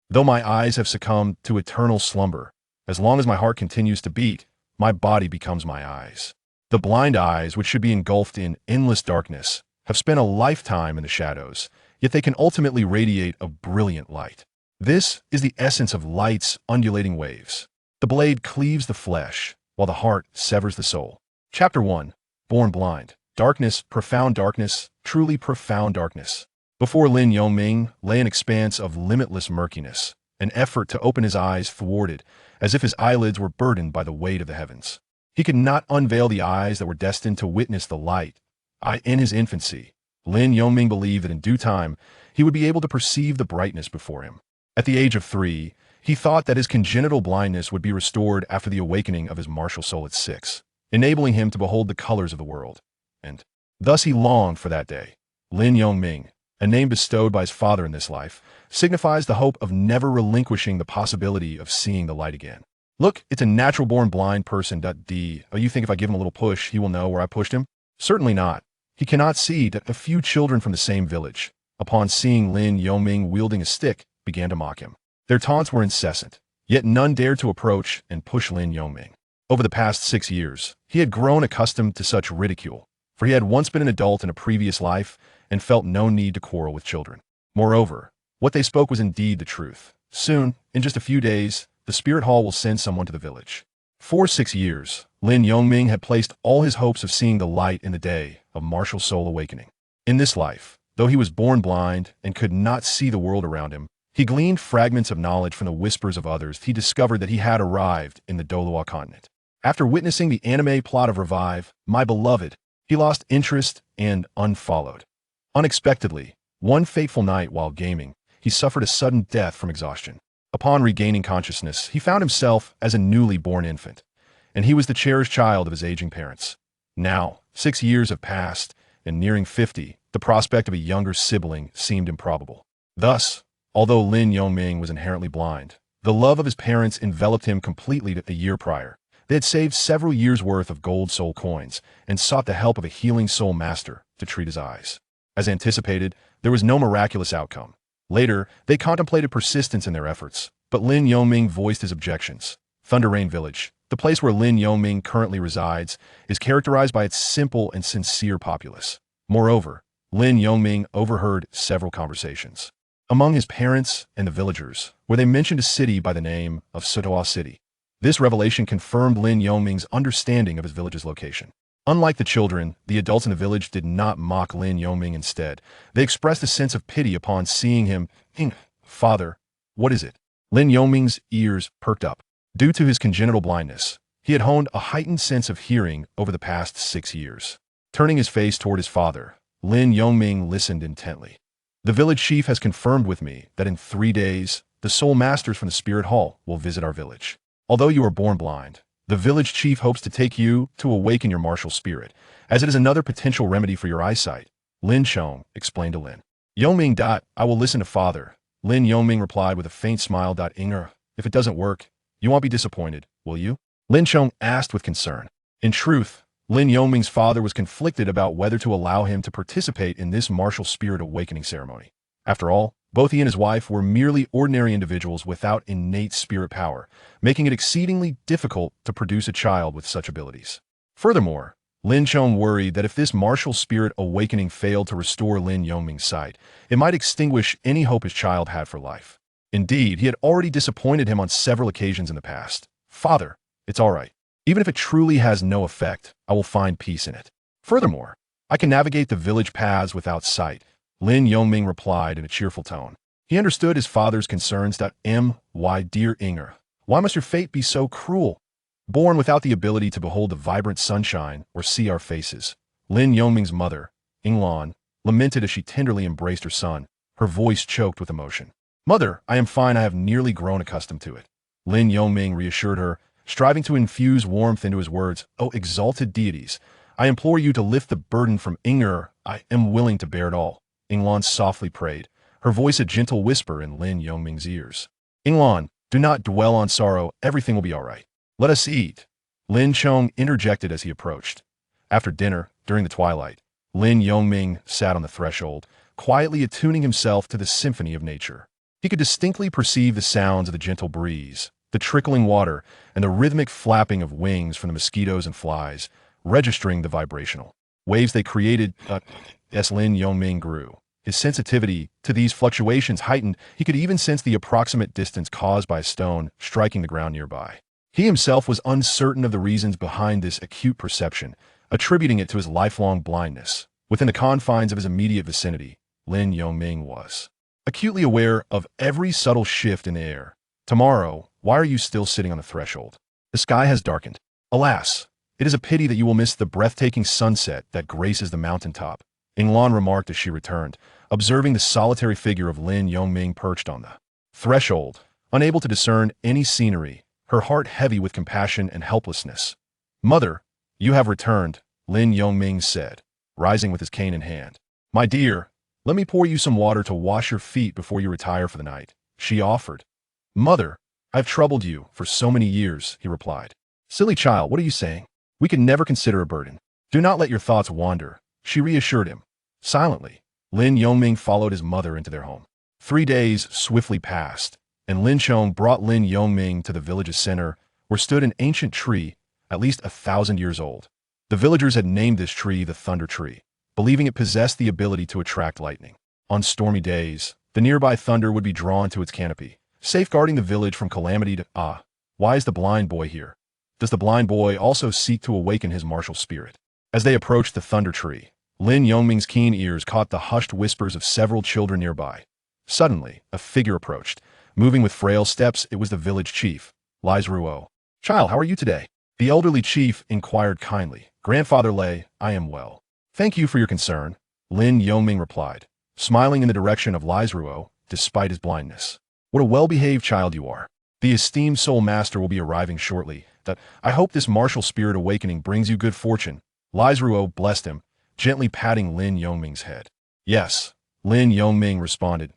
Though my eyes have succumbed to eternal slumber, as long as my heart continues to beat, my body becomes my eyes. The blind eyes, which should be engulfed in endless darkness, have spent a lifetime in the shadows, yet they can ultimately radiate a brilliant light. This is the essence of light's undulating waves. The blade cleaves the flesh, while the heart severs the soul. Chapter 1. Born Blind. Darkness, profound darkness, truly profound darkness. Before Lin Yongming lay an expanse of limitless murkiness, an effort to open his eyes thwarted, as if his eyelids were burdened by the weight of the heavens. He could not unveil the eyes that were destined to witness the light. In his infancy, Lin Yongming believed that in due time, he would be able to perceive the brightness before him. At the age of 3, he thought that his congenital blindness would be restored after the awakening of his martial soul at 6, enabling him to behold the colors of the world. And thus he longed for that day. Lin Yongming, a name bestowed by his father in this life, signifies the hope of never relinquishing the possibility of seeing the light again. Look, it's a natural-born blind person. Oh, you think if I give him a little push, he will know where I pushed him? Certainly not. He cannot see that a few children from the same village, upon seeing Lin Yongming wielding a stick, began to mock him. Their taunts were incessant, yet none dared to approach and push Lin Yongming. Over the past 6 years, he had grown accustomed to such ridicule, for he had once been an adult in a previous life and felt no need to quarrel with children. Moreover, what they spoke was indeed the truth. Soon, in just a few days, the spirit hall will send someone to the village. For 6 years, Lin Yongming had placed all his hopes of seeing the light in the day of martial soul awakening. In this life, though he was born blind and could not see the world around him, he gleaned fragments of knowledge from the whispers of others. He discovered that he had arrived in the Douluo continent. After witnessing the anime plot of Revive, My Beloved, he lost interest and unfollowed. Unexpectedly, one fateful night while gaming, he suffered a sudden death from exhaustion. Upon regaining consciousness, he found himself as a newly born infant, and he was the cherished child of his aging parents. Now, 6 years have passed, and nearing 50, the prospect of a younger sibling seemed improbable. Thus, although Lin Yongming was inherently blind, the love of his parents enveloped him completely. A year prior, they had saved several years' worth of gold soul coins and sought the help of a healing soul master to treat his eyes. As anticipated, there was no miraculous outcome. Later, they contemplated persistence in their efforts, but Lin Yongming voiced his objections. Thunder Rain Village, the place where Lin Yongming currently resides, is characterized by its simple and sincere populace. Moreover, Lin Yongming overheard several conversations among his parents and the villagers, where they mentioned a city by the name of Sutoa City. This revelation confirmed Lin Yongming's understanding of his village's location. Unlike the children, the adults in the village did not mock Lin Yongming. Instead, they expressed a sense of pity upon seeing him. Father, what is it? Lin Yongming's ears perked up. Due to his congenital blindness, he had honed a heightened sense of hearing over the past 6 years. Turning his face toward his father, Lin Yongming listened intently. The village chief has confirmed with me that in 3 days, the soul masters from the spirit hall will visit our village. Although you are born blind, the village chief hopes to take you to awaken your martial spirit, as it is another potential remedy for your eyesight. Lin Chong explained to Lin Yongming. I will listen to father. Lin Yongming replied with a faint smile. Inger, if it doesn't work, you won't be disappointed, will you? Lin Chong asked with concern. In truth, Lin Yongming's father was conflicted about whether to allow him to participate in this martial spirit awakening ceremony. After all, both he and his wife were merely ordinary individuals without innate spirit power, making it exceedingly difficult to produce a child with such abilities. Furthermore, Lin Chong worried that if this martial spirit awakening failed to restore Lin Yongming's sight, it might extinguish any hope his child had for life. Indeed, he had already disappointed him on several occasions in the past. Father, it's all right. Even if it truly has no effect, I will find peace in it. Furthermore, I can navigate the village paths without sight, Lin Yongming replied in a cheerful tone. He understood his father's concerns. Why, dear Inger, why must your fate be so cruel? Born without the ability to behold the vibrant sunshine or see our faces, Lin Yongming's mother, Inglan, lamented as she tenderly embraced her son, her voice choked with emotion. Mother, I am fine. I have nearly grown accustomed to it. Lin Yongming reassured her, striving to infuse warmth into his words. Oh, exalted deities, I implore you to lift the burden from Inger. I am willing to bear it all. Inglan softly prayed, her voice a gentle whisper in Lin Yongming's ears. Inglan, do not dwell on sorrow. Everything will be all right. Let us eat. Lin Chong interjected as he approached. After dinner, during the twilight, Lin Yongming sat on the threshold, quietly attuning himself to the symphony of nature. He could distinctly perceive the sounds of the gentle breeze, the trickling water, and the rhythmic flapping of wings from the mosquitoes and flies, registering the vibrational waves they created. As Lin Yongming grew, his sensitivity to these fluctuations heightened. He could even sense the approximate distance caused by a stone striking the ground nearby. He himself was uncertain of the reasons behind this acute perception, attributing it to his lifelong blindness. Within the confines of his immediate vicinity, Lin Yongming was acutely aware of every subtle shift in the air. Tomorrow, why are you still sitting on the threshold? The sky has darkened. Alas, it is a pity that you will miss the breathtaking sunset that graces the mountaintop, Inglan remarked as she returned, observing the solitary figure of Lin Yongming perched on the threshold, unable to discern any scenery, her heart heavy with compassion and helplessness. Mother, you have returned, Lin Yongming said, rising with his cane in hand. My dear, let me pour you some water to wash your feet before you retire for the night, she offered. Mother, I've troubled you for so many years, he replied. Silly child, what are you saying? We can never consider a burden. Do not let your thoughts wander, she reassured him. Silently, Lin Yongming followed his mother into their home. 3 days swiftly passed, and Lin Chong brought Lin Yongming to the village's center, where stood an ancient tree, at least 1,000 years old. The villagers had named this tree the Thunder Tree, believing it possessed the ability to attract lightning. On stormy days, the nearby thunder would be drawn to its canopy, safeguarding the village from calamity. Why is the blind boy here? Does the blind boy also seek to awaken his martial spirit? As they approached the Thunder Tree, Lin Yongming's keen ears caught the hushed whispers of several children nearby. Suddenly, a figure approached. Moving with frail steps, it was the village chief, Ruo. Child, how are you today? The elderly chief inquired kindly. Grandfather Lei, I am well. Thank you for your concern, Lin Yongming replied, smiling in the direction of Ruo, despite his blindness. What a well-behaved child you are. The esteemed soul master will be arriving shortly. I hope this martial spirit awakening brings you good fortune. Ruo blessed him, gently patting Lin Yongming's head. Yes, Lin Yongming responded.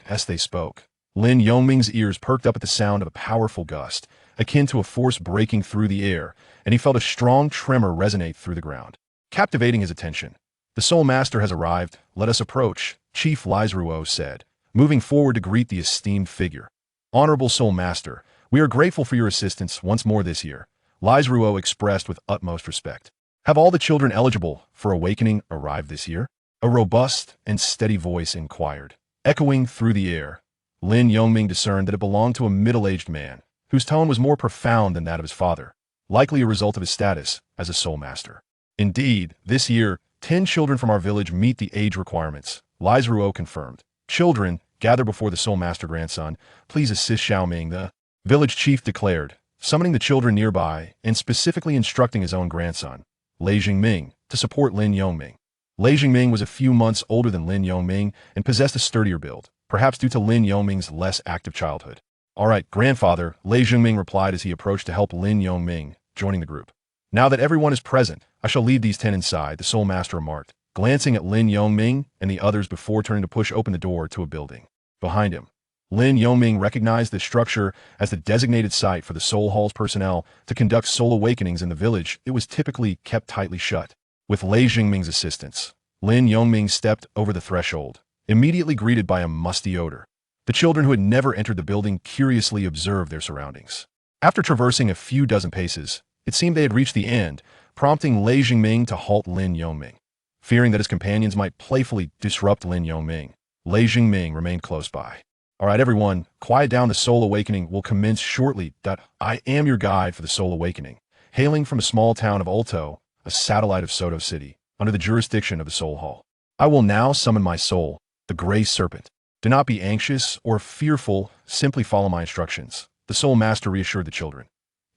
As they spoke, Lin Yongming's ears perked up at the sound of a powerful gust, akin to a force breaking through the air, and he felt a strong tremor resonate through the ground. Captivating his attention, the Soul Master has arrived. Let us approach, Chief Ruo said, moving forward to greet the esteemed figure. Honorable Soul Master, we are grateful for your assistance once more this year, Ruo expressed with utmost respect. Have all the children eligible for awakening arrived this year? A robust and steady voice inquired. Echoing through the air, Lin Yongming discerned that it belonged to a middle-aged man, whose tone was more profound than that of his father, likely a result of his status as a soul master. Indeed, this year, 10 children from our village meet the age requirements, Ruo confirmed. Children, gather before the soul master grandson. Please assist Xiaoming, the village chief declared, summoning the children nearby and specifically instructing his own grandson, Lei Jingming, to support Lin Yongming. Lei Jingming was a few months older than Lin Yongming and possessed a sturdier build, perhaps due to Lin Yongming's less active childhood. All right, grandfather, Lei Jingming replied as he approached to help Lin Yongming, joining the group. Now that everyone is present, I shall leave these 10 inside, the soul master remarked, glancing at Lin Yongming and the others before turning to push open the door to a building. Behind him, Lin Yongming recognized the structure as the designated site for the Soul Hall's personnel to conduct soul awakenings in the village. It was typically kept tightly shut. With Lei Jingming's assistance, Lin Yongming stepped over the threshold, immediately greeted by a musty odor. The children who had never entered the building curiously observed their surroundings. After traversing a few dozen paces, it seemed they had reached the end, prompting Lei Jingming to halt Lin Yongming. Fearing that his companions might playfully disrupt Lin Yongming, Lei Jingming remained close by. All right, everyone, quiet down. The soul awakening will commence shortly. I am your guide for the soul awakening, hailing from a small town of Ulto, a satellite of Soto City, under the jurisdiction of the Soul Hall. I will now summon my soul, the Gray Serpent. Do not be anxious or fearful, simply follow my instructions, the Soul Master reassured the children.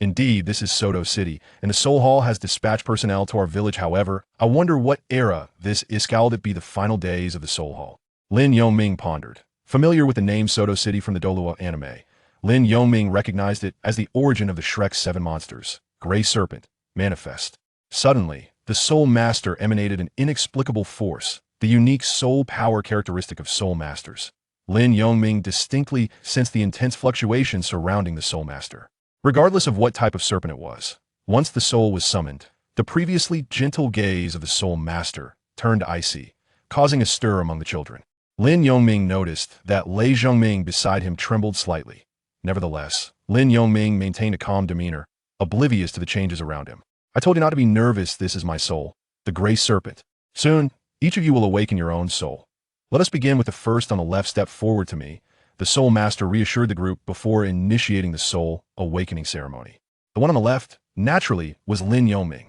Indeed, this is Soto City, and the Soul Hall has dispatched personnel to our village. However, I wonder what era this is. Will it be the final days of the Soul Hall? Lin Yongming pondered. Familiar with the name Soto City from the Douluo anime, Lin Yongming recognized it as the origin of the Shrek 7 monsters, Gray Serpent, manifest. Suddenly, the Soul Master emanated an inexplicable force, the unique soul power characteristic of Soul Masters. Lin Yongming distinctly sensed the intense fluctuations surrounding the Soul Master. Regardless of what type of serpent it was, once the soul was summoned, the previously gentle gaze of the Soul Master turned icy, causing a stir among the children. Lin Yongming noticed that Lei Zhongming beside him trembled slightly. Nevertheless, Lin Yongming maintained a calm demeanor, oblivious to the changes around him. I told you not to be nervous. This is my soul, the gray serpent. Soon, each of you will awaken your own soul. Let us begin with the first on the left. Step forward to me. The soul master reassured the group before initiating the soul awakening ceremony. The one on the left, naturally, was Lin Yongming.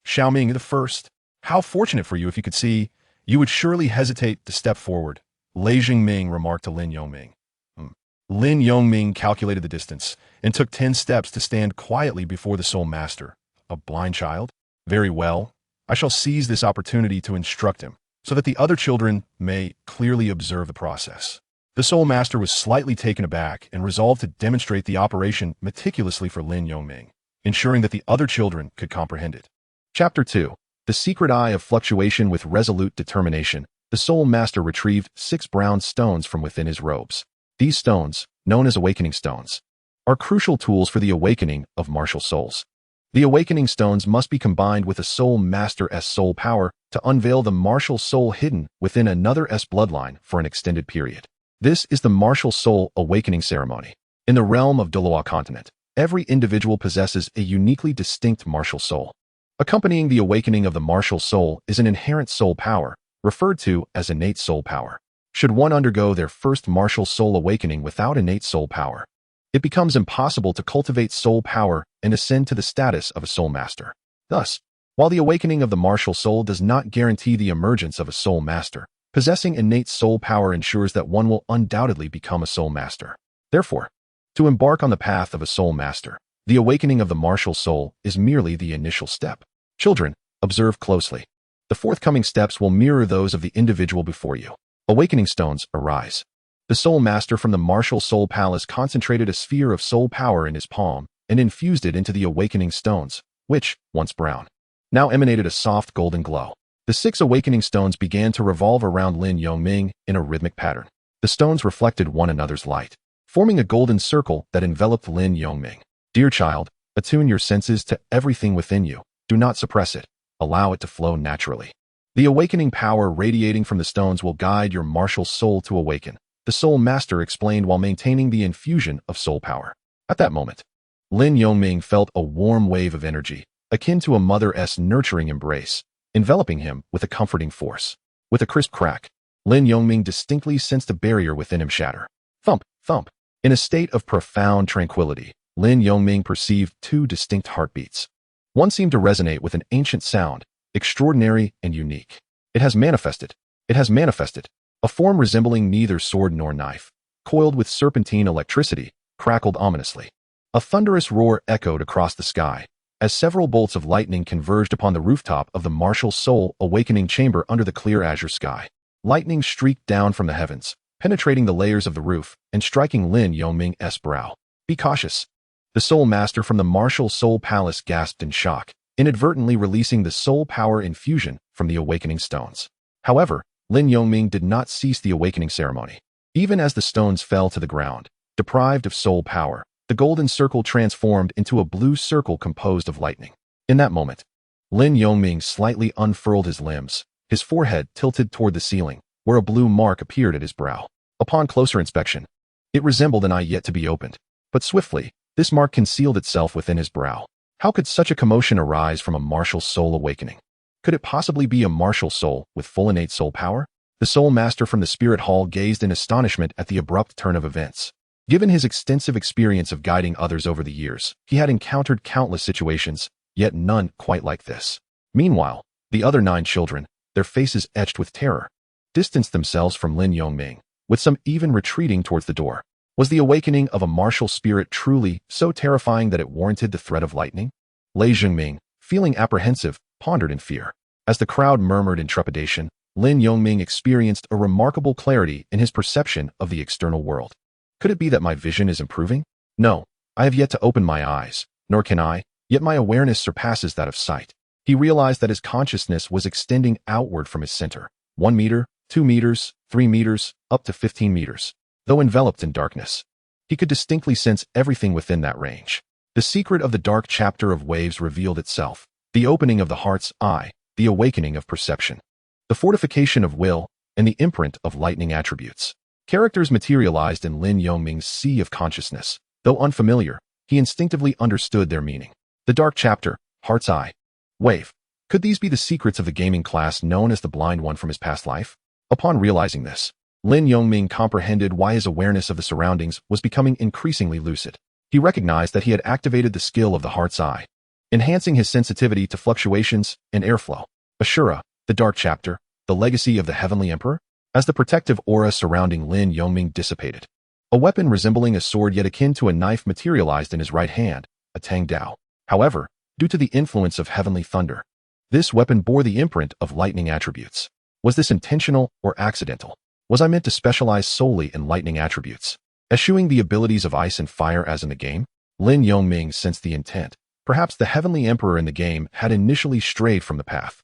Xiaoming the first. How fortunate for you. If you could see, you would surely hesitate to step forward. Lei Jingming remarked to Lin Yongming. Lin Yongming calculated the distance and took 10 steps to stand quietly before the soul master. A blind child? Very well. I shall seize this opportunity to instruct him, so that the other children may clearly observe the process. The soul master was slightly taken aback and resolved to demonstrate the operation meticulously for Lin Yongming, ensuring that the other children could comprehend it. Chapter 2. The Secret Eye of Fluctuation. With resolute determination, the soul master retrieved 6 brown stones from within his robes. These stones, known as awakening stones, are crucial tools for the awakening of martial souls. The awakening stones must be combined with a soul master's soul power to unveil the martial soul hidden within another's bloodline for an extended period. This is the martial soul awakening ceremony. In the realm of Douluo continent, every individual possesses a uniquely distinct martial soul. Accompanying the awakening of the martial soul is an inherent soul power, referred to as innate soul power. Should one undergo their first martial soul awakening without innate soul power, it becomes impossible to cultivate soul power and ascend to the status of a soul master. Thus, while the awakening of the martial soul does not guarantee the emergence of a soul master, possessing innate soul power ensures that one will undoubtedly become a soul master. Therefore, to embark on the path of a soul master, the awakening of the martial soul is merely the initial step. Children, observe closely. The forthcoming steps will mirror those of the individual before you. Awakening stones arise. The soul master from the martial soul palace concentrated a sphere of soul power in his palm and infused it into the awakening stones, which, once brown, now emanated a soft golden glow. The 6 awakening stones began to revolve around Lin Yongming in a rhythmic pattern. The stones reflected one another's light, forming a golden circle that enveloped Lin Yongming. Dear child, attune your senses to everything within you. Do not suppress it. Allow it to flow naturally. The awakening power radiating from the stones will guide your martial soul to awaken, the soul master explained while maintaining the infusion of soul power. At that moment, Lin Yongming felt a warm wave of energy, akin to a mother's nurturing embrace, enveloping him with a comforting force. With a crisp crack, Lin Yongming distinctly sensed a barrier within him shatter. Thump, thump. In a state of profound tranquility, Lin Yongming perceived 2 distinct heartbeats. One seemed to resonate with an ancient sound, extraordinary and unique. It has manifested. A form resembling neither sword nor knife, coiled with serpentine electricity, crackled ominously. A thunderous roar echoed across the sky, as several bolts of lightning converged upon the rooftop of the martial soul awakening chamber under the clear azure sky. Lightning streaked down from the heavens, penetrating the layers of the roof and striking Lin Yongming's brow. Be cautious. The soul master from the martial soul palace gasped in shock, inadvertently releasing the soul power infusion from the awakening stones. However, Lin Yongming did not cease the awakening ceremony. Even as the stones fell to the ground, deprived of soul power, the golden circle transformed into a blue circle composed of lightning. In that moment, Lin Yongming slightly unfurled his limbs, his forehead tilted toward the ceiling, where a blue mark appeared at his brow. Upon closer inspection, it resembled an eye yet to be opened. But swiftly, this mark concealed itself within his brow. How could such a commotion arise from a martial soul awakening? Could it possibly be a martial soul with full innate soul power? The soul master from the spirit hall gazed in astonishment at the abrupt turn of events. Given his extensive experience of guiding others over the years, he had encountered countless situations, yet none quite like this. Meanwhile, the other 9 children, their faces etched with terror, distanced themselves from Lin Yongming, with some even retreating towards the door. Was the awakening of a martial spirit truly so terrifying that it warranted the threat of lightning? Lei Jingming, feeling apprehensive, pondered in fear. As the crowd murmured in trepidation, Lin Yongming experienced a remarkable clarity in his perception of the external world. Could it be that my vision is improving? No, I have yet to open my eyes, nor can I, yet my awareness surpasses that of sight. He realized that his consciousness was extending outward from his center, 1 meter, 2 meters, 3 meters, up to 15 meters. Though enveloped in darkness, he could distinctly sense everything within that range. The secret of the dark chapter of waves revealed itself, the opening of the heart's eye, the awakening of perception. The fortification of will, and the imprint of lightning attributes. Characters materialized in Lin Yongming's sea of consciousness. Though unfamiliar, he instinctively understood their meaning. The Dark Chapter, Heart's Eye, Wave. Could these be the secrets of the gaming class known as the Blind One from his past life? Upon realizing this, Lin Yongming comprehended why his awareness of the surroundings was becoming increasingly lucid. He recognized that he had activated the skill of the Heart's Eye, enhancing his sensitivity to fluctuations and airflow. Ashura, the Dark Chapter, the legacy of the Heavenly Emperor? As the protective aura surrounding Lin Yongming dissipated, a weapon resembling a sword yet akin to a knife materialized in his right hand, a Tang Dao. However, due to the influence of heavenly thunder, this weapon bore the imprint of lightning attributes. Was this intentional or accidental? Was I meant to specialize solely in lightning attributes, eschewing the abilities of ice and fire as in the game? Lin Yongming sensed the intent. Perhaps the Heavenly Emperor in the game had initially strayed from the path.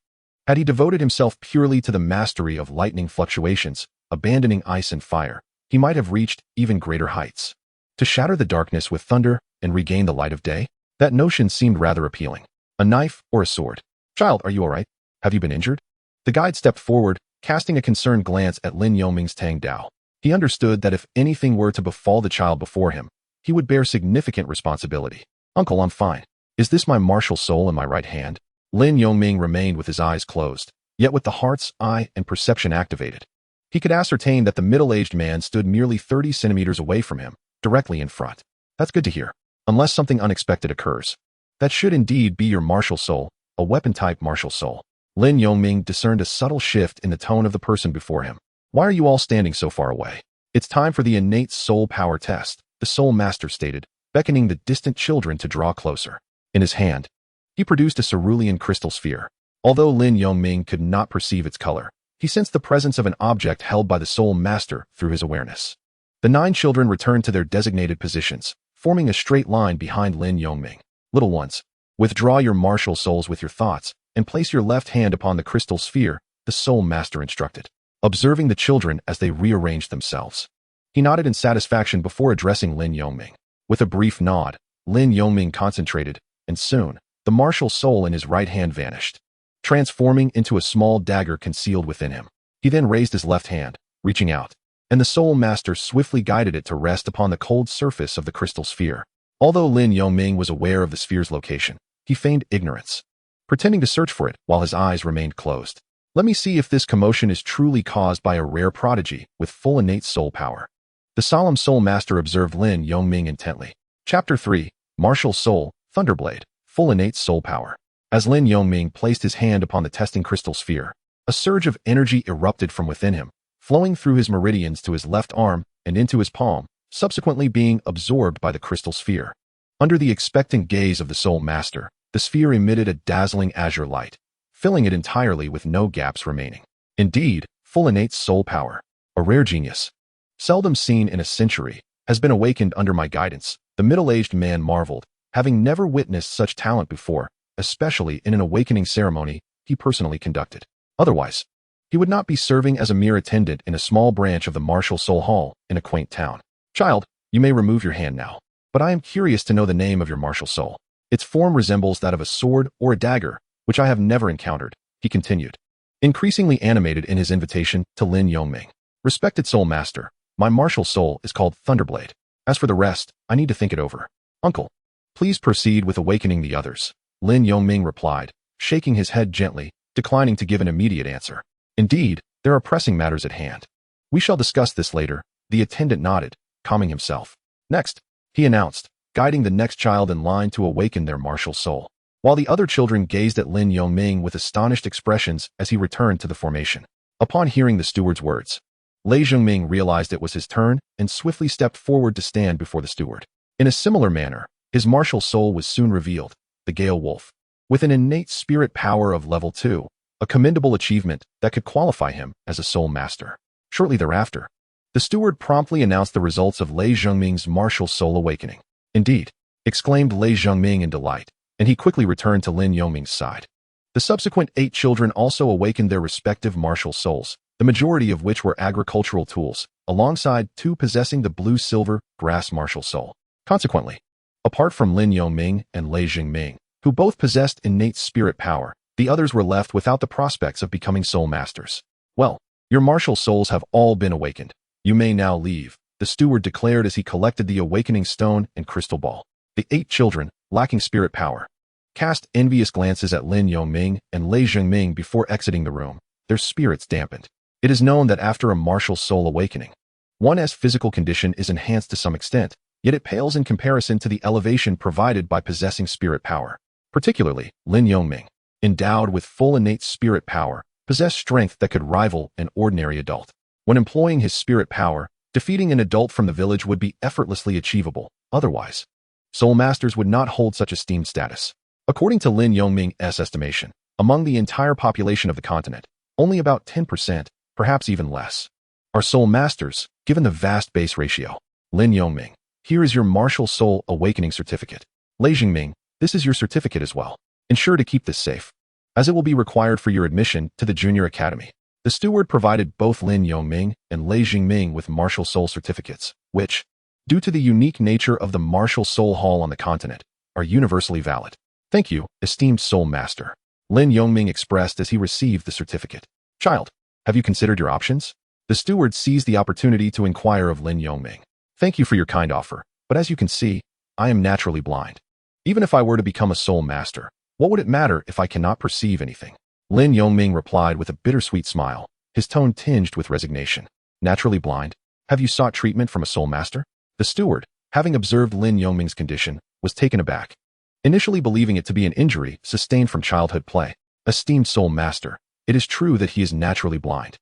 Had he devoted himself purely to the mastery of lightning fluctuations, abandoning ice and fire, he might have reached even greater heights. To shatter the darkness with thunder and regain the light of day? That notion seemed rather appealing. A knife or a sword? Child, are you all right? Have you been injured? The guide stepped forward, casting a concerned glance at Lin Yongming's Tang Dao. He understood that if anything were to befall the child before him, he would bear significant responsibility. Uncle, I'm fine. Is this my martial soul in my right hand? Lin Yongming remained with his eyes closed, yet with the Heart's Eye and perception activated. He could ascertain that the middle-aged man stood merely 30 centimeters away from him, directly in front. That's good to hear. Unless something unexpected occurs. That should indeed be your martial soul, a weapon-type martial soul. Lin Yongming discerned a subtle shift in the tone of the person before him. Why are you all standing so far away? It's time for the innate soul power test, the Soul Master stated, beckoning the distant children to draw closer. In his hand, he produced a cerulean crystal sphere. Although Lin Yongming could not perceive its color, he sensed the presence of an object held by the Soul Master through his awareness. The 9 children returned to their designated positions, forming a straight line behind Lin Yongming. Little ones, withdraw your martial souls with your thoughts, and place your left hand upon the crystal sphere, the Soul Master instructed, observing the children as they rearranged themselves. He nodded in satisfaction before addressing Lin Yongming. With a brief nod, Lin Yongming concentrated, and soon, the martial soul in his right hand vanished, transforming into a small dagger concealed within him. He then raised his left hand, reaching out, and the Soul Master swiftly guided it to rest upon the cold surface of the crystal sphere. Although Lin Yongming was aware of the sphere's location, he feigned ignorance, pretending to search for it while his eyes remained closed. Let me see if this commotion is truly caused by a rare prodigy with full innate soul power. The solemn Soul Master observed Lin Yongming intently. Chapter 3, Martial Soul, Thunderblade, Full Innate Soul Power. As Lin Yongming placed his hand upon the testing crystal sphere, a surge of energy erupted from within him, flowing through his meridians to his left arm and into his palm, subsequently being absorbed by the crystal sphere. Under the expectant gaze of the Soul Master, the sphere emitted a dazzling azure light, filling it entirely with no gaps remaining. Indeed, full innate soul power, a rare genius, seldom seen in a century, has been awakened under my guidance. The middle-aged man marveled, having never witnessed such talent before, especially in an awakening ceremony he personally conducted. Otherwise, he would not be serving as a mere attendant in a small branch of the Martial Soul Hall in a quaint town. Child, you may remove your hand now, but I am curious to know the name of your martial soul. Its form resembles that of a sword or a dagger, which I have never encountered, he continued, increasingly animated in his invitation to Lin Yongming. Respected Soul Master, my martial soul is called Thunderblade. As for the rest, I need to think it over. Uncle, please proceed with awakening the others, Lin Yongming replied, shaking his head gently, declining to give an immediate answer. Indeed, there are pressing matters at hand. We shall discuss this later, the attendant nodded, calming himself. Next, he announced, guiding the next child in line to awaken their martial soul, while the other children gazed at Lin Yongming with astonished expressions as he returned to the formation. Upon hearing the steward's words, Lei Zhengming realized it was his turn and swiftly stepped forward to stand before the steward. In a similar manner, his martial soul was soon revealed, the Gale Wolf, with an innate spirit power of level 2, a commendable achievement that could qualify him as a soul master. Shortly thereafter, the steward promptly announced the results of Lei Zhengming's martial soul awakening. Indeed, exclaimed Lei Zhengming in delight, and he quickly returned to Lin Yongming's side. The subsequent 8 children also awakened their respective martial souls, the majority of which were agricultural tools, alongside 2 possessing the blue-silver grass martial soul. Consequently, apart from Lin Yongming and Lei Zhengming, who both possessed innate spirit power, the others were left without the prospects of becoming soul masters. Well, Your martial souls have all been awakened. You may now leave, the steward declared as he collected the awakening stone and crystal ball. The 8 children, lacking spirit power, cast envious glances at Lin Yongming and Lei Zhengming before exiting the room, their spirits dampened. It is known that after a martial soul awakening, one's physical condition is enhanced to some extent, yet it pales in comparison to the elevation provided by possessing spirit power. Particularly, Lin Yongming, endowed with full innate spirit power, possessed strength that could rival an ordinary adult. When employing his spirit power, defeating an adult from the village would be effortlessly achievable. Otherwise, soul masters would not hold such esteemed status. According to Lin Yongming's estimation, among the entire population of the continent, only about 10%, perhaps even less, are soul masters, given the vast base ratio. Lin Yongming, here is your martial soul awakening certificate. Lei Zhengming, this is your certificate as well. Ensure to keep this safe, as it will be required for your admission to the junior academy. The steward provided both Lin Yongming and Lei Zhengming with martial soul certificates, which, due to the unique nature of the martial soul hall on the continent, are universally valid. Thank you, esteemed soul master, Lin Yongming expressed as he received the certificate. Child, have you considered your options? The steward seized the opportunity to inquire of Lin Yongming. Thank you for your kind offer, but as you can see, I am naturally blind. Even if I were to become a soul master, what would it matter if I cannot perceive anything? Lin Yongming replied with a bittersweet smile, his tone tinged with resignation. Naturally blind? Have you sought treatment from a soul master? The steward, having observed Lin Yongming's condition, was taken aback, initially believing it to be an injury sustained from childhood play. Esteemed soul master, it is true that he is naturally blind.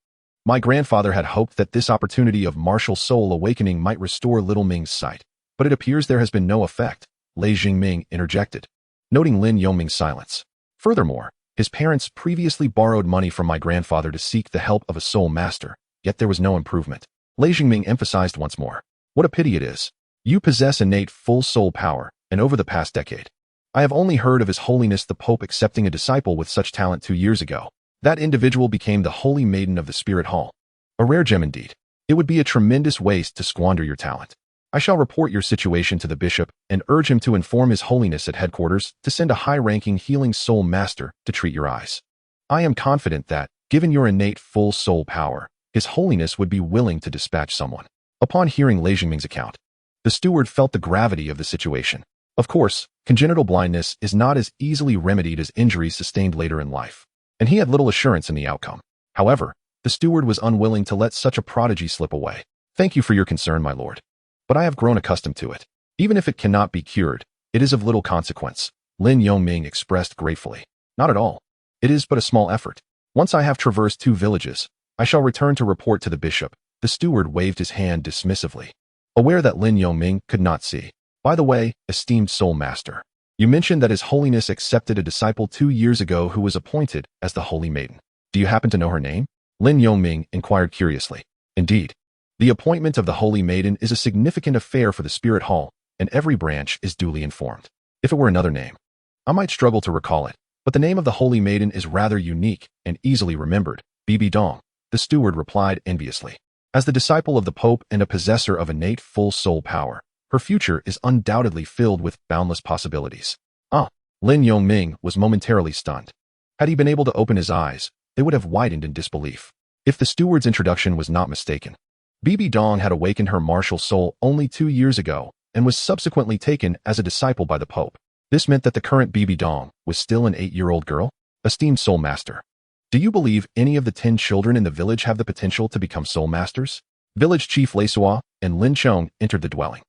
My grandfather had hoped that this opportunity of martial soul awakening might restore little Ming's sight, but it appears there has been no effect, Lei Zhengming interjected, noting Lin Yongming's silence. Furthermore, his parents previously borrowed money from my grandfather to seek the help of a soul master, yet there was no improvement. Lei Zhengming emphasized once more. What a pity it is. You possess innate full soul power, and over the past decade, I have only heard of His Holiness the Pope accepting a disciple with such talent 2 years ago. That individual became the Holy Maiden of the Spirit Hall. A rare gem indeed. It would be a tremendous waste to squander your talent. I shall report your situation to the bishop and urge him to inform His Holiness at headquarters to send a high-ranking healing soul master to treat your eyes. I am confident that, given your innate full soul power, His Holiness would be willing to dispatch someone. Upon hearing Lei Zhengming's account, the steward felt the gravity of the situation. Of course, congenital blindness is not as easily remedied as injuries sustained later in life, and he had little assurance in the outcome. However, the steward was unwilling to let such a prodigy slip away. Thank you for your concern, my lord, but I have grown accustomed to it. Even if it cannot be cured, it is of little consequence, Lin Yongming expressed gratefully. Not at all. It is but a small effort. Once I have traversed 2 villages, I shall return to report to the bishop. The steward waved his hand dismissively, aware that Lin Yongming could not see. By the way, esteemed soul master, you mentioned that His Holiness accepted a disciple 2 years ago who was appointed as the Holy Maiden. Do you happen to know her name? Lin Yongming inquired curiously. Indeed. The appointment of the Holy Maiden is a significant affair for the Spirit Hall, and every branch is duly informed. If it were another name, I might struggle to recall it, but the name of the Holy Maiden is rather unique and easily remembered. Bibi Dong, the steward replied enviously. As the disciple of the Pope and a possessor of innate full soul power, her future is undoubtedly filled with boundless possibilities. Lin Yongming was momentarily stunned. Had he been able to open his eyes, they would have widened in disbelief. If the steward's introduction was not mistaken, Bibi Dong had awakened her martial soul only 2 years ago and was subsequently taken as a disciple by the Pope. This meant that the current Bibi Dong was still an 8-year-old girl. Esteemed soul master, do you believe any of the 10 children in the village have the potential to become soul masters? Village Chief Lei Suo and Lin Chong entered the dwelling.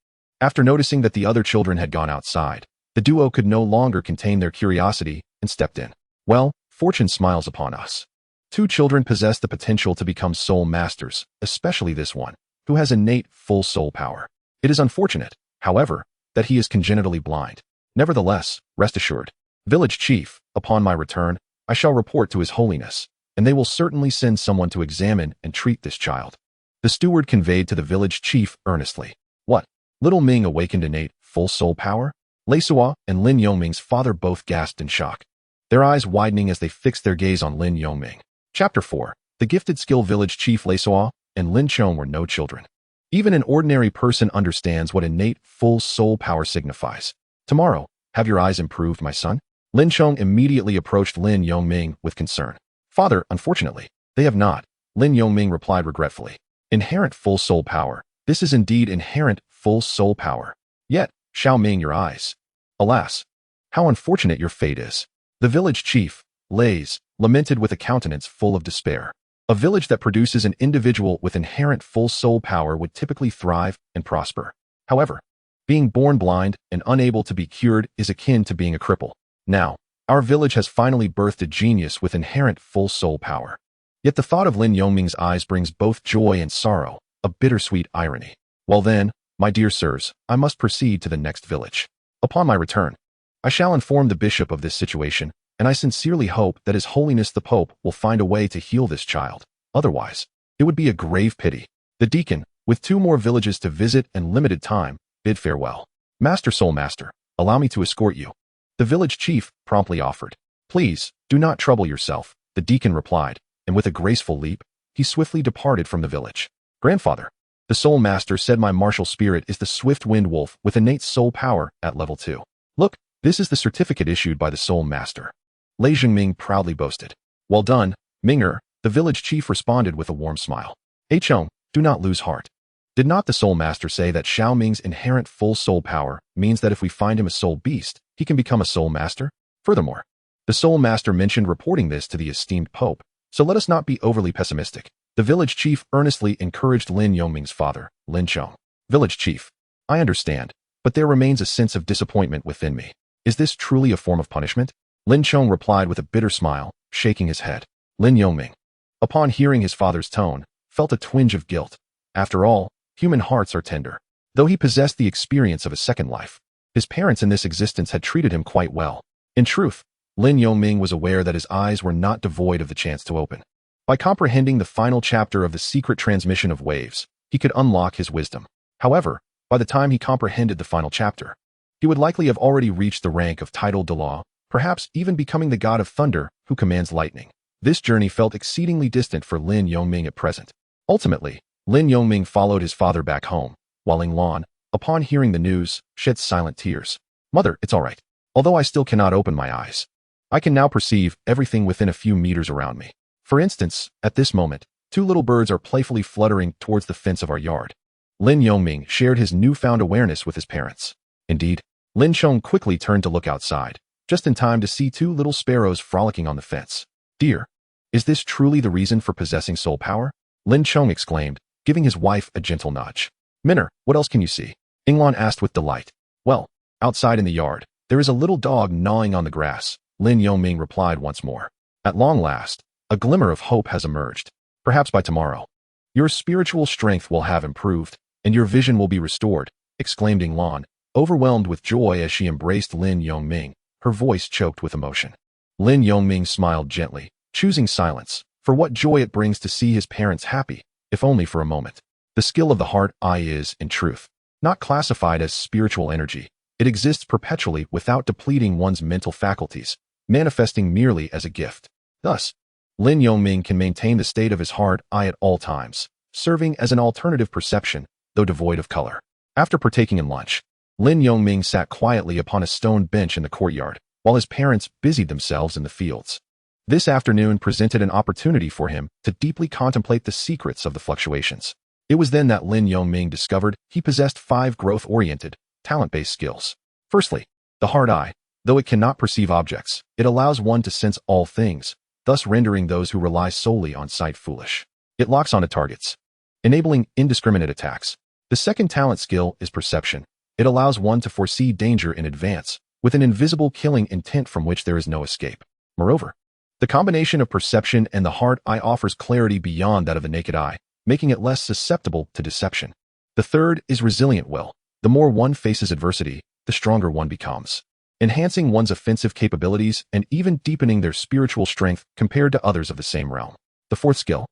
After noticing that the other children had gone outside, the duo could no longer contain their curiosity and stepped in. Well, fortune smiles upon us. 2 children possess the potential to become soul masters, especially this one, who has innate full soul power. It is unfortunate, however, that he is congenitally blind. Nevertheless, rest assured, Village Chief, upon my return, I shall report to His Holiness, and they will certainly send someone to examine and treat this child. The steward conveyed to the village chief earnestly. What? Little Ming awakened innate full soul power? Lei Suo and Lin Yongming's father both gasped in shock, their eyes widening as they fixed their gaze on Lin Yongming. Chapter 4. The gifted skill Village Chief Lei Suo and Lin Chong were no children. Even an ordinary person understands what innate full soul power signifies. Tomorrow, have your eyes improved, my son? Lin Chong immediately approached Lin Yongming with concern. Father, unfortunately, they have not. Lin Yongming replied regretfully. Inherent full soul power. This is indeed inherent full soul power. Yet, Xiao Ming, your eyes. Alas, how unfortunate your fate is. The village chief, Lays, lamented with a countenance full of despair. A village that produces an individual with inherent full soul power would typically thrive and prosper. However, being born blind and unable to be cured is akin to being a cripple. Now, our village has finally birthed a genius with inherent full soul power. Yet the thought of Lin Yongming's eyes brings both joy and sorrow, a bittersweet irony. Well then, my dear sirs, I must proceed to the next village. Upon my return, I shall inform the bishop of this situation, and I sincerely hope that His Holiness the Pope will find a way to heal this child. Otherwise, it would be a grave pity. The deacon, with 2 more villages to visit and limited time, bid farewell. Master Soul Master, allow me to escort you. The village chief promptly offered. Please, do not trouble yourself, the deacon replied, and with a graceful leap, he swiftly departed from the village. Grandfather, the Soul Master said my martial spirit is the swift wind wolf with innate soul power at level 2. Look, this is the certificate issued by the Soul Master. Lei Jingming proudly boasted. Well done, Ming'er, the village chief responded with a warm smile. Chong, do not lose heart. Did not the Soul Master say that Xiao Ming's inherent full soul power means that if we find him a soul beast, he can become a Soul Master? Furthermore, the Soul Master mentioned reporting this to the esteemed Pope, so let us not be overly pessimistic. The village chief earnestly encouraged Lin Yongming's father, Lin Chong. Village chief, I understand, but there remains a sense of disappointment within me. Is this truly a form of punishment? Lin Chong replied with a bitter smile, shaking his head. Lin Yongming, upon hearing his father's tone, felt a twinge of guilt. After all, human hearts are tender. Though he possessed the experience of a second life, his parents in this existence had treated him quite well. In truth, Lin Yongming was aware that his eyes were not devoid of the chance to open. By comprehending the final chapter of the secret transmission of waves, he could unlock his wisdom. However, by the time he comprehended the final chapter, he would likely have already reached the rank of titled Douluo, perhaps even becoming the god of thunder who commands lightning. This journey felt exceedingly distant for Lin Yongming at present. Ultimately, Lin Yongming followed his father back home, while Ling Lan, upon hearing the news, shed silent tears. Mother, it's all right. Although I still cannot open my eyes, I can now perceive everything within a few meters around me. For instance, at this moment, 2 little birds are playfully fluttering towards the fence of our yard. Lin Yongming shared his newfound awareness with his parents. Indeed, Lin Chong quickly turned to look outside, just in time to see 2 little sparrows frolicking on the fence. Dear, is this truly the reason for possessing soul power? Lin Chong exclaimed, giving his wife a gentle nudge. Minner, what else can you see? Inglan asked with delight. Well, outside in the yard, there is a little dog gnawing on the grass, Lin Yongming replied once more. At long last, a glimmer of hope has emerged. Perhaps by tomorrow, your spiritual strength will have improved, and your vision will be restored, exclaimed Inglan, overwhelmed with joy as she embraced Lin Yongming, her voice choked with emotion. Lin Yongming smiled gently, choosing silence, for what joy it brings to see his parents happy, if only for a moment. The skill of the heart eye is, in truth, not classified as spiritual energy. It exists perpetually without depleting one's mental faculties, manifesting merely as a gift. Thus, Lin Yongming can maintain the state of his heart eye at all times, serving as an alternative perception, though devoid of color. After partaking in lunch, Lin Yongming sat quietly upon a stone bench in the courtyard, while his parents busied themselves in the fields. This afternoon presented an opportunity for him to deeply contemplate the secrets of the fluctuations. It was then that Lin Yongming discovered he possessed 5 growth-oriented, talent-based skills. Firstly, the heart eye. Though it cannot perceive objects, it allows one to sense all things, thus rendering those who rely solely on sight foolish. It locks onto targets, enabling indiscriminate attacks. The second talent skill is perception. It allows one to foresee danger in advance, with an invisible killing intent from which there is no escape. Moreover, the combination of perception and the heart eye offers clarity beyond that of the naked eye, making it less susceptible to deception. The third is resilient will. The more one faces adversity, the stronger one becomes, enhancing one's offensive capabilities and even deepening their spiritual strength compared to others of the same realm. The fourth skill,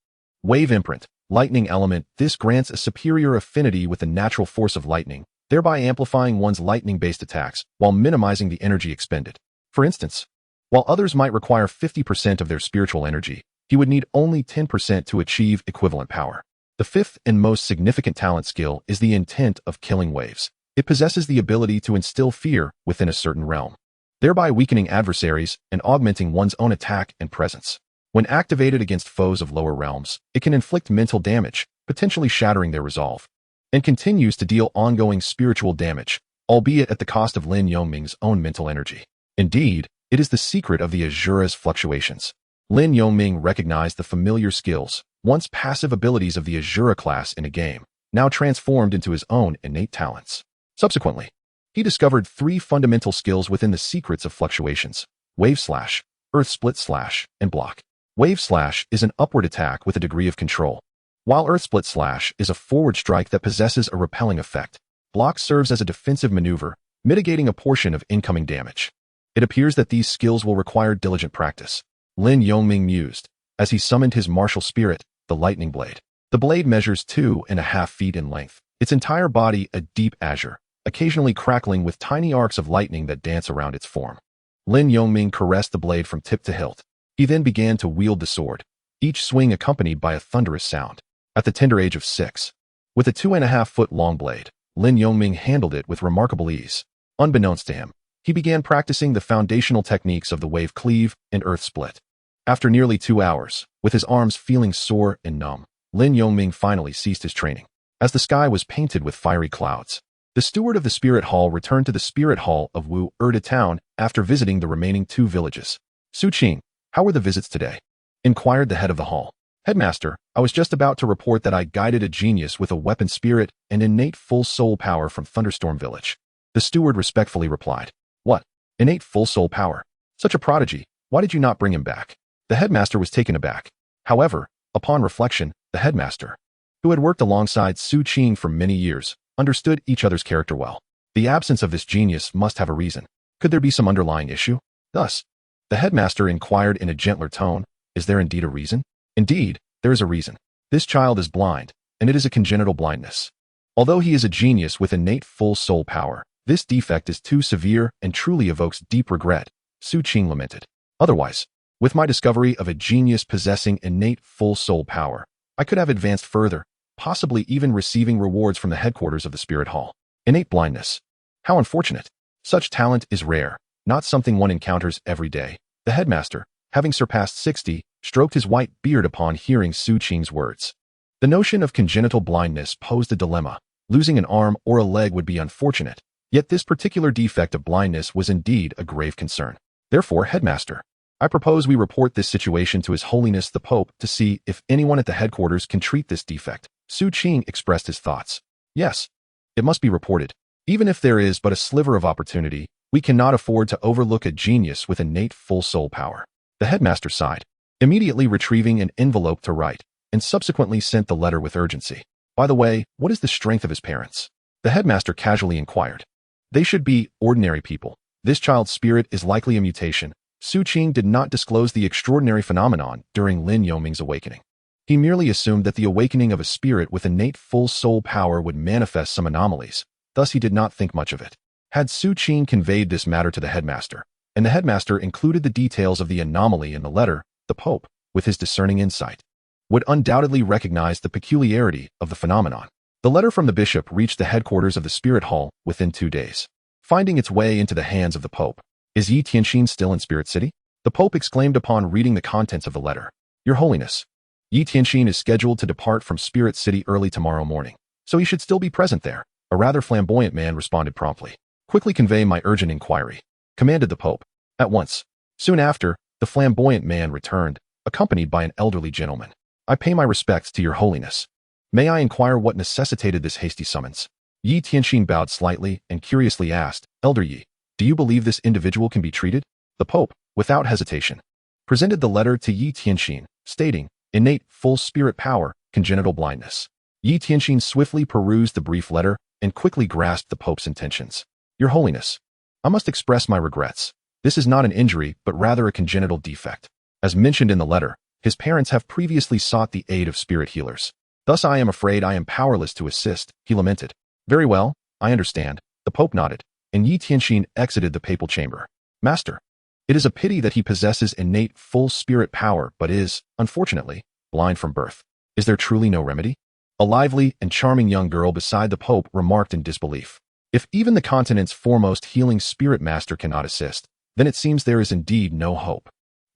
wave imprint, lightning element. This grants a superior affinity with the natural force of lightning, thereby amplifying one's lightning-based attacks while minimizing the energy expended. For instance, while others might require 50% of their spiritual energy, he would need only 10% to achieve equivalent power. The fifth and most significant talent skill is the intent of killing waves. It possesses the ability to instill fear within a certain realm, thereby weakening adversaries and augmenting one's own attack and presence. When activated against foes of lower realms, it can inflict mental damage, potentially shattering their resolve, and continues to deal ongoing spiritual damage, albeit at the cost of Lin Yongming's own mental energy. Indeed, it is the secret of the Azura's fluctuations. Lin Yongming recognized the familiar skills, once passive abilities of the Azura class in a game, now transformed into his own innate talents. Subsequently, he discovered 3 fundamental skills within the secrets of fluctuations: Wave Slash, Earth Split Slash, and Block. Wave Slash is an upward attack with a degree of control, while Earth Split Slash is a forward strike that possesses a repelling effect. Block serves as a defensive maneuver, mitigating a portion of incoming damage. It appears that these skills will require diligent practice. Lin Yongming mused, as he summoned his martial spirit, the Lightning Blade. The blade measures 2.5 feet in length, its entire body a deep azure, occasionally crackling with tiny arcs of lightning that dance around its form. Lin Yongming caressed the blade from tip to hilt. He then began to wield the sword, each swing accompanied by a thunderous sound. At the tender age of 6, with a 2.5-foot-long blade, Lin Yongming handled it with remarkable ease. Unbeknownst to him, he began practicing the foundational techniques of the Wave Cleave and Earth Split. After nearly 2 hours, with his arms feeling sore and numb, Lin Yongming finally ceased his training. As the sky was painted with fiery clouds, the steward of the Spirit Hall returned to the Spirit Hall of Wu Erda Town after visiting the remaining 2 villages. Su Qing, how were the visits today? Inquired the head of the hall. Headmaster, I was just about to report that I guided a genius with a weapon spirit and innate full soul power from Thunderstorm Village. The steward respectfully replied. What? Innate full soul power? Such a prodigy, why did you not bring him back? The headmaster was taken aback. However, upon reflection, the headmaster, who had worked alongside Su Qing for many years, understood each other's character well. The absence of this genius must have a reason. Could there be some underlying issue? Thus, the headmaster inquired in a gentler tone, is there indeed a reason? Indeed, there is a reason. This child is blind, and it is a congenital blindness. Although he is a genius with innate full soul power, this defect is too severe and truly evokes deep regret, Su Qing lamented. Otherwise, with my discovery of a genius possessing innate full soul power, I could have advanced further, possibly even receiving rewards from the headquarters of the Spirit Hall. Innate blindness. How unfortunate. Such talent is rare, not something one encounters every day. The headmaster, having surpassed 60, stroked his white beard upon hearing Su Qing's words. The notion of congenital blindness posed a dilemma. Losing an arm or a leg would be unfortunate, yet this particular defect of blindness was indeed a grave concern. Therefore, headmaster, I propose we report this situation to His Holiness the Pope to see if anyone at the headquarters can treat this defect. Su Qing expressed his thoughts. Yes, it must be reported. Even if there is but a sliver of opportunity, we cannot afford to overlook a genius with innate full soul power. The headmaster sighed, immediately retrieving an envelope to write, and subsequently sent the letter with urgency. By the way, what is the strength of his parents? The headmaster casually inquired. They should be ordinary people. This child's spirit is likely a mutation. Su Qing did not disclose the extraordinary phenomenon during Lin Yongming's awakening. He merely assumed that the awakening of a spirit with innate full soul power would manifest some anomalies, thus he did not think much of it. Had Su Qing conveyed this matter to the headmaster, and the headmaster included the details of the anomaly in the letter, the Pope, with his discerning insight, would undoubtedly recognize the peculiarity of the phenomenon. The letter from the bishop reached the headquarters of the Spirit Hall within 2 days, finding its way into the hands of the Pope. Is Yi Tianxin still in Spirit City? The Pope exclaimed upon reading the contents of the letter. Your Holiness, Yi Tianxin is scheduled to depart from Spirit City early tomorrow morning, so he should still be present there. A rather flamboyant man responded promptly. Quickly convey my urgent inquiry, commanded the Pope. At once. Soon after, the flamboyant man returned, accompanied by an elderly gentleman. I pay my respects to your Holiness. May I inquire what necessitated this hasty summons? Yi Tianxin bowed slightly and curiously asked, Elder Yi, do you believe this individual can be treated? The Pope, without hesitation, presented the letter to Yi Tianxin, stating, innate full spirit power, congenital blindness. Yi Tianxin swiftly perused the brief letter and quickly grasped the Pope's intentions. Your Holiness, I must express my regrets. This is not an injury, but rather a congenital defect. As mentioned in the letter, his parents have previously sought the aid of spirit healers. Thus I am afraid I am powerless to assist, he lamented. Very well, I understand. The Pope nodded, and Yi Tianxin exited the papal chamber. Master, it is a pity that he possesses innate full spirit power but is, unfortunately, blind from birth. Is there truly no remedy? A lively and charming young girl beside the Pope remarked in disbelief. If even the continent's foremost healing spirit master cannot assist, then it seems there is indeed no hope.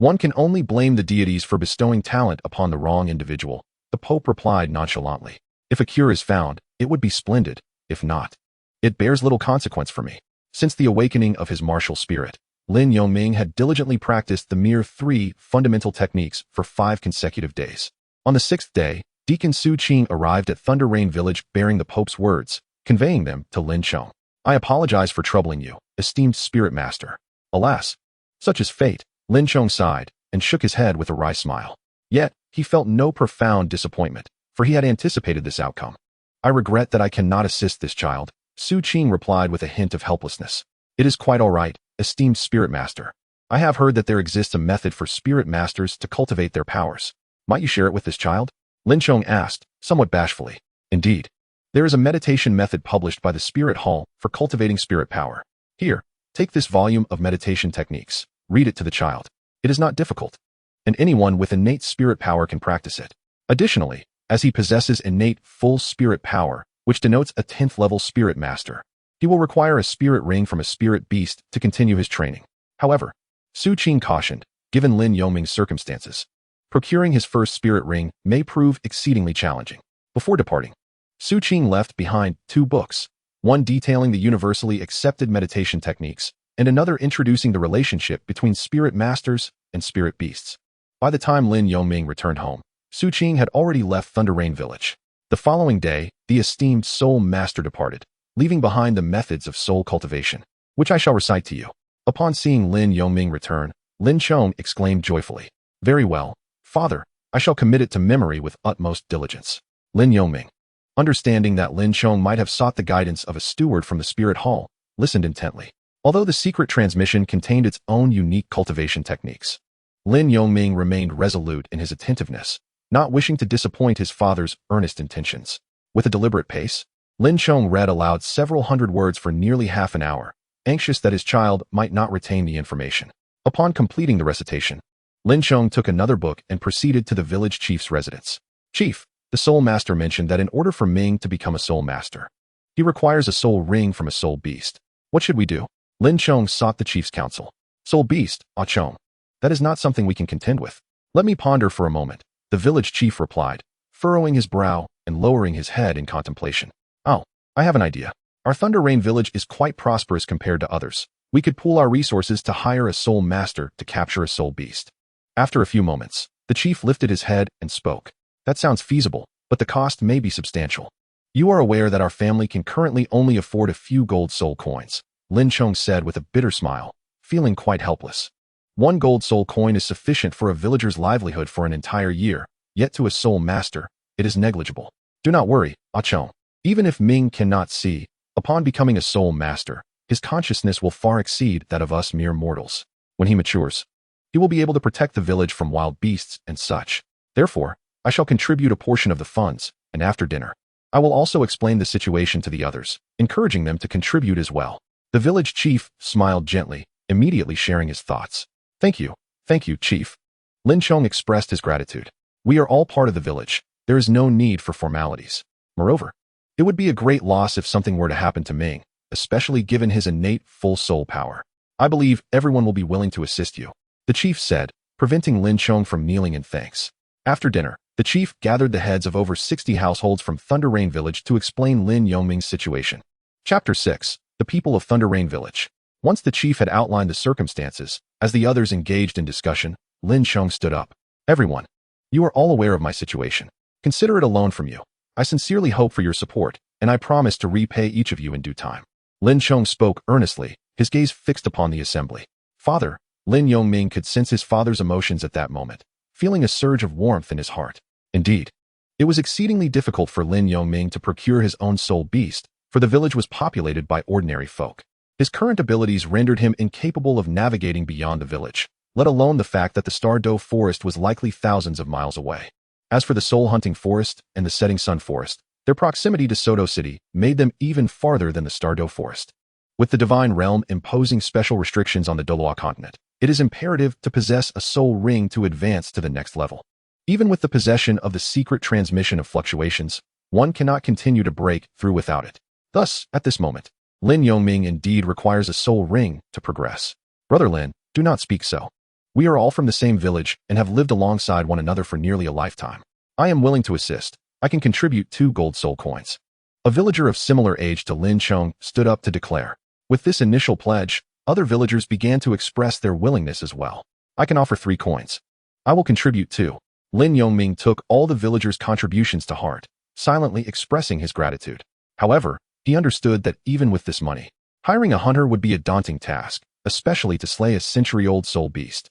One can only blame the deities for bestowing talent upon the wrong individual, the Pope replied nonchalantly. If a cure is found, it would be splendid. If not, it bears little consequence for me. Since the awakening of his martial spirit, Lin Yongming had diligently practiced the mere 3 fundamental techniques for 5 consecutive days. On the 6th day, Deacon Su Qing arrived at Thunder Rain Village bearing the Pope's words, conveying them to Lin Chong. I apologize for troubling you, esteemed spirit master. Alas, such is fate. Lin Chong sighed and shook his head with a wry smile. Yet, he felt no profound disappointment, for he had anticipated this outcome. I regret that I cannot assist this child, Su Qing replied with a hint of helplessness. It is quite all right, esteemed spirit master. I have heard that there exists a method for spirit masters to cultivate their powers. Might you share it with this child? Lin Chong asked, somewhat bashfully. Indeed. There is a meditation method published by the Spirit Hall for cultivating spirit power. Here, take this volume of meditation techniques. Read it to the child. It is not difficult, and anyone with innate spirit power can practice it. Additionally, as he possesses innate full spirit power, which denotes a 10th level spirit master, he will require a spirit ring from a spirit beast to continue his training. However, Su Qing cautioned, given Lin Yongming's circumstances, procuring his first spirit ring may prove exceedingly challenging. Before departing, Su Qing left behind 2 books, one detailing the universally accepted meditation techniques, and another introducing the relationship between spirit masters and spirit beasts. By the time Lin Yongming returned home, Su Qing had already left Thunder Rain Village. The following day, the esteemed soul master departed, leaving behind the methods of soul cultivation, which I shall recite to you. Upon seeing Lin Yongming return, Lin Chong exclaimed joyfully, Very well, father, I shall commit it to memory with utmost diligence. Lin Yongming, understanding that Lin Chong might have sought the guidance of a steward from the Spirit Hall, listened intently. Although the secret transmission contained its own unique cultivation techniques, Lin Yongming remained resolute in his attentiveness, not wishing to disappoint his father's earnest intentions. With a deliberate pace, Lin Chong read aloud several hundred words for nearly half an hour, anxious that his child might not retain the information. Upon completing the recitation, Lin Chong took another book and proceeded to the village chief's residence. Chief, the soul master mentioned that in order for Ming to become a soul master, he requires a soul ring from a soul beast. What should we do? Lin Chong sought the chief's counsel. Soul beast, Ah Chong. That is not something we can contend with. Let me ponder for a moment, the village chief replied, furrowing his brow and lowering his head in contemplation. Oh, I have an idea. Our Thunder Rain village is quite prosperous compared to others. We could pool our resources to hire a soul master to capture a soul beast. After a few moments, the chief lifted his head and spoke. That sounds feasible, but the cost may be substantial. You are aware that our family can currently only afford a few gold soul coins, Lin Chong said with a bitter smile, feeling quite helpless. 1 gold soul coin is sufficient for a villager's livelihood for an entire year, yet to a soul master, it is negligible. Do not worry, Ah Chong. Even if Ming cannot see, upon becoming a soul master, his consciousness will far exceed that of us mere mortals. When he matures, he will be able to protect the village from wild beasts and such. Therefore, I shall contribute a portion of the funds, and after dinner, I will also explain the situation to the others, encouraging them to contribute as well. The village chief smiled gently, immediately sharing his thoughts. Thank you, chief. Lin Chong expressed his gratitude. We are all part of the village. There is no need for formalities. Moreover, it would be a great loss if something were to happen to Ming, especially given his innate full soul power. I believe everyone will be willing to assist you, the chief said, preventing Lin Chong from kneeling in thanks. After dinner, the chief gathered the heads of over 60 households from Thunder Rain Village to explain Lin Yongming's situation. Chapter 6. The People of Thunder Rain Village. Once the chief had outlined the circumstances, as the others engaged in discussion, Lin Chong stood up. Everyone, you are all aware of my situation. Consider it a loan from you. I sincerely hope for your support, and I promise to repay each of you in due time. Lin Chong spoke earnestly, his gaze fixed upon the assembly. Father, Lin Yongming could sense his father's emotions at that moment, feeling a surge of warmth in his heart. Indeed, it was exceedingly difficult for Lin Yongming to procure his own soul beast, for the village was populated by ordinary folk. His current abilities rendered him incapable of navigating beyond the village, let alone the fact that the Stardow Forest was likely thousands of miles away. As for the Soul Hunting Forest and the Setting Sun Forest, their proximity to Soto City made them even farther than the Stardow Forest. With the Divine Realm imposing special restrictions on the Douluo continent, it is imperative to possess a soul ring to advance to the next level. Even with the possession of the secret transmission of fluctuations, one cannot continue to break through without it. Thus, at this moment, Lin Yongming indeed requires a soul ring to progress. Brother Lin, do not speak so. We are all from the same village and have lived alongside one another for nearly a lifetime. I am willing to assist. I can contribute 2 gold soul coins. A villager of similar age to Lin Chong stood up to declare. With this initial pledge, other villagers began to express their willingness as well. I can offer 3 coins. I will contribute 2. Lin Yongming took all the villagers' contributions to heart, silently expressing his gratitude. However, he understood that even with this money, hiring a hunter would be a daunting task, especially to slay a century-old soul beast.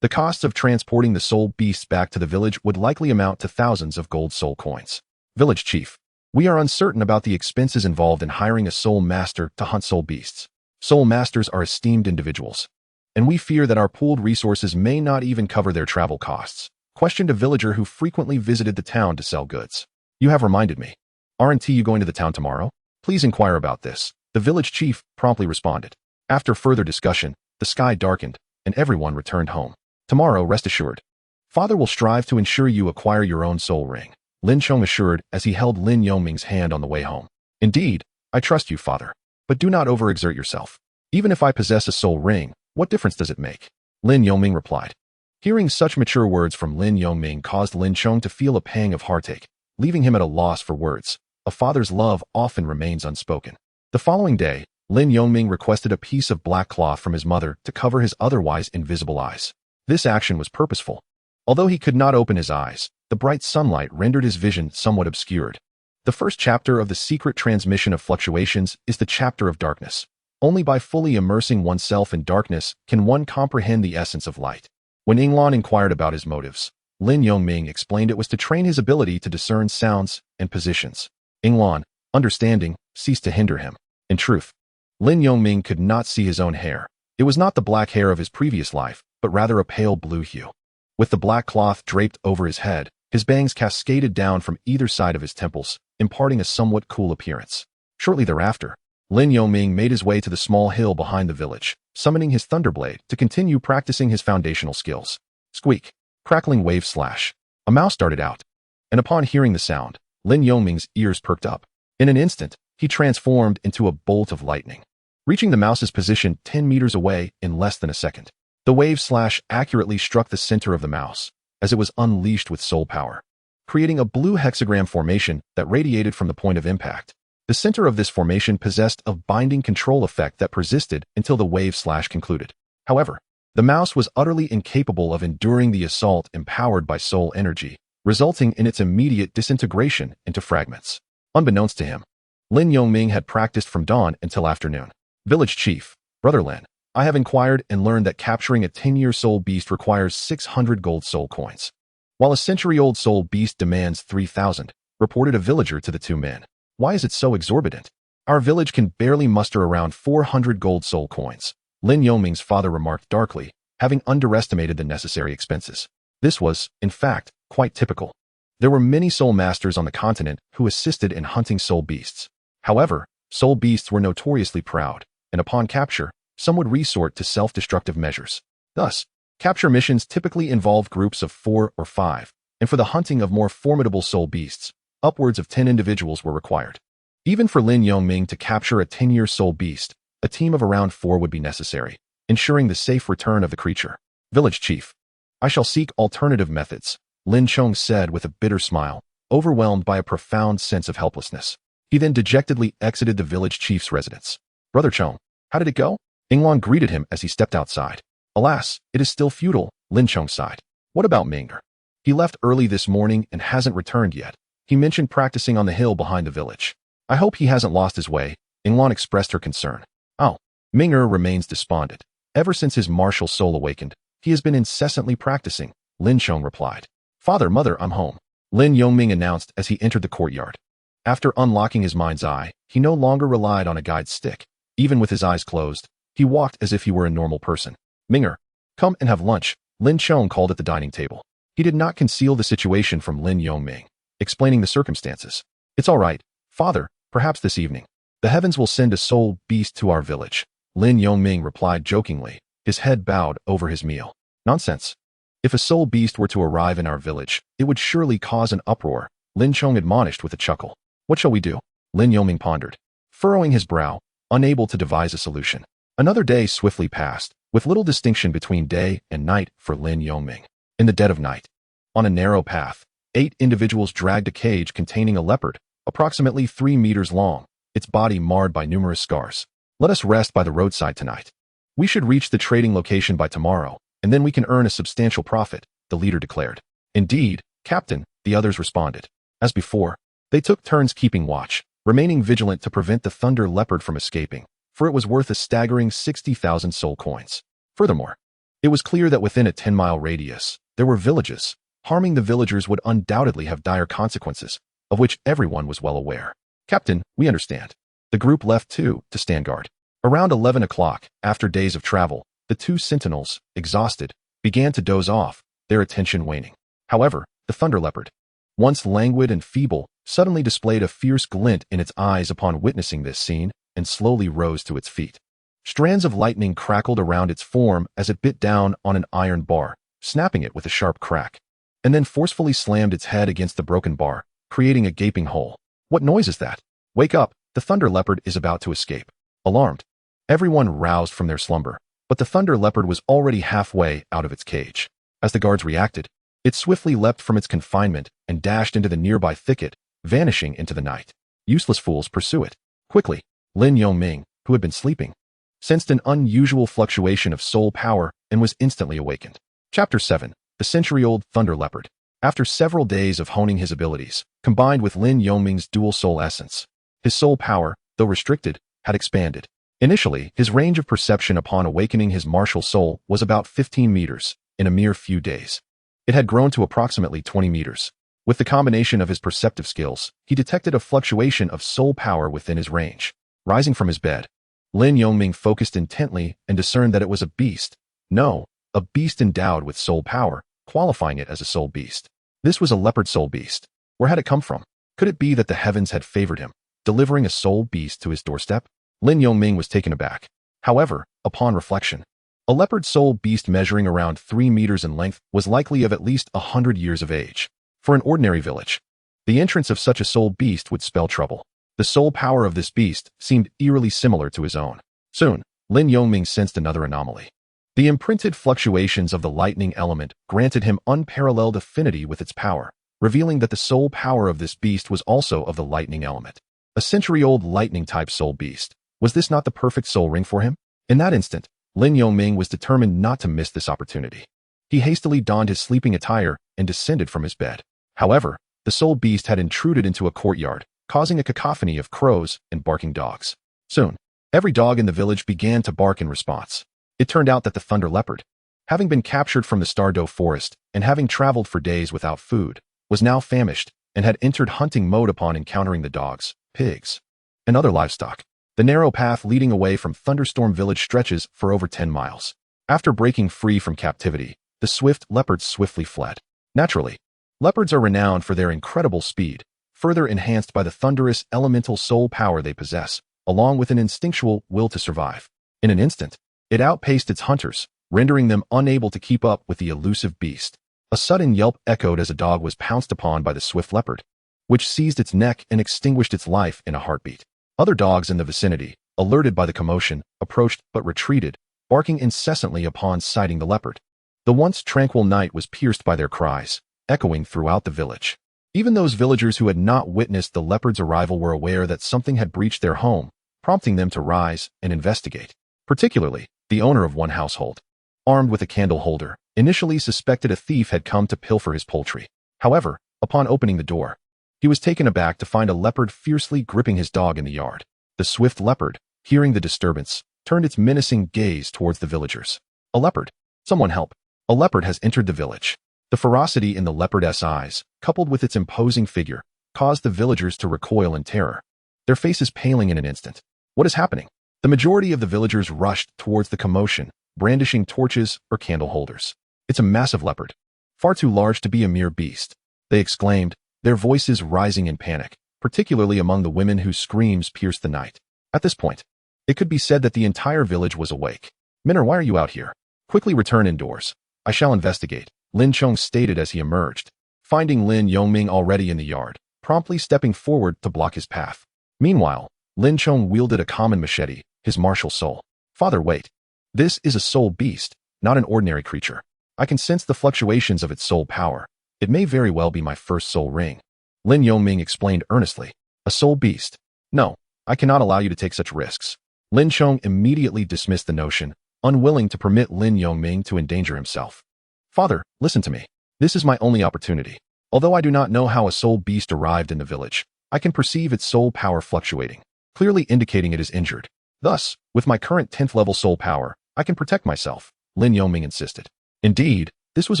The costs of transporting the soul beasts back to the village would likely amount to thousands of gold soul coins. Village chief, we are uncertain about the expenses involved in hiring a soul master to hunt soul beasts. Soul masters are esteemed individuals, and we fear that our pooled resources may not even cover their travel costs, questioned a villager who frequently visited the town to sell goods. You have reminded me. Aren't you going to the town tomorrow? Please inquire about this. The village chief promptly responded. After further discussion, the sky darkened, and everyone returned home. Tomorrow, rest assured. Father will strive to ensure you acquire your own soul ring, Lin Chong assured as he held Lin Yongming's hand on the way home. Indeed, I trust you, father. But do not overexert yourself. Even if I possess a soul ring, what difference does it make? Lin Yongming replied. Hearing such mature words from Lin Yongming caused Lin Chong to feel a pang of heartache, leaving him at a loss for words. A father's love often remains unspoken. The following day, Lin Yongming requested a piece of black cloth from his mother to cover his otherwise invisible eyes. This action was purposeful. Although he could not open his eyes, the bright sunlight rendered his vision somewhat obscured. The first chapter of the secret transmission of fluctuations is the chapter of darkness. Only by fully immersing oneself in darkness can one comprehend the essence of light. When Yinglan inquired about his motives, Lin Yongming explained it was to train his ability to discern sounds and positions. Yinglan, understanding, ceased to hinder him. In truth, Lin Yongming could not see his own hair. It was not the black hair of his previous life, but rather a pale blue hue. With the black cloth draped over his head, his bangs cascaded down from either side of his temples, imparting a somewhat cool appearance. Shortly thereafter, Lin Yongming made his way to the small hill behind the village, summoning his Thunderblade to continue practicing his foundational skills. Squeak, crackling wave slash. A mouse darted out, and upon hearing the sound, Lin Yongming's ears perked up. In an instant, he transformed into a bolt of lightning, reaching the mouse's position 10 meters away in less than a second. The wave slash accurately struck the center of the mouse, as it was unleashed with soul power, creating a blue hexagram formation that radiated from the point of impact. The center of this formation possessed a binding control effect that persisted until the wave slash concluded. However, the mouse was utterly incapable of enduring the assault empowered by soul energy, resulting in its immediate disintegration into fragments. Unbeknownst to him, Lin Yongming had practiced from dawn until afternoon. Village chief, Brother Lin, I have inquired and learned that capturing a 10-year soul beast requires 600 gold soul coins, while a century-old soul beast demands 3,000, reported a villager to the 2 men. Why is it so exorbitant? Our village can barely muster around 400 gold soul coins, Lin Yongming's father remarked darkly, having underestimated the necessary expenses. This was, in fact, quite typical. There were many soul masters on the continent who assisted in hunting soul beasts. However, soul beasts were notoriously proud, and upon capture, some would resort to self-destructive measures. Thus, capture missions typically involve groups of 4 or 5, and for the hunting of more formidable soul beasts, upwards of 10 individuals were required. Even for Lin Yongming to capture a 10-year soul beast, a team of around 4 would be necessary, ensuring the safe return of the creature. Village chief, I shall seek alternative methods, Lin Chong said with a bitter smile, overwhelmed by a profound sense of helplessness. He then dejectedly exited the village chief's residence. Brother Chong, how did it go? Yinglan greeted him as he stepped outside. Alas, it is still futile, Lin Chong sighed. What about Ming'er? He left early this morning and hasn't returned yet. He mentioned practicing on the hill behind the village. I hope he hasn't lost his way, Yinglan expressed her concern. Oh, Ming'er remains despondent. Ever since his martial soul awakened, he has been incessantly practicing, Lin Chong replied. Father, mother, I'm home, Lin Yongming announced as he entered the courtyard. After unlocking his mind's eye, he no longer relied on a guide stick. Even with his eyes closed, he walked as if he were a normal person. Ming'er, come and have lunch, Lin Chong called at the dining table. He did not conceal the situation from Lin Yongming, explaining the circumstances. It's all right, father, perhaps this evening. The heavens will send a soul beast to our village, Lin Yongming replied jokingly, his head bowed over his meal. Nonsense. If a soul beast were to arrive in our village, it would surely cause an uproar, Lin Chong admonished with a chuckle. What shall we do? Lin Yongming pondered, furrowing his brow, unable to devise a solution. Another day swiftly passed, with little distinction between day and night for Lin Yongming. In the dead of night, on a narrow path, 8 individuals dragged a cage containing a leopard, approximately 3 meters long, its body marred by numerous scars. Let us rest by the roadside tonight. We should reach the trading location by tomorrow, and then we can earn a substantial profit, the leader declared. Indeed, Captain, the others responded. As before, they took turns keeping watch, remaining vigilant to prevent the thunder leopard from escaping, for it was worth a staggering 60,000 soul coins. Furthermore, it was clear that within a 10-mile radius, there were villages. Harming the villagers would undoubtedly have dire consequences, of which everyone was well aware. Captain, we understand. The group left too, to stand guard. Around 11 o'clock, after days of travel, the 2 sentinels, exhausted, began to doze off, their attention waning. However, the thunder leopard, once languid and feeble, suddenly displayed a fierce glint in its eyes upon witnessing this scene, and slowly rose to its feet. Strands of lightning crackled around its form as it bit down on an iron bar, snapping it with a sharp crack, and then forcefully slammed its head against the broken bar, creating a gaping hole. What noise is that? Wake up, the thunder leopard is about to escape. Alarmed, everyone roused from their slumber, but the thunder leopard was already halfway out of its cage. As the guards reacted, it swiftly leapt from its confinement and dashed into the nearby thicket, vanishing into the night. Useless fools, pursue it. Quickly, Lin Yongming, who had been sleeping, sensed an unusual fluctuation of soul power and was instantly awakened. Chapter 7. The century-old thunder leopard. After several days of honing his abilities, combined with Lin Yongming's dual soul essence, his soul power, though restricted, had expanded. Initially, his range of perception upon awakening his martial soul was about 15 meters in a mere few days. It had grown to approximately 20 meters. With the combination of his perceptive skills, he detected a fluctuation of soul power within his range. Rising from his bed, Lin Yongming focused intently and discerned that it was a beast. No, a beast endowed with soul power, qualifying it as a soul beast. This was a leopard soul beast. Where had it come from? Could it be that the heavens had favored him, delivering a soul beast to his doorstep? Lin Yongming was taken aback. However, upon reflection, a leopard soul beast measuring around 3 meters in length was likely of at least 100 years of age. For an ordinary village, the entrance of such a soul beast would spell trouble. The soul power of this beast seemed eerily similar to his own. Soon, Lin Yongming sensed another anomaly. The imprinted fluctuations of the lightning element granted him unparalleled affinity with its power, revealing that the soul power of this beast was also of the lightning element. A century-old lightning-type soul beast. Was this not the perfect soul ring for him? In that instant, Lin Yongming was determined not to miss this opportunity. He hastily donned his sleeping attire and descended from his bed. However, the soul beast had intruded into a courtyard, causing a cacophony of crows and barking dogs. Soon, every dog in the village began to bark in response. It turned out that the thunder leopard, having been captured from the Stardow forest and having traveled for days without food, was now famished and had entered hunting mode upon encountering the dogs, pigs, and other livestock. The narrow path leading away from Thunderstorm Village stretches for over 10 miles. After breaking free from captivity, the swift leopards swiftly fled. Naturally, leopards are renowned for their incredible speed, further enhanced by the thunderous elemental soul power they possess, along with an instinctual will to survive. In an instant, it outpaced its hunters, rendering them unable to keep up with the elusive beast. A sudden yelp echoed as a dog was pounced upon by the swift leopard, which seized its neck and extinguished its life in a heartbeat. Other dogs in the vicinity, alerted by the commotion, approached but retreated, barking incessantly upon sighting the leopard. The once tranquil night was pierced by their cries, echoing throughout the village. Even those villagers who had not witnessed the leopard's arrival were aware that something had breached their home, prompting them to rise and investigate. Particularly, the owner of one household, armed with a candle holder, initially suspected a thief had come to pilfer his poultry. However, upon opening the door, he was taken aback to find a leopard fiercely gripping his dog in the yard. The swift leopard, hearing the disturbance, turned its menacing gaze towards the villagers. A leopard! Someone help! A leopard has entered the village. The ferocity in the leopard's eyes, coupled with its imposing figure, caused the villagers to recoil in terror, their faces paling in an instant. What is happening? The majority of the villagers rushed towards the commotion, brandishing torches or candle holders. It's a massive leopard, far too large to be a mere beast, they exclaimed, their voices rising in panic, particularly among the women whose screams pierced the night. At this point, it could be said that the entire village was awake. Minner, why are you out here? Quickly return indoors. I shall investigate, Lin Chong stated as he emerged, finding Lin Yongming already in the yard, promptly stepping forward to block his path. Meanwhile, Lin Chong wielded a common machete, his martial soul. Father, wait. This is a soul beast, not an ordinary creature. I can sense the fluctuations of its soul power. It may very well be my first soul ring. Lin Yongming explained earnestly. A soul beast? No, I cannot allow you to take such risks. Lin Chong immediately dismissed the notion, unwilling to permit Lin Yongming to endanger himself. Father, listen to me. This is my only opportunity. Although I do not know how a soul beast arrived in the village, I can perceive its soul power fluctuating, clearly indicating it is injured. Thus, with my current 10th level soul power, I can protect myself, Lin Yongming insisted. Indeed, this was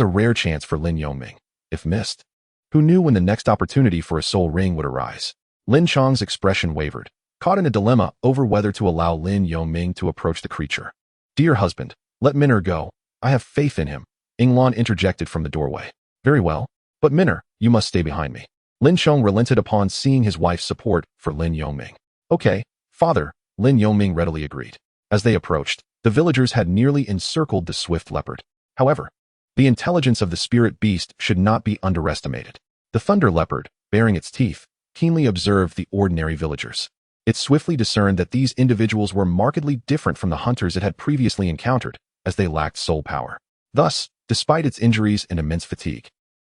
a rare chance for Lin Yongming. If missed, who knew when the next opportunity for a soul ring would arise? Lin Chong's expression wavered, caught in a dilemma over whether to allow Lin Yongming to approach the creature. Dear husband, let Min'er go. I have faith in him, Yinglan interjected from the doorway. Very well, but Min'er, you must stay behind me. Lin Chong relented upon seeing his wife's support for Lin Yongming. Okay, father, Lin Yongming readily agreed. As they approached, the villagers had nearly encircled the swift leopard. However, the intelligence of the spirit beast should not be underestimated. The thunder leopard, baring its teeth, keenly observed the ordinary villagers. It swiftly discerned that these individuals were markedly different from the hunters it had previously encountered, as they lacked soul power. Thus, despite its injuries and immense fatigue,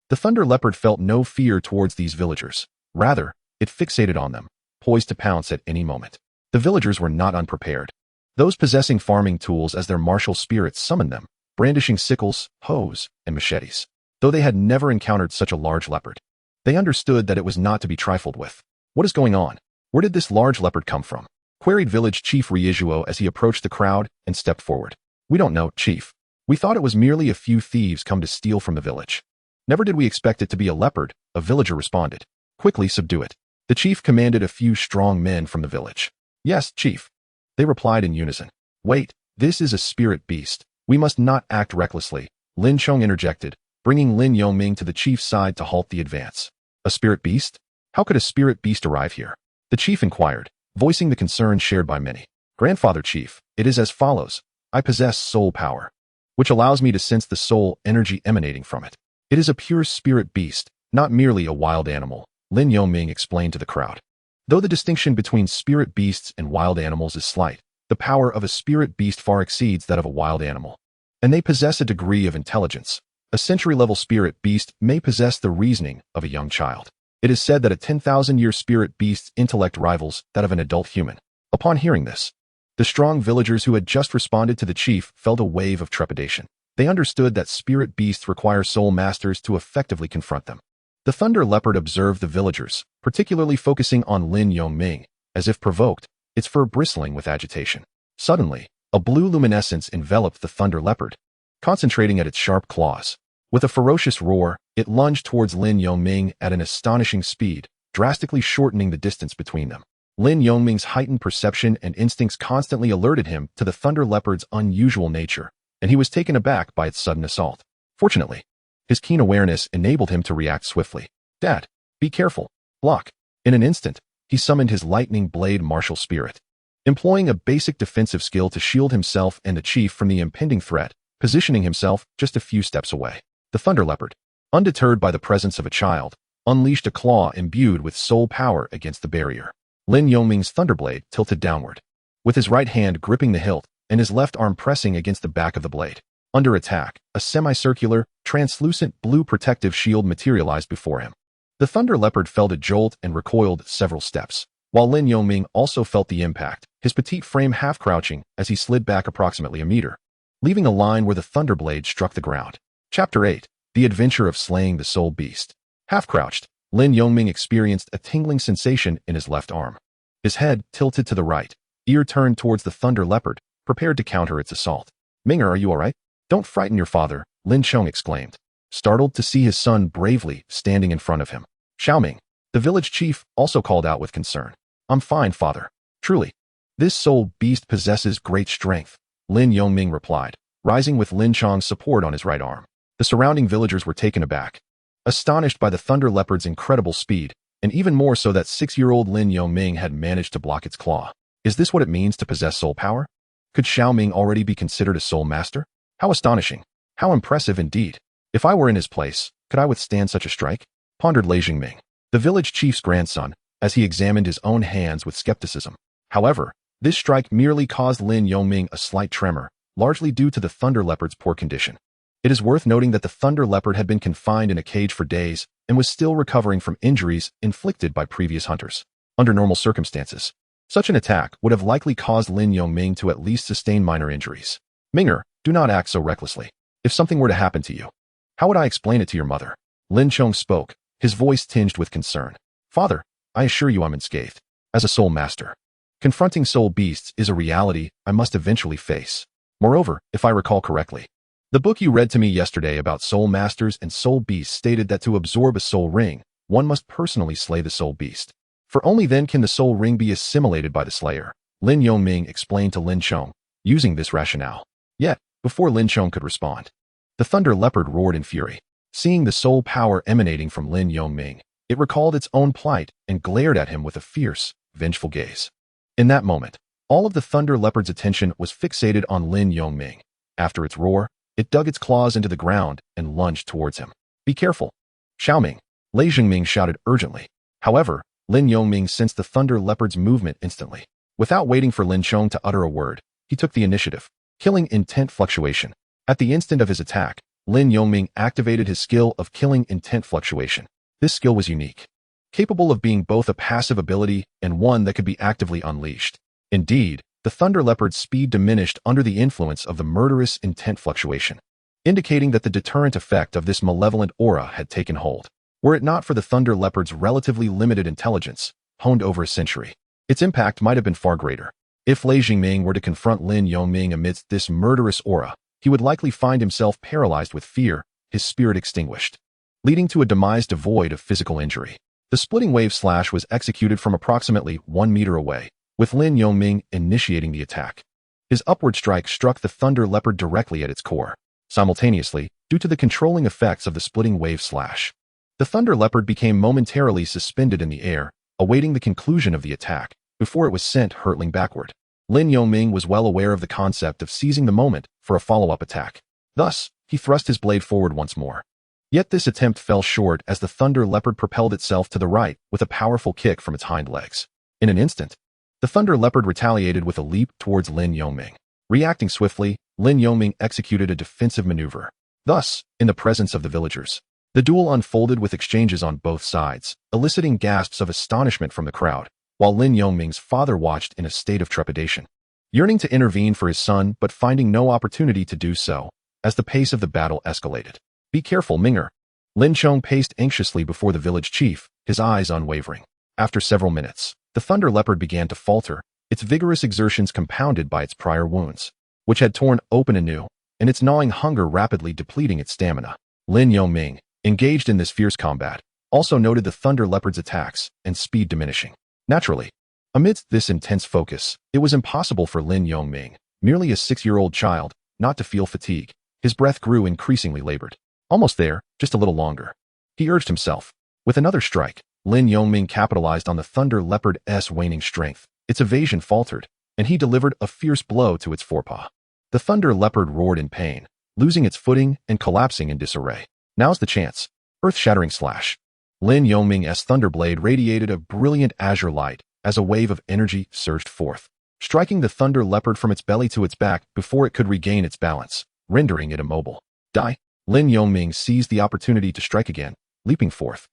the thunder leopard felt no fear towards these villagers. Rather, it fixated on them, poised to pounce at any moment. The villagers were not unprepared. Those possessing farming tools as their martial spirits summoned them, brandishing sickles, hoes, and machetes. Though they had never encountered such a large leopard, they understood that it was not to be trifled with. What is going on? Where did this large leopard come from? Queried village chief Ryuzuo as he approached the crowd and stepped forward. We don't know, chief. We thought it was merely a few thieves come to steal from the village. Never did we expect it to be a leopard, a villager responded. Quickly subdue it. The chief commanded a few strong men from the village. Yes, chief. They replied in unison. Wait, this is a spirit beast. We must not act recklessly, Lin Chong interjected, bringing Lin Yongming to the chief's side to halt the advance. A spirit beast? How could a spirit beast arrive here? The chief inquired, voicing the concern shared by many. Grandfather chief, it is as follows. I possess soul power, which allows me to sense the soul energy emanating from it. It is a pure spirit beast, not merely a wild animal, Lin Yongming explained to the crowd. Though the distinction between spirit beasts and wild animals is slight, the power of a spirit beast far exceeds that of a wild animal. And they possess a degree of intelligence. A century-level spirit beast may possess the reasoning of a young child. It is said that a 10,000-year spirit beast's intellect rivals that of an adult human. Upon hearing this, the strong villagers who had just responded to the chief felt a wave of trepidation. They understood that spirit beasts require soul masters to effectively confront them. The thunder leopard observed the villagers, particularly focusing on Lin Yongming, as if provoked, its fur bristling with agitation. Suddenly, a blue luminescence enveloped the thunder leopard, concentrating at its sharp claws. With a ferocious roar, it lunged towards Lin Yongming at an astonishing speed, drastically shortening the distance between them. Lin Yongming's heightened perception and instincts constantly alerted him to the thunder leopard's unusual nature, and he was taken aback by its sudden assault. Fortunately, his keen awareness enabled him to react swiftly. Dad, be careful. Block. In an instant, he summoned his lightning blade martial spirit. Employing a basic defensive skill to shield himself and the chief from the impending threat, positioning himself just a few steps away. The thunder leopard, undeterred by the presence of a child, unleashed a claw imbued with soul power against the barrier. Lin Yongming's thunderblade tilted downward, with his right hand gripping the hilt and his left arm pressing against the back of the blade. Under attack, a semicircular, translucent blue protective shield materialized before him. The thunder leopard felt a jolt and recoiled several steps, while Lin Yongming also felt the impact, his petite frame half-crouching as he slid back approximately a meter, leaving a line where the thunderblade struck the ground. Chapter 8. The Adventure of Slaying the Soul Beast. Half-crouched, Lin Yongming experienced a tingling sensation in his left arm. His head tilted to the right, ear turned towards the thunder leopard, prepared to counter its assault. Ming'er, are you all right? Don't frighten your father, Lin Chong exclaimed, startled to see his son bravely standing in front of him. Xiaoming, the village chief, also called out with concern. I'm fine, father. Truly, this soul beast possesses great strength, Lin Yongming replied, rising with Lin Chong's support on his right arm. The surrounding villagers were taken aback, astonished by the thunder leopard's incredible speed, and even more so that 6-year-old Lin Yongming had managed to block its claw. Is this what it means to possess soul power? Could Xiaoming already be considered a soul master? How astonishing. How impressive indeed. If I were in his place, could I withstand such a strike? Pondered Lei Jingming, the village chief's grandson, as he examined his own hands with skepticism. However, this strike merely caused Lin Yongming a slight tremor, largely due to the thunder leopard's poor condition. It is worth noting that the thunder leopard had been confined in a cage for days and was still recovering from injuries inflicted by previous hunters. Under normal circumstances, such an attack would have likely caused Lin Yongming to at least sustain minor injuries. Minger, do not act so recklessly. If something were to happen to you, how would I explain it to your mother? Lin Chong spoke, his voice tinged with concern. Father, I assure you I'm unscathed. As a soul master, confronting soul beasts is a reality I must eventually face. Moreover, if I recall correctly, the book you read to me yesterday about soul masters and soul beasts stated that to absorb a soul ring, one must personally slay the soul beast. For only then can the soul ring be assimilated by the slayer, Lin Yongming explained to Lin Chong, using this rationale. Yet, before Lin Chong could respond, the thunder leopard roared in fury. Seeing the soul power emanating from Lin Yongming, it recalled its own plight and glared at him with a fierce, vengeful gaze. In that moment, all of the thunder leopard's attention was fixated on Lin Yongming. After its roar, it dug its claws into the ground and lunged towards him. Be careful. Xiaoming, Lei Jingming shouted urgently. However, Lin Yongming sensed the thunder leopard's movement instantly. Without waiting for Lin Chong to utter a word, he took the initiative, killing intent fluctuation. At the instant of his attack, Lin Yongming activated his skill of killing intent fluctuation. This skill was unique, capable of being both a passive ability and one that could be actively unleashed. Indeed, the thunder leopard's speed diminished under the influence of the murderous intent fluctuation, indicating that the deterrent effect of this malevolent aura had taken hold. Were it not for the thunder leopard's relatively limited intelligence, honed over a century, its impact might have been far greater. If Lei Jingming were to confront Lin Yongming amidst this murderous aura, he would likely find himself paralyzed with fear, his spirit extinguished, leading to a demise devoid of physical injury. The splitting wave slash was executed from approximately 1 meter away, with Lin Yongming initiating the attack. His upward strike struck the thunder leopard directly at its core. Simultaneously, due to the controlling effects of the splitting wave slash, the thunder leopard became momentarily suspended in the air, awaiting the conclusion of the attack, before it was sent hurtling backward. Lin Yongming was well aware of the concept of seizing the moment for a follow-up attack. Thus, he thrust his blade forward once more. Yet this attempt fell short as the thunder leopard propelled itself to the right with a powerful kick from its hind legs. In an instant, the thunder leopard retaliated with a leap towards Lin Yongming. Reacting swiftly, Lin Yongming executed a defensive maneuver. Thus, in the presence of the villagers, the duel unfolded with exchanges on both sides, eliciting gasps of astonishment from the crowd, while Lin Yongming's father watched in a state of trepidation, yearning to intervene for his son but finding no opportunity to do so, as the pace of the battle escalated. Be careful, Minger. Lin Chong paced anxiously before the village chief, his eyes unwavering. After several minutes, the thunder leopard began to falter, its vigorous exertions compounded by its prior wounds, which had torn open anew, and its gnawing hunger rapidly depleting its stamina. Lin Yongming, engaged in this fierce combat, also noted the thunder leopard's attacks and speed diminishing. Naturally, amidst this intense focus, it was impossible for Lin Yongming, merely a 6-year-old child, not to feel fatigue. His breath grew increasingly labored. Almost there, just a little longer. He urged himself. With another strike, Lin Yongming capitalized on the thunder leopard's waning strength. Its evasion faltered, and he delivered a fierce blow to its forepaw. The thunder leopard roared in pain, losing its footing and collapsing in disarray. Now's the chance. Earth-shattering slash. Lin Yongming's thunderblade radiated a brilliant azure light as a wave of energy surged forth, striking the thunder leopard from its belly to its back before it could regain its balance, rendering it immobile. Die! Lin Yongming seized the opportunity to strike again, leaping forth,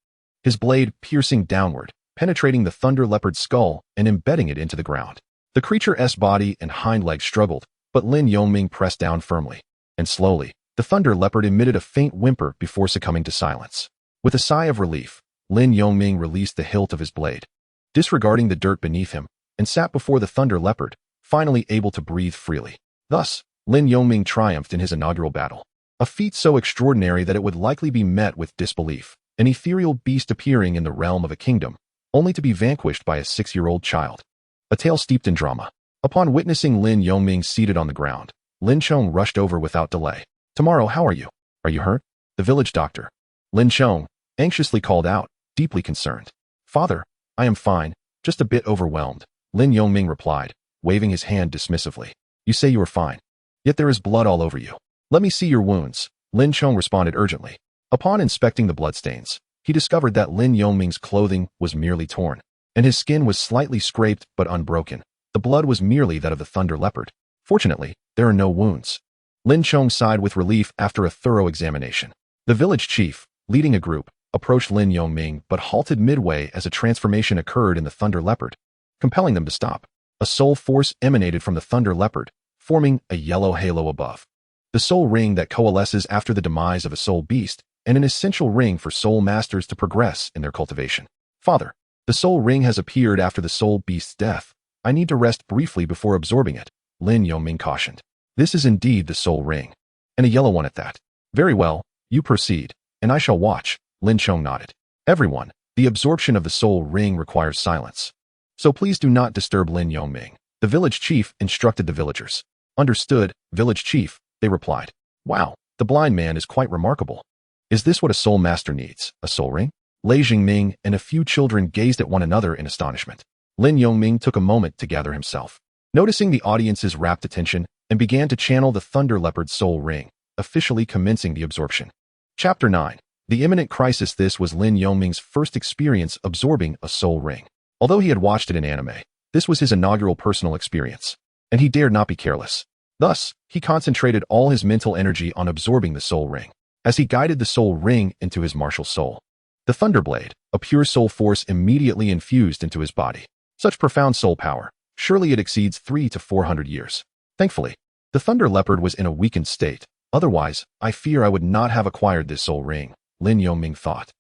his blade piercing downward, penetrating the thunder leopard's skull and embedding it into the ground. The creature's body and hind legs struggled, but Lin Yongming pressed down firmly, and slowly, the thunder leopard emitted a faint whimper before succumbing to silence. With a sigh of relief, Lin Yongming released the hilt of his blade, disregarding the dirt beneath him, and sat before the thunder leopard, finally able to breathe freely. Thus, Lin Yongming triumphed in his inaugural battle. A feat so extraordinary that it would likely be met with disbelief, an ethereal beast appearing in the realm of a kingdom, only to be vanquished by a 6-year-old child. A tale steeped in drama. Upon witnessing Lin Yongming seated on the ground, Lin Chong rushed over without delay. Tomorrow, how are you? Are you hurt? The village doctor, Lin Chong, anxiously called out, deeply concerned. Father, I am fine, just a bit overwhelmed, Lin Yongming replied, waving his hand dismissively. You say you are fine, yet there is blood all over you. Let me see your wounds, Lin Chong responded urgently. Upon inspecting the bloodstains, he discovered that Lin Yongming's clothing was merely torn, and his skin was slightly scraped but unbroken. The blood was merely that of the thunder leopard. Fortunately, there are no wounds. Lin Chong sighed with relief after a thorough examination. The village chief, leading a group, approached Lin Yongming but halted midway as a transformation occurred in the Thunder Leopard, compelling them to stop. A soul force emanated from the Thunder Leopard, forming a yellow halo above. The soul ring that coalesces after the demise of a soul beast, and an essential ring for soul masters to progress in their cultivation. Father, the soul ring has appeared after the soul beast's death. I need to rest briefly before absorbing it, Lin Yongming cautioned. This is indeed the soul ring, and a yellow one at that. Very well, you proceed, and I shall watch, Lin Chong nodded. Everyone, the absorption of the soul ring requires silence. So please do not disturb Lin Yongming. The village chief instructed the villagers. Understood, village chief, they replied. Wow, the blind man is quite remarkable. Is this what a soul master needs, a soul ring? Lei Jingming and a few children gazed at one another in astonishment. Lin Yongming took a moment to gather himself, noticing the audience's rapt attention, and began to channel the Thunder Leopard soul ring, officially commencing the absorption. Chapter 9. The Imminent Crisis. This was Lin Yongming's first experience absorbing a soul ring. Although he had watched it in anime, this was his inaugural personal experience, and he dared not be careless. Thus, he concentrated all his mental energy on absorbing the soul ring, as he guided the soul ring into his martial soul. The Thunderblade, a pure soul force, immediately infused into his body. Such profound soul power, surely it exceeds 300 to 400 years. Thankfully, the Thunder Leopard was in a weakened state. Otherwise, I fear I would not have acquired this soul ring, Lin Yongming thought.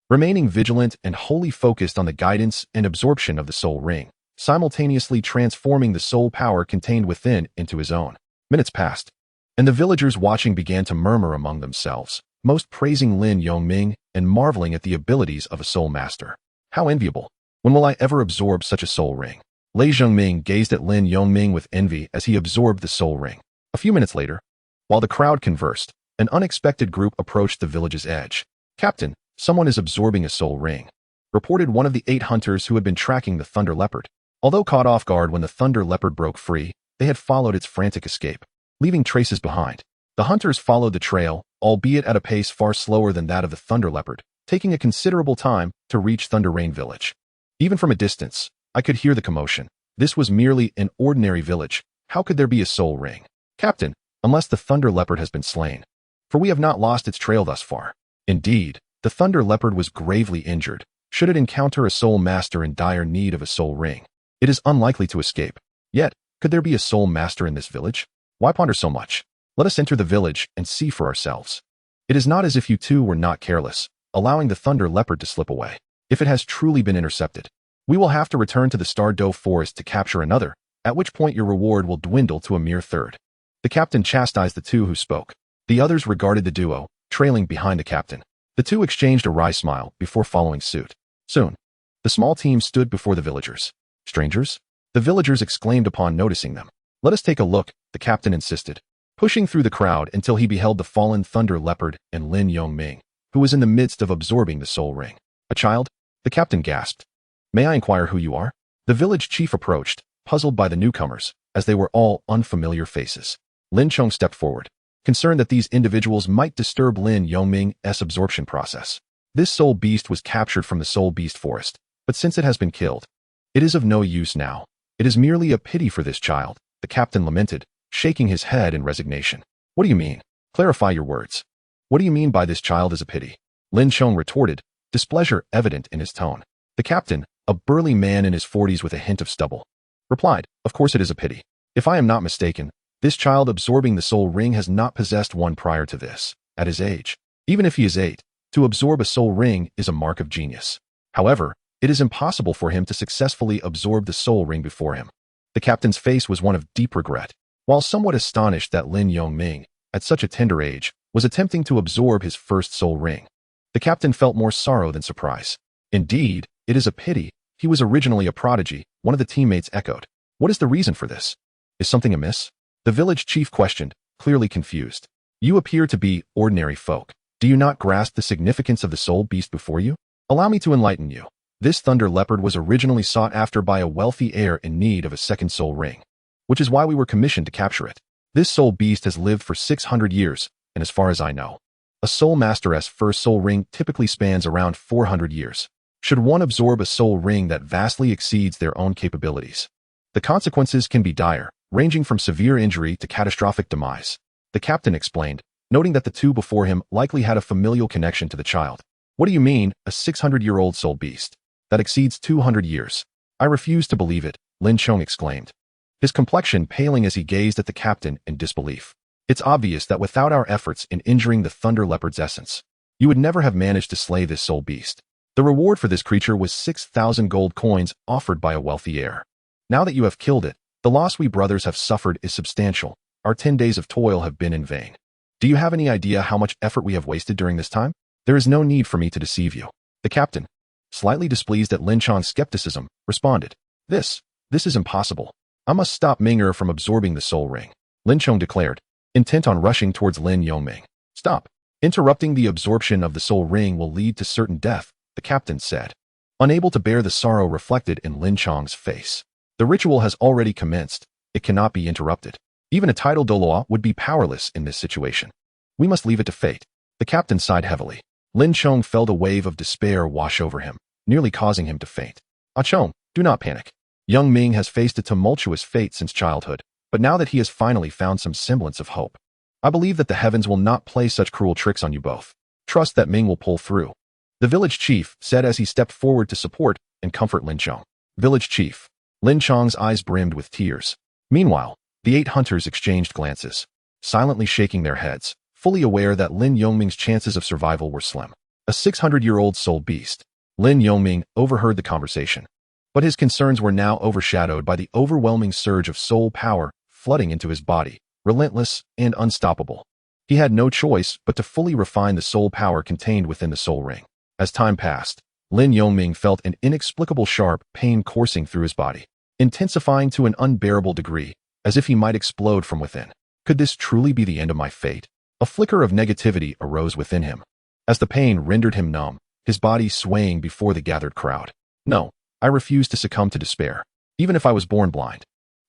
Remaining vigilant and wholly focused on the guidance and absorption of the soul ring, simultaneously transforming the soul power contained within into his own. Minutes passed, and the villagers watching began to murmur among themselves, most praising Lin Yongming and marveling at the abilities of a soul master. How enviable! When will I ever absorb such a soul ring? Lei Zhengming gazed at Lin Yongming with envy as he absorbed the soul ring. A few minutes later, while the crowd conversed, an unexpected group approached the village's edge. Captain, someone is absorbing a soul ring, reported one of the 8 hunters who had been tracking the Thunder Leopard. Although caught off guard when the Thunder Leopard broke free, they had followed its frantic escape, leaving traces behind. The hunters followed the trail, albeit at a pace far slower than that of the Thunder Leopard, taking a considerable time to reach Thunder Rain Village. Even from a distance, I could hear the commotion. This was merely an ordinary village. How could there be a soul ring? Captain, unless the Thunder Leopard has been slain. For we have not lost its trail thus far. Indeed, the Thunder Leopard was gravely injured. Should it encounter a soul master in dire need of a soul ring, it is unlikely to escape. Yet, could there be a soul master in this village? Why ponder so much? Let us enter the village and see for ourselves. It is not as if you two were not careless, allowing the Thunder Leopard to slip away. If it has truly been intercepted, we will have to return to the Star Doe Forest to capture another, at which point your reward will dwindle to a mere third. The captain chastised the two who spoke. The others regarded the duo, trailing behind the captain. The two exchanged a wry smile before following suit. Soon, the small team stood before the villagers. Strangers? The villagers exclaimed upon noticing them. Let us take a look, the captain insisted, pushing through the crowd until he beheld the fallen Thunder Leopard and Lin Yongming, who was in the midst of absorbing the soul ring. A child? The captain gasped. May I inquire who you are? The village chief approached, puzzled by the newcomers, as they were all unfamiliar faces. Lin Chong stepped forward, concerned that these individuals might disturb Lin Yongming's absorption process. This soul beast was captured from the soul beast forest, but since it has been killed, it is of no use now. It is merely a pity for this child, the captain lamented, shaking his head in resignation. What do you mean? Clarify your words. What do you mean by this child is a pity? Lin Chong retorted, displeasure evident in his tone. The captain, a burly man in his 40s with a hint of stubble, replied, of course it is a pity. If I am not mistaken, this child absorbing the soul ring has not possessed one prior to this, at his age. Even if he is 8, to absorb a soul ring is a mark of genius. However, it is impossible for him to successfully absorb the soul ring before him. The captain's face was one of deep regret. While somewhat astonished that Lin Yongming, at such a tender age, was attempting to absorb his first soul ring, the captain felt more sorrow than surprise. Indeed, it is a pity. He was originally a prodigy, one of the teammates echoed. What is the reason for this? Is something amiss? The village chief questioned, clearly confused. You appear to be ordinary folk. Do you not grasp the significance of the soul beast before you? Allow me to enlighten you. This Thunder Leopard was originally sought after by a wealthy heir in need of a second soul ring, which is why we were commissioned to capture it. This soul beast has lived for 600 years, and as far as I know, a soul master's first soul ring typically spans around 400 years. Should one absorb a soul ring that vastly exceeds their own capabilities, the consequences can be dire. ranging from severe injury to catastrophic demise. The captain explained, noting that the two before him likely had a familial connection to the child. What do you mean, a 600-year-old soul beast? That exceeds 200 years. I refuse to believe it, Lin Chong exclaimed, his complexion paling as he gazed at the captain in disbelief. It's obvious that without our efforts in injuring the thunder leopard's essence, you would never have managed to slay this soul beast. The reward for this creature was 6,000 gold coins offered by a wealthy heir. Now that you have killed it, the loss we brothers have suffered is substantial. Our 10 days of toil have been in vain. Do you have any idea how much effort we have wasted during this time? There is no need for me to deceive you. The captain, slightly displeased at Lin Chong's skepticism, responded. This is impossible. I must stop Ming'er from absorbing the soul ring, Lin Chong declared, intent on rushing towards Lin Yongming. Stop. Interrupting the absorption of the soul ring will lead to certain death, the captain said, unable to bear the sorrow reflected in Lin Chong's face. The ritual has already commenced. It cannot be interrupted. Even a titled Douluo would be powerless in this situation. We must leave it to fate. The captain sighed heavily. Lin Chong felt a wave of despair wash over him, nearly causing him to faint. Ah Chong, do not panic. Young Ming has faced a tumultuous fate since childhood, but now that he has finally found some semblance of hope, I believe that the heavens will not play such cruel tricks on you both. Trust that Ming will pull through. The village chief said as he stepped forward to support and comfort Lin Chong. Village chief. Lin Chong's eyes brimmed with tears. Meanwhile, the 8 hunters exchanged glances, silently shaking their heads, fully aware that Lin Yongming's chances of survival were slim. A 600-year-old soul beast. Lin Yongming overheard the conversation, but his concerns were now overshadowed by the overwhelming surge of soul power flooding into his body, relentless and unstoppable. He had no choice but to fully refine the soul power contained within the soul ring. As time passed, Lin Yongming felt an inexplicable sharp pain coursing through his body, intensifying to an unbearable degree, as if he might explode from within. Could this truly be the end of my fate? A flicker of negativity arose within him, as the pain rendered him numb, his body swaying before the gathered crowd. No, I refuse to succumb to despair. Even if I was born blind,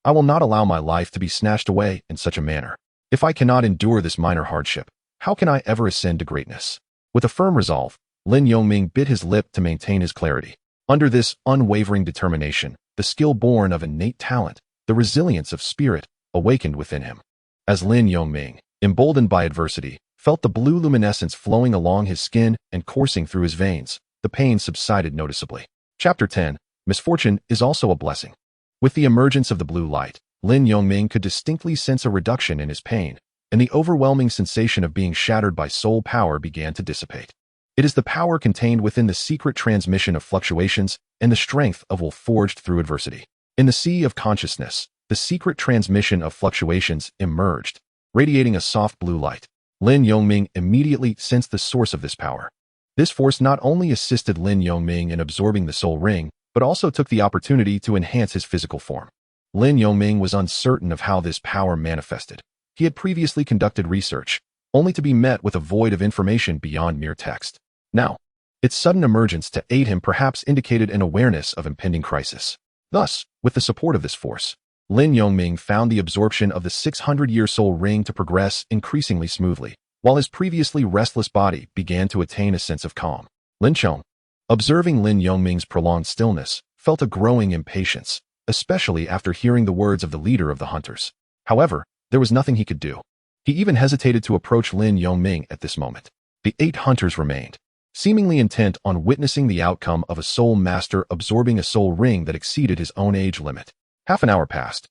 I will not allow my life to be snatched away in such a manner. If I cannot endure this minor hardship, how can I ever ascend to greatness? With a firm resolve, Lin Yongming bit his lip to maintain his clarity. Under this unwavering determination, the skill born of innate talent, the resilience of spirit, awakened within him. As Lin Yongming, emboldened by adversity, felt the blue luminescence flowing along his skin and coursing through his veins, the pain subsided noticeably. Chapter 10. Misfortune is also a blessing. With the emergence of the blue light, Lin Yongming could distinctly sense a reduction in his pain, and the overwhelming sensation of being shattered by soul power began to dissipate. It is the power contained within the secret transmission of fluctuations and the strength of will forged through adversity. In the sea of consciousness, the secret transmission of fluctuations emerged, radiating a soft blue light. Lin Yongming immediately sensed the source of this power. This force not only assisted Lin Yongming in absorbing the soul ring, but also took the opportunity to enhance his physical form. Lin Yongming was uncertain of how this power manifested. He had previously conducted research, only to be met with a void of information beyond mere text. Now, its sudden emergence to aid him perhaps indicated an awareness of impending crisis. Thus, with the support of this force, Lin Yongming found the absorption of the 600-year soul ring to progress increasingly smoothly, while his previously restless body began to attain a sense of calm. Lin Chong, observing Lin Yongming's prolonged stillness, felt a growing impatience, especially after hearing the words of the leader of the hunters. However, there was nothing he could do. He even hesitated to approach Lin Yongming at this moment. The 8 hunters remained, seemingly intent on witnessing the outcome of a soul master absorbing a soul ring that exceeded his own age limit. Half an hour passed,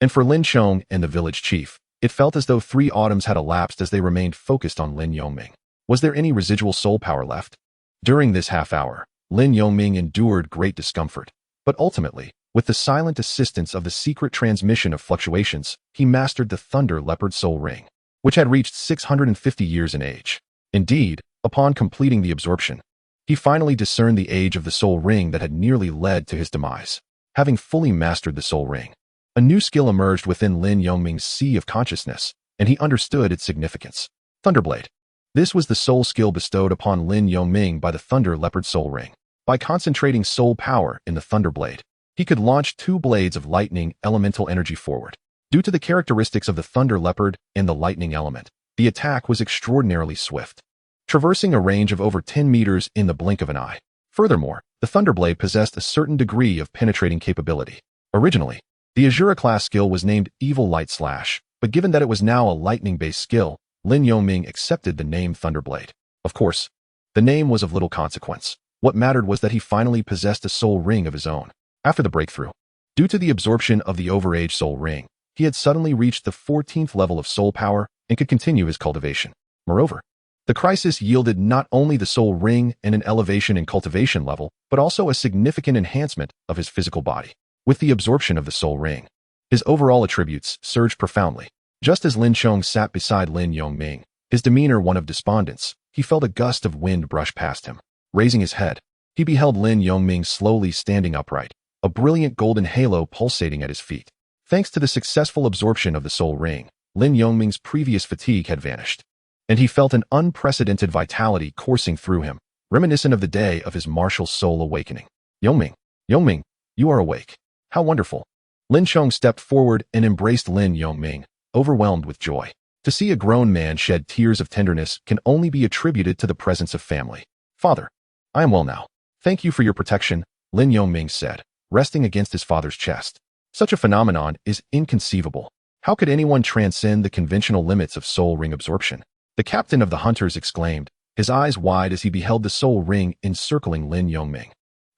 and for Lin Chong and the village chief, it felt as though 3 autumns had elapsed as they remained focused on Lin Yongming. Was there any residual soul power left? During this half hour, Lin Yongming endured great discomfort, but ultimately, with the silent assistance of the secret transmission of fluctuations, he mastered the Thunder Leopard Soul Ring, which had reached 650 years in age. Indeed, upon completing the absorption, he finally discerned the age of the soul ring that had nearly led to his demise. Having fully mastered the soul ring, a new skill emerged within Lin Yongming's sea of consciousness, and he understood its significance. Thunderblade. This was the soul skill bestowed upon Lin Yongming by the Thunder Leopard Soul Ring. By concentrating soul power in the Thunderblade, he could launch 2 blades of lightning elemental energy forward. Due to the characteristics of the Thunder Leopard and the lightning element, the attack was extraordinarily swift, traversing a range of over 10 meters in the blink of an eye. Furthermore, the Thunderblade possessed a certain degree of penetrating capability. Originally, The Azura class skill was named Evil Light Slash, but given that it was now a lightning-based skill, Lin Yongming accepted the name Thunderblade. Of course, the name was of little consequence. What mattered was that he finally possessed a soul ring of his own. After the breakthrough, due to the absorption of the overage soul ring, he had suddenly reached the 14th level of soul power and could continue his cultivation. Moreover, the crisis yielded not only the soul ring and an elevation in cultivation level, but also a significant enhancement of his physical body. With the absorption of the soul ring, his overall attributes surged profoundly. Just as Lin Chong sat beside Lin Yongming, his demeanor one of despondence, he felt a gust of wind brush past him. Raising his head, he beheld Lin Yongming slowly standing upright, a brilliant golden halo pulsating at his feet. Thanks to the successful absorption of the soul ring, Lin Yongming's previous fatigue had vanished, and he felt an unprecedented vitality coursing through him, reminiscent of the day of his martial soul awakening. Yongming, you are awake. How wonderful. Lin Chong stepped forward and embraced Lin Yongming, overwhelmed with joy. To see a grown man shed tears of tenderness can only be attributed to the presence of family. Father, I am well now. Thank you for your protection, Lin Yongming said, resting against his father's chest. Such a phenomenon is inconceivable. How could anyone transcend the conventional limits of soul ring absorption? The captain of the hunters exclaimed, his eyes wide as he beheld the soul ring encircling Lin Yongming.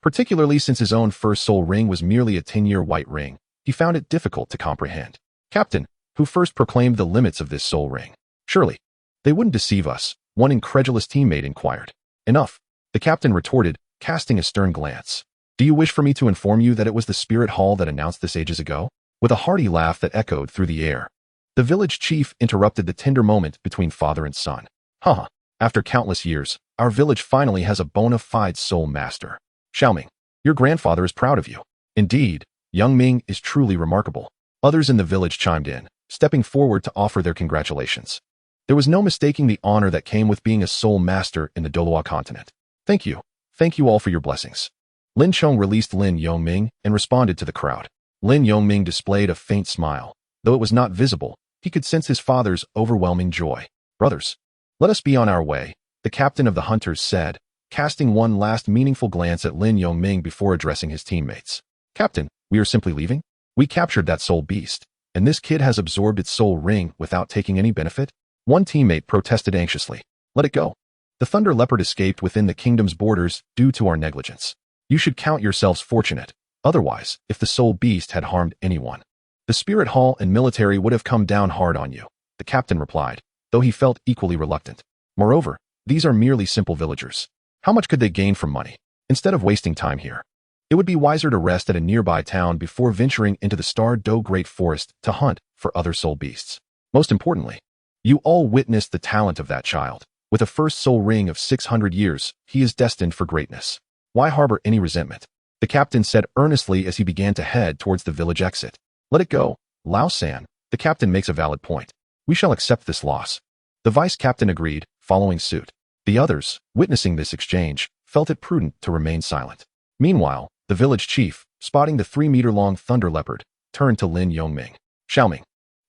Particularly since his own first soul ring was merely a 10-year white ring, he found it difficult to comprehend. Captain, who first proclaimed the limits of this soul ring? Surely, they wouldn't deceive us, one incredulous teammate inquired. Enough, the captain retorted, casting a stern glance. Do you wish for me to inform you that it was the spirit hall that announced this ages ago? With a hearty laugh that echoed through the air, the village chief interrupted the tender moment between father and son. Haha, after countless years, our village finally has a bona fide soul master. Xiaoming, your grandfather is proud of you. Indeed, Yongming is truly remarkable. Others in the village chimed in, stepping forward to offer their congratulations. There was no mistaking the honor that came with being a soul master in the Douluo continent. Thank you all for your blessings. Lin Chong released Lin Yongming and responded to the crowd. Lin Yongming displayed a faint smile. Though it was not visible, he could sense his father's overwhelming joy. Brothers, let us be on our way, the captain of the hunters said, casting one last meaningful glance at Lin Yongming before addressing his teammates. Captain, we are simply leaving? We captured that soul beast, and this kid has absorbed its soul ring without taking any benefit? One teammate protested anxiously. Let it go. The thunder leopard escaped within the kingdom's borders due to our negligence. You should count yourselves fortunate. Otherwise, if the soul beast had harmed anyone, the spirit hall and military would have come down hard on you, the captain replied, though he felt equally reluctant. Moreover, these are merely simple villagers. How much could they gain from money? Instead of wasting time here, it would be wiser to rest at a nearby town before venturing into the Star Do Great Forest to hunt for other soul beasts. Most importantly, you all witnessed the talent of that child. With a first soul ring of 600 years, he is destined for greatness. Why harbor any resentment? The captain said earnestly as he began to head towards the village exit. Let it go, Lao San. The captain makes a valid point. We shall accept this loss. The vice captain agreed, following suit. The others, witnessing this exchange, felt it prudent to remain silent. Meanwhile, the village chief, spotting the 3-meter-long thunder leopard, turned to Lin Yongming. Xiaoming,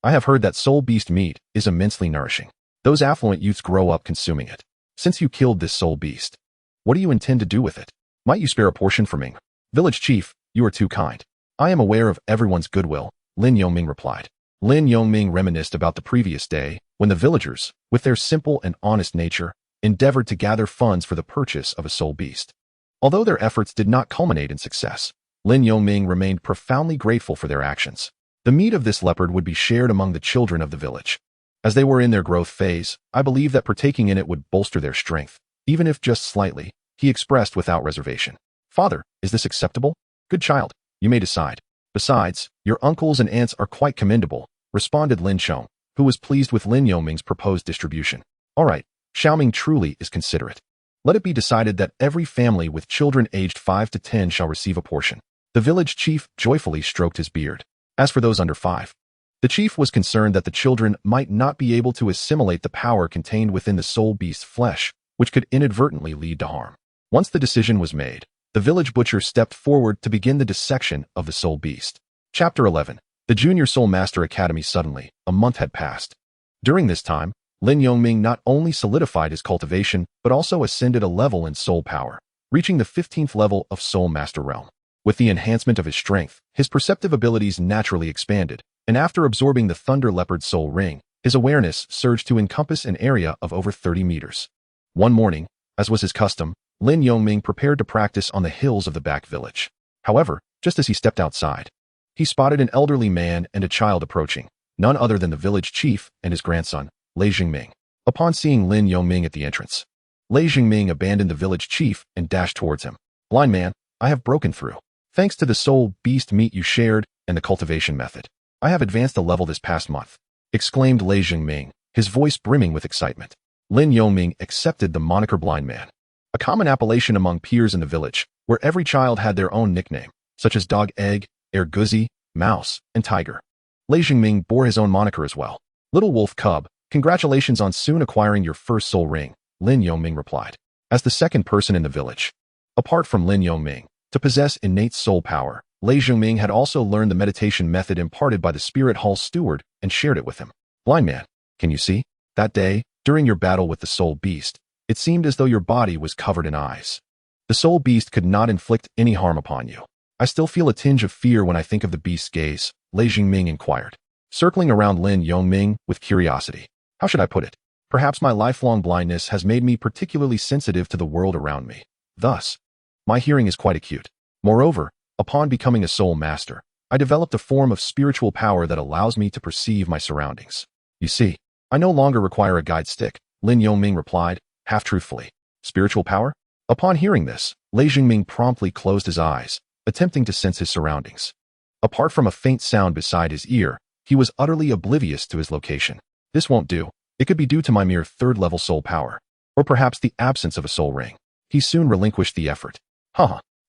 I have heard that soul beast meat is immensely nourishing. Those affluent youths grow up consuming it. Since you killed this soul beast, what do you intend to do with it? Might you spare a portion for me? Village chief, you are too kind. I am aware of everyone's goodwill, Lin Yongming replied. Lin Yongming reminisced about the previous day, when the villagers, with their simple and honest nature, endeavored to gather funds for the purchase of a soul beast. Although their efforts did not culminate in success, Lin Yongming remained profoundly grateful for their actions. The meat of this leopard would be shared among the children of the village. As they were in their growth phase, I believe that partaking in it would bolster their strength, even if just slightly, he expressed without reservation. Father, is this acceptable? Good child, you may decide. Besides, your uncles and aunts are quite commendable, responded Lin Chong, who was pleased with Lin Yongming's proposed distribution. All right, Xiaoming truly is considerate. Let it be decided that every family with children aged 5 to 10 shall receive a portion. The village chief joyfully stroked his beard. As for those under 5, the chief was concerned that the children might not be able to assimilate the power contained within the soul beast's flesh, which could inadvertently lead to harm. Once the decision was made, the village butcher stepped forward to begin the dissection of the soul beast. Chapter 11. The Junior Soul Master Academy. Suddenly, a month had passed. During this time, Lin Yongming not only solidified his cultivation, but also ascended a level in soul power, reaching the 15th level of Soul Master Realm. With the enhancement of his strength, His perceptive abilities naturally expanded, and after absorbing the Thunder Leopard Soul Ring, his awareness surged to encompass an area of over 30 meters. One morning, as was his custom, Lin Yongming prepared to practice on the hills of the back village. However, just as he stepped outside, he spotted an elderly man and a child approaching, none other than the village chief and his grandson, Lei Jingming. Upon seeing Lin Yongming at the entrance, Lei Jingming abandoned the village chief and dashed towards him. "Blind man, I have broken through. Thanks to the soul beast meat you shared and the cultivation method, I have advanced a level this past month," exclaimed Lei Jingming, his voice brimming with excitement. Lin Yongming accepted the moniker Blind Man, a common appellation among peers in the village, where every child had their own nickname, such as Dog Egg, Air Guzzi, Mouse, and Tiger. Lei Jingming bore his own moniker as well. "Little Wolf Cub, congratulations on soon acquiring your first soul ring," Lin Yongming replied. As the second person in the village, apart from Lin Yongming, to possess innate soul power, Lei Jingming had also learned the meditation method imparted by the Spirit Hall steward and shared it with him. "Blind man, can you see? That day, during your battle with the soul beast, it seemed as though your body was covered in eyes. The soul beast could not inflict any harm upon you. I still feel a tinge of fear when I think of the beast's gaze," Lei Jingming inquired, circling around Lin Yongming with curiosity. "How should I put it? Perhaps my lifelong blindness has made me particularly sensitive to the world around me. Thus, my hearing is quite acute. Moreover, upon becoming a soul master, I developed a form of spiritual power that allows me to perceive my surroundings. You see, I no longer require a guide stick," Lin Yongming replied, half-truthfully. "Spiritual power?" Upon hearing this, Lei Jingming promptly closed his eyes, attempting to sense his surroundings. Apart from a faint sound beside his ear, he was utterly oblivious to his location. "This won't do. It could be due to my mere third-level soul power, or perhaps the absence of a soul ring." He soon relinquished the effort.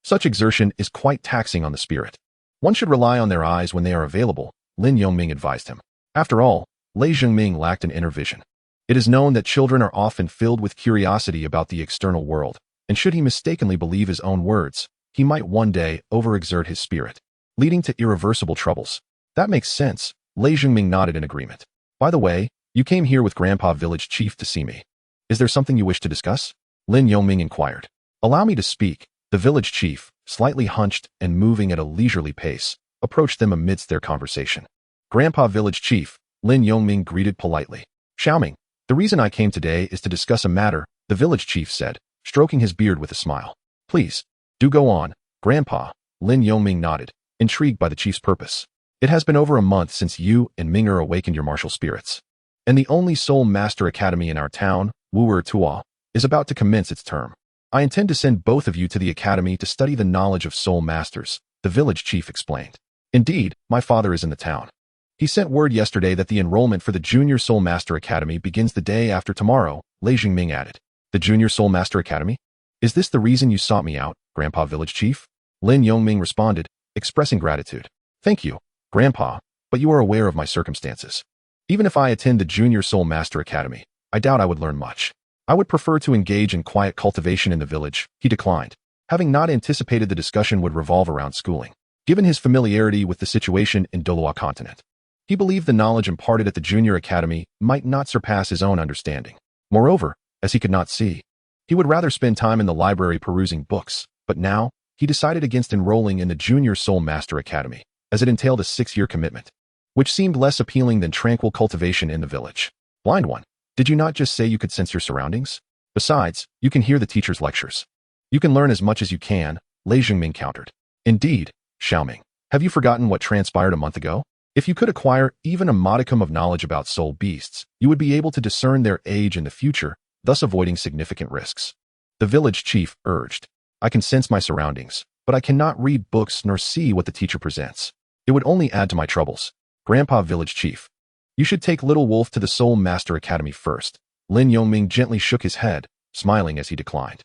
Such exertion is quite taxing on the spirit. One should rely on their eyes when they are available," Lin Yongming advised him. After all, Lei Jingming lacked an inner vision. It is known that children are often filled with curiosity about the external world, and should he mistakenly believe his own words, he might one day overexert his spirit, leading to irreversible troubles. "That makes sense," Lei Jingming nodded in agreement. "By the way, you came here with Grandpa Village Chief to see me. Is there something you wish to discuss?" Lin Yongming inquired. "Allow me to speak." The village chief, slightly hunched and moving at a leisurely pace, approached them amidst their conversation. "Grandpa Village Chief," Lin Yongming greeted politely. "Xiaoming, the reason I came today is to discuss a matter," the village chief said, stroking his beard with a smile. "Please, do go on, Grandpa," Lin Yongming nodded, intrigued by the chief's purpose. "It has been over a month since you and Ming'er awakened your martial spirits, and the only Soul Master Academy in our town, Wu'er Tuo, is about to commence its term. I intend to send both of you to the academy to study the knowledge of soul masters," the village chief explained. "Indeed, my father is in the town. He sent word yesterday that the enrollment for the Junior Soul Master Academy begins the day after tomorrow," Lei Jingming added. "The Junior Soul Master Academy? Is this the reason you sought me out, Grandpa Village Chief?" Lin Yongming responded, expressing gratitude. "Thank you, Grandpa, but you are aware of my circumstances. Even if I attend the Junior Soul Master Academy, I doubt I would learn much. I would prefer to engage in quiet cultivation in the village," he declined, having not anticipated the discussion would revolve around schooling. Given his familiarity with the situation in Douluo continent, he believed the knowledge imparted at the junior academy might not surpass his own understanding. Moreover, as he could not see, he would rather spend time in the library perusing books, but now, he decided against enrolling in the Junior Soul Master Academy, as it entailed a 6-year commitment, which seemed less appealing than tranquil cultivation in the village. "Blind one, did you not just say you could sense your surroundings? Besides, you can hear the teacher's lectures. You can learn as much as you can," Lei Jingming countered. "Indeed, Xiaoming, have you forgotten what transpired a month ago? If you could acquire even a modicum of knowledge about soul beasts, you would be able to discern their age in the future, thus avoiding significant risks," the village chief urged. "I can sense my surroundings, but I cannot read books nor see what the teacher presents. It would only add to my troubles. Grandpa Village Chief, you should take Little Wolf to the Soul Master Academy first." Lin Yongming gently shook his head, smiling as he declined.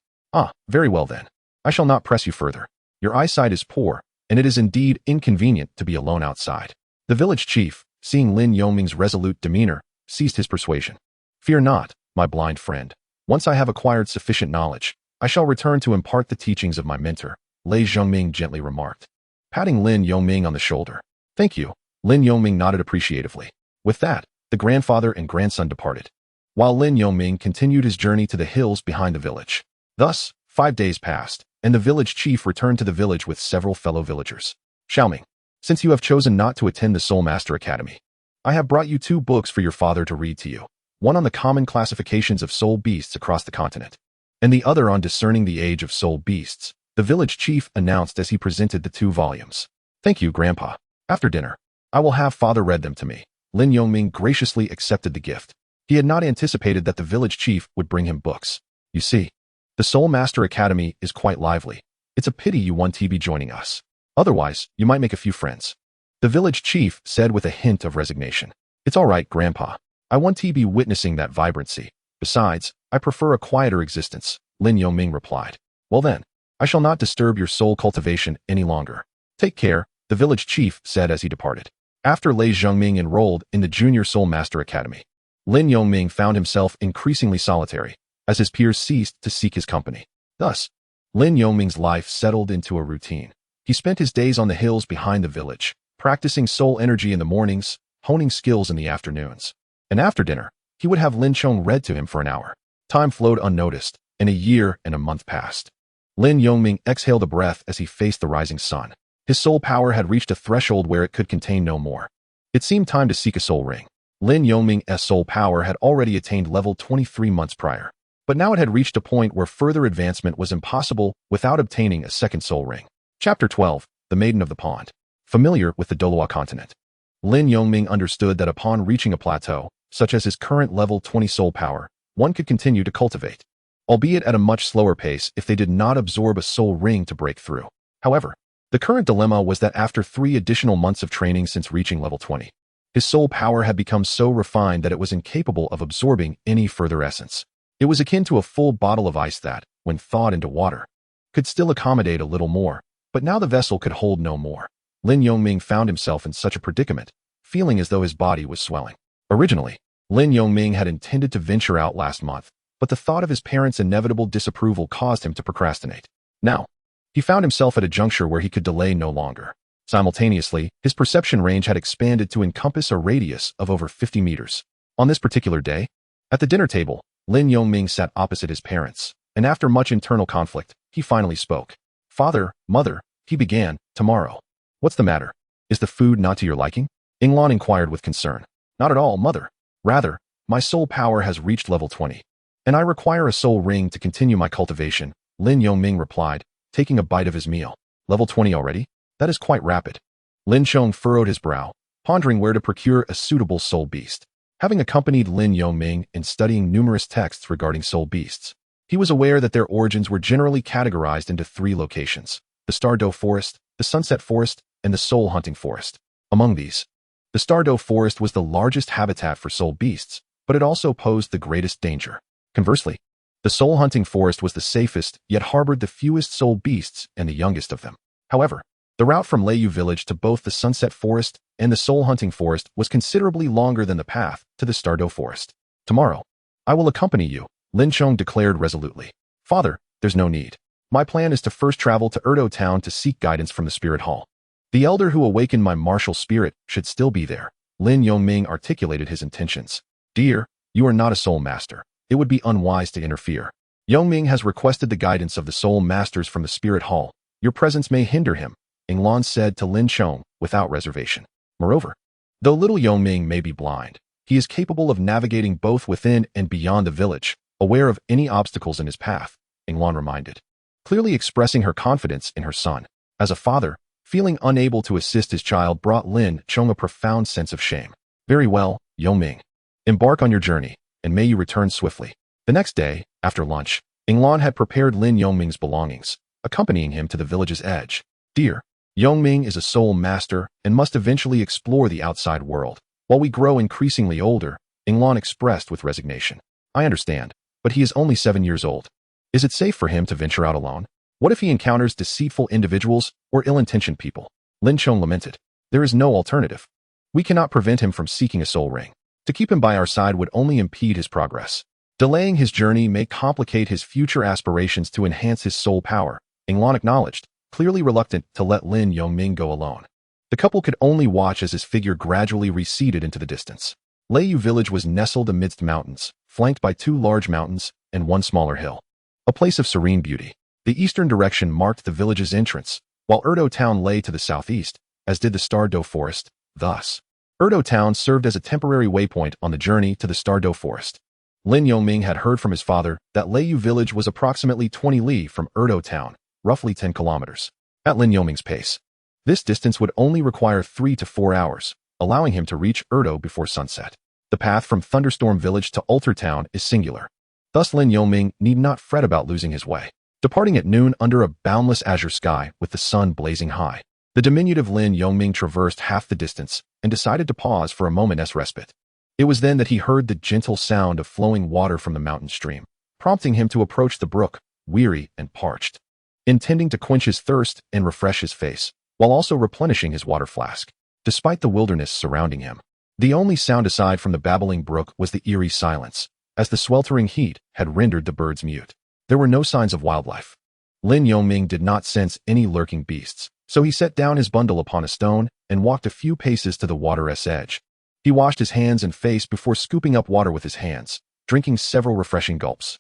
Very well then. I shall not press you further. Your eyesight is poor, and it is indeed inconvenient to be alone outside." The village chief, seeing Lin Yongming's resolute demeanor, ceased his persuasion. "Fear not, my blind friend. Once I have acquired sufficient knowledge, I shall return to impart the teachings of my mentor," Lei Jingming gently remarked, patting Lin Yongming on the shoulder. "Thank you," Lin Yongming nodded appreciatively. With that, the grandfather and grandson departed, while Lin Yongming continued his journey to the hills behind the village. Thus, 5 days passed, and the village chief returned to the village with several fellow villagers. "Xiaoming, Since you have chosen not to attend the Soul Master Academy, I have brought you 2 books for your father to read to you, one on the common classifications of soul beasts across the continent, and the other on discerning the age of soul beasts, the village chief announced as he presented the 2 volumes. Thank you, Grandpa. After dinner, I will have father read them to me. Lin Yongming graciously accepted the gift. He had not anticipated that the village chief would bring him books. You see, the Soul Master Academy is quite lively. It's a pity you won't be joining us. Otherwise, you might make a few friends. The village chief said with a hint of resignation. It's all right, Grandpa. I want to be witnessing that vibrancy. Besides, I prefer a quieter existence, Lin Yongming replied. Well then, I shall not disturb your soul cultivation any longer. Take care, the village chief said as he departed. After Lei Zhengming enrolled in the Junior Soul Master Academy, Lin Yongming found himself increasingly solitary, as his peers ceased to seek his company. Thus, Lin Yongming's life settled into a routine. He spent his days on the hills behind the village, practicing soul energy in the mornings, honing skills in the afternoons. And after dinner, he would have Lin Chong read to him for an hour. Time flowed unnoticed, and a year and a month passed. Lin Yongming exhaled a breath as he faced the rising sun. His soul power had reached a threshold where it could contain no more. It seemed time to seek a soul ring. Lin Yongming's soul power had already attained level 23 months prior, but now it had reached a point where further advancement was impossible without obtaining a second soul ring. Chapter 12, The Maiden of the Pond. Familiar with the Douluo continent, Lin Yongming understood that upon reaching a plateau, such as his current level 20 soul power, one could continue to cultivate, albeit at a much slower pace if they did not absorb a soul ring to break through. However, the current dilemma was that after 3 additional months of training since reaching level 20, his soul power had become so refined that it was incapable of absorbing any further essence. It was akin to a full bottle of ice that, when thawed into water, could still accommodate a little more, but now the vessel could hold no more. Lin Yongming found himself in such a predicament, feeling as though his body was swelling. Originally, Lin Yongming had intended to venture out last month, but the thought of his parents' inevitable disapproval caused him to procrastinate. Now, he found himself at a juncture where he could delay no longer. Simultaneously, his perception range had expanded to encompass a radius of over 50 meters. On this particular day, at the dinner table, Lin Yongming sat opposite his parents, and after much internal conflict, he finally spoke. Father, mother, he began, tomorrow. What's the matter? Is the food not to your liking? Yinglan inquired with concern. Not at all, mother. Rather, my soul power has reached level 20, and I require a soul ring to continue my cultivation, Lin Yongming replied, taking a bite of his meal. Level 20 already? That is quite rapid. Lin Chong furrowed his brow, pondering where to procure a suitable soul beast. Having accompanied Lin Yongming in studying numerous texts regarding soul beasts, he was aware that their origins were generally categorized into 3 locations: the Stardow Forest, the Sunset Forest, and the Soul Hunting Forest. Among these, the Stardow Forest was the largest habitat for soul beasts, but it also posed the greatest danger. Conversely, the Soul Hunting Forest was the safest, yet harbored the fewest soul beasts and the youngest of them. However, the route from Leiyu village to both the Sunset Forest and the Soul Hunting Forest was considerably longer than the path to the Stardow Forest. Tomorrow, I will accompany you, Lin Chong declared resolutely. Father, there's no need. My plan is to first travel to Erdo Town to seek guidance from the Spirit Hall. The elder who awakened my martial spirit should still be there. Lin Yongming articulated his intentions. Dear, you are not a soul master. It would be unwise to interfere. Yongming has requested the guidance of the soul masters from the Spirit Hall. Your presence may hinder him, Yinglan said to Lin Chong without reservation. Moreover, though little Yongming may be blind, he is capable of navigating both within and beyond the village, aware of any obstacles in his path, Yinglan reminded, clearly expressing her confidence in her son. As a father, feeling unable to assist his child brought Lin Chong a profound sense of shame. Very well, Yongming. Embark on your journey, and may you return swiftly. The next day, after lunch, Yinglan had prepared Lin Yongming's belongings, accompanying him to the village's edge. Dear, Yongming is a soul master and must eventually explore the outside world. While we grow increasingly older, Yinglan expressed with resignation. I understand, but he is only 7 years old. Is it safe for him to venture out alone? What if he encounters deceitful individuals or ill-intentioned people? Lin Chong lamented. There is no alternative. We cannot prevent him from seeking a soul ring. To keep him by our side would only impede his progress. Delaying his journey may complicate his future aspirations to enhance his soul power, Yinglan acknowledged, clearly reluctant to let Lin Yongming go alone. The couple could only watch as his figure gradually receded into the distance. Leiyu village was nestled amidst mountains, flanked by 2 large mountains and 1 smaller hill. A place of serene beauty. The eastern direction marked the village's entrance, while Erdo Town lay to the southeast, as did the Stardow Forest. Thus, Erdo Town served as a temporary waypoint on the journey to the Stardow Forest. Lin Yongming had heard from his father that Leiyu village was approximately 20 li from Erdo Town, roughly 10 kilometers. At Lin Yongming's pace, this distance would only require 3 to 4 hours, allowing him to reach Erdo before sunset. The path from Thunderstorm Village to Ulter Town is singular. Thus Lin Yongming need not fret about losing his way. Departing at noon under a boundless azure sky with the sun blazing high, the diminutive Lin Yongming traversed half the distance and decided to pause for a moment's respite. It was then that he heard the gentle sound of flowing water from the mountain stream, prompting him to approach the brook, weary and parched. Intending to quench his thirst and refresh his face, while also replenishing his water flask. Despite the wilderness surrounding him, the only sound aside from the babbling brook was the eerie silence, as the sweltering heat had rendered the birds mute. There were no signs of wildlife. Lin Yongming did not sense any lurking beasts, so he set down his bundle upon a stone and walked a few paces to the water's edge. He washed his hands and face before scooping up water with his hands, drinking several refreshing gulps.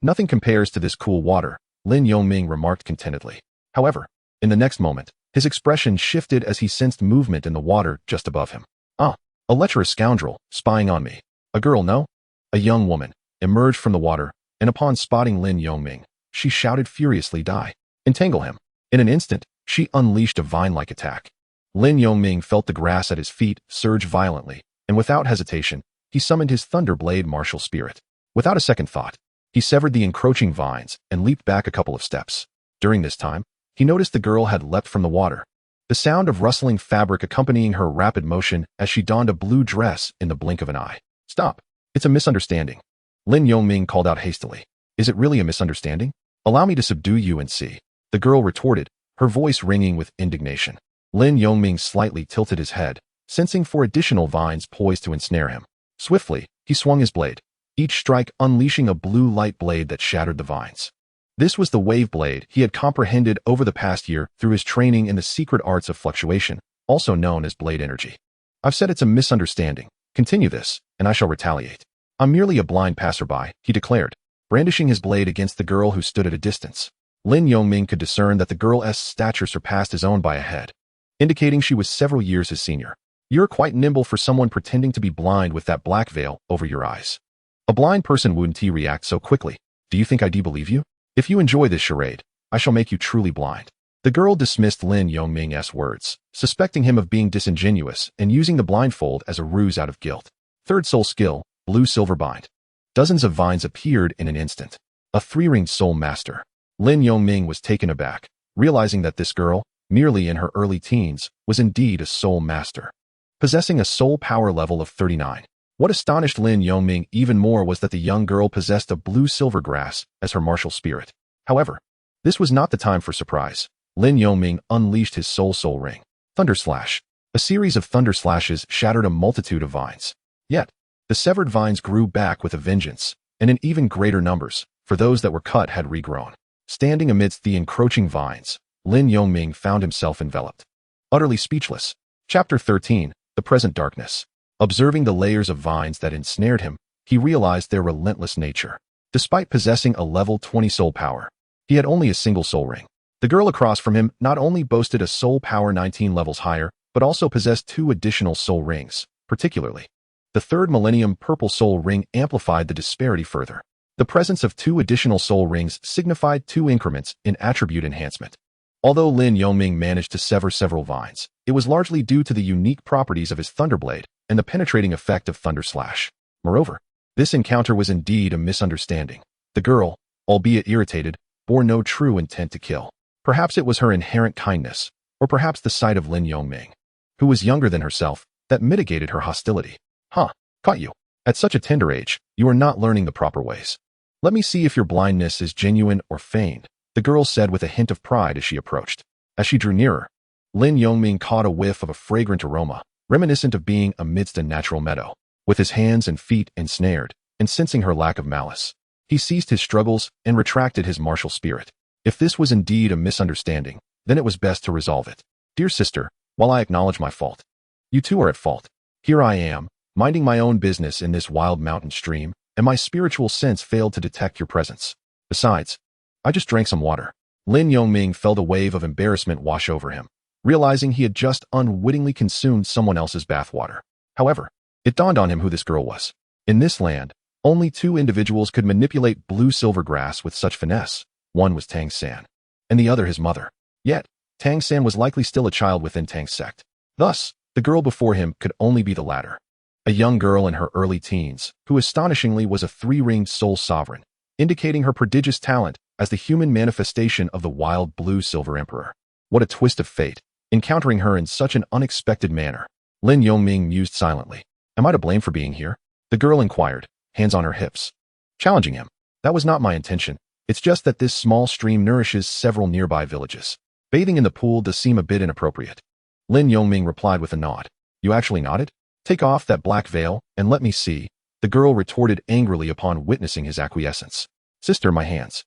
Nothing compares to this cool water, Lin Yongming remarked contentedly. However, in the next moment, his expression shifted as he sensed movement in the water just above him. A lecherous scoundrel, spying on me. A girl, no? A young woman emerged from the water, and upon spotting Lin Yongming, she shouted furiously, "Die! Entangle him!" In an instant, she unleashed a vine-like attack. Lin Yongming felt the grass at his feet surge violently, and without hesitation, he summoned his Thunderblade martial spirit. Without a second thought, he severed the encroaching vines and leaped back a couple of steps. During this time, he noticed the girl had leapt from the water, the sound of rustling fabric accompanying her rapid motion as she donned a blue dress in the blink of an eye. "Stop! It's a misunderstanding," Lin Yongming called out hastily. "Is it really a misunderstanding? Allow me to subdue you and see," the girl retorted, her voice ringing with indignation. Lin Yongming slightly tilted his head, sensing for additional vines poised to ensnare him. Swiftly, he swung his blade, each strike unleashing a blue light blade that shattered the vines. This was the wave blade he had comprehended over the past year through his training in the secret arts of fluctuation, also known as blade energy. "I've said it's a misunderstanding. Continue this, and I shall retaliate." "I'm merely a blind passerby," he declared, brandishing his blade against the girl who stood at a distance. Lin Yongming could discern that the girl's stature surpassed his own by a head, indicating she was several years his senior. "You're quite nimble for someone pretending to be blind with that black veil over your eyes. A blind person wouldn't react so quickly. Do you think I'd believe you? If you enjoy this charade, I shall make you truly blind." The girl dismissed Lin Yongming's words, suspecting him of being disingenuous and using the blindfold as a ruse out of guilt. Third soul skill, blue silver bind. Dozens of vines appeared in an instant. A three-ringed soul master. Lin Yongming was taken aback, realizing that this girl, merely in her early teens, was indeed a soul master, possessing a soul power level of 39. What astonished Lin Yongming even more was that the young girl possessed a blue-silver grass as her martial spirit. However, this was not the time for surprise. Lin Yongming unleashed his soul ring. Thunder Slash. A series of thunder slashes shattered a multitude of vines. Yet, the severed vines grew back with a vengeance, and in even greater numbers, for those that were cut had regrown. Standing amidst the encroaching vines, Lin Yongming found himself enveloped. Utterly speechless. Chapter 13, The Present Darkness. Observing the layers of vines that ensnared him, he realized their relentless nature. Despite possessing a level 20 soul power, he had only a single soul ring. The girl across from him not only boasted a soul power 19 levels higher, but also possessed 2 additional soul rings. Particularly, the third Millennium Purple Soul Ring amplified the disparity further. The presence of 2 additional soul rings signified 2 increments in attribute enhancement. Although Lin Yongming managed to sever several vines, it was largely due to the unique properties of his Thunderblade and the penetrating effect of Thunder Slash. Moreover, this encounter was indeed a misunderstanding. The girl, albeit irritated, bore no true intent to kill. Perhaps it was her inherent kindness, or perhaps the sight of Lin Yongming, who was younger than herself, that mitigated her hostility. Caught you. At such a tender age, you are not learning the proper ways. Let me see if your blindness is genuine or feigned, the girl said with a hint of pride as she approached. As she drew nearer, Lin Yongming caught a whiff of a fragrant aroma, reminiscent of being amidst a natural meadow. With his hands and feet ensnared, and sensing her lack of malice, he ceased his struggles and retracted his martial spirit. If this was indeed a misunderstanding, then it was best to resolve it. "Dear sister, while I acknowledge my fault, you too are at fault. Here I am, minding my own business in this wild mountain stream, and my spiritual sense failed to detect your presence. Besides, I just drank some water." Lin Yongming felt a wave of embarrassment wash over him, realizing he had just unwittingly consumed someone else's bathwater. However, it dawned on him who this girl was. In this land, only two individuals could manipulate blue-silver grass with such finesse. One was Tang San, and the other his mother. Yet, Tang San was likely still a child within Tang's sect. Thus, the girl before him could only be the latter. A young girl in her early teens, who astonishingly was a three-ringed soul sovereign, indicating her prodigious talent as the human manifestation of the wild blue-silver emperor. What a twist of fate, encountering her in such an unexpected manner. Lin Yongming mused silently. Am I to blame for being here? The girl inquired, hands on her hips. Challenging him. That was not my intention. It's just that this small stream nourishes several nearby villages. Bathing in the pool does seem a bit inappropriate. Lin Yongming replied with a nod. You actually nodded? Take off that black veil, and let me see. The girl retorted angrily upon witnessing his acquiescence. Sister, my hands.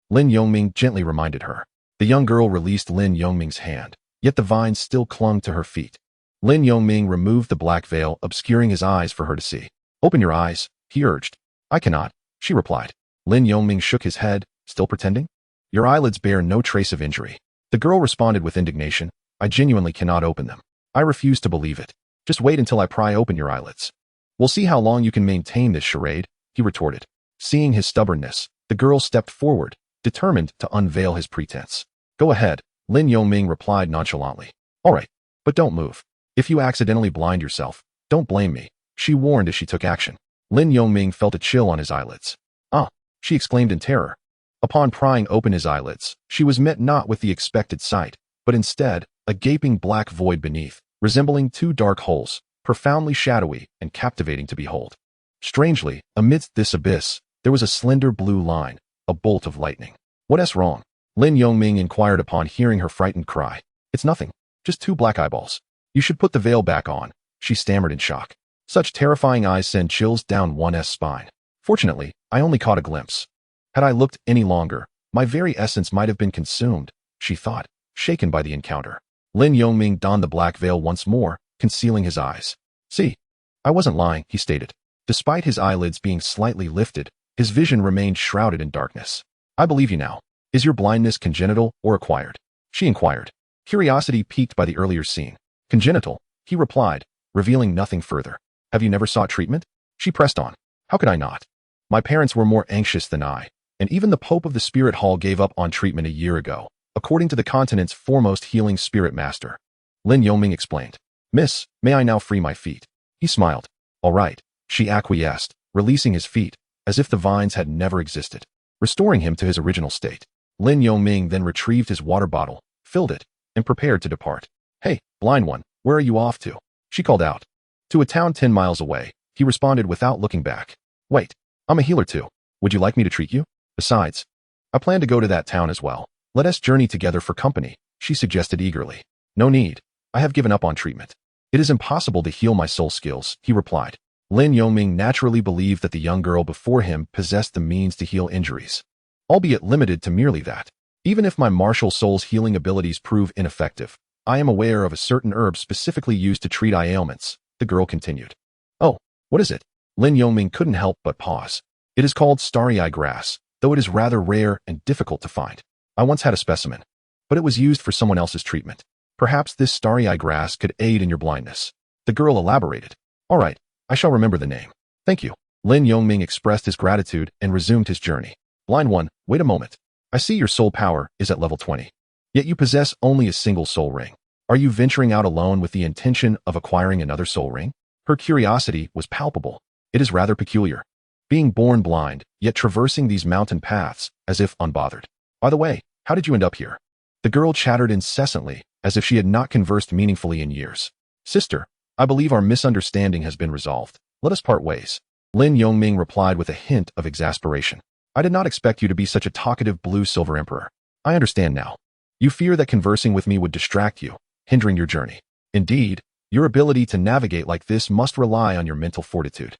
Lin Yongming gently reminded her. The young girl released Lin Yongming's hand, yet the vines still clung to her feet. Lin Yongming removed the black veil, obscuring his eyes for her to see. Open your eyes, he urged. I cannot, she replied. Lin Yongming shook his head, still pretending. Your eyelids bear no trace of injury. The girl responded with indignation. I genuinely cannot open them. I refuse to believe it. Just wait until I pry open your eyelids. We'll see how long you can maintain this charade, he retorted. Seeing his stubbornness, the girl stepped forward, determined to unveil his pretense. Go ahead, Lin Yongming replied nonchalantly. All right, but don't move. If you accidentally blind yourself, don't blame me, she warned as she took action. Lin Yongming felt a chill on his eyelids. Ah, she exclaimed in terror. Upon prying open his eyelids, she was met not with the expected sight, but instead, a gaping black void beneath, resembling two dark holes, profoundly shadowy and captivating to behold. Strangely, amidst this abyss, there was a slender blue line, a bolt of lightning. What's wrong? Lin Yongming inquired upon hearing her frightened cry. It's nothing, just two black eyeballs. You should put the veil back on, she stammered in shock. Such terrifying eyes send chills down one's spine. Fortunately, I only caught a glimpse. Had I looked any longer, my very essence might have been consumed, she thought, shaken by the encounter. Lin Yongming donned the black veil once more, concealing his eyes. See, I wasn't lying, he stated. Despite his eyelids being slightly lifted, his vision remained shrouded in darkness. I believe you now. Is your blindness congenital or acquired? She inquired, curiosity piqued by the earlier scene. Congenital, he replied, revealing nothing further. Have you never sought treatment? She pressed on. How could I not? My parents were more anxious than I, and even the Pope of the Spirit Hall gave up on treatment a year ago, according to the continent's foremost healing spirit master. Lin Yongming explained. Miss, may I now free my feet? He smiled. All right, she acquiesced, releasing his feet, as if the vines had never existed, restoring him to his original state. Lin Yongming then retrieved his water bottle, filled it, and prepared to depart. Hey, blind one, where are you off to? She called out. To a town 10 miles away, he responded without looking back. Wait, I'm a healer too. Would you like me to treat you? Besides, I plan to go to that town as well. Let us journey together for company, she suggested eagerly. No need. I have given up on treatment. It is impossible to heal my soul skills, he replied. Lin Yongming naturally believed that the young girl before him possessed the means to heal injuries, albeit limited to merely that. Even if my martial soul's healing abilities prove ineffective, I am aware of a certain herb specifically used to treat eye ailments, the girl continued. Oh, what is it? Lin Yongming couldn't help but pause. It is called starry eye grass, though it is rather rare and difficult to find. I once had a specimen, but it was used for someone else's treatment. Perhaps this starry eye grass could aid in your blindness. The girl elaborated. All right, I shall remember the name. Thank you. Lin Yongming expressed his gratitude and resumed his journey. Blind one, wait a moment. I see your soul power is at level 20. Yet you possess only a single soul ring. Are you venturing out alone with the intention of acquiring another soul ring? Her curiosity was palpable. It is rather peculiar. Being born blind, yet traversing these mountain paths as if unbothered. By the way, how did you end up here? The girl chattered incessantly, as if she had not conversed meaningfully in years. Sister, I believe our misunderstanding has been resolved. Let us part ways. Lin Yongming replied with a hint of exasperation. I did not expect you to be such a talkative blue-silver emperor. I understand now. You fear that conversing with me would distract you, hindering your journey. Indeed, your ability to navigate like this must rely on your mental fortitude.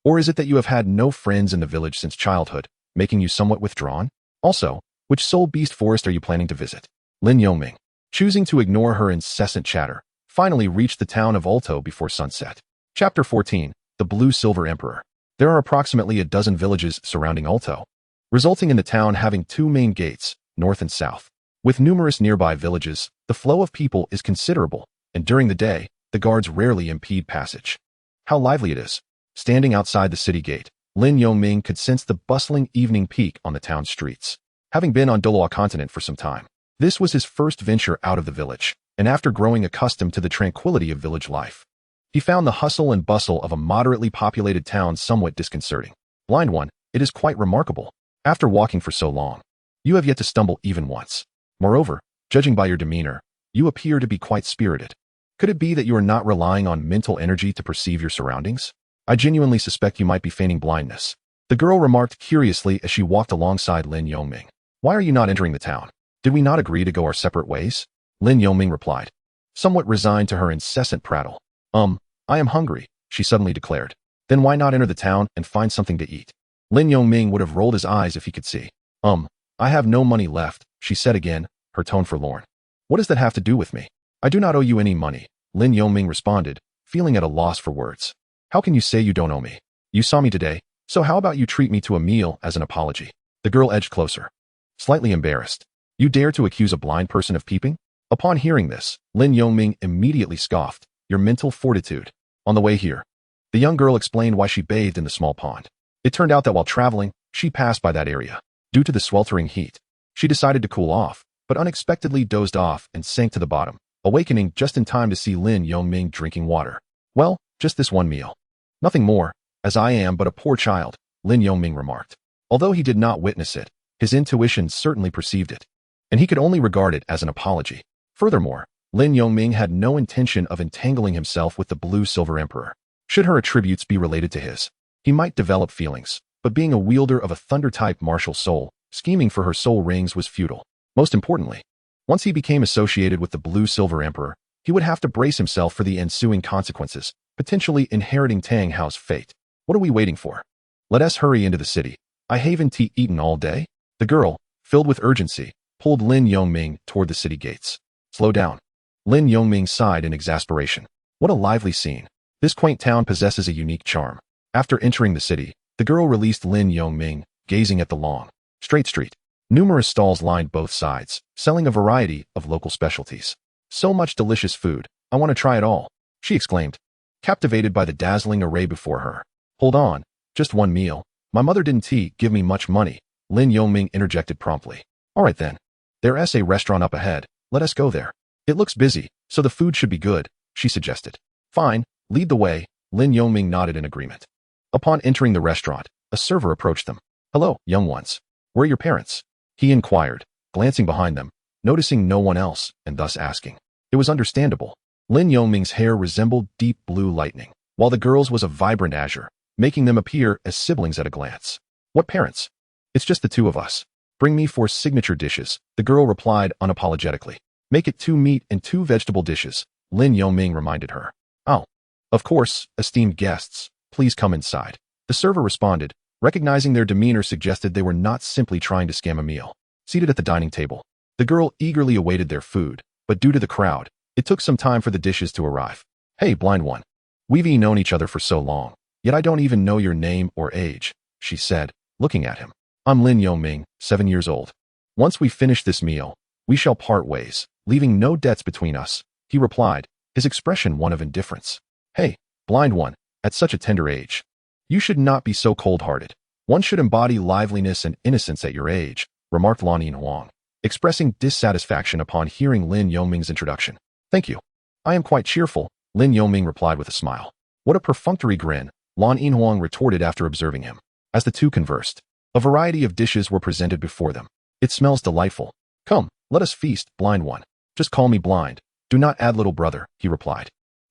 Or is it that you have had no friends in the village since childhood, making you somewhat withdrawn? Also, which soul beast forest are you planning to visit? Lin Yongming, choosing to ignore her incessant chatter, finally reached the town of Ulto before sunset. Chapter 14, The Blue-Silver Emperor. There are approximately a dozen villages surrounding Ulto, resulting in the town having two main gates, north and south. With numerous nearby villages, The flow of people is considerable, and during the day, the guards rarely impede passage. How lively it is. Standing outside the city gate, Lin Yongming could sense the bustling evening peak on the town streets. Having been on Douluo continent for some time, this was his first venture out of the village, and after growing accustomed to the tranquility of village life, he found the hustle and bustle of a moderately populated town somewhat disconcerting. Blind one, it is quite remarkable. After walking for so long, you have yet to stumble even once. Moreover, judging by your demeanor, you appear to be quite spirited. Could it be that you are not relying on mental energy to perceive your surroundings? I genuinely suspect you might be feigning blindness. The girl remarked curiously as she walked alongside Lin Yongming. Why are you not entering the town? Did we not agree to go our separate ways? Lin Yongming replied, somewhat resigned to her incessant prattle. I am hungry, she suddenly declared. Then why not enter the town and find something to eat? Lin Yongming would have rolled his eyes if he could see. I have no money left, she said again, her tone forlorn. What does that have to do with me? I do not owe you any money, Lin Yongming responded, feeling at a loss for words. How can you say you don't owe me? You saw me today, so how about you treat me to a meal as an apology? The girl edged closer, slightly embarrassed. You dare to accuse a blind person of peeping? Upon hearing this, Lin Yongming immediately scoffed. Your mental fortitude. On the way here, the young girl explained why she bathed in the small pond. It turned out that while traveling, she passed by that area. Due to the sweltering heat, she decided to cool off, but unexpectedly dozed off and sank to the bottom, awakening just in time to see Lin Yongming drinking water. Well, just this one meal. Nothing more, as I am but a poor child, Lin Yongming remarked. Although he did not witness it, his intuition certainly perceived it, and he could only regard it as an apology. Furthermore, Lin Yongming had no intention of entangling himself with the blue-silver emperor. Should her attributes be related to his, he might develop feelings, but being a wielder of a thunder-type martial soul, scheming for her soul rings was futile. Most importantly, once he became associated with the blue-silver emperor, he would have to brace himself for the ensuing consequences, potentially inheriting Tang Hao's fate. What are we waiting for? Let us hurry into the city. I haven't eaten all day. The girl, filled with urgency, pulled Lin Yongming toward the city gates. Slow down. Lin Yongming sighed in exasperation. What a lively scene. This quaint town possesses a unique charm. After entering the city, the girl released Lin Yongming, gazing at the long, straight street. Numerous stalls lined both sides, selling a variety of local specialties. So much delicious food. I want to try it all, she exclaimed, captivated by the dazzling array before her. Hold on, just one meal. My mother didn't give me much money, Lin Yongming interjected promptly. All right then. There's a restaurant up ahead. Let us go there. It looks busy, so the food should be good, she suggested. Fine, lead the way, Lin Yongming nodded in agreement. Upon entering the restaurant, a server approached them. Hello, young ones. Where are your parents? He inquired, glancing behind them, noticing no one else, and thus asking. It was understandable. Lin Yongming's hair resembled deep blue lightning, while the girl's was a vibrant azure, making them appear as siblings at a glance. What parents? It's just the two of us. Bring me 4 signature dishes, the girl replied unapologetically. Make it 2 meat and 2 vegetable dishes, Lin Yongming reminded her. Oh, of course, esteemed guests, please come inside. The server responded, recognizing their demeanor suggested they were not simply trying to scam a meal. Seated at the dining table, the girl eagerly awaited their food, but due to the crowd, it took some time for the dishes to arrive. Hey, blind one. We've known each other for so long, yet I don't even know your name or age, she said, looking at him. I'm Lin Yongming, 7 years old. Once we finish this meal, we shall part ways, leaving no debts between us, he replied, his expression one of indifference. Hey, blind one, at such a tender age. You should not be so cold-hearted. One should embody liveliness and innocence at your age, remarked Lan Yinhuang, expressing dissatisfaction upon hearing Lin Yongming's introduction. Thank you. I am quite cheerful, Lin Yongming replied with a smile. What a perfunctory grin, Lan Yinhuang retorted after observing him. As the two conversed, a variety of dishes were presented before them. It smells delightful. Come, let us feast, blind one. Just call me blind. Do not add little brother, he replied.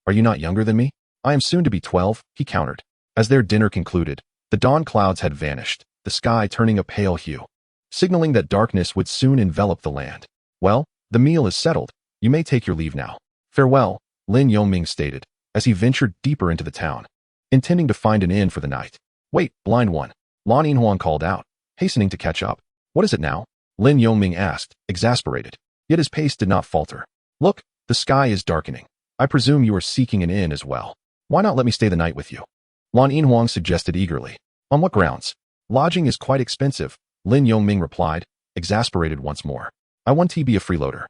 Are you not younger than me? I am soon to be 12, he countered. As their dinner concluded, the dawn clouds had vanished, the sky turning a pale hue, signaling that darkness would soon envelop the land. Well, the meal is settled. You may take your leave now. Farewell, Lin Yongming stated, as he ventured deeper into the town, intending to find an inn for the night. Wait, blind one. Lan Yinhuang called out, hastening to catch up. What is it now? Lin Yongming asked, exasperated. Yet his pace did not falter. Look, the sky is darkening. I presume you are seeking an inn as well. Why not let me stay the night with you? Lan Yinhuang suggested eagerly. On what grounds? Lodging is quite expensive, Lin Yongming replied, exasperated once more. I want to be a freeloader.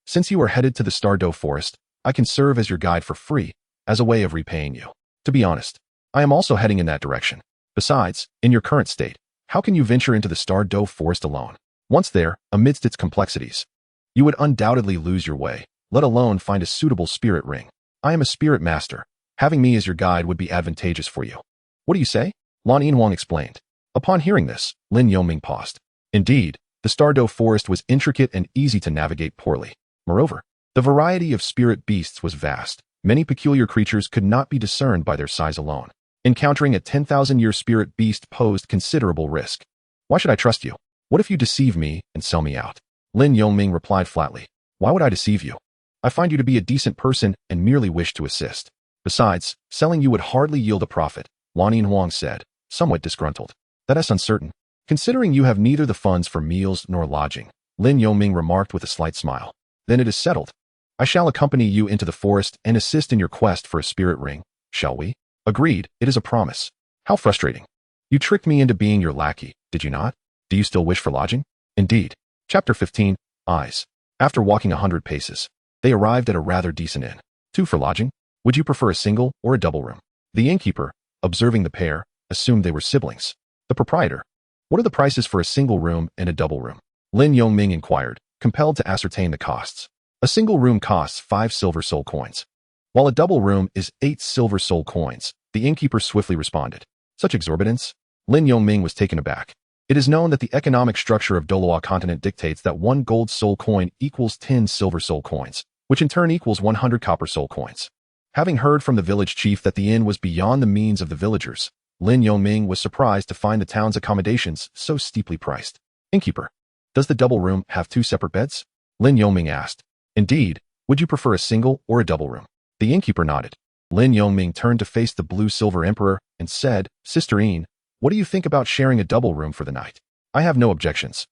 Since you are headed to the Douluo forest, I can serve as your guide for free, as a way of repaying you. To be honest, I am also heading in that direction. Besides, in your current state, how can you venture into the Douluo forest alone? Once there, amidst its complexities, you would undoubtedly lose your way, let alone find a suitable spirit ring. I am a spirit master. Having me as your guide would be advantageous for you. What do you say? Lan Yinhuang explained. Upon hearing this, Lin Yongming paused. Indeed, the Douluo forest was intricate and easy to navigate poorly. Moreover, the variety of spirit beasts was vast. Many peculiar creatures could not be discerned by their size alone. Encountering a 10,000-year spirit beast posed considerable risk. Why should I trust you? What if you deceive me and sell me out? Lin Yongming replied flatly. Why would I deceive you? I find you to be a decent person and merely wish to assist. Besides, selling you would hardly yield a profit, Lan Yinhuang said, somewhat disgruntled. That is uncertain. Considering you have neither the funds for meals nor lodging, Lin Yongming remarked with a slight smile. Then it is settled. I shall accompany you into the forest and assist in your quest for a spirit ring, shall we? Agreed, it is a promise. How frustrating. You tricked me into being your lackey, did you not? Do you still wish for lodging? Indeed. Chapter 15, Eyes. After walking 100 paces, they arrived at a rather decent inn. 2 for lodging? Would you prefer a single or a double room? The innkeeper, observing the pair, assumed they were siblings. The proprietor. What are the prices for a single room and a double room? Lin Yongming inquired, compelled to ascertain the costs. A single room costs 5 silver soul coins, while a double room is 8 silver soul coins. The innkeeper swiftly responded. Such exorbitance? Lin Yongming was taken aback. It is known that the economic structure of Douluo continent dictates that 1 gold soul coin equals 10 silver soul coins, which in turn equals 100 copper soul coins. Having heard from the village chief that the inn was beyond the means of the villagers, Lin Yongming was surprised to find the town's accommodations so steeply priced. Innkeeper, does the double room have 2 separate beds? Lin Yongming asked. Indeed, would you prefer a single or a double room? The innkeeper nodded. Lin Yongming turned to face the blue-silver emperor and said, Sister Yin, what do you think about sharing a double room for the night? I have no objections.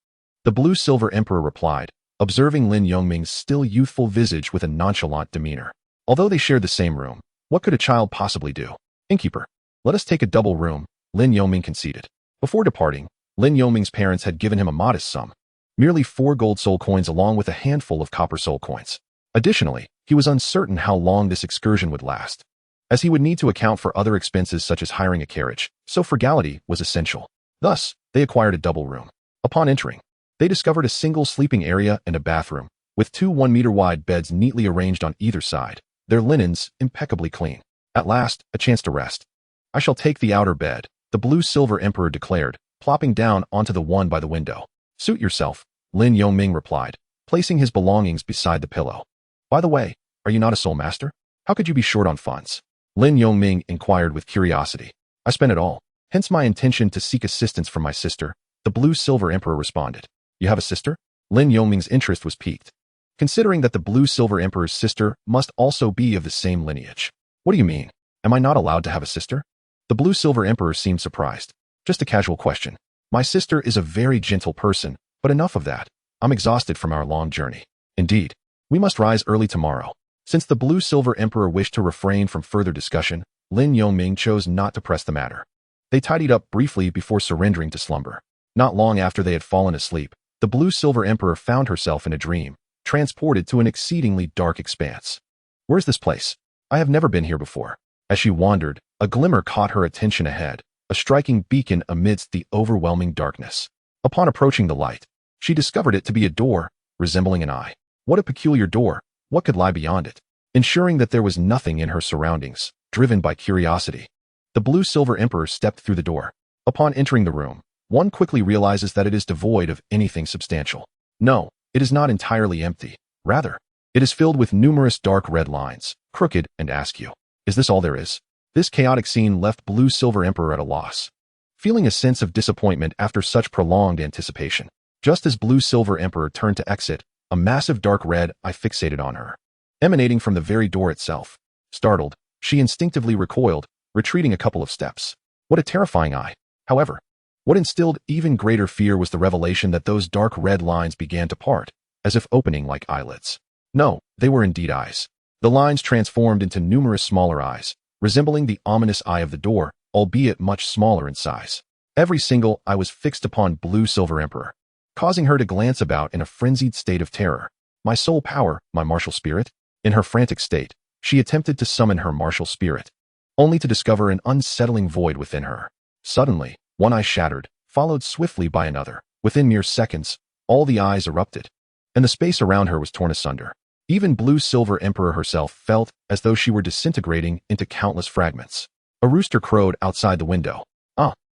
The blue-silver emperor replied, observing Lin Yongming's still youthful visage with a nonchalant demeanor. Although they shared the same room, what could a child possibly do? Innkeeper, let us take a double room, Lin Yongming conceded. Before departing, Lin Yongming's parents had given him a modest sum, merely 4 gold soul coins along with a handful of copper soul coins. Additionally, he was uncertain how long this excursion would last, as he would need to account for other expenses such as hiring a carriage, so frugality was essential. Thus, they acquired a double room. Upon entering, they discovered a single sleeping area and a bathroom, with 2 1-meter-wide beds neatly arranged on either side, their linens impeccably clean. At last, a chance to rest. I shall take the outer bed, the blue-silver emperor declared, plopping down onto the one by the window. Suit yourself, Lin Yongming replied, placing his belongings beside the pillow. By the way, are you not a soul master? How could you be short on funds? Lin Yongming inquired with curiosity. I spent it all, hence my intention to seek assistance from my sister, the blue-silver emperor responded. You have a sister? Lin Yongming's interest was piqued, considering that the blue-silver emperor's sister must also be of the same lineage. What do you mean? Am I not allowed to have a sister? The blue-silver emperor seemed surprised. Just a casual question. My sister is a very gentle person, but enough of that. I'm exhausted from our long journey. Indeed, we must rise early tomorrow. Since the blue-silver emperor wished to refrain from further discussion, Lin Yongming chose not to press the matter. They tidied up briefly before surrendering to slumber. Not long after they had fallen asleep, the blue-silver emperor found herself in a dream, transported to an exceedingly dark expanse. Where's this place? I have never been here before. As she wandered, a glimmer caught her attention ahead, a striking beacon amidst the overwhelming darkness. Upon approaching the light, she discovered it to be a door, resembling an eye. What a peculiar door! What could lie beyond it? Ensuring that there was nothing in her surroundings, driven by curiosity, the blue-silver emperor stepped through the door. Upon entering the room, one quickly realizes that it is devoid of anything substantial. No, it is not entirely empty. Rather, it is filled with numerous dark red lines, crooked and askew. Is this all there is? This chaotic scene left blue-silver emperor at a loss, feeling a sense of disappointment after such prolonged anticipation. Just as blue-silver emperor turned to exit, a massive dark red eye fixated on her, emanating from the very door itself. Startled, she instinctively recoiled, retreating a couple of steps. What a terrifying eye! However, what instilled even greater fear was the revelation that those dark red lines began to part, as if opening like eyelids. No, they were indeed eyes. The lines transformed into numerous smaller eyes, resembling the ominous eye of the door, albeit much smaller in size. Every single eye was fixed upon blue-silver emperor, causing her to glance about in a frenzied state of terror. My soul power, my martial spirit? In her frantic state, she attempted to summon her martial spirit, only to discover an unsettling void within her. Suddenly, one eye shattered, followed swiftly by another. Within mere seconds, all the eyes erupted, and the space around her was torn asunder. Even Blue Silver Emperor herself felt as though she were disintegrating into countless fragments. A rooster crowed outside the window.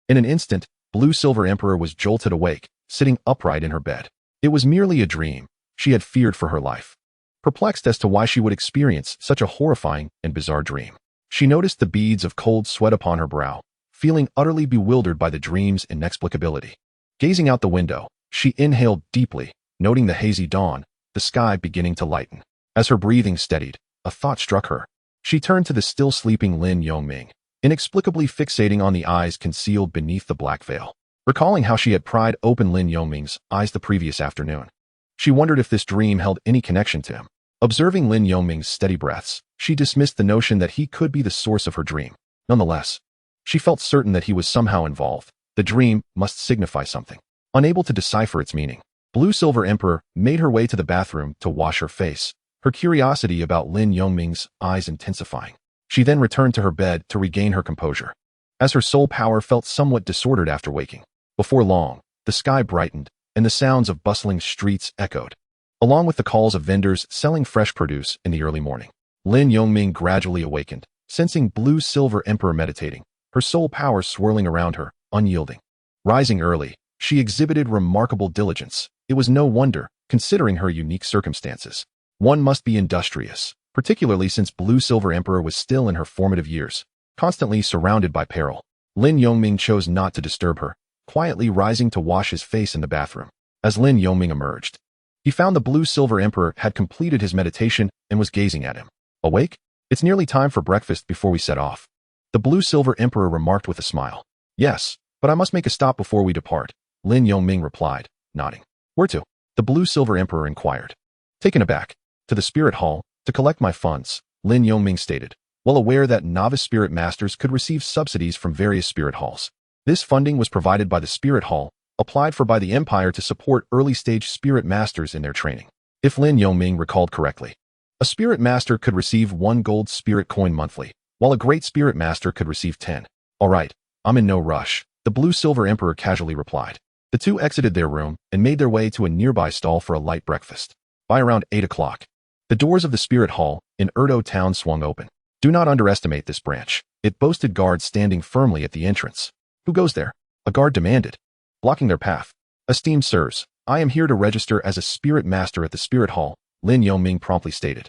In an instant, Blue Silver Emperor was jolted awake, sitting upright in her bed. It was merely a dream. She had feared for her life. Perplexed as to why she would experience such a horrifying and bizarre dream, she noticed the beads of cold sweat upon her brow, feeling utterly bewildered by the dream's inexplicability. Gazing out the window, she inhaled deeply, noting the hazy dawn, the sky beginning to lighten. As her breathing steadied, a thought struck her. She turned to the still sleeping Lin Yongming, inexplicably fixating on the eyes concealed beneath the black veil. Recalling how she had pried open Lin Yongming's eyes the previous afternoon, she wondered if this dream held any connection to him. Observing Lin Yongming's steady breaths, she dismissed the notion that he could be the source of her dream. Nonetheless, she felt certain that he was somehow involved. The dream must signify something. Unable to decipher its meaning, Blue Silver Emperor made her way to the bathroom to wash her face, her curiosity about Lin Yongming's eyes intensifying. She then returned to her bed to regain her composure. As her soul power felt somewhat disordered after waking, before long, the sky brightened, and the sounds of bustling streets echoed, along with the calls of vendors selling fresh produce in the early morning. Lin Yongming gradually awakened, sensing Blue Silver Emperor meditating, her soul power swirling around her, unyielding. Rising early, she exhibited remarkable diligence. It was no wonder, considering her unique circumstances. One must be industrious, particularly since Blue Silver Emperor was still in her formative years, constantly surrounded by peril. Lin Yongming chose not to disturb her, quietly rising to wash his face in the bathroom. As Lin Yongming emerged, he found the Blue Silver Emperor had completed his meditation and was gazing at him. Awake? It's nearly time for breakfast before we set off, the Blue Silver Emperor remarked with a smile. Yes, but I must make a stop before we depart, Lin Yongming replied, nodding. Where to? The Blue Silver Emperor inquired. Taken aback. To the Spirit Hall, to collect my funds, Lin Yongming stated, well aware that novice spirit masters could receive subsidies from various spirit halls. This funding was provided by the Spirit Hall, applied for by the Empire to support early-stage spirit masters in their training. If Lin Yongming recalled correctly, a spirit master could receive 1 gold spirit coin monthly, while a great spirit master could receive 10. All right, I'm in no rush, the Blue Silver Emperor casually replied. The two exited their room and made their way to a nearby stall for a light breakfast. By around 8 o'clock, the doors of the Spirit Hall in Erdo Town swung open. Do not underestimate this branch. It boasted guards standing firmly at the entrance. Who goes there? A guard demanded, blocking their path. Esteemed sirs, I am here to register as a spirit master at the Spirit Hall, Lin Yongming promptly stated,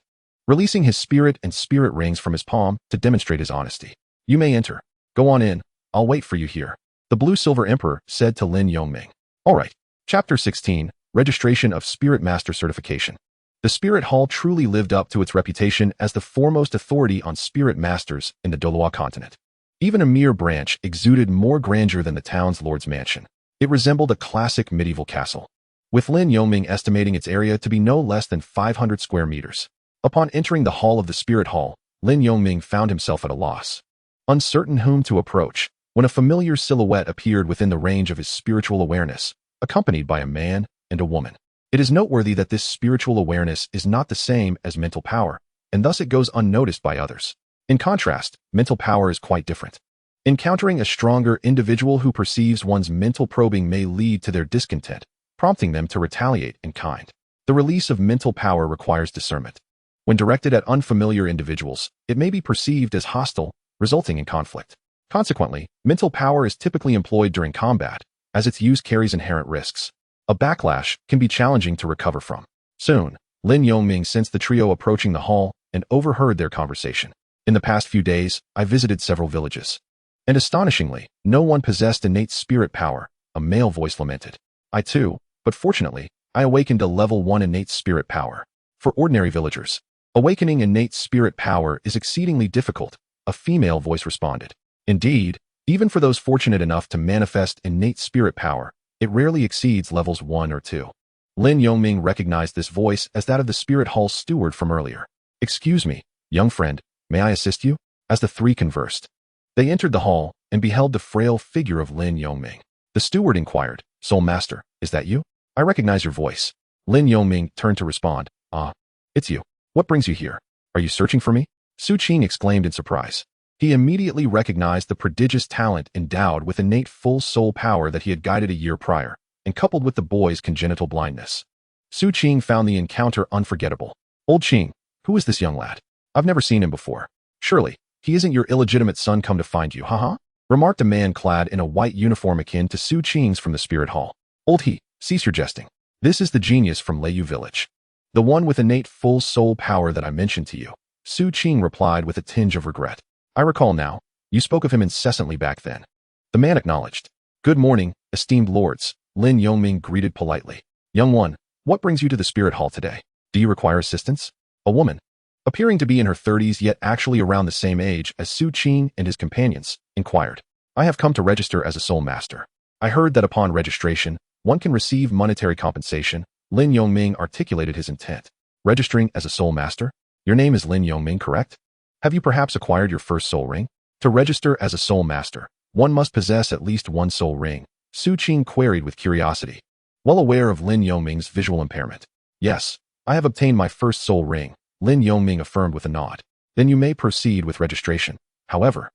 releasing his spirit and spirit rings from his palm to demonstrate his honesty. You may enter. Go on in. I'll wait for you here, the Blue Silver Emperor said to Lin Yongming. All right. Chapter 16, Registration of Spirit Master Certification. The Spirit Hall truly lived up to its reputation as the foremost authority on spirit masters in the Douluo continent. Even a mere branch exuded more grandeur than the town's lord's mansion. It resembled a classic medieval castle, with Lin Yongming estimating its area to be no less than 500 square meters. Upon entering the hall of the Spirit Hall, Lin Yongming found himself at a loss, uncertain whom to approach, when a familiar silhouette appeared within the range of his spiritual awareness, accompanied by a man and a woman. It is noteworthy that this spiritual awareness is not the same as mental power, and thus it goes unnoticed by others. In contrast, mental power is quite different. Encountering a stronger individual who perceives one's mental probing may lead to their discontent, prompting them to retaliate in kind. The release of mental power requires discernment. When directed at unfamiliar individuals, it may be perceived as hostile, resulting in conflict. Consequently, mental power is typically employed during combat, as its use carries inherent risks. A backlash can be challenging to recover from. Soon, Lin Yongming sensed the trio approaching the hall and overheard their conversation. In the past few days, I visited several villages, and astonishingly, no one possessed innate spirit power, a male voice lamented. I too, but fortunately, I awakened a level 1 innate spirit power. For ordinary villagers, awakening innate spirit power is exceedingly difficult, a female voice responded. Indeed, even for those fortunate enough to manifest innate spirit power, it rarely exceeds levels 1 or 2. Lin Yongming recognized this voice as that of the Spirit Hall steward from earlier. Excuse me, young friend, may I assist you? As the three conversed, they entered the hall and beheld the frail figure of Lin Yongming. The steward inquired, Soul Master, is that you? I recognize your voice. Lin Yongming turned to respond, Ah, it's you. What brings you here? Are you searching for me? Su Qing exclaimed in surprise. He immediately recognized the prodigious talent endowed with innate full soul power that he had guided a year prior, and coupled with the boy's congenital blindness. Su Qing found the encounter unforgettable. Old Qing, who is this young lad? I've never seen him before. Surely, he isn't your illegitimate son come to find you, haha? Remarked a man clad in a white uniform akin to Su Qing's from the spirit hall. Old he, cease your jesting. This is the genius from Leiyu village. The one with innate full soul power that I mentioned to you. Su Qing replied with a tinge of regret. I recall now, you spoke of him incessantly back then. The man acknowledged. Good morning, esteemed lords, Lin Yongming greeted politely. Young one, what brings you to the spirit hall today? Do you require assistance? A woman, appearing to be in her 30s yet actually around the same age as Su Qing and his companions, inquired. I have come to register as a soul master. I heard that upon registration, one can receive monetary compensation. Lin Yongming articulated his intent. Registering as a soul master? Your name is Lin Yongming, correct? Have you perhaps acquired your first soul ring? To register as a soul master, one must possess at least one soul ring, Su Qing queried with curiosity. Well aware of Lin Yongming's visual impairment. Yes, I have obtained my first soul ring, Lin Yongming affirmed with a nod. Then you may proceed with registration. However,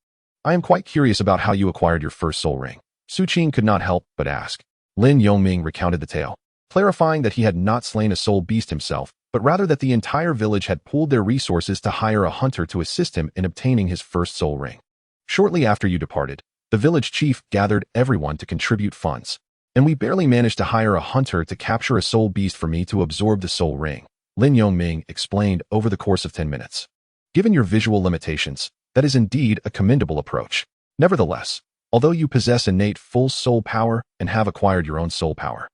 I am quite curious about how you acquired your first soul ring. Su Qing could not help but ask. Lin Yongming recounted the tale, clarifying that he had not slain a soul beast himself, but rather that the entire village had pooled their resources to hire a hunter to assist him in obtaining his first soul ring. Shortly after you departed, the village chief gathered everyone to contribute funds, and we barely managed to hire a hunter to capture a soul beast for me to absorb the soul ring, Lin Yongming explained over the course of 10 minutes. Given your visual limitations, that is indeed a commendable approach. Nevertheless, although you possess innate full soul power and have acquired your own soul power,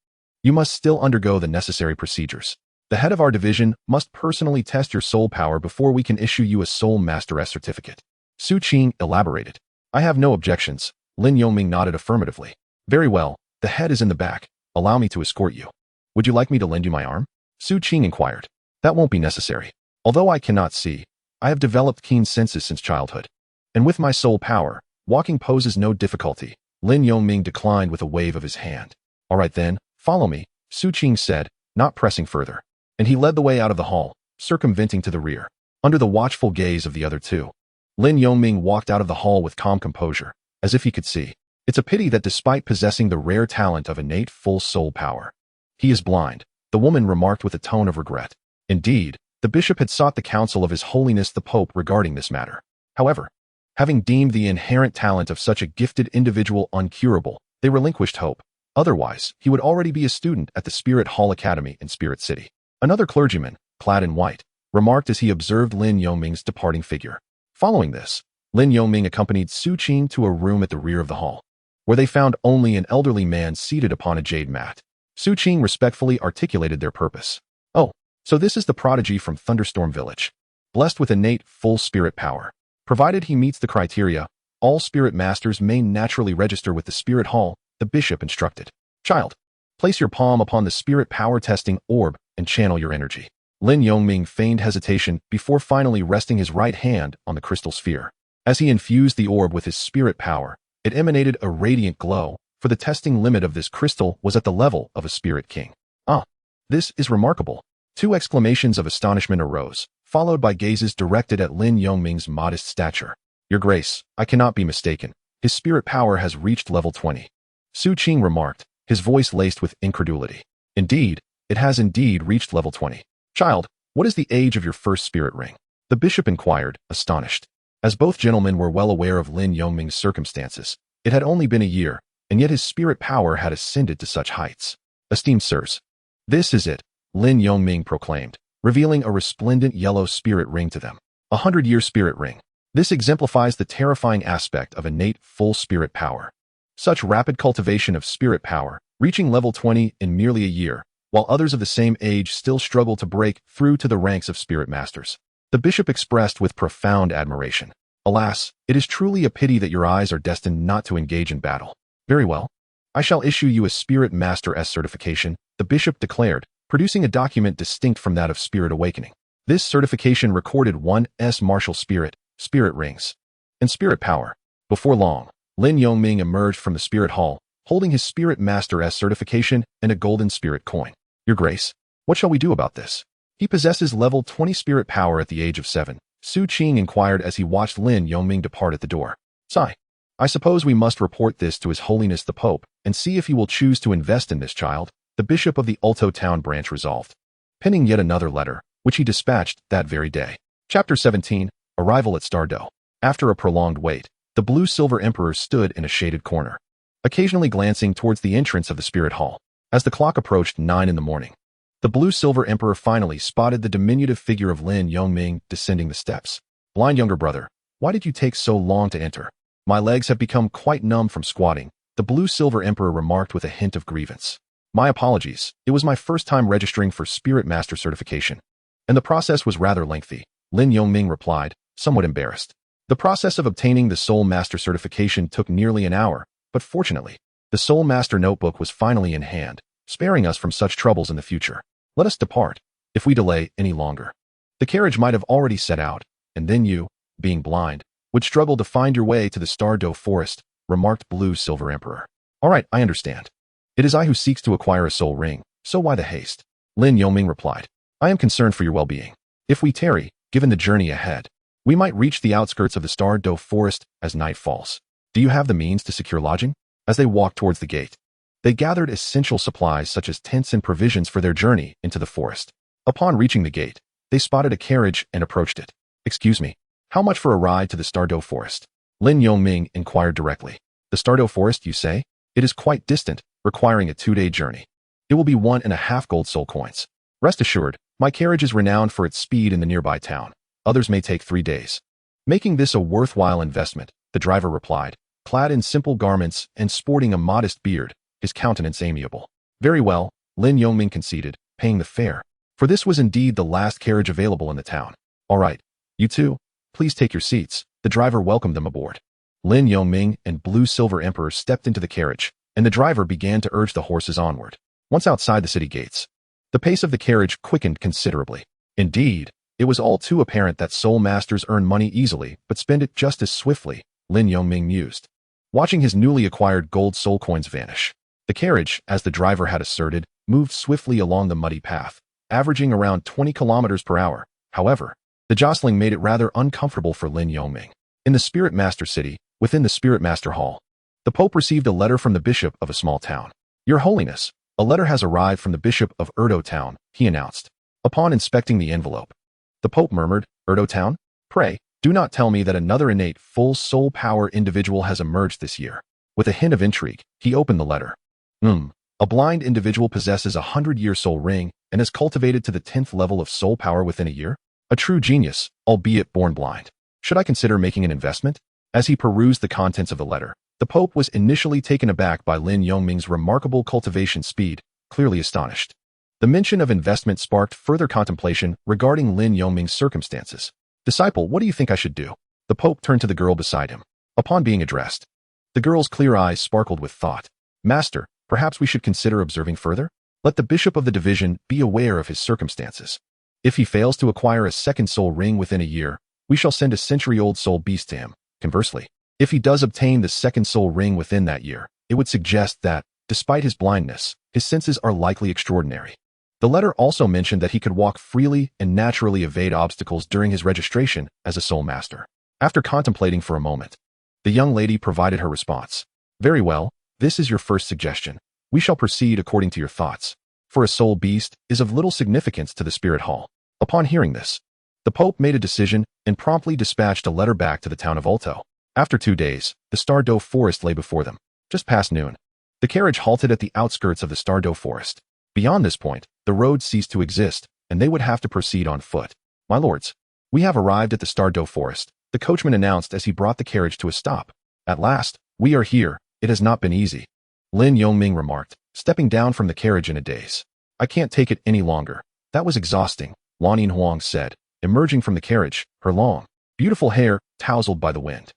you must still undergo the necessary procedures. The head of our division must personally test your soul power before we can issue you a Soul Master S certificate. Su Qing elaborated. I have no objections. Lin Yongming nodded affirmatively. Very well, the head is in the back. Allow me to escort you. Would you like me to lend you my arm? Su Qing inquired. That won't be necessary. Although I cannot see, I have developed keen senses since childhood. And with my soul power, walking poses no difficulty. Lin Yongming declined with a wave of his hand. All right then, follow me, Su Qing said, not pressing further. And he led the way out of the hall, circumventing to the rear, under the watchful gaze of the other two. Lin Yongming walked out of the hall with calm composure, as if he could see. It's a pity that despite possessing the rare talent of innate full soul power, he is blind, the woman remarked with a tone of regret. Indeed, the bishop had sought the counsel of His Holiness the Pope regarding this matter. However, having deemed the inherent talent of such a gifted individual uncurable, they relinquished hope. Otherwise, he would already be a student at the Spirit Hall Academy in Spirit City. Another clergyman, clad in white, remarked as he observed Lin Yongming's departing figure. Following this, Lin Yongming accompanied Su Qing to a room at the rear of the hall, where they found only an elderly man seated upon a jade mat. Su Qing respectfully articulated their purpose. Oh, so this is the prodigy from Thunderstorm Village. Blessed with innate full spirit power. Provided he meets the criteria, all spirit masters may naturally register with the Spirit Hall, the bishop instructed. Child, place your palm upon the spirit power testing orb and channel your energy. Lin Yongming feigned hesitation before finally resting his right hand on the crystal sphere. As he infused the orb with his spirit power, it emanated a radiant glow, for the testing limit of this crystal was at the level of a spirit king. Ah, this is remarkable. Two exclamations of astonishment arose, followed by gazes directed at Lin Yongming's modest stature. Your Grace, I cannot be mistaken. His spirit power has reached level 20. Su Qing remarked, his voice laced with incredulity. Indeed, it has indeed reached level 20. Child, what is the age of your first spirit ring? The bishop inquired, astonished. As both gentlemen were well aware of Lin Yongming's circumstances, it had only been a year, and yet his spirit power had ascended to such heights. Esteemed sirs, this is it, Lin Yongming proclaimed, revealing a resplendent yellow spirit ring to them. 100-year spirit ring. This exemplifies the terrifying aspect of innate full spirit power. Such rapid cultivation of spirit power, reaching level 20 in merely a year, while others of the same age still struggle to break through to the ranks of spirit masters. The bishop expressed with profound admiration. Alas, it is truly a pity that your eyes are destined not to engage in battle. Very well. I shall issue you a Spirit Master S certification, the bishop declared, producing a document distinct from that of Spirit Awakening. This certification recorded 1's martial spirit, spirit rings, and spirit power. Before long, Lin Yongming emerged from the Spirit Hall, holding his Spirit Master S certification and a golden spirit coin. Your Grace, what shall we do about this? He possesses level 20 spirit power at the age of 7, Su Qing inquired as he watched Lin Yongming depart at the door. Sigh. I suppose we must report this to His Holiness the Pope and see if he will choose to invest in this child, the bishop of the Ulto town branch resolved, penning yet another letter, which he dispatched that very day. Chapter 17, Arrival at Douluo. After a prolonged wait, the blue-silver emperor stood in a shaded corner, occasionally glancing towards the entrance of the spirit hall. As the clock approached 9 in the morning, the blue-silver emperor finally spotted the diminutive figure of Lin Yongming descending the steps. Blind younger brother, why did you take so long to enter? My legs have become quite numb from squatting, the blue-silver emperor remarked with a hint of grievance. My apologies, it was my first time registering for Spirit Master certification, and the process was rather lengthy, Lin Yongming replied, somewhat embarrassed. The process of obtaining the Soul Master certification took nearly an hour, but fortunately, the Soul Master notebook was finally in hand, sparing us from such troubles in the future. Let us depart, if we delay any longer. The carriage might have already set out, and then you, being blind, would struggle to find your way to the Douluo forest, remarked Blue-Silver Emperor. All right, I understand. It is I who seeks to acquire a soul ring, so why the haste? Lin Yongming replied. I am concerned for your well-being. If we tarry, given the journey ahead, we might reach the outskirts of the Douluo forest as night falls. Do you have the means to secure lodging? As they walked towards the gate, they gathered essential supplies such as tents and provisions for their journey into the forest. Upon reaching the gate, they spotted a carriage and approached it. Excuse me, how much for a ride to the Douluo forest? Lin Yongming inquired directly. The Douluo forest, you say? It is quite distant, requiring a 2-day journey. It will be 1.5 gold soul coins. Rest assured, my carriage is renowned for its speed in the nearby town. Others may take 3 days. Making this a worthwhile investment, the driver replied, clad in simple garments and sporting a modest beard, his countenance amiable. Very well, Lin Yongming conceded, paying the fare, for this was indeed the last carriage available in the town. All right, you two, please take your seats. The driver welcomed them aboard. Lin Yongming and Blue-Silver Emperor stepped into the carriage, and the driver began to urge the horses onward. Once outside the city gates, the pace of the carriage quickened considerably. Indeed, it was all too apparent that soul masters earn money easily but spend it just as swiftly, Lin Yongming mused, watching his newly acquired gold soul coins vanish. The carriage, as the driver had asserted, moved swiftly along the muddy path, averaging around 20 kilometers per hour. However, the jostling made it rather uncomfortable for Lin Yongming. In the Spirit Master city, within the Spirit Master Hall, the Pope received a letter from the bishop of a small town. Your Holiness, a letter has arrived from the bishop of Urdo town, he announced. Upon inspecting the envelope, the Pope murmured, Urdo town? Pray, do not tell me that another innate full soul power individual has emerged this year. With a hint of intrigue, he opened the letter. A blind individual possesses a 100-year soul ring and is cultivated to the 10th level of soul power within a year? A true genius, albeit born blind. Should I consider making an investment? As he perused the contents of the letter, the Pope was initially taken aback by Lin Yongming's remarkable cultivation speed, clearly astonished. The mention of investment sparked further contemplation regarding Lin Yongming's circumstances. Disciple, what do you think I should do? The Pope turned to the girl beside him. Upon being addressed, the girl's clear eyes sparkled with thought. Master, perhaps we should consider observing further? Let the bishop of the division be aware of his circumstances. If he fails to acquire a second soul ring within a year, we shall send a century-old soul beast to him. Conversely, if he does obtain the second soul ring within that year, it would suggest that, despite his blindness, his senses are likely extraordinary. The letter also mentioned that he could walk freely and naturally evade obstacles during his registration as a soul master. After contemplating for a moment, the young lady provided her response. Very well, this is your first suggestion. We shall proceed according to your thoughts. For a soul beast is of little significance to the spirit hall. Upon hearing this, the Pope made a decision and promptly dispatched a letter back to the town of Ulto. After 2 days, the Douluo forest lay before them. Just past noon, the carriage halted at the outskirts of the Douluo forest. Beyond this point, the road ceased to exist, and they would have to proceed on foot. My lords, we have arrived at the Douluo forest, the coachman announced as he brought the carriage to a stop. At last, we are here. It has not been easy, Lin Yongming remarked, stepping down from the carriage in a daze. I can't take it any longer. That was exhausting, Wan Huang said, emerging from the carriage, her long, beautiful hair tousled by the wind.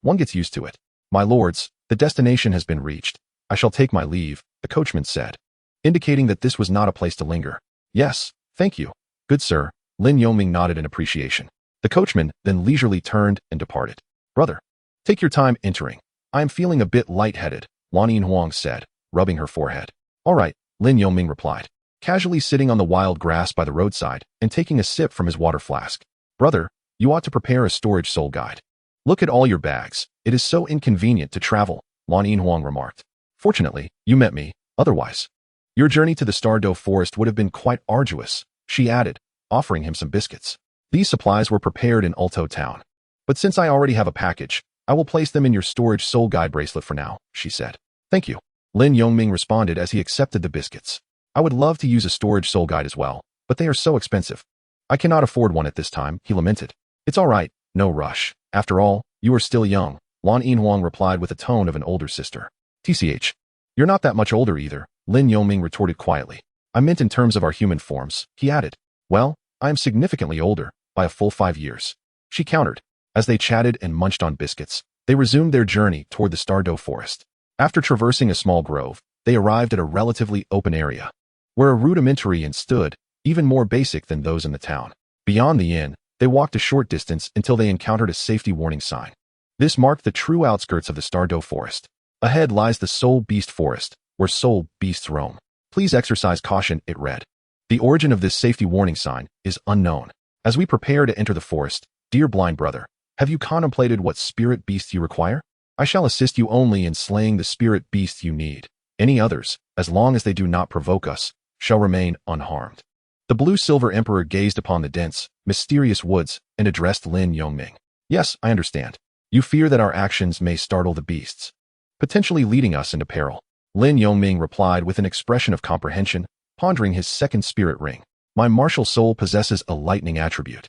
One gets used to it. My lords, the destination has been reached. I shall take my leave, the coachman said, indicating that this was not a place to linger. Yes, thank you, good sir, Lin Yongming nodded in appreciation. The coachman then leisurely turned and departed. Brother, take your time entering. I am feeling a bit lightheaded, Wan Huang said, rubbing her forehead. All right, Lin Yongming replied. casually sitting on the wild grass by the roadside and taking a sip from his water flask. Brother, you ought to prepare a storage soul guide. Look at all your bags. It is so inconvenient to travel, Lan Yinhuang remarked. Fortunately, you met me, otherwise. Your journey to the Douluo forest would have been quite arduous, she added, offering him some biscuits. These supplies were prepared in Ulto town. But since I already have a package, I will place them in your storage soul guide bracelet for now, she said. Thank you. Lin Yongming responded as he accepted the biscuits. I would love to use a storage soul guide as well, but they are so expensive. I cannot afford one at this time, he lamented. It's all right, no rush. After all, you are still young, Lan Yinhuang replied with the tone of an older sister. TCH. You're not that much older either, Lin Yongming retorted quietly. I meant in terms of our human forms, he added. Well, I am significantly older, by a full 5 years. She countered. As they chatted and munched on biscuits, they resumed their journey toward the Douluo forest. After traversing a small grove, they arrived at a relatively open area, where a rudimentary inn stood, even more basic than those in the town. Beyond the inn, they walked a short distance until they encountered a safety warning sign. This marked the true outskirts of the Douluo forest. Ahead lies the Soul Beast Forest, where soul beasts roam. Please exercise caution, it read. The origin of this safety warning sign is unknown. As we prepare to enter the forest, dear blind brother, have you contemplated what spirit beasts you require? I shall assist you only in slaying the spirit beasts you need. Any others, as long as they do not provoke us, shall remain unharmed. The blue-silver emperor gazed upon the dense, mysterious woods and addressed Lin Yongming. Yes, I understand. You fear that our actions may startle the beasts, potentially leading us into peril. Lin Yongming replied with an expression of comprehension, pondering his second spirit ring. My martial soul possesses a lightning attribute.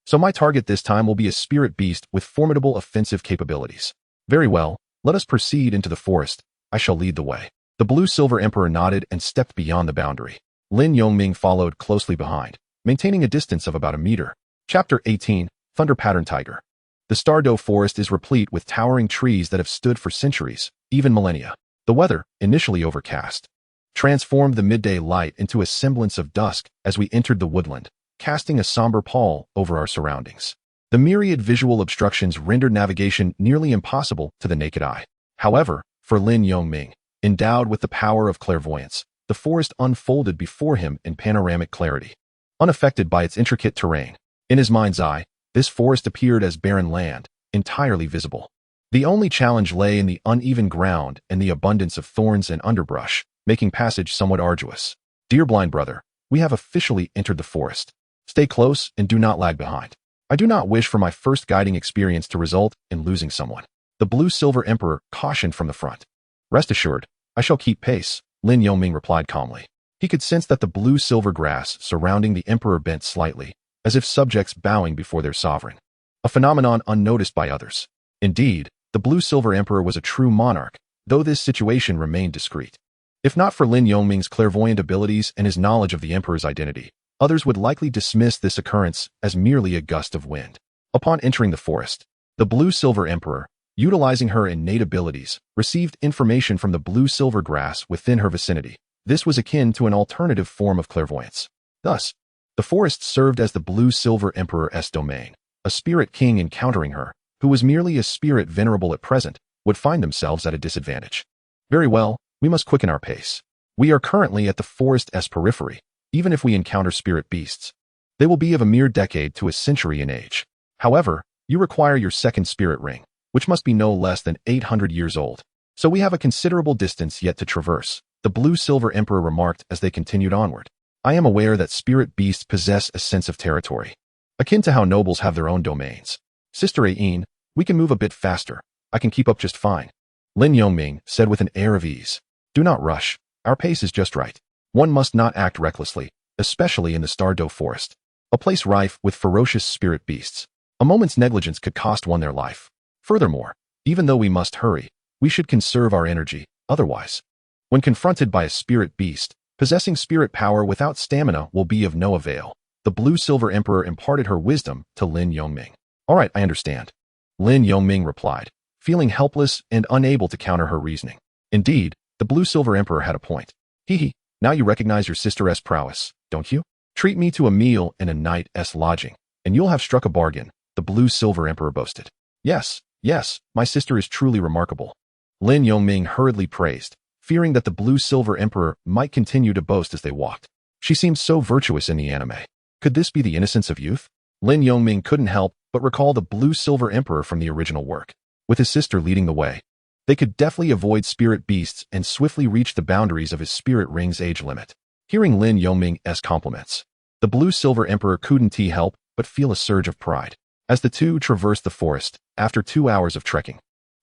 So my target this time will be a spirit beast with formidable offensive capabilities. Very well, let us proceed into the forest. I shall lead the way. The blue-silver emperor nodded and stepped beyond the boundary. Lin Yongming followed closely behind, maintaining a distance of about a meter. Chapter 18, Thunder Pattern Tiger. The Douluo forest is replete with towering trees that have stood for centuries, even millennia. The weather, initially overcast, transformed the midday light into a semblance of dusk as we entered the woodland, casting a somber pall over our surroundings. The myriad visual obstructions rendered navigation nearly impossible to the naked eye. However, for Lin Yongming, endowed with the power of clairvoyance, the forest unfolded before him in panoramic clarity, unaffected by its intricate terrain. In his mind's eye, this forest appeared as barren land, entirely visible. The only challenge lay in the uneven ground and the abundance of thorns and underbrush, making passage somewhat arduous. Dear blind brother, we have officially entered the forest. Stay close and do not lag behind. I do not wish for my first guiding experience to result in losing someone. The blue-silver emperor cautioned from the front. Rest assured, I shall keep pace, Lin Yongming replied calmly. He could sense that the blue-silver grass surrounding the emperor bent slightly, as if subjects bowing before their sovereign, a phenomenon unnoticed by others. Indeed, the blue-silver emperor was a true monarch, though this situation remained discreet. If not for Lin Yongming's clairvoyant abilities and his knowledge of the emperor's identity, others would likely dismiss this occurrence as merely a gust of wind. Upon entering the forest, the blue-silver emperor, utilizing her innate abilities, received information from the blue-silver grass within her vicinity. This was akin to an alternative form of clairvoyance. Thus, the forest served as the blue-silver emperor's domain. A spirit king encountering her, who was merely a spirit venerable at present, would find themselves at a disadvantage. Very well, we must quicken our pace. We are currently at the forest's periphery. Even if we encounter spirit beasts, they will be of a mere decade to a century in age. However, you require your second spirit ring, which must be no less than 800 years old. So we have a considerable distance yet to traverse, the blue-silver emperor remarked as they continued onward. I am aware that spirit beasts possess a sense of territory, akin to how nobles have their own domains. Sister Aine, we can move a bit faster. I can keep up just fine, Lin Yongming said with an air of ease. Do not rush. Our pace is just right. One must not act recklessly, especially in the Douluo forest, a place rife with ferocious spirit beasts. A moment's negligence could cost one their life. Furthermore, even though we must hurry, we should conserve our energy. Otherwise, when confronted by a spirit beast, possessing spirit power without stamina will be of no avail. The blue-silver emperor imparted her wisdom to Lin Yongming. All right, I understand, Lin Yongming replied, feeling helpless and unable to counter her reasoning. Indeed, the blue-silver emperor had a point. Hee. Now you recognize your sister's prowess, don't you? Treat me to a meal and a night's lodging, and you'll have struck a bargain, the blue-silver emperor boasted. Yes, my sister is truly remarkable, Lin Yongming hurriedly praised, fearing that the blue-silver emperor might continue to boast as they walked. She seemed so virtuous in the anime. Could this be the innocence of youth? Lin Yongming couldn't help but recall the blue-silver emperor from the original work. With his sister leading the way, they could deftly avoid spirit beasts and swiftly reach the boundaries of his spirit ring's age limit. Hearing Lin Yongming's compliments, the blue-silver emperor couldn't help but feel a surge of pride. As the two traversed the forest, after 2 hours of trekking,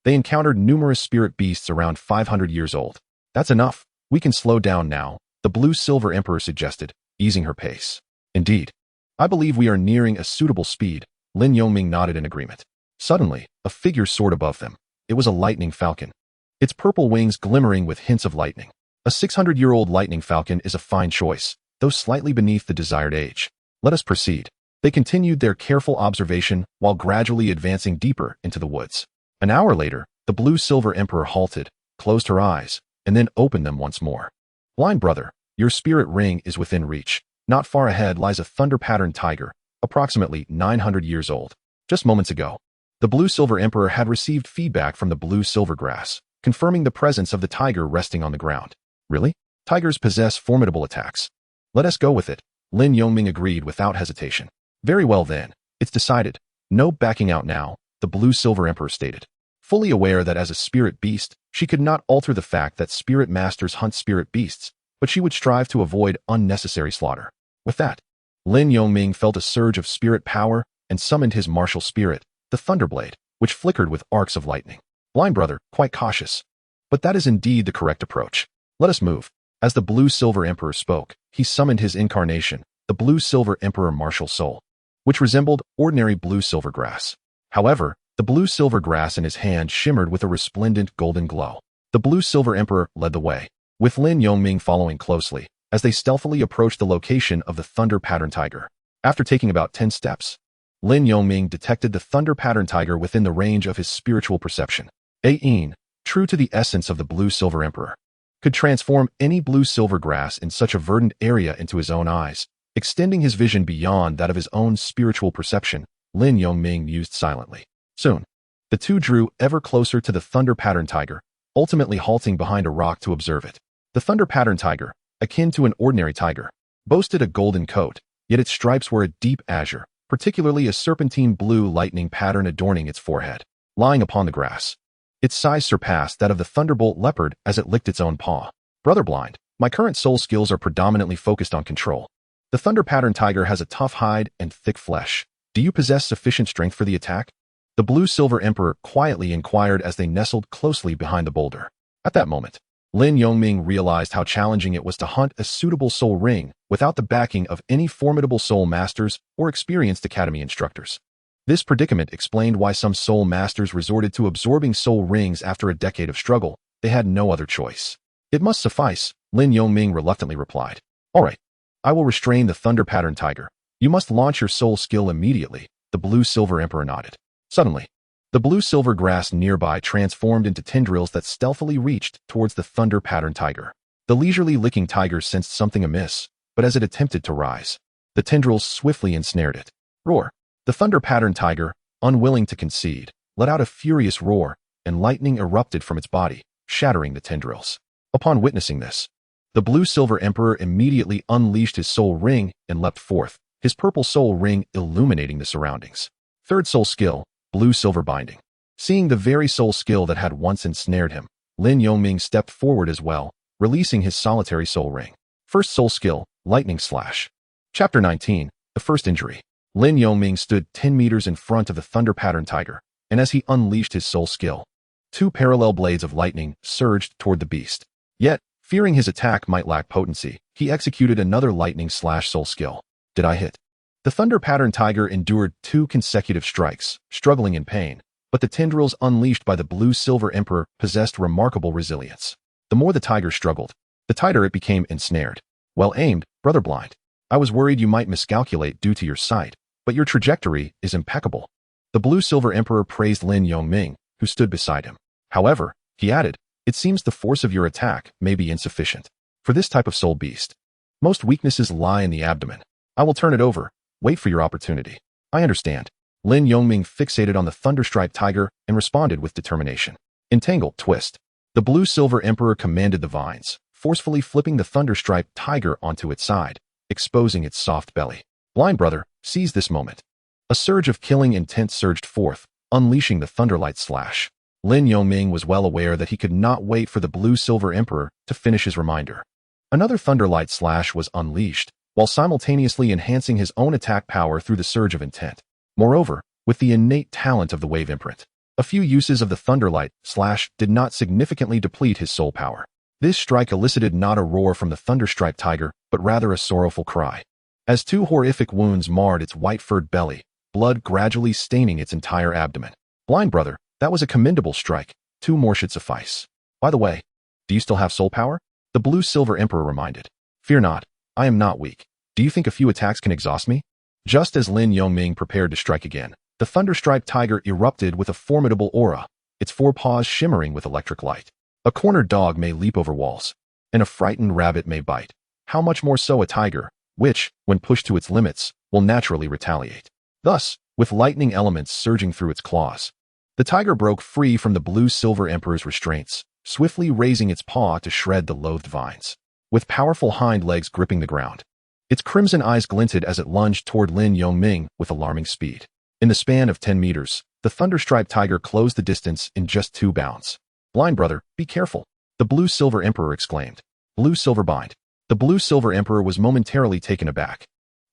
they encountered numerous spirit beasts around 500 years old. That's enough. We can slow down now, the blue-silver emperor suggested, easing her pace. Indeed. I believe we are nearing a suitable speed. Lin Yongming nodded in agreement. Suddenly, a figure soared above them. It was a lightning falcon, its purple wings glimmering with hints of lightning. A 600-year-old lightning falcon is a fine choice, though slightly beneath the desired age. Let us proceed. They continued their careful observation while gradually advancing deeper into the woods. An hour later, the blue-silver emperor halted, closed her eyes, and then opened them once more. Blind brother, your spirit ring is within reach. Not far ahead lies a thunder-patterned tiger, approximately 900 years old. Just moments ago, the blue-silver emperor had received feedback from the blue-silver grass, confirming the presence of the tiger resting on the ground. Really? Tigers possess formidable attacks. Let us go with it. Lin Yongming agreed without hesitation. Very well then, it's decided. No backing out now, the blue-silver emperor stated. Fully aware that as a spirit beast, she could not alter the fact that spirit masters hunt spirit beasts, but she would strive to avoid unnecessary slaughter. With that, Lin Yongming felt a surge of spirit power and summoned his martial spirit, the Thunderblade, which flickered with arcs of lightning. Blind brother, quite cautious. But that is indeed the correct approach. Let us move. As the blue-silver emperor spoke, he summoned his incarnation, the blue-silver emperor martial soul, which resembled ordinary blue-silver grass. However, the blue-silver grass in his hand shimmered with a resplendent golden glow. The blue-silver emperor led the way, with Lin Yongming following closely, as they stealthily approached the location of the thunder-patterned tiger. After taking about 10 steps, Lin Yongming detected the thunder-patterned tiger within the range of his spiritual perception. Ain, true to the essence of the blue-silver emperor, could transform any blue-silver grass in such a verdant area into his own eyes, extending his vision beyond that of his own spiritual perception. Lin Yongming mused silently. Soon, the two drew ever closer to the thunder-patterned tiger, ultimately halting behind a rock to observe it. The thunder-patterned tiger, akin to an ordinary tiger, boasted a golden coat, yet its stripes were a deep azure, particularly a serpentine blue lightning pattern adorning its forehead. Lying upon the grass, its size surpassed that of the thunderbolt leopard as it licked its own paw. Brother Blind, my current soul skills are predominantly focused on control. The thunder-patterned tiger has a tough hide and thick flesh. Do you possess sufficient strength for the attack? The blue-silver emperor quietly inquired as they nestled closely behind the boulder. At that moment, Lin Yongming realized how challenging it was to hunt a suitable soul ring without the backing of any formidable soul masters or experienced academy instructors. This predicament explained why some soul masters resorted to absorbing soul rings after a decade of struggle. They had no other choice. It must suffice, Lin Yongming reluctantly replied. All right, I will restrain the thunder-patterned tiger. You must launch your soul skill immediately, the blue-silver emperor nodded. Suddenly, the blue-silver grass nearby transformed into tendrils that stealthily reached towards the thunder-patterned tiger. The leisurely licking tiger sensed something amiss, but as it attempted to rise, the tendrils swiftly ensnared it. Roar! The thunder-patterned tiger, unwilling to concede, let out a furious roar, and lightning erupted from its body, shattering the tendrils. Upon witnessing this, the blue-silver emperor immediately unleashed his soul ring and leapt forth, his purple soul ring illuminating the surroundings. Third soul skill, blue-silver binding. Seeing the very soul skill that had once ensnared him, Lin Yongming stepped forward as well, releasing his solitary soul ring. First soul skill, lightning slash. Chapter 19, the first injury. Lin Yongming stood 10 meters in front of the thunder-patterned tiger, and as he unleashed his soul skill, 2 parallel blades of lightning surged toward the beast. Yet, fearing his attack might lack potency, he executed another lightning slash soul skill. Did I hit? The thunder-patterned tiger endured 2 consecutive strikes, struggling in pain, but the tendrils unleashed by the blue-silver emperor possessed remarkable resilience. The more the tiger struggled, the tighter it became ensnared. Well aimed, Brother Blind. I was worried you might miscalculate due to your sight, but your trajectory is impeccable. The blue-silver emperor praised Lin Yongming, who stood beside him. However, he added, it seems the force of your attack may be insufficient. For this type of soul beast, most weaknesses lie in the abdomen. I will turn it over. Wait for your opportunity. I understand. Lin Yongming fixated on the thunderstriped tiger and responded with determination. Entangle, twist. The blue-silver emperor commanded the vines, forcefully flipping the thunderstriped tiger onto its side, exposing its soft belly. Blind Brother seized this moment. A surge of killing intent surged forth, unleashing the Thunderlight Slash. Lin Yongming was well aware that he could not wait for the Blue-Silver Emperor to finish his reminder. Another Thunderlight Slash was unleashed, while simultaneously enhancing his own attack power through the surge of intent. Moreover, with the innate talent of the Wave Imprint, a few uses of the Thunderlight Slash did not significantly deplete his soul power. This strike elicited not a roar from the Thunderstriped Tiger, but rather a sorrowful cry. As two horrific wounds marred its white-furred belly, blood gradually staining its entire abdomen. Blind Brother, that was a commendable strike. 2 more should suffice. By the way, do you still have soul power? The Blue-Silver Emperor reminded. Fear not, I am not weak. Do you think a few attacks can exhaust me? Just as Lin Yongming prepared to strike again, the Thunderstriped Tiger erupted with a formidable aura, its 4 paws shimmering with electric light. A cornered dog may leap over walls, and a frightened rabbit may bite. How much more so a tiger, which, when pushed to its limits, will naturally retaliate. Thus, with lightning elements surging through its claws, the tiger broke free from the Blue-Silver Emperor's restraints, swiftly raising its paw to shred the loathed vines. With powerful hind legs gripping the ground, its crimson eyes glinted as it lunged toward Lin Yongming with alarming speed. In the span of 10 meters, the Thunderstriped Tiger closed the distance in just 2 bounds. Blind Brother, be careful, the Blue-Silver Emperor exclaimed. Blue-Silver Bind. The Blue-Silver Emperor was momentarily taken aback,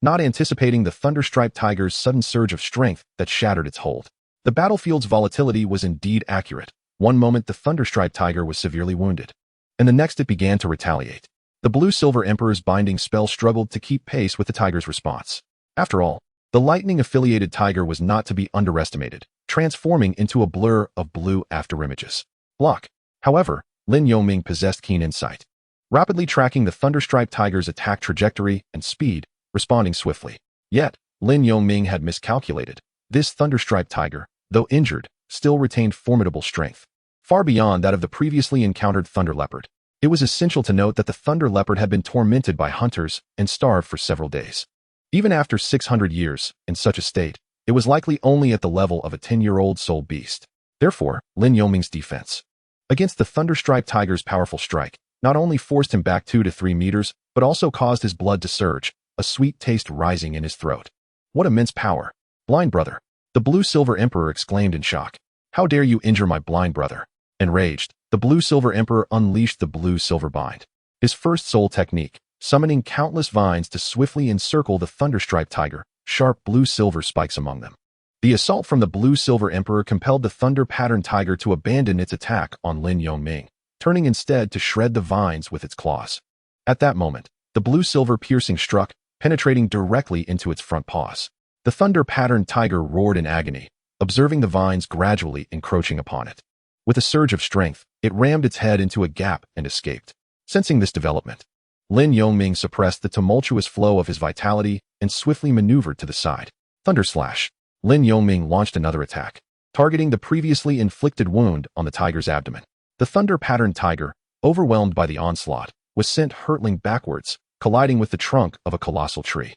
not anticipating the Thunderstriped Tiger's sudden surge of strength that shattered its hold. The battlefield's volatility was indeed accurate. One moment the Thunderstriped Tiger was severely wounded, and the next it began to retaliate. The Blue-Silver Emperor's binding spell struggled to keep pace with the tiger's response. After all, the lightning-affiliated tiger was not to be underestimated, transforming into a blur of blue afterimages. Block. However, Lin Yongming possessed keen insight, rapidly tracking the Thunderstriped Tiger's attack trajectory and speed, responding swiftly. Yet, Lin Yongming had miscalculated. This Thunderstriped Tiger, though injured, still retained formidable strength, far beyond that of the previously encountered Thunder Leopard. It was essential to note that the Thunder Leopard had been tormented by hunters and starved for several days. Even after 600 years, in such a state, it was likely only at the level of a 10-year-old soul beast. Therefore, Lin Yongming's defense against the Thunderstriped Tiger's powerful strike not only forced him back 2 to 3 meters, but also caused his blood to surge, a sweet taste rising in his throat. What immense power! Blind Brother! The Blue-Silver Emperor exclaimed in shock. How dare you injure my Blind Brother? Enraged, the Blue-Silver Emperor unleashed the Blue-Silver Bind, his first soul technique, summoning countless vines to swiftly encircle the Thunderstriped Tiger, sharp blue-silver spikes among them. The assault from the Blue-Silver Emperor compelled the Thunder-Patterned Tiger to abandon its attack on Lin Yongming, turning instead to shred the vines with its claws. At that moment, the Blue-Silver piercing struck, penetrating directly into its front paws. The Thunder-Patterned Tiger roared in agony, observing the vines gradually encroaching upon it. With a surge of strength, it rammed its head into a gap and escaped. Sensing this development, Lin Yongming suppressed the tumultuous flow of his vitality and swiftly maneuvered to the side. Thunder Slash. Lin Yongming launched another attack, targeting the previously inflicted wound on the tiger's abdomen. The Thunder-Patterned Tiger, overwhelmed by the onslaught, was sent hurtling backwards, colliding with the trunk of a colossal tree.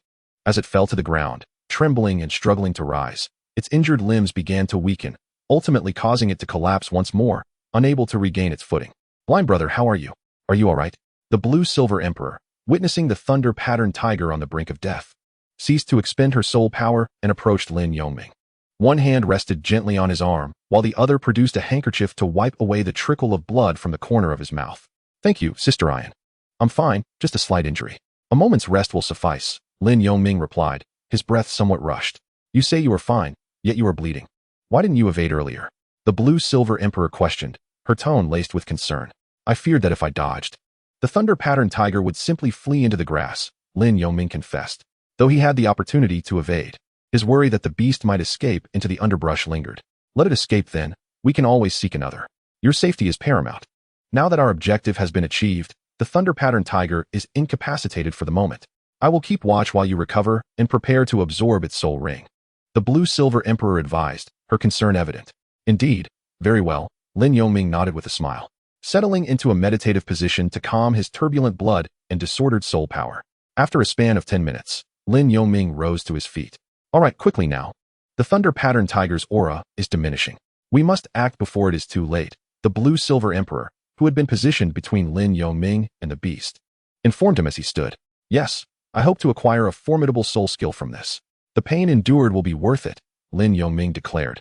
As it fell to the ground, trembling and struggling to rise, its injured limbs began to weaken, ultimately causing it to collapse once more, unable to regain its footing. Blind Brother, how are you? Are you all right? The Blue-Silver Emperor, witnessing the Thunder-Patterned Tiger on the brink of death, ceased to expend her soul power and approached Lin Yongming. One hand rested gently on his arm, while the other produced a handkerchief to wipe away the trickle of blood from the corner of his mouth. Thank you, Sister Ian. I'm fine, just a slight injury. A moment's rest will suffice, Lin Yongming replied, his breath somewhat rushed. You say you are fine, yet you are bleeding. Why didn't you evade earlier? The Blue-Silver Emperor questioned, her tone laced with concern. I feared that if I dodged, the Thunder-Patterned Tiger would simply flee into the grass, Lin Yongming confessed. Though he had the opportunity to evade, his worry that the beast might escape into the underbrush lingered. Let it escape then, we can always seek another. Your safety is paramount. Now that our objective has been achieved, the Thunder-Patterned Tiger is incapacitated for the moment. I will keep watch while you recover and prepare to absorb its soul ring. The Blue-Silver Emperor advised, her concern evident. Indeed, very well, Lin Yongming nodded with a smile, settling into a meditative position to calm his turbulent blood and disordered soul power. After a span of 10 minutes, Lin Yongming rose to his feet. All right, quickly now. The Thunder-Patterned Tiger's aura is diminishing. We must act before it is too late. The Blue-Silver Emperor, who had been positioned between Lin Yongming and the beast, informed him as he stood. Yes, I hope to acquire a formidable soul skill from this. The pain endured will be worth it, Lin Yongming declared,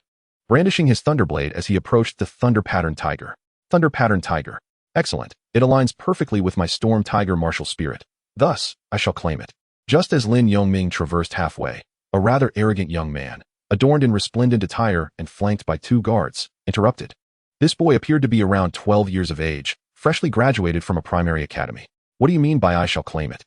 brandishing his thunderblade as he approached the Thunder Pattern Tiger. Thunder Pattern Tiger. Excellent. It aligns perfectly with my Storm Tiger martial spirit. Thus, I shall claim it. Just as Lin Yongming traversed halfway, a rather arrogant young man, adorned in resplendent attire and flanked by 2 guards, interrupted. This boy appeared to be around 12 years of age, freshly graduated from a primary academy. What do you mean by I shall claim it?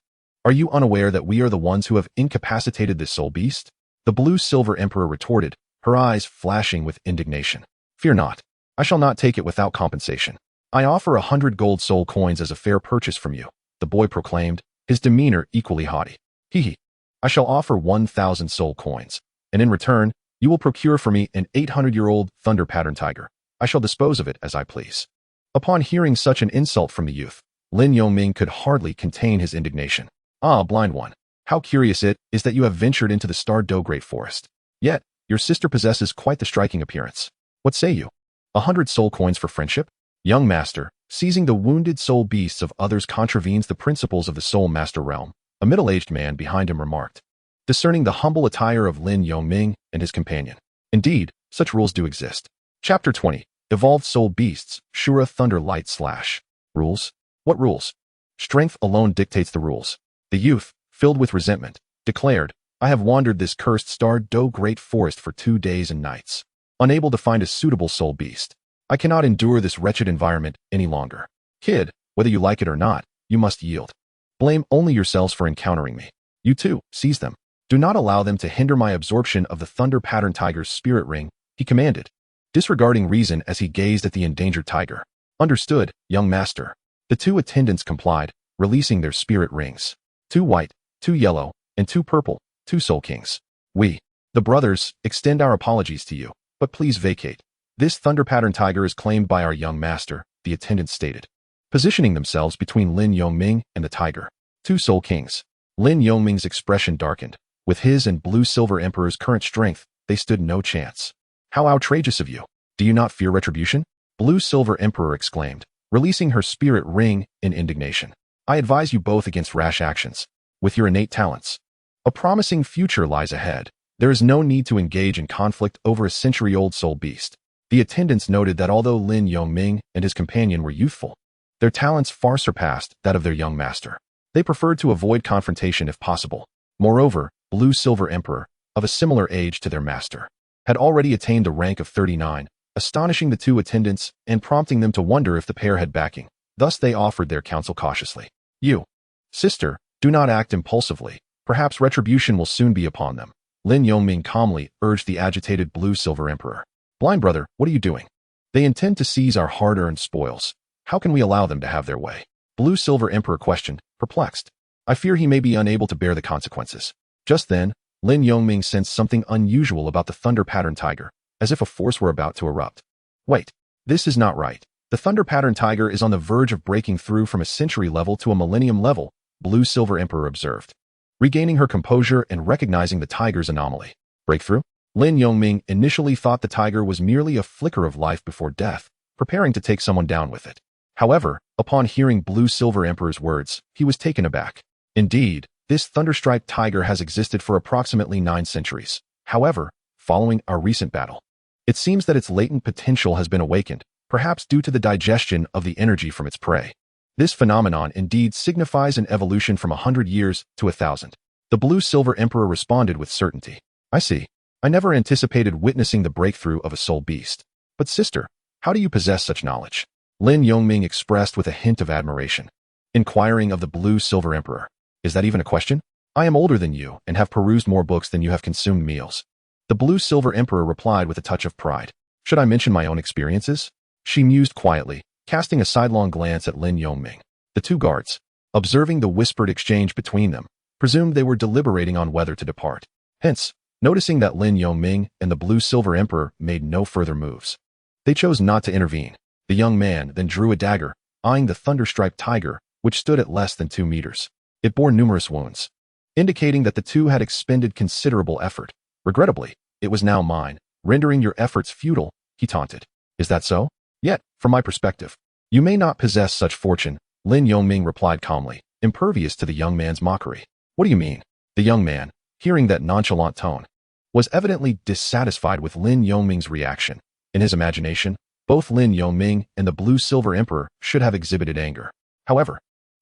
Are you unaware that we are the ones who have incapacitated this soul beast? The blue-silver emperor retorted, her eyes flashing with indignation. Fear not. I shall not take it without compensation. I offer 100 gold soul coins as a fair purchase from you, the boy proclaimed, his demeanor equally haughty. Hee. I shall offer 1,000 soul coins, and in return, you will procure for me an 800-year-old Thunder Pattern Tiger. I shall dispose of it as I please. Upon hearing such an insult from the youth, Lin Yongming could hardly contain his indignation. Ah, blind one. How curious it is that you have ventured into the Star Do Great Forest. Yet, your sister possesses quite the striking appearance. What say you? 100 soul coins for friendship? Young master, seizing the wounded soul beasts of others contravenes the principles of the soul master realm, a middle-aged man behind him remarked, discerning the humble attire of Lin Yongming and his companion. Indeed, such rules do exist. Chapter 20. Evolved Soul Beasts, Shura Thunder Light Slash. Rules? What rules? Strength alone dictates the rules. The youth, filled with resentment, declared, I have wandered this cursed Star Do Great Forest for 2 days and nights, unable to find a suitable soul beast. I cannot endure this wretched environment any longer. Kid, whether you like it or not, you must yield. Blame only yourselves for encountering me. You too, seize them. Do not allow them to hinder my absorption of the Thunder Pattern Tiger's spirit ring, he commanded, disregarding reason as he gazed at the endangered tiger. Understood, young master. The 2 attendants complied, releasing their spirit rings. 2 white, 2 yellow, and 2 purple, 2 soul kings. We, the brothers, extend our apologies to you, but please vacate. This Thunder Pattern Tiger is claimed by our young master, the attendants stated, positioning themselves between Lin Yongming and the tiger. 2 soul kings. Lin Yongming's expression darkened. With his and Blue-Silver Emperor's current strength, they stood no chance. How outrageous of you! Do you not fear retribution? Blue-Silver Emperor exclaimed, releasing her spirit ring in indignation. I advise you both against rash actions. With your innate talents, a promising future lies ahead. There is no need to engage in conflict over a century-old soul beast. The attendants noted that although Lin Yongming and his companion were youthful, their talents far surpassed that of their young master. They preferred to avoid confrontation if possible. Moreover, Blue-Silver Emperor, of a similar age to their master, had already attained the rank of 39, astonishing the 2 attendants and prompting them to wonder if the pair had backing. Thus they offered their counsel cautiously. You, sister, do not act impulsively. Perhaps retribution will soon be upon them. Lin Yongming calmly urged the agitated Blue-Silver Emperor. Blind brother, what are you doing? They intend to seize our hard-earned spoils. How can we allow them to have their way? Blue-Silver Emperor questioned, perplexed. I fear he may be unable to bear the consequences. Just then, Lin Yongming sensed something unusual about the Thunder Pattern Tiger, as if a force were about to erupt. Wait, this is not right. The Thunder Pattern Tiger is on the verge of breaking through from a century level to a millennium level, Blue-Silver Emperor observed. Regaining her composure and recognizing the tiger's anomaly. Breakthrough? Lin Yongming initially thought the tiger was merely a flicker of life before death, preparing to take someone down with it. However, upon hearing Blue-Silver Emperor's words, he was taken aback. Indeed, this thunderstriped tiger has existed for approximately 9 centuries. However, following our recent battle, it seems that its latent potential has been awakened, perhaps due to the digestion of the energy from its prey. This phenomenon indeed signifies an evolution from 100 years to 1,000. The Blue-Silver Emperor responded with certainty. I see. I never anticipated witnessing the breakthrough of a soul beast. But sister, how do you possess such knowledge? Lin Yongming expressed with a hint of admiration, inquiring of the Blue-Silver Emperor. Is that even a question? I am older than you and have perused more books than you have consumed meals. The Blue-Silver Emperor replied with a touch of pride. Should I mention my own experiences? She mused quietly, casting a sidelong glance at Lin Yongming. The 2 guards, observing the whispered exchange between them, presumed they were deliberating on whether to depart. Hence, noticing that Lin Yongming and the Blue-Silver Emperor made no further moves, they chose not to intervene. The young man then drew a dagger, eyeing the thunderstriped tiger, which stood at less than 2 meters. It bore numerous wounds, indicating that the 2 had expended considerable effort. Regrettably, it was now mine, rendering your efforts futile, he taunted. Is that so? Yet, from my perspective, you may not possess such fortune, Lin Yongming replied calmly, impervious to the young man's mockery. What do you mean? The young man, hearing that nonchalant tone, was evidently dissatisfied with Lin Yongming's reaction. In his imagination, both Lin Yongming and the Blue-Silver Emperor should have exhibited anger. However,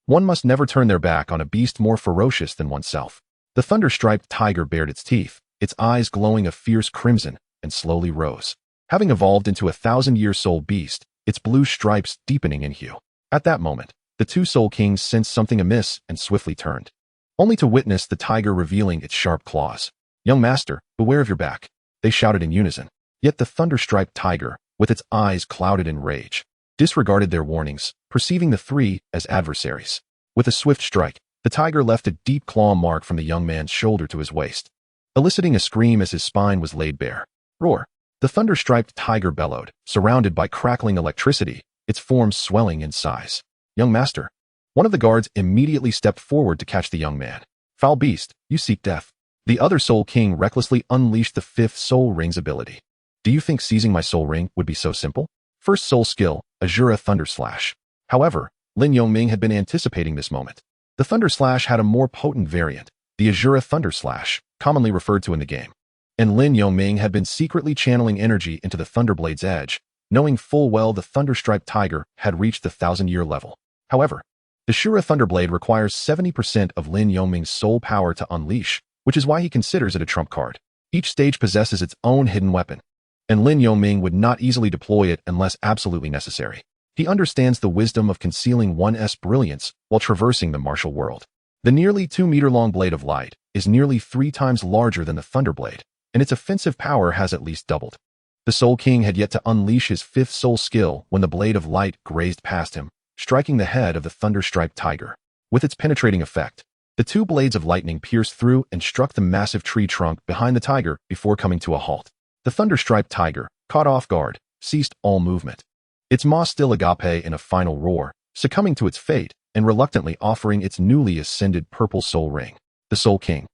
one must never turn their back on a beast more ferocious than oneself. The thunder-striped tiger bared its teeth, its eyes glowing a fierce crimson, and slowly rose. Having evolved into a 1,000-year soul beast, its blue stripes deepening in hue. At that moment, the two Soul Kings sensed something amiss and swiftly turned, only to witness the tiger revealing its sharp claws. "Young master, beware of your back," they shouted in unison. Yet the thunder-striped tiger, with its eyes clouded in rage, disregarded their warnings, perceiving the three as adversaries. With a swift strike, the tiger left a deep claw mark from the young man's shoulder to his waist, eliciting a scream as his spine was laid bare. Roar! The thunder-striped tiger bellowed, surrounded by crackling electricity, its form swelling in size. "Young master!" One of the guards immediately stepped forward to catch the young man. "Foul beast, you seek death." The other Soul King recklessly unleashed the fifth Soul Ring's ability. "Do you think seizing my Soul Ring would be so simple?" First Soul Skill, Azura Thunder Slash. However, Lin Yongming had been anticipating this moment. The Thunder Slash had a more potent variant, the Azura Thunder Slash, commonly referred to in the game. And Lin Yongming had been secretly channeling energy into the Thunderblade's edge, knowing full well the Thunder-striped tiger had reached the 1,000-year level. However, the Shura Thunderblade requires 70% of Lin Yongming's soul power to unleash, which is why he considers it a trump card. Each stage possesses its own hidden weapon, and Lin Yongming would not easily deploy it unless absolutely necessary. He understands the wisdom of concealing one's brilliance while traversing the martial world. The nearly 2-meter-long blade of light is nearly 3 times larger than the Thunderblade, and its offensive power has at least doubled. The Soul King had yet to unleash his fifth soul skill when the blade of light grazed past him, striking the head of the thunder-striped tiger. With its penetrating effect, the two blades of lightning pierced through and struck the massive tree trunk behind the tiger before coming to a halt. The thunder-striped tiger, caught off guard, ceased all movement. Its maw still agape in a final roar, succumbing to its fate and reluctantly offering its newly ascended purple soul ring. The Soul King,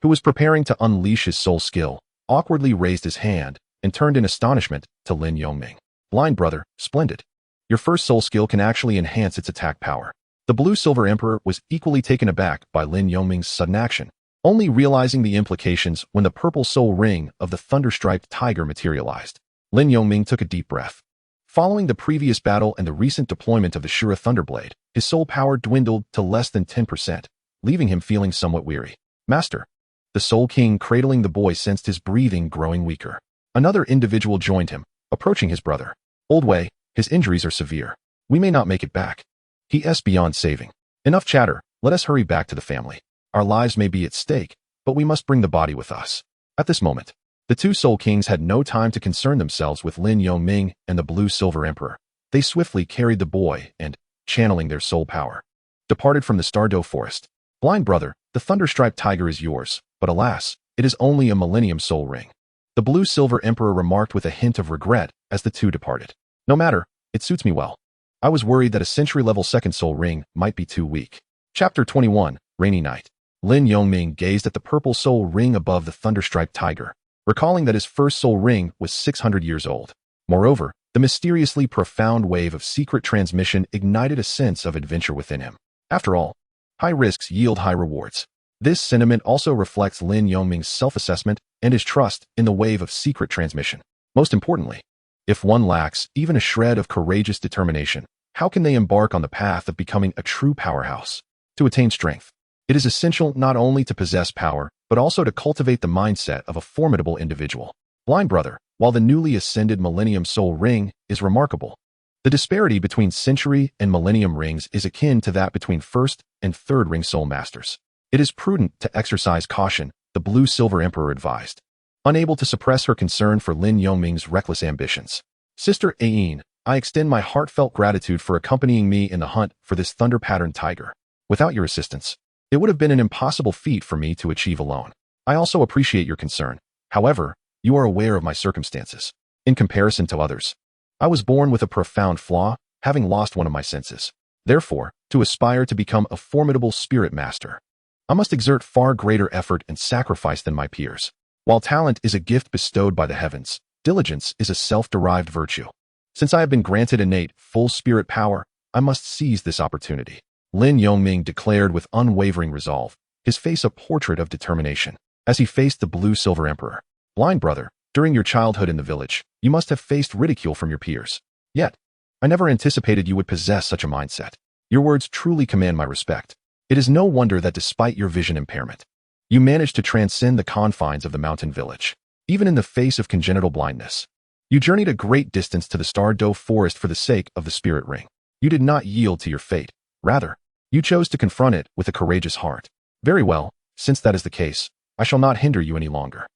who was preparing to unleash his soul skill, awkwardly raised his hand and turned in astonishment to Lin Yongming. "Blind brother, splendid. Your first soul skill can actually enhance its attack power." The Blue-Silver Emperor was equally taken aback by Lin Yongming's sudden action, only realizing the implications when the purple soul ring of the thunder-striped tiger materialized. Lin Yongming took a deep breath. Following the previous battle and the recent deployment of the Shura Thunderblade, his soul power dwindled to less than 10%, leaving him feeling somewhat weary. "Master." The Soul King cradling the boy sensed his breathing growing weaker. Another individual joined him, approaching his brother. "Old Wei, his injuries are severe. We may not make it back. He's beyond saving. Enough chatter, let us hurry back to the family. Our lives may be at stake, but we must bring the body with us." At this moment, the two Soul Kings had no time to concern themselves with Lin Yongming and the Blue-Silver Emperor. They swiftly carried the boy and, channeling their soul power, departed from the Stardow Forest. "Blind brother, the thunder-striped tiger is yours, but alas, it is only a Millennium Soul Ring." The Blue-Silver Emperor remarked with a hint of regret as the two departed. "No matter, it suits me well. I was worried that a century-level second soul ring might be too weak." Chapter 21, Rainy Night. Lin Yongming gazed at the purple soul ring above the thunder-striped tiger, recalling that his first soul ring was 600 years old. Moreover, the mysteriously profound wave of secret transmission ignited a sense of adventure within him. After all, high risks yield high rewards. This sentiment also reflects Lin Yongming's self-assessment and his trust in the wave of secret transmission. Most importantly, if one lacks even a shred of courageous determination, how can they embark on the path of becoming a true powerhouse? To attain strength, it is essential not only to possess power, but also to cultivate the mindset of a formidable individual. Blind brother, while the newly ascended Millennium Soul Ring is remarkable, the disparity between Century and Millennium Rings is akin to that between First and Third Ring Soul Masters. It is prudent to exercise caution, the Blue-Silver Emperor advised, unable to suppress her concern for Lin Yongming's reckless ambitions. "Sister Aine, I extend my heartfelt gratitude for accompanying me in the hunt for this thunder-patterned tiger. Without your assistance, it would have been an impossible feat for me to achieve alone. I also appreciate your concern. However, you are aware of my circumstances. In comparison to others, I was born with a profound flaw, having lost one of my senses. Therefore, to aspire to become a formidable spirit master, I must exert far greater effort and sacrifice than my peers. While talent is a gift bestowed by the heavens, diligence is a self-derived virtue. Since I have been granted innate, full spirit power, I must seize this opportunity." Lin Yongming declared with unwavering resolve, his face a portrait of determination. As he faced the blue-silver emperor, "Blind brother, during your childhood in the village, you must have faced ridicule from your peers. Yet, I never anticipated you would possess such a mindset. Your words truly command my respect. It is no wonder that despite your vision impairment, you managed to transcend the confines of the mountain village. Even in the face of congenital blindness, you journeyed a great distance to the Douluo forest for the sake of the spirit ring. You did not yield to your fate. Rather, you chose to confront it with a courageous heart. Very well, since that is the case, I shall not hinder you any longer.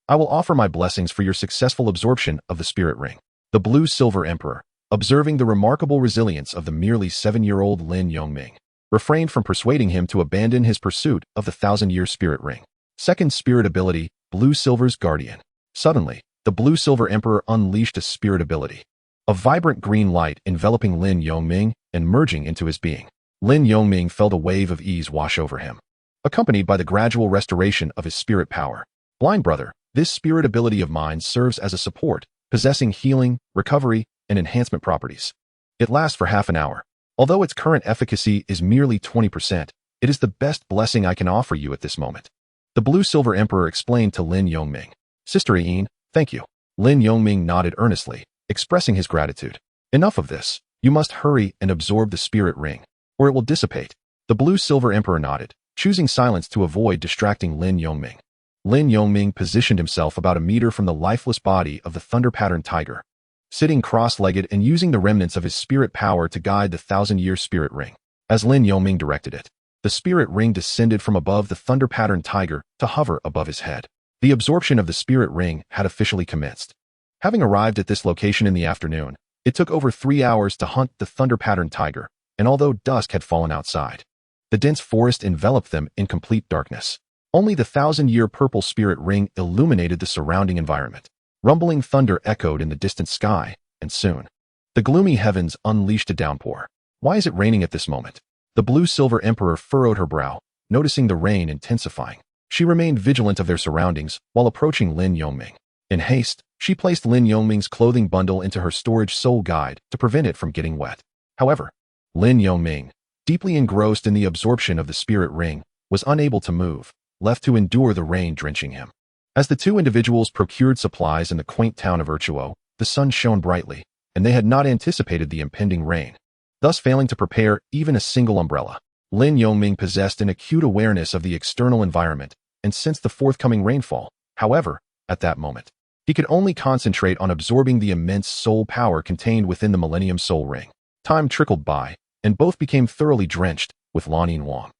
I will offer my blessings for your successful absorption of the spirit ring." The blue-silver emperor, observing the remarkable resilience of the merely 7-year-old Lin Yongming, refrained from persuading him to abandon his pursuit of the 1,000-year spirit ring. Second spirit ability, Blue-Silver's Guardian. Suddenly, the blue-silver emperor unleashed a spirit ability, a vibrant green light enveloping Lin Yongming and merging into his being. Lin Yongming felt a wave of ease wash over him, accompanied by the gradual restoration of his spirit power. "Blind brother, this spirit ability of mine serves as a support, possessing healing, recovery, and enhancement properties. It lasts for half an hour. Although its current efficacy is merely 20%, it is the best blessing I can offer you at this moment," the blue-silver emperor explained to Lin Yongming. "Sister Ian, thank you." Lin Yongming nodded earnestly, expressing his gratitude. "Enough of this. You must hurry and absorb the spirit ring, or it will dissipate." The blue-silver emperor nodded, choosing silence to avoid distracting Lin Yongming. Lin Yongming positioned himself about a meter from the lifeless body of the thunder-patterned tiger, sitting cross-legged and using the remnants of his spirit power to guide the 1,000-year spirit ring. As Lin Yongming directed it, the spirit ring descended from above the thunder-patterned tiger to hover above his head. The absorption of the spirit ring had officially commenced. Having arrived at this location in the afternoon, it took over 3 hours to hunt the thunder-patterned tiger, and although dusk had fallen outside, the dense forest enveloped them in complete darkness. Only the 1,000-year purple spirit ring illuminated the surrounding environment. Rumbling thunder echoed in the distant sky, and soon, the gloomy heavens unleashed a downpour. "Why is it raining at this moment?" The blue-silver emperor furrowed her brow, noticing the rain intensifying. She remained vigilant of their surroundings while approaching Lin Yongming. In haste, she placed Lin Yongming's clothing bundle into her storage soul guide to prevent it from getting wet. However, Lin Yongming, deeply engrossed in the absorption of the spirit ring, was unable to move, left to endure the rain drenching him. As the two individuals procured supplies in the quaint town of Urchuo, the sun shone brightly, and they had not anticipated the impending rain, thus failing to prepare even a single umbrella. Lin Yongming possessed an acute awareness of the external environment and sensed the forthcoming rainfall. However, at that moment, he could only concentrate on absorbing the immense soul power contained within the Millennium Soul Ring. Time trickled by, and both became thoroughly drenched with Lan Yinhuang.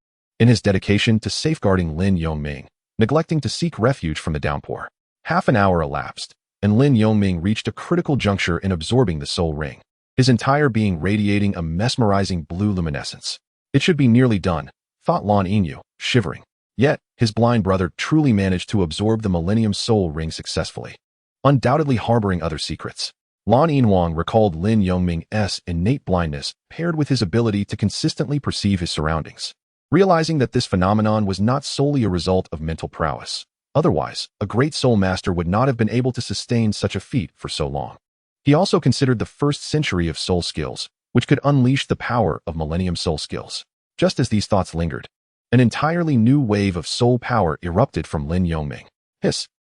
In his dedication to safeguarding Lin Yongming, neglecting to seek refuge from the downpour, half an hour elapsed, and Lin Yongming reached a critical juncture in absorbing the soul ring, his entire being radiating a mesmerizing blue luminescence. It should be nearly done, thought Lan Yinyu, shivering. Yet, his blind brother truly managed to absorb the Millennium Soul Ring successfully, undoubtedly harboring other secrets. Lan Yinhuang recalled Lin Yongming's innate blindness paired with his ability to consistently perceive his surroundings. Realizing that this phenomenon was not solely a result of mental prowess. Otherwise, a great soul master would not have been able to sustain such a feat for so long. He also considered the first century of soul skills, which could unleash the power of Millennium Soul skills. Just as these thoughts lingered, an entirely new wave of soul power erupted from Lin Yongming.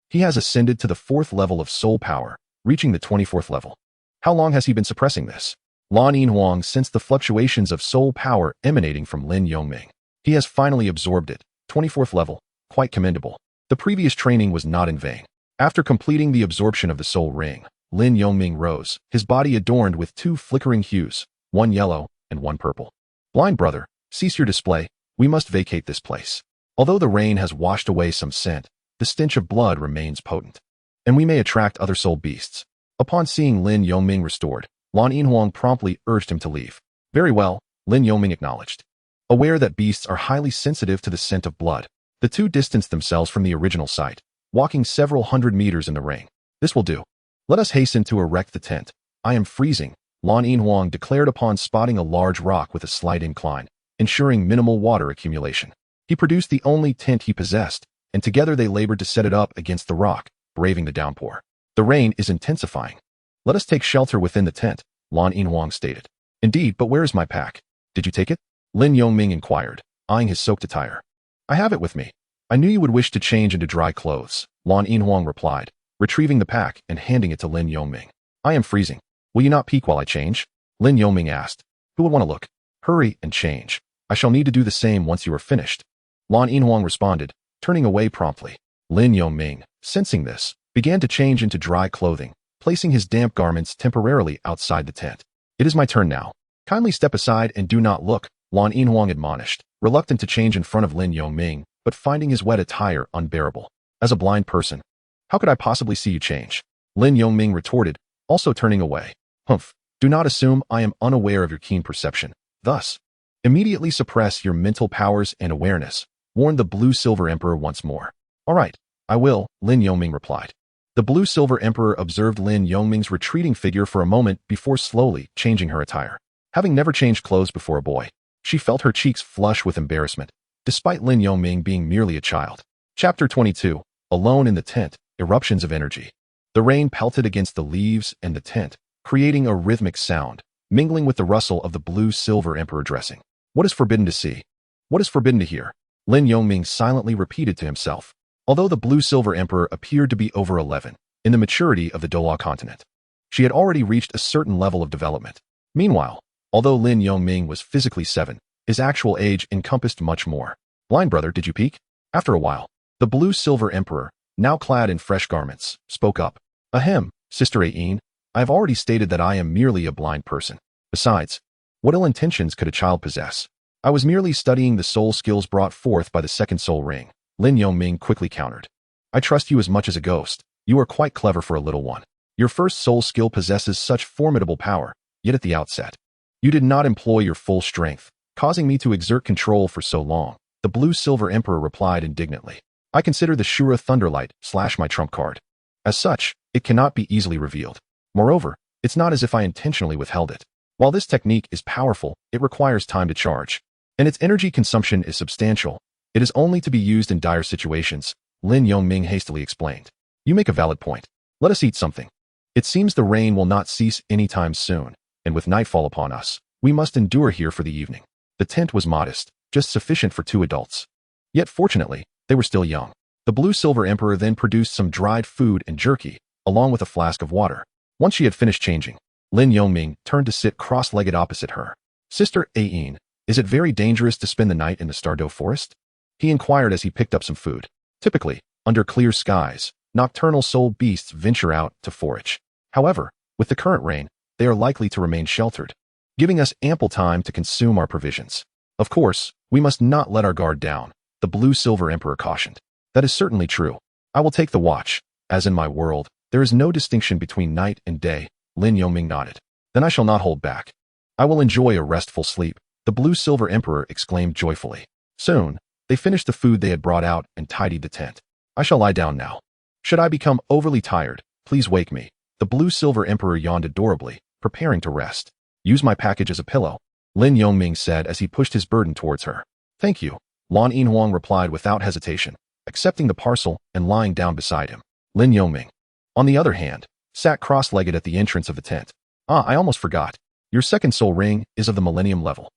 He has ascended to the 4th level of soul power, reaching the 24th level. How long has he been suppressing this? Lan Yinhuang sensed the fluctuations of soul power emanating from Lin Yongming. He has finally absorbed it. 24th level. Quite commendable. The previous training was not in vain. After completing the absorption of the soul ring, Lin Yongming rose, his body adorned with 2 flickering hues, one yellow and one purple. "Blind brother, cease your display. We must vacate this place." Although the rain has washed away some scent, the stench of blood remains potent, and we may attract other soul beasts. Upon seeing Lin Yongming restored, Lan Yinhuang promptly urged him to leave. "Very well," Lin Yongming acknowledged. Aware that beasts are highly sensitive to the scent of blood, the two distanced themselves from the original site, walking several hundred meters in the rain. "This will do. Let us hasten to erect the tent. I am freezing," Lan Yinhuang declared upon spotting a large rock with a slight incline, ensuring minimal water accumulation. He produced the only tent he possessed, and together they labored to set it up against the rock, braving the downpour. "The rain is intensifying. Let us take shelter within the tent," Lan Yinhuang stated. "Indeed, but where is my pack? Did you take it?" Lin Yongming inquired, eyeing his soaked attire. I have it with me. I knew you would wish to change into dry clothes, Lan Yinhuang replied, retrieving the pack and handing it to Lin Yongming. I am freezing. Will you not peek while I change? Lin Yongming asked. Who would want to look? Hurry and change. I shall need to do the same once you are finished. Lan Yinhuang responded, turning away promptly. Lin Yongming, sensing this, began to change into dry clothing, placing his damp garments temporarily outside the tent. It is my turn now. Kindly step aside and do not look, Lan Yinhuang admonished, reluctant to change in front of Lin Yongming, but finding his wet attire unbearable. As a blind person, how could I possibly see you change? Lin Yongming retorted, also turning away. Humph, do not assume I am unaware of your keen perception. Thus, immediately suppress your mental powers and awareness, warned the Blue-Silver Emperor once more. All right, I will, Lin Yongming replied. The Blue-Silver Emperor observed Lin Yongming's retreating figure for a moment before slowly changing her attire. Having never changed clothes before a boy, she felt her cheeks flush with embarrassment, despite Lin Yongming being merely a child. Chapter 22. Alone in the tent, eruptions of energy. The rain pelted against the leaves and the tent, creating a rhythmic sound, mingling with the rustle of the Blue-Silver Emperor dressing. What is forbidden to see? What is forbidden to hear? Lin Yongming silently repeated to himself. Although the Blue-Silver Emperor appeared to be over 11, in the maturity of the Douluo continent, she had already reached a certain level of development. Meanwhile, although Lin Yongming was physically 7, his actual age encompassed much more. Blind brother, did you peek? After a while, the Blue-Silver Emperor, now clad in fresh garments, spoke up. Ahem, Sister Aine, I have already stated that I am merely a blind person. Besides, what ill intentions could a child possess? I was merely studying the soul skills brought forth by the second soul ring, Lin Yongming quickly countered. I trust you as much as a ghost. You are quite clever for a little one. Your first soul skill possesses such formidable power, yet at the outset, you did not employ your full strength, causing me to exert control for so long, the Blue-Silver Emperor replied indignantly. I consider the Shura Thunderlight / my trump card. As such, it cannot be easily revealed. Moreover, it's not as if I intentionally withheld it. While this technique is powerful, it requires time to charge, and its energy consumption is substantial. It is only to be used in dire situations, Lin Yongming hastily explained. You make a valid point. Let us eat something. It seems the rain will not cease anytime soon, and with nightfall upon us, we must endure here for the evening. The tent was modest, just sufficient for 2 adults. Yet fortunately, they were still young. The Blue-Silver Emperor then produced some dried food and jerky, along with a flask of water. Once she had finished changing, Lin Yongming turned to sit cross-legged opposite her. Sister Aine, is it very dangerous to spend the night in the Douluo forest? He inquired as he picked up some food. Typically, under clear skies, nocturnal soul beasts venture out to forage. However, with the current rain, they are likely to remain sheltered, giving us ample time to consume our provisions. Of course, we must not let our guard down, the Blue-Silver Emperor cautioned. That is certainly true. I will take the watch. As in my world, there is no distinction between night and day, Lin Yongming nodded. Then I shall not hold back. I will enjoy a restful sleep, the Blue-Silver Emperor exclaimed joyfully. Soon, they finished the food they had brought out and tidied the tent. I shall lie down now. Should I become overly tired, please wake me. The Blue-Silver Emperor yawned adorably, preparing to rest. Use my package as a pillow, Lin Yongming said as he pushed his burden towards her. Thank you, Lan Yinhuang replied without hesitation, accepting the parcel and lying down beside him. Lin Yongming, on the other hand, sat cross-legged at the entrance of the tent. I almost forgot. Your second soul ring is of the Millennium level.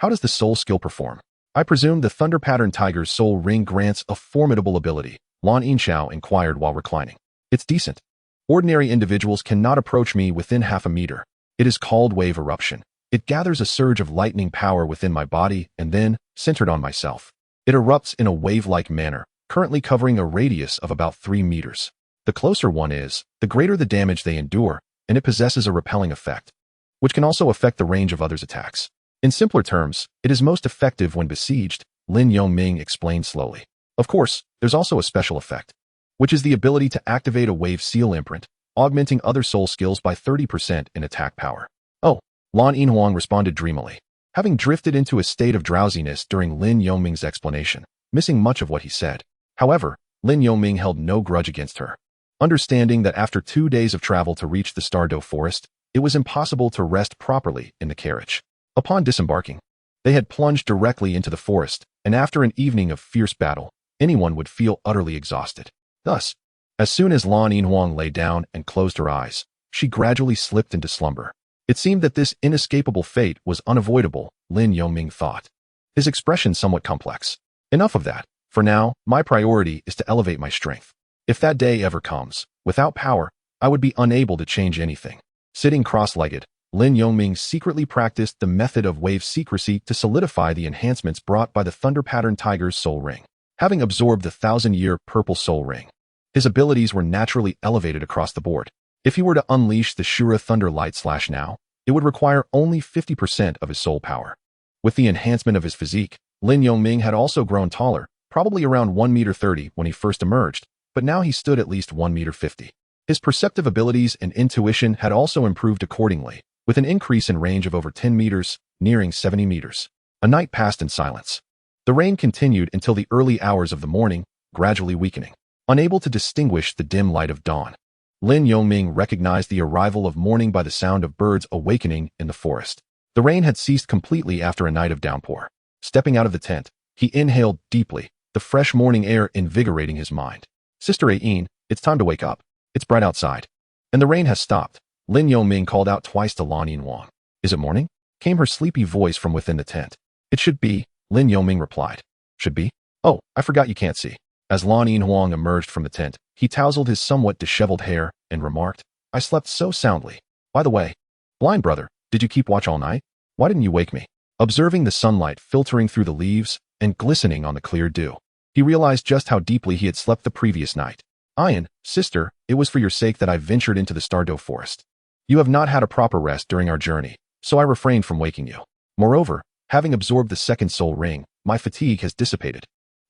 How does the soul skill perform? I presume the Thunder Pattern Tiger's soul ring grants a formidable ability, Lan Yinshao inquired while reclining. It's decent. Ordinary individuals cannot approach me within half a meter. It is called wave eruption. It gathers a surge of lightning power within my body and then, centered on myself, it erupts in a wave-like manner, currently covering a radius of about 3 meters. The closer one is, the greater the damage they endure, and it possesses a repelling effect, which can also affect the range of others' attacks. In simpler terms, it is most effective when besieged, Lin Yongming explained slowly. Of course, there's also a special effect, which is the ability to activate a wave seal imprint, augmenting other soul skills by 30% in attack power. Oh, Lan Yinhuang responded dreamily, having drifted into a state of drowsiness during Lin Yongming's explanation, missing much of what he said. However, Lin Yongming held no grudge against her. Understanding that after 2 days of travel to reach the Douluo forest, it was impossible to rest properly in the carriage. Upon disembarking, they had plunged directly into the forest, and after an evening of fierce battle, anyone would feel utterly exhausted. Thus, as soon as Lan Yinhuang lay down and closed her eyes, she gradually slipped into slumber. It seemed that this inescapable fate was unavoidable, Lin Yongming thought, his expression somewhat complex. Enough of that. For now, my priority is to elevate my strength. If that day ever comes, without power, I would be unable to change anything. Sitting cross-legged, Lin Yongming secretly practiced the method of wave secrecy to solidify the enhancements brought by the thunder-patterned tiger's soul ring. Having absorbed the 1,000-year purple soul ring, his abilities were naturally elevated across the board. If he were to unleash the Shura Thunder Light Slash now, it would require only 50% of his soul power. With the enhancement of his physique, Lin Yongming had also grown taller, probably around 1.30 m when he first emerged, but now he stood at least 1.50 m. His perceptive abilities and intuition had also improved accordingly, with an increase in range of over 10 meters, nearing 70 meters. A night passed in silence. The rain continued until the early hours of the morning, gradually weakening. Unable to distinguish the dim light of dawn, Lin Yongming recognized the arrival of morning by the sound of birds awakening in the forest. The rain had ceased completely after a night of downpour. Stepping out of the tent, he inhaled deeply, the fresh morning air invigorating his mind. Sister Ain, it's time to wake up. It's bright outside. And the rain has stopped. Lin Yongming called out twice to Lan Yinhuang. Is it morning? Came her sleepy voice from within the tent. It should be, Lin Yongming replied. Should be? Oh, I forgot you can't see. As Lan Yinhuang emerged from the tent, he tousled his somewhat disheveled hair and remarked, I slept so soundly. By the way, blind brother, did you keep watch all night? Why didn't you wake me? Observing the sunlight filtering through the leaves and glistening on the clear dew, he realized just how deeply he had slept the previous night. Ayan, sister, it was for your sake that I ventured into the Stardow forest. You have not had a proper rest during our journey, so I refrained from waking you. Moreover, having absorbed the second soul ring, my fatigue has dissipated.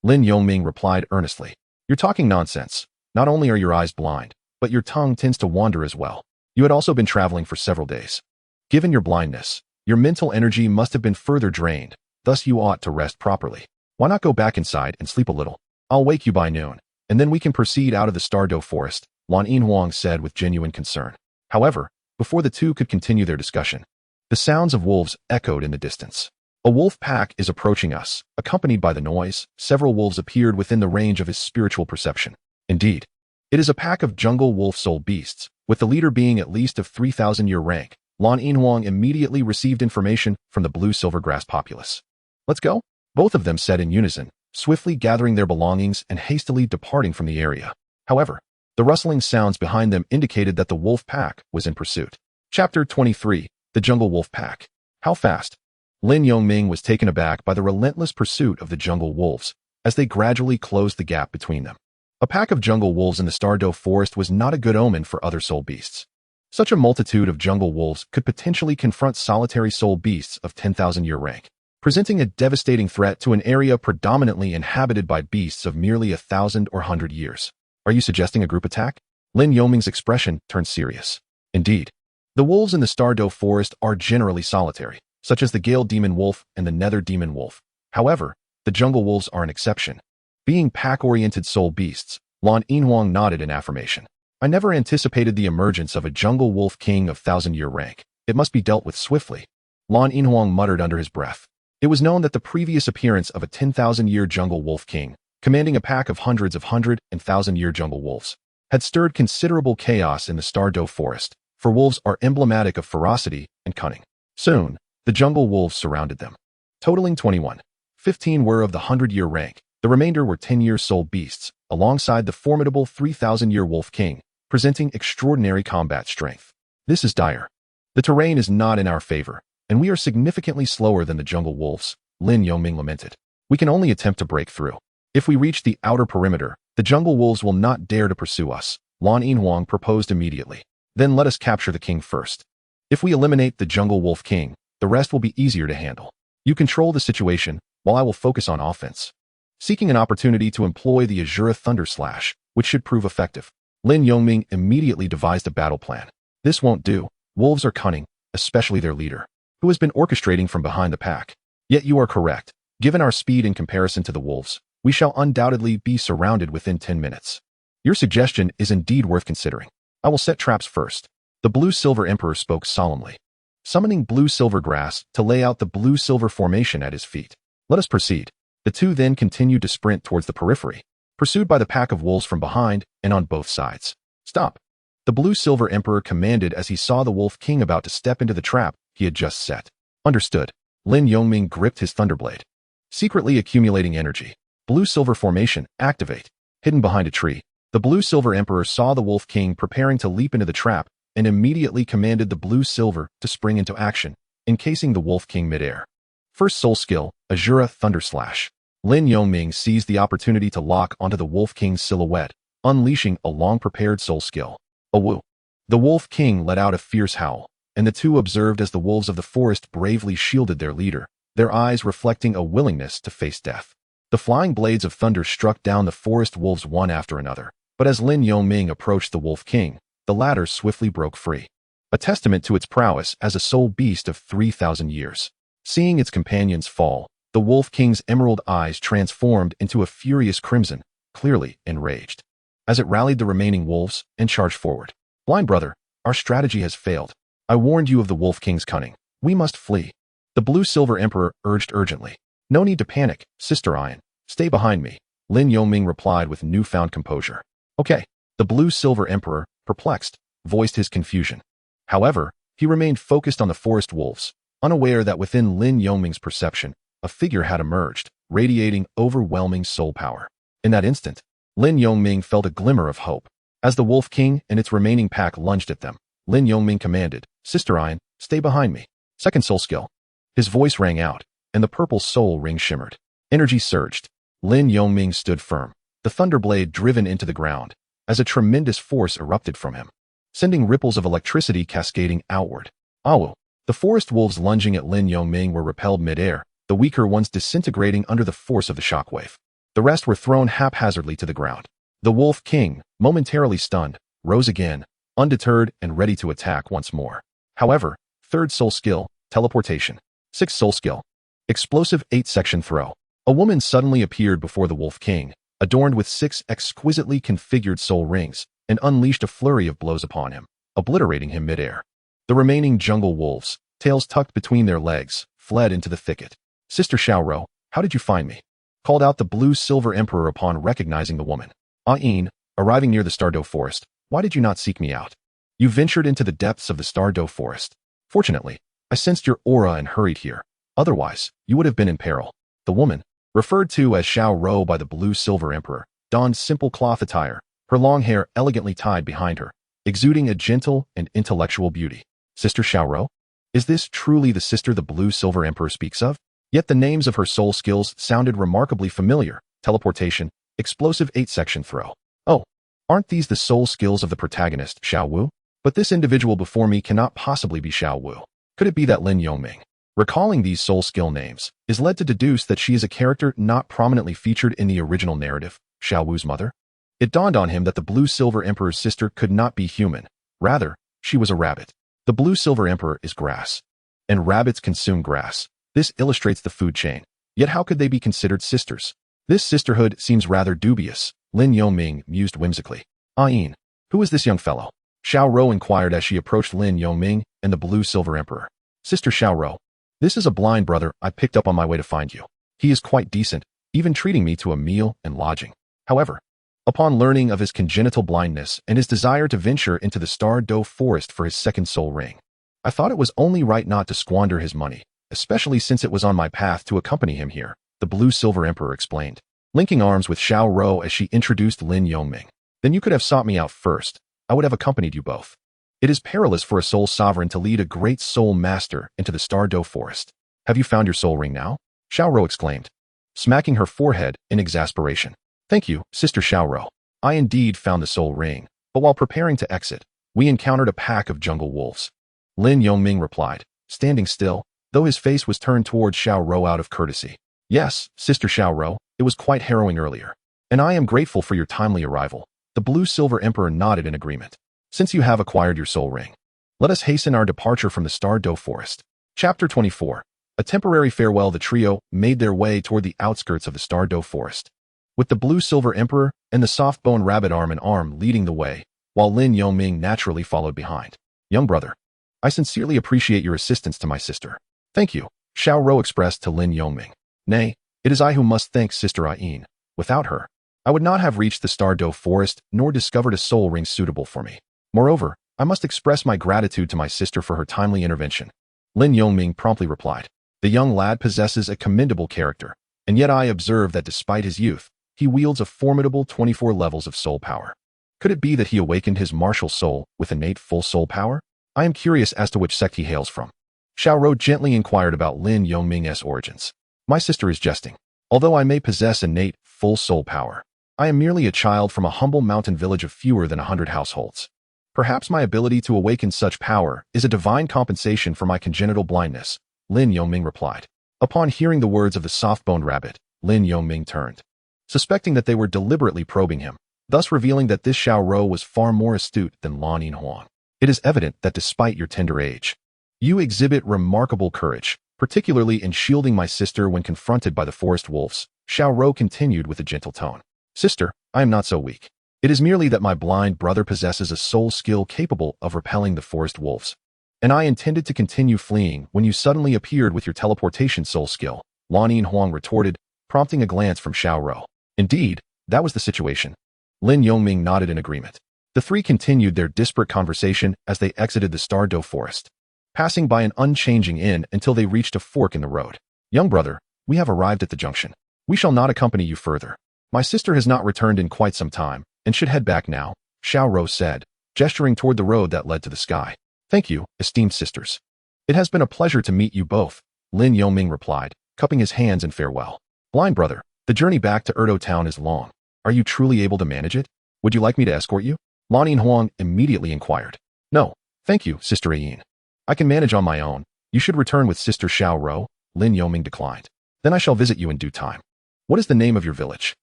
Lin Yongming replied earnestly. You're talking nonsense. Not only are your eyes blind, but your tongue tends to wander as well. You had also been traveling for several days. Given your blindness, your mental energy must have been further drained, thus you ought to rest properly. Why not go back inside and sleep a little? I'll wake you by noon, and then we can proceed out of the Stardow forest, Lan Yinhuang said with genuine concern. However, before the two could continue their discussion, the sounds of wolves echoed in the distance. A wolf pack is approaching us. Accompanied by the noise, several wolves appeared within the range of his spiritual perception. Indeed, it is a pack of jungle wolf soul beasts, with the leader being at least of 3,000-year rank. Lan Yinhuang immediately received information from the blue silvergrass populace. Let's go, both of them said in unison, swiftly gathering their belongings and hastily departing from the area. However, the rustling sounds behind them indicated that the wolf pack was in pursuit. Chapter 23, The Jungle Wolf Pack. How fast? Lin Yongming was taken aback by the relentless pursuit of the jungle wolves, as they gradually closed the gap between them. A pack of jungle wolves in the Stardow forest was not a good omen for other soul beasts. Such a multitude of jungle wolves could potentially confront solitary soul beasts of 10,000-year rank, presenting a devastating threat to an area predominantly inhabited by beasts of merely 1,000 or 100 years. Are you suggesting a group attack? Lin Yongming's expression turned serious. Indeed, the wolves in the Stardow forest are generally solitary, such as the Gale Demon Wolf and the Nether Demon Wolf. However, the jungle wolves are an exception. Being pack-oriented soul beasts, Lan Yinhuang nodded in affirmation. I never anticipated the emergence of a jungle wolf king of 1,000-year rank. It must be dealt with swiftly. Lan Yinhuang muttered under his breath. It was known that the previous appearance of a 10,000-year jungle wolf king, commanding a pack of hundreds of 100 and 1,000-year jungle wolves, had stirred considerable chaos in the Stardow forest, for wolves are emblematic of ferocity and cunning. Soon, the jungle wolves surrounded them. Totaling 21. 15 were of the 100-year rank. The remainder were 10-year soul beasts, alongside the formidable 3,000-year wolf king, presenting extraordinary combat strength. This is dire. The terrain is not in our favor, and we are significantly slower than the jungle wolves, Lin Yongming lamented. We can only attempt to break through. If we reach the outer perimeter, the jungle wolves will not dare to pursue us, Lan Yinhuang proposed immediately. Then let us capture the king first. If we eliminate the jungle wolf king, the rest will be easier to handle. You control the situation, while I will focus on offense. Seeking an opportunity to employ the Azura Thunder Slash, which should prove effective, Lin Yongming immediately devised a battle plan. This won't do. Wolves are cunning, especially their leader, who has been orchestrating from behind the pack. Yet you are correct. Given our speed in comparison to the wolves, we shall undoubtedly be surrounded within 10 minutes. Your suggestion is indeed worth considering. I will set traps first. The Blue-Silver Emperor spoke solemnly, summoning blue-silver grass to lay out the blue-silver formation at his feet. Let us proceed. The two then continued to sprint towards the periphery, pursued by the pack of wolves from behind and on both sides. Stop! The Blue-Silver Emperor commanded as he saw the Wolf King about to step into the trap he had just set. Understood. Lin Yongming gripped his thunderblade, secretly accumulating energy. Blue-silver formation, activate. Hidden behind a tree, the blue-silver emperor saw the wolf king preparing to leap into the trap and immediately commanded the blue-silver to spring into action, encasing the wolf king midair. First soul skill, Azura Thunder Slash. Lin Yongming seized the opportunity to lock onto the wolf king's silhouette, unleashing a long-prepared soul skill. Awu. The wolf king let out a fierce howl, and the two observed as the wolves of the forest bravely shielded their leader, their eyes reflecting a willingness to face death. The flying blades of thunder struck down the forest wolves one after another, but as Lin Yongming approached the wolf king, the latter swiftly broke free. A testament to its prowess as a soul beast of 3,000 years. Seeing its companions fall, the wolf king's emerald eyes transformed into a furious crimson, clearly enraged. As it rallied the remaining wolves and charged forward. Blind brother, our strategy has failed. I warned you of the wolf king's cunning. We must flee. The blue-silver emperor urged urgently. No need to panic, Sister Iron. Stay behind me. Lin Yongming replied with newfound composure. Okay. The blue-silver emperor, perplexed, voiced his confusion. However, he remained focused on the forest wolves, unaware that within Lin Yongming's perception, a figure had emerged, radiating overwhelming soul power. In that instant, Lin Yongming felt a glimmer of hope. As the wolf king and its remaining pack lunged at them, Lin Yongming commanded, Sister Iron, stay behind me. Second soul skill. His voice rang out, and the purple soul ring shimmered. Energy surged. Lin Yongming stood firm, the thunder blade driven into the ground, as a tremendous force erupted from him, sending ripples of electricity cascading outward. Awu. The forest wolves lunging at Lin Yongming were repelled midair, the weaker ones disintegrating under the force of the shockwave. The rest were thrown haphazardly to the ground. The wolf king, momentarily stunned, rose again, undeterred and ready to attack once more. However, third soul skill, teleportation. Sixth soul skill, explosive 8-section throw. A woman suddenly appeared before the wolf king, adorned with 6 exquisitely configured soul rings, and unleashed a flurry of blows upon him, obliterating him midair. The remaining jungle wolves, tails tucked between their legs, fled into the thicket. Sister Xiaoro, how did you find me? Called out the blue-silver emperor upon recognizing the woman. Ain, arriving near the Stardow forest, why did you not seek me out? You ventured into the depths of the Stardow forest. Fortunately, I sensed your aura and hurried here. Otherwise, you would have been in peril. The woman, referred to as Xiaoro by the blue-silver emperor, donned simple cloth attire, her long hair elegantly tied behind her, exuding a gentle and intellectual beauty. Sister Xiaoro? Is this truly the sister the blue-silver emperor speaks of? Yet the names of her soul skills sounded remarkably familiar. Teleportation, explosive 8-section throw. Oh, aren't these the soul skills of the protagonist, Xiao Wu? But this individual before me cannot possibly be Xiao Wu. Could it be that Lin Yongming? Recalling these soul skill names is led to deduce that she is a character not prominently featured in the original narrative, Xiao Wu's mother. It dawned on him that the blue-silver emperor's sister could not be human. Rather, she was a rabbit. The blue-silver emperor is grass, and rabbits consume grass. This illustrates the food chain. Yet how could they be considered sisters? This sisterhood seems rather dubious, Lin Yongming mused whimsically. Ain, who is this young fellow? Xiaoro inquired as she approached Lin Yongming and the blue-silver emperor. Sister Xiaoro, this is a blind brother I picked up on my way to find you. He is quite decent, even treating me to a meal and lodging. However, upon learning of his congenital blindness and his desire to venture into the Stardow forest for his second soul ring, I thought it was only right not to squander his money, especially since it was on my path to accompany him here, the blue-silver emperor explained, linking arms with Xiaoro as she introduced Lin Yongming. Then you could have sought me out first. I would have accompanied you both. It is perilous for a soul sovereign to lead a great soul master into the Stardow forest. Have you found your soul ring now? Xiaoro exclaimed, smacking her forehead in exasperation. Thank you, Sister Xiaoro. I indeed found the soul ring, but while preparing to exit, we encountered a pack of jungle wolves. Lin Yongming replied, standing still, though his face was turned towards Xiaoro out of courtesy. Yes, Sister Xiaoro, it was quite harrowing earlier, and I am grateful for your timely arrival. The blue-silver emperor nodded in agreement. Since you have acquired your soul ring, let us hasten our departure from the Stardow forest. Chapter 24. A temporary farewell. The trio made their way toward the outskirts of the Stardow forest, with the blue-silver emperor and the soft-bone rabbit arm in arm leading the way, while Lin Yongming naturally followed behind. Young brother, I sincerely appreciate your assistance to my sister. Thank you, Xiaoro expressed to Lin Yongming. Nay, it is I who must thank Sister Ain. Without her, I would not have reached the Stardow forest nor discovered a soul ring suitable for me. Moreover, I must express my gratitude to my sister for her timely intervention. Lin Yongming promptly replied. The young lad possesses a commendable character, and yet I observe that despite his youth, he wields a formidable 24 levels of soul power. Could it be that he awakened his martial soul with innate full soul power? I am curious as to which sect he hails from. Xiaorou gently inquired about Lin Yongming's origins. My sister is jesting. Although I may possess innate full soul power, I am merely a child from a humble mountain village of fewer than 100 households. Perhaps my ability to awaken such power is a divine compensation for my congenital blindness, Lin Yongming replied. Upon hearing the words of the soft-boned rabbit, Lin Yongming turned, suspecting that they were deliberately probing him, thus revealing that this Xiaorou was far more astute than Lan Yinhuang. It is evident that despite your tender age, you exhibit remarkable courage, particularly in shielding my sister when confronted by the forest wolves, Xiaorou continued with a gentle tone. Sister, I am not so weak. It is merely that my blind brother possesses a soul skill capable of repelling the forest wolves. And I intended to continue fleeing when you suddenly appeared with your teleportation soul skill, Lan Yinhuang retorted, prompting a glance from Xiaorou. Indeed, that was the situation. Lin Yongming nodded in agreement. The three continued their disparate conversation as they exited the Douluo forest, passing by an unchanging inn until they reached a fork in the road. Young brother, we have arrived at the junction. We shall not accompany you further. My sister has not returned in quite some time, and should head back now, Xiaorou said, gesturing toward the road that led to the sky. Thank you, esteemed sisters. It has been a pleasure to meet you both, Lin Yongming replied, cupping his hands in farewell. Blind brother, the journey back to Erdo town is long. Are you truly able to manage it? Would you like me to escort you? Lan Yinhuang immediately inquired. No, thank you, Sister Ayin. I can manage on my own. You should return with Sister Xiaorou, Lin Yongming declined. Then I shall visit you in due time. What is the name of your village?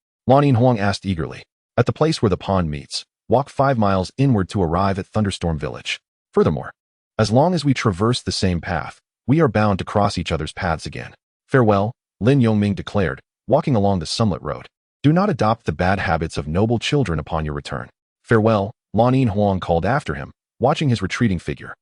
Lan Yinhuang asked eagerly. At the place where the pond meets, walk 5 miles inward to arrive at Thunderstorm Village. Furthermore, as long as we traverse the same path, we are bound to cross each other's paths again. Farewell, Lin Yongming declared, walking along the sunlit road. Do not adopt the bad habits of noble children upon your return. Farewell, Lan Yinhuang called after him, watching his retreating figure.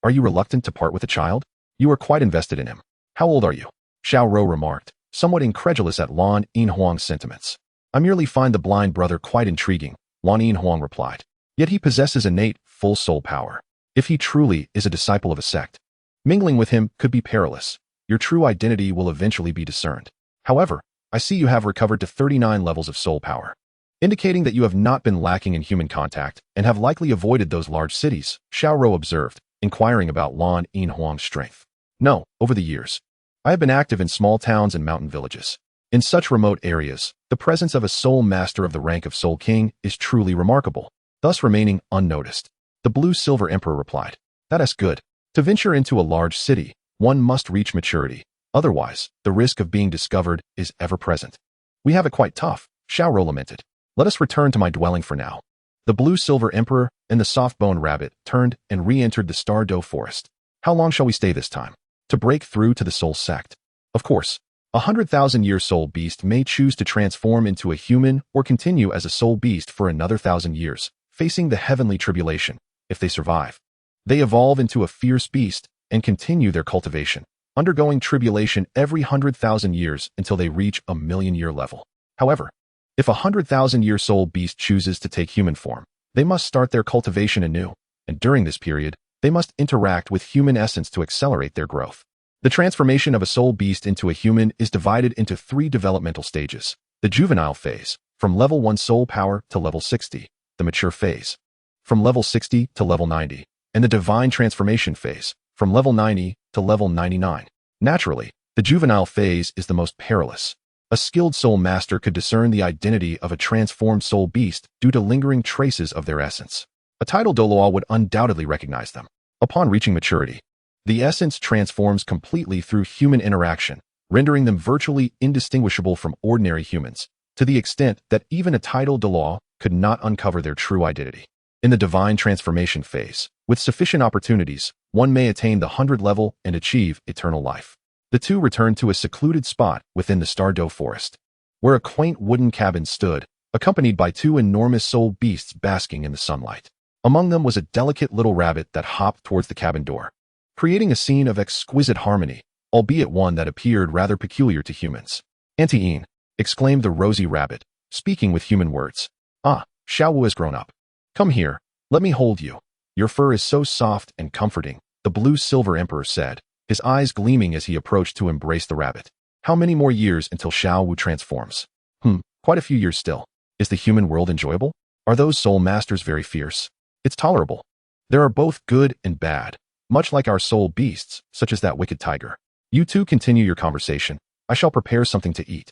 Are you reluctant to part with a child? You are quite invested in him. How old are you? Xiaorou remarked, somewhat incredulous at Lan Yinhuang's sentiments. I merely find the blind brother quite intriguing, Lan Yinhuang replied. Yet he possesses innate, full soul power. If he truly is a disciple of a sect, mingling with him could be perilous. Your true identity will eventually be discerned. However, I see you have recovered to 39 levels of soul power, indicating that you have not been lacking in human contact and have likely avoided those large cities, Xiaorou observed, inquiring about Lan Yinhuang's strength. No, over the years, I have been active in small towns and mountain villages. In such remote areas, the presence of a soul master of the rank of Soul King is truly remarkable, thus remaining unnoticed. The Blue-Silver Emperor replied, that is good. To venture into a large city, one must reach maturity. Otherwise, the risk of being discovered is ever present. We have it quite tough, Xiaorou lamented. Let us return to my dwelling for now. The Blue-Silver Emperor and the soft-boned rabbit turned and re-entered the Douluo forest. How long shall we stay this time? To break through to the soul sect. Of course, 100,000-year soul beast may choose to transform into a human or continue as a soul beast for another 1,000 years, facing the heavenly tribulation. If they survive, they evolve into a fierce beast and continue their cultivation, undergoing tribulation every 100,000 years until they reach a 1,000,000-year level. However, if a 100,000-year soul beast chooses to take human form, they must start their cultivation anew, and during this period, they must interact with human essence to accelerate their growth. The transformation of a soul beast into a human is divided into 3 developmental stages. The juvenile phase, from level 1 soul power to level 60, the mature phase, from level 60 to level 90, and the divine transformation phase, from level 90 to level 99. Naturally, the juvenile phase is the most perilous. A skilled soul master could discern the identity of a transformed soul beast due to lingering traces of their essence. A titled Douluo would undoubtedly recognize them. Upon reaching maturity, the essence transforms completely through human interaction, rendering them virtually indistinguishable from ordinary humans, to the extent that even a titled Douluo could not uncover their true identity. In the divine transformation phase, with sufficient opportunities, one may attain the 100 level and achieve eternal life. The two returned to a secluded spot within the Douluo forest, where a quaint wooden cabin stood, accompanied by 2 enormous soul beasts basking in the sunlight. Among them was a delicate little rabbit that hopped towards the cabin door, creating a scene of exquisite harmony, albeit one that appeared rather peculiar to humans. Auntie Een, exclaimed the rosy rabbit, speaking with human words. Ah, Xiaowu has grown up. Come here, let me hold you. Your fur is so soft and comforting, the Blue-Silver Emperor said, his eyes gleaming as he approached to embrace the rabbit. How many more years until Xiao Wu transforms? Quite a few years still. Is the human world enjoyable? Are those soul masters very fierce? It's tolerable. There are both good and bad, much like our soul beasts, such as that wicked tiger. You two continue your conversation. I shall prepare something to eat.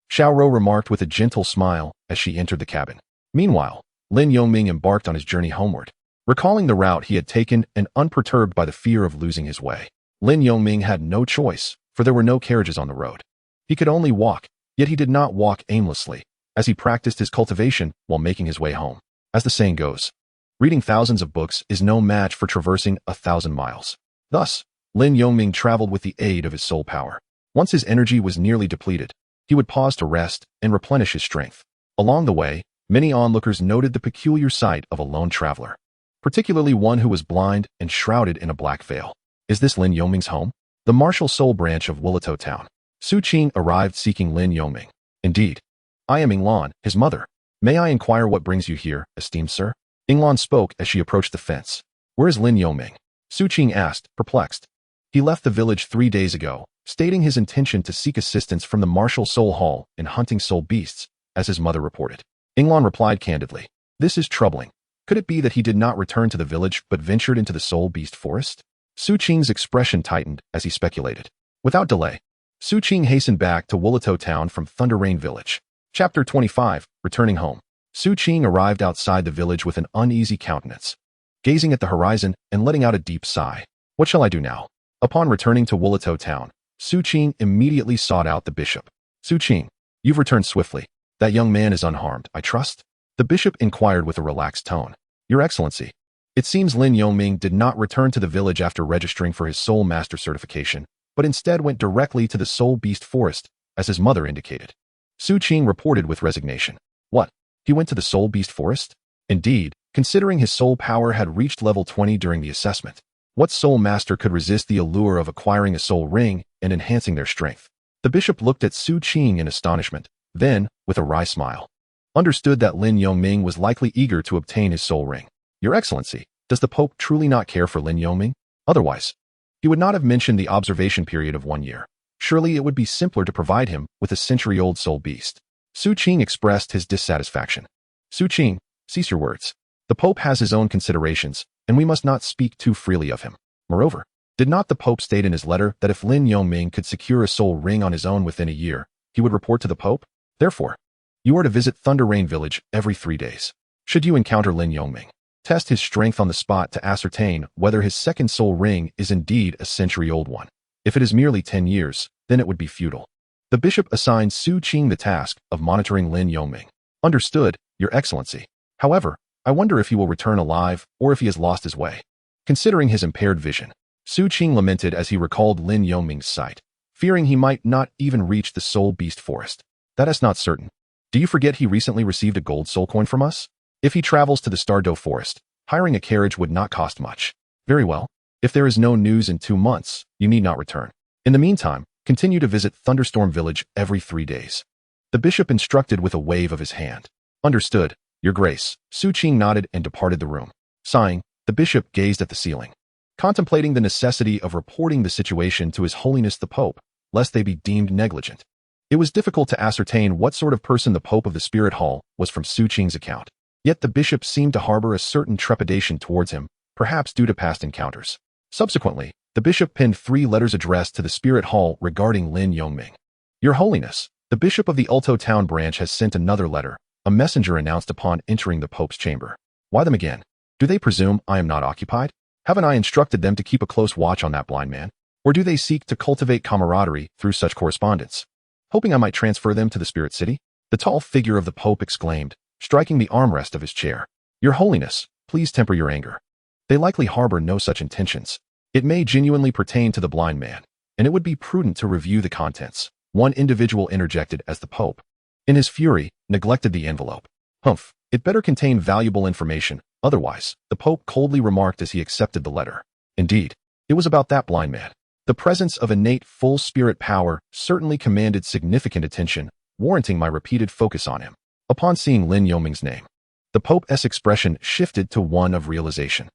Xiao Rou remarked with a gentle smile as she entered the cabin. Meanwhile, Lin Yongming embarked on his journey homeward. Recalling the route he had taken and unperturbed by the fear of losing his way, Lin Yongming had no choice, for there were no carriages on the road. He could only walk, yet he did not walk aimlessly, as he practiced his cultivation while making his way home. As the saying goes, reading thousands of books is no match for traversing 1,000 miles. Thus, Lin Yongming traveled with the aid of his soul power. Once his energy was nearly depleted, he would pause to rest and replenish his strength. Along the way, many onlookers noted the peculiar sight of a lone traveler, particularly one who was blind and shrouded in a black veil. Is this Lin Yongming's home? The martial soul branch of Douluo town. Su Qing arrived seeking Lin Yongming. Indeed. I am Yinglan, his mother. May I inquire what brings you here, esteemed sir? Yinglan spoke as she approached the fence. Where is Lin Yongming? Su Qing asked, perplexed. He left the village 3 days ago, stating his intention to seek assistance from the martial soul hall in hunting soul beasts, as his mother reported. Yinglan replied candidly. This is troubling. Could it be that he did not return to the village but ventured into the soul beast forest? Su Qing's expression tightened as he speculated. Without delay, Su Qing hastened back to Douluo town from Thunder Rain village. Chapter 25, Returning Home. Su Qing arrived outside the village with an uneasy countenance, gazing at the horizon and letting out a deep sigh. What shall I do now? Upon returning to Douluo town, Su Qing immediately sought out the bishop. Su Qing, you've returned swiftly. That young man is unharmed, I trust? The bishop inquired with a relaxed tone. Your Excellency, it seems Lin Yongming did not return to the village after registering for his soul master certification, but instead went directly to the soul beast forest, as his mother indicated. Su Qing reported with resignation. What? He went to the soul beast forest? Indeed, considering his soul power had reached level 20 during the assessment. What soul master could resist the allure of acquiring a soul ring and enhancing their strength? The bishop looked at Su Qing in astonishment, then, with a wry smile, understood that Lin Yongming was likely eager to obtain his soul ring. Your Excellency, does the Pope truly not care for Lin Yongming? Otherwise, he would not have mentioned the observation period of 1 year. Surely it would be simpler to provide him with a century-old soul beast. Su Qing expressed his dissatisfaction. Su Qing, cease your words. The Pope has his own considerations, and we must not speak too freely of him. Moreover, did not the Pope state in his letter that if Lin Yongming could secure a soul ring on his own within a year, he would report to the Pope? Therefore, you are to visit Thunder Rain village every 3 days. Should you encounter Lin Yongming, test his strength on the spot to ascertain whether his second soul ring is indeed a century-old one. If it is merely 10 years, then it would be futile. The bishop assigned Su Qing the task of monitoring Lin Yongming. Understood, Your Excellency. However, I wonder if he will return alive or if he has lost his way. Considering his impaired vision, Su Qing lamented as he recalled Lin Yongming's sight, fearing he might not even reach the soul beast forest. That is not certain. Do you forget he recently received a gold soul coin from us? If he travels to the Stardo forest, hiring a carriage would not cost much. Very well. If there is no news in 2 months, you need not return. In the meantime, continue to visit Thunderstorm Village every 3 days. The bishop instructed with a wave of his hand. Understood, Your Grace. Su Qing nodded and departed the room. Sighing, the bishop gazed at the ceiling, contemplating the necessity of reporting the situation to His Holiness the Pope, lest they be deemed negligent. It was difficult to ascertain what sort of person the Pope of the Spirit Hall was from Su Qing's account. Yet the bishop seemed to harbor a certain trepidation towards him, perhaps due to past encounters. Subsequently, the bishop penned 3 letters addressed to the Spirit Hall regarding Lin Yongming. Your Holiness, the bishop of the Douluo town branch has sent another letter, a messenger announced upon entering the Pope's chamber. Why them again? Do they presume I am not occupied? Haven't I instructed them to keep a close watch on that blind man? Or do they seek to cultivate camaraderie through such correspondence, hoping I might transfer them to the Spirit City? The tall figure of the Pope exclaimed, striking the armrest of his chair. Your Holiness, please temper your anger. They likely harbor no such intentions. It may genuinely pertain to the blind man, and it would be prudent to review the contents. One individual interjected as the Pope, in his fury, neglected the envelope. Humph, it better contain valuable information, otherwise, the Pope coldly remarked as he accepted the letter. Indeed, it was about that blind man. The presence of innate full spirit power certainly commanded significant attention, warranting my repeated focus on him. Upon seeing Lin Yongming's name, the Pope's expression shifted to one of realization.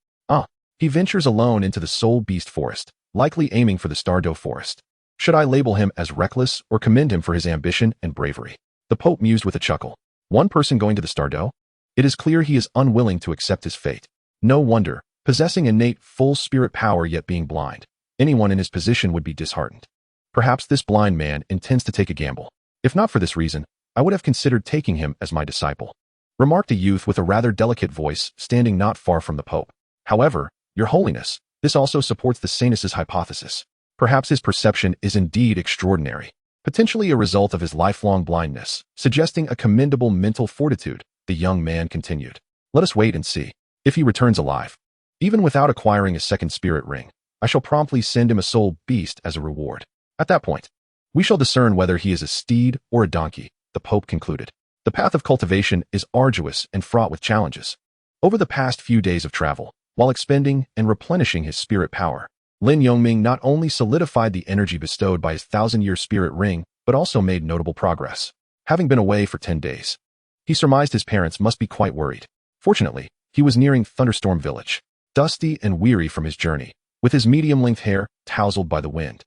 He ventures alone into the soul beast forest, likely aiming for the Stardo forest. Should I label him as reckless or commend him for his ambition and bravery? The Pope mused with a chuckle. One person going to the Stardo? It is clear he is unwilling to accept his fate. No wonder, possessing innate full spirit power yet being blind. Anyone in his position would be disheartened. Perhaps this blind man intends to take a gamble. If not for this reason, I would have considered taking him as my disciple, remarked a youth with a rather delicate voice standing not far from the Pope. However, Your Holiness, this also supports the Sanus's hypothesis. Perhaps his perception is indeed extraordinary, potentially a result of his lifelong blindness, suggesting a commendable mental fortitude, the young man continued. Let us wait and see. If he returns alive, even without acquiring a second spirit ring, I shall promptly send him a soul beast as a reward. At that point, we shall discern whether he is a steed or a donkey, the Pope concluded. The path of cultivation is arduous and fraught with challenges. Over the past few days of travel, while expending and replenishing his spirit power, Lin Yongming not only solidified the energy bestowed by his 1,000-year spirit ring, but also made notable progress. Having been away for 10 days, he surmised his parents must be quite worried. Fortunately, he was nearing Thunderstorm Village, dusty and weary from his journey, with his medium-length hair tousled by the wind.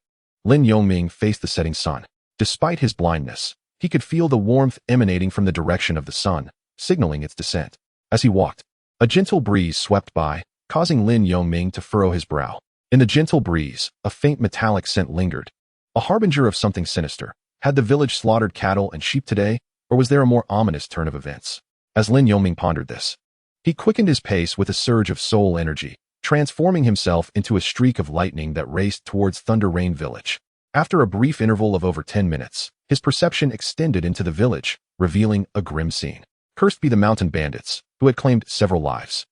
Lin Yongming faced the setting sun. Despite his blindness, he could feel the warmth emanating from the direction of the sun, signaling its descent. As he walked, a gentle breeze swept by, causing Lin Yongming to furrow his brow. In the gentle breeze, a faint metallic scent lingered, a harbinger of something sinister. Had the village slaughtered cattle and sheep today, or was there a more ominous turn of events? As Lin Yongming pondered this, he quickened his pace with a surge of soul energy, transforming himself into a streak of lightning that raced towards Thunder Rain Village. After a brief interval of over 10 minutes, his perception extended into the village, revealing a grim scene. Cursed be the mountain bandits, who had claimed several lives.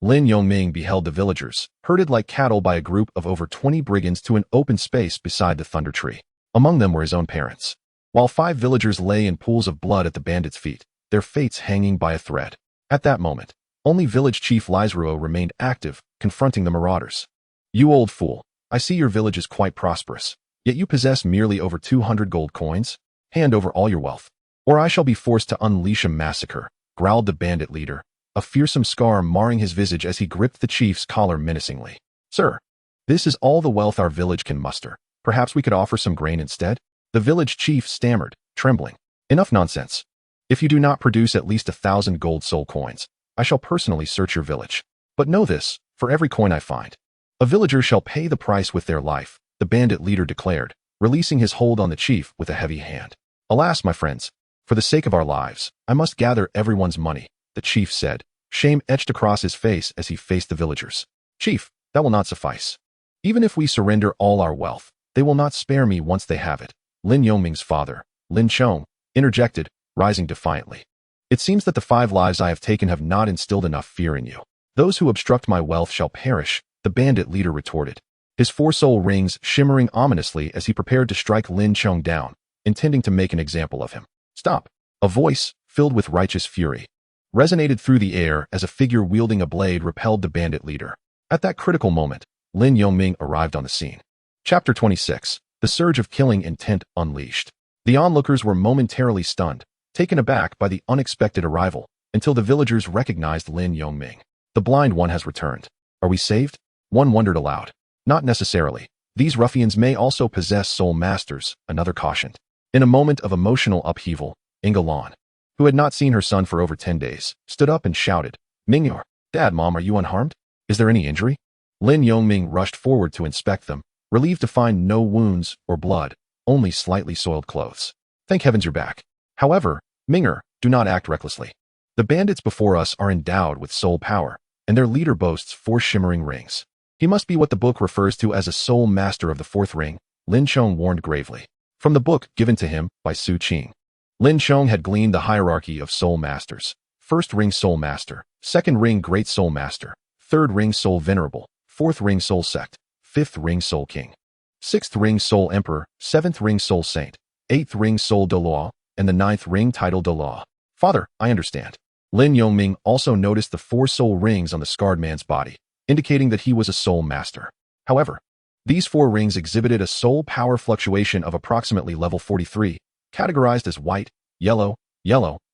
Lin Yongming beheld the villagers, herded like cattle by a group of over 20 brigands to an open space beside the thunder tree. Among them were his own parents. While 5 villagers lay in pools of blood at the bandits' feet, their fates hanging by a thread. At that moment, only village chief Lizeruo remained active, confronting the marauders. You old fool, I see your village is quite prosperous, yet you possess merely over 200 gold coins. Hand over all your wealth, or I shall be forced to unleash a massacre, growled the bandit leader, a fearsome scar marring his visage as he gripped the chief's collar menacingly. Sir, this is all the wealth our village can muster. Perhaps we could offer some grain instead? The village chief stammered, trembling. Enough nonsense. If you do not produce at least 1,000 gold soul coins, I shall personally search your village. But know this, for every coin I find, a villager shall pay the price with their life, the bandit leader declared, releasing his hold on the chief with a heavy hand. Alas, my friends, for the sake of our lives, I must gather everyone's money, the chief said, shame etched across his face as he faced the villagers. Chief, that will not suffice. Even if we surrender all our wealth, they will not spare me once they have it. Lin Yongming's father, Lin Chong, interjected, rising defiantly. It seems that the 5 lives I have taken have not instilled enough fear in you. Those who obstruct my wealth shall perish, the bandit leader retorted, his 4 soul rings shimmering ominously as he prepared to strike Lin Chong down, intending to make an example of him. Stop! A voice, filled with righteous fury, resonated through the air as a figure wielding a blade repelled the bandit leader. At that critical moment, Lin Yongming arrived on the scene. Chapter 26. The surge of killing intent unleashed. The onlookers were momentarily stunned, taken aback by the unexpected arrival, until the villagers recognized Lin Yongming. The blind one has returned. Are we saved? One wondered aloud. Not necessarily. These ruffians may also possess soul masters, another cautioned. In a moment of emotional upheaval, Inga Lan, who had not seen her son for over 10 days, stood up and shouted, Mingyor, Dad, Mom, are you unharmed? Is there any injury? Lin Yongming rushed forward to inspect them, relieved to find no wounds or blood, only slightly soiled clothes. Thank heavens you're back. However, Ming'er, do not act recklessly. The bandits before us are endowed with soul power, and their leader boasts 4 shimmering rings. He must be what the book refers to as a soul master of the 4th ring, Lin Chong warned gravely. From the book given to him by Su Qing, Lin Chong had gleaned the hierarchy of soul masters. 1st ring soul master, 2nd ring great soul master, 3rd ring soul venerable, 4th ring soul sect, 5th ring soul king, 6th ring soul emperor, 7th ring soul saint, 8th ring soul Douluo, and the 9th ring title Douluo. Father, I understand. Lin Yongming also noticed the 4 soul rings on the scarred man's body, indicating that he was a soul master. However, these 4 rings exhibited a soul power fluctuation of approximately level 43, categorized as white, yellow,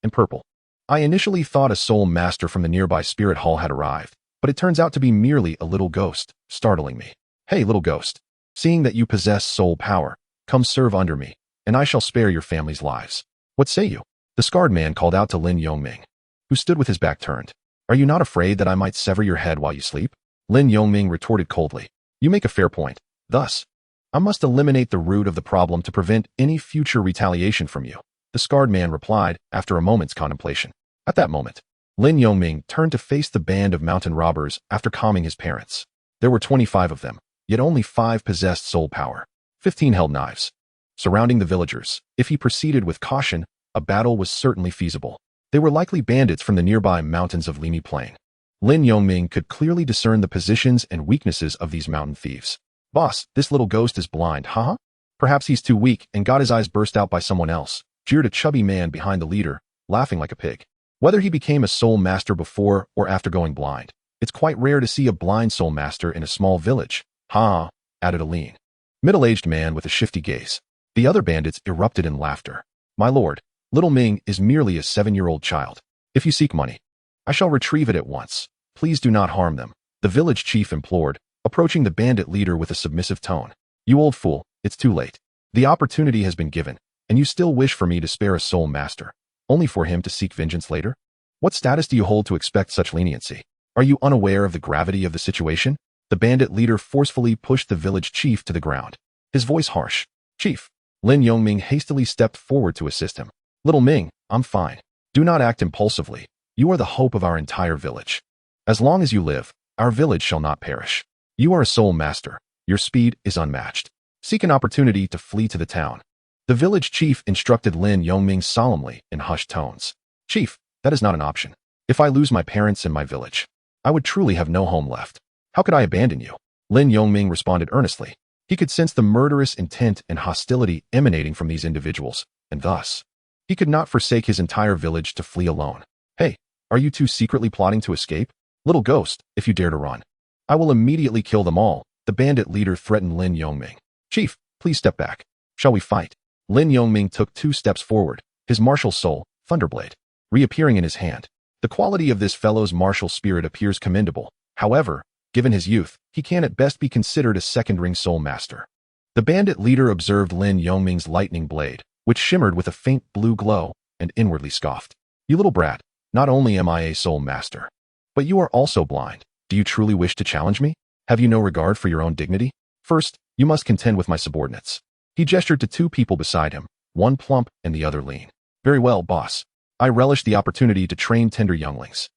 and purple. I initially thought a soul master from the nearby spirit hall had arrived, but it turns out to be merely a little ghost, startling me. Hey, little ghost. Seeing that you possess soul power, Come serve under me, and I shall spare your family's lives. What say you? The scarred man called out to Lin Yongming, who stood with his back turned. Are you not afraid that I might sever your head while you sleep? Lin Yongming retorted coldly. You make a fair point. Thus, I must eliminate the root of the problem to prevent any future retaliation from you. The scarred man replied after a moment's contemplation. At that moment, Lin Yongming turned to face the band of mountain robbers after calming his parents. There were 25 of them, yet only 5 possessed soul power. 15 held knives. Surrounding the villagers, if he proceeded with caution, a battle was certainly feasible. They were likely bandits from the nearby mountains of Limi Plain. Lin Yongming could clearly discern the positions and weaknesses of these mountain thieves. Boss, this little ghost is blind, huh? Perhaps he's too weak and got his eyes burst out by someone else, jeered a chubby man behind the leader, laughing like a pig. Whether he became a soul master before or after going blind, it's quite rare to see a blind soul master in a small village. Ha, added a lean, middle-aged man with a shifty gaze. The other bandits erupted in laughter. My lord, little Ming is merely a 7-year-old child. If you seek money, I shall retrieve it at once. Please do not harm them, the village chief implored, approaching the bandit leader with a submissive tone. You old fool, it's too late. The opportunity has been given, and you still wish for me to spare a soul master, only for him to seek vengeance later? What status do you hold to expect such leniency? Are you unaware of the gravity of the situation? The bandit leader forcefully pushed the village chief to the ground, his voice harsh. Chief, Lin Yongming hastily stepped forward to assist him. Little Ming, I'm fine. Do not act impulsively. You are the hope of our entire village. As long as you live, our village shall not perish. You are a soul master. Your speed is unmatched. Seek an opportunity to flee to the town. The village chief instructed Lin Yongming solemnly in hushed tones. Chief, that is not an option. If I lose my parents and my village, I would truly have no home left. How could I abandon you? Lin Yongming responded earnestly. He could sense the murderous intent and hostility emanating from these individuals, and thus, he could not forsake his entire village to flee alone. Hey, are you two secretly plotting to escape? Little ghost, if you dare to run, I will immediately kill them all, the bandit leader threatened Lin Yongming. Chief, please step back. Shall we fight? Lin Yongming took 2 steps forward, his martial soul, Thunderblade, reappearing in his hand. The quality of this fellow's martial spirit appears commendable. However, given his youth, he can at best be considered a second-ring soul master. The bandit leader observed Lin Yongming's lightning blade, which shimmered with a faint blue glow, and inwardly scoffed. You little brat, not only am I a soul master, but you are also blind. Do you truly wish to challenge me? Have you no regard for your own dignity? First, you must contend with my subordinates. He gestured to 2 people beside him, one plump and the other lean. Very well, boss. I relish the opportunity to train tender younglings.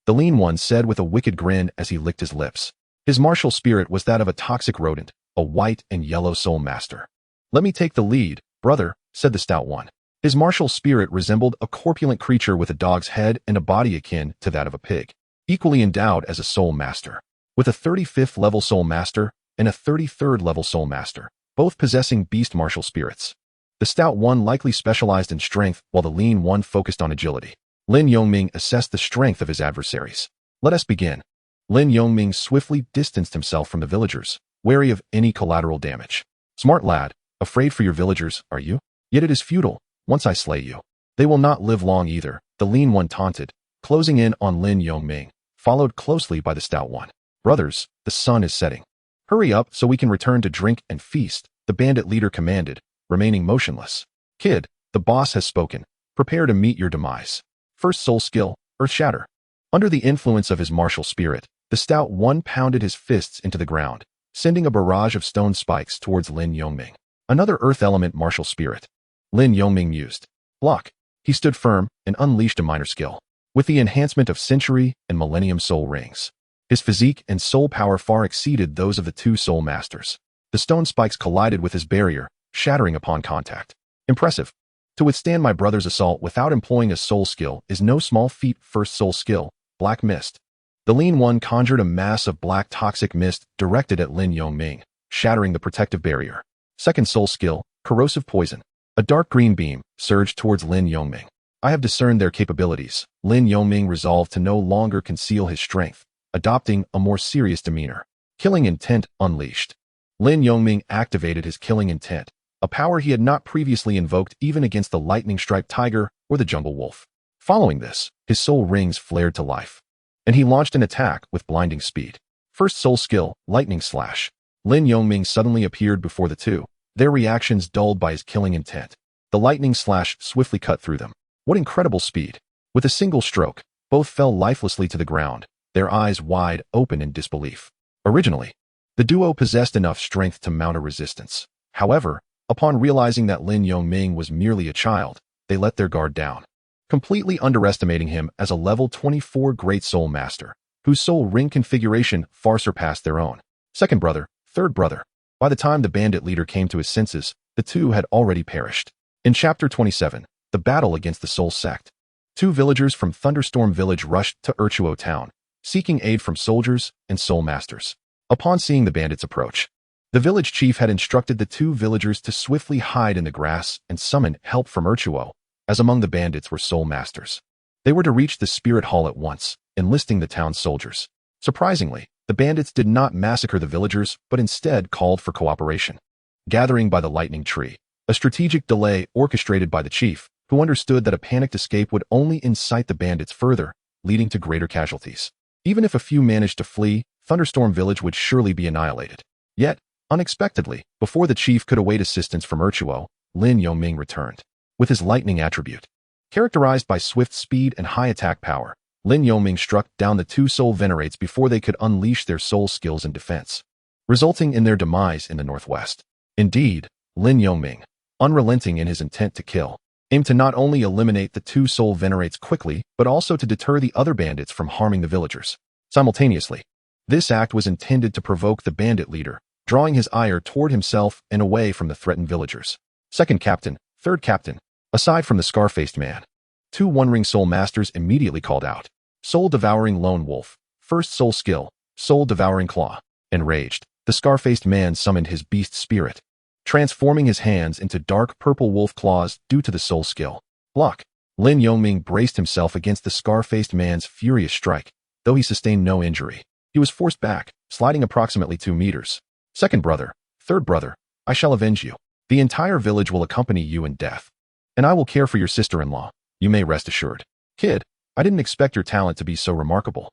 The lean one said with a wicked grin as he licked his lips. His martial spirit was that of a toxic rodent, a white and yellow soul master. Let me take the lead, brother, said the stout one. His martial spirit resembled a corpulent creature with a dog's head and a body akin to that of a pig, equally endowed as a soul master, with a 35th level soul master and a 33rd level soul master, both possessing beast martial spirits. The stout one likely specialized in strength while the lean one focused on agility. Lin Yongming assessed the strength of his adversaries. Let us begin. Lin Yongming swiftly distanced himself from the villagers, wary of any collateral damage. Smart lad, afraid for your villagers, are you? Yet it is futile. Once I slay you, they will not live long either, the lean one taunted, closing in on Lin Yongming, followed closely by the stout one. Brothers, the sun is setting. Hurry up so we can return to drink and feast, the bandit leader commanded, remaining motionless. Kid, the boss has spoken. Prepare to meet your demise. First soul skill, Earth Shatter. Under the influence of his martial spirit, the stout one pounded his fists into the ground, sending a barrage of stone spikes towards Lin Yongming. Another earth element martial spirit. Lin Yongming mused. Block. He stood firm and unleashed a minor skill. With the enhancement of century and millennium soul rings, his physique and soul power far exceeded those of the 2 soul masters. The stone spikes collided with his barrier, shattering upon contact. Impressive. To withstand my brother's assault without employing a soul skill is no small feat. First soul skill, Black Mist. The lean one conjured a mass of black toxic mist directed at Lin Yongming, shattering the protective barrier. Second soul skill, Corrosive Poison. A dark green beam surged towards Lin Yongming. I have discerned their capabilities. Lin Yongming resolved to no longer conceal his strength, adopting a more serious demeanor. Killing intent unleashed. Lin Yongming activated his killing intent, a power he had not previously invoked even against the lightning-striped tiger or the jungle wolf. Following this, his soul rings flared to life, and he launched an attack with blinding speed. First soul skill, Lightning Slash. Lin Yongming suddenly appeared before the 2, their reactions dulled by his killing intent. The lightning slash swiftly cut through them. What incredible speed! With a single stroke, both fell lifelessly to the ground, their eyes wide open in disbelief. Originally, the duo possessed enough strength to mount a resistance. However, upon realizing that Lin Yongming was merely a child, they let their guard down, completely underestimating him as a level 24 Great Soul Master, whose soul ring configuration far surpassed their own. Second brother, third brother. By the time the bandit leader came to his senses, the two had already perished. In Chapter 27, the battle against the Soul Sect. Two villagers from Thunderstorm Village rushed to Urchuo Town, seeking aid from soldiers and soul masters. Upon seeing the bandits approach, the village chief had instructed the two villagers to swiftly hide in the grass and summon help from Urchuo, as among the bandits were soul masters. They were to reach the spirit hall at once, enlisting the town's soldiers. Surprisingly, the bandits did not massacre the villagers, but instead called for cooperation. Gathering by the lightning tree, a strategic delay orchestrated by the chief, who understood that a panicked escape would only incite the bandits further, leading to greater casualties. Even if a few managed to flee, Thunderstorm Village would surely be annihilated. Yet, unexpectedly, before the chief could await assistance from Urchuo, Lin Yongming returned. With his lightning attribute, characterized by swift speed and high attack power, Lin Yongming struck down the two soul venerates before they could unleash their soul skills in defense, resulting in their demise in the northwest. Indeed, Lin Yongming, unrelenting in his intent to kill, aimed to not only eliminate the two soul venerates quickly, but also to deter the other bandits from harming the villagers. Simultaneously, this act was intended to provoke the bandit leader, drawing his ire toward himself and away from the threatened villagers. Second captain, third captain, aside from the scar-faced man, two one-ring soul masters immediately called out. Soul-devouring lone wolf, first soul skill, soul-devouring claw. Enraged, the scar-faced man summoned his beast spirit, transforming his hands into dark purple wolf claws due to the soul skill. Block. Lin Yongming braced himself against the scar-faced man's furious strike, though he sustained no injury. He was forced back, sliding approximately 2 meters. Second brother, third brother, I shall avenge you. The entire village will accompany you in death. And I will care for your sister-in-law, you may rest assured. Kid, I didn't expect your talent to be so remarkable.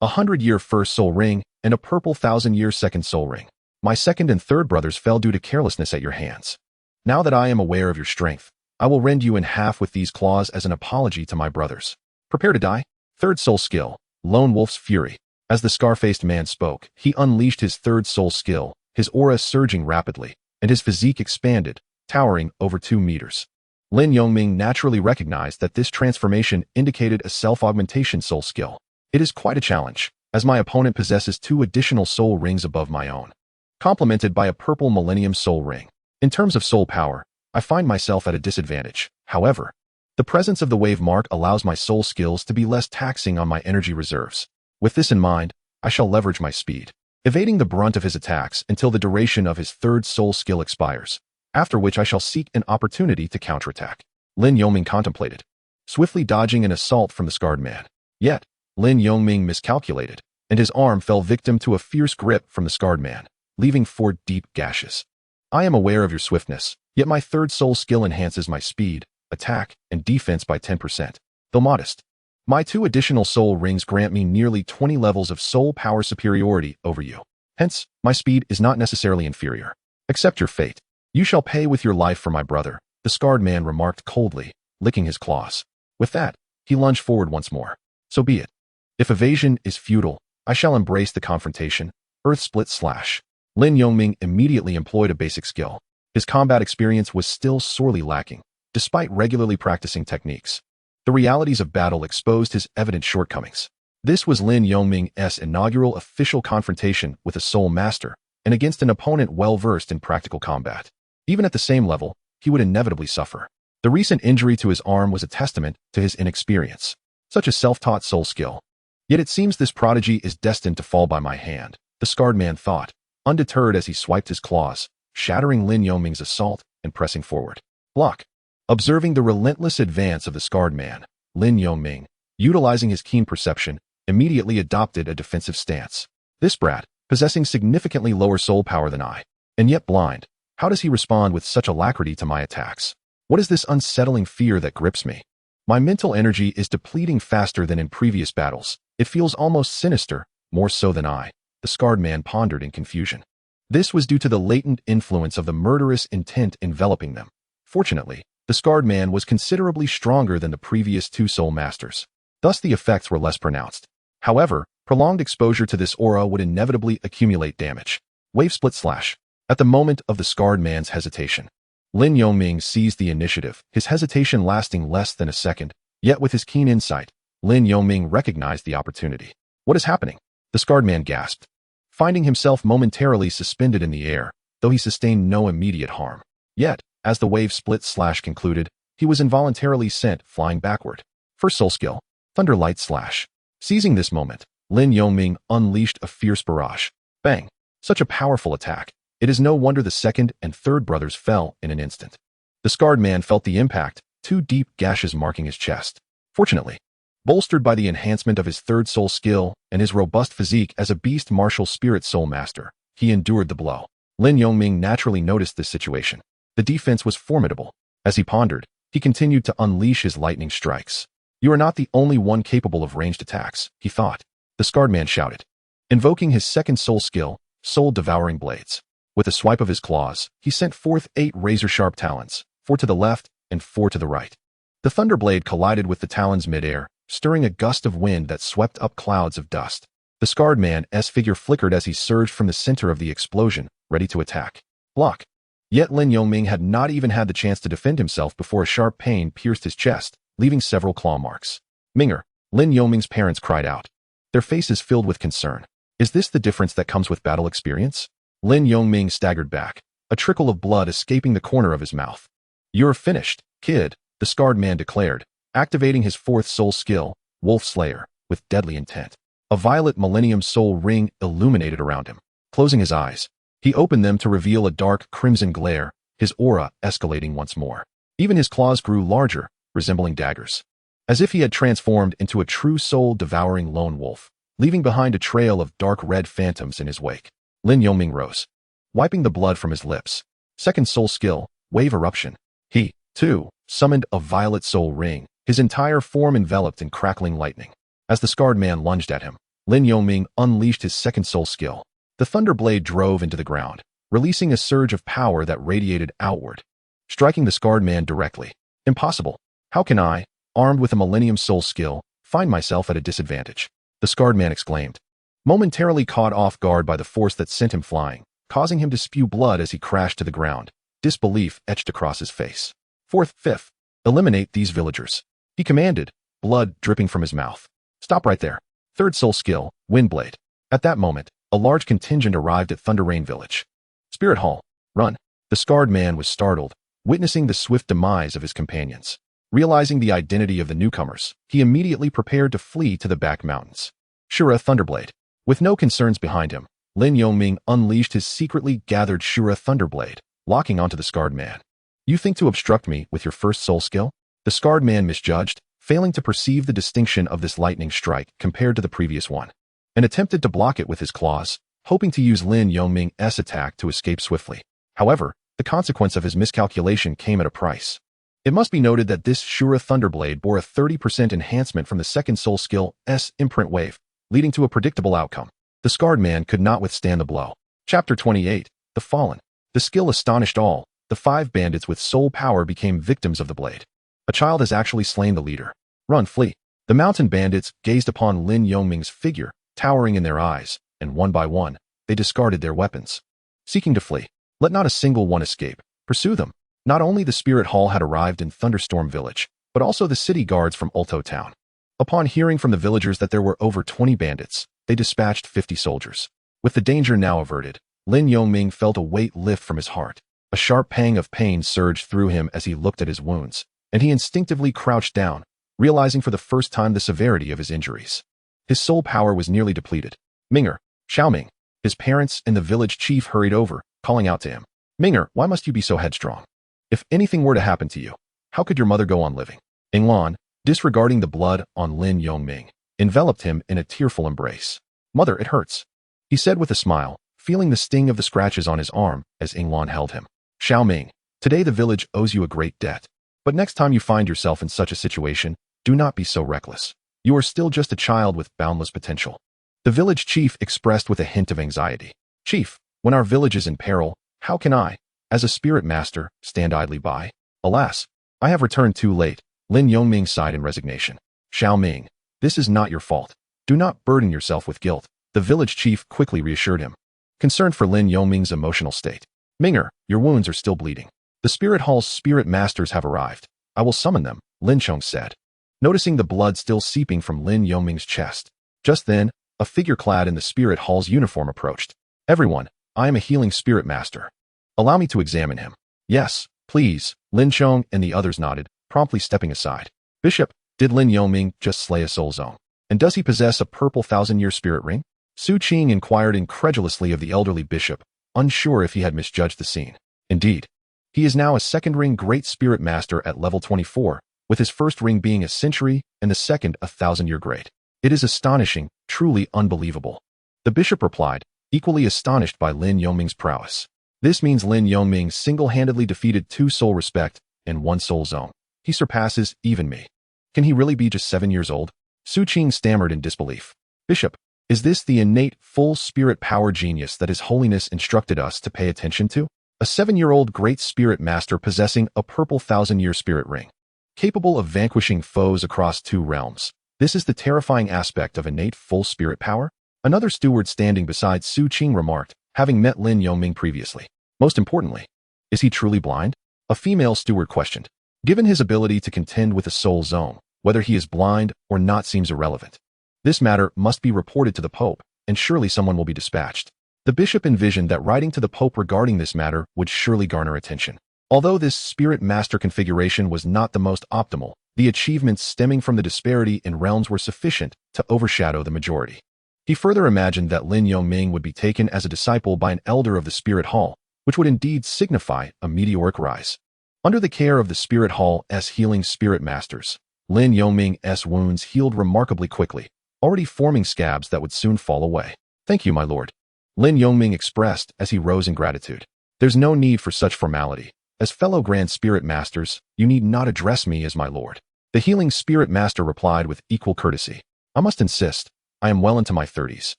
100-year first soul ring and a purple 1,000-year second soul ring. My second and third brothers fell due to carelessness at your hands. Now that I am aware of your strength, I will rend you in half with these claws as an apology to my brothers. Prepare to die. Third soul skill, Lone Wolf's Fury. As the scar-faced man spoke, he unleashed his third soul skill, his aura surging rapidly, and his physique expanded, towering over 2 meters. Lin Yongming naturally recognized that this transformation indicated a self-augmentation soul skill. It is quite a challenge, as my opponent possesses 2 additional soul rings above my own, complemented by a purple Millennium Soul Ring. In terms of soul power, I find myself at a disadvantage. However, the presence of the wave mark allows my soul skills to be less taxing on my energy reserves. With this in mind, I shall leverage my speed, evading the brunt of his attacks until the duration of his third soul skill expires, after which I shall seek an opportunity to counterattack. Lin Yongming contemplated, swiftly dodging an assault from the scarred man. Yet, Lin Yongming miscalculated, and his arm fell victim to a fierce grip from the scarred man, leaving 4 deep gashes. I am aware of your swiftness, yet my third soul skill enhances my speed, attack, and defense by 10%. Though modest, my 2 additional soul rings grant me nearly 20 levels of soul power superiority over you. Hence, my speed is not necessarily inferior. Accept your fate. You shall pay with your life for my brother, the scarred man remarked coldly, licking his claws. With that, he lunged forward once more. So be it. If evasion is futile, I shall embrace the confrontation. Earth split slash. Lin Yongming immediately employed a basic skill. His combat experience was still sorely lacking, despite regularly practicing techniques. The realities of battle exposed his evident shortcomings. This was Lin Yongming's inaugural official confrontation with a soul master, and against an opponent well-versed in practical combat. Even at the same level, he would inevitably suffer. The recent injury to his arm was a testament to his inexperience, such a self-taught soul skill. Yet it seems this prodigy is destined to fall by my hand, the scarred man thought, undeterred as he swiped his claws, shattering Lin Yongming's assault and pressing forward. Block. Observing the relentless advance of the scarred man, Lin Yongming, utilizing his keen perception, immediately adopted a defensive stance. This brat, possessing significantly lower soul power than I, and yet blind, how does he respond with such alacrity to my attacks? What is this unsettling fear that grips me? My mental energy is depleting faster than in previous battles. It feels almost sinister, more so than I, the scarred man pondered in confusion. This was due to the latent influence of the murderous intent enveloping them. Fortunately, the scarred man was considerably stronger than the previous two soul masters. Thus the effects were less pronounced. However, prolonged exposure to this aura would inevitably accumulate damage. Wave split slash. At the moment of the scarred man's hesitation, Lin Yongming seized the initiative, his hesitation lasting less than a second. Yet with his keen insight, Lin Yongming recognized the opportunity. What is happening? The scarred man gasped, finding himself momentarily suspended in the air, though he sustained no immediate harm. Yet, as the wave split slash concluded, he was involuntarily sent flying backward. First soul skill, Thunder Light Slash. Seizing this moment, Lin Yongming unleashed a fierce barrage. Bang! Such a powerful attack. It is no wonder the second and third brothers fell in an instant. The scarred man felt the impact, two deep gashes marking his chest. Fortunately, bolstered by the enhancement of his third soul skill and his robust physique as a beast martial spirit soul master, he endured the blow. Lin Yongming naturally noticed this situation. The defense was formidable. As he pondered, he continued to unleash his lightning strikes. You are not the only one capable of ranged attacks, he thought. The scarred man shouted, invoking his second soul skill, Soul Devouring Blades. With a swipe of his claws, he sent forth 8 razor-sharp talons, 4 to the left and 4 to the right. The thunderblade collided with the talons mid-air, stirring a gust of wind that swept up clouds of dust. The scarred man's figure flickered as he surged from the center of the explosion, ready to attack. Block. Yet Lin Yongming had not even had the chance to defend himself before a sharp pain pierced his chest, leaving several claw marks. Minger, Lin Yongming's parents cried out, their faces filled with concern. Is this the difference that comes with battle experience? Lin Yongming staggered back, a trickle of blood escaping the corner of his mouth. You're finished, kid, the scarred man declared, activating his fourth soul skill, Wolf Slayer, with deadly intent. A violet millennium soul ring illuminated around him. Closing his eyes, he opened them to reveal a dark crimson glare, his aura escalating once more. Even his claws grew larger, resembling daggers. As if he had transformed into a true soul-devouring lone wolf, leaving behind a trail of dark red phantoms in his wake. Lin Yongming rose, wiping the blood from his lips. Second soul skill, Wave Eruption. He, too, summoned a violet soul ring, his entire form enveloped in crackling lightning. As the scarred man lunged at him, Lin Yongming unleashed his second soul skill. The thunder blade drove into the ground, releasing a surge of power that radiated outward, striking the scarred man directly. Impossible. How can I, armed with a millennium soul skill, find myself at a disadvantage? The scarred man exclaimed, momentarily caught off guard by the force that sent him flying, causing him to spew blood as he crashed to the ground. Disbelief etched across his face. Fourth, fifth, eliminate these villagers, he commanded, blood dripping from his mouth. Stop right there. Third soul skill, Windblade. At that moment, a large contingent arrived at Thunder Rain Village. Spirit Hall, run. The scarred man was startled, witnessing the swift demise of his companions. Realizing the identity of the newcomers, he immediately prepared to flee to the back mountains. Shura Thunderblade. With no concerns behind him, Lin Yongming unleashed his secretly gathered Shura Thunderblade, locking onto the scarred man. You think to obstruct me with your first soul skill? The scarred man misjudged, failing to perceive the distinction of this lightning strike compared to the previous one, and attempted to block it with his claws, hoping to use Lin Yongming's attack to escape swiftly. However, the consequence of his miscalculation came at a price. It must be noted that this Shura Thunderblade bore a 30% enhancement from the second soul skill Imprint Wave, leading to a predictable outcome. The scarred man could not withstand the blow. Chapter 28, The Fallen. The skill astonished all. The 5 bandits with soul power became victims of the blade. A child has actually slain the leader. Run, flee. The mountain bandits gazed upon Lin Yongming's figure, towering in their eyes, and one by one, they discarded their weapons. Seeking to flee. Let not a single one escape. Pursue them. Not only the Spirit Hall had arrived in Thunderstorm Village, but also the city guards from Ulto Town. Upon hearing from the villagers that there were over 20 bandits, they dispatched 50 soldiers. With the danger now averted, Lin Yongming felt a weight lift from his heart. A sharp pang of pain surged through him as he looked at his wounds, and he instinctively crouched down, realizing for the first time the severity of his injuries. His soul power was nearly depleted. Minger, Xiaoming. His parents and the village chief hurried over, calling out to him. Minger, why must you be so headstrong? If anything were to happen to you, how could your mother go on living? Inglan, disregarding the blood on Lin Yongming, enveloped him in a tearful embrace. Mother, it hurts, he said with a smile, feeling the sting of the scratches on his arm as Inglan held him. Xiaoming, today the village owes you a great debt. But next time you find yourself in such a situation, do not be so reckless. You are still just a child with boundless potential. The village chief expressed with a hint of anxiety. Chief, When our village is in peril, how can I, as a spirit master, stand idly by? Alas, I have returned too late. Lin Yongming sighed in resignation. Xiao Ming, this is not your fault. Do not burden yourself with guilt, the village chief quickly reassured him, concerned for Lin Yongming's emotional state. Minger, your wounds are still bleeding. The spirit hall's spirit masters have arrived. I will summon them, Lin Chong said, noticing the blood still seeping from Lin Yongming's chest. Just then, a figure clad in the spirit hall's uniform approached. Everyone, I am a healing spirit master. Allow me to examine him. Yes, please, Lin Chong and the others nodded, promptly stepping aside. Bishop, did Lin Yongming just slay a soul zone? And does he possess a purple 1,000-year spirit ring? Su Qing inquired incredulously of the elderly bishop, unsure if he had misjudged the scene. Indeed, he is now a second ring great spirit master at level 24, with his first ring being a century and the second a 1,000-year great. It is astonishing, truly unbelievable. The bishop replied, equally astonished by Lin Yongming's prowess. This means Lin Yongming single-handedly defeated 2 soul respect and 1 soul zone. He surpasses even me. Can he really be just 7 years old? Su Qing stammered in disbelief. Bishop, is this the innate full spirit power genius that His Holiness instructed us to pay attention to? A 7-year-old great spirit master possessing a purple 1,000-year spirit ring, capable of vanquishing foes across 2 realms. This is the terrifying aspect of innate full spirit power? Another steward standing beside Su Qing remarked, having met Lin Yongming previously. Most importantly, is he truly blind? A female steward questioned. Given his ability to contend with a soul zone, whether he is blind or not seems irrelevant. This matter must be reported to the Pope, and surely someone will be dispatched. The bishop envisioned that writing to the Pope regarding this matter would surely garner attention. Although this spirit master configuration was not the most optimal, the achievements stemming from the disparity in realms were sufficient to overshadow the majority. He further imagined that Lin Yongming would be taken as a disciple by an elder of the Spirit Hall, which would indeed signify a meteoric rise. Under the care of the Spirit Hall's healing spirit masters, Lin Yongming's wounds healed remarkably quickly, already forming scabs that would soon fall away. Thank you, my lord, Lin Yongming expressed as he rose in gratitude. There's no need for such formality. As fellow Grand Spirit Masters, you need not address me as my lord. The healing spirit master replied with equal courtesy. I must insist, I am well into my 30s,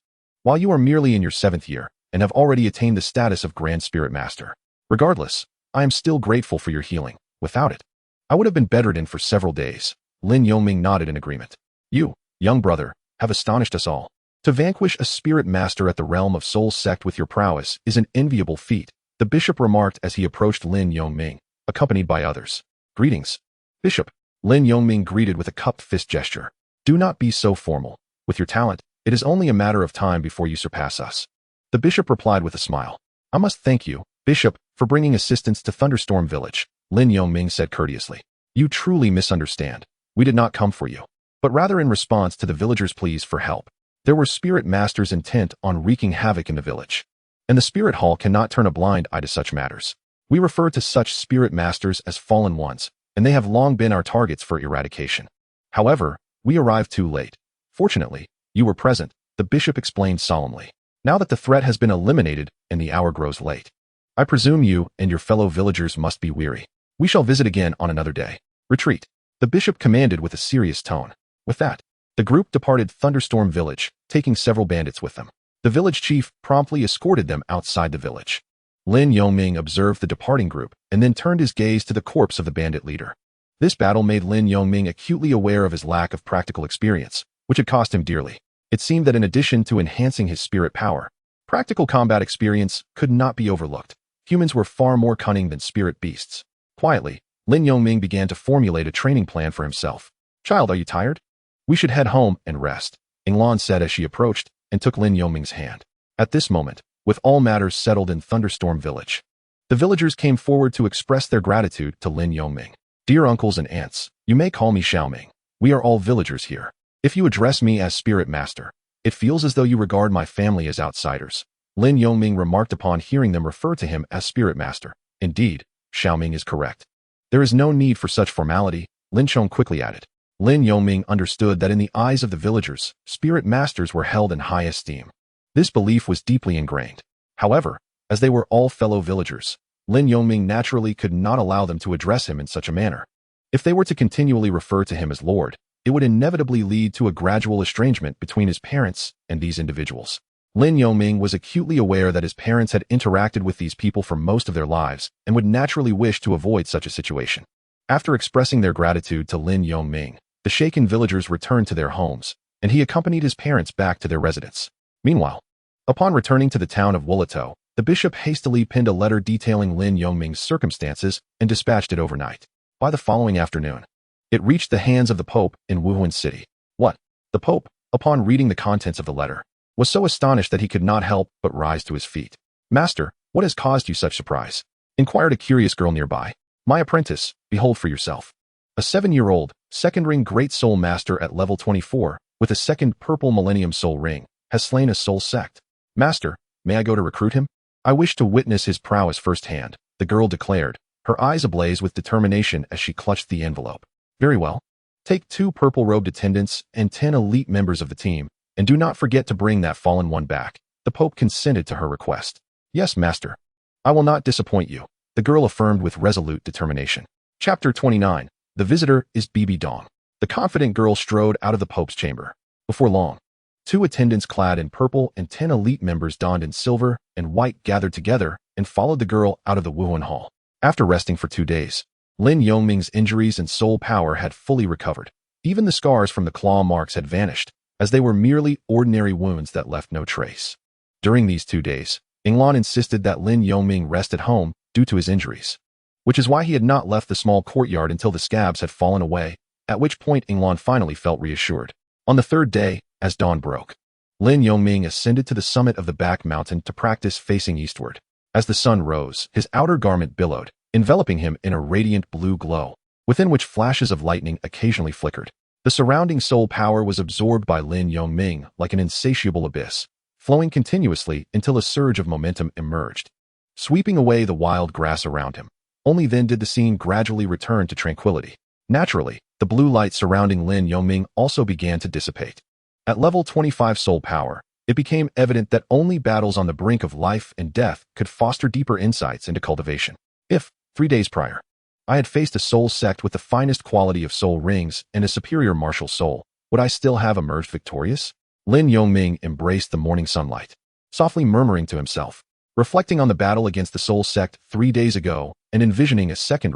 while you are merely in your 7th year and have already attained the status of Grand Spirit Master. Regardless, I am still grateful for your healing. Without it, I would have been bedridden for several days. Lin Yongming nodded in agreement. You, young brother, have astonished us all. To vanquish a spirit master at the realm of Soul Sect with your prowess is an enviable feat, the bishop remarked as he approached Lin Yongming, accompanied by others. Greetings, Bishop, Lin Yongming greeted with a cupped fist gesture. Do not be so formal. With your talent, it is only a matter of time before you surpass us. The bishop replied with a smile. I must thank you, Bishop, for bringing assistance to Thunderstorm Village, Lin Yongming said courteously. You truly misunderstand. We did not come for you, but rather in response to the villagers' pleas for help. There were spirit masters intent on wreaking havoc in the village, and the Spirit Hall cannot turn a blind eye to such matters. We refer to such spirit masters as fallen ones, and they have long been our targets for eradication. However, we arrived too late. Fortunately, you were present, the bishop explained solemnly. Now that the threat has been eliminated and the hour grows late, I presume you and your fellow villagers must be weary. We shall visit again on another day. Retreat, the bishop commanded with a serious tone. With that, the group departed Thunderstorm Village, taking several bandits with them. The village chief promptly escorted them outside the village. Lin Yongming observed the departing group and then turned his gaze to the corpse of the bandit leader. This battle made Lin Yongming acutely aware of his lack of practical experience, which had cost him dearly. It seemed that in addition to enhancing his spirit power, practical combat experience could not be overlooked. Humans were far more cunning than spirit beasts. Quietly, Lin Yongming began to formulate a training plan for himself. Child, are you tired? We should head home and rest, Inglan said as she approached and took Lin Yongming's hand. At this moment, with all matters settled in Thunderstorm Village, the villagers came forward to express their gratitude to Lin Yongming. Dear uncles and aunts, you may call me Xiaoming. We are all villagers here. If you address me as Spirit Master, it feels as though you regard my family as outsiders. Lin Yongming remarked upon hearing them refer to him as Spirit Master. Indeed, Xiaoming is correct. There is no need for such formality, Lin Chong quickly added. Lin Yongming understood that in the eyes of the villagers, Spirit Masters were held in high esteem. This belief was deeply ingrained. However, as they were all fellow villagers, Lin Yongming naturally could not allow them to address him in such a manner. If they were to continually refer to him as Lord, it would inevitably lead to a gradual estrangement between his parents and these individuals. Lin Yongming was acutely aware that his parents had interacted with these people for most of their lives and would naturally wish to avoid such a situation. After expressing their gratitude to Lin Yongming, the shaken villagers returned to their homes, and he accompanied his parents back to their residence. Meanwhile, upon returning to the town of Douluo, the bishop hastily penned a letter detailing Lin Yongming's circumstances and dispatched it overnight. By the following afternoon, it reached the hands of the Pope in Wuhan City. What? The Pope, upon reading the contents of the letter, was so astonished that he could not help but rise to his feet. "Master, what has caused you such surprise?" inquired a curious girl nearby. "My apprentice, behold for yourself. A 7-year-old, second-ring Great Soul Master at level 24, with a second purple Millennium Soul Ring, has slain a soul sect. Master, may I go to recruit him? I wish to witness his prowess firsthand," the girl declared, her eyes ablaze with determination as she clutched the envelope. "Very well. Take 2 purple-robed attendants and 10 elite members of the team, and do not forget to bring that fallen one back." The Pope consented to her request. "Yes, Master. I will not disappoint you," the girl affirmed with resolute determination. Chapter 29. The visitor is Bibi Dong. The confident girl strode out of the Pope's chamber. Before long, 2 attendants clad in purple and 10 elite members donned in silver and white gathered together and followed the girl out of the Wuhan Hall. After resting for 2 days, Lin Yongming's injuries and soul power had fully recovered. Even the scars from the claw marks had vanished, as they were merely ordinary wounds that left no trace. During these 2 days, Yinglan insisted that Lin Yongming rest at home due to his injuries, which is why he had not left the small courtyard until the scabs had fallen away, at which point Yinglan finally felt reassured. On the 3rd day, as dawn broke, Lin Yongming ascended to the summit of the back mountain to practice facing eastward. As the sun rose, his outer garment billowed, enveloping him in a radiant blue glow, within which flashes of lightning occasionally flickered. The surrounding soul power was absorbed by Lin Yongming like an insatiable abyss, flowing continuously until a surge of momentum emerged, sweeping away the wild grass around him. Only then did the scene gradually return to tranquility. Naturally, the blue light surrounding Lin Yongming also began to dissipate. At level 25 soul power, it became evident that only battles on the brink of life and death could foster deeper insights into cultivation. If, 3 days prior, I had faced a soul sect with the finest quality of soul rings and a superior martial soul, would I still have emerged victorious? Lin Yongming embraced the morning sunlight, softly murmuring to himself, reflecting on the battle against the soul sect 3 days ago and envisioning a second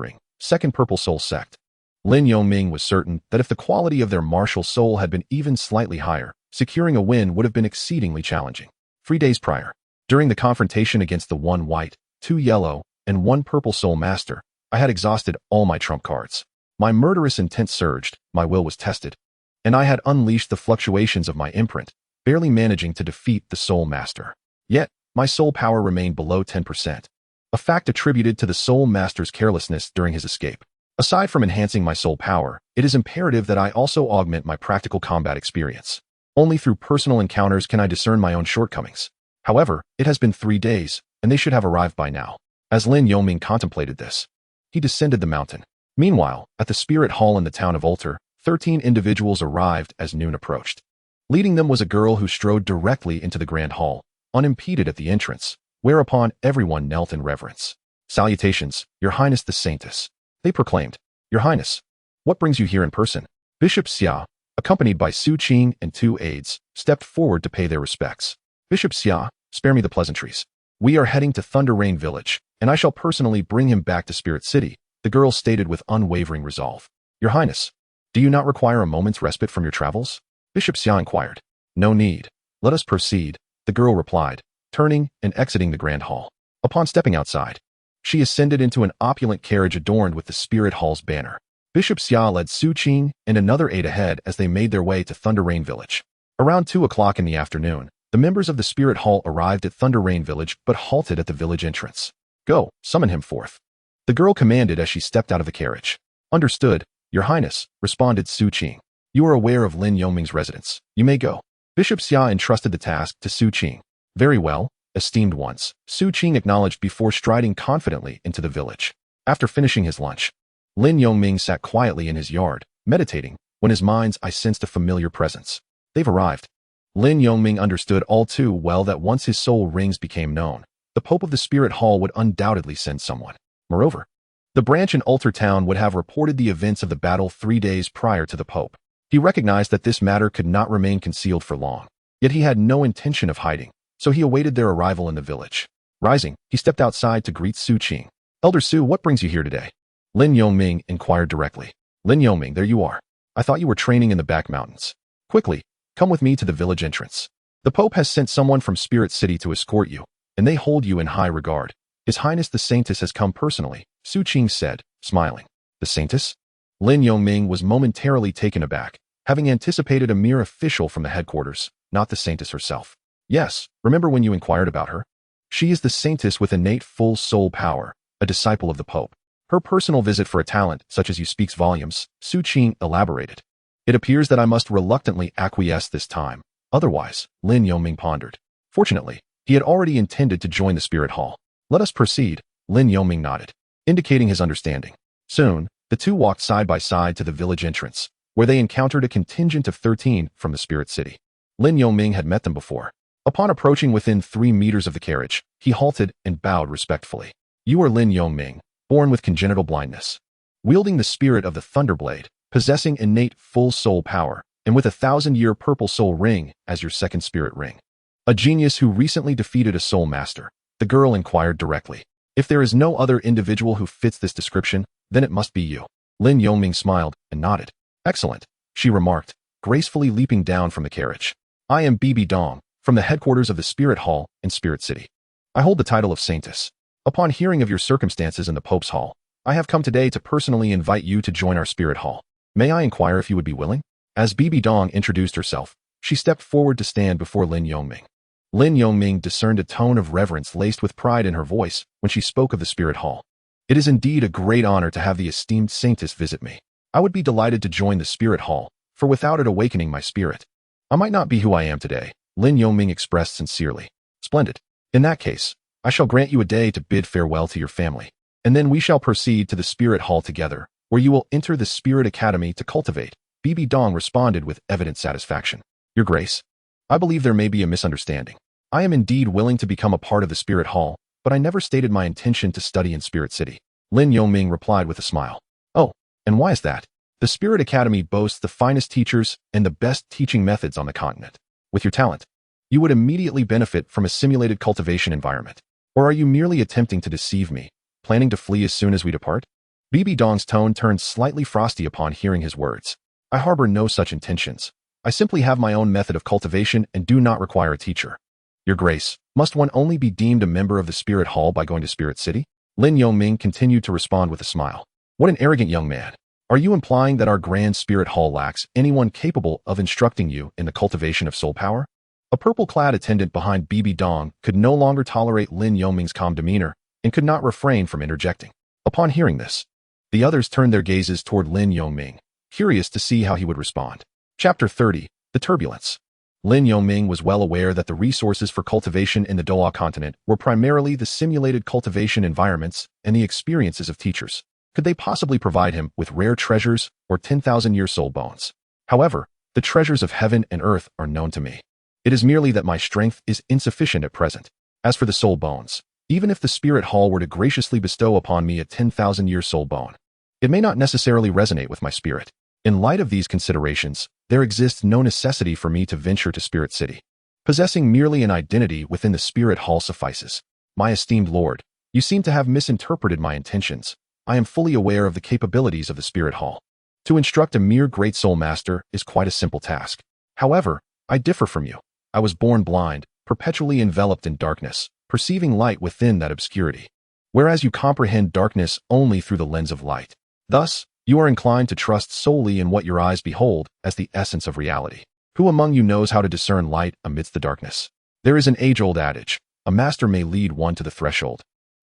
purple soul sect. Lin Yongming was certain that if the quality of their martial soul had been even slightly higher, securing a win would have been exceedingly challenging. 3 days prior, during the confrontation against the 1 white, 2 yellow, and 1 purple soul master, I had exhausted all my trump cards. My murderous intent surged, my will was tested, and I had unleashed the fluctuations of my imprint, barely managing to defeat the soul master. Yet, my soul power remained below 10%, a fact attributed to the soul master's carelessness during his escape. Aside from enhancing my soul power, it is imperative that I also augment my practical combat experience. Only through personal encounters can I discern my own shortcomings. However, it has been 3 days, and they should have arrived by now. As Lin Yongming contemplated this, he descended the mountain. Meanwhile, at the spirit hall in the town of Ulter, 13 individuals arrived as noon approached. Leading them was a girl who strode directly into the grand hall, unimpeded at the entrance, whereupon everyone knelt in reverence. "Salutations, Your Highness the Saintess," they proclaimed. "Your Highness, what brings you here in person?" Bishop Xia, accompanied by Su Qing and 2 aides, stepped forward to pay their respects. "Bishop Xia, spare me the pleasantries. We are heading to Thunder Rain Village, and I shall personally bring him back to Spirit City," the girl stated with unwavering resolve. "Your Highness, do you not require a moment's respite from your travels?" Bishop Xia inquired. "No need. Let us proceed," the girl replied, turning and exiting the grand hall. Upon stepping outside, she ascended into an opulent carriage adorned with the Spirit Hall's banner. Bishop Xia led Su Qing and another aide ahead as they made their way to Thunder Rain Village. Around 2 o'clock in the afternoon, the members of the Spirit Hall arrived at Thunder Rain Village but halted at the village entrance. "Go, summon him forth," the girl commanded as she stepped out of the carriage. "Understood, Your Highness," responded Su Qing. "You are aware of Lin Yongming's residence. You may go." Bishop Xia entrusted the task to Su Qing. "Very well, esteemed ones," Su Qing acknowledged before striding confidently into the village. After finishing his lunch, Lin Yongming sat quietly in his yard, meditating, when his mind's eye sensed a familiar presence. They've arrived. Lin Yongming understood all too well that once his soul rings became known, the Pope of the Spirit Hall would undoubtedly send someone. Moreover, the branch in Ulter Town would have reported the events of the battle 3 days prior to the Pope. He recognized that this matter could not remain concealed for long, yet he had no intention of hiding. so he awaited their arrival in the village. Rising, he stepped outside to greet Su Qing. Elder Su, what brings you here today? Lin Yongming inquired directly. Lin Yongming, there you are. I thought you were training in the back mountains. Quickly, come with me to the village entrance. The Pope has sent someone from Spirit City to escort you, and they hold you in high regard. His Highness the Saintess has come personally, Su Qing said, smiling. The Saintess? Lin Yongming was momentarily taken aback, having anticipated a mere official from the headquarters, not the Saintess herself. Yes, remember when you inquired about her? She is the Saintess with innate full soul power, a disciple of the Pope. Her personal visit for a talent such as you speaks volumes, Su Qing elaborated. It appears that I must reluctantly acquiesce this time. Otherwise, Lin Yongming pondered. Fortunately, he had already intended to join the Spirit Hall. Let us proceed, Lin Yongming nodded, indicating his understanding. Soon, the two walked side by side to the village entrance, where they encountered a contingent of 13 from the Spirit City. Lin Yongming had met them before. Upon approaching within 3 meters of the carriage, he halted and bowed respectfully. You are Lin Yongming, born with congenital blindness. Wielding the spirit of the Thunderblade, possessing innate full soul power, and with a 1,000-year purple soul ring as your second spirit ring. A genius who recently defeated a soul master, the girl inquired directly. If there is no other individual who fits this description, then it must be you. Lin Yongming smiled and nodded. Excellent, she remarked, gracefully leaping down from the carriage. I am Bibi Dong, from the headquarters of the Spirit Hall in Spirit City. I hold the title of Saintess. Upon hearing of your circumstances in the Pope's Hall, I have come today to personally invite you to join our Spirit Hall. May I inquire if you would be willing? As Bibi Dong introduced herself, she stepped forward to stand before Lin Yongming. Lin Yongming discerned a tone of reverence laced with pride in her voice when she spoke of the Spirit Hall. It is indeed a great honor to have the esteemed Saintess visit me. I would be delighted to join the Spirit Hall, for without it awakening my spirit, I might not be who I am today, Lin Yongming expressed sincerely. Splendid. In that case, I shall grant you a day to bid farewell to your family, and then we shall proceed to the Spirit Hall together, where you will enter the Spirit Academy to cultivate. Bibi Dong responded with evident satisfaction. Your Grace, I believe there may be a misunderstanding. I am indeed willing to become a part of the Spirit Hall, but I never stated my intention to study in Spirit City. Lin Yongming replied with a smile. Oh, and why is that? The Spirit Academy boasts the finest teachers and the best teaching methods on the continent. With your talent, you would immediately benefit from a simulated cultivation environment. Or are you merely attempting to deceive me, planning to flee as soon as we depart? Bibi Dong's tone turned slightly frosty upon hearing his words. I harbor no such intentions. I simply have my own method of cultivation and do not require a teacher. Your Grace, must one only be deemed a member of the Spirit Hall by going to Spirit City? Lin Yongming continued to respond with a smile. What an arrogant young man. Are you implying that our Grand Spirit Hall lacks anyone capable of instructing you in the cultivation of soul power? A purple-clad attendant behind Bibi Dong could no longer tolerate Lin Yongming's calm demeanor and could not refrain from interjecting. Upon hearing this, the others turned their gazes toward Lin Yongming, curious to see how he would respond. Chapter 30. The Turbulence. Lin Yongming was well aware that the resources for cultivation in the Douluo continent were primarily the simulated cultivation environments and the experiences of teachers. Could they possibly provide him with rare treasures or 10,000-year soul bones? However, the treasures of heaven and earth are known to me. It is merely that my strength is insufficient at present. As for the soul bones, even if the Spirit Hall were to graciously bestow upon me a 10,000-year soul bone, it may not necessarily resonate with my spirit. In light of these considerations, there exists no necessity for me to venture to Spirit City. Possessing merely an identity within the Spirit Hall suffices. My esteemed lord, you seem to have misinterpreted my intentions. I am fully aware of the capabilities of the Spirit Hall. To instruct a mere great soul master is quite a simple task. However, I differ from you. I was born blind, perpetually enveloped in darkness, perceiving light within that obscurity. Whereas you comprehend darkness only through the lens of light. Thus, you are inclined to trust solely in what your eyes behold as the essence of reality. Who among you knows how to discern light amidst the darkness? There is an age-old adage, a master may lead one to the threshold.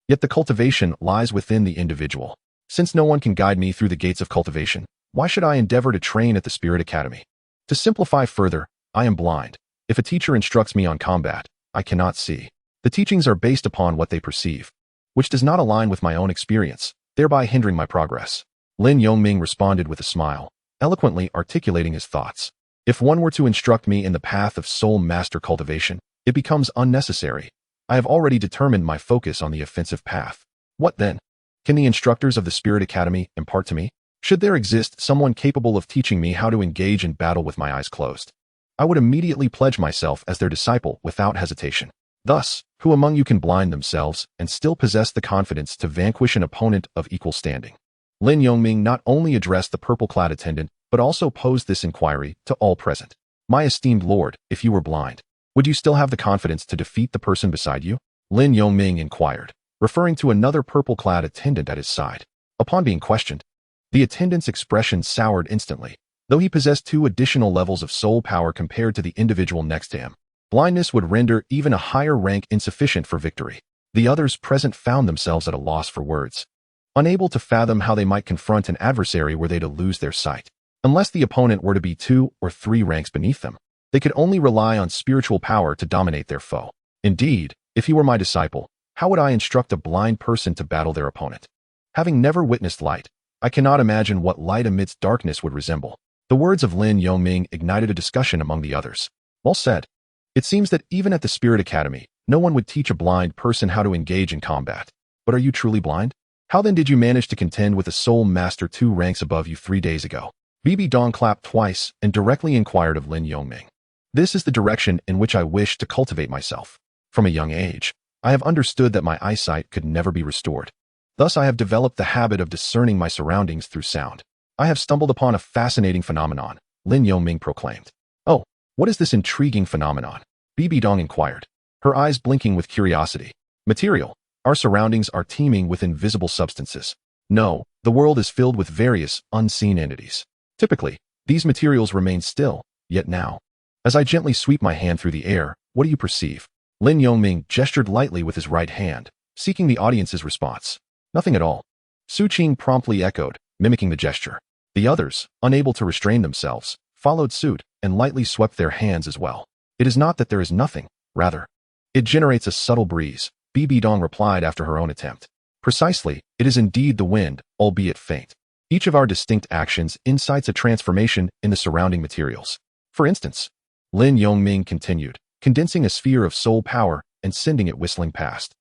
Yet the cultivation lies within the individual. Since no one can guide me through the gates of cultivation, why should I endeavor to train at the Spirit Academy? To simplify further, I am blind. If a teacher instructs me on combat, I cannot see. The teachings are based upon what they perceive, which does not align with my own experience, thereby hindering my progress. Lin Yongming responded with a smile, eloquently articulating his thoughts. If one were to instruct me in the path of soul master cultivation, it becomes unnecessary. I have already determined my focus on the offensive path. What then? Can the instructors of the Spirit Academy impart to me? Should there exist someone capable of teaching me how to engage in battle with my eyes closed, I would immediately pledge myself as their disciple without hesitation. Thus, who among you can blind themselves and still possess the confidence to vanquish an opponent of equal standing? Lin Yongming not only addressed the purple-clad attendant, but also posed this inquiry to all present. My esteemed lord, if you were blind, would you still have the confidence to defeat the person beside you? Lin Yongming inquired, referring to another purple-clad attendant at his side. Upon being questioned, the attendant's expression soured instantly, though he possessed 2 additional levels of soul power compared to the individual next to him. Blindness would render even a higher rank insufficient for victory. The others present found themselves at a loss for words, unable to fathom how they might confront an adversary were they to lose their sight. Unless the opponent were to be 2 or 3 ranks beneath them, they could only rely on spiritual power to dominate their foe. Indeed, if he were my disciple, how would I instruct a blind person to battle their opponent? Having never witnessed light, I cannot imagine what light amidst darkness would resemble. The words of Lin Yongming ignited a discussion among the others. Well said. It seems that even at the Spirit Academy, no one would teach a blind person how to engage in combat. But are you truly blind? How then did you manage to contend with a soul master 2 ranks above you 3 days ago? Bibi Dong clapped twice and directly inquired of Lin Yongming. This is the direction in which I wish to cultivate myself. From a young age, I have understood that my eyesight could never be restored. Thus I have developed the habit of discerning my surroundings through sound. I have stumbled upon a fascinating phenomenon, Lin Yongming proclaimed. Oh, what is this intriguing phenomenon? Bibi Dong inquired, her eyes blinking with curiosity. Material. Our surroundings are teeming with invisible substances. No, the world is filled with various, unseen entities. Typically, these materials remain still, yet now, as I gently sweep my hand through the air, what do you perceive? Lin Yongming gestured lightly with his right hand, seeking the audience's response. Nothing at all. Su Qing promptly echoed, mimicking the gesture. The others, unable to restrain themselves, followed suit and lightly swept their hands as well. It is not that there is nothing, rather, it generates a subtle breeze, Bibi Dong replied after her own attempt. Precisely, it is indeed the wind, albeit faint. Each of our distinct actions incites a transformation in the surrounding materials. For instance, Lin Yongming continued, condensing a sphere of soul power and sending it whistling past.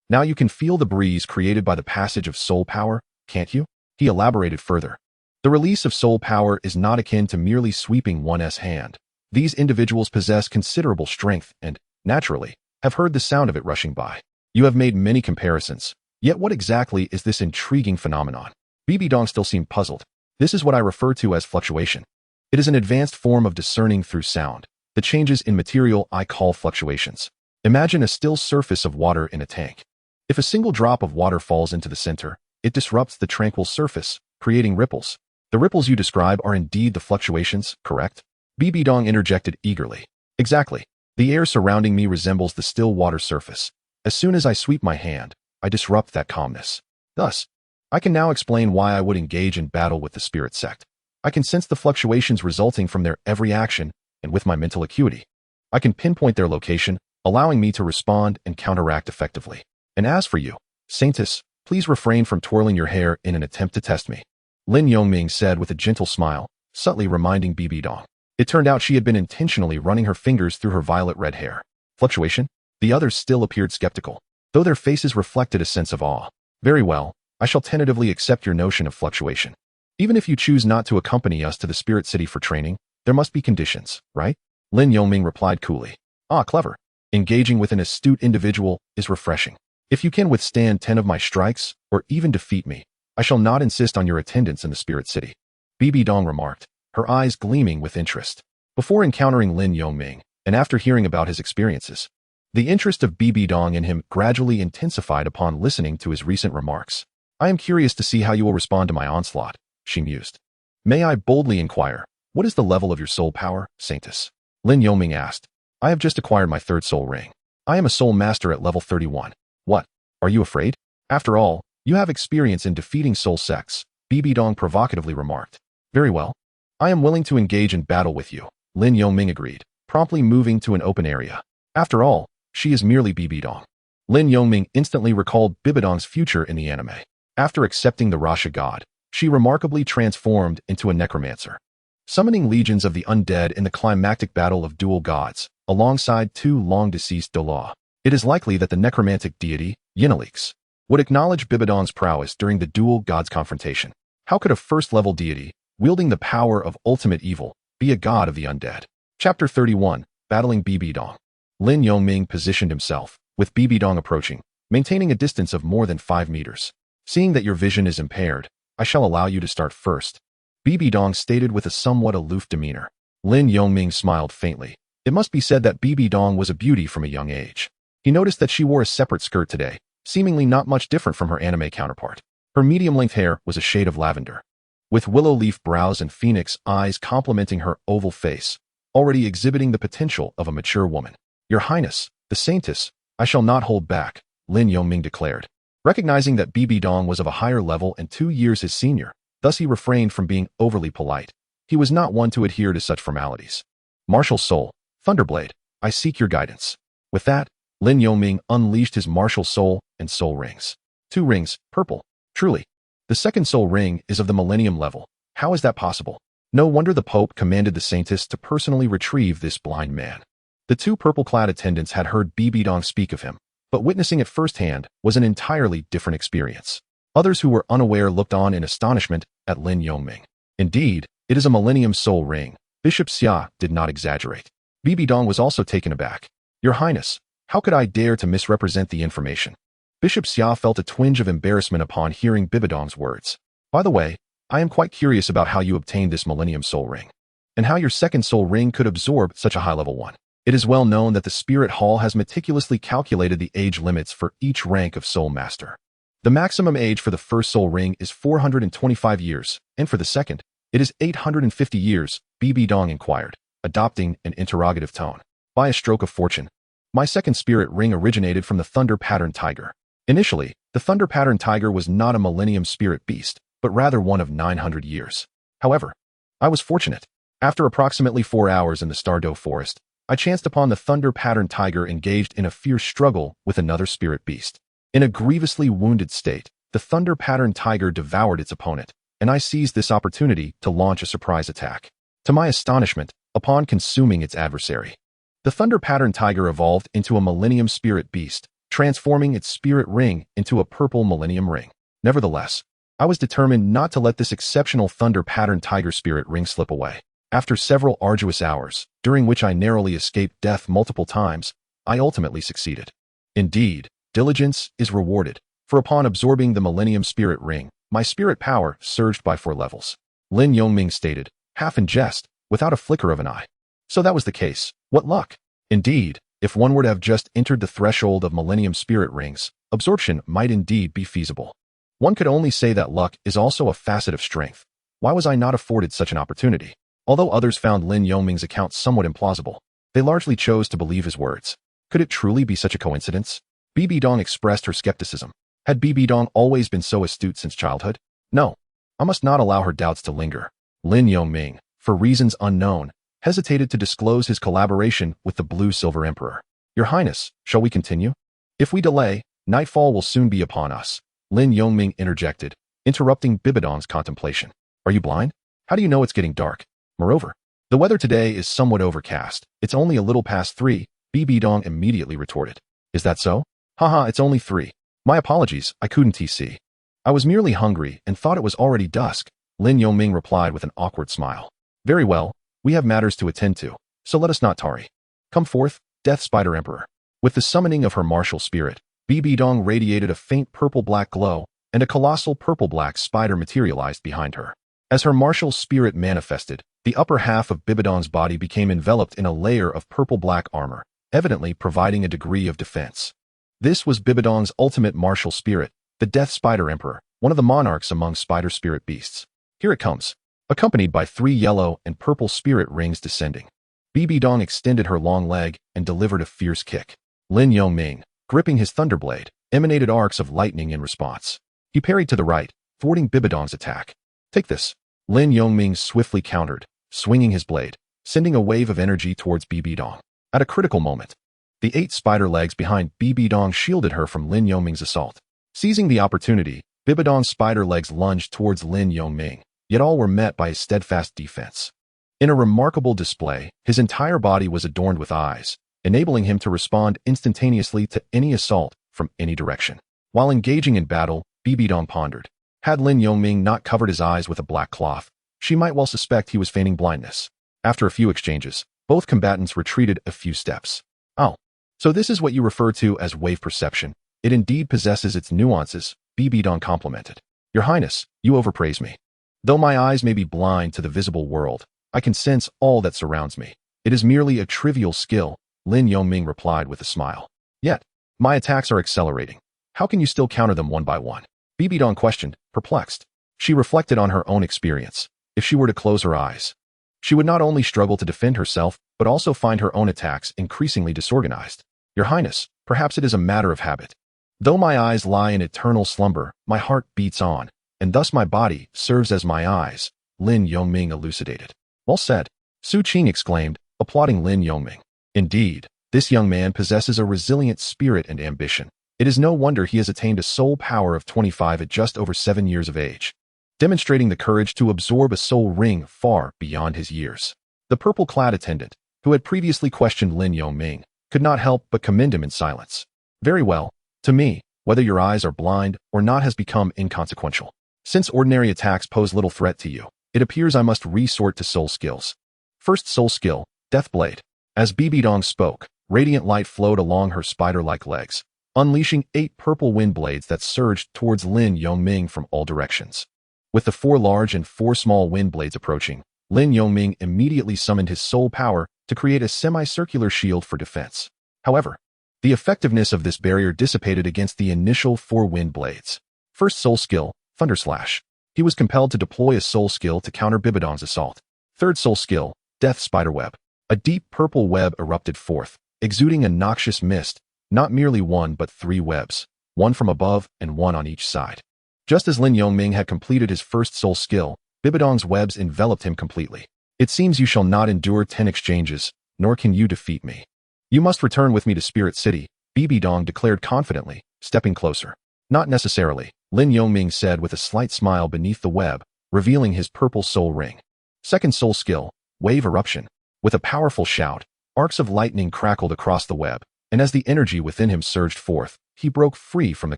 Now you can feel the breeze created by the passage of soul power, can't you? He elaborated further. The release of soul power is not akin to merely sweeping one's hand. These individuals possess considerable strength and, naturally, have heard the sound of it rushing by. You have made many comparisons. Yet what exactly is this intriguing phenomenon? Bibi Dong still seemed puzzled. This is what I refer to as fluctuation. It is an advanced form of discerning through sound. The changes in material I call fluctuations. Imagine a still surface of water in a tank. If a single drop of water falls into the center, it disrupts the tranquil surface, creating ripples. The ripples you describe are indeed the fluctuations, correct? Bibi Dong interjected eagerly. Exactly. The air surrounding me resembles the still water surface. As soon as I sweep my hand, I disrupt that calmness. Thus, I can now explain why I would engage in battle with the spirit sect. I can sense the fluctuations resulting from their every action, and with my mental acuity, I can pinpoint their location, allowing me to respond and counteract effectively. And as for you, Saintess, please refrain from twirling your hair in an attempt to test me. Lin Yongming said with a gentle smile, subtly reminding Bibi Dong. It turned out she had been intentionally running her fingers through her violet-red hair. Fluctuation? The others still appeared skeptical, though their faces reflected a sense of awe. Very well, I shall tentatively accept your notion of fluctuation. Even if you choose not to accompany us to the Spirit City for training, there must be conditions, right? Lin Yongming replied coolly. Ah, clever. Engaging with an astute individual is refreshing. If you can withstand 10 of my strikes, or even defeat me, I shall not insist on your attendance in the Spirit City. Bibi Dong remarked, her eyes gleaming with interest. Before encountering Lin Yongming, and after hearing about his experiences, the interest of Bibi Dong in him gradually intensified upon listening to his recent remarks. I am curious to see how you will respond to my onslaught, she mused. May I boldly inquire, what is the level of your soul power, Saintess? Lin Yongming asked. I have just acquired my 3rd soul ring. I am a soul master at level 31. What? Are you afraid? After all, you have experience in defeating soul sects, Bibi Dong provocatively remarked. Very well. I am willing to engage in battle with you, Lin Yongming agreed, promptly moving to an open area. After all, she is merely Bibi Dong. Lin Yongming instantly recalled Bibi Dong's future in the anime. After accepting the Rasha god, she remarkably transformed into a necromancer, summoning legions of the undead in the climactic battle of dual gods, alongside 2 long-deceased Douluo. It is likely that the necromantic deity, Yinalix, would acknowledge Bibi Dong's prowess during the dual gods confrontation. How could a first-level deity, wielding the power of ultimate evil, be a god of the undead? Chapter 31, Battling Bibi Dong. Lin Yongming positioned himself, with Bibi Dong approaching, maintaining a distance of more than 5 meters. Seeing that your vision is impaired, I shall allow you to start first, Bibi Dong stated with a somewhat aloof demeanor. Lin Yongming smiled faintly. It must be said that Bibi Dong was a beauty from a young age. He noticed that she wore a separate skirt today, seemingly not much different from her anime counterpart. Her medium-length hair was a shade of lavender, with willow leaf brows and phoenix eyes complementing her oval face, already exhibiting the potential of a mature woman. Your Highness, the Saintess, I shall not hold back, Lin Yongming declared. Recognizing that Bibi Dong was of a higher level and 2 years his senior, thus he refrained from being overly polite. He was not one to adhere to such formalities. Martial Soul, Thunderblade, I seek your guidance. With that, Lin Yongming unleashed his martial soul and soul rings. 2 rings, purple. Truly. The second soul ring is of the Millennium level. How is that possible? No wonder the Pope commanded the Saintess to personally retrieve this blind man. The 2 purple-clad attendants had heard Bibi Dong speak of him, but witnessing it firsthand was an entirely different experience. Others who were unaware looked on in astonishment at Lin Yongming. Indeed, it is a Millennium Soul Ring. Bishop Xia did not exaggerate. Bibi Dong was also taken aback. Your Highness, how could I dare to misrepresent the information? Bishop Xia felt a twinge of embarrassment upon hearing Bibi Dong's words. By the way, I am quite curious about how you obtained this Millennium Soul Ring, and how your second soul ring could absorb such a high-level one. It is well known that the Spirit Hall has meticulously calculated the age limits for each rank of Soul Master. The maximum age for the first soul ring is 425 years, and for the second, it is 850 years, Bibi Dong inquired, adopting an interrogative tone. By a stroke of fortune, my second spirit ring originated from the Thunder Pattern Tiger. Initially, the Thunder Pattern Tiger was not a Millennium Spirit Beast, but rather one of 900 years. However, I was fortunate. After approximately 4 hours in the Stardow Forest, I chanced upon the Thunder Pattern Tiger engaged in a fierce struggle with another spirit beast. In a grievously wounded state, the Thunder Pattern Tiger devoured its opponent, and I seized this opportunity to launch a surprise attack. To my astonishment, upon consuming its adversary, the Thunder Pattern Tiger evolved into a Millennium Spirit Beast, transforming its spirit ring into a purple Millennium Ring. Nevertheless, I was determined not to let this exceptional Thunder Pattern Tiger spirit ring slip away. After several arduous hours, during which I narrowly escaped death multiple times, I ultimately succeeded. Indeed, diligence is rewarded, for upon absorbing the Millennium Spirit Ring, my spirit power surged by 4 levels. Lin Yongming stated, half in jest, without a flicker of an eye. So that was the case. What luck! Indeed, if one were to have just entered the threshold of Millennium Spirit Rings, absorption might indeed be feasible. One could only say that luck is also a facet of strength. Why was I not afforded such an opportunity? Although others found Lin Yongming's account somewhat implausible, they largely chose to believe his words. Could it truly be such a coincidence? Bibi Dong expressed her skepticism. Had Bibi Dong always been so astute since childhood? No. I must not allow her doubts to linger. Lin Yongming, for reasons unknown, hesitated to disclose his collaboration with the Blue-Silver Emperor. Your Highness, shall we continue? If we delay, nightfall will soon be upon us, Lin Yongming interjected, interrupting Bibi Dong's contemplation. Are you blind? How do you know it's getting dark? Moreover, the weather today is somewhat overcast. It's only a little past 3, Bibi Dong immediately retorted. Is that so? Haha, it's only 3. My apologies, I couldn't see. I was merely hungry and thought it was already dusk, Lin Yongming replied with an awkward smile. Very well, we have matters to attend to, so let us not tarry. Come forth, Death Spider Emperor. With the summoning of her martial spirit, Bibi Dong radiated a faint purple-black glow, and a colossal purple-black spider materialized behind her. As her martial spirit manifested, the upper half of Bibi Dong's body became enveloped in a layer of purple-black armor, evidently providing a degree of defense. This was Bibi Dong's ultimate martial spirit, the Death Spider Emperor, one of the monarchs among spider spirit beasts. Here it comes, accompanied by 3 yellow and purple spirit rings descending. Bibi Dong extended her long leg and delivered a fierce kick. Lin Yongming, gripping his thunderblade, emanated arcs of lightning in response. He parried to the right, thwarting Bibi Dong's attack. Take this. Lin Yongming swiftly countered, swinging his blade, sending a wave of energy towards Bibi Dong. At a critical moment, the 8 spider legs behind Bibi Dong shielded her from Lin Yongming's assault. Seizing the opportunity, Bibi Dong's spider legs lunged towards Lin Yongming, yet all were met by his steadfast defense. In a remarkable display, his entire body was adorned with eyes, enabling him to respond instantaneously to any assault from any direction. While engaging in battle, Bibi Dong pondered. Had Lin Yongming not covered his eyes with a black cloth, she might well suspect he was feigning blindness. After a few exchanges, both combatants retreated a few steps. Oh, So this is what you refer to as wave perception. It indeed possesses its nuances, BB Dong complimented. Your Highness, you overpraise me. Though my eyes may be blind to the visible world, I can sense all that surrounds me. It is merely a trivial skill, Lin Yongming replied with a smile. Yet, my attacks are accelerating. How can you still counter them one by one? BB Dong questioned, perplexed. She reflected on her own experience. If she were to close her eyes, she would not only struggle to defend herself, but also find her own attacks increasingly disorganized. Your Highness, perhaps it is a matter of habit. Though my eyes lie in eternal slumber, my heart beats on, and thus my body serves as my eyes, Lin Yongming elucidated. Well said, Su Qing exclaimed, applauding Lin Yongming. Indeed, this young man possesses a resilient spirit and ambition. It is no wonder he has attained a soul power of 25 at just over 7 years of age, demonstrating the courage to absorb a soul ring far beyond his years. The purple-clad attendant, who had previously questioned Lin Yongming, could not help but commend him in silence. Very well, to me, whether your eyes are blind or not has become inconsequential. Since ordinary attacks pose little threat to you, it appears I must resort to soul skills. First soul skill, Death Blade. As BB Dong spoke, radiant light flowed along her spider-like legs, unleashing 8 purple wind blades that surged towards Lin Yongming from all directions. With the 4 large and 4 small wind blades approaching, Lin Yongming immediately summoned his soul power to create a semicircular shield for defense. However, the effectiveness of this barrier dissipated against the initial 4 wind blades. First soul skill, Thunder Slash. He was compelled to deploy a soul skill to counter Bibidong's assault. Third soul skill, Death Spiderweb. A deep purple web erupted forth, exuding a noxious mist, not merely 1 but 3 webs, 1 from above and 1 on each side. Just as Lin Yongming had completed his first soul skill, Bibidong's webs enveloped him completely. It seems you shall not endure 10 exchanges, nor can you defeat me. You must return with me to Spirit City, BB Dong declared confidently, stepping closer. Not necessarily, Lin Yongming said with a slight smile beneath the web, revealing his purple soul ring. Second soul skill, Wave Eruption. With a powerful shout, arcs of lightning crackled across the web, and as the energy within him surged forth, he broke free from the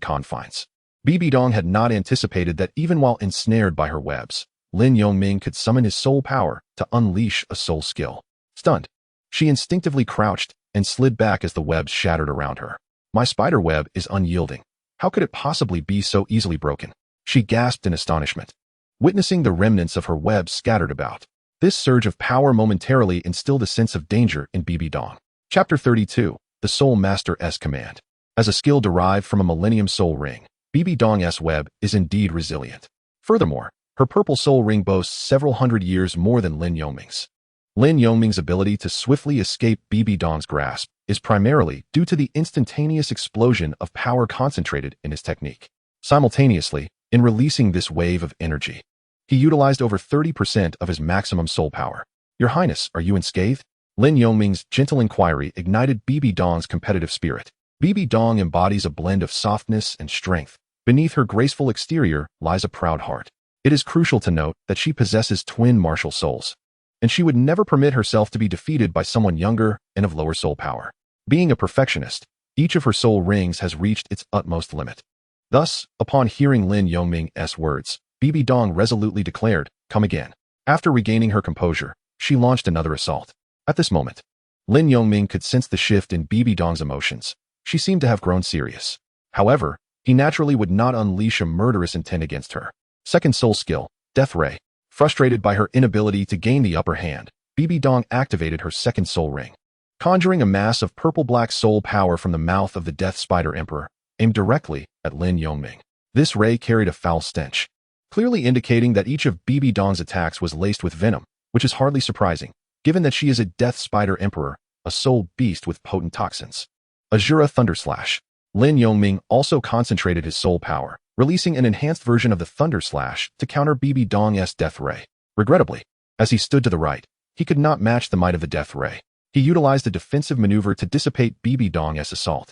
confines. BB Dong had not anticipated that even while ensnared by her webs, Lin Yongming could summon his soul power to unleash a soul skill. Stunned, she instinctively crouched and slid back as the webs shattered around her. My spider web is unyielding. How could it possibly be so easily broken? She gasped in astonishment, witnessing the remnants of her webs scattered about. This surge of power momentarily instilled a sense of danger in BB Dong. Chapter 32, The Soul Master's Command. As a skill derived from a Millennium Soul Ring, BB Dong's web is indeed resilient. Furthermore, her purple soul ring boasts several hundred years more than Lin Yongming's. Lin Yongming's ability to swiftly escape BB Dong's grasp is primarily due to the instantaneous explosion of power concentrated in his technique. Simultaneously, in releasing this wave of energy, he utilized over 30% of his maximum soul power. Your Highness, are you unscathed? Lin Yongming's gentle inquiry ignited BB Dong's competitive spirit. BB Dong embodies a blend of softness and strength. Beneath her graceful exterior lies a proud heart. It is crucial to note that she possesses twin martial souls, and she would never permit herself to be defeated by someone younger and of lower soul power. Being a perfectionist, each of her soul rings has reached its utmost limit. Thus, upon hearing Lin Yongming's words, BB Dong resolutely declared, "Come again." After regaining her composure, she launched another assault. At this moment, Lin Yongming could sense the shift in BB Dong's emotions. She seemed to have grown serious. However, he naturally would not unleash a murderous intent against her. Second soul skill, Death Ray. Frustrated by her inability to gain the upper hand, BB Dong activated her second soul ring, conjuring a mass of purple-black soul power from the mouth of the Death Spider Emperor, aimed directly at Lin Yongming. This ray carried a foul stench, clearly indicating that each of BB Dong's attacks was laced with venom, which is hardly surprising, given that she is a Death Spider Emperor, a soul beast with potent toxins. Azura Thunder Slash. Lin Yongming also concentrated his soul power, releasing an enhanced version of the Thunder Slash to counter BB Dong's Death Ray. Regrettably, as he stood to the right, he could not match the might of the Death Ray. He utilized a defensive maneuver to dissipate BB Dong's assault,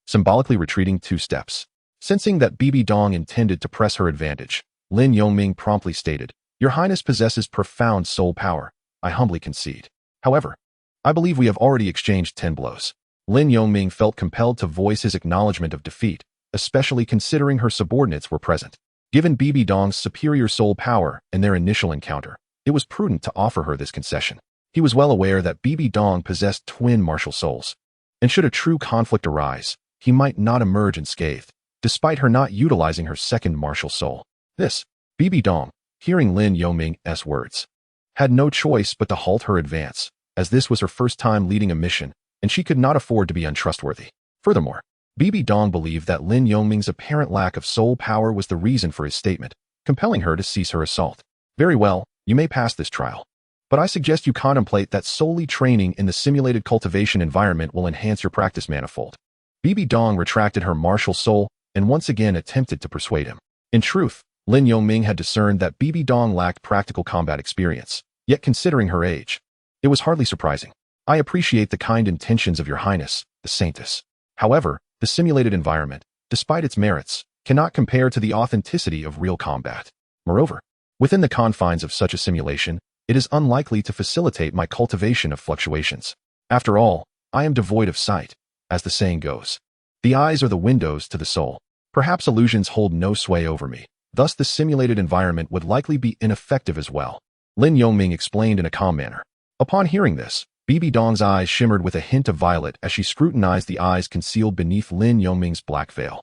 symbolically retreating 2 steps. Sensing that BB Dong intended to press her advantage, Lin Yongming promptly stated, "Your Highness possesses profound soul power. I humbly concede. However, I believe we have already exchanged 10 blows." Lin Yongming felt compelled to voice his acknowledgement of defeat, especially considering her subordinates were present. Given BB Dong's superior soul power and their initial encounter, it was prudent to offer her this concession. He was well aware that BB Dong possessed twin martial souls, and should a true conflict arise, he might not emerge unscathed, despite her not utilizing her second martial soul. This, Bibi Dong, hearing Lin Yongming's words, had no choice but to halt her advance, as this was her first time leading a mission, and she could not afford to be untrustworthy. Furthermore, Bibi Dong believed that Lin Yongming's apparent lack of soul power was the reason for his statement, compelling her to cease her assault. Very well, you may pass this trial, but I suggest you contemplate that solely training in the simulated cultivation environment will enhance your practice manifold. Bibi Dong retracted her martial soul and once again attempted to persuade him. In truth, Lin Yongming had discerned that Bibi Dong lacked practical combat experience, yet considering her age, it was hardly surprising. I appreciate the kind intentions of your highness, the saintess. However, the simulated environment, despite its merits, cannot compare to the authenticity of real combat. Moreover, within the confines of such a simulation, it is unlikely to facilitate my cultivation of fluctuations. After all, I am devoid of sight, as the saying goes. The eyes are the windows to the soul. Perhaps illusions hold no sway over me, thus the simulated environment would likely be ineffective as well. Lin Yongming explained in a calm manner. Upon hearing this, Bibi Dong's eyes shimmered with a hint of violet as she scrutinized the eyes concealed beneath Lin Yongming's black veil.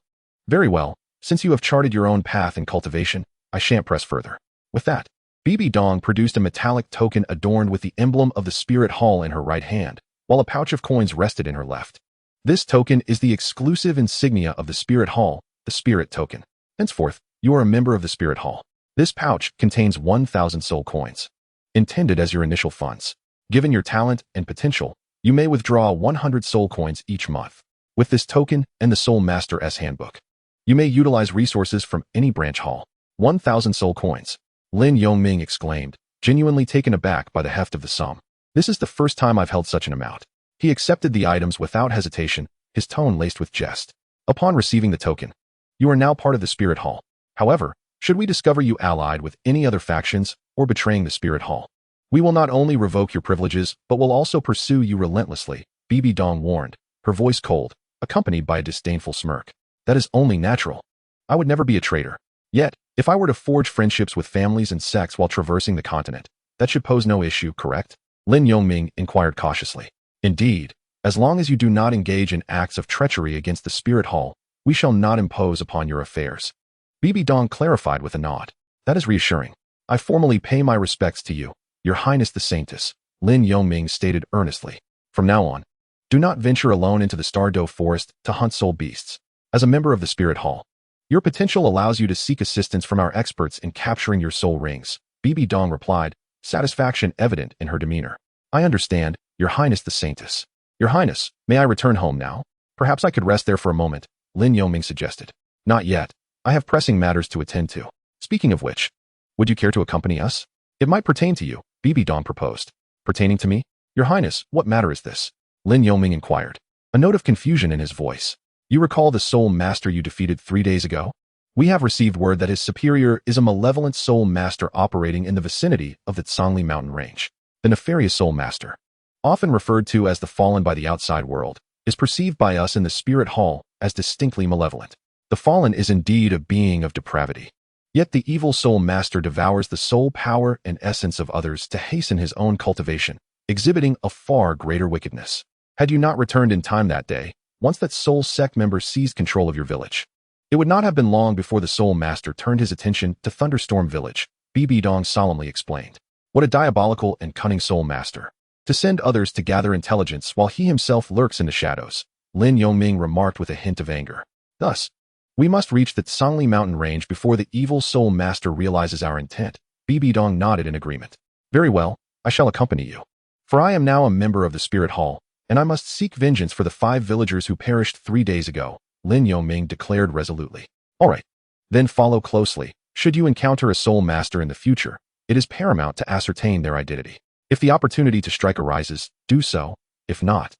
Very well, since you have charted your own path in cultivation, I shan't press further. With that, Bibi Dong produced a metallic token adorned with the emblem of the Spirit Hall in her right hand, while a pouch of coins rested in her left. This token is the exclusive insignia of the Spirit Hall, the Spirit Token. Henceforth, you are a member of the Spirit Hall. This pouch contains 1,000 soul coins, intended as your initial funds. Given your talent and potential, you may withdraw 100 soul coins each month. With this token and the Soul Master's Handbook, you may utilize resources from any branch hall. 1,000 soul coins. Lin Yongming exclaimed, genuinely taken aback by the heft of the sum. This is the first time I've held such an amount. He accepted the items without hesitation, his tone laced with jest. Upon receiving the token, you are now part of the Spirit Hall. However, should we discover you allied with any other factions or betraying the Spirit Hall, we will not only revoke your privileges, but will also pursue you relentlessly, Bibi Dong warned, her voice cold, accompanied by a disdainful smirk. That is only natural. I would never be a traitor. Yet, if I were to forge friendships with families and sects while traversing the continent, that should pose no issue, correct? Lin Yongming inquired cautiously. Indeed, as long as you do not engage in acts of treachery against the Spirit Hall, we shall not impose upon your affairs. Bibi Dong clarified with a nod. That is reassuring. I formally pay my respects to you, Your Highness the Saintess, Lin Yongming stated earnestly. From now on, do not venture alone into the Stardow Forest to hunt soul beasts. As a member of the Spirit Hall, your potential allows you to seek assistance from our experts in capturing your soul rings, Bibi Dong replied, satisfaction evident in her demeanor. I understand, Your Highness the Saintess. Your Highness, may I return home now? Perhaps I could rest there for a moment, Lin Yongming suggested. Not yet. I have pressing matters to attend to. Speaking of which, would you care to accompany us? It might pertain to you, Bibi Dong proposed. Pertaining to me? Your Highness, what matter is this? Lin Yongming inquired, a note of confusion in his voice. You recall the soul master you defeated 3 days ago? We have received word that his superior is a malevolent soul master operating in the vicinity of the Tsangli mountain range. The nefarious soul master, often referred to as the fallen by the outside world, is perceived by us in the Spirit Hall as distinctly malevolent. The fallen is indeed a being of depravity. Yet the evil soul master devours the soul power and essence of others to hasten his own cultivation, exhibiting a far greater wickedness. Had you not returned in time that day, once that soul sect member seized control of your village, it would not have been long before the soul master turned his attention to Thunderstorm Village, Bibi Dong solemnly explained. What a diabolical and cunning soul master. To send others to gather intelligence while he himself lurks in the shadows, Lin Yongming remarked with a hint of anger. Thus, we must reach the Tsangli mountain range before the evil soul master realizes our intent. Bibi Dong nodded in agreement. Very well, I shall accompany you. For I am now a member of the Spirit Hall, and I must seek vengeance for the 5 villagers who perished 3 days ago, Lin Yongming declared resolutely. All right, then follow closely. Should you encounter a soul master in the future, it is paramount to ascertain their identity. If the opportunity to strike arises, do so. If not,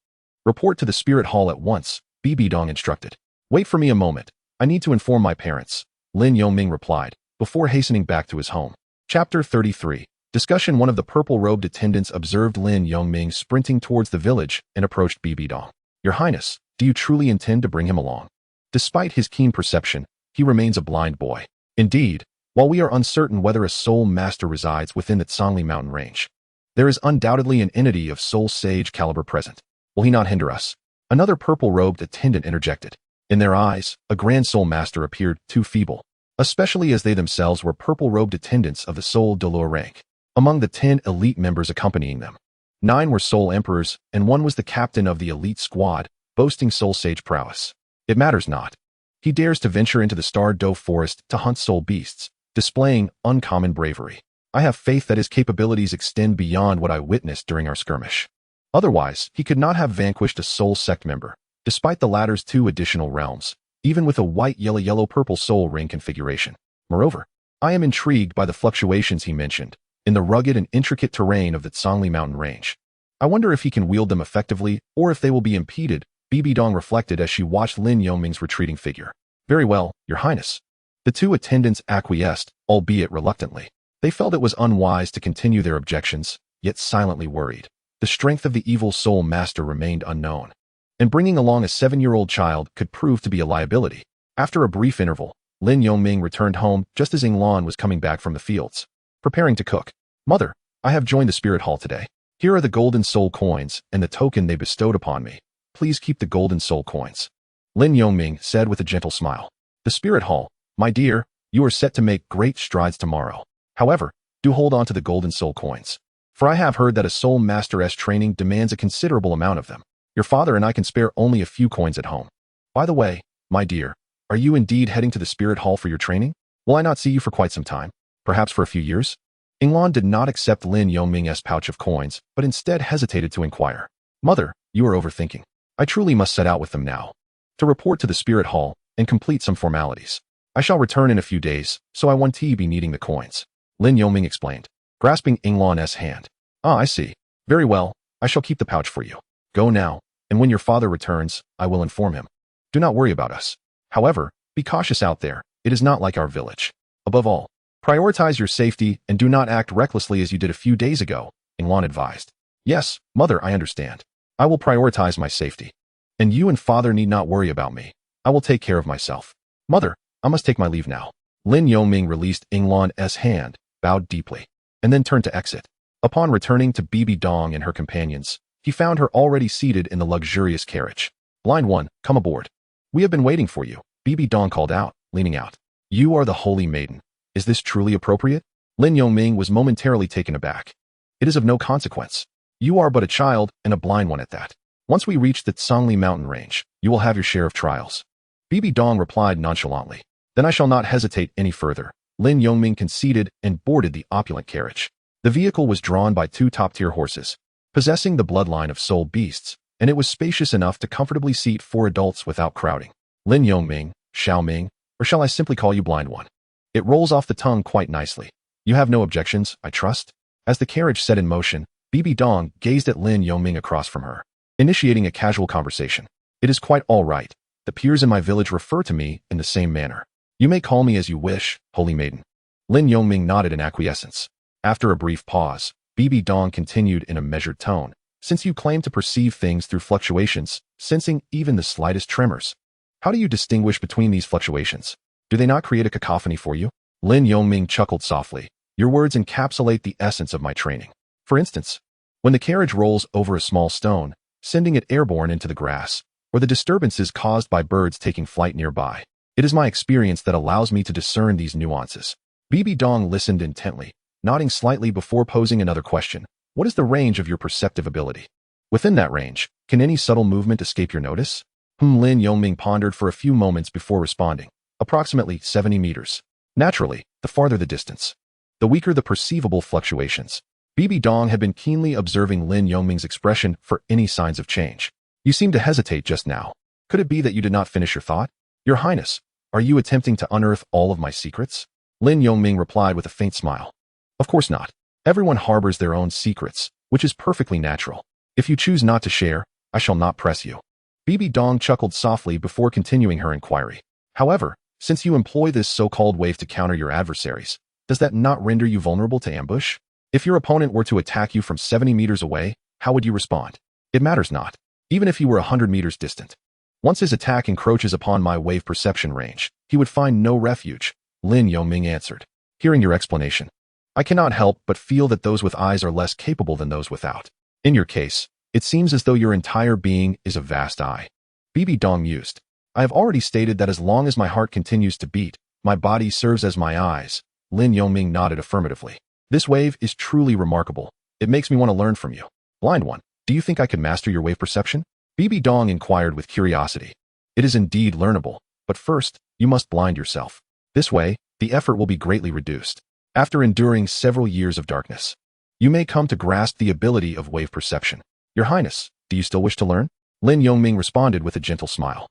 report to the Spirit Hall at once, Bibi Dong instructed. Wait for me a moment. I need to inform my parents, Lin Yongming replied, before hastening back to his home. Chapter 33. Discussion. One of the purple-robed attendants observed Lin Yongming sprinting towards the village and approached Bibi Dong. Your Highness, do you truly intend to bring him along? Despite his keen perception, he remains a blind boy. Indeed, while we are uncertain whether a soul master resides within the Tsangli mountain range, there is undoubtedly an entity of soul sage caliber present. Will he not hinder us? Another purple-robed attendant interjected. In their eyes, a Grand Soul Master appeared too feeble, especially as they themselves were purple-robed attendants of the Soul Douluo rank. Among the 10 elite members accompanying them, 9 were Soul Emperors, and 1 was the captain of the elite squad, boasting Soul Sage prowess. It matters not. He dares to venture into the Star Doe forest to hunt soul beasts, displaying uncommon bravery. I have faith that his capabilities extend beyond what I witnessed during our skirmish. Otherwise, he could not have vanquished a Soul Sect member, despite the latter's 2 additional realms, even with a white-yellow-yellow-purple soul ring configuration. Moreover, I am intrigued by the fluctuations he mentioned in the rugged and intricate terrain of the Tsangli mountain range. I wonder if he can wield them effectively or if they will be impeded, Bibi Dong reflected as she watched Lin Yongming's retreating figure. Very well, Your Highness. The 2 attendants acquiesced, albeit reluctantly. They felt it was unwise to continue their objections, yet silently worried. The strength of the evil soul master remained unknown, and bringing along a 7-year-old child could prove to be a liability. After a brief interval, Lin Yongming returned home just as Yinglan was coming back from the fields, preparing to cook. Mother, I have joined the Spirit Hall today. Here are the golden soul coins and the token they bestowed upon me. Please keep the golden soul coins. Lin Yongming said with a gentle smile. The Spirit Hall, my dear, you are set to make great strides tomorrow. However, do hold on to the golden soul coins, for I have heard that a Soul Master's training demands a considerable amount of them. Your father and I can spare only a few coins at home. By the way, my dear, are you indeed heading to the Spirit Hall for your training? Will I not see you for quite some time? Perhaps for a few years? Yinglan did not accept Lin Yongming's pouch of coins, but instead hesitated to inquire. Mother, you are overthinking. I truly must set out with them now, to report to the Spirit Hall and complete some formalities. I shall return in a few days, so I won't be needing the coins. Lin Yongming explained, grasping Yinglan's hand. Ah, I see. Very well, I shall keep the pouch for you. Go now, and when your father returns, I will inform him. Do not worry about us. However, be cautious out there. It is not like our village. Above all, prioritize your safety and do not act recklessly as you did a few days ago, Yinglan advised. Yes, mother, I understand. I will prioritize my safety. And you and father need not worry about me. I will take care of myself. Mother, I must take my leave now. Lin Yongming released Yinglan's hand, bowed deeply, and then turned to exit. Upon returning to Bibi Dong and her companions, he found her already seated in the luxurious carriage. Blind one, come aboard. We have been waiting for you, Bibi Dong called out, leaning out. You are the Holy Maiden. Is this truly appropriate? Lin Yongming was momentarily taken aback. It is of no consequence. You are but a child, and a blind one at that. Once we reach the Tsangli mountain range, you will have your share of trials. Bibi Dong replied nonchalantly. Then I shall not hesitate any further. Lin Yongming conceded and boarded the opulent carriage. The vehicle was drawn by 2 top-tier horses, possessing the bloodline of soul beasts, and it was spacious enough to comfortably seat 4 adults without crowding. Lin Yongming, Xiaoming, or shall I simply call you Blind One? It rolls off the tongue quite nicely. You have no objections, I trust? As the carriage set in motion, Bibi Dong gazed at Lin Yongming across from her, initiating a casual conversation. It is quite all right. The peers in my village refer to me in the same manner. You may call me as you wish, Holy Maiden. Lin Yongming nodded in acquiescence. After a brief pause, Bibi Dong continued in a measured tone. Since you claim to perceive things through fluctuations, sensing even the slightest tremors, how do you distinguish between these fluctuations? Do they not create a cacophony for you? Lin Yongming chuckled softly. Your words encapsulate the essence of my training. For instance, when the carriage rolls over a small stone, sending it airborne into the grass, or the disturbances caused by birds taking flight nearby, it is my experience that allows me to discern these nuances. Bibi Dong listened intently, nodding slightly before posing another question. What is the range of your perceptive ability? Within that range, can any subtle movement escape your notice? Lin Yongming pondered for a few moments before responding. Approximately 70 meters. Naturally, the farther the distance, the weaker the perceivable fluctuations. Bibi Dong had been keenly observing Lin Yongming's expression for any signs of change. You seemed to hesitate just now. Could it be that you did not finish your thought? Your Highness, are you attempting to unearth all of my secrets? Lin Yongming replied with a faint smile. Of course not. Everyone harbors their own secrets, which is perfectly natural. If you choose not to share, I shall not press you. Bibi Dong chuckled softly before continuing her inquiry. However, since you employ this so-called wave to counter your adversaries, does that not render you vulnerable to ambush? If your opponent were to attack you from 70 meters away, how would you respond? It matters not, even if he were 100 meters distant. Once his attack encroaches upon my wave perception range, he would find no refuge, Lin Yongming answered. Hearing your explanation, I cannot help but feel that those with eyes are less capable than those without. In your case, It seems as though your entire being is a vast eye. Bibi Dong mused. I have already stated that as long as my heart continues to beat, my body serves as my eyes. Lin Yongming nodded affirmatively. This wave is truly remarkable. It makes me want to learn from you. Blind one, do you think I could master your wave perception? Bibi Dong inquired with curiosity. It is indeed learnable, but first, you must blind yourself. This way, the effort will be greatly reduced. After enduring several years of darkness, you may come to grasp the ability of wave perception. Your Highness, do you still wish to learn? Lin Yongming responded with a gentle smile.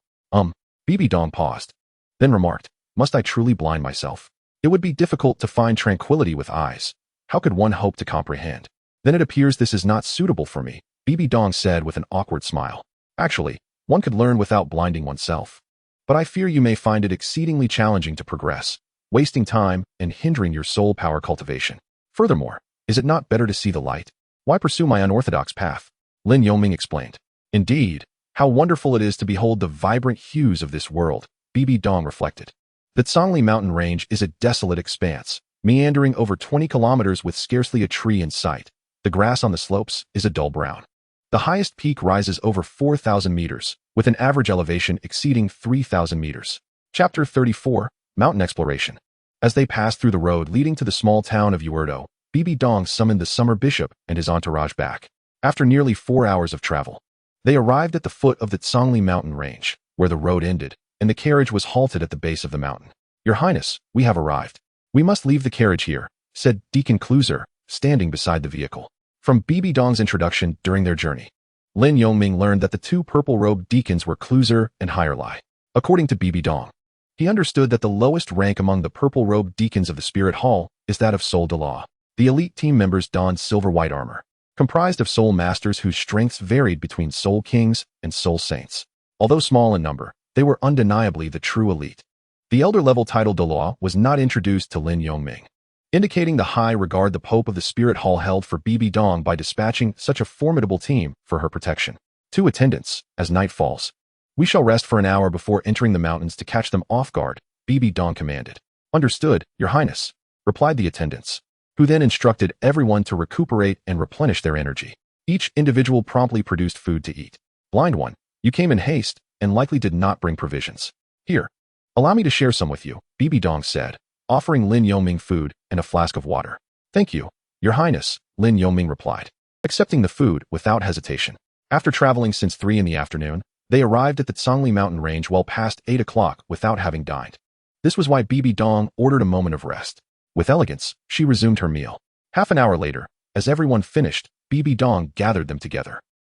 Bibi Dong paused, then remarked, must I truly blind myself? It would be difficult to find tranquility with eyes. How could one hope to comprehend? Then it appears this is not suitable for me, Bibi Dong said with an awkward smile. Actually, one could learn without blinding oneself. But I fear you may find it exceedingly challenging to progress, wasting time and hindering your soul power cultivation. Furthermore, is it not better to see the light? Why pursue my unorthodox path? Lin Yongming explained. Indeed, how wonderful it is to behold the vibrant hues of this world, Bibi Dong reflected. The Zhongli mountain range is a desolate expanse, meandering over 20 kilometers with scarcely a tree in sight. The grass on the slopes is a dull brown. The highest peak rises over 4,000 meters, with an average elevation exceeding 3,000 meters. Chapter 34, Mountain Exploration. As they passed through the road leading to the small town of Uerdo, Bibi Dong summoned the summer bishop and his entourage back. After nearly 4 hours of travel, they arrived at the foot of the Zhongli mountain range, where the road ended, and the carriage was halted at the base of the mountain. Your Highness, we have arrived. We must leave the carriage here, said Deacon Kluser, standing beside the vehicle. From Bibi Dong's introduction during their journey, Lin Yongming learned that the two purple-robed deacons were Kluser and Hirelai. According to Bibi Dong, he understood that the lowest rank among the purple-robed deacons of the Spirit Hall is that of Soul Douluo. The elite team members donned silver-white armor, comprised of soul masters whose strengths varied between soul kings and soul saints. Although small in number, they were undeniably the true elite. The elder-level title Douluo was not introduced to Lin Yongming, indicating the high regard the Pope of the Spirit Hall held for Bibi Dong by dispatching such a formidable team for her protection. 2 attendants, as night falls. We shall rest for an hour before entering the mountains to catch them off guard, Bibi Dong commanded. Understood, Your Highness, replied the attendants, who then instructed everyone to recuperate and replenish their energy. Each individual promptly produced food to eat. Blind one, you came in haste and likely did not bring provisions. Here, allow me to share some with you, Bibi Dong said, offering Lin Yongming food and a flask of water. Thank you, Your Highness, Lin Yongming replied, accepting the food without hesitation. After traveling since 3 in the afternoon, they arrived at the Zhongli mountain range well past 8 o'clock without having dined. This was why Bibi Dong ordered a moment of rest. With elegance, she resumed her meal. Half an hour later, as everyone finished, Bibi Dong gathered them together.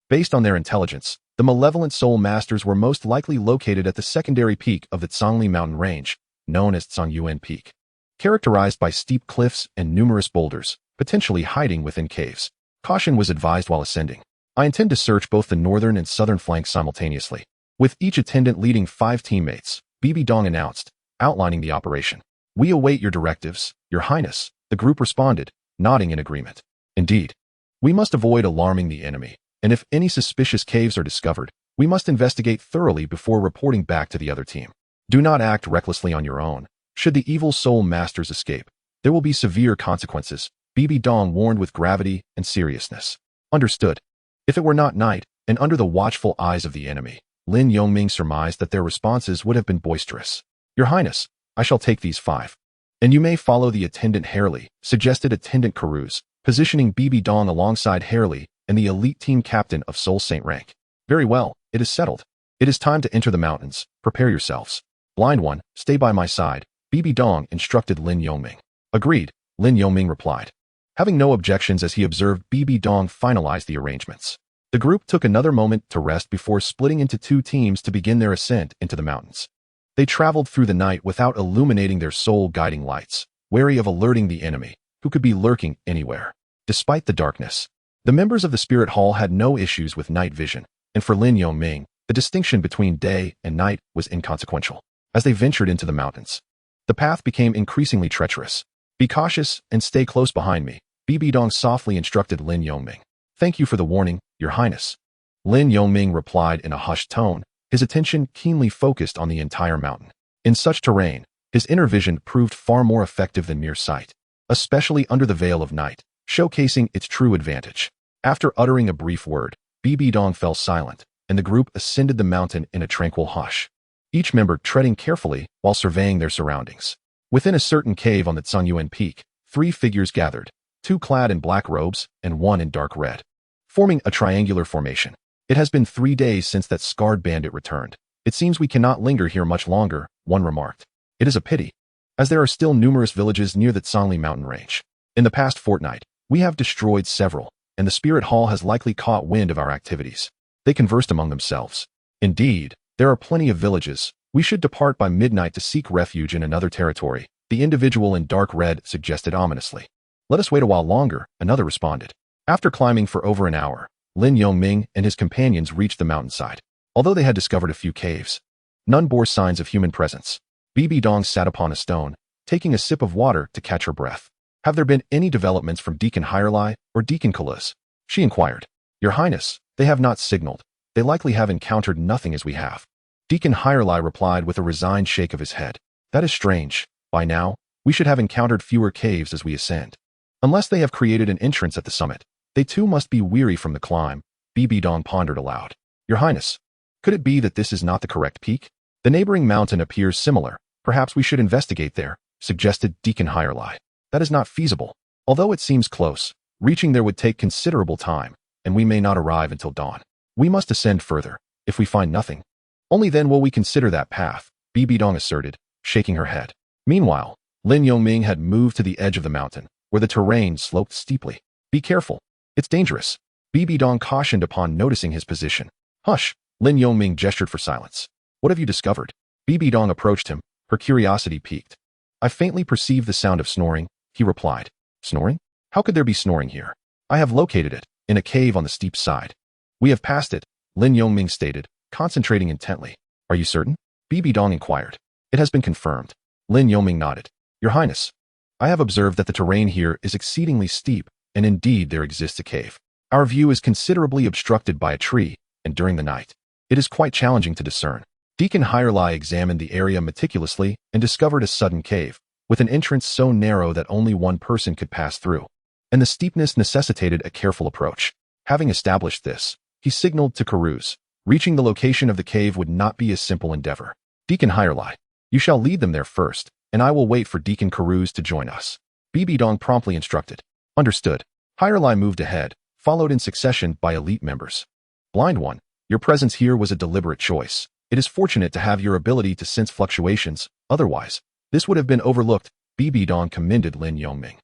Based on their intelligence, the malevolent soul masters were most likely located at the secondary peak of the Zhongli mountain range, known as Zhongyuan Peak, characterized by steep cliffs and numerous boulders, potentially hiding within caves. Caution was advised while ascending. I intend to search both the northern and southern flanks simultaneously. With each attendant leading 5 teammates, Bibi Dong announced, outlining the operation. We await your directives, Your Highness, the group responded, nodding in agreement. Indeed, we must avoid alarming the enemy, and if any suspicious caves are discovered, we must investigate thoroughly before reporting back to the other team. Do not act recklessly on your own. Should the evil soul masters escape, there will be severe consequences, Bibi Dong warned with gravity and seriousness. Understood. If it were not night, and under the watchful eyes of the enemy, Lin Yongming surmised that their responses would have been boisterous. Your Highness, I shall take these 5. And you may follow the attendant Harley, suggested attendant Carouse, positioning Bibi Dong alongside Harley and the elite team captain of Soul Saint rank. Very well, it is settled. It is time to enter the mountains. Prepare yourselves. Blind one, stay by my side, Bibi Dong instructed Lin Yongming. Agreed, Lin Yongming replied, having no objections as he observed Bibi Dong finalize the arrangements. The group took another moment to rest before splitting into 2 teams to begin their ascent into the mountains. They traveled through the night without illuminating their soul-guiding lights, wary of alerting the enemy, who could be lurking anywhere. Despite the darkness, the members of the Spirit Hall had no issues with night vision, and for Lin Yongming, the distinction between day and night was inconsequential. As they ventured into the mountains, the path became increasingly treacherous. Be cautious and stay close behind me, Bibi Dong softly instructed Lin Yongming. Thank you for the warning, Your Highness. Lin Yongming replied in a hushed tone, his attention keenly focused on the entire mountain. In such terrain, his inner vision proved far more effective than mere sight, especially under the veil of night, showcasing its true advantage. After uttering a brief word, Bibi Dong fell silent, and the group ascended the mountain in a tranquil hush, each member treading carefully while surveying their surroundings. Within a certain cave on the Tsunyuan Peak, 3 figures gathered, 2 clad in black robes and 1 in dark red, forming a triangular formation. It has been 3 days since that scarred bandit returned. It seems we cannot linger here much longer, one remarked. It is a pity, as there are still numerous villages near the Tsangli mountain range. In the past fortnight, we have destroyed several, and the Spirit Hall has likely caught wind of our activities. They conversed among themselves. Indeed, there are plenty of villages. We should depart by midnight to seek refuge in another territory, the individual in dark red suggested ominously. Let us wait a while longer, another responded. After climbing for over an hour, Lin Yongming and his companions reached the mountainside. Although they had discovered a few caves, none bore signs of human presence. Bibi Dong sat upon a stone, taking a sip of water to catch her breath. Have there been any developments from Deacon Hirelai or Deacon Kaluz? She inquired. Your Highness, they have not signaled. They likely have encountered nothing as we have. Deacon Hirelai replied with a resigned shake of his head. That is strange. By now, we should have encountered fewer caves as we ascend. Unless they have created an entrance at the summit, they too must be weary from the climb. Bibi Dong pondered aloud. Your Highness, could it be that this is not the correct peak? The neighboring mountain appears similar. Perhaps we should investigate there, suggested Deacon Hirelai. That is not feasible. Although it seems close, reaching there would take considerable time, and we may not arrive until dawn. We must ascend further. If we find nothing, only then will we consider that path, Bibi Dong asserted, shaking her head. Meanwhile, Lin Yongming had moved to the edge of the mountain, where the terrain sloped steeply. Be careful. It's dangerous, Bibi Dong cautioned upon noticing his position. Hush, Lin Yongming gestured for silence. What have you discovered? Bibi Dong approached him, her curiosity piqued. I faintly perceived the sound of snoring, he replied. Snoring? How could there be snoring here? I have located it, in a cave on the steep side. We have passed it, Lin Yongming stated, concentrating intently. Are you certain? Bibi Dong inquired. It has been confirmed. Lin Yongming nodded. Your Highness, I have observed that the terrain here is exceedingly steep, and indeed there exists a cave. Our view is considerably obstructed by a tree, and during the night, it is quite challenging to discern. Deacon Hirelai examined the area meticulously and discovered a sudden cave, with an entrance so narrow that only one person could pass through, and the steepness necessitated a careful approach. Having established this, he signaled to Kaluz. Reaching the location of the cave would not be a simple endeavor. Deacon Hirelai, you shall lead them there first, and I will wait for Deacon Kaluz to join us. Bibi Dong promptly instructed. Understood. Hirelai moved ahead, followed in succession by elite members. Blind One, your presence here was a deliberate choice. It is fortunate to have your ability to sense fluctuations, otherwise, this would have been overlooked, Bibi Dong commended Lin Yongming.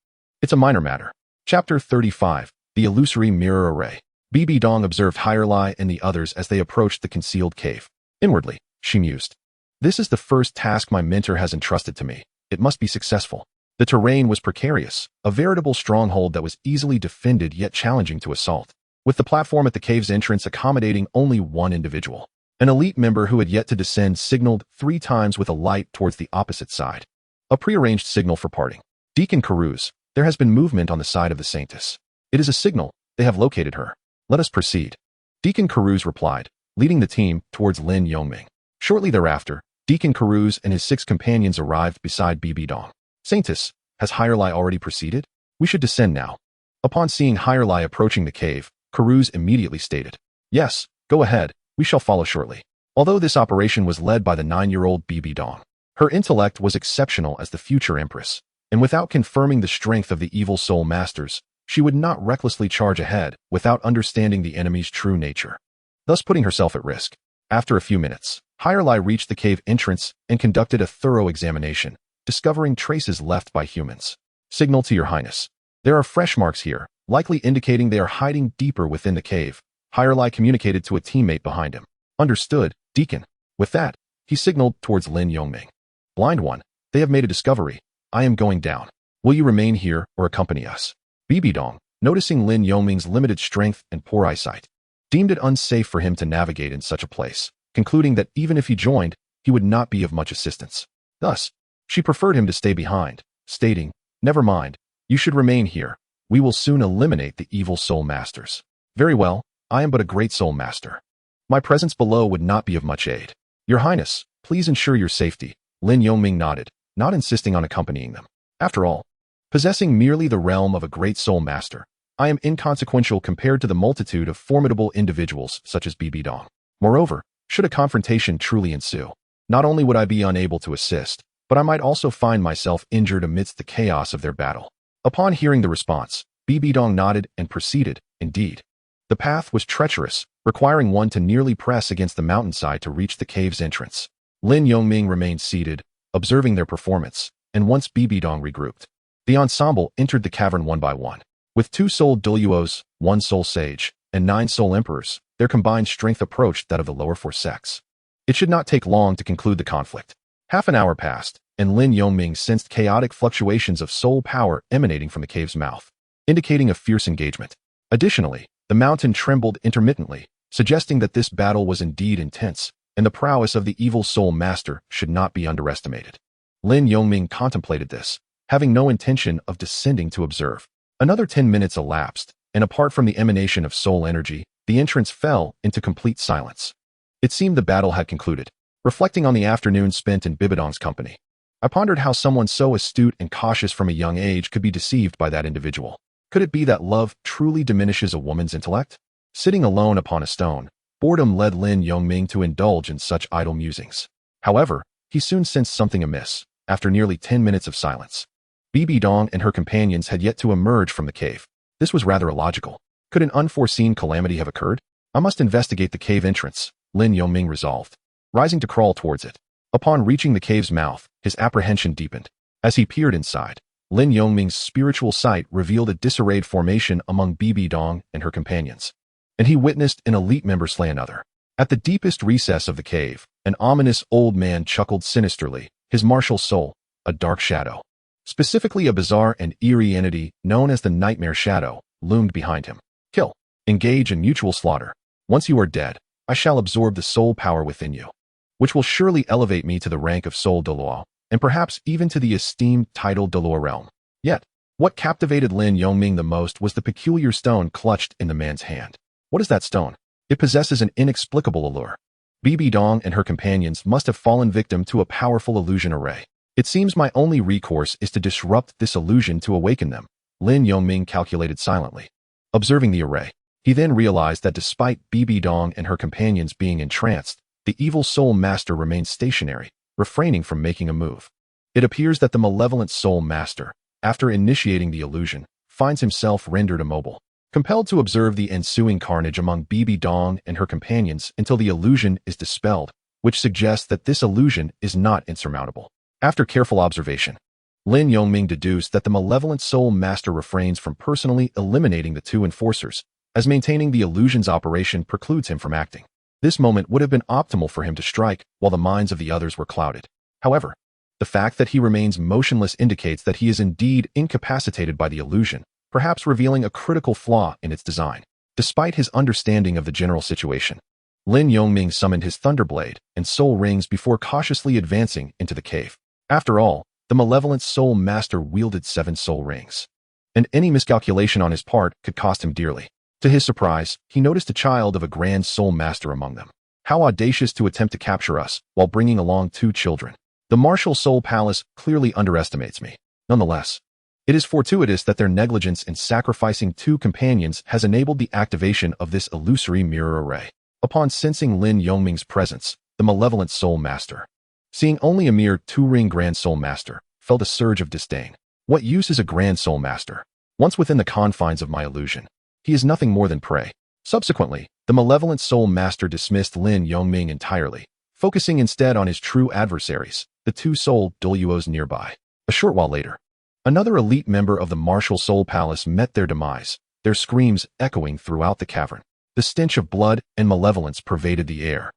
It's a minor matter. Chapter 35, The Illusory Mirror Array. Bibi Dong observed Hirelai and the others as they approached the concealed cave. Inwardly, she mused. This is the first task my mentor has entrusted to me. It must be successful. The terrain was precarious, a veritable stronghold that was easily defended yet challenging to assault, with the platform at the cave's entrance accommodating only one individual. An elite member who had yet to descend signaled 3 times with a light towards the opposite side. A prearranged signal for parting. Deacon Kaluz, there has been movement on the side of the Saintess. It is a signal. They have located her. Let us proceed. Deacon Kaluz replied, leading the team towards Lin Yongming. Shortly thereafter, Deacon Kaluz and his 6 companions arrived beside Bibi Dong. Saintess, has Hirelai already proceeded? We should descend now. Upon seeing Hirelai approaching the cave, Kaluz immediately stated, Yes, go ahead. We shall follow shortly. Although this operation was led by the 9-year-old Bibi Dong, her intellect was exceptional as the future empress, and without confirming the strength of the evil soul masters, she would not recklessly charge ahead without understanding the enemy's true nature, thus putting herself at risk. After a few minutes, Hirelai reached the cave entrance and conducted a thorough examination, discovering traces left by humans. Signal to your Highness. There are fresh marks here, likely indicating they are hiding deeper within the cave. Hirelai communicated to a teammate behind him. Understood, Deacon. With that, he signaled towards Lin Yongming. Blind One, they have made a discovery. I am going down. Will you remain here or accompany us? Bibi Dong, noticing Lin Yongming's limited strength and poor eyesight, deemed it unsafe for him to navigate in such a place, concluding that even if he joined, he would not be of much assistance. Thus, she preferred him to stay behind, stating, Never mind, you should remain here. We will soon eliminate the evil soul masters. Very well, I am but a great soul master. My presence below would not be of much aid. Your Highness, please ensure your safety. Lin Yongming nodded, not insisting on accompanying them. After all, possessing merely the realm of a great soul master, I am inconsequential compared to the multitude of formidable individuals such as Bibi Dong. Moreover, should a confrontation truly ensue, not only would I be unable to assist, but I might also find myself injured amidst the chaos of their battle. Upon hearing the response, Bibi Dong nodded and proceeded. Indeed, the path was treacherous, requiring one to nearly press against the mountainside to reach the cave's entrance. Lin Yongming remained seated, observing their performance, and once Bibi Dong regrouped, the ensemble entered the cavern one by one. With 2 soul Douluos, 1 soul sage, and 9 soul emperors, their combined strength approached that of the lower 4 sects. It should not take long to conclude the conflict. Half an hour passed, and Lin Yongming sensed chaotic fluctuations of soul power emanating from the cave's mouth, indicating a fierce engagement. Additionally, the mountain trembled intermittently, suggesting that this battle was indeed intense, and the prowess of the evil soul master should not be underestimated. Lin Yongming contemplated this, having no intention of descending to observe. Another 10 minutes elapsed, and apart from the emanation of soul energy, the entrance fell into complete silence. It seemed the battle had concluded. Reflecting on the afternoon spent in Bibidong's company, I pondered how someone so astute and cautious from a young age could be deceived by that individual. Could it be that love truly diminishes a woman's intellect? Sitting alone upon a stone, boredom led Lin Yongming to indulge in such idle musings. However, he soon sensed something amiss. After nearly 10 minutes of silence, Bibi Dong and her companions had yet to emerge from the cave. This was rather illogical. Could an unforeseen calamity have occurred? I must investigate the cave entrance, Lin Yongming resolved, rising to crawl towards it. Upon reaching the cave's mouth, his apprehension deepened. As he peered inside, Lin Yongming's spiritual sight revealed a disarrayed formation among Bibi Dong and her companions, and he witnessed an elite member slay another. At the deepest recess of the cave, an ominous old man chuckled sinisterly, his martial soul, a dark shadow. Specifically, a bizarre and eerie entity known as the Nightmare Shadow loomed behind him. Kill. Engage in mutual slaughter. Once you are dead, I shall absorb the soul power within you, which will surely elevate me to the rank of Soul Douluo, and perhaps even to the esteemed title Douluo realm. Yet, what captivated Lin Yongming the most was the peculiar stone clutched in the man's hand. What is that stone? It possesses an inexplicable allure. Bibi Dong and her companions must have fallen victim to a powerful illusion array. It seems my only recourse is to disrupt this illusion to awaken them, Lin Yongming calculated silently. Observing the array, he then realized that despite Bibi Dong and her companions being entranced, the evil soul master remained stationary, refraining from making a move. It appears that the malevolent soul master, after initiating the illusion, finds himself rendered immobile, compelled to observe the ensuing carnage among Bibi Dong and her companions until the illusion is dispelled, which suggests that this illusion is not insurmountable. After careful observation, Lin Yongming deduced that the malevolent soul master refrains from personally eliminating the 2 enforcers, as maintaining the illusion's operation precludes him from acting. This moment would have been optimal for him to strike while the minds of the others were clouded. However, the fact that he remains motionless indicates that he is indeed incapacitated by the illusion, perhaps revealing a critical flaw in its design. Despite his understanding of the general situation, Lin Yongming summoned his Thunderblade and Soul Rings before cautiously advancing into the cave. After all, the malevolent soul master wielded 7 soul rings, and any miscalculation on his part could cost him dearly. To his surprise, he noticed a child of a grand soul master among them. How audacious to attempt to capture us while bringing along 2 children. The martial soul palace clearly underestimates me. Nonetheless, it is fortuitous that their negligence in sacrificing 2 companions has enabled the activation of this illusory mirror array. Upon sensing Lin Yongming's presence, the malevolent soul master, seeing only a mere 2-ring Grand Soul Master, felt a surge of disdain. What use is a Grand Soul Master? Once within the confines of my illusion, he is nothing more than prey. Subsequently, the malevolent Soul Master dismissed Lin Yongming entirely, focusing instead on his true adversaries, the 2 soul Douluos nearby. A short while later, another elite member of the martial soul palace met their demise, their screams echoing throughout the cavern. The stench of blood and malevolence pervaded the air,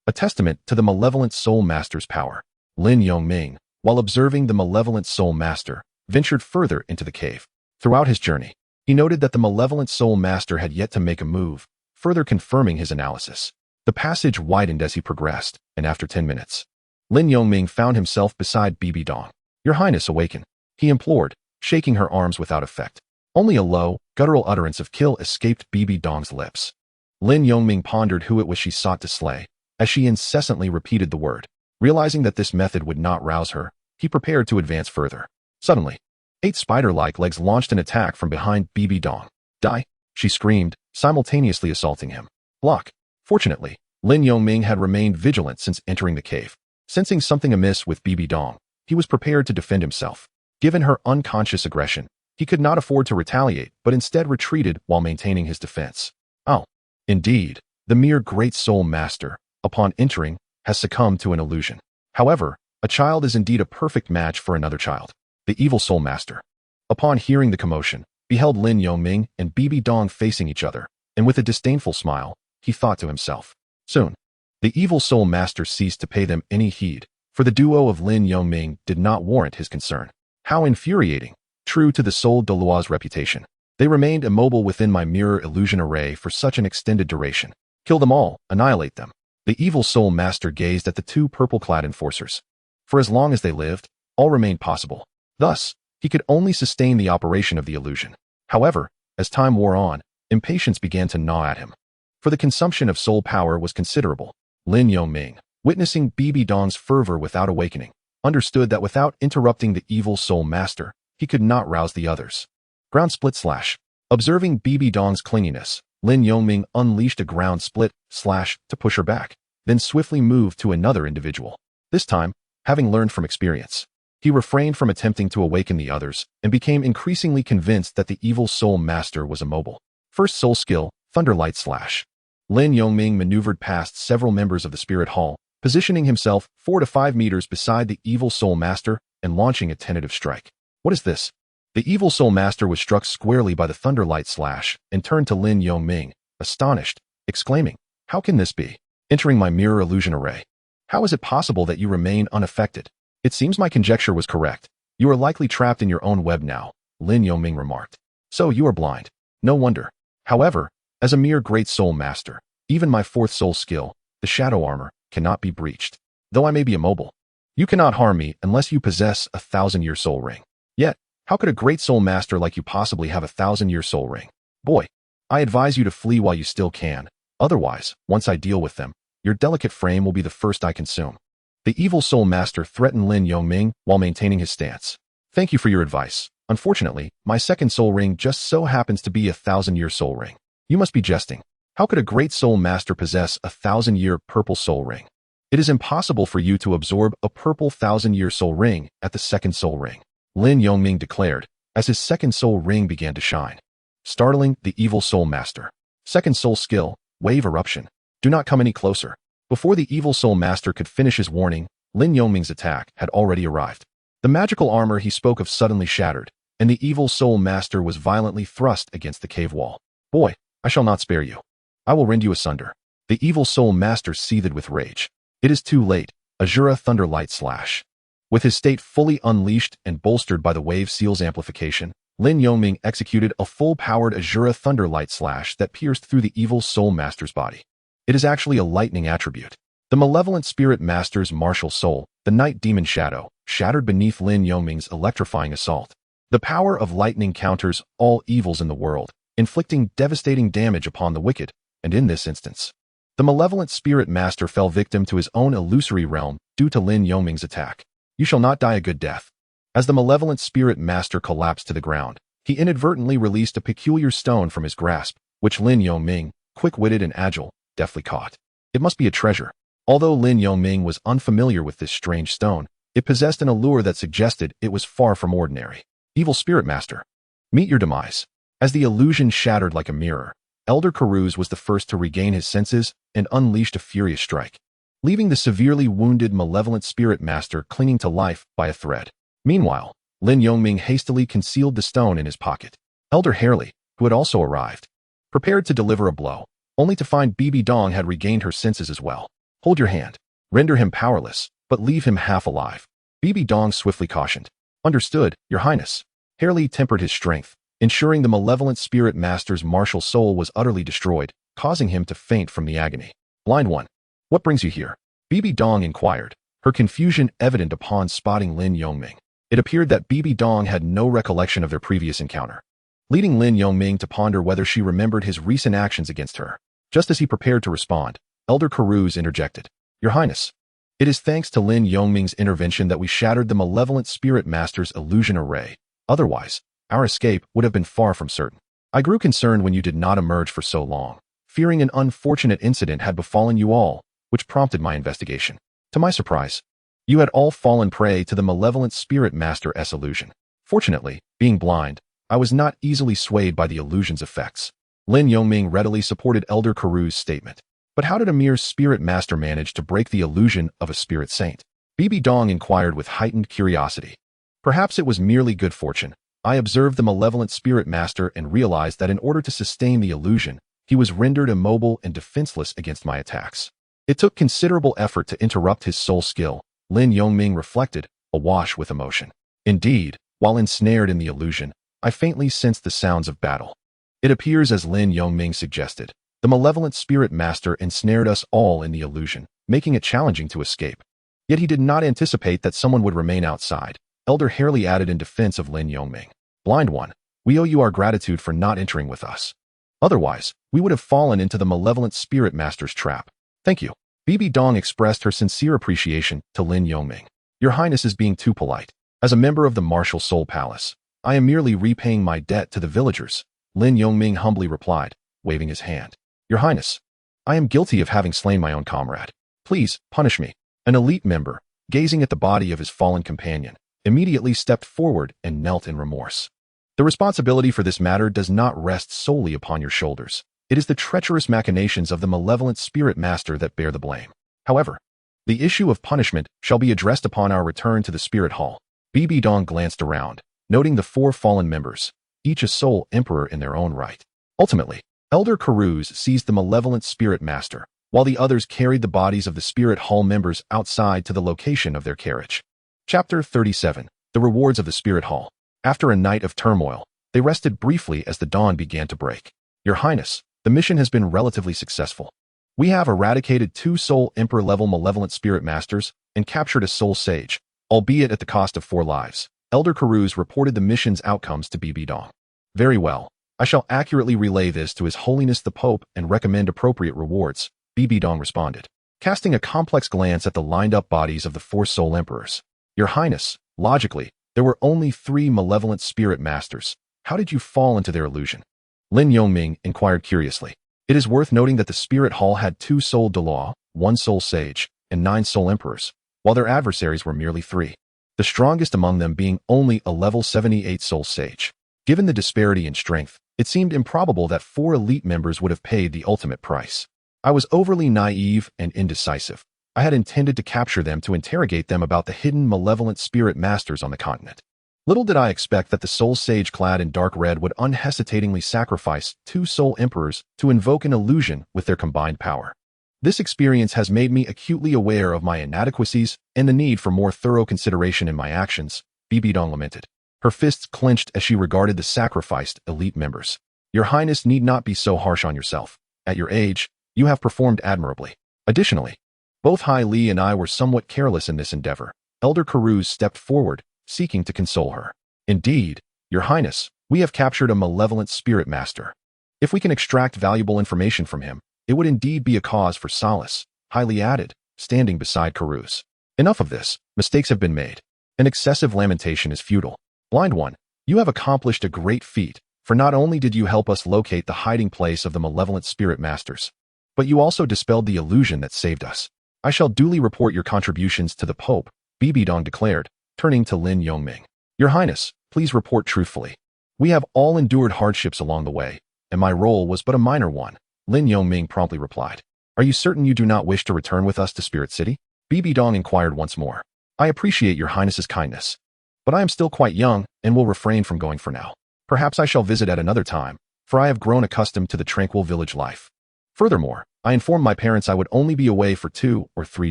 a testament to the malevolent soul master's power. Lin Yongming, while observing the malevolent soul master, ventured further into the cave. Throughout his journey, he noted that the malevolent soul master had yet to make a move, further confirming his analysis. The passage widened as he progressed, and after 10 minutes, Lin Yongming found himself beside Bibi Dong. "Your Highness, awaken," he implored, shaking her arms without effect. Only a low, guttural utterance of kill escaped Bibi Dong's lips. Lin Yongming pondered who it was she sought to slay, as she incessantly repeated the word. Realizing that this method would not rouse her, he prepared to advance further. Suddenly, 8 spider-like legs launched an attack from behind Bibi Dong. Die! She screamed, simultaneously assaulting him. Block! Fortunately, Lin Yongming had remained vigilant since entering the cave. Sensing something amiss with Bibi Dong, he was prepared to defend himself. Given her unconscious aggression, he could not afford to retaliate, but instead retreated while maintaining his defense. Oh, indeed, the mere Great Soul Master, upon entering, has succumbed to an illusion. However, a child is indeed a perfect match for another child. The Evil Soul Master, upon hearing the commotion, beheld Lin Yongming and Bibi Dong facing each other, and with a disdainful smile, he thought to himself. Soon, the Evil Soul Master ceased to pay them any heed, for the duo of Lin Yongming did not warrant his concern. How infuriating! True to the Soul Douluo's reputation, they remained immobile within my mirror illusion array for such an extended duration. Kill them all, annihilate them. The Evil Soul Master gazed at the two purple-clad enforcers. For as long as they lived, all remained possible. Thus, he could only sustain the operation of the illusion. However, as time wore on, impatience began to gnaw at him. For the consumption of soul power was considerable. Lin Yongming, witnessing Bibi Dong's fervor without awakening, understood that without interrupting the Evil Soul Master, he could not rouse the others. Ground split slash. Observing Bibi Dong's clinginess, Lin Yongming unleashed a ground split slash to push her back, then swiftly moved to another individual. This time, having learned from experience, he refrained from attempting to awaken the others and became increasingly convinced that the Evil Soul Master was immobile. First soul skill, Thunderlight slash. Lin Yongming maneuvered past several members of the Spirit Hall, positioning himself 4 to 5 meters beside the Evil Soul Master and launching a tentative strike. What is this? The Evil Soul Master was struck squarely by the Thunderlight slash and turned to Lin Yongming, astonished, exclaiming, "How can this be? Entering my mirror illusion array. How is it possible that you remain unaffected? It seems my conjecture was correct. You are likely trapped in your own web now," Lin Yongming remarked. "So you are blind. No wonder. However, as a mere Great Soul Master, even my fourth soul skill, the Shadow Armor, cannot be breached. Though I may be immobile, you cannot harm me unless you possess a 1,000-year soul ring. Yet, how could a Great Soul Master like you possibly have a 1,000-year soul ring? Boy, I advise you to flee while you still can. Otherwise, once I deal with them, your delicate frame will be the first I consume." The Evil Soul Master threatened Lin Yongming while maintaining his stance. "Thank you for your advice. Unfortunately, my second soul ring just so happens to be a 1,000-year soul ring. You must be jesting. How could a Great Soul Master possess a 1,000-year purple soul ring? It is impossible for you to absorb a purple 1,000-year soul ring at the second soul ring," Lin Yongming declared, as his second soul ring began to shine. Startling the Evil Soul Master. Second soul skill, Wave Eruption. Do not come any closer. Before the Evil Soul Master could finish his warning, Lin Yongming's attack had already arrived. The magical armor he spoke of suddenly shattered, and the Evil Soul Master was violently thrust against the cave wall. "Boy, I shall not spare you. I will rend you asunder." The Evil Soul Master seethed with rage. It is too late. Azura Thunderlight slash. With his state fully unleashed and bolstered by the Wave Seal's amplification, Lin Yongming executed a full-powered Azura Thunderlight slash that pierced through the Evil Soul Master's body. It is actually a lightning attribute. The Malevolent Spirit Master's martial soul, the Night Demon Shadow, shattered beneath Lin Yongming's electrifying assault. The power of lightning counters all evils in the world, inflicting devastating damage upon the wicked, and in this instance, the Malevolent Spirit Master fell victim to his own illusory realm due to Lin Yongming's attack. "You shall not die a good death." As the Malevolent Spirit Master collapsed to the ground, he inadvertently released a peculiar stone from his grasp, which Lin Yongming, quick-witted and agile, deftly caught. It must be a treasure. Although Lin Yongming was unfamiliar with this strange stone, it possessed an allure that suggested it was far from ordinary. Evil Spirit Master, meet your demise. As the illusion shattered like a mirror, Elder Karuz was the first to regain his senses and unleashed a furious strike, leaving the severely wounded Malevolent Spirit Master clinging to life by a thread. Meanwhile, Lin Yongming hastily concealed the stone in his pocket. Elder Harley, who had also arrived, prepared to deliver a blow, only to find Bibi Dong had regained her senses as well. "Hold your hand. Render him powerless, but leave him half alive," Bibi Dong swiftly cautioned. "Understood, Your Highness." Harley tempered his strength, ensuring the Malevolent Spirit Master's martial soul was utterly destroyed, causing him to faint from the agony. "Blind one, what brings you here?" Bibi Dong inquired, her confusion evident upon spotting Lin Yongming. It appeared that Bibi Dong had no recollection of their previous encounter, leading Lin Yongming to ponder whether she remembered his recent actions against her. Just as he prepared to respond, Elder Karuz interjected. "Your Highness, it is thanks to Lin Yongming's intervention that we shattered the Malevolent Spirit Master's illusion array. Otherwise, our escape would have been far from certain." I grew concerned when you did not emerge for so long, fearing an unfortunate incident had befallen you all, which prompted my investigation. To my surprise, you had all fallen prey to the malevolent spirit master's illusion. Fortunately, being blind, I was not easily swayed by the illusion's effects. Lin Yongming readily supported Elder Karu's statement. But how did a mere spirit master manage to break the illusion of a spirit saint? Bibi Dong inquired with heightened curiosity. Perhaps it was merely good fortune. I observed the malevolent spirit master and realized that in order to sustain the illusion, he was rendered immobile and defenseless against my attacks. It took considerable effort to interrupt his soul skill, Lin Yongming reflected, awash with emotion. Indeed, while ensnared in the illusion, I faintly sensed the sounds of battle. It appears as Lin Yongming suggested. The malevolent spirit master ensnared us all in the illusion, making it challenging to escape. Yet he did not anticipate that someone would remain outside. Elder Harley added in defense of Lin Yongming. Blind one, we owe you our gratitude for not entering with us. Otherwise, we would have fallen into the malevolent spirit master's trap. Thank you. Bibi Dong expressed her sincere appreciation to Lin Yongming. Your Highness is being too polite. As a member of the Martial Soul Palace, I am merely repaying my debt to the villagers, Lin Yongming humbly replied, waving his hand. Your Highness, I am guilty of having slain my own comrade. Please, punish me. An elite member, gazing at the body of his fallen companion, immediately stepped forward and knelt in remorse. The responsibility for this matter does not rest solely upon your shoulders. It is the treacherous machinations of the malevolent spirit master that bear the blame. However, the issue of punishment shall be addressed upon our return to the spirit hall. Bibi Dong glanced around, noting the 4 fallen members, each a soul emperor in their own right. Ultimately, Elder Karuz seized the malevolent spirit master, while the others carried the bodies of the spirit hall members outside to the location of their carriage. Chapter 37. The Rewards of the Spirit Hall. After a night of turmoil, they rested briefly as the dawn began to break. Your Highness, the mission has been relatively successful. We have eradicated 2 soul emperor-level malevolent spirit masters and captured a soul sage, albeit at the cost of 4 lives. Elder Karuz reported the mission's outcomes to Bibi Dong. Very well. I shall accurately relay this to His Holiness the Pope and recommend appropriate rewards, Bibi Dong responded, casting a complex glance at the lined-up bodies of the 4 soul emperors. Your Highness, logically, there were only 3 malevolent spirit masters. How did you fall into their illusion? Lin Yongming inquired curiously. It is worth noting that the spirit hall had 2 soul Douluo, 1 soul sage, and 9 soul emperors, while their adversaries were merely 3. The strongest among them being only a level 78 soul sage. Given the disparity in strength, it seemed improbable that 4 elite members would have paid the ultimate price. I was overly naive and indecisive. I had intended to capture them to interrogate them about the hidden malevolent spirit masters on the continent. Little did I expect that the soul sage clad in dark red would unhesitatingly sacrifice 2 soul emperors to invoke an illusion with their combined power. This experience has made me acutely aware of my inadequacies and the need for more thorough consideration in my actions, Bibi Dong lamented. Her fists clenched as she regarded the sacrificed elite members. Your Highness need not be so harsh on yourself. At your age, you have performed admirably. Additionally, both Hai Li and I were somewhat careless in this endeavor. Elder Karuz stepped forward, seeking to console her. Indeed, Your Highness, we have captured a malevolent spirit master. If we can extract valuable information from him, it would indeed be a cause for solace, Hai Li added, standing beside Karuz. Enough of this. Mistakes have been made. An excessive lamentation is futile. Blind one, you have accomplished a great feat, for not only did you help us locate the hiding place of the malevolent spirit masters, but you also dispelled the illusion that saved us. I shall duly report your contributions to the Pope, Bibi Dong declared, turning to Lin Yongming. Your Highness, please report truthfully. We have all endured hardships along the way, and my role was but a minor one, Lin Yongming promptly replied. Are you certain you do not wish to return with us to Spirit City? Bibi Dong inquired once more. I appreciate your Highness's kindness, but I am still quite young and will refrain from going for now. Perhaps I shall visit at another time, for I have grown accustomed to the tranquil village life. Furthermore, I informed my parents I would only be away for 2 or 3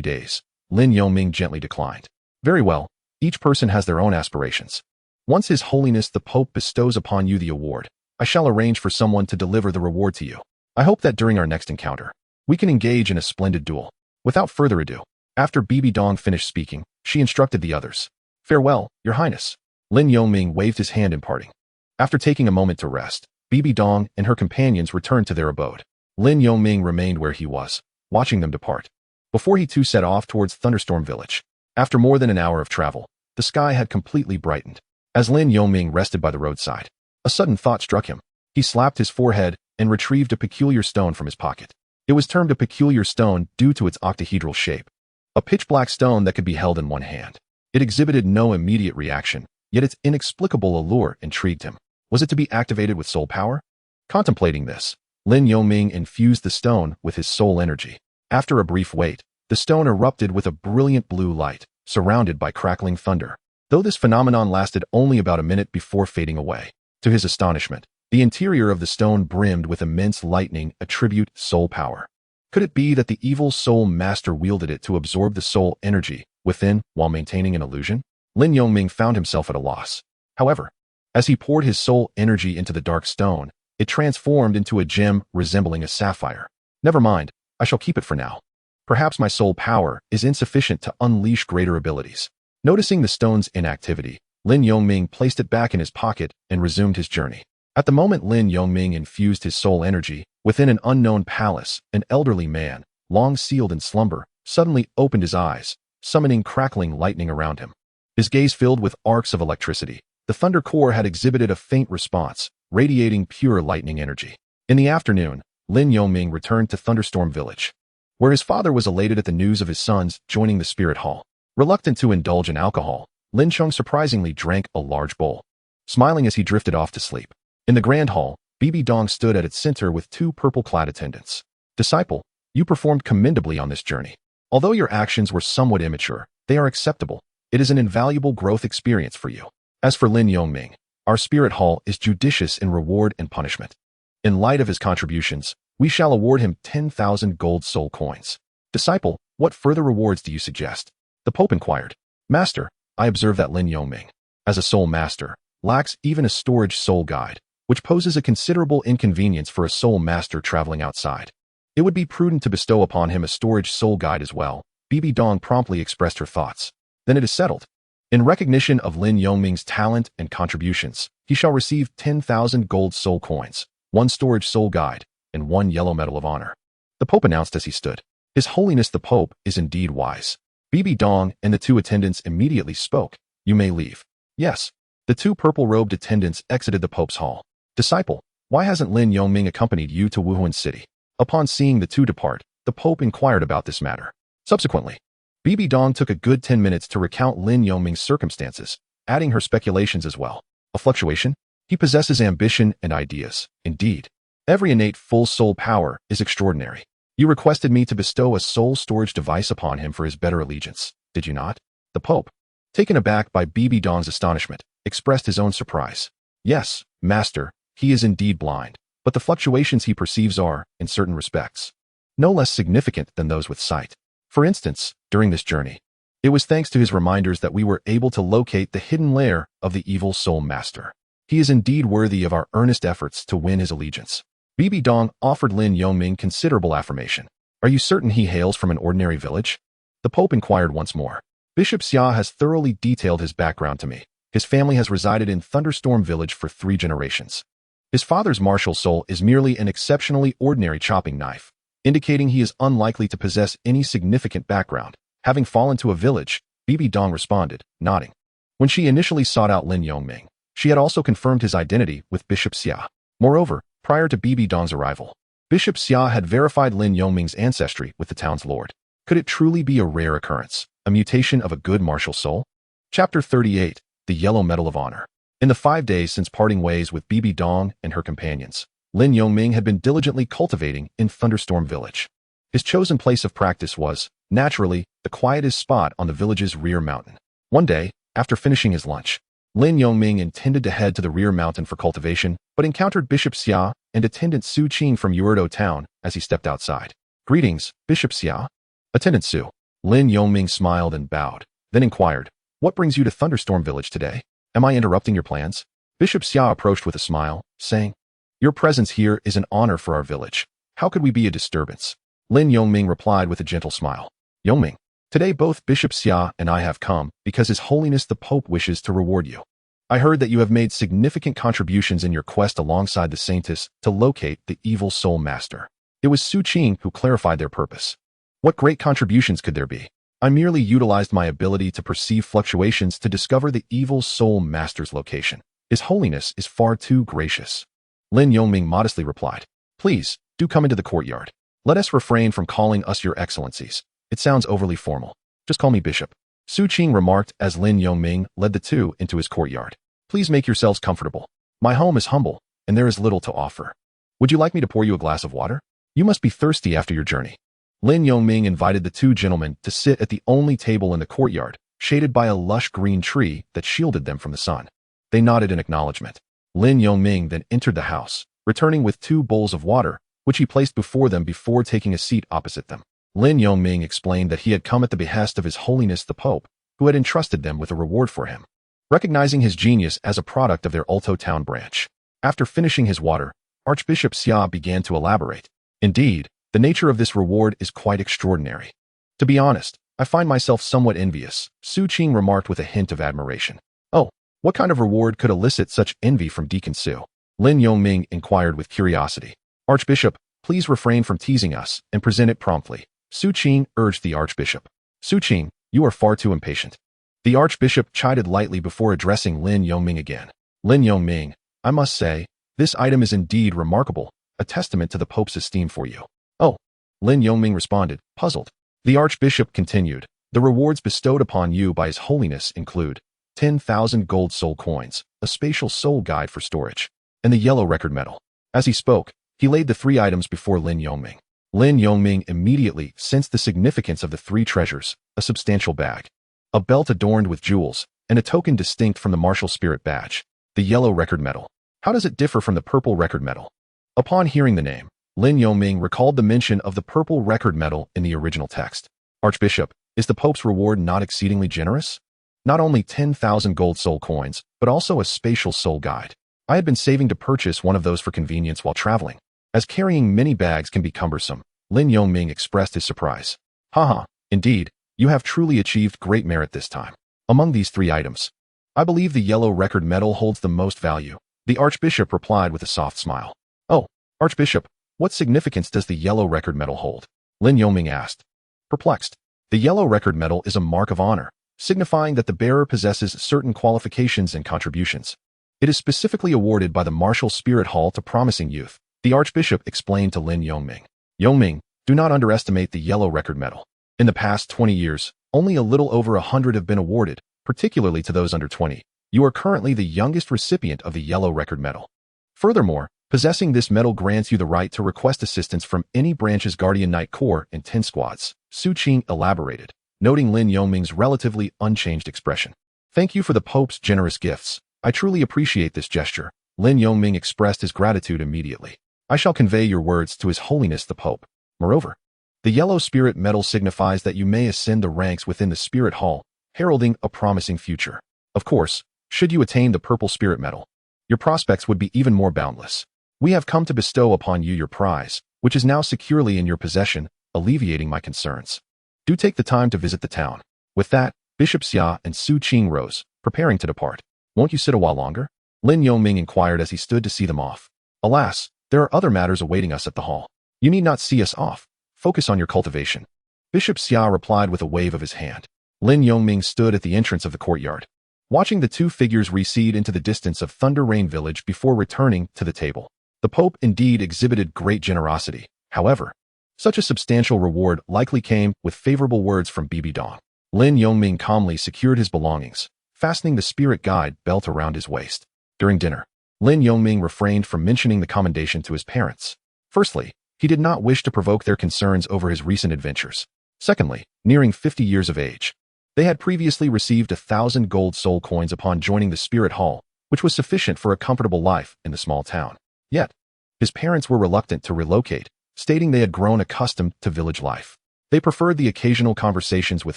days. Lin Yongming gently declined. Very well, each person has their own aspirations. Once His Holiness the Pope bestows upon you the award, I shall arrange for someone to deliver the reward to you. I hope that during our next encounter, we can engage in a splendid duel. Without further ado, after Bibi Dong finished speaking, she instructed the others. Farewell, Your Highness. Lin Yongming waved his hand in parting. After taking a moment to rest, Bibi Dong and her companions returned to their abode. Lin Yongming remained where he was, watching them depart. Before he too set off towards Thunderstorm Village. After more than an hour of travel, the sky had completely brightened. As Lin Yongming rested by the roadside, a sudden thought struck him. He slapped his forehead and retrieved a peculiar stone from his pocket. It was termed a peculiar stone due to its octahedral shape. A pitch-black stone that could be held in one hand. It exhibited no immediate reaction, yet its inexplicable allure intrigued him. Was it to be activated with soul power? Contemplating this, Lin Yongming infused the stone with his soul energy. After a brief wait, the stone erupted with a brilliant blue light, surrounded by crackling thunder. Though this phenomenon lasted only about a minute before fading away. To his astonishment, the interior of the stone brimmed with immense lightning, a tribute soul power. Could it be that the evil soul master wielded it to absorb the soul energy within while maintaining an illusion? Lin Yongming found himself at a loss. However, as he poured his soul energy into the dark stone, it transformed into a gem resembling a sapphire. Never mind, I shall keep it for now. Perhaps my soul power is insufficient to unleash greater abilities. Noticing the stone's inactivity, Lin Yongming placed it back in his pocket and resumed his journey. At the moment Lin Yongming infused his soul energy, within an unknown palace, an elderly man, long sealed in slumber, suddenly opened his eyes, summoning crackling lightning around him. His gaze filled with arcs of electricity. The thunder core had exhibited a faint response, radiating pure lightning energy. In the afternoon, Lin Yongming returned to Thunderstorm Village, where his father was elated at the news of his sons joining the spirit hall. Reluctant to indulge in alcohol, Lin Chung surprisingly drank a large bowl, smiling as he drifted off to sleep. In the grand hall, Bibi Dong stood at its center with two purple-clad attendants. Disciple, you performed commendably on this journey. Although your actions were somewhat immature, they are acceptable. It is an invaluable growth experience for you. As for Lin Yongming, our spirit hall is judicious in reward and punishment. In light of his contributions, we shall award him 10,000 gold soul coins. Disciple, what further rewards do you suggest? The Pope inquired. Master, I observe that Lin Yongming, as a soul master, lacks even a storage soul guide, which poses a considerable inconvenience for a soul master traveling outside. It would be prudent to bestow upon him a storage soul guide as well. Bibi Dong promptly expressed her thoughts. Then it is settled. In recognition of Lin Yongming's talent and contributions, he shall receive 10,000 gold soul coins, 1 storage soul guide, and 1 yellow medal of honor. The Pope announced as he stood. His Holiness the Pope is indeed wise. Bibi Dong and the two attendants immediately spoke. You may leave. Yes. The two purple-robed attendants exited the Pope's hall. Disciple, why hasn't Lin Yongming accompanied you to Wuhuan City? Upon seeing the two depart, the Pope inquired about this matter. Subsequently, Bibi Dong took a good 10 minutes to recount Lin Yongming's circumstances, adding her speculations as well. A fluctuation? He possesses ambition and ideas. Indeed, every innate full soul power is extraordinary. You requested me to bestow a soul storage device upon him for his better allegiance, did you not? The Pope, taken aback by Bibi Dong's astonishment, expressed his own surprise. Yes, Master, he is indeed blind, but the fluctuations he perceives are, in certain respects, no less significant than those with sight. For instance, during this journey, it was thanks to his reminders that we were able to locate the hidden lair of the evil soul master. He is indeed worthy of our earnest efforts to win his allegiance. Bibi Dong offered Lin Yongming considerable affirmation. Are you certain he hails from an ordinary village? The Pope inquired once more. Bishop Xia has thoroughly detailed his background to me. His family has resided in Thunderstorm Village for 3 generations. His father's martial soul is merely an exceptionally ordinary chopping knife, indicating he is unlikely to possess any significant background. Having fallen to a village, Bibi Dong responded, nodding. When she initially sought out Lin Yongming, she had also confirmed his identity with Bishop Xia. Moreover, prior to Bibi Dong's arrival, Bishop Xia had verified Lin Yongming's ancestry with the town's lord. Could it truly be a rare occurrence, a mutation of a good martial soul? Chapter 38, The Yellow Medal of Honor. In the 5 days since parting ways with Bibi Dong and her companions, Lin Yongming had been diligently cultivating in Thunderstorm Village. His chosen place of practice was, naturally, the quietest spot on the village's rear mountain. One day, after finishing his lunch, Lin Yongming intended to head to the rear mountain for cultivation, but encountered Bishop Xia and attendant Su Qing from Yuerdo town as he stepped outside. Greetings, Bishop Xia. Attendant Su. Lin Yongming smiled and bowed, then inquired, what brings you to Thunderstorm Village today? Am I interrupting your plans? Bishop Xia approached with a smile, saying, your presence here is an honor for our village. How could we be a disturbance? Lin Yongming replied with a gentle smile. Yongming, today both Bishop Xia and I have come because His Holiness the Pope wishes to reward you. I heard that you have made significant contributions in your quest alongside the Saintess to locate the evil soul master. It was Su Qing who clarified their purpose. What great contributions could there be? I merely utilized my ability to perceive fluctuations to discover the evil soul master's location. His Holiness is far too gracious. Lin Yongming modestly replied, "Please, do come into the courtyard. Let us refrain from calling us your excellencies. It sounds overly formal. Just call me Bishop." Su Qing remarked as Lin Yongming led the two into his courtyard. "Please make yourselves comfortable. My home is humble, and there is little to offer. Would you like me to pour you a glass of water? You must be thirsty after your journey." Lin Yongming invited the two gentlemen to sit at the only table in the courtyard, shaded by a lush green tree that shielded them from the sun. They nodded in acknowledgement. Lin Yongming then entered the house, returning with 2 bowls of water, which he placed before them before taking a seat opposite them. Lin Yongming explained that he had come at the behest of His Holiness the Pope, who had entrusted them with a reward for him, recognizing his genius as a product of their Ulto town branch. After finishing his water, Archbishop Xia began to elaborate. "Indeed, the nature of this reward is quite extraordinary. To be honest, I find myself somewhat envious," Su Qing remarked with a hint of admiration. "Oh, what kind of reward could elicit such envy from Deacon Su?" Lin Yongming inquired with curiosity. "Archbishop, please refrain from teasing us and present it promptly," Su Qing urged the Archbishop. "Su Qing, you are far too impatient." The Archbishop chided lightly before addressing Lin Yongming again. "Lin Yongming, I must say, this item is indeed remarkable, a testament to the Pope's esteem for you." "Oh," Lin Yongming responded, puzzled. The Archbishop continued, "The rewards bestowed upon you by His Holiness include 10,000 gold soul coins, a spatial soul guide for storage, and the yellow record medal." As he spoke, he laid the 3 items before Lin Yongming. Lin Yongming immediately sensed the significance of the 3 treasures: a substantial bag, a belt adorned with jewels, and a token distinct from the martial spirit badge. The yellow record medal. How does it differ from the purple record medal? Upon hearing the name, Lin Yongming recalled the mention of the purple record medal in the original text. "Archbishop, is the Pope's reward not exceedingly generous? Not only 10,000 gold soul coins, but also a spatial soul guide. I had been saving to purchase one of those for convenience while traveling, as carrying many bags can be cumbersome." Lin Yongming expressed his surprise. "Haha, indeed, you have truly achieved great merit this time. Among these 3 items, I believe the yellow record medal holds the most value," the Archbishop replied with a soft smile. "Oh, Archbishop, what significance does the yellow record medal hold?" Lin Yongming asked. Perplexed. The yellow record medal is a mark of honor, signifying that the bearer possesses certain qualifications and contributions. It is specifically awarded by the Martial Spirit Hall to promising youth, the Archbishop explained to Lin Yongming. "Yongming, do not underestimate the yellow record medal. In the past 20 years, only a little over 100 have been awarded, particularly to those under 20. You are currently the youngest recipient of the yellow record medal. Furthermore, possessing this medal grants you the right to request assistance from any branch's Guardian Knight Corps and 10 squads," Su Qing elaborated, noting Lin Yongming's relatively unchanged expression. "Thank you for the Pope's generous gifts. I truly appreciate this gesture." Lin Yongming expressed his gratitude immediately. "I shall convey your words to His Holiness the Pope." Moreover, the yellow spirit medal signifies that you may ascend the ranks within the Spirit Hall, heralding a promising future. Of course, should you attain the purple spirit medal, your prospects would be even more boundless. We have come to bestow upon you your prize, which is now securely in your possession, alleviating my concerns. Do take the time to visit the town." With that, Bishop Xia and Su Qing rose, preparing to depart. "Won't you sit a while longer?" Lin Yongming inquired as he stood to see them off. "Alas, there are other matters awaiting us at the hall. You need not see us off. Focus on your cultivation." Bishop Xia replied with a wave of his hand. Lin Yongming stood at the entrance of the courtyard, watching the 2 figures recede into the distance of Thunder Rain Village before returning to the table. The Pope indeed exhibited great generosity. However, such a substantial reward likely came with favorable words from Bibi Dong. Lin Yongming calmly secured his belongings, fastening the spirit guide belt around his waist. During dinner, Lin Yongming refrained from mentioning the commendation to his parents. Firstly, he did not wish to provoke their concerns over his recent adventures. Secondly, nearing 50 years of age, they had previously received 1,000 gold soul coins upon joining the Spirit Hall, which was sufficient for a comfortable life in the small town. Yet, his parents were reluctant to relocate, stating they had grown accustomed to village life. They preferred the occasional conversations with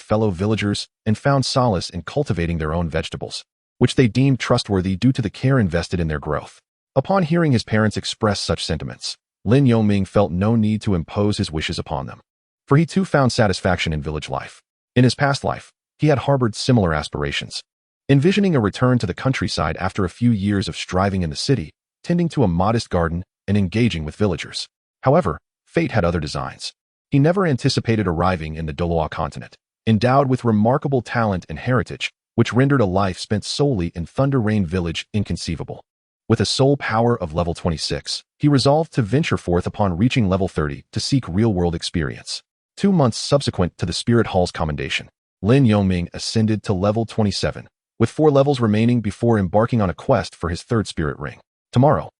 fellow villagers and found solace in cultivating their own vegetables, which they deemed trustworthy due to the care invested in their growth. Upon hearing his parents express such sentiments, Lin Yongming felt no need to impose his wishes upon them, for he too found satisfaction in village life. In his past life, he had harbored similar aspirations, envisioning a return to the countryside after a few years of striving in the city, tending to a modest garden and engaging with villagers. However, fate had other designs. He never anticipated arriving in the Douluo continent, endowed with remarkable talent and heritage, which rendered a life spent solely in Thunder Rain Village inconceivable. With a soul power of level 26, he resolved to venture forth upon reaching level 30 to seek real-world experience. 2 months subsequent to the Spirit Hall's commendation, Lin Yongming ascended to level 27, with 4 levels remaining before embarking on a quest for his 3rd spirit ring. Tomorrow.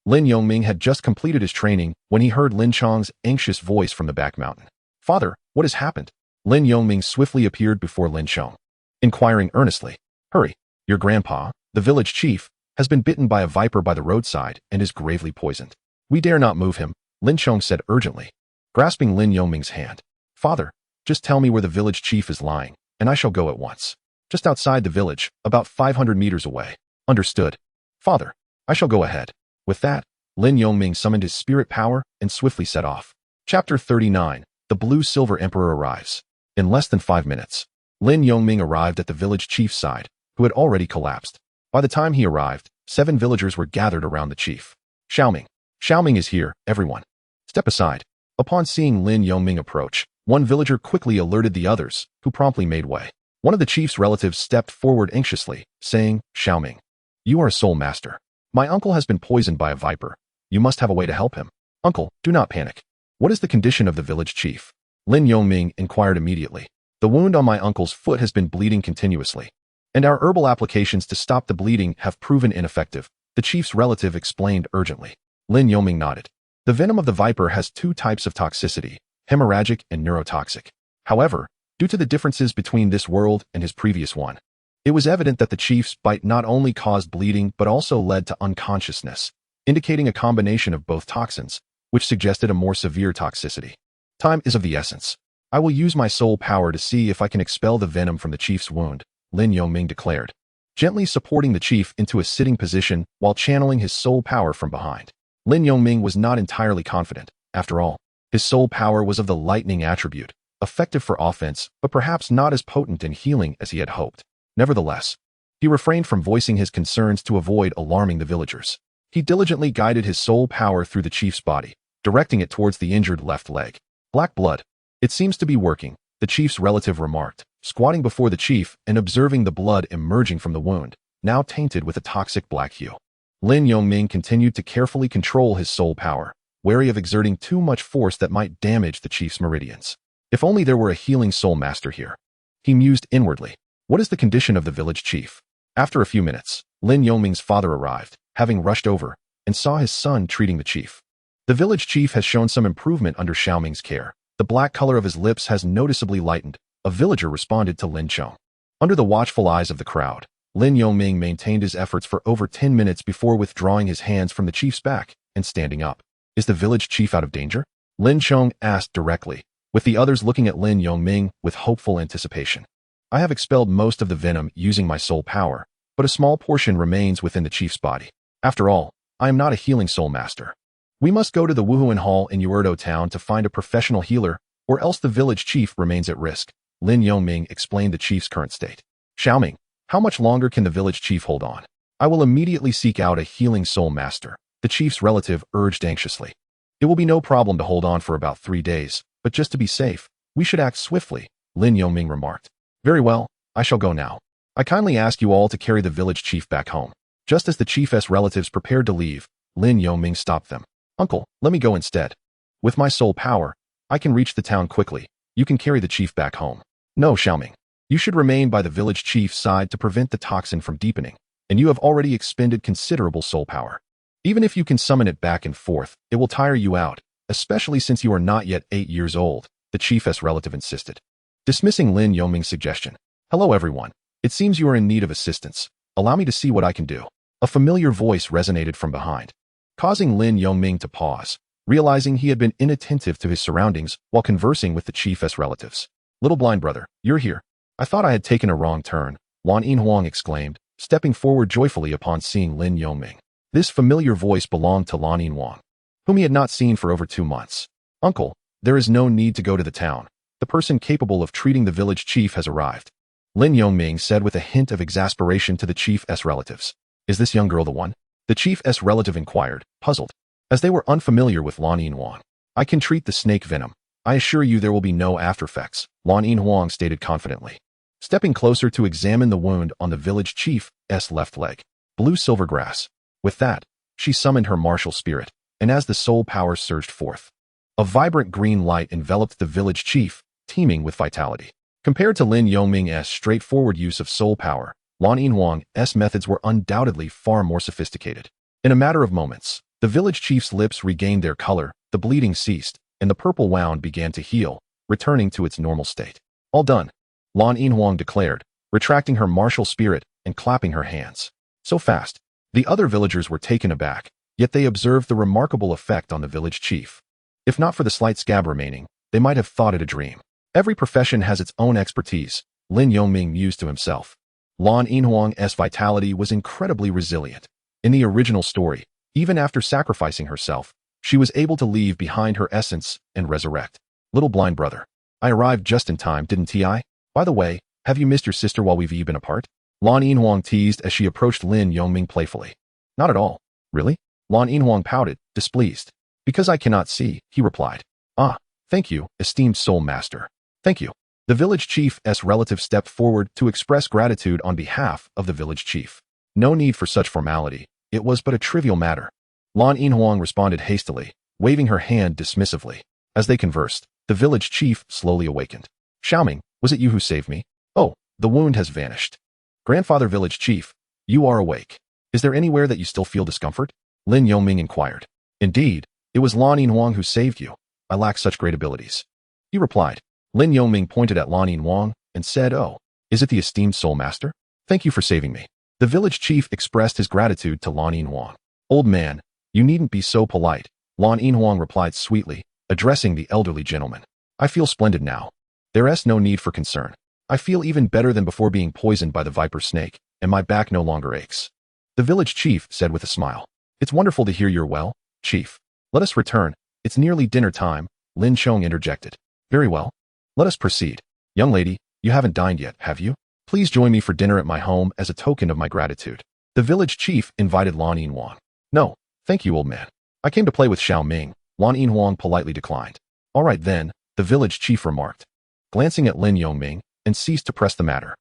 Lin Yongming had just completed his training when he heard Lin Chong's anxious voice from the back mountain. "Father, what has happened?" Lin Yongming swiftly appeared before Lin Chong, inquiring earnestly. "Hurry, your grandpa, the village chief, has been bitten by a viper by the roadside and is gravely poisoned. We dare not move him," Lin Chong said urgently, grasping Lin Yongming's hand. "Father, just tell me where the village chief is lying, and I shall go at once. Just outside the village, about 500 meters away." "Understood. Father, I shall go ahead." With that, Lin Yongming summoned his spirit power and swiftly set off. Chapter 39. The Blue-Silver Emperor arrives. In less than 5 minutes, Lin Yongming arrived at the village chief's side, who had already collapsed. By the time he arrived, 7 villagers were gathered around the chief. Xiaoming is here, everyone. Step aside." Upon seeing Lin Yongming approach, one villager quickly alerted the others, who promptly made way. One of the chief's relatives stepped forward anxiously, saying, "Xiaoming, you are a soul master. My uncle has been poisoned by a viper. You must have a way to help him." "Uncle, do not panic. What is the condition of the village chief?" Lin Yongming inquired immediately. "The wound on my uncle's foot has been bleeding continuously, and our herbal applications to stop the bleeding have proven ineffective," the chief's relative explained urgently. Lin Yongming nodded. The venom of the viper has 2 types of toxicity, hemorrhagic and neurotoxic. However, due to the differences between this world and his previous one, it was evident that the chief's bite not only caused bleeding but also led to unconsciousness, indicating a combination of both toxins, which suggested a more severe toxicity. "Time is of the essence. I will use my soul power to see if I can expel the venom from the chief's wound," Lin Yongming declared, gently supporting the chief into a sitting position while channeling his soul power from behind. Lin Yongming was not entirely confident. After all, his soul power was of the lightning attribute, effective for offense, but perhaps not as potent in healing as he had hoped. Nevertheless, he refrained from voicing his concerns to avoid alarming the villagers. He diligently guided his soul power through the chief's body, directing it towards the injured left leg. "Black blood. It seems to be working," the chief's relative remarked, squatting before the chief and observing the blood emerging from the wound, now tainted with a toxic black hue. Lin Yongming continued to carefully control his soul power, wary of exerting too much force that might damage the chief's meridians. If only there were a healing soul master here. He mused inwardly. What is the condition of the village chief? After a few minutes, Lin Yongming's father arrived, having rushed over, and saw his son treating the chief. The village chief has shown some improvement under Xiaoming's care. The black color of his lips has noticeably lightened, a villager responded to Lin Chong. Under the watchful eyes of the crowd, Lin Yongming maintained his efforts for over 10 minutes before withdrawing his hands from the chief's back and standing up. "Is the village chief out of danger?" Lin Chong asked directly, with the others looking at Lin Yongming with hopeful anticipation. "I have expelled most of the venom using my soul power, but a small portion remains within the chief's body. After all, I am not a healing soul master. We must go to the Wuhuan Hall in Yuerdo town to find a professional healer, or else the village chief remains at risk." Lin Yongming explained the chief's current state. "Xiaoming, how much longer can the village chief hold on?" "I will immediately seek out a healing soul master," the chief's relative urged anxiously. "It will be no problem to hold on for about 3 days, but just to be safe, we should act swiftly," Lin Yongming remarked. "Very well, I shall go now. I kindly ask you all to carry the village chief back home." Just as the chief's relatives prepared to leave, Lin Yongming stopped them. "Uncle, let me go instead. With my soul power, I can reach the town quickly. You can carry the chief back home." "No, Xiaoming. You should remain by the village chief's side to prevent the toxin from deepening, and you have already expended considerable soul power. Even if you can summon it back and forth, it will tire you out, especially since you are not yet 8 years old," the chief's relative insisted. Dismissing Lin Yongming's suggestion. "Hello everyone. It seems you are in need of assistance. Allow me to see what I can do." A familiar voice resonated from behind, causing Lin Yongming to pause, realizing he had been inattentive to his surroundings while conversing with the chief's relatives. "Little blind brother, you're here. I thought I had taken a wrong turn," Wan Yinhuang exclaimed, stepping forward joyfully upon seeing Lin Yongming. This familiar voice belonged to Lan Yinhuang, whom he had not seen for over 2 months. "Uncle, there is no need to go to the town. The person capable of treating the village chief has arrived," Lin Yongming said with a hint of exasperation to the chief's relatives. "Is this young girl the one?" the chief's relative inquired, puzzled, as they were unfamiliar with Lan Yinhuang. "I can treat the snake venom. I assure you there will be no aftereffects," Lan Yinhuang stated confidently, stepping closer to examine the wound on the village chief's left leg. "Blue silver grass. With that, she summoned her martial spirit, and as the soul power surged forth, a vibrant green light enveloped the village chief, teeming with vitality. Compared to Lin Yongming's straightforward use of soul power, Lan Yinhuang's methods were undoubtedly far more sophisticated. In a matter of moments, the village chief's lips regained their color, the bleeding ceased, and the purple wound began to heal, returning to its normal state. All done, Lan Yinhuang declared, retracting her martial spirit and clapping her hands. So fast. The other villagers were taken aback, yet they observed the remarkable effect on the village chief. If not for the slight scab remaining, they might have thought it a dream. Every profession has its own expertise, Lin Yongming mused to himself. Lan Yinhuang's vitality was incredibly resilient. In the original story, even after sacrificing herself, she was able to leave behind her essence and resurrect. Little blind brother, I arrived just in time, didn't I? By the way, have you missed your sister while we've been apart? Lan Yinhuang teased as she approached Lin Yongming playfully. Not at all. Really? Lan Yinhuang pouted, displeased. Because I cannot see, he replied. Ah, thank you, esteemed soul master. Thank you. The village chief's relative stepped forward to express gratitude on behalf of the village chief. No need for such formality. It was but a trivial matter. Lan Yinhuang responded hastily, waving her hand dismissively. As they conversed, the village chief slowly awakened. Xiaoming, was it you who saved me? Oh, the wound has vanished. Grandfather village chief, you are awake. Is there anywhere that you still feel discomfort? Lin Yongming inquired. Indeed, it was Lan Yinhuang who saved you. I lack such great abilities. He replied. Lin Yongming pointed at Lan Yinhuang and said, Oh, is it the esteemed soul master? Thank you for saving me. The village chief expressed his gratitude to Lan Yinhuang. Old man, you needn't be so polite, Lan Yinhuang replied sweetly, addressing the elderly gentleman. I feel splendid now. There's no need for concern. I feel even better than before being poisoned by the viper snake, and my back no longer aches. The village chief said with a smile. It's wonderful to hear you're well, chief. Let us return. It's nearly dinner time, Lin Chong interjected. Very well. Let us proceed. Young lady, you haven't dined yet, have you? Please join me for dinner at my home as a token of my gratitude. The village chief invited Lan Yinhuang. No, thank you, old man. I came to play with Xiaoming, Lan Yinhuang politely declined. All right then, the village chief remarked, glancing at Lin Yongming, and ceased to press the matter.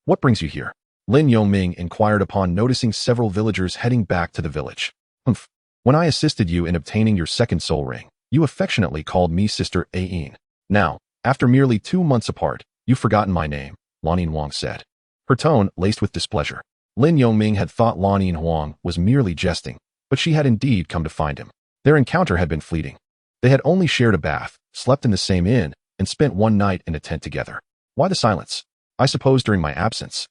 What brings you here? Lin Yongming inquired upon noticing several villagers heading back to the village. Humph. When I assisted you in obtaining your second soul ring, you affectionately called me Sister Ain. Now, after merely 2 months apart, you've forgotten my name, Lan Yinhuang said. Her tone laced with displeasure. Lin Yongming had thought Lan Yinhuang was merely jesting, but she had indeed come to find him. Their encounter had been fleeting. They had only shared a bath, slept in the same inn, and spent one night in a tent together. Why the silence? I suppose during my absence.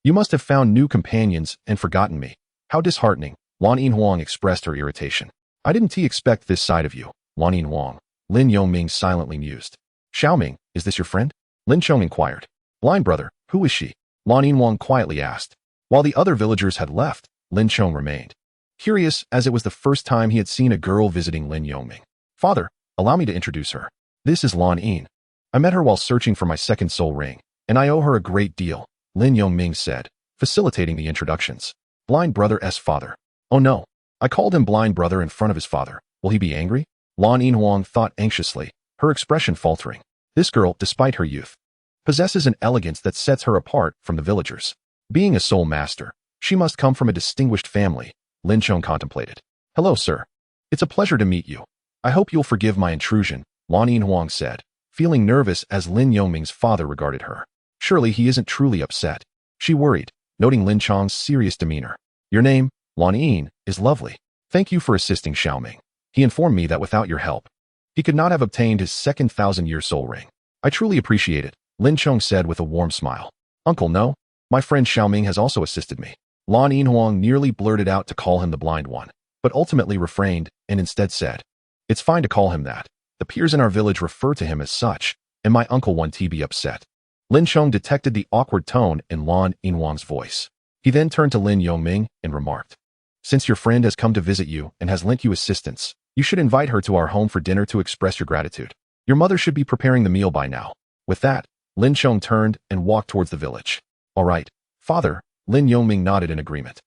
You must have found new companions and forgotten me. How disheartening, Lan Yinhuang expressed her irritation. I didn't expect this side of you, Lan Yinhuang. Lin Yongming silently mused. Xiaoming, is this your friend? Lin Chong inquired. Blind brother, who is she? Lan Yinhuang quietly asked. While the other villagers had left, Lin Chong remained. Curious, as it was the first time he had seen a girl visiting Lin Yongming. Father, allow me to introduce her. This is Lan Yin. I met her while searching for my second soul ring, and I owe her a great deal, Lin Yongming said, facilitating the introductions. Blind brother's father. Oh no. I called him blind brother in front of his father. Will he be angry? Lan Yinhuang thought anxiously, her expression faltering. This girl, despite her youth, possesses an elegance that sets her apart from the villagers. Being a soul master, she must come from a distinguished family, Lin Chong contemplated. Hello, sir. It's a pleasure to meet you. I hope you'll forgive my intrusion, Lan Yinhuang said, feeling nervous as Lin Yongming's father regarded her. Surely he isn't truly upset. She worried, noting Lin Chong's serious demeanor. Your name, Lan Yin, is lovely. Thank you for assisting Xiaoming. He informed me that without your help, he could not have obtained his second 1,000-year soul ring. I truly appreciate it, Lin Chong said with a warm smile. Uncle, no. My friend Xiaoming has also assisted me. Lan Yinhuang nearly blurted out to call him the blind one, but ultimately refrained and instead said, It's fine to call him that. The peers in our village refer to him as such, and my uncle won't be upset. Lin Chong detected the awkward tone in Lan Yinhuang's voice. He then turned to Lin Yongming and remarked, Since your friend has come to visit you and has lent you assistance, you should invite her to our home for dinner to express your gratitude. Your mother should be preparing the meal by now. With that, Lin Chong turned and walked towards the village. All right, father, Lin Yongming nodded in agreement.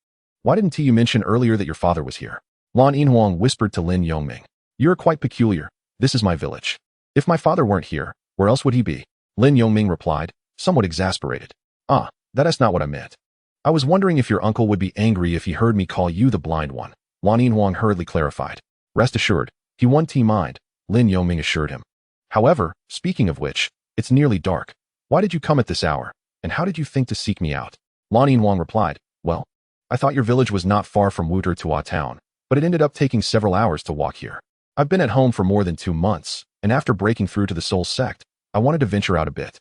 Why didn't you mention earlier that your father was here? Lan Yinhuang whispered to Lin Yongming. You're quite peculiar. This is my village. If my father weren't here, where else would he be? Lin Yongming replied, somewhat exasperated. That is not what I meant. I was wondering if your uncle would be angry if he heard me call you the blind one, Lan Yinhuang hurriedly clarified. Rest assured, he won't mind, Lin Yongming assured him. However, speaking of which, it's nearly dark. Why did you come at this hour, and how did you think to seek me out? Lan Yinhuang replied, well, I thought your village was not far from Wuter Tua town, but it ended up taking several hours to walk here. I've been at home for more than 2 months, and after breaking through to the Soul sect, I wanted to venture out a bit.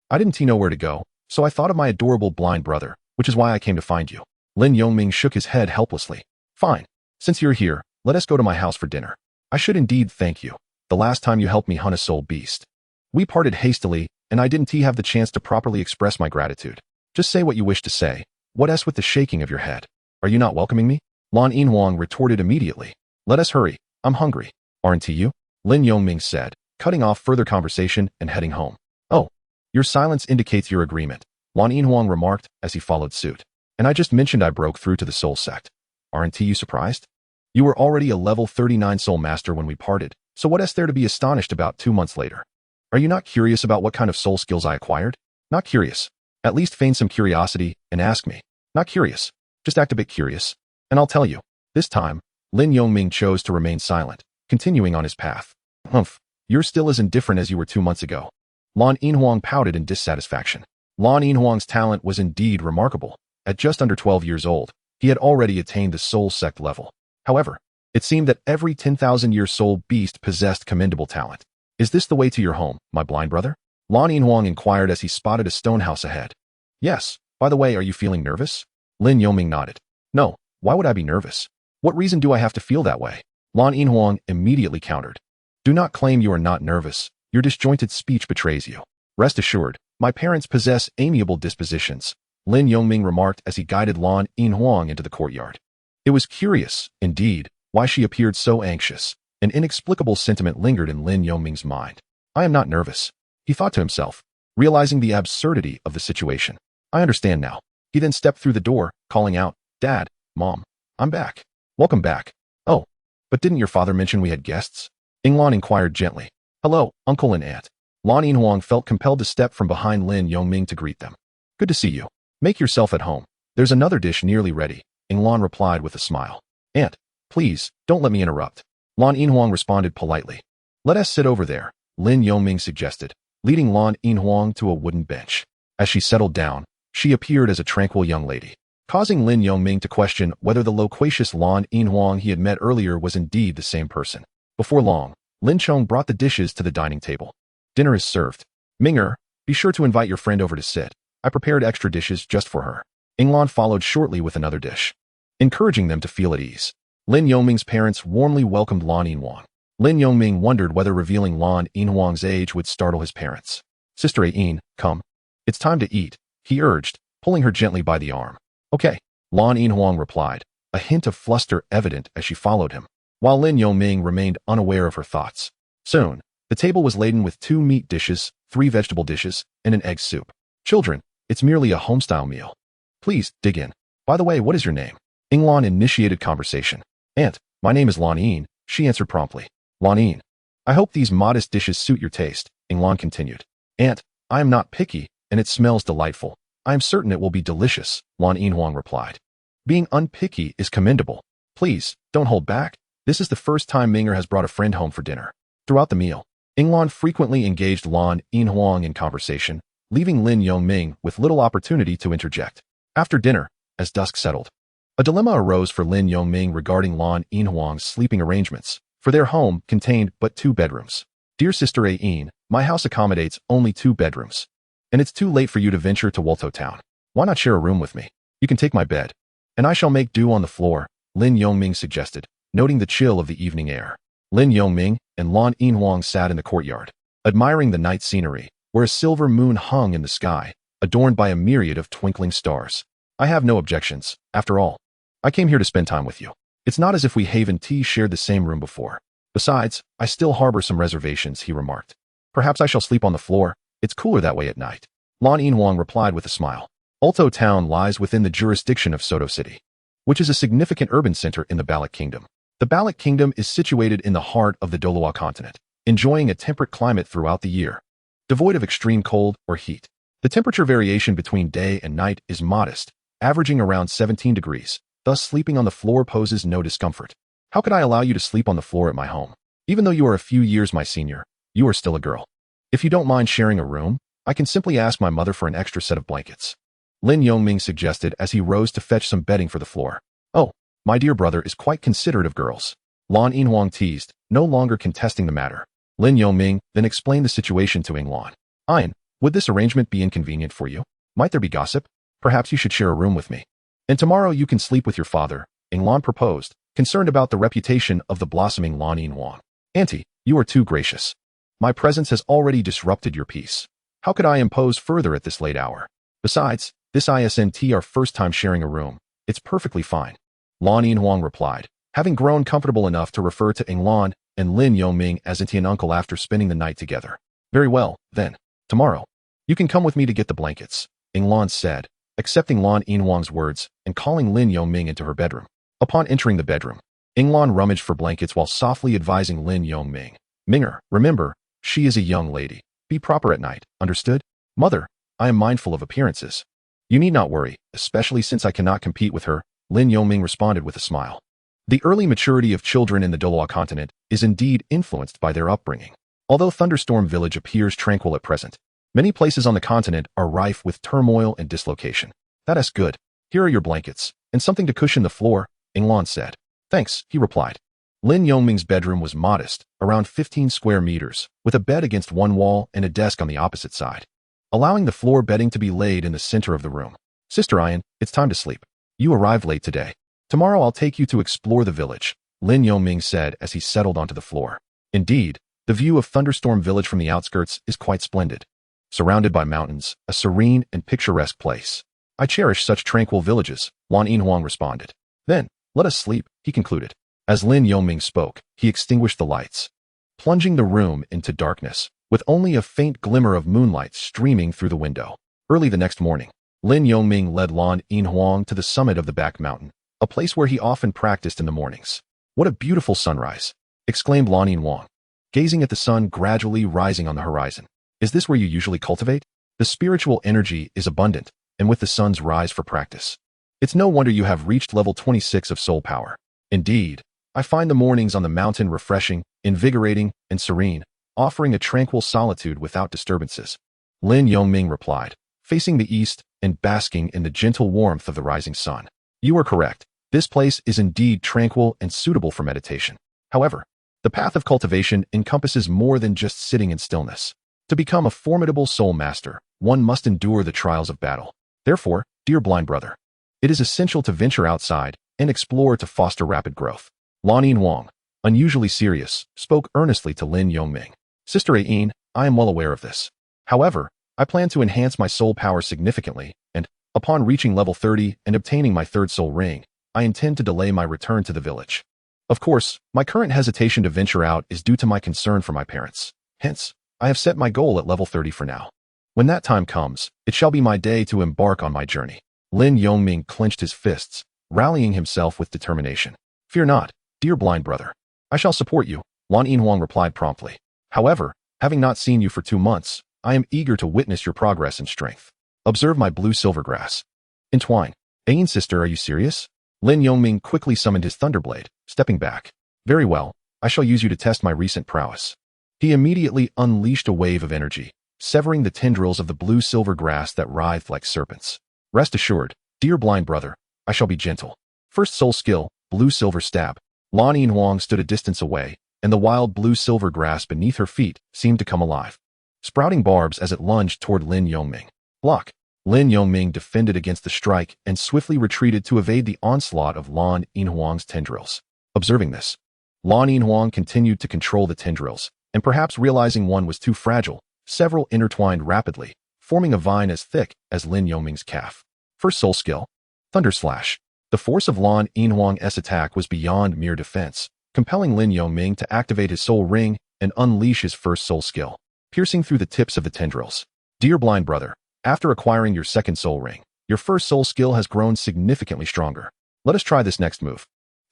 I didn't know where to go, so I thought of my adorable blind brother, which is why I came to find you. Lin Yongming shook his head helplessly. Fine. Since you're here, let us go to my house for dinner. I should indeed thank you. The last time you helped me hunt a soul beast. We parted hastily, and I didn't have the chance to properly express my gratitude. Just say what you wish to say. What else with the shaking of your head? Are you not welcoming me? Lan Yinhuang retorted immediately. Let us hurry. I'm hungry. Aren't you? Lin Yongming said, cutting off further conversation and heading home. Oh, your silence indicates your agreement, Lan Yinhuang remarked as he followed suit. And I just mentioned I broke through to the Soul sect. Aren't you surprised? You were already a level 39 Soul Master when we parted, so what is there to be astonished about 2 months later? Are you not curious about what kind of soul skills I acquired? Not curious. At least feign some curiosity and ask me. Not curious. Just act a bit curious. And I'll tell you. This time, Lin Yongming chose to remain silent, continuing on his path. Humph. You're still as indifferent as you were 2 months ago. Lan Yinhuang pouted in dissatisfaction. Lan Yinhuang's talent was indeed remarkable. At just under 12 years old, he had already attained the Soul sect level. However, it seemed that every 10,000-year soul beast possessed commendable talent. Is this the way to your home, my blind brother? Lan Yinhuang inquired as he spotted a stone house ahead. Yes. By the way, are you feeling nervous? Lin Yongming nodded. No. Why would I be nervous? What reason do I have to feel that way? Lan Yinhuang immediately countered. Do not claim you are not nervous. Your disjointed speech betrays you. Rest assured, my parents possess amiable dispositions, Lin Yongming remarked as he guided Lan Yinhuang into the courtyard. It was curious, indeed, why she appeared so anxious. An inexplicable sentiment lingered in Lin Yongming's mind. I am not nervous, he thought to himself, realizing the absurdity of the situation. I understand now. He then stepped through the door, calling out, Dad, Mom, I'm back. Welcome back. Oh, but didn't your father mention we had guests? Yinglan inquired gently. Hello, Uncle and Aunt. Lan Yinhuang felt compelled to step from behind Lin Yongming to greet them. Good to see you. Make yourself at home. There's another dish nearly ready, Yinglan replied with a smile. Aunt, please, don't let me interrupt. Lan Yinhuang responded politely. Let us sit over there, Lin Yongming suggested, leading Lan Yinhuang to a wooden bench. As she settled down, she appeared as a tranquil young lady, causing Lin Yongming to question whether the loquacious Lan Yinhuang he had met earlier was indeed the same person. Before long, Lin Chong brought the dishes to the dining table. Dinner is served. Minger, be sure to invite your friend over to sit. I prepared extra dishes just for her. Yinglan followed shortly with another dish, encouraging them to feel at ease. Lin Yongming's parents warmly welcomed Lan Yinhuang. Lin Yongming wondered whether revealing Lan Yinhuang's age would startle his parents. Sister Ayin, come. It's time to eat, he urged, pulling her gently by the arm. Okay, Lan Yinhuang replied, a hint of fluster evident as she followed him, while Lin Yongming remained unaware of her thoughts. Soon, the table was laden with 2 meat dishes, 3 vegetable dishes, and an egg soup. Children, it's merely a homestyle meal. Please, dig in. By the way, what is your name? Yinglan initiated conversation. Aunt, my name is Lan Yin, she answered promptly. Lan Yin. I hope these modest dishes suit your taste, Yinglan continued. Aunt, I am not picky, and it smells delightful. I am certain it will be delicious, Lan Yinhuang replied. Being unpicky is commendable. Please, don't hold back. This is the first time Minger has brought a friend home for dinner. Throughout the meal, Yinglan frequently engaged Lan Yinhuang in conversation, leaving Lin Yongming with little opportunity to interject. After dinner, as dusk settled, a dilemma arose for Lin Yongming regarding Lan Yinhuang's sleeping arrangements, for their home contained but 2 bedrooms. Dear Sister Ayin, my house accommodates only 2 bedrooms. And it's too late for you to venture to Wuto town. Why not share a room with me? You can take my bed. And I shall make do on the floor, Lin Yongming suggested, noting the chill of the evening air. Lin Yongming and Lan Yinhuang sat in the courtyard, admiring the night scenery, where a silver moon hung in the sky, adorned by a myriad of twinkling stars. I have no objections, after all. I came here to spend time with you. It's not as if we Haven T shared the same room before. Besides, I still harbor some reservations, he remarked. Perhaps I shall sleep on the floor. It's cooler that way at night. Lan Yinhuang replied with a smile. Ulto town lies within the jurisdiction of Soto City, which is a significant urban center in the Balak Kingdom. The Balak Kingdom is situated in the heart of the Douluo continent, enjoying a temperate climate throughout the year, devoid of extreme cold or heat. The temperature variation between day and night is modest, averaging around 17 degrees. Thus, sleeping on the floor poses no discomfort. How could I allow you to sleep on the floor at my home? Even though you are a few years my senior, you are still a girl. If you don't mind sharing a room, I can simply ask my mother for an extra set of blankets. Lin Yongming suggested as he rose to fetch some bedding for the floor. Oh, my dear brother is quite considerate of girls. Lan Yinhuang teased, no longer contesting the matter. Lin Yongming then explained the situation to Lan. Ian, would this arrangement be inconvenient for you? Might there be gossip? Perhaps you should share a room with me. And tomorrow you can sleep with your father, Lan proposed, concerned about the reputation of the blossoming Lan Yinhuang. Auntie, you are too gracious. My presence has already disrupted your peace. How could I impose further at this late hour? Besides, this isn't our first time sharing a room. It's perfectly fine. Lan Yinhuang replied, having grown comfortable enough to refer to Lan and Lin Yongming as auntie and uncle after spending the night together. Very well, then. Tomorrow. You can come with me to get the blankets, Lan said, accepting Lan Yinhuang's words and calling Lin Yongming into her bedroom. Upon entering the bedroom, Lan rummaged for blankets while softly advising Lin Yongming. Minger, remember, she is a young lady. Be proper at night, understood? Mother, I am mindful of appearances. You need not worry, especially since I cannot compete with her, Lin Yongming responded with a smile. The early maturity of children in the Douluo continent is indeed influenced by their upbringing. Although Thunderstorm Village appears tranquil at present, many places on the continent are rife with turmoil and dislocation. That is good. Here are your blankets, and something to cushion the floor, Lan said. Thanks, he replied. Lin Yongming's bedroom was modest, around 15 square meters, with a bed against one wall and a desk on the opposite side, allowing the floor bedding to be laid in the center of the room. Sister Ian, it's time to sleep. You arrived late today. Tomorrow I'll take you to explore the village, Lin Yongming said as he settled onto the floor. Indeed, the view of Thunderstorm Village from the outskirts is quite splendid. Surrounded by mountains, a serene and picturesque place. I cherish such tranquil villages, Lan Yinhuang responded. Then, let us sleep, he concluded. As Lin Yongming spoke, he extinguished the lights, plunging the room into darkness, with only a faint glimmer of moonlight streaming through the window. Early the next morning, Lin Yongming led Lan Yinhuang to the summit of the back mountain, a place where he often practiced in the mornings. What a beautiful sunrise, exclaimed Lan Yinhuang, gazing at the sun gradually rising on the horizon. Is this where you usually cultivate? The spiritual energy is abundant, and with the sun's rise for practice. It's no wonder you have reached level 26 of soul power. Indeed, I find the mornings on the mountain refreshing, invigorating, and serene, offering a tranquil solitude without disturbances. Lin Yongming replied, facing the east and basking in the gentle warmth of the rising sun. You are correct. This place is indeed tranquil and suitable for meditation. However, the path of cultivation encompasses more than just sitting in stillness. To become a formidable soul master, one must endure the trials of battle. Therefore, dear blind brother, it is essential to venture outside and explore to foster rapid growth. Lan Yinhuang, unusually serious, spoke earnestly to Lin Yongming. Sister Ain, I am well aware of this. However, I plan to enhance my soul power significantly, and, upon reaching level 30 and obtaining my third soul ring, I intend to delay my return to the village. Of course, my current hesitation to venture out is due to my concern for my parents. Hence, I have set my goal at level 30 for now. When that time comes, it shall be my day to embark on my journey. Lin Yongming clenched his fists, rallying himself with determination. Fear not, dear blind brother. I shall support you, Lan Yinhuang replied promptly. However, having not seen you for 2 months, I am eager to witness your progress and strength. Observe my blue-silver grass. Entwine. Ain sister, are you serious? Lin Yongming quickly summoned his thunderblade, stepping back. Very well, I shall use you to test my recent prowess. He immediately unleashed a wave of energy, severing the tendrils of the blue-silver grass that writhed like serpents. Rest assured, dear blind brother, I shall be gentle. First soul skill, blue-silver stab. Lan Yinhuang stood a distance away, and the wild blue-silver grass beneath her feet seemed to come alive, sprouting barbs as it lunged toward Lin Yongming. Block. Lin Yongming defended against the strike and swiftly retreated to evade the onslaught of Lan Yinhuang's tendrils. Observing this, Lan Yinhuang continued to control the tendrils, and perhaps realizing one was too fragile, several intertwined rapidly, forming a vine as thick as Lin Yongming's calf. First soul skill, Thunder Slash. The force of Lan Yinhuang's attack was beyond mere defense, compelling Lin Yongming to activate his soul ring and unleash his first soul skill, piercing through the tips of the tendrils. Dear blind brother, after acquiring your second soul ring, your first soul skill has grown significantly stronger. Let us try this next move.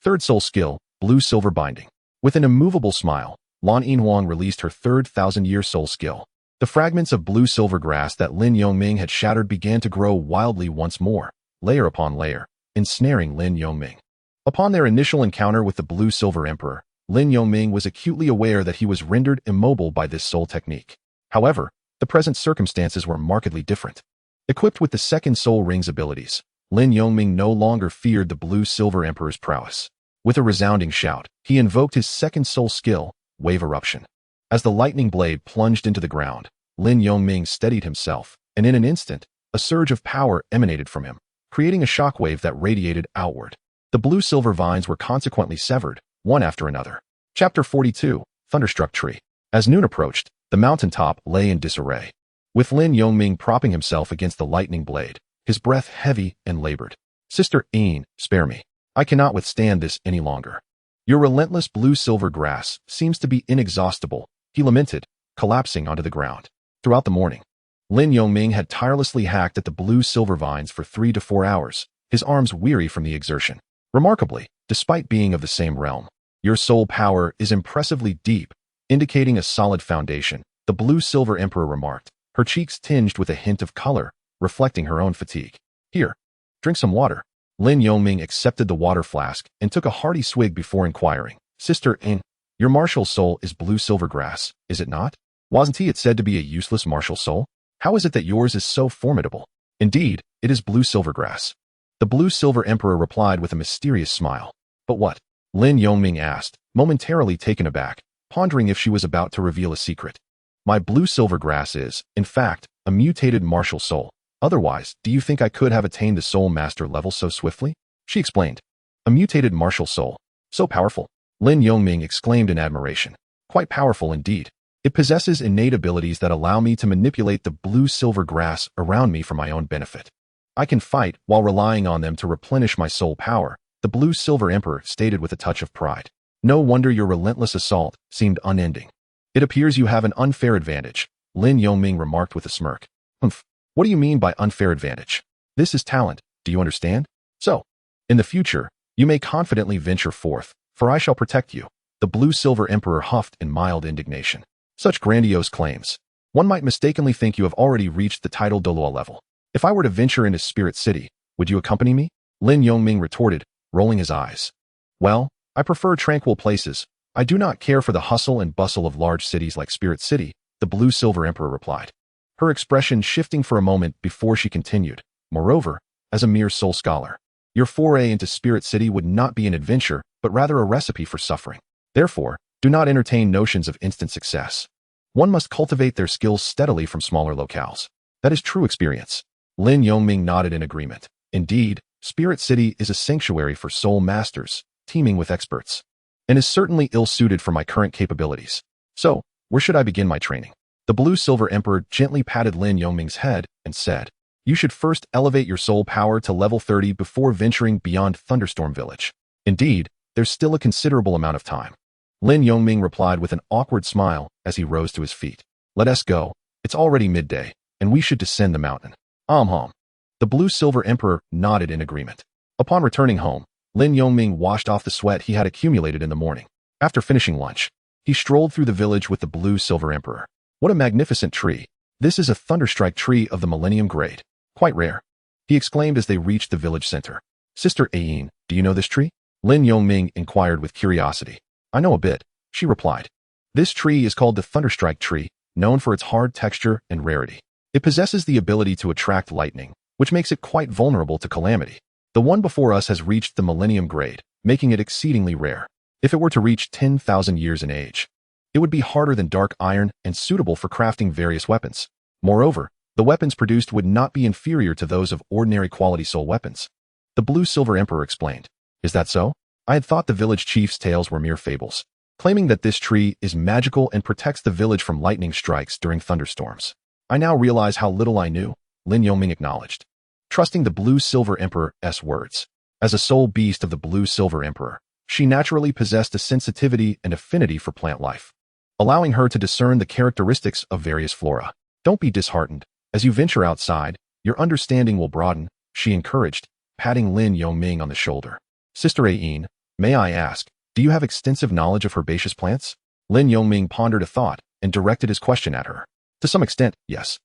Third soul skill, blue-silver binding. With an immovable smile, Lan Yinhuang released her third 1,000-year soul skill. The fragments of blue-silver grass that Lin Yongming had shattered began to grow wildly once more, layer upon layer, ensnaring Lin Yongming. Upon their initial encounter with the Blue-Silver Emperor, Lin Yongming was acutely aware that he was rendered immobile by this soul technique. However, the present circumstances were markedly different. Equipped with the second soul ring's abilities, Lin Yongming no longer feared the Blue-Silver Emperor's prowess. With a resounding shout, he invoked his second soul skill, Wave Eruption. As the lightning blade plunged into the ground, Lin Yongming steadied himself, and in an instant, a surge of power emanated from him, creating a shockwave that radiated outward. The blue-silver vines were consequently severed, one after another. Chapter 42, Thunderstruck Tree. As noon approached, the mountaintop lay in disarray. With Lin Yongming propping himself against the lightning blade, his breath heavy and labored. Sister Ain, spare me. I cannot withstand this any longer. Your relentless blue-silver grass seems to be inexhaustible, he lamented, collapsing onto the ground. Throughout the morning, Lin Yongming had tirelessly hacked at the blue-silver vines for 3 to 4 hours, his arms weary from the exertion. Remarkably, despite being of the same realm, your soul power is impressively deep, indicating a solid foundation, the Blue-Silver Emperor remarked, her cheeks tinged with a hint of color, reflecting her own fatigue. Here, drink some water. Lin Yongming accepted the water flask and took a hearty swig before inquiring. Sister Ain, your martial soul is blue-silver grass, is it not? Wasn't he said to be a useless martial soul? How is it that yours is so formidable? Indeed, it is blue-silver grass. The Blue-Silver Emperor replied with a mysterious smile. But what? Lin Yongming asked, momentarily taken aback, pondering if she was about to reveal a secret. My blue-silver grass is, in fact, a mutated martial soul. Otherwise, do you think I could have attained the soul master level so swiftly? She explained. A mutated martial soul. So powerful. Lin Yongming exclaimed in admiration. Quite powerful indeed. It possesses innate abilities that allow me to manipulate the blue-silver grass around me for my own benefit. I can fight while relying on them to replenish my soul power, the Blue-Silver Emperor stated with a touch of pride. No wonder your relentless assault seemed unending. It appears you have an unfair advantage, Lin Yongming remarked with a smirk. Humph. What do you mean by unfair advantage? This is talent, do you understand? So, in the future, you may confidently venture forth, for I shall protect you, the Blue-Silver Emperor huffed in mild indignation. Such grandiose claims. One might mistakenly think you have already reached the title Douluo level. If I were to venture into Spirit City, would you accompany me? Lin Yongming retorted, rolling his eyes. Well, I prefer tranquil places. I do not care for the hustle and bustle of large cities like Spirit City, the Blue-Silver Emperor replied. Her expression shifting for a moment before she continued. Moreover, as a mere soul scholar, your foray into Spirit City would not be an adventure, but rather a recipe for suffering. Therefore, do not entertain notions of instant success. One must cultivate their skills steadily from smaller locales. That is true experience. Lin Yongming nodded in agreement. Indeed, Spirit City is a sanctuary for soul masters, teeming with experts, and is certainly ill-suited for my current capabilities. So, where should I begin my training? The Blue-Silver Emperor gently patted Lin Yongming's head and said, you should first elevate your soul power to level 30 before venturing beyond Thunderstorm Village. Indeed, there's still a considerable amount of time. Lin Yongming replied with an awkward smile as he rose to his feet. Let us go. It's already midday, and we should descend the mountain. The Blue-Silver Emperor nodded in agreement. Upon returning home, Lin Yongming washed off the sweat he had accumulated in the morning. After finishing lunch, he strolled through the village with the Blue-Silver Emperor. What a magnificent tree. This is a thunderstrike tree of the Millennium Grade. Quite rare. He exclaimed as they reached the village center. Sister Ain, do you know this tree? Lin Yongming inquired with curiosity. I know a bit, she replied. This tree is called the Thunderstrike tree, known for its hard texture and rarity. It possesses the ability to attract lightning, which makes it quite vulnerable to calamity. The one before us has reached the Millennium Grade, making it exceedingly rare. If it were to reach 10,000 years in age, it would be harder than dark iron and suitable for crafting various weapons. Moreover, the weapons produced would not be inferior to those of ordinary quality soul weapons. The Blue-Silver Emperor explained. Is that so? I had thought the village chief's tales were mere fables, claiming that this tree is magical and protects the village from lightning strikes during thunderstorms. I now realize how little I knew, Lin Yongming acknowledged, trusting the Blue-Silver Emperor's words. As a soul beast of the Blue-Silver Emperor, she naturally possessed a sensitivity and affinity for plant life, allowing her to discern the characteristics of various flora. Don't be disheartened. As you venture outside, your understanding will broaden, she encouraged, patting Lin Yongming on the shoulder. Sister Ain, may I ask, do you have extensive knowledge of herbaceous plants? Lin Yongming pondered a thought and directed his question at her. To some extent, yes.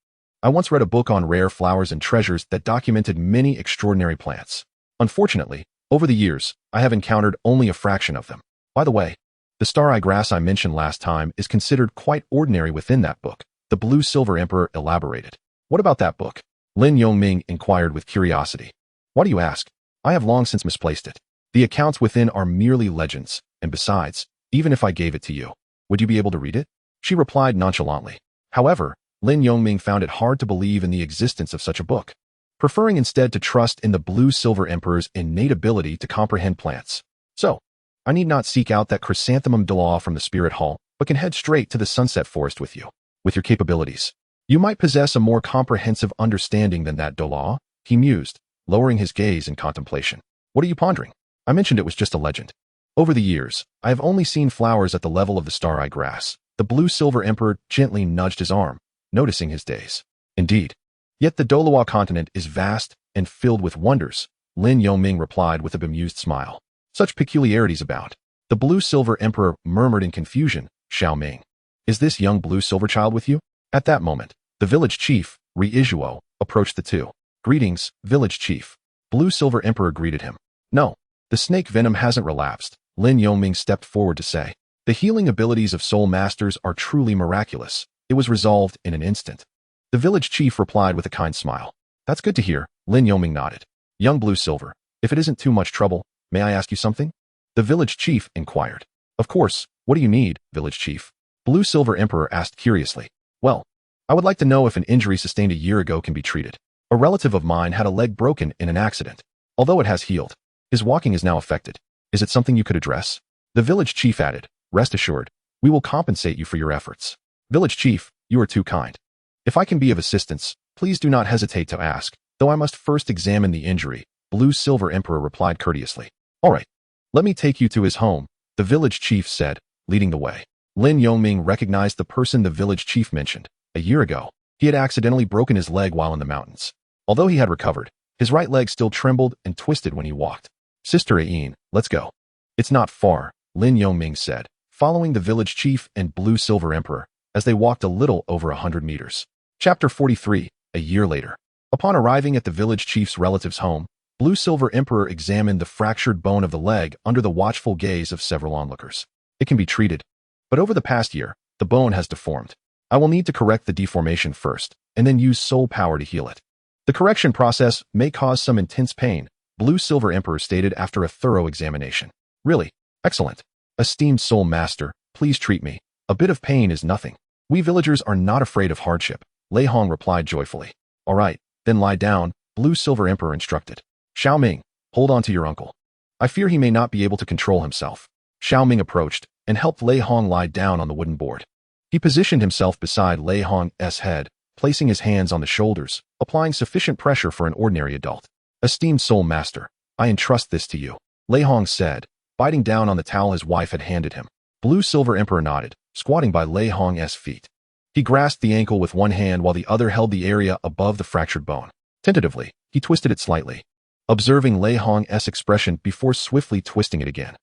I once read a book on rare flowers and treasures that documented many extraordinary plants. Unfortunately, over the years, I have encountered only a fraction of them. By the way, the star-eye grass I mentioned last time is considered quite ordinary within that book, the blue-silver emperor elaborated. What about that book? Lin Yongming inquired with curiosity. Why do you ask? I have long since misplaced it. The accounts within are merely legends, and besides, even if I gave it to you, would you be able to read it? She replied nonchalantly. However, Lin Yongming found it hard to believe in the existence of such a book, preferring instead to trust in the blue-silver emperor's innate ability to comprehend plants. So, I need not seek out that chrysanthemum Douluo from the spirit hall, but can head straight to the sunset forest with you. With your capabilities, you might possess a more comprehensive understanding than that Douluo, he mused, lowering his gaze in contemplation. What are you pondering? I mentioned it was just a legend. Over the years, I have only seen flowers at the level of the star-eye grass. The blue-silver emperor gently nudged his arm, noticing his daze. Indeed. Yet the Douluo continent is vast and filled with wonders, Lin Yongming replied with a bemused smile. Such peculiarities abound. The blue-silver emperor murmured in confusion, Xiaoming. Is this young blue-silver child with you? At that moment, the village chief, Riizuo, approached the two. Greetings, village chief. Blue-silver emperor greeted him. No, the snake venom hasn't relapsed, Lin Yongming stepped forward to say. The healing abilities of soul masters are truly miraculous. It was resolved in an instant. The village chief replied with a kind smile. That's good to hear, Lin Yongming nodded. Young blue-silver, if it isn't too much trouble, may I ask you something? The village chief inquired. Of course, what do you need, village chief? Blue-silver emperor asked curiously. Well, I would like to know if an injury sustained a year ago can be treated. A relative of mine had a leg broken in an accident. Although it has healed, his walking is now affected. Is it something you could address? The village chief added, rest assured, we will compensate you for your efforts. Village chief, you are too kind. If I can be of assistance, please do not hesitate to ask, though I must first examine the injury, Blue-silver emperor replied courteously. All right, let me take you to his home, the village chief said, leading the way. Lin Yongming recognized the person the village chief mentioned. A year ago, he had accidentally broken his leg while in the mountains. Although he had recovered, his right leg still trembled and twisted when he walked. Sister Aine, let's go. It's not far, Lin Yongming said, following the village chief and blue-silver emperor, as they walked a little over 100 meters. Chapter 43, a year later. Upon arriving at the village chief's relative's home, blue-silver emperor examined the fractured bone of the leg under the watchful gaze of several onlookers. It can be treated, but over the past year, the bone has deformed. I will need to correct the deformation first, and then use soul power to heal it. The correction process may cause some intense pain, Blue-silver emperor stated after a thorough examination. Really? Excellent. Esteemed soul master, please treat me. A bit of pain is nothing. We villagers are not afraid of hardship, Lei Hong replied joyfully. All right, then lie down, Blue-silver emperor instructed. Xiaoming, hold on to your uncle. I fear he may not be able to control himself. Xiaoming approached and helped Lei Hong lie down on the wooden board. He positioned himself beside Lei Hong's head, placing his hands on the shoulders, applying sufficient pressure for an ordinary adult. Esteemed soul master, I entrust this to you, Lei Hong said, biting down on the towel his wife had handed him. Blue-silver emperor nodded, squatting by Lei Hong's feet. He grasped the ankle with one hand while the other held the area above the fractured bone. Tentatively, he twisted it slightly, observing Lei Hong's expression before swiftly twisting it again.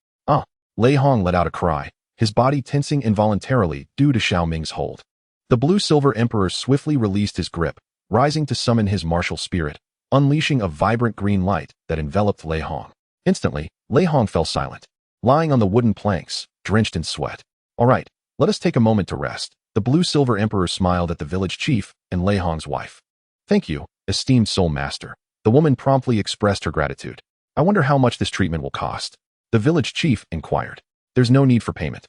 Lei Hong let out a cry, his body tensing involuntarily due to Xiaoming's hold. The blue-silver emperor swiftly released his grip, rising to summon his martial spirit, unleashing a vibrant green light that enveloped Lei Hong. Instantly, Lei Hong fell silent, lying on the wooden planks, drenched in sweat. All right, let us take a moment to rest. The blue-silver emperor smiled at the village chief and Lei Hong's wife. Thank you, esteemed soul master. The woman promptly expressed her gratitude. I wonder how much this treatment will cost. The village chief inquired. There's no need for payment.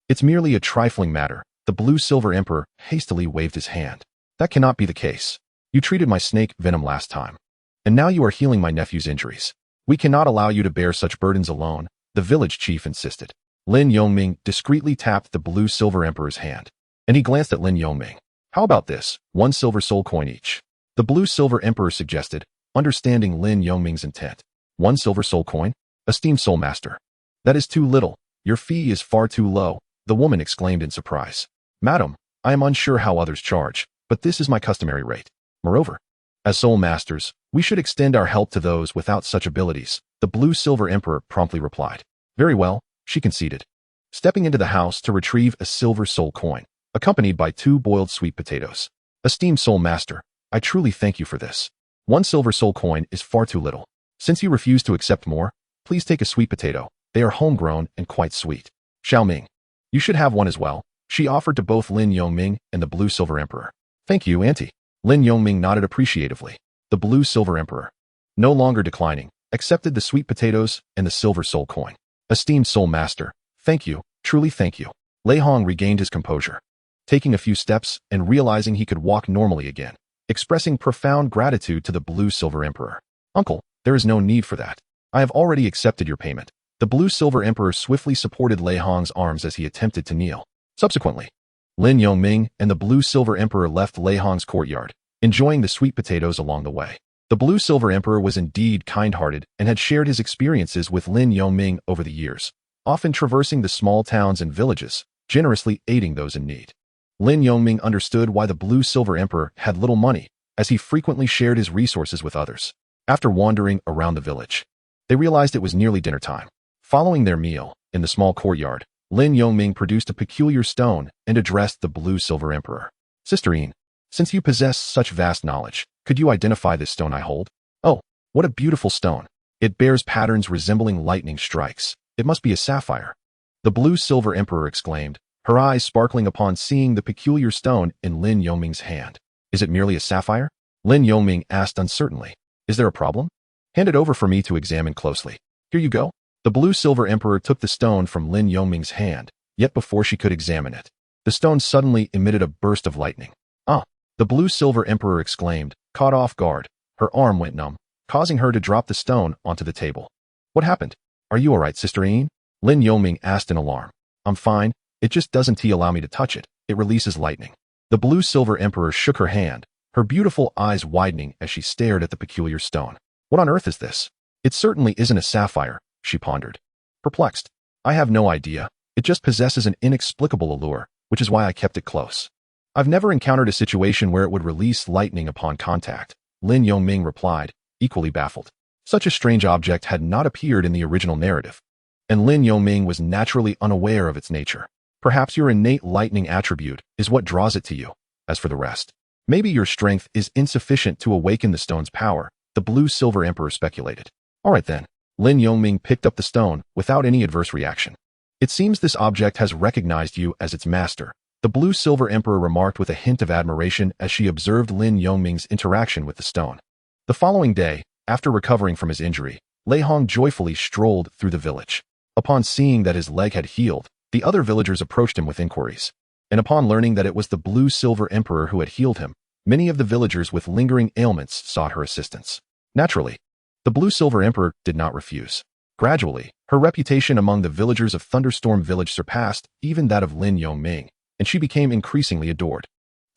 It's merely a trifling matter. The blue-silver emperor hastily waved his hand. That cannot be the case. You treated my snake venom last time, and now you are healing my nephew's injuries. We cannot allow you to bear such burdens alone, the village chief insisted. Lin Yongming discreetly tapped the blue-silver emperor's hand, and he glanced at Lin Yongming. How about this, 1 silver soul coin each? The blue-silver emperor suggested, understanding Lin Yongming's intent. 1 silver soul coin? Esteemed soul master. That is too little. Your fee is far too low, the woman exclaimed in surprise. Madam, I am unsure how others charge, but this is my customary rate. Moreover, as soul masters, we should extend our help to those without such abilities, the blue-silver emperor promptly replied. Very well, she conceded, stepping into the house to retrieve a silver soul coin, accompanied by 2 boiled sweet potatoes. Esteemed soul master, I truly thank you for this. 1 silver soul coin is far too little. Since you refuse to accept more, please take a sweet potato. They are homegrown and quite sweet. Xiaoming. You should have one as well, she offered to both Lin Yongming and the Blue Silver Emperor. Thank you, Auntie. Lin Yongming nodded appreciatively. The Blue Silver Emperor, no longer declining, accepted the sweet potatoes and the silver soul coin. Esteemed Soul Master, thank you, truly thank you. Lei Hong regained his composure, taking a few steps and realizing he could walk normally again, expressing profound gratitude to the Blue Silver Emperor. Uncle, there is no need for that. I have already accepted your payment. The Blue Silver Emperor swiftly supported Lei Hong's arms as he attempted to kneel. Subsequently, Lin Yongming and the Blue Silver Emperor left Lei Hong's courtyard, enjoying the sweet potatoes along the way. The Blue Silver Emperor was indeed kind-hearted and had shared his experiences with Lin Yongming over the years, often traversing the small towns and villages, generously aiding those in need. Lin Yongming understood why the Blue Silver Emperor had little money, as he frequently shared his resources with others. After wandering around the village, they realized it was nearly dinner time. Following their meal, in the small courtyard, Lin Yongming produced a peculiar stone and addressed the Blue Silver Emperor. Sisterine, since you possess such vast knowledge, could you identify this stone I hold? Oh, what a beautiful stone. It bears patterns resembling lightning strikes. It must be a sapphire. The Blue Silver Emperor exclaimed, her eyes sparkling upon seeing the peculiar stone in Lin Yongming's hand. Is it merely a sapphire? Lin Yongming asked uncertainly. Is there a problem? Hand it over for me to examine closely. Here you go. The Blue Silver Emperor took the stone from Lin Yongming's hand, yet before she could examine it, the stone suddenly emitted a burst of lightning. Ah! The Blue Silver Emperor exclaimed, caught off guard. Her arm went numb, causing her to drop the stone onto the table. What happened? Are you alright, Sister Ian? Lin Yongming asked in alarm. I'm fine. It just doesn't allow me to touch it. It releases lightning. The Blue Silver Emperor shook her hand, her beautiful eyes widening as she stared at the peculiar stone. What on earth is this? It certainly isn't a sapphire, she pondered. Perplexed. I have no idea. It just possesses an inexplicable allure, which is why I kept it close. I've never encountered a situation where it would release lightning upon contact, Lin Yongming replied, equally baffled. Such a strange object had not appeared in the original narrative, and Lin Yongming was naturally unaware of its nature. Perhaps your innate lightning attribute is what draws it to you. As for the rest, maybe your strength is insufficient to awaken the stone's power, the Blue Silver Emperor speculated. All right then. Lin Yongming picked up the stone without any adverse reaction. It seems this object has recognized you as its master, the Blue Silver Emperor remarked with a hint of admiration as she observed Lin Yongming's interaction with the stone. The following day, after recovering from his injury, Lei Hong joyfully strolled through the village. Upon seeing that his leg had healed, the other villagers approached him with inquiries. And upon learning that it was the Blue Silver Emperor who had healed him, many of the villagers with lingering ailments sought her assistance. Naturally, the Blue Silver Emperor did not refuse. Gradually, her reputation among the villagers of Thunderstorm Village surpassed even that of Lin Yongming, and she became increasingly adored.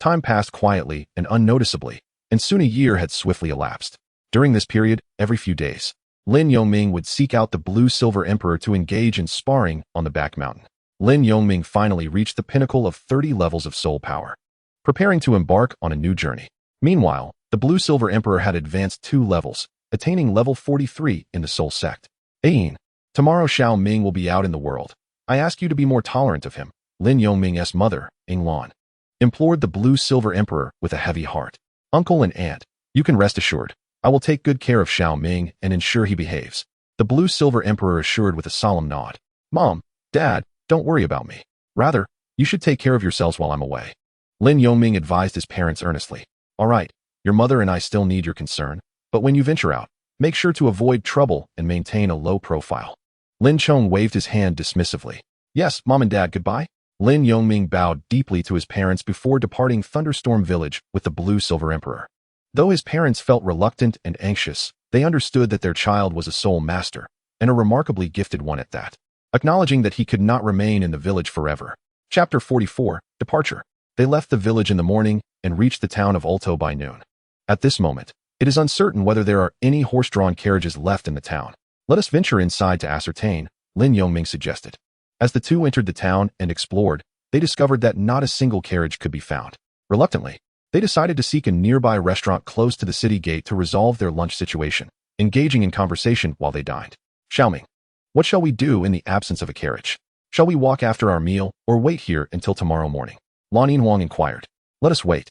Time passed quietly and unnoticeably, and soon a year had swiftly elapsed. During this period, every few days, Lin Yongming would seek out the Blue Silver Emperor to engage in sparring on the back mountain. Lin Yongming finally reached the pinnacle of 30 levels of soul power, preparing to embark on a new journey. Meanwhile, the Blue Silver Emperor had advanced 2 levels, attaining level 43 in the soul sect. Ain, tomorrow Xiao Ming will be out in the world. I ask you to be more tolerant of him. Lin Yongming's mother, Ing Lan, implored the Blue Silver Emperor with a heavy heart. Uncle and aunt, you can rest assured. I will take good care of Xiao Ming and ensure he behaves. The Blue Silver Emperor assured with a solemn nod. Mom, Dad, don't worry about me. Rather, you should take care of yourselves while I'm away. Lin Yongming advised his parents earnestly. All right, your mother and I still need your concern, but when you venture out, make sure to avoid trouble and maintain a low profile. Lin Chong waved his hand dismissively. Yes, Mom and Dad, goodbye. Lin Yongming bowed deeply to his parents before departing Thunderstorm Village with the Blue Silver Emperor. Though his parents felt reluctant and anxious, they understood that their child was a soul master, and a remarkably gifted one at that. Acknowledging that he could not remain in the village forever. Chapter 44, Departure. They left the village in the morning and reached the town of Ulto by noon. At this moment, it is uncertain whether there are any horse-drawn carriages left in the town. Let us venture inside to ascertain, Lin Yongming suggested. As the two entered the town and explored, they discovered that not a single carriage could be found. Reluctantly, they decided to seek a nearby restaurant close to the city gate to resolve their lunch situation, engaging in conversation while they dined. Xiaoming, what shall we do in the absence of a carriage? Shall we walk after our meal or wait here until tomorrow morning? Lan Yinhuang inquired. Let us wait.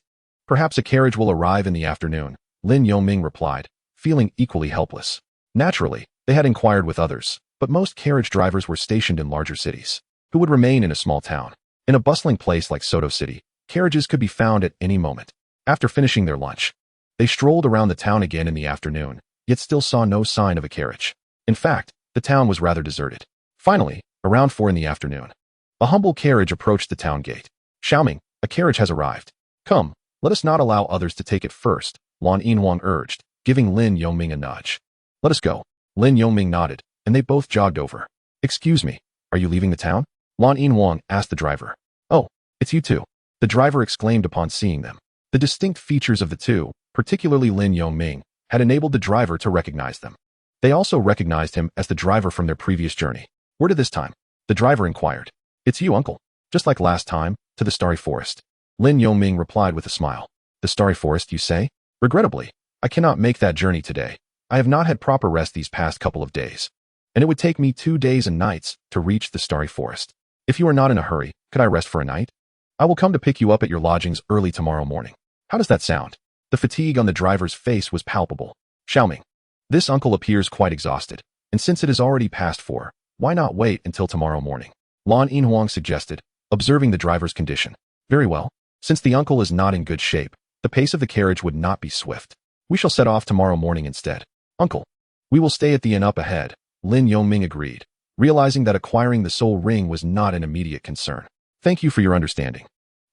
Perhaps a carriage will arrive in the afternoon, Lin Yongming replied, feeling equally helpless. Naturally, they had inquired with others, but most carriage drivers were stationed in larger cities. Who would remain in a small town? In a bustling place like Soto City, carriages could be found at any moment. After finishing their lunch, they strolled around the town again in the afternoon, yet still saw no sign of a carriage. In fact, the town was rather deserted. Finally, around 4 in the afternoon, a humble carriage approached the town gate. Xiaoming, a carriage has arrived. Come, let us not allow others to take it first, Lan Yinhuang urged, giving Lin Yongming a nudge. Let us go. Lin Yongming nodded, and they both jogged over. Excuse me, are you leaving the town? Lan Yinhuang asked the driver. Oh, it's you two, the driver exclaimed upon seeing them. The distinct features of the two, particularly Lin Yongming, had enabled the driver to recognize them. They also recognized him as the driver from their previous journey. Where to this time? The driver inquired. It's you, uncle. Just like last time, to the Starry Forest. Lin Yongming replied with a smile. The Starry Forest, you say? Regrettably, I cannot make that journey today. I have not had proper rest these past couple of days, and it would take me 2 days and nights to reach the Starry Forest. If you are not in a hurry, could I rest for a night? I will come to pick you up at your lodgings early tomorrow morning. How does that sound? The fatigue on the driver's face was palpable. Xiaoming, this uncle appears quite exhausted, and since it is already past 4, why not wait until tomorrow morning? Lan Yinhuang suggested, observing the driver's condition. Very well. Since the uncle is not in good shape, the pace of the carriage would not be swift. We shall set off tomorrow morning instead. Uncle, we will stay at the inn up ahead, Lin Yongming agreed, realizing that acquiring the soul ring was not an immediate concern. Thank you for your understanding.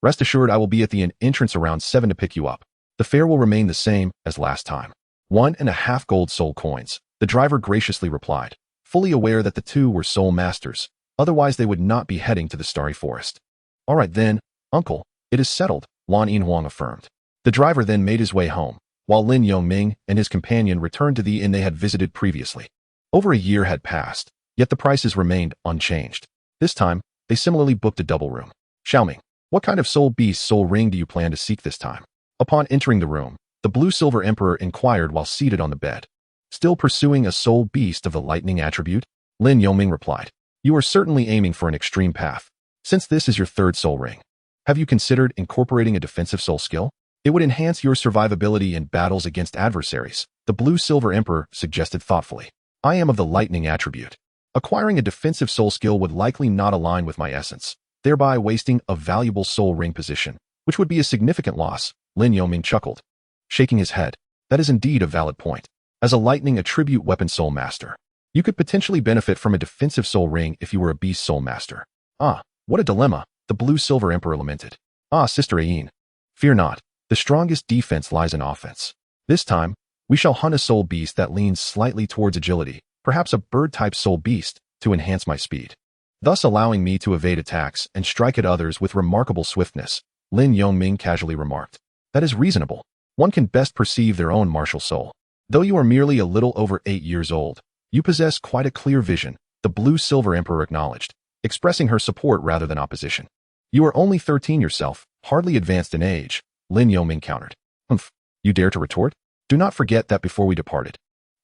Rest assured I will be at the inn entrance around 7 to pick you up. The fare will remain the same as last time. 1.5 gold soul coins, the driver graciously replied, fully aware that the two were soul masters, otherwise they would not be heading to the Starry Forest. All right then, uncle, it is settled, Lan Yinhuang affirmed. The driver then made his way home, while Lin Yongming and his companion returned to the inn they had visited previously. Over a year had passed, yet the prices remained unchanged. This time, they similarly booked a double room. Xiaoming, what kind of soul beast soul ring do you plan to seek this time? Upon entering the room, the blue-silver emperor inquired while seated on the bed. Still pursuing a soul beast of the lightning attribute? Lin Yongming replied. You are certainly aiming for an extreme path. Since this is your third soul ring, have you considered incorporating a defensive soul skill? It would enhance your survivability in battles against adversaries, the blue-silver emperor suggested thoughtfully. I am of the lightning attribute. Acquiring a defensive soul skill would likely not align with my essence, thereby wasting a valuable soul ring position, which would be a significant loss, Lin Yongming chuckled, shaking his head. That is indeed a valid point. As a lightning attribute weapon soul master, you could potentially benefit from a defensive soul ring if you were a beast soul master. Ah, what a dilemma, the blue-silver emperor lamented. Ah, Sister Ayin, fear not. The strongest defense lies in offense. This time, we shall hunt a soul beast that leans slightly towards agility, perhaps a bird-type soul beast, to enhance my speed, thus allowing me to evade attacks and strike at others with remarkable swiftness, Lin Yongming casually remarked. That is reasonable. One can best perceive their own martial soul. Though you are merely a little over 8 years old, you possess quite a clear vision, the blue-silver emperor acknowledged, expressing her support rather than opposition. You are only 13 yourself, hardly advanced in age, Lin Yongming countered. Humph, you dare to retort? Do not forget that before we departed,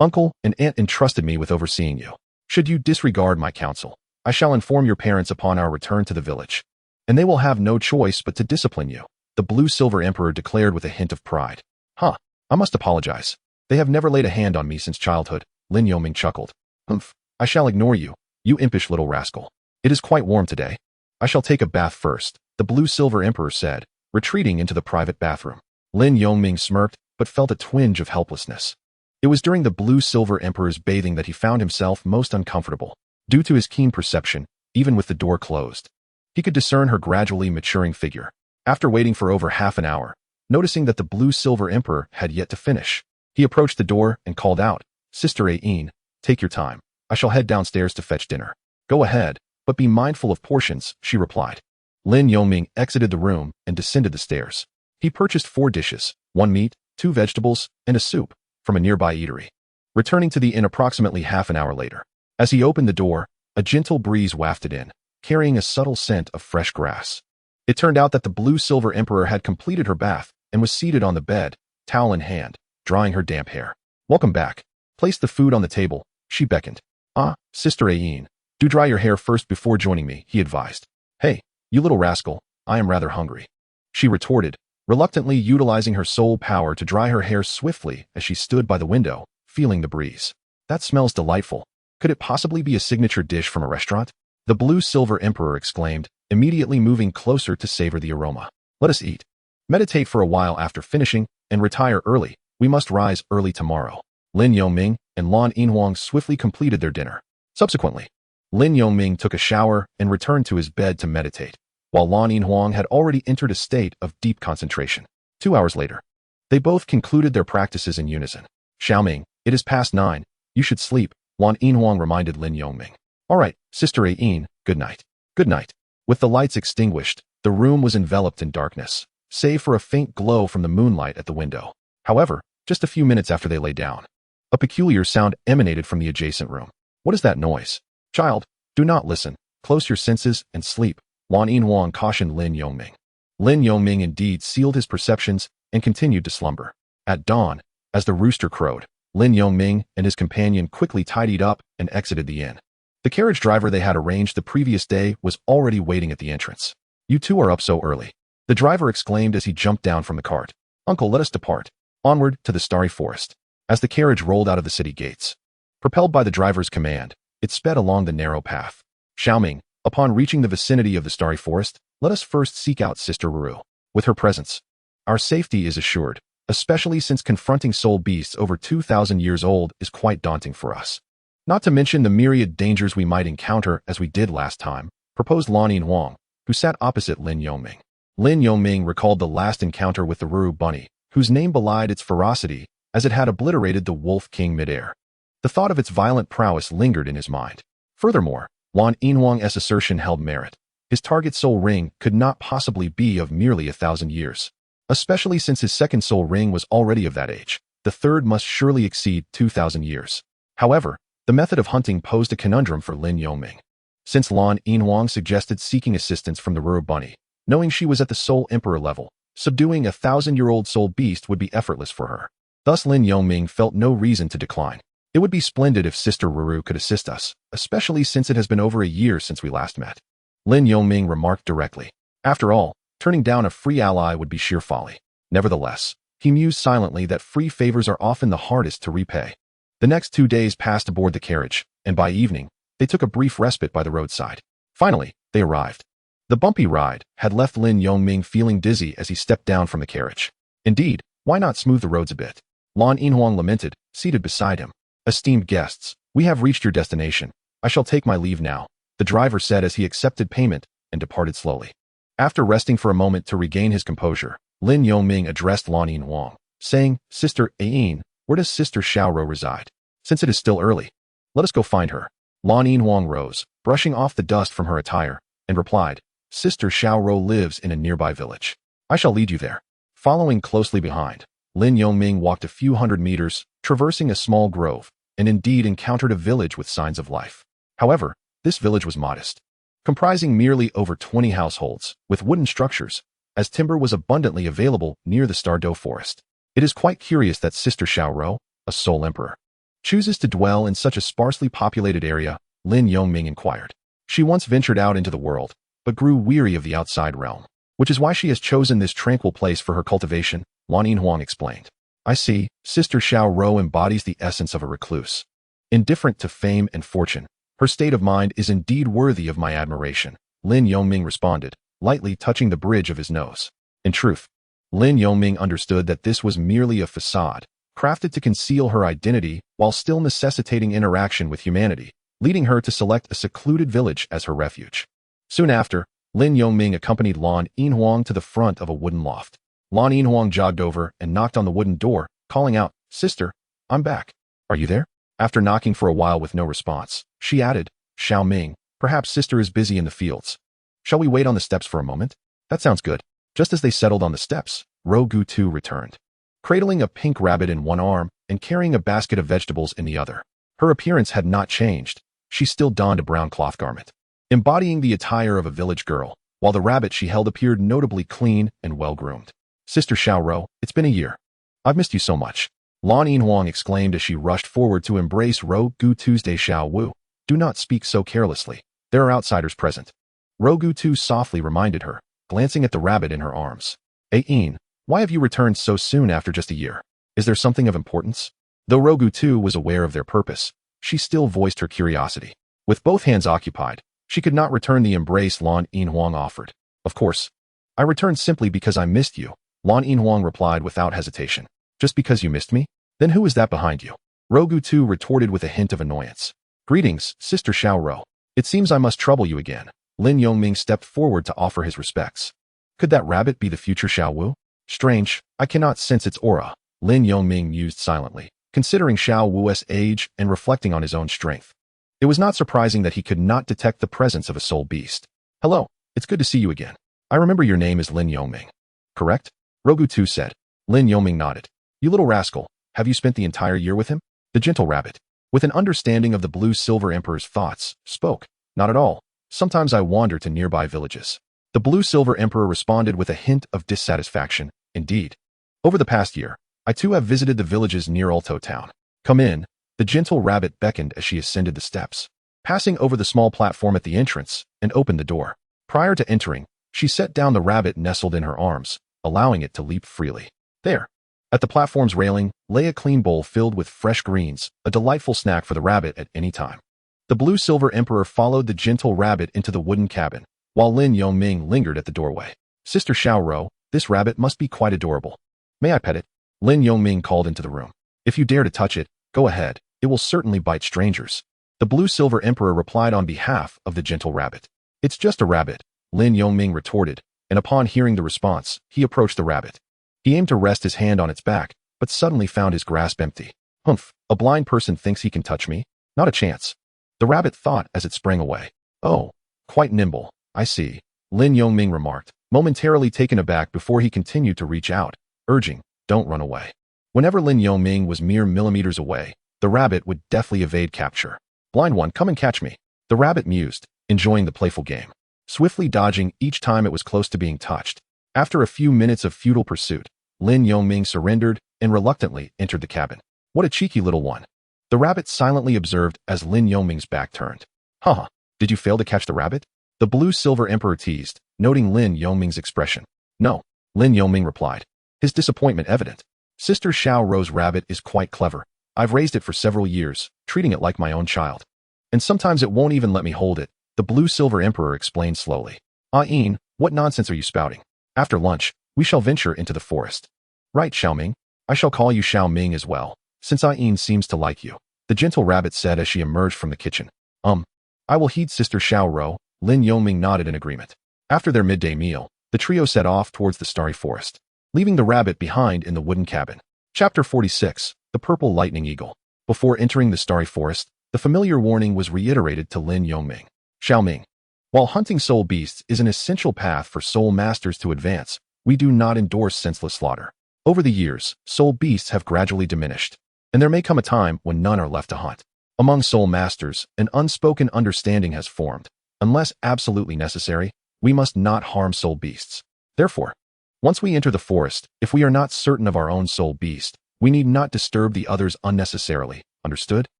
uncle and aunt entrusted me with overseeing you. Should you disregard my counsel, I shall inform your parents upon our return to the village, and they will have no choice but to discipline you, the blue-silver emperor declared with a hint of pride. Huh, I must apologize. They have never laid a hand on me since childhood, Lin Yongming chuckled. Humph, I shall ignore you, you impish little rascal. It is quite warm today. I shall take a bath first, the blue-silver emperor said, retreating into the private bathroom. Lin Yongming smirked, but felt a twinge of helplessness. It was during the blue-silver emperor's bathing that he found himself most uncomfortable. Due to his keen perception, even with the door closed, he could discern her gradually maturing figure. After waiting for over half an hour, noticing that the blue-silver emperor had yet to finish, he approached the door and called out, Sister Ayin, take your time. I shall head downstairs to fetch dinner. Go ahead, but be mindful of portions, she replied. Lin Yongming exited the room and descended the stairs. He purchased 4 dishes, 1 meat, 2 vegetables, and a soup, from a nearby eatery. Returning to the inn approximately half an hour later, as he opened the door, a gentle breeze wafted in, carrying a subtle scent of fresh grass. It turned out that the blue-silver emperor had completed her bath and was seated on the bed, towel in hand, drying her damp hair. Welcome back. Place the food on the table, she beckoned. Ah, Sister Ayin, do dry your hair first before joining me, he advised. Hey, you little rascal, I am rather hungry, she retorted, reluctantly utilizing her soul power to dry her hair swiftly as she stood by the window, feeling the breeze. That smells delightful. Could it possibly be a signature dish from a restaurant? The blue-silver emperor exclaimed, immediately moving closer to savor the aroma. Let us eat. Meditate for a while after finishing, and retire early. We must rise early tomorrow. Lin Yongming and Lan Yinhuang swiftly completed their dinner. Subsequently, Lin Yongming took a shower and returned to his bed to meditate, while Lan Yinhuang had already entered a state of deep concentration. 2 hours later, they both concluded their practices in unison. Xiaoming, it is past 9. You should sleep, Lan Yinhuang reminded Lin Yongming. All right, Sister Ayin, good night. Good night. With the lights extinguished, the room was enveloped in darkness, save for a faint glow from the moonlight at the window. However, just a few minutes after they lay down, a peculiar sound emanated from the adjacent room. What is that noise? Child, do not listen. Close your senses and sleep, Lan Yinhuang cautioned Lin Yongming. Lin Yongming indeed sealed his perceptions and continued to slumber. At dawn, as the rooster crowed, Lin Yongming and his companion quickly tidied up and exited the inn. The carriage driver they had arranged the previous day was already waiting at the entrance. You two are up so early, the driver exclaimed as he jumped down from the cart. Uncle, let us depart. Onward to the starry forest. As the carriage rolled out of the city gates, propelled by the driver's command, it sped along the narrow path. Xiaoming, upon reaching the vicinity of the starry forest, let us first seek out Sister Ru. With her presence, our safety is assured, especially since confronting soul beasts over 2,000 years old is quite daunting for us. Not to mention the myriad dangers we might encounter as we did last time, proposed Lan Yinhuang, who sat opposite Lin Yongming. Lin Yongming recalled the last encounter with the Ru bunny, whose name belied its ferocity, as it had obliterated the Wolf King midair. The thought of its violent prowess lingered in his mind. Furthermore, Lan Yinhuang's assertion held merit. His target soul ring could not possibly be of merely 1,000 years, especially since his second soul ring was already of that age. The third must surely exceed 2,000 years. However, the method of hunting posed a conundrum for Lin Yongming. Since Lan Yinhuang suggested seeking assistance from the Ru bunny, knowing she was at the Soul Emperor level, subduing a 1,000-year-old soul beast would be effortless for her. Thus Lin Yongming felt no reason to decline. It would be splendid if Sister Ru could assist us, especially since it has been over a year since we last met. Lin Yongming remarked directly. After all, turning down a free ally would be sheer folly. Nevertheless, he mused silently that free favors are often the hardest to repay. The next 2 days passed aboard the carriage, and by evening, they took a brief respite by the roadside. Finally, they arrived. The bumpy ride had left Lin Yongming feeling dizzy as he stepped down from the carriage. Indeed, why not smooth the roads a bit? Lan Yinhuang lamented, seated beside him. Esteemed guests, we have reached your destination. I shall take my leave now, the driver said as he accepted payment and departed slowly. After resting for a moment to regain his composure, Lin Yongming addressed Lan Yinhuang, saying, Sister Ayin, where does Sister Xiaoro reside? Since it is still early, let us go find her. Lan Yinhuang rose, brushing off the dust from her attire, and replied, Sister Xiaoro lives in a nearby village. I shall lead you there. Following closely behind, Lin Yongming walked a few hundred meters, traversing a small grove, and indeed encountered a village with signs of life. However, this village was modest, comprising merely over 20 households, with wooden structures, as timber was abundantly available near the Stardow forest. It is quite curious that Sister Xiaoro, a soul emperor, chooses to dwell in such a sparsely populated area, Lin Yongming inquired. She once ventured out into the world, but grew weary of the outside realm, which is why she has chosen this tranquil place for her cultivation, Lan Yinhuang explained. I see, Sister Xiaoro embodies the essence of a recluse. Indifferent to fame and fortune, her state of mind is indeed worthy of my admiration, Lin Yongming responded, lightly touching the bridge of his nose. In truth, Lin Yongming understood that this was merely a facade, crafted to conceal her identity while still necessitating interaction with humanity, leading her to select a secluded village as her refuge. Soon after, Lin Yongming accompanied Lan Yinhuang to the front of a wooden loft. Lan Yinhuang jogged over and knocked on the wooden door, calling out, Sister, I'm back. Are you there? After knocking for a while with no response, she added, Xiaoming, perhaps Sister is busy in the fields. Shall we wait on the steps for a moment? That sounds good. Just as they settled on the steps, Gu returned, cradling a pink rabbit in one arm and carrying a basket of vegetables in the other. Her appearance had not changed. She still donned a brown cloth garment, embodying the attire of a village girl, while the rabbit she held appeared notably clean and well-groomed. Sister Xiaoro, it's been a year. I've missed you so much. Lan Yinhuang exclaimed as she rushed forward to embrace Gu Tuesday Xiao Wu. Do not speak so carelessly. There are outsiders present. Gu softly reminded her, glancing at the rabbit in her arms. Ayin, Why have you returned so soon after just a year? Is there something of importance? Though Rogu too was aware of their purpose, she still voiced her curiosity. With both hands occupied, she could not return the embrace Lan Yinhuang offered. Of course, I returned simply because I missed you, Lan Yinhuang replied without hesitation. Just because you missed me? Then who is that behind you? Rogu too retorted with a hint of annoyance. Greetings, Sister Xiaoro. It seems I must trouble you again. Lin Yongming stepped forward to offer his respects. Could that rabbit be the future Xiao Wu? Strange, I cannot sense its aura, Lin Yongming mused silently, considering Xiao Wu's age and reflecting on his own strength. It was not surprising that he could not detect the presence of a soul beast. Hello, it's good to see you again. I remember your name is Lin Yongming. Correct? Rogu Tu said. Lin Yongming nodded. You little rascal, have you spent the entire year with him? The gentle rabbit, with an understanding of the blue-silver emperor's thoughts, spoke. Not at all. Sometimes I wander to nearby villages. The blue-silver emperor responded with a hint of dissatisfaction. Indeed. Over the past year, I too have visited the villages near Alto town. Come in, the gentle rabbit beckoned as she ascended the steps, passing over the small platform at the entrance, and opened the door. Prior to entering, she set down the rabbit nestled in her arms, allowing it to leap freely. There, at the platform's railing, lay a clean bowl filled with fresh greens, a delightful snack for the rabbit at any time. The blue-silver emperor followed the gentle rabbit into the wooden cabin, while Lin Yongming lingered at the doorway. Sister Xiaoro, this rabbit must be quite adorable. May I pet it? Lin Yongming called into the room. If you dare to touch it, go ahead. It will certainly bite strangers. The blue-silver emperor replied on behalf of the gentle rabbit. It's just a rabbit, Lin Yongming retorted, and upon hearing the response, he approached the rabbit. He aimed to rest his hand on its back, but suddenly found his grasp empty. Humph, a blind person thinks he can touch me? Not a chance. The rabbit thought as it sprang away. Oh, quite nimble, I see, Lin Yongming remarked, momentarily taken aback before he continued to reach out, urging, don't run away. Whenever Lin Yongming was mere millimeters away, the rabbit would deftly evade capture. Blind one, come and catch me. The rabbit mused, enjoying the playful game, swiftly dodging each time it was close to being touched. After a few minutes of futile pursuit, Lin Yongming surrendered and reluctantly entered the cabin. What a cheeky little one. The rabbit silently observed as Lin Yongming's back turned. Haha, did you fail to catch the rabbit? The blue-silver emperor teased, noting Lin Yongming's expression. No, Lin Yongming replied, his disappointment evident. Sister Xiaoro's rabbit is quite clever. I've raised it for several years, treating it like my own child. And sometimes it won't even let me hold it, the blue-silver emperor explained slowly. Ah-in, what nonsense are you spouting? After lunch, we shall venture into the forest. Right, Xiaoming. I shall call you Xiaoming as well, since Ah-in seems to like you, the gentle rabbit said as she emerged from the kitchen. I will heed Sister Xiaoro, Lin Yongming nodded in agreement. After their midday meal, the trio set off towards the starry forest, leaving the rabbit behind in the wooden cabin. Chapter 46, The Purple Lightning Eagle. Before entering the starry forest, the familiar warning was reiterated to Lin Yongming. Xiaoming. While hunting soul beasts is an essential path for soul masters to advance, we do not endorse senseless slaughter. Over the years, soul beasts have gradually diminished, and there may come a time when none are left to hunt. Among soul masters, an unspoken understanding has formed. Unless absolutely necessary, we must not harm soul beasts. Therefore, once we enter the forest, if we are not certain of our own soul beast, we need not disturb the others unnecessarily. Understood?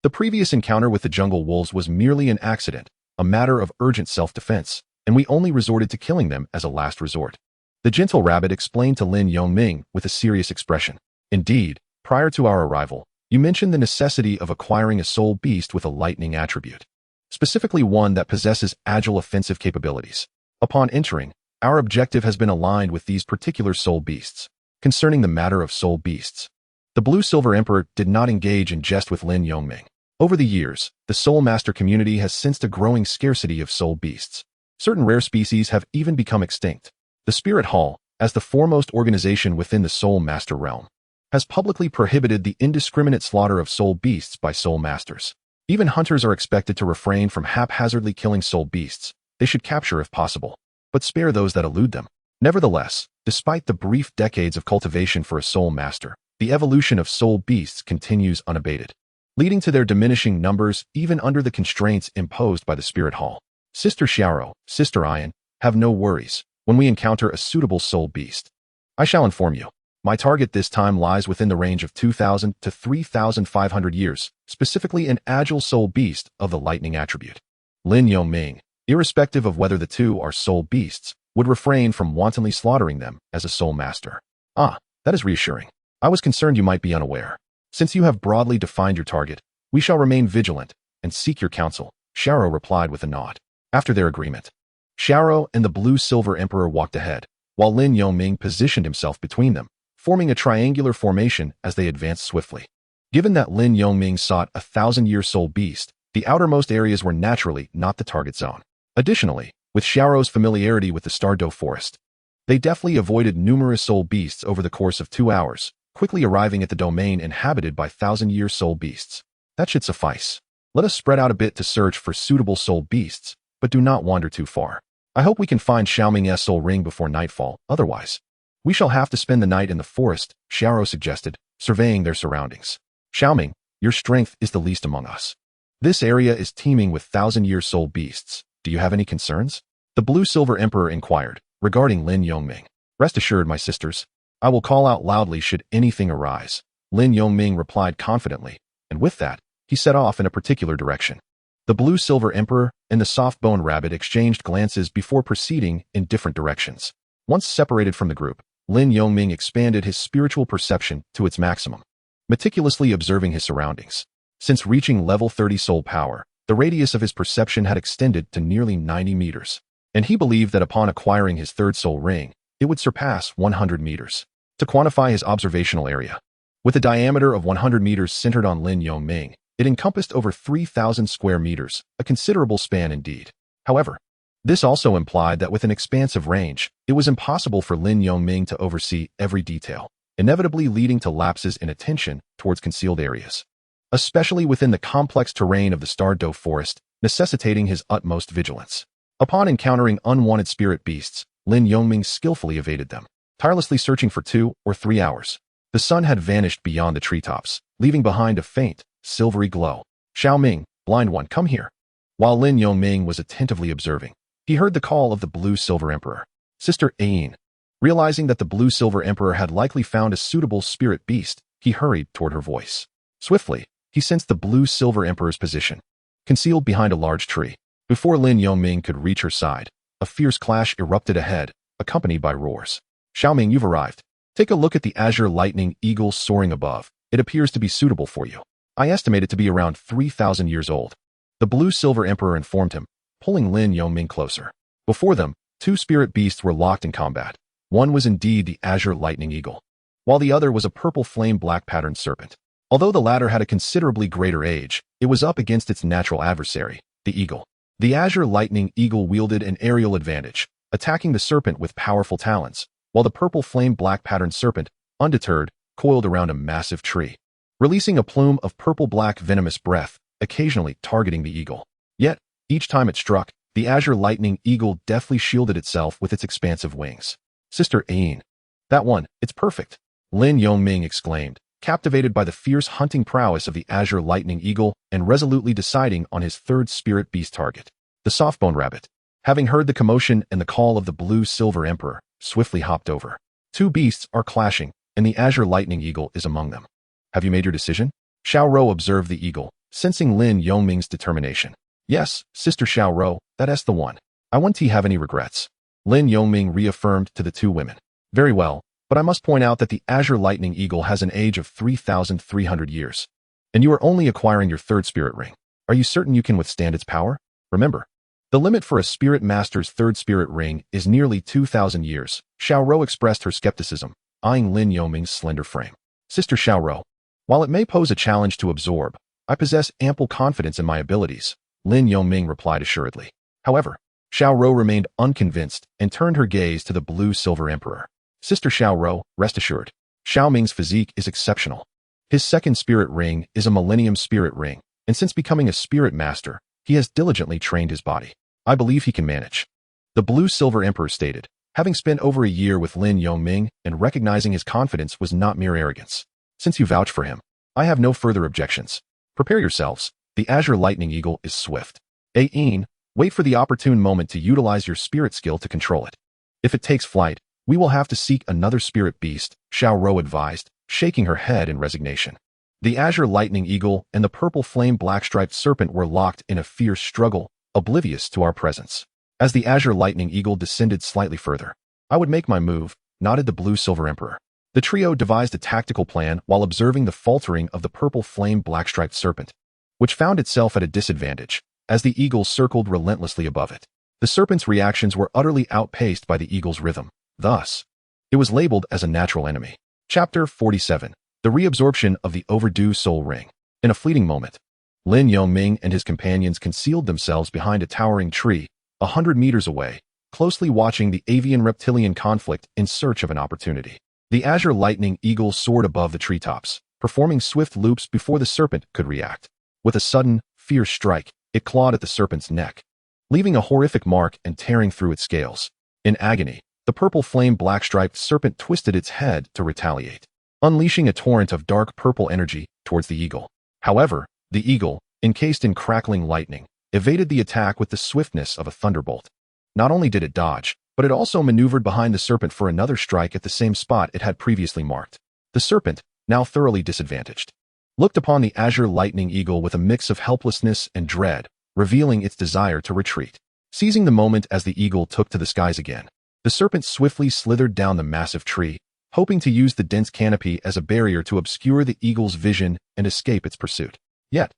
The previous encounter with the jungle wolves was merely an accident, a matter of urgent self-defense, and we only resorted to killing them as a last resort. The gentle rabbit explained to Lin Yongming with a serious expression. Indeed, prior to our arrival, you mentioned the necessity of acquiring a soul beast with a lightning attribute, specifically one that possesses agile offensive capabilities. Upon entering, our objective has been aligned with these particular soul beasts. Concerning the matter of soul beasts, the blue-silver emperor did not engage in jest with Lin Yongming. Over the years, the soul master community has sensed a growing scarcity of soul beasts. Certain rare species have even become extinct. The Spirit Hall, as the foremost organization within the soul master realm, has publicly prohibited the indiscriminate slaughter of soul beasts by soul masters. Even hunters are expected to refrain from haphazardly killing soul beasts. They should capture if possible, but spare those that elude them. Nevertheless, despite the brief decades of cultivation for a soul master, the evolution of soul beasts continues unabated, leading to their diminishing numbers even under the constraints imposed by the Spirit Hall. Sister Xiaoro, Sister Ian, have no worries when we encounter a suitable soul beast. I shall inform you. My target this time lies within the range of 2,000 to 3,500 years, specifically an agile soul beast of the lightning attribute. Lin Yongming, irrespective of whether the two are soul beasts, would refrain from wantonly slaughtering them as a soul master. Ah, that is reassuring. I was concerned you might be unaware. Since you have broadly defined your target, we shall remain vigilant and seek your counsel, Xiaoro replied with a nod. After their agreement, Xiaoro and the Blue-Silver Emperor walked ahead, while Lin Yongming positioned himself between them, forming a triangular formation as they advanced swiftly. Given that Lin Yongming sought a 1,000-year soul beast, the outermost areas were naturally not the target zone. Additionally, with Xiaoro's familiarity with the Douluo forest, they deftly avoided numerous soul beasts over the course of 2 hours, quickly arriving at the domain inhabited by 1,000-year soul beasts. That should suffice. Let us spread out a bit to search for suitable soul beasts, but do not wander too far. I hope we can find Xiaoming's soul ring before nightfall, otherwise we shall have to spend the night in the forest, Xiaoro suggested, surveying their surroundings. Xiaoming, your strength is the least among us. This area is teeming with 1,000-year soul beasts. Do you have any concerns? The Blue-Silver Emperor inquired, regarding Lin Yongming. Rest assured, my sisters, I will call out loudly should anything arise, Lin Yongming replied confidently, and with that, he set off in a particular direction. The Blue-Silver Emperor and the Soft-Bone Rabbit exchanged glances before proceeding in different directions. Once separated from the group, Lin Yongming expanded his spiritual perception to its maximum, meticulously observing his surroundings. Since reaching level 30 soul power, the radius of his perception had extended to nearly 90 meters, and he believed that upon acquiring his third soul ring, it would surpass 100 meters. To quantify his observational area, with a diameter of 100 meters centered on Lin Yongming, it encompassed over 3,000 square meters, a considerable span indeed. However, this also implied that with an expansive range, it was impossible for Lin Yongming to oversee every detail, inevitably leading to lapses in attention towards concealed areas, especially within the complex terrain of the Douluo forest, necessitating his utmost vigilance. Upon encountering unwanted spirit beasts, Lin Yongming skillfully evaded them, tirelessly searching for 2 or 3 hours. The sun had vanished beyond the treetops, leaving behind a faint, silvery glow. Xiaoming, blind one, come here. While Lin Yongming was attentively observing, he heard the call of the Blue-Silver Emperor. Sister Ayin. Realizing that the Blue-Silver Emperor had likely found a suitable spirit beast, he hurried toward her voice. Swiftly, he sensed the Blue-Silver Emperor's position, concealed behind a large tree. Before Lin Yongming could reach her side, a fierce clash erupted ahead, accompanied by roars. Xiaoming, you've arrived. Take a look at the azure lightning eagle soaring above. It appears to be suitable for you. I estimate it to be around 3,000 years old. The Blue-Silver Emperor informed him, pulling Lin Yongming closer. Before them, 2 spirit beasts were locked in combat. One was indeed the azure lightning eagle, while the other was a purple flame black patterned serpent. Although the latter had a considerably greater age, it was up against its natural adversary, the eagle. The azure lightning eagle wielded an aerial advantage, attacking the serpent with powerful talons, while the purple flame black patterned serpent, undeterred, coiled around a massive tree, releasing a plume of purple-black venomous breath, occasionally targeting the eagle. Yet, each time it struck, the azure lightning eagle deftly shielded itself with its expansive wings. Sister Ayin. That one, it's perfect, Lin Yongming exclaimed, captivated by the fierce hunting prowess of the azure lightning eagle and resolutely deciding on his third spirit beast target, the Soft-Bone Rabbit. Having heard the commotion and the call of the Blue-Silver Emperor, swiftly hopped over. 2 beasts are clashing, and the azure lightning eagle is among them. Have you made your decision? Xiaoro observed the eagle, sensing Lin Yongming's determination. Yes, Sister Xiaoro, that's the one. I won't have any regrets, Lin Yongming reaffirmed to the 2 women. Very well, but I must point out that the azure lightning eagle has an age of 3,300 years, and you are only acquiring your third spirit ring. Are you certain you can withstand its power? Remember, the limit for a spirit master's third spirit ring is nearly 2,000 years. Xiaoro expressed her skepticism, eyeing Lin Yongming's slender frame. Sister Xiaoro, while it may pose a challenge to absorb, I possess ample confidence in my abilities, Lin Yongming replied assuredly. However, Xiaoro remained unconvinced and turned her gaze to the Blue-Silver Emperor. Sister Xiaoro, rest assured, Xiaoming's physique is exceptional. His second spirit ring is a Millennium Spirit Ring, and since becoming a spirit master, he has diligently trained his body. I believe he can manage. The Blue-Silver Emperor stated, having spent over a year with Lin Yongming and recognizing his confidence was not mere arrogance. Since you vouch for him, I have no further objections. Prepare yourselves. The azure lightning eagle is swift. Ayin, wait for the opportune moment to utilize your spirit skill to control it. If it takes flight, we will have to seek another spirit beast, Xiaoro advised, shaking her head in resignation. The azure lightning eagle and the purple flame black-striped serpent were locked in a fierce struggle, oblivious to our presence. As the azure lightning eagle descended slightly further, I would make my move, nodded the Blue-Silver Emperor. The trio devised a tactical plan while observing the faltering of the purple flame black-striped serpent, which found itself at a disadvantage as the eagle circled relentlessly above it. The serpent's reactions were utterly outpaced by the eagle's rhythm. Thus, it was labeled as a natural enemy. Chapter 47. The reabsorption of the overdue soul ring. In a fleeting moment, Lin Yongming and his companions concealed themselves behind a towering tree, 100 meters away, closely watching the avian-reptilian conflict in search of an opportunity. The azure lightning eagle soared above the treetops, performing swift loops before the serpent could react. With a sudden, fierce strike, it clawed at the serpent's neck, leaving a horrific mark and tearing through its scales. In agony, the purple flame black-striped serpent twisted its head to retaliate, unleashing a torrent of dark purple energy towards the eagle. However, the eagle, encased in crackling lightning, evaded the attack with the swiftness of a thunderbolt. Not only did it dodge, but it also maneuvered behind the serpent for another strike at the same spot it had previously marked. The serpent, now thoroughly disadvantaged, looked upon the azure lightning eagle with a mix of helplessness and dread, revealing its desire to retreat. Seizing the moment as the eagle took to the skies again, the serpent swiftly slithered down the massive tree, hoping to use the dense canopy as a barrier to obscure the eagle's vision and escape its pursuit. Yet,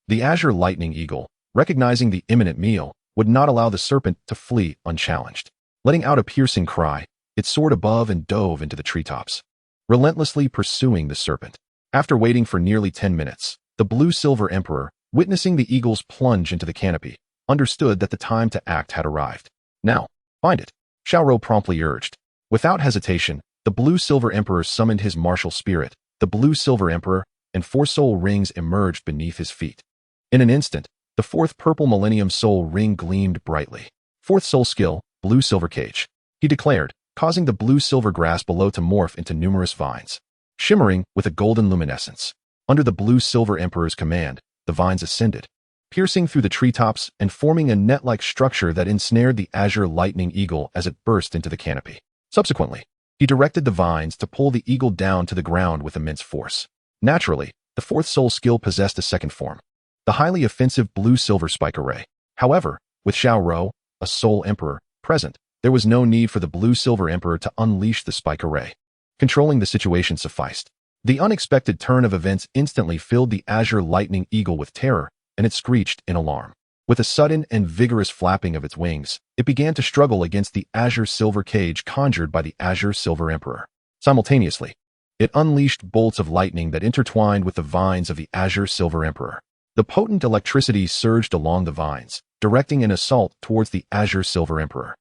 the azure lightning eagle, recognizing the imminent meal, would not allow the serpent to flee unchallenged. Letting out a piercing cry, it soared above and dove into the treetops, relentlessly pursuing the serpent. After waiting for nearly 10 minutes, the blue-silver emperor, witnessing the eagle's plunge into the canopy, understood that the time to act had arrived. Now, find it, Xiaorou promptly urged. Without hesitation, the blue-silver emperor summoned his martial spirit. The blue-silver emperor and 4 soul rings emerged beneath his feet. In an instant, the 4th purple millennium soul ring gleamed brightly. 4th soul skill, blue-silver cage, he declared, causing the blue-silver grass below to morph into numerous vines, shimmering with a golden luminescence. Under the blue-silver emperor's command, the vines ascended, piercing through the treetops and forming a net-like structure that ensnared the azure lightning eagle as it burst into the canopy. Subsequently, he directed the vines to pull the eagle down to the ground with immense force. Naturally, the 4th soul skill possessed a second form, the highly offensive blue-silver spike array. However, with Xiaorou, a soul emperor, present, there was no need for the blue-silver emperor to unleash the spike array. Controlling the situation sufficed. The unexpected turn of events instantly filled the azure lightning eagle with terror, and it screeched in alarm. With a sudden and vigorous flapping of its wings, it began to struggle against the azure silver cage conjured by the azure silver emperor. Simultaneously, it unleashed bolts of lightning that intertwined with the vines of the azure silver emperor. The potent electricity surged along the vines, directing an assault towards the azure silver emperor.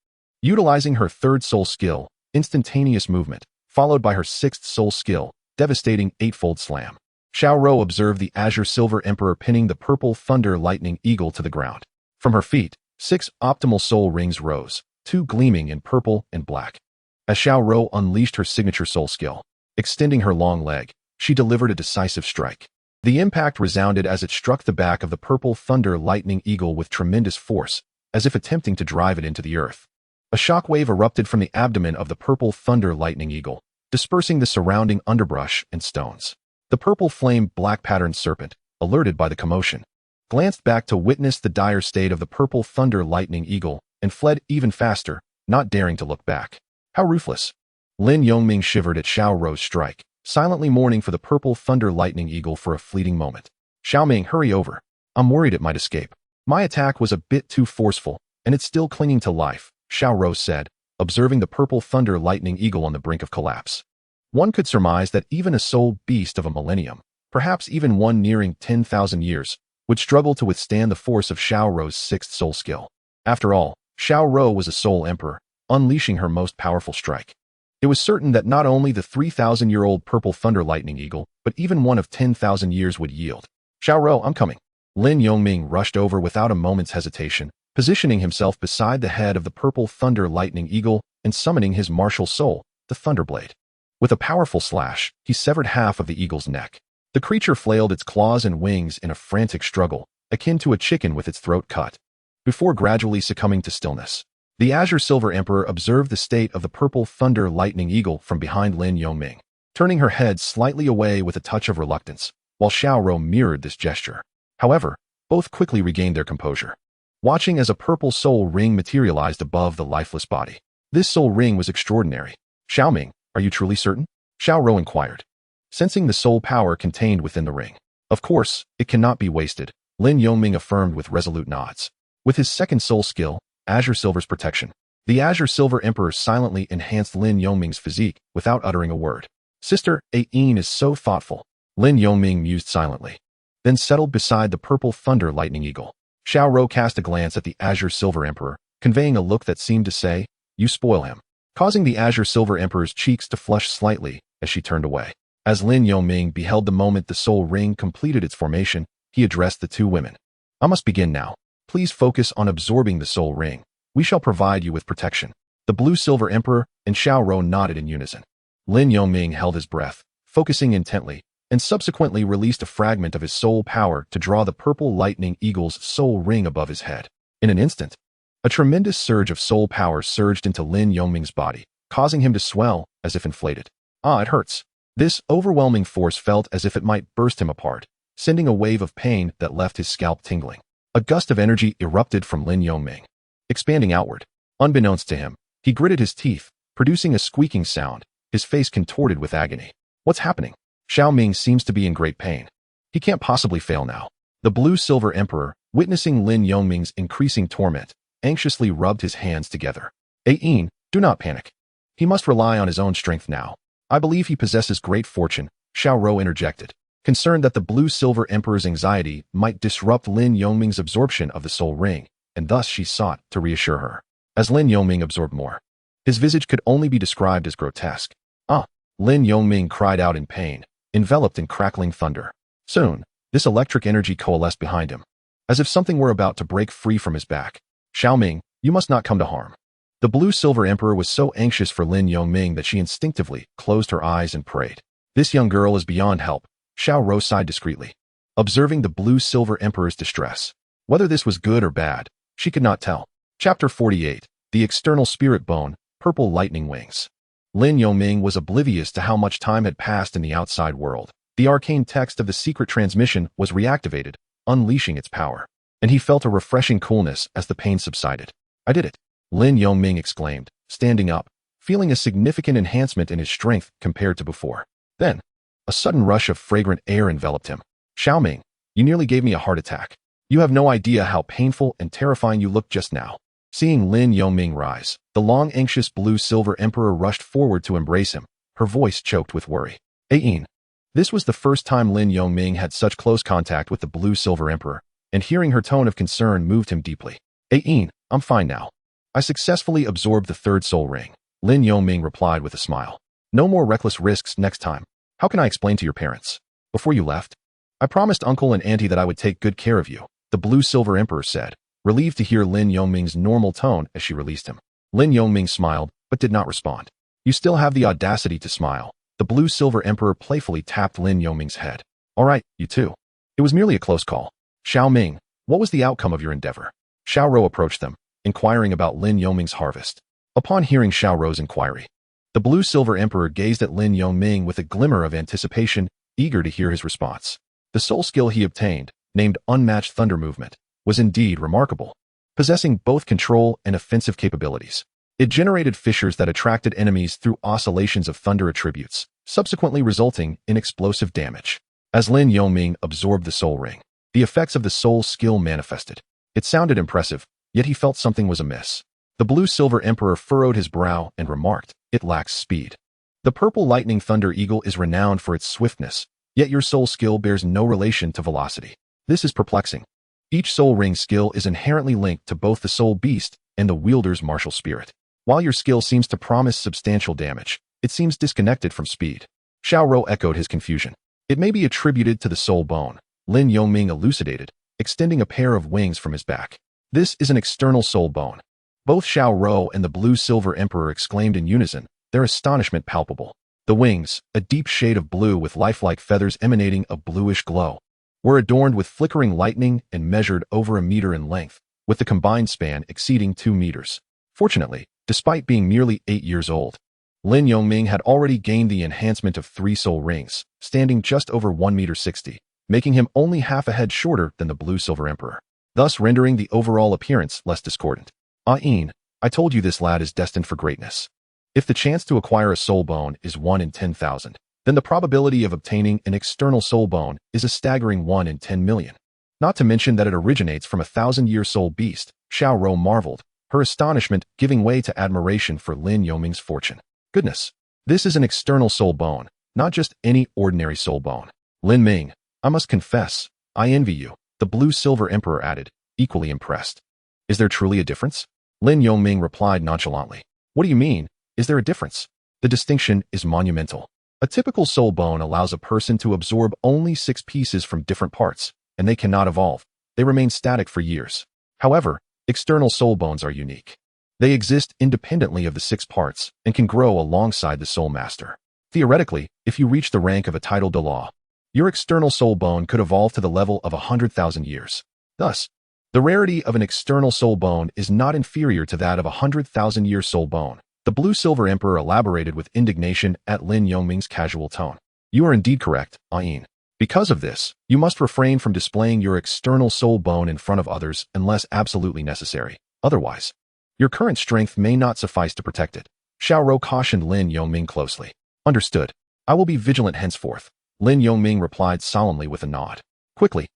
Utilizing her 3rd soul skill, instantaneous movement, followed by her 6th soul skill, devastating 8-fold slam, Xiaorou observed the azure silver emperor pinning the purple thunder lightning eagle to the ground. From her feet, 6 optimal soul rings rose, 2 gleaming in purple and black. As Xiaorou unleashed her signature soul skill, extending her long leg, she delivered a decisive strike. The impact resounded as it struck the back of the purple thunder lightning eagle with tremendous force, as if attempting to drive it into the earth. A shockwave erupted from the abdomen of the purple thunder lightning eagle, dispersing the surrounding underbrush and stones. The purple flame black-patterned serpent, alerted by the commotion, glanced back to witness the dire state of the purple thunder lightning eagle and fled even faster, not daring to look back. How ruthless! Lin Yongming shivered at Xiaorou's strike, silently mourning for the purple thunder lightning eagle for a fleeting moment. Xiaoming, hurry over. I'm worried it might escape. My attack was a bit too forceful, and it's still clinging to life, Xiaorou said, observing the purple thunder lightning eagle on the brink of collapse. One could surmise that even a soul beast of a millennium, perhaps even one nearing 10,000 years, would struggle to withstand the force of Xiaorou's 6th soul skill. After all, Xiaorou was a soul emperor, unleashing her most powerful strike. It was certain that not only the 3,000-year-old purple thunder lightning eagle, but even one of 10,000 years would yield. Xiaorou, I'm coming. Lin Yongming rushed over without a moment's hesitation, positioning himself beside the head of the purple thunder lightning eagle and summoning his martial soul, the Thunderblade. With a powerful slash, he severed half of the eagle's neck. The creature flailed its claws and wings in a frantic struggle, akin to a chicken with its throat cut, before gradually succumbing to stillness. The azure silver emperor observed the state of the purple thunder lightning eagle from behind Lin Yongming, turning her head slightly away with a touch of reluctance, while Xiaorou mirrored this gesture. However, both quickly regained their composure, watching as a purple soul ring materialized above the lifeless body. This soul ring was extraordinary. Xiaoming, are you truly certain? Xiao Rou inquired, sensing the soul power contained within the ring. Of course, it cannot be wasted, Lin Yongming affirmed with resolute nods. With his second soul skill, Azure Silver's protection, the Azure Silver Emperor silently enhanced Lin Yongming's physique without uttering a word. Sister, Ain is so thoughtful, Lin Yongming mused silently, then settled beside the purple thunder lightning eagle. Xiao Rou cast a glance at the Azure Silver Emperor, conveying a look that seemed to say, "You spoil him," causing the Azure Silver Emperor's cheeks to flush slightly as she turned away. As Lin Yongming beheld the moment the soul ring completed its formation, he addressed the two women. "I must begin now. Please focus on absorbing the soul ring. We shall provide you with protection." The Blue Silver Emperor and Xiao Rou nodded in unison. Lin Yongming held his breath, focusing intently, and subsequently released a fragment of his soul power to draw the purple lightning eagle's soul ring above his head. In an instant, a tremendous surge of soul power surged into Lin Yongming's body, causing him to swell as if inflated. "Ah, it hurts." This overwhelming force felt as if it might burst him apart, sending a wave of pain that left his scalp tingling. A gust of energy erupted from Lin Yongming, expanding outward. Unbeknownst to him, he gritted his teeth, producing a squeaking sound, his face contorted with agony. "What's happening?" Xiao Ming seems to be in great pain. He can't possibly fail now. The Blue Silver Emperor, witnessing Lin Yongming's increasing torment, anxiously rubbed his hands together. "Ain, do not panic. He must rely on his own strength now. I believe he possesses great fortune," Xiao Rou interjected, concerned that the Blue Silver Emperor's anxiety might disrupt Lin Yongming's absorption of the soul ring, and thus she sought to reassure her. As Lin Yongming absorbed more, his visage could only be described as grotesque. "Ah!" Lin Yongming cried out in pain, enveloped in crackling thunder. Soon, this electric energy coalesced behind him, as if something were about to break free from his back. "Xiao Ming, you must not come to harm." The Blue Silver Emperor was so anxious for Lin Yongming that she instinctively closed her eyes and prayed. "This young girl is beyond help," Xiao Rou sighed discreetly, observing the Blue Silver Emperor's distress. Whether this was good or bad, she could not tell. Chapter 48, The External Spirit Bone, Purple Lightning Wings. Lin Yongming was oblivious to how much time had passed in the outside world. The arcane text of the secret transmission was reactivated, unleashing its power, and he felt a refreshing coolness as the pain subsided. "I did it," Lin Yongming exclaimed, standing up, feeling a significant enhancement in his strength compared to before. Then, a sudden rush of fragrant air enveloped him. "Xiao Ming, you nearly gave me a heart attack. You have no idea how painful and terrifying you looked just now." Seeing Lin Yongming rise, the long anxious Blue Silver Emperor rushed forward to embrace him, her voice choked with worry. "Ain." This was the first time Lin Yongming had such close contact with the Blue Silver Emperor, and hearing her tone of concern moved him deeply. "Ain, I'm fine now. I successfully absorbed the third soul ring," Lin Yongming replied with a smile. "No more reckless risks next time. How can I explain to your parents? Before you left, I promised Uncle and Auntie that I would take good care of you," the Blue Silver Emperor said, relieved to hear Lin Yongming's normal tone as she released him. Lin Yongming smiled, but did not respond. "You still have the audacity to smile." The Blue Silver Emperor playfully tapped Lin Yongming's head. "All right, you too. It was merely a close call." "Xiao Ming, what was the outcome of your endeavor?" Xiao Rou approached them, inquiring about Lin Yongming's harvest. Upon hearing Xiao Rou's inquiry, the Blue Silver Emperor gazed at Lin Yongming with a glimmer of anticipation, eager to hear his response. The soul skill he obtained, named Unmatched Thunder Movement, was indeed remarkable, possessing both control and offensive capabilities. It generated fissures that attracted enemies through oscillations of thunder attributes, subsequently resulting in explosive damage. As Lin Yongming absorbed the soul ring, the effects of the soul skill manifested. It sounded impressive, yet he felt something was amiss. The Blue Silver Emperor furrowed his brow and remarked, "It lacks speed. The Purple Lightning Thunder Eagle is renowned for its swiftness, yet your soul skill bears no relation to velocity. This is perplexing. Each soul ring skill is inherently linked to both the soul beast and the wielder's martial spirit. While your skill seems to promise substantial damage, it seems disconnected from speed." Xiao Rou echoed his confusion. "It may be attributed to the soul bone," Lin Yongming elucidated, extending a pair of wings from his back. "This is an external soul bone." Both Xiao Rou and the Blue Silver Emperor exclaimed in unison, their astonishment palpable. The wings, a deep shade of blue with lifelike feathers emanating a bluish glow, were adorned with flickering lightning and measured over 1 meter in length, with the combined span exceeding 2 meters. Fortunately, despite being merely 8 years old, Lin Yongming had already gained the enhancement of 3 soul rings, standing just over 1.60 meters, making him only half a head shorter than the Blue Silver Emperor, thus rendering the overall appearance less discordant. "Ain, I told you this lad is destined for greatness." If the chance to acquire a soul bone is 1 in 10,000, then the probability of obtaining an external soul bone is a staggering 1 in 10 million. Not to mention that it originates from a 1,000-year soul beast. Xiao Rou marveled, her astonishment giving way to admiration for Lin Yongming's fortune. Goodness, this is an external soul bone, not just any ordinary soul bone. Lin Ming, I must confess, I envy you, the blue-silver emperor added, equally impressed. Is there truly a difference? Lin Yongming replied nonchalantly. What do you mean? Is there a difference? The distinction is monumental. A typical soul bone allows a person to absorb only 6 pieces from different parts, and they cannot evolve. They remain static for years. However, external soul bones are unique. They exist independently of the 6 parts and can grow alongside the soul master. Theoretically, if you reach the rank of a title Douluo, your external soul bone could evolve to the level of 100,000 years. Thus, the rarity of an external soul bone is not inferior to that of a 100,000-year soul bone. The blue-silver emperor elaborated with indignation at Lin Yongming's casual tone. You are indeed correct, Ayin. Because of this, you must refrain from displaying your external soul bone in front of others unless absolutely necessary. Otherwise, your current strength may not suffice to protect it. Xiao Rou cautioned Lin Yongming closely. Understood. I will be vigilant henceforth. Lin Yongming replied solemnly with a nod. Quickly,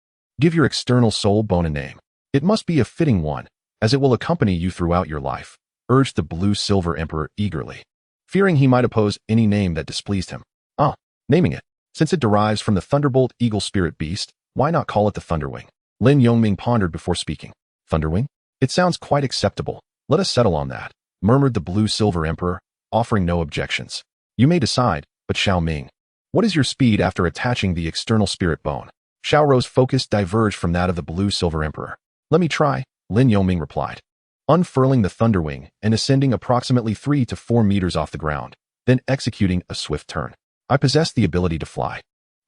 give your external soul bone a name. It must be a fitting one, as it will accompany you throughout your life, urged the blue-silver emperor eagerly, fearing he might oppose any name that displeased him. Naming it. Since it derives from the thunderbolt eagle spirit beast, why not call it the Thunderwing? Lin Yongming pondered before speaking. Thunderwing? It sounds quite acceptable. Let us settle on that, murmured the blue-silver emperor, offering no objections. You may decide, but Xiao Ming, what is your speed after attaching the external spirit bone? Xiao Rou's focus diverged from that of the blue-silver emperor. Let me try, Lin Yongming replied, unfurling the Thunderwing and ascending approximately 3 to 4 meters off the ground, then executing a swift turn. I possess the ability to fly.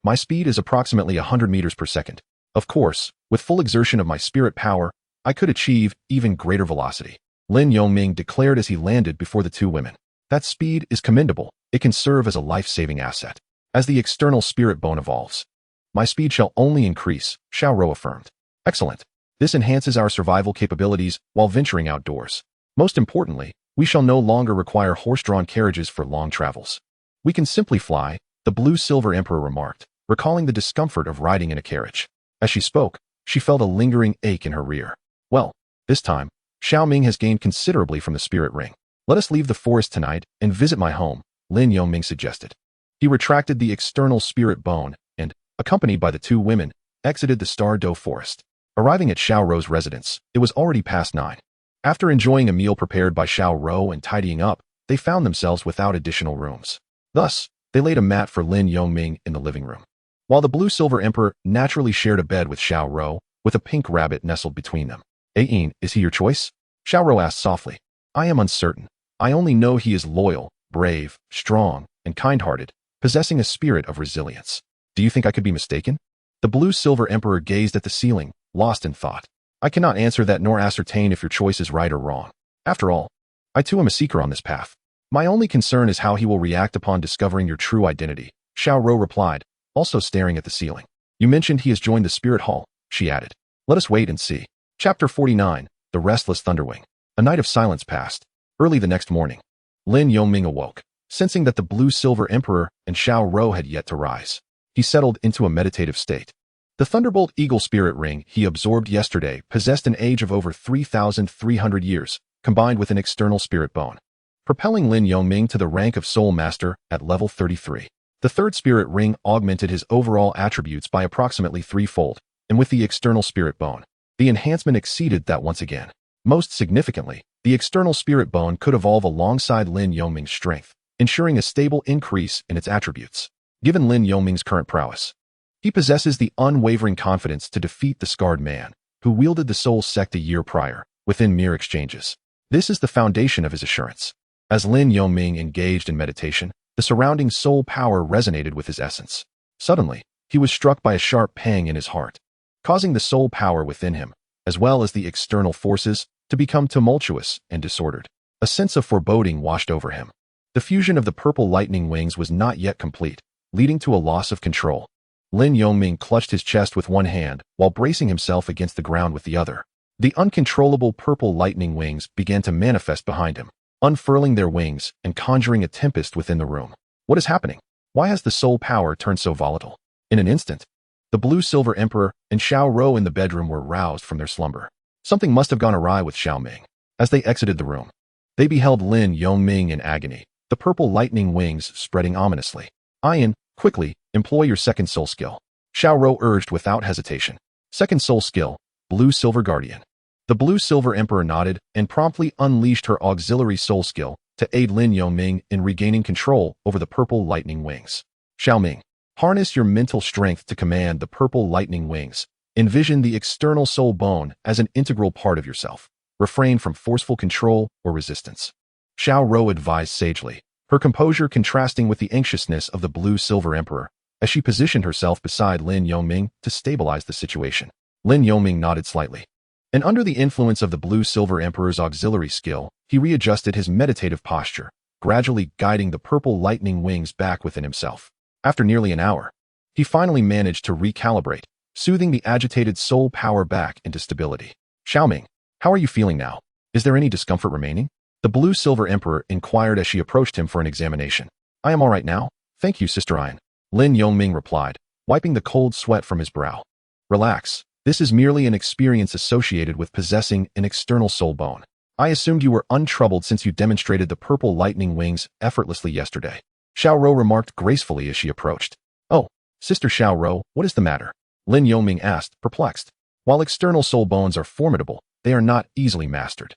My speed is approximately 100 meters per second. Of course, with full exertion of my spirit power, I could achieve even greater velocity. Lin Yongming declared as he landed before the 2 women. That speed is commendable. It can serve as a life-saving asset. As the external spirit bone evolves, my speed shall only increase, Xiao Rou affirmed. Excellent. This enhances our survival capabilities while venturing outdoors. Most importantly, we shall no longer require horse-drawn carriages for long travels. We can simply fly, the blue-silver emperor remarked, recalling the discomfort of riding in a carriage. As she spoke, she felt a lingering ache in her rear. Well, this time, Xiao Ming has gained considerably from the spirit ring. Let us leave the forest tonight and visit my home, Lin Yongming suggested. He retracted the external spirit bone and, accompanied by the 2 women, exited the Star Doe forest. Arriving at Xiao Rou's residence, it was already past 9. After enjoying a meal prepared by Xiao Rou and tidying up, they found themselves without additional rooms. Thus, they laid a mat for Lin Yongming in the living room. While the blue-silver emperor naturally shared a bed with Xiao Rou, with a pink rabbit nestled between them. Ayin, is he your choice? Xiao Rou asked softly. I am uncertain. I only know he is loyal, brave, strong, and kind-hearted, possessing a spirit of resilience. Do you think I could be mistaken? The blue-silver emperor gazed at the ceiling, lost in thought. I cannot answer that nor ascertain if your choice is right or wrong. After all, I too am a seeker on this path. My only concern is how he will react upon discovering your true identity, Xiao Rou replied, also staring at the ceiling. You mentioned he has joined the spirit hall, she added. Let us wait and see. Chapter 49, The Restless Thunderwing. A night of silence passed. Early the next morning, Lin Yongming awoke, sensing that the blue-silver emperor and Xiao Rou had yet to rise. He settled into a meditative state. The Thunderbolt Eagle spirit ring he absorbed yesterday possessed an age of over 3,300 years, combined with an external spirit bone, propelling Lin Yongming to the rank of Soul Master at level 33. The third spirit ring augmented his overall attributes by approximately 3-fold, and with the external spirit bone, the enhancement exceeded that once again. Most significantly, the external spirit bone could evolve alongside Lin Yongming's strength, ensuring a stable increase in its attributes. Given Lin Yongming's current prowess, he possesses the unwavering confidence to defeat the scarred man, who wielded the soul sect a year prior, within mere exchanges. This is the foundation of his assurance. As Lin Yongming engaged in meditation, the surrounding soul power resonated with his essence. Suddenly, he was struck by a sharp pang in his heart, causing the soul power within him, as well as the external forces, to become tumultuous and disordered. A sense of foreboding washed over him. The fusion of the purple lightning wings was not yet complete, leading to a loss of control. Lin Yongming clutched his chest with one hand while bracing himself against the ground with the other. The uncontrollable purple lightning wings began to manifest behind him. unfurling their wings and conjuring a tempest within the room. What is happening? Why has the soul power turned so volatile? In an instant, the blue-silver emperor and Xiao Rou in the bedroom were roused from their slumber. Something must have gone awry with Xiao Ming. As they exited the room, they beheld Lin Yongming in agony, the purple lightning wings spreading ominously. Ian, quickly, employ your second soul skill. Xiao Rou urged without hesitation. Second soul skill, blue-silver guardian. The blue-silver emperor nodded and promptly unleashed her auxiliary soul skill to aid Lin Yongming in regaining control over the purple lightning wings. Xiao Ming, harness your mental strength to command the purple lightning wings. Envision the external soul bone as an integral part of yourself. Refrain from forceful control or resistance. Xiao Rou advised sagely, her composure contrasting with the anxiousness of the blue-silver emperor, as she positioned herself beside Lin Yongming to stabilize the situation. Lin Yongming nodded slightly. And under the influence of the blue-silver emperor's auxiliary skill, he readjusted his meditative posture, gradually guiding the purple lightning wings back within himself. After nearly an hour, he finally managed to recalibrate, soothing the agitated soul power back into stability. Xiao Ming, how are you feeling now? Is there any discomfort remaining? The blue-silver emperor inquired as she approached him for an examination. I am all right now, thank you, Sister Ian. Lin Yongming replied, wiping the cold sweat from his brow. Relax, this is merely an experience associated with possessing an external soul bone. I assumed you were untroubled since you demonstrated the purple lightning wings effortlessly yesterday. Xiao Rou remarked gracefully as she approached. Oh, Sister Xiao Rou, what is the matter? Lin Yongming asked, perplexed. While external soul bones are formidable, they are not easily mastered.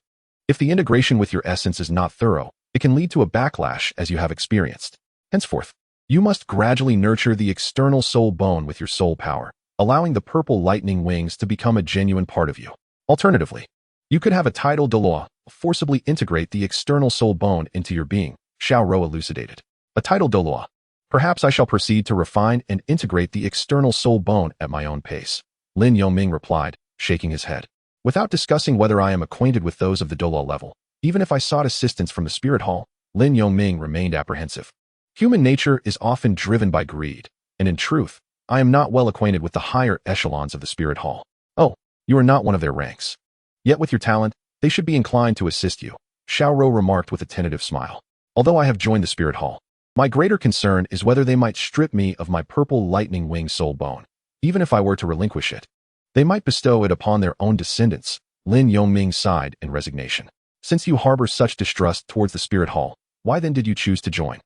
If the integration with your essence is not thorough, it can lead to a backlash as you have experienced. Henceforth, you must gradually nurture the external soul bone with your soul power, allowing the purple lightning wings to become a genuine part of you. Alternatively, you could have a tidal Douluo forcibly integrate the external soul bone into your being, Xiao Rou elucidated. A tidal Douluo. Perhaps I shall proceed to refine and integrate the external soul bone at my own pace. Lin Yongming replied, shaking his head. Without discussing whether I am acquainted with those of the Douluo level, even if I sought assistance from the Spirit Hall, Lin Yongming remained apprehensive. Human nature is often driven by greed, and in truth, I am not well acquainted with the higher echelons of the Spirit Hall. Oh, you are not one of their ranks. Yet with your talent, they should be inclined to assist you, Xiao Rou remarked with a tentative smile. Although I have joined the Spirit Hall, my greater concern is whether they might strip me of my purple lightning wing soul bone. Even if I were to relinquish it, they might bestow it upon their own descendants. Lin Yongming sighed in resignation. Since you harbor such distrust towards the Spirit Hall, why then did you choose to join?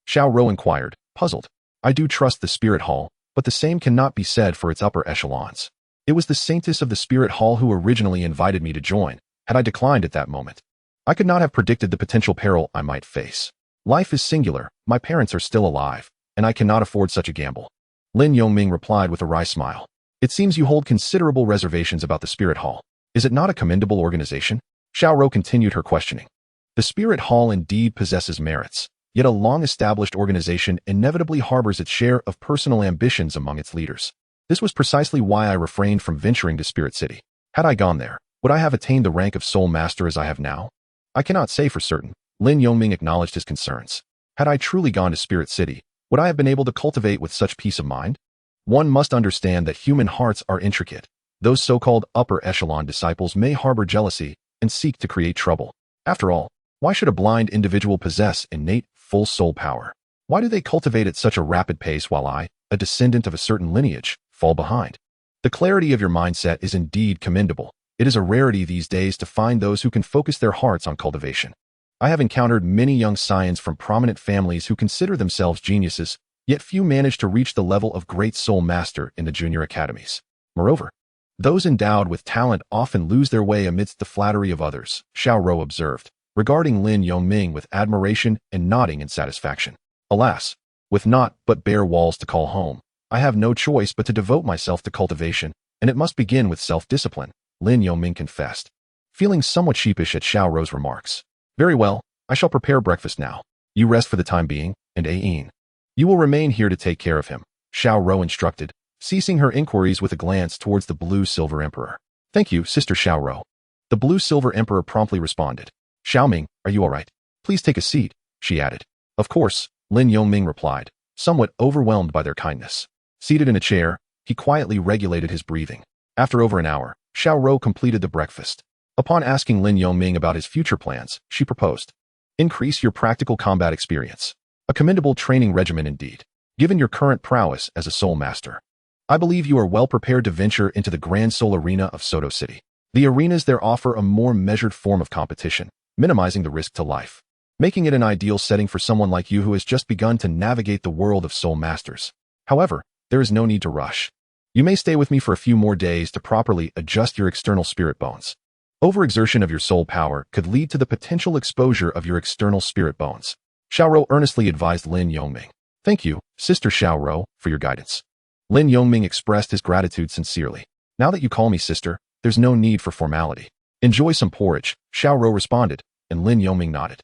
Xiao Rou inquired, puzzled. I do trust the Spirit Hall, but the same cannot be said for its upper echelons. It was the saintess of the Spirit Hall who originally invited me to join. Had I declined at that moment, I could not have predicted the potential peril I might face. Life is singular, my parents are still alive, and I cannot afford such a gamble. Lin Yongming replied with a wry smile. It seems you hold considerable reservations about the Spirit Hall. Is it not a commendable organization? Xiao Rou continued her questioning. The Spirit Hall indeed possesses merits, yet a long-established organization inevitably harbors its share of personal ambitions among its leaders. This was precisely why I refrained from venturing to Spirit City. Had I gone there, would I have attained the rank of Soul Master as I have now? I cannot say for certain. Lin Yongming acknowledged his concerns. Had I truly gone to Spirit City, would I have been able to cultivate with such peace of mind? One must understand that human hearts are intricate. Those so-called upper echelon disciples may harbor jealousy and seek to create trouble. After all, why should a blind individual possess innate, full soul power? Why do they cultivate at such a rapid pace while I, a descendant of a certain lineage, fall behind? The clarity of your mindset is indeed commendable. It is a rarity these days to find those who can focus their hearts on cultivation. I have encountered many young scions from prominent families who consider themselves geniuses, yet few manage to reach the level of great soul master in the junior academies. Moreover, those endowed with talent often lose their way amidst the flattery of others, Xiao Rou observed, regarding Lin Yongming with admiration and nodding in satisfaction. Alas, with naught but bare walls to call home, I have no choice but to devote myself to cultivation, and it must begin with self-discipline, Lin Yongming confessed, feeling somewhat sheepish at Xiao Rou's remarks. Very well, I shall prepare breakfast now. You rest for the time being, and Ain. You will remain here to take care of him, Xiao Rou instructed, ceasing her inquiries with a glance towards the blue-silver emperor. Thank you, Sister Xiao Rou. The blue-silver emperor promptly responded. Xiao Ming, are you all right? Please take a seat, she added. Of course, Lin Yongming replied, somewhat overwhelmed by their kindness. Seated in a chair, he quietly regulated his breathing. After over an hour, Xiao Rou completed the breakfast. Upon asking Lin Yongming about his future plans, she proposed. Increase your practical combat experience. A commendable training regimen indeed. Given your current prowess as a soul master, I believe you are well prepared to venture into the Grand Soul Arena of Soto City. The arenas there offer a more measured form of competition, minimizing the risk to life, making it an ideal setting for someone like you who has just begun to navigate the world of soul masters. However, there is no need to rush. You may stay with me for a few more days to properly adjust your external spirit bones. Overexertion of your soul power could lead to the potential exposure of your external spirit bones. Xiaoro earnestly advised Lin Yongming. Thank you, Sister Xiaoro, for your guidance. Lin Yongming expressed his gratitude sincerely. Now that you call me sister, there's no need for formality. Enjoy some porridge, Xiaoro responded, and Lin Yongming nodded,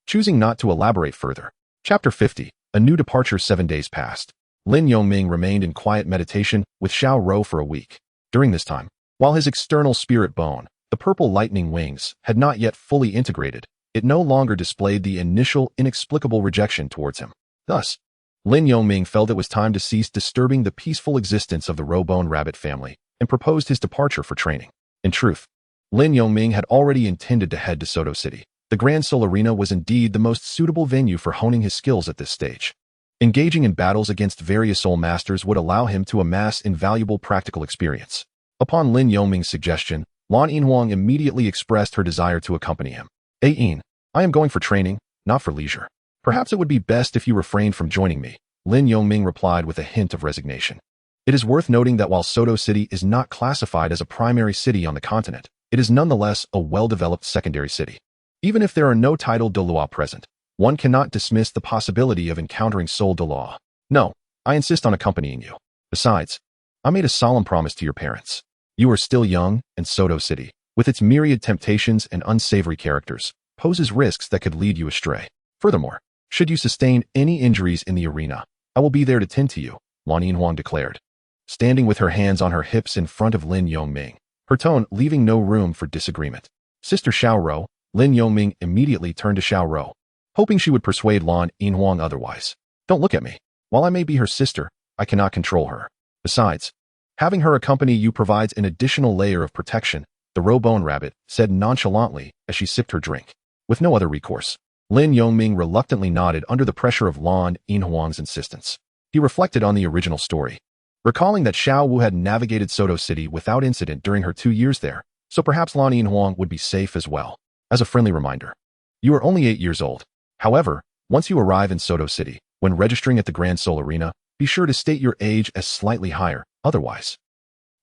choosing not to elaborate further. Chapter 50. A new departure. 7 days passed. Lin Yongming remained in quiet meditation with Xiaoro for a week. During this time, while his external spirit bone, the purple lightning wings, had not yet fully integrated, it no longer displayed the initial inexplicable rejection towards him. Thus, Lin Yongming felt it was time to cease disturbing the peaceful existence of the row-bone rabbit family and proposed his departure for training. In truth, Lin Yongming had already intended to head to Soto City. The Grand Soul Arena was indeed the most suitable venue for honing his skills at this stage. Engaging in battles against various soul masters would allow him to amass invaluable practical experience. Upon Lin Yongming's suggestion, Lan Yinhuang immediately expressed her desire to accompany him. Yin, I am going for training, not for leisure. Perhaps it would be best if you refrained from joining me, Lin Yongming replied with a hint of resignation. It is worth noting that while Soto City is not classified as a primary city on the continent, it is nonetheless a well-developed secondary city. Even if there are no titled Douluo present, one cannot dismiss the possibility of encountering soul Douluo. No, I insist on accompanying you. Besides, I made a solemn promise to your parents. You are still young, and Soto City, with its myriad temptations and unsavory characters, poses risks that could lead you astray. Furthermore, should you sustain any injuries in the arena, I will be there to tend to you, Lan Yinhuang declared, standing with her hands on her hips in front of Lin Yongming, her tone leaving no room for disagreement. Sister Xiaoro, Lin Yongming immediately turned to Xiaoro, hoping she would persuade Lan Yinhuang otherwise. Don't look at me. While I may be her sister, I cannot control her. Besides, having her accompany you provides an additional layer of protection, the row-bone rabbit said nonchalantly as she sipped her drink. With no other recourse, Lin Yongming reluctantly nodded under the pressure of Lan Yinhuang's insistence. He reflected on the original story, recalling that Xiao Wu had navigated Soto City without incident during her 2 years there, so perhaps Lan Yinhuang would be safe as well. As a friendly reminder, you are only 8 years old. However, once you arrive in Soto City, when registering at the Grand Soul Arena, be sure to state your age as slightly higher, otherwise.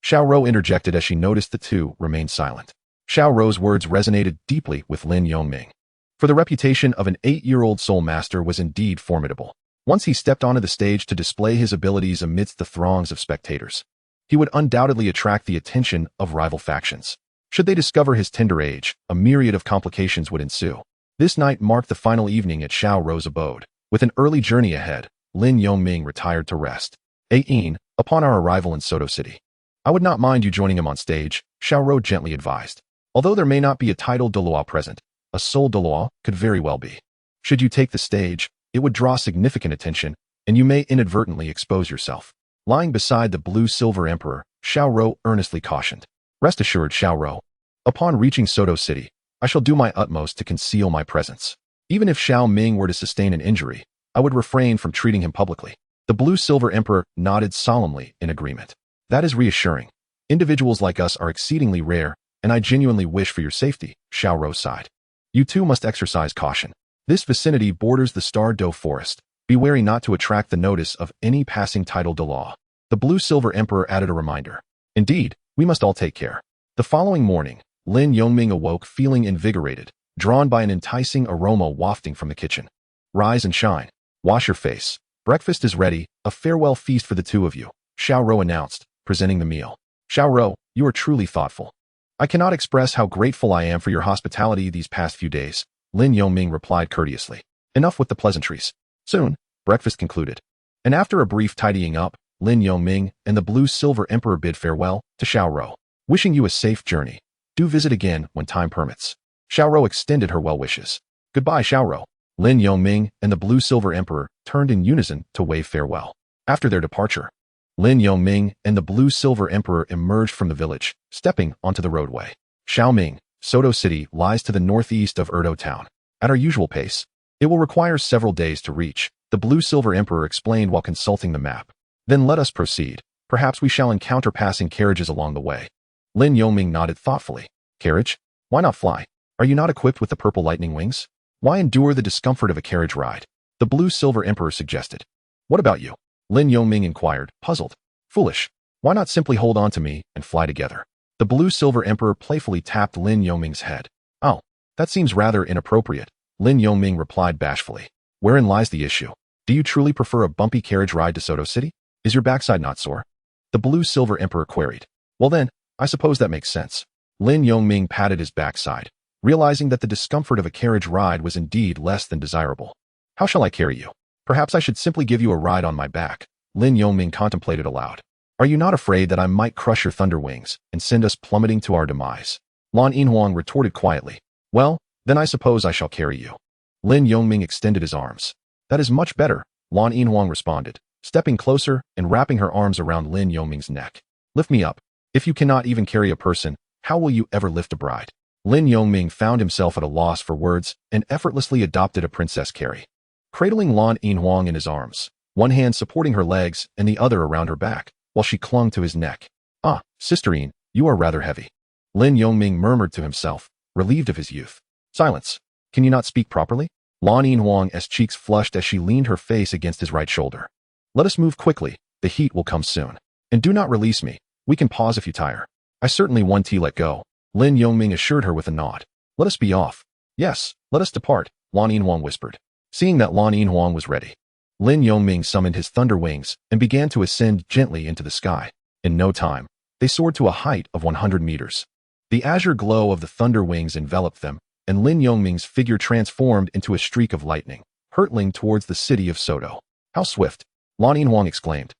Xiaoro interjected as she noticed the two remained silent. Xiaoro's words resonated deeply with Lin Yongming. For the reputation of an 8-year-old soul master was indeed formidable. Once he stepped onto the stage to display his abilities amidst the throngs of spectators, he would undoubtedly attract the attention of rival factions. Should they discover his tender age, a myriad of complications would ensue. This night marked the final evening at Xiaoro's abode. With an early journey ahead, Lin Yongming retired to rest. Yin, upon our arrival in Soto City, I would not mind you joining him on stage, Xiaoro gently advised. Although there may not be a titled Douluo present, a soul Douluo could very well be. Should you take the stage, it would draw significant attention, and you may inadvertently expose yourself. Lying beside the blue-silver emperor, Xiaoro earnestly cautioned. Rest assured, Xiaoro. Upon reaching Soto City, I shall do my utmost to conceal my presence. Even if Xiao Ming were to sustain an injury, I would refrain from treating him publicly. The blue-silver emperor nodded solemnly in agreement. That is reassuring. Individuals like us are exceedingly rare, and I genuinely wish for your safety, Xiaoro sighed. You too must exercise caution. This vicinity borders the Star Doe Forest. Be wary not to attract the notice of any passing titled Douluo. The blue-silver emperor added a reminder. Indeed, we must all take care. The following morning, Lin Yongming awoke feeling invigorated, drawn by an enticing aroma wafting from the kitchen. Rise and shine. Wash your face. Breakfast is ready, a farewell feast for the two of you, Xiaoro announced, presenting the meal. Xiaoro, you are truly thoughtful. I cannot express how grateful I am for your hospitality these past few days, Lin Yongming replied courteously. Enough with the pleasantries. Soon, breakfast concluded. And after a brief tidying up, Lin Yongming and the blue-silver emperor bid farewell to Xiaoro. Wishing you a safe journey. Do visit again when time permits. Xiaoro extended her well wishes. Goodbye, Xiaoro. Lin Yongming and the blue-silver emperor turned in unison to wave farewell. After their departure, Lin Yongming and the blue-silver emperor emerged from the village, stepping onto the roadway. Xiaoming, Soto City lies to the northeast of Erdo Town. At our usual pace. It will require several days to reach, the Blue-Silver Emperor explained while consulting the map. Then let us proceed. Perhaps we shall encounter passing carriages along the way. Lin Yongming nodded thoughtfully. Carriage? Why not fly? Are you not equipped with the purple lightning wings? Why endure the discomfort of a carriage ride? The Blue-Silver Emperor suggested. What about you? Lin Yongming inquired, puzzled. Foolish. Why not simply hold on to me and fly together? The Blue-Silver Emperor playfully tapped Lin Yongming's head. Oh, that seems rather inappropriate, Lin Yongming replied bashfully. Wherein lies the issue? Do you truly prefer a bumpy carriage ride to Soto City? Is your backside not sore? The Blue-Silver Emperor queried. Well then, I suppose that makes sense. Lin Yongming patted his backside, realizing that the discomfort of a carriage ride was indeed less than desirable. How shall I carry you? Perhaps I should simply give you a ride on my back, Lin Yongming contemplated aloud. Are you not afraid that I might crush your thunder wings and send us plummeting to our demise? Lan Yinhuang retorted quietly. Well, then I suppose I shall carry you. Lin Yongming extended his arms. That is much better, Lan Yinhuang responded, stepping closer and wrapping her arms around Lin Yongming's neck. Lift me up. If you cannot even carry a person, how will you ever lift a bride? Lin Yongming found himself at a loss for words and effortlessly adopted a princess carry. Cradling Lan Yinhuang in his arms, one hand supporting her legs and the other around her back, while she clung to his neck. Ah, sisterine, you are rather heavy. Lin Yongming murmured to himself, relieved of his youth. Silence. Can you not speak properly? Lan Yinhuang's cheeks flushed as she leaned her face against his right shoulder. Let us move quickly, the heat will come soon. And do not release me, we can pause if you tire. I certainly want to let go, Lin Yongming assured her with a nod. Let us be off. Yes, let us depart, Lan Yinhuang whispered. Seeing that Lan Yinhuang was ready, Lin Yongming summoned his thunder wings and began to ascend gently into the sky. In no time, they soared to a height of 100 meters. The azure glow of the thunder wings enveloped them, and Lin Yongming's figure transformed into a streak of lightning, hurtling towards the city of Soto. How swift! Lan Yinhuang exclaimed.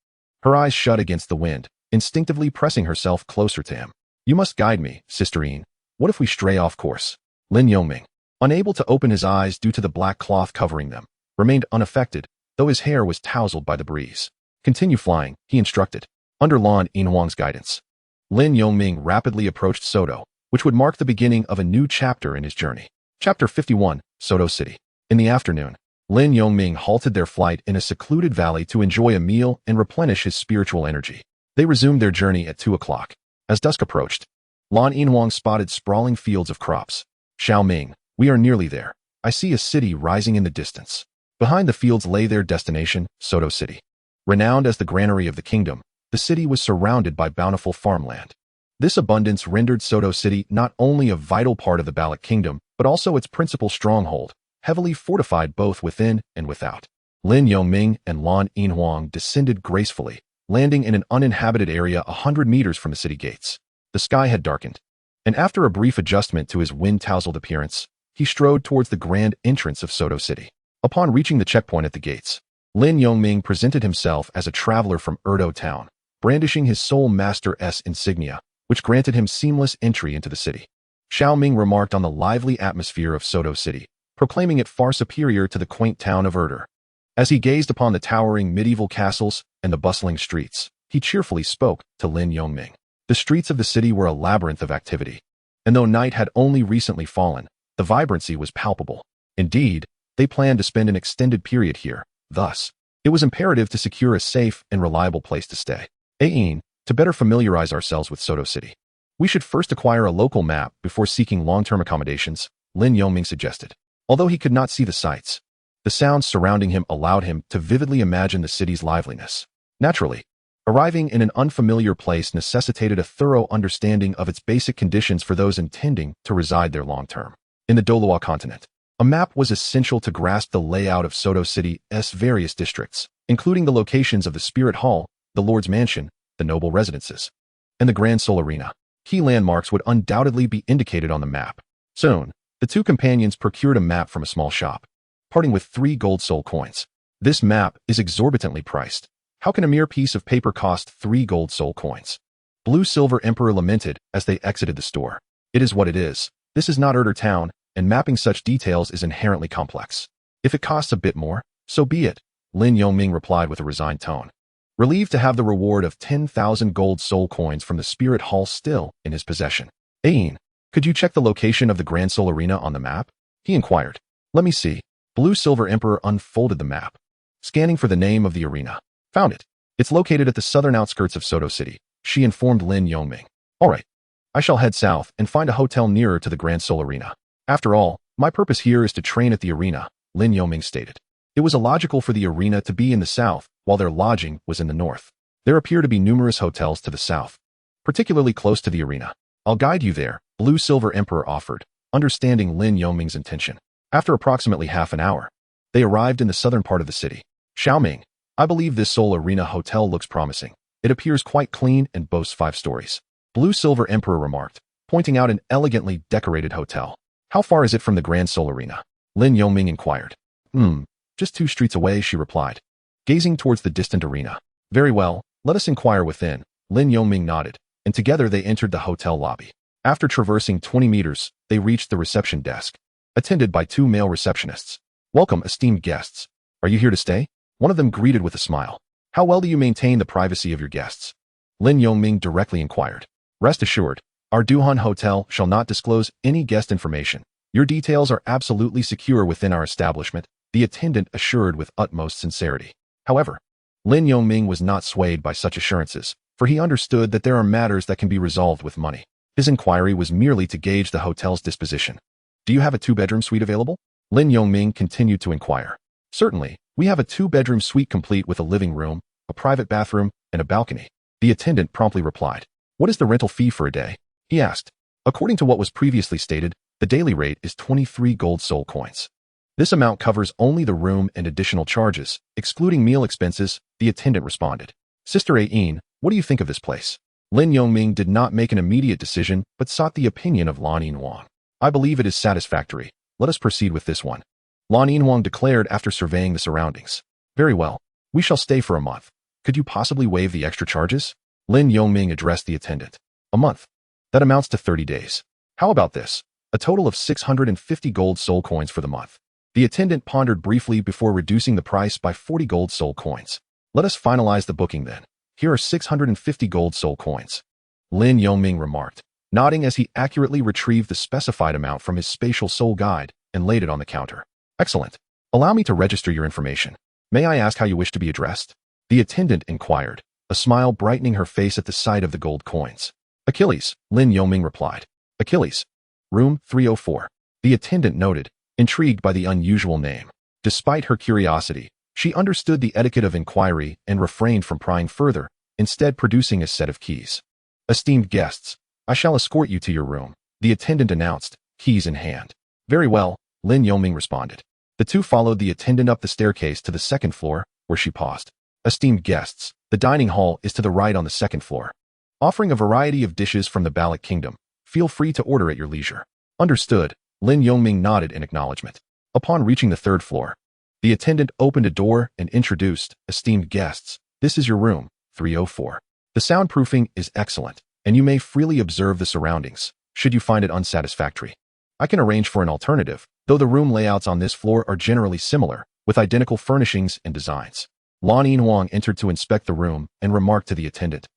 Her eyes shut against the wind, instinctively pressing herself closer to him. You must guide me, sisterine. What if we stray off course? Lin Yongming, unable to open his eyes due to the black cloth covering them, remained unaffected, though his hair was tousled by the breeze. Continue flying, he instructed, under Lan Yinhuang's guidance. Lin Yongming rapidly approached Soto, which would mark the beginning of a new chapter in his journey. Chapter 51, Soto City. In the afternoon, Lin Yongming halted their flight in a secluded valley to enjoy a meal and replenish his spiritual energy. They resumed their journey at 2 o'clock. As dusk approached, Lan Yinhuang spotted sprawling fields of crops. Xiaoming, we are nearly there. I see a city rising in the distance. Behind the fields lay their destination, Soto City. Renowned as the granary of the kingdom, the city was surrounded by bountiful farmland. This abundance rendered Soto City not only a vital part of the Baloch Kingdom, but also its principal stronghold, heavily fortified both within and without. Lin Yongming and Lan Yinhuang descended gracefully, landing in an uninhabited area 100 meters from the city gates. The sky had darkened, and after a brief adjustment to his wind-tousled appearance, he strode towards the grand entrance of Soto City. Upon reaching the checkpoint at the gates, Lin Yongming presented himself as a traveler from Erdo Town, brandishing his Soul Master's insignia, which granted him seamless entry into the city. Xiaoming remarked on the lively atmosphere of Soto City, proclaiming it far superior to the quaint town of Erdo. As he gazed upon the towering medieval castles and the bustling streets, he cheerfully spoke to Lin Yongming. The streets of the city were a labyrinth of activity, and though night had only recently fallen, the vibrancy was palpable. Indeed, they planned to spend an extended period here. Thus, it was imperative to secure a safe and reliable place to stay. To better familiarize ourselves with Soto City, we should first acquire a local map before seeking long-term accommodations, Lin Yongming suggested. Although he could not see the sights, the sounds surrounding him allowed him to vividly imagine the city's liveliness. Naturally, arriving in an unfamiliar place necessitated a thorough understanding of its basic conditions for those intending to reside there long-term. In the Douluo continent, a map was essential to grasp the layout of Soto City's various districts, including the locations of the Spirit Hall, the Lord's Mansion, the noble residences, and the Grand Soul Arena. Key landmarks would undoubtedly be indicated on the map. Soon, the two companions procured a map from a small shop, parting with 3 gold soul coins. This map is exorbitantly priced. How can a mere piece of paper cost 3 gold soul coins? Blue-Silver Emperor lamented as they exited the store. It is what it is. This is not Erdo Town, and mapping such details is inherently complex. If it costs a bit more, so be it, Lin Yongming replied with a resigned tone, relieved to have the reward of 10,000 gold soul coins from the Spirit Hall still in his possession. Could you check the location of the Grand Soul Arena on the map? He inquired. Let me see. Blue Silver Emperor unfolded the map, scanning for the name of the arena. Found it. It's located at the southern outskirts of Soto City, she informed Lin Yongming. All right. I shall head south and find a hotel nearer to the Grand Seoul Arena. After all, my purpose here is to train at the arena, Lin Yongming stated. It was illogical for the arena to be in the south while their lodging was in the north. There appear to be numerous hotels to the south, particularly close to the arena. I'll guide you there, Blue Silver Emperor offered, understanding Lin Yongming's intention. After approximately half an hour, they arrived in the southern part of the city. Xiaoming, I believe this Seoul Arena hotel looks promising. It appears quite clean and boasts 5 stories. Blue Silver Emperor remarked, pointing out an elegantly decorated hotel. How far is it from the Grand Seoul Arena? Lin Yongming inquired. Just 2 streets away, she replied, gazing towards the distant arena. Very well, let us inquire within. Lin Yongming nodded, and together they entered the hotel lobby. After traversing 20 meters, they reached the reception desk, attended by 2 male receptionists. Welcome, esteemed guests. Are you here to stay? One of them greeted with a smile. How well do you maintain the privacy of your guests? Lin Yongming directly inquired. Rest assured, our Duhan Hotel shall not disclose any guest information. Your details are absolutely secure within our establishment, the attendant assured with utmost sincerity. However, Lin Yongming was not swayed by such assurances, for he understood that there are matters that can be resolved with money. His inquiry was merely to gauge the hotel's disposition. Do you have a 2-bedroom suite available? Lin Yongming continued to inquire. Certainly, we have a 2-bedroom suite complete with a living room, a private bathroom, and a balcony. The attendant promptly replied. What is the rental fee for a day? He asked. According to what was previously stated, the daily rate is 23 gold soul coins. This amount covers only the room and additional charges, excluding meal expenses, the attendant responded. Sister Ain, what do you think of this place? Lin Yongming did not make an immediate decision, but sought the opinion of Lan Yinhuang. I believe it is satisfactory. Let us proceed with this one. Lan Yinhuang declared after surveying the surroundings. Very well. We shall stay for a month. Could you possibly waive the extra charges? Lin Yongming addressed the attendant. A month. That amounts to 30 days. How about this? A total of 650 gold soul coins for the month. The attendant pondered briefly before reducing the price by 40 gold soul coins. Let us finalize the booking then. Here are 650 gold soul coins. Lin Yongming remarked, nodding as he accurately retrieved the specified amount from his spatial soul guide and laid it on the counter. Excellent. Allow me to register your information. May I ask how you wish to be addressed? The attendant inquired, a smile brightening her face at the sight of the gold coins. Achilles, Lin Yongming replied. Achilles. Room 304. The attendant noted, intrigued by the unusual name. Despite her curiosity, she understood the etiquette of inquiry and refrained from prying further, instead producing a set of keys. Esteemed guests, I shall escort you to your room, the attendant announced, keys in hand. Very well, Lin Yongming responded. The two followed the attendant up the staircase to the 2nd floor, where she paused. Esteemed guests, the dining hall is to the right on the 2nd floor, offering a variety of dishes from the Ballot Kingdom. Feel free to order at your leisure. Understood. Lin Yongming nodded in acknowledgement. Upon reaching the 3rd floor, the attendant opened a door and introduced, esteemed guests, this is your room, 304. The soundproofing is excellent, and you may freely observe the surroundings, should you find it unsatisfactory. I can arrange for an alternative, though the room layouts on this floor are generally similar, with identical furnishings and designs. Lan Yinhuang entered to inspect the room and remarked to the attendant,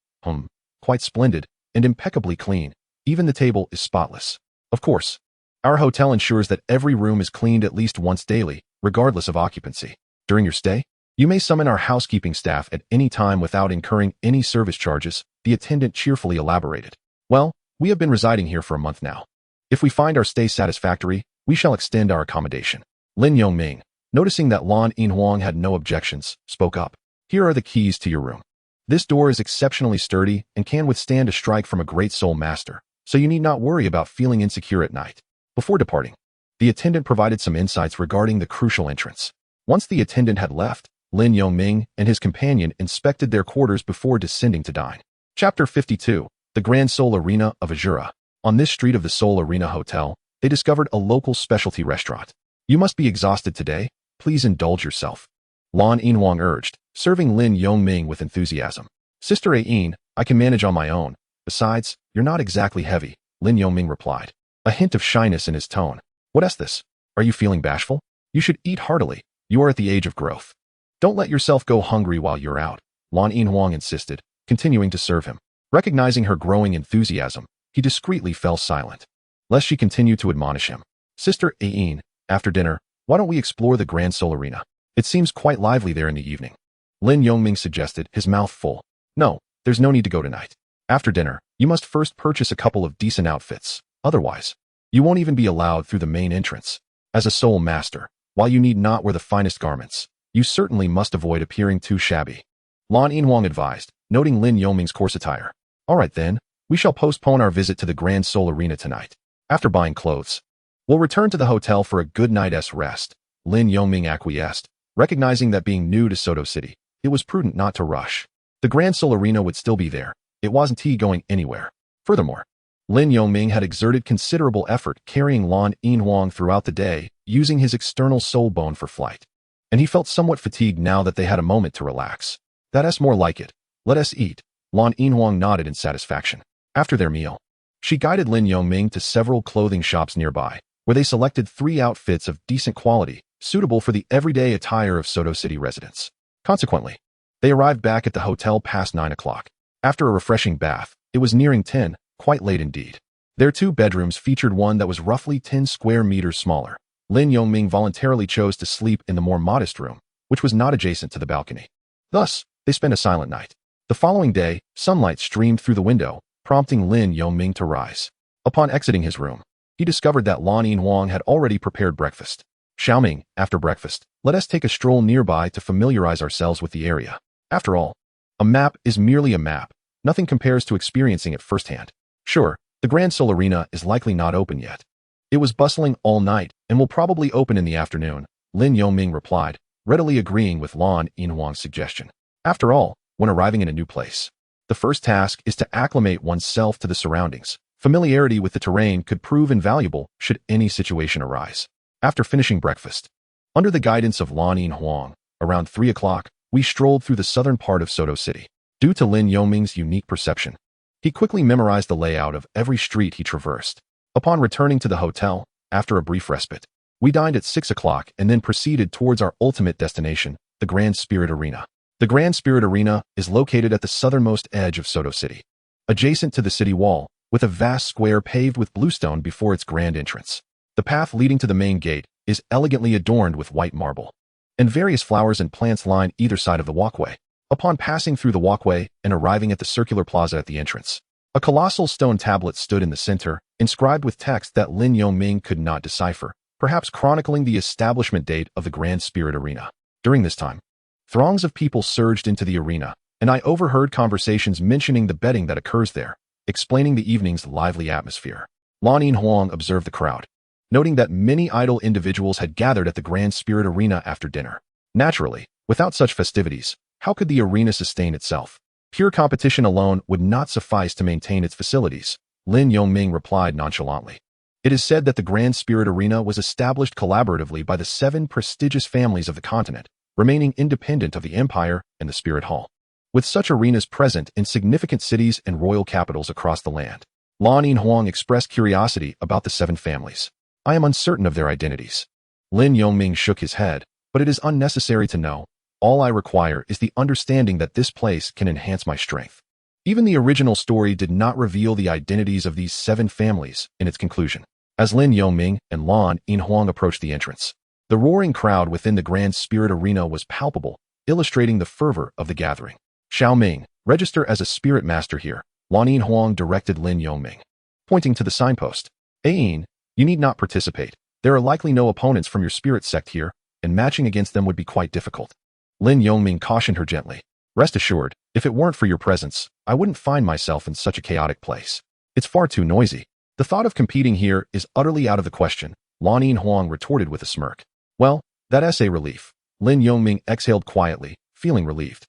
quite splendid and impeccably clean. Even the table is spotless. Of course, our hotel ensures that every room is cleaned at least once daily, regardless of occupancy. During your stay, you may summon our housekeeping staff at any time without incurring any service charges, the attendant cheerfully elaborated. Well, we have been residing here for a month now. If we find our stay satisfactory, we shall extend our accommodation. Lin Yongming, noticing that Lan Yinhuang had no objections, spoke up. Here are the keys to your room. This door is exceptionally sturdy and can withstand a strike from a great soul master, so you need not worry about feeling insecure at night. Before departing, the attendant provided some insights regarding the crucial entrance. Once the attendant had left, Lin Yongming and his companion inspected their quarters before descending to dine. Chapter 52, The Grand Seoul Arena of Azura. On this street of the Seoul Arena Hotel, they discovered a local specialty restaurant. You must be exhausted today. Please indulge yourself. Lan Yinhuang urged, serving Lin Yongming with enthusiasm. Sister Ain, I can manage on my own. Besides, you're not exactly heavy, Lin Yongming replied, a hint of shyness in his tone. What is this? Are you feeling bashful? You should eat heartily. You are at the age of growth. Don't let yourself go hungry while you're out, Lan Yinhuang insisted, continuing to serve him. Recognizing her growing enthusiasm, he discreetly fell silent, lest she continue to admonish him. Sister Ain, after dinner, Why don't we explore the Grand Soul Arena? It seems quite lively there in the evening. Lin Yongming suggested, his mouth full. No, there's no need to go tonight. After dinner, you must first purchase a couple of decent outfits. Otherwise, you won't even be allowed through the main entrance. As a soul master, while you need not wear the finest garments, you certainly must avoid appearing too shabby. Lan Yinhuang advised, noting Lin Yongming's coarse attire. All right then, we shall postpone our visit to the Grand Soul Arena tonight. After buying clothes, we'll return to the hotel for a good night's rest. Lin Yongming acquiesced, recognizing that being new to Soto City, it was prudent not to rush. The Grand Soul Arena would still be there. It wasn't he going anywhere. Furthermore, Lin Yongming had exerted considerable effort carrying Lan Yinhuang throughout the day, using his external soul bone for flight. And he felt somewhat fatigued now that they had a moment to relax. That's more like it. Let us eat. Lan Yinhuang nodded in satisfaction. After their meal, she guided Lin Yongming to several clothing shops nearby, where they selected 3 outfits of decent quality, suitable for the everyday attire of Soto City residents. Consequently, they arrived back at the hotel past 9 o'clock. After a refreshing bath, it was nearing 10, quite late indeed. Their 2 bedrooms featured one that was roughly 10 square meters smaller. Lin Yongming voluntarily chose to sleep in the more modest room, which was not adjacent to the balcony. Thus, they spent a silent night. The following day, sunlight streamed through the window, prompting Lin Yongming to rise. Upon exiting his room, he discovered that Lan Yinhuang had already prepared breakfast. Xiaoming, after breakfast, let us take a stroll nearby to familiarize ourselves with the area. After all, a map is merely a map. Nothing compares to experiencing it firsthand. Sure, the Grand Soul Arena is likely not open yet. It was bustling all night and will probably open in the afternoon, Lin Yongming replied, readily agreeing with Lan Yinhuang's suggestion. After all, when arriving in a new place, the first task is to acclimate oneself to the surroundings. Familiarity with the terrain could prove invaluable should any situation arise. After finishing breakfast, under the guidance of Lan Yinhuang, around 3 o'clock, we strolled through the southern part of Soto City. Due to Lin Yongming's unique perception, he quickly memorized the layout of every street he traversed. Upon returning to the hotel, after a brief respite, we dined at 6 o'clock and then proceeded towards our ultimate destination, the Grand Spirit Arena. The Grand Spirit Arena is located at the southernmost edge of Soto City, adjacent to the city wall, with a vast square paved with bluestone before its grand entrance. The path leading to the main gate is elegantly adorned with white marble, and various flowers and plants line either side of the walkway. Upon passing through the walkway and arriving at the circular plaza at the entrance, a colossal stone tablet stood in the center, inscribed with text that Lin Yongming could not decipher, perhaps chronicling the establishment date of the Grand Spirit Arena. During this time, throngs of people surged into the arena, and I overheard conversations mentioning the betting that occurs there, explaining the evening's lively atmosphere. Lan Yinhuang observed the crowd, noting that many idle individuals had gathered at the Grand Spirit Arena after dinner. Naturally, without such festivities, how could the arena sustain itself? Pure competition alone would not suffice to maintain its facilities, Lin Yongming replied nonchalantly. It is said that the Grand Spirit Arena was established collaboratively by the 7 prestigious families of the continent, remaining independent of the Empire and the Spirit Hall. With such arenas present in significant cities and royal capitals across the land, Lan Yinhuang expressed curiosity about the 7 families. I am uncertain of their identities. Lin Yongming shook his head, but it is unnecessary to know. All I require is the understanding that this place can enhance my strength. Even the original story did not reveal the identities of these 7 families in its conclusion. As Lin Yongming and Lan Yinhuang approached the entrance, the roaring crowd within the Grand Spirit Arena was palpable, illustrating the fervor of the gathering. Xiaoming, register as a spirit master here, Lan Yinhuang directed Lin Yongming, pointing to the signpost. Ain, you need not participate. There are likely no opponents from your spirit sect here, and matching against them would be quite difficult. Lin Yongming cautioned her gently. Rest assured, if it weren't for your presence, I wouldn't find myself in such a chaotic place. It's far too noisy. The thought of competing here is utterly out of the question, Lan Yinhuang retorted with a smirk. Well, that's a relief. Lin Yongming exhaled quietly, feeling relieved.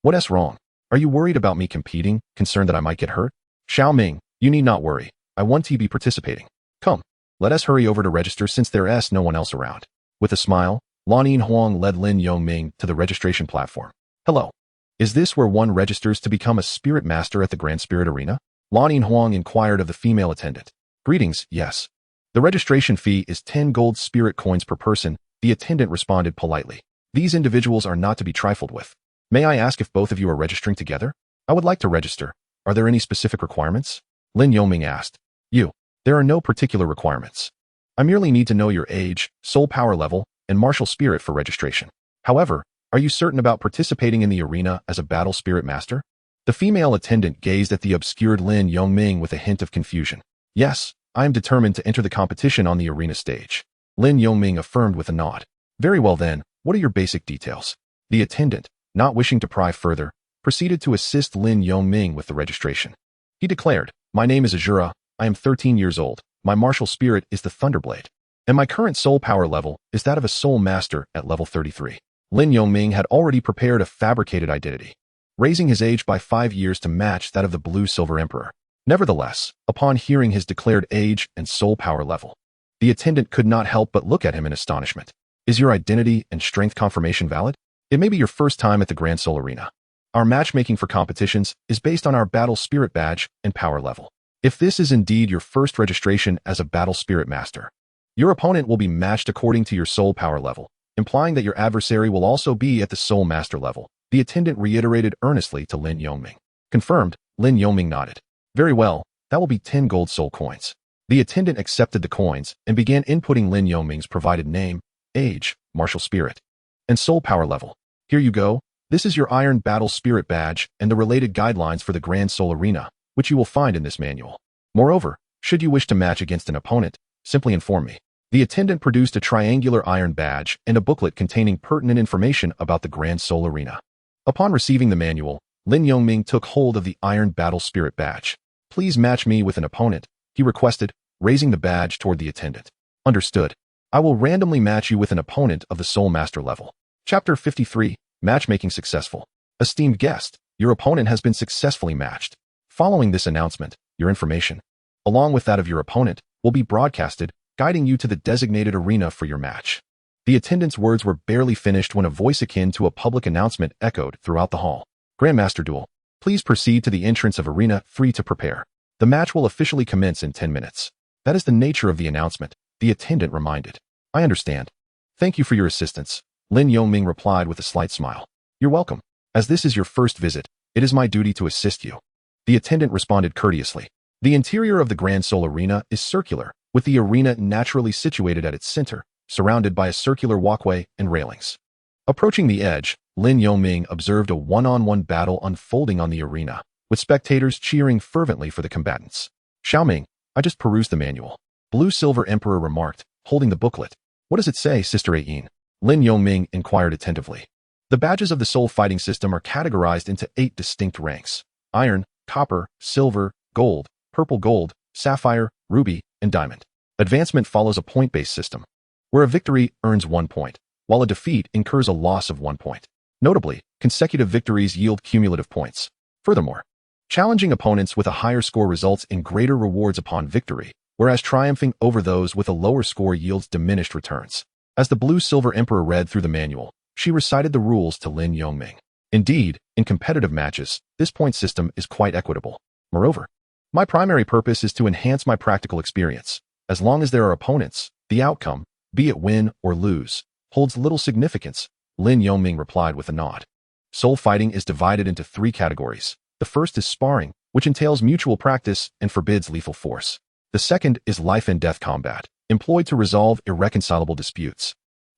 What's wrong? Are you worried about me competing, concerned that I might get hurt? Xiaoming, you need not worry. I want to be participating. Come, let us hurry over to register since there's no one else around. With a smile, Lan Yinhuang led Lin Yongming to the registration platform. Hello. Is this where one registers to become a spirit master at the Grand Spirit Arena? Lan Yinhuang inquired of the female attendant. Greetings, yes. The registration fee is 10 gold spirit coins per person, the attendant responded politely. These individuals are not to be trifled with. May I ask if both of you are registering together? I would like to register. Are there any specific requirements? Lin Yongming asked. There are no particular requirements. I merely need to know your age, soul power level, and martial spirit for registration. However, are you certain about participating in the arena as a battle spirit master? The female attendant gazed at the obscured Lin Yongming with a hint of confusion. Yes, I am determined to enter the competition on the arena stage. Lin Yongming affirmed with a nod. Very well then, what are your basic details? The attendant, not wishing to pry further, proceeded to assist Lin Yongming with the registration. He declared, my name is Azura, I am 13 years old, my martial spirit is the Thunderblade, and my current soul power level is that of a soul master at level 33. Lin Yongming had already prepared a fabricated identity, raising his age by 5 years to match that of the Blue-Silver Emperor. Nevertheless, upon hearing his declared age and soul power level, the attendant could not help but look at him in astonishment. Is your identity and strength confirmation valid? It may be your first time at the Grand Soul Arena. Our matchmaking for competitions is based on our battle spirit badge and power level. If this is indeed your first registration as a battle spirit master, your opponent will be matched according to your soul power level, implying that your adversary will also be at the soul master level, the attendant reiterated earnestly to Lin Yongming. Confirmed, Lin Yongming nodded. Very well, that will be 10 gold soul coins. The attendant accepted the coins and began inputting Lin Yongming's provided name, age, martial spirit, and soul power level. Here you go. This is your Iron Battle Spirit Badge and the related guidelines for the Grand Soul Arena, which you will find in this manual. Moreover, should you wish to match against an opponent, simply inform me. The attendant produced a triangular iron badge and a booklet containing pertinent information about the Grand Soul Arena. Upon receiving the manual, Lin Yongming took hold of the Iron Battle Spirit Badge. Please match me with an opponent, he requested, raising the badge toward the attendant. Understood. I will randomly match you with an opponent of the Soul Master level. Chapter 53. Matchmaking successful. Esteemed guest, your opponent has been successfully matched. Following this announcement, your information, along with that of your opponent, will be broadcasted, guiding you to the designated arena for your match. The attendant's words were barely finished when a voice akin to a public announcement echoed throughout the hall. Grandmaster Duel, please proceed to the entrance of Arena 3 to prepare. The match will officially commence in 10 minutes. That is the nature of the announcement, the attendant reminded. I understand. Thank you for your assistance, Lin Yongming replied with a slight smile. You're welcome. As this is your first visit, it is my duty to assist you. The attendant responded courteously. The interior of the Grand Soul Arena is circular, with the arena naturally situated at its center, surrounded by a circular walkway and railings. Approaching the edge, Lin Yongming observed a one-on-one battle unfolding on the arena, with spectators cheering fervently for the combatants. Xiaoming, I just perused the manual. Blue-Silver Emperor remarked, holding the booklet. What does it say, Sister Ayin? Lin Yongming inquired attentively. The badges of the soul fighting system are categorized into 8 distinct ranks: iron, copper, silver, gold, purple gold, sapphire, ruby, and diamond. Advancement follows a point-based system, where a victory earns 1 point, while a defeat incurs a loss of 1 point. Notably, consecutive victories yield cumulative points. Furthermore, challenging opponents with a higher score results in greater rewards upon victory, whereas triumphing over those with a lower score yields diminished returns. As the Blue-Silver Emperor read through the manual, she recited the rules to Lin Yongming. Indeed, in competitive matches, this point system is quite equitable. Moreover, my primary purpose is to enhance my practical experience. As long as there are opponents, the outcome, be it win or lose, holds little significance, Lin Yongming replied with a nod. Soul fighting is divided into 3 categories. The first is sparring, which entails mutual practice and forbids lethal force. The second is life and death combat, employed to resolve irreconcilable disputes.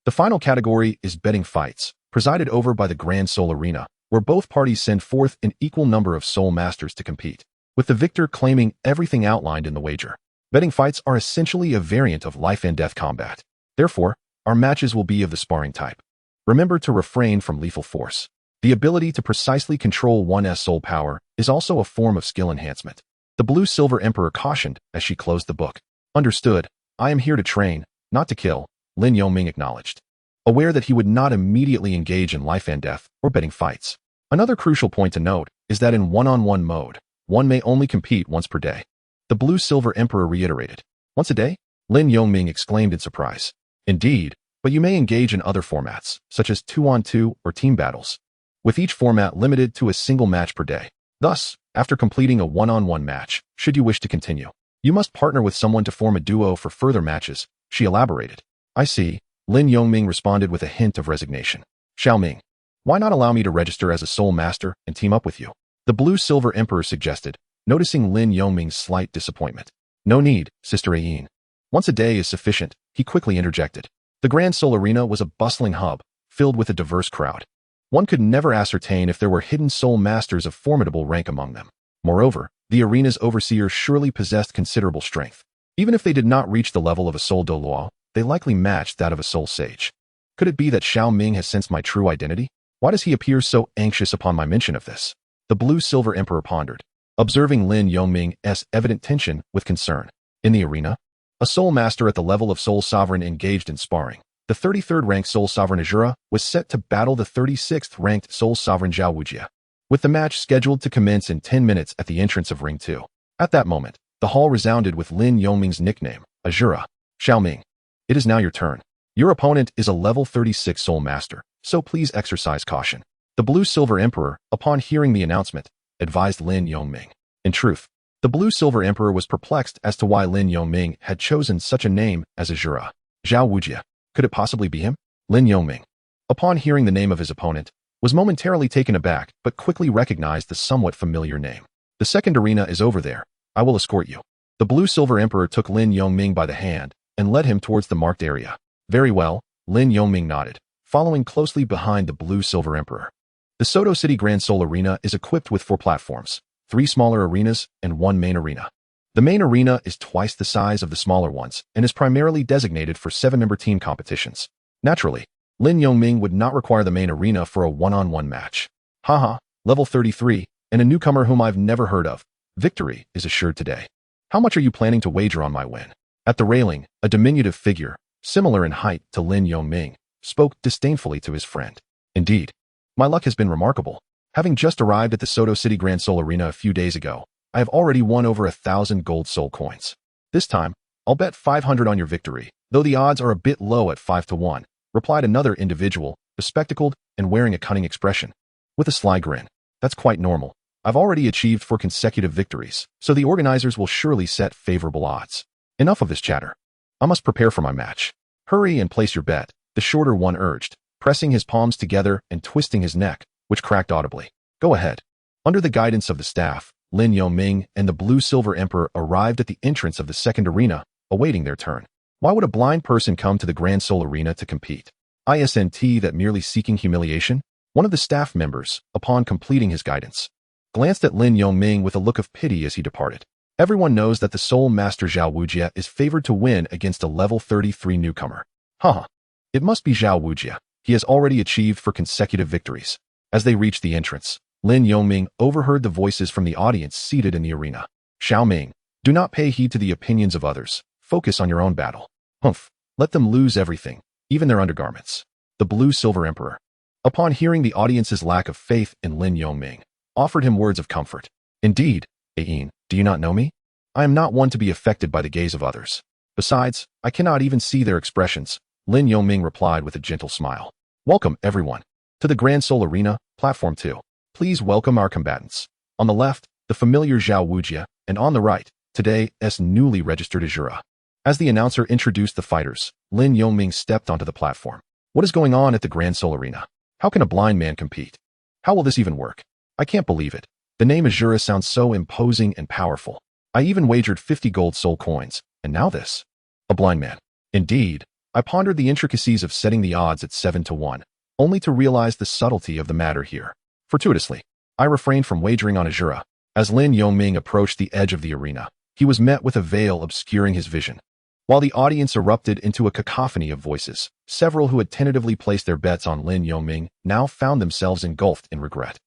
The final category is betting fights, presided over by the Grand Soul Arena, where both parties send forth an equal number of soul masters to compete, with the victor claiming everything outlined in the wager. Betting fights are essentially a variant of life and death combat. Therefore, our matches will be of the sparring type. Remember to refrain from lethal force. The ability to precisely control one's soul power is also a form of skill enhancement. The Blue-Silver Emperor cautioned as she closed the book. Understood. I am here to train, not to kill, Lin Yongming acknowledged, aware that he would not immediately engage in life and death or betting fights. Another crucial point to note is that in one-on-one mode, one may only compete once per day. The Blue-Silver Emperor reiterated. Once a day? Lin Yongming exclaimed in surprise. Indeed, but you may engage in other formats, such as 2-on-2 or team battles, with each format limited to a single match per day. Thus, after completing a one-on-one match, should you wish to continue, you must partner with someone to form a duo for further matches, she elaborated. I see, Lin Yongming responded with a hint of resignation. Xiaoming, why not allow me to register as a soul master and team up with you? The Blue-Silver Emperor suggested, noticing Lin Yongming's slight disappointment. No need, Sister Ayin. Once a day is sufficient, he quickly interjected. The Grand Seoul Arena was a bustling hub, filled with a diverse crowd. One could never ascertain if there were hidden soul masters of formidable rank among them. Moreover, the arena's overseers surely possessed considerable strength. Even if they did not reach the level of a soul Douluo, they likely matched that of a soul sage. Could it be that Xiao Ming has sensed my true identity? Why does he appear so anxious upon my mention of this? The blue-silver emperor pondered, observing Lin Yongming's evident tension with concern. In the arena, a soul master at the level of soul sovereign engaged in sparring. The 33rd ranked soul sovereign Azura was set to battle the 36th ranked soul sovereign Zhao Wujia, with the match scheduled to commence in 10 minutes at the entrance of Ring 2. At that moment, the hall resounded with Lin Yongming's nickname, Azura. Xiao Ming, it is now your turn. Your opponent is a level 36 soul master, so please exercise caution. The blue-silver emperor, upon hearing the announcement, advised Lin Yongming. In truth, the blue-silver emperor was perplexed as to why Lin Yongming had chosen such a name as Azura. Zhao Wujia. Could it possibly be him? Lin Yongming, upon hearing the name of his opponent, was momentarily taken aback but quickly recognized the somewhat familiar name. The second arena is over there. I will escort you. The blue-silver emperor took Lin Yongming by the hand and led him towards the marked area. Very well, Lin Yongming nodded, following closely behind the blue-silver emperor. The Soto City Grand Seoul Arena is equipped with 4 platforms, 3 smaller arenas, and 1 main arena. The main arena is twice the size of the smaller ones and is primarily designated for 7-member team competitions. Naturally, Lin Yongming would not require the main arena for a one-on-one match. Haha, level 33, and a newcomer whom I've never heard of. Victory is assured today. How much are you planning to wager on my win? At the railing, a diminutive figure, similar in height to Lin Yongming, spoke disdainfully to his friend. Indeed, my luck has been remarkable. Having just arrived at the Soto City Grand Seoul Arena a few days ago, I have already won over 1,000 gold soul coins. This time, I'll bet 500 on your victory, though the odds are a bit low at 5-1, replied another individual, bespectacled and wearing a cunning expression. With a sly grin, that's quite normal. I've already achieved 4 consecutive victories, so the organizers will surely set favorable odds. Enough of this chatter. I must prepare for my match. Hurry and place your bet, the shorter one urged, pressing his palms together and twisting his neck, which cracked audibly. Go ahead. Under the guidance of the staff, Lin Yongming and the blue-silver emperor arrived at the entrance of the second arena, awaiting their turn. Why would a blind person come to the Grand Seoul Arena to compete? Isn't that merely seeking humiliation? One of the staff members, upon completing his guidance, glanced at Lin Yongming with a look of pity as he departed. Everyone knows that the Soul Master Zhao Wujia is favored to win against a level 33 newcomer. Haha. It must be Zhao Wujia. He has already achieved 4 consecutive victories. As they reached the entrance, Lin Yongming overheard the voices from the audience seated in the arena. Xiao Ming, do not pay heed to the opinions of others. Focus on your own battle. Humph. Let them lose everything, even their undergarments. The blue-silver emperor, upon hearing the audience's lack of faith in Lin Yongming, offered him words of comfort. Indeed, Ain, do you not know me? I am not one to be affected by the gaze of others. Besides, I cannot even see their expressions, Lin Yongming replied with a gentle smile. Welcome, everyone, to the Grand Seoul Arena, Platform 2. Please welcome our combatants. On the left, the familiar Zhao Wujia, and on the right, today's newly registered Azura. As the announcer introduced the fighters, Lin Yongming stepped onto the platform. What is going on at the Grand Seoul Arena? How can a blind man compete? How will this even work? I can't believe it. The name Azura sounds so imposing and powerful. I even wagered 50 gold soul coins, and now this. A blind man. Indeed, I pondered the intricacies of setting the odds at 7-1, only to realize the subtlety of the matter here. Fortuitously, I refrained from wagering on Azura. As Lin Yongming approached the edge of the arena, he was met with a veil obscuring his vision. While the audience erupted into a cacophony of voices, several who had tentatively placed their bets on Lin Yongming now found themselves engulfed in regret.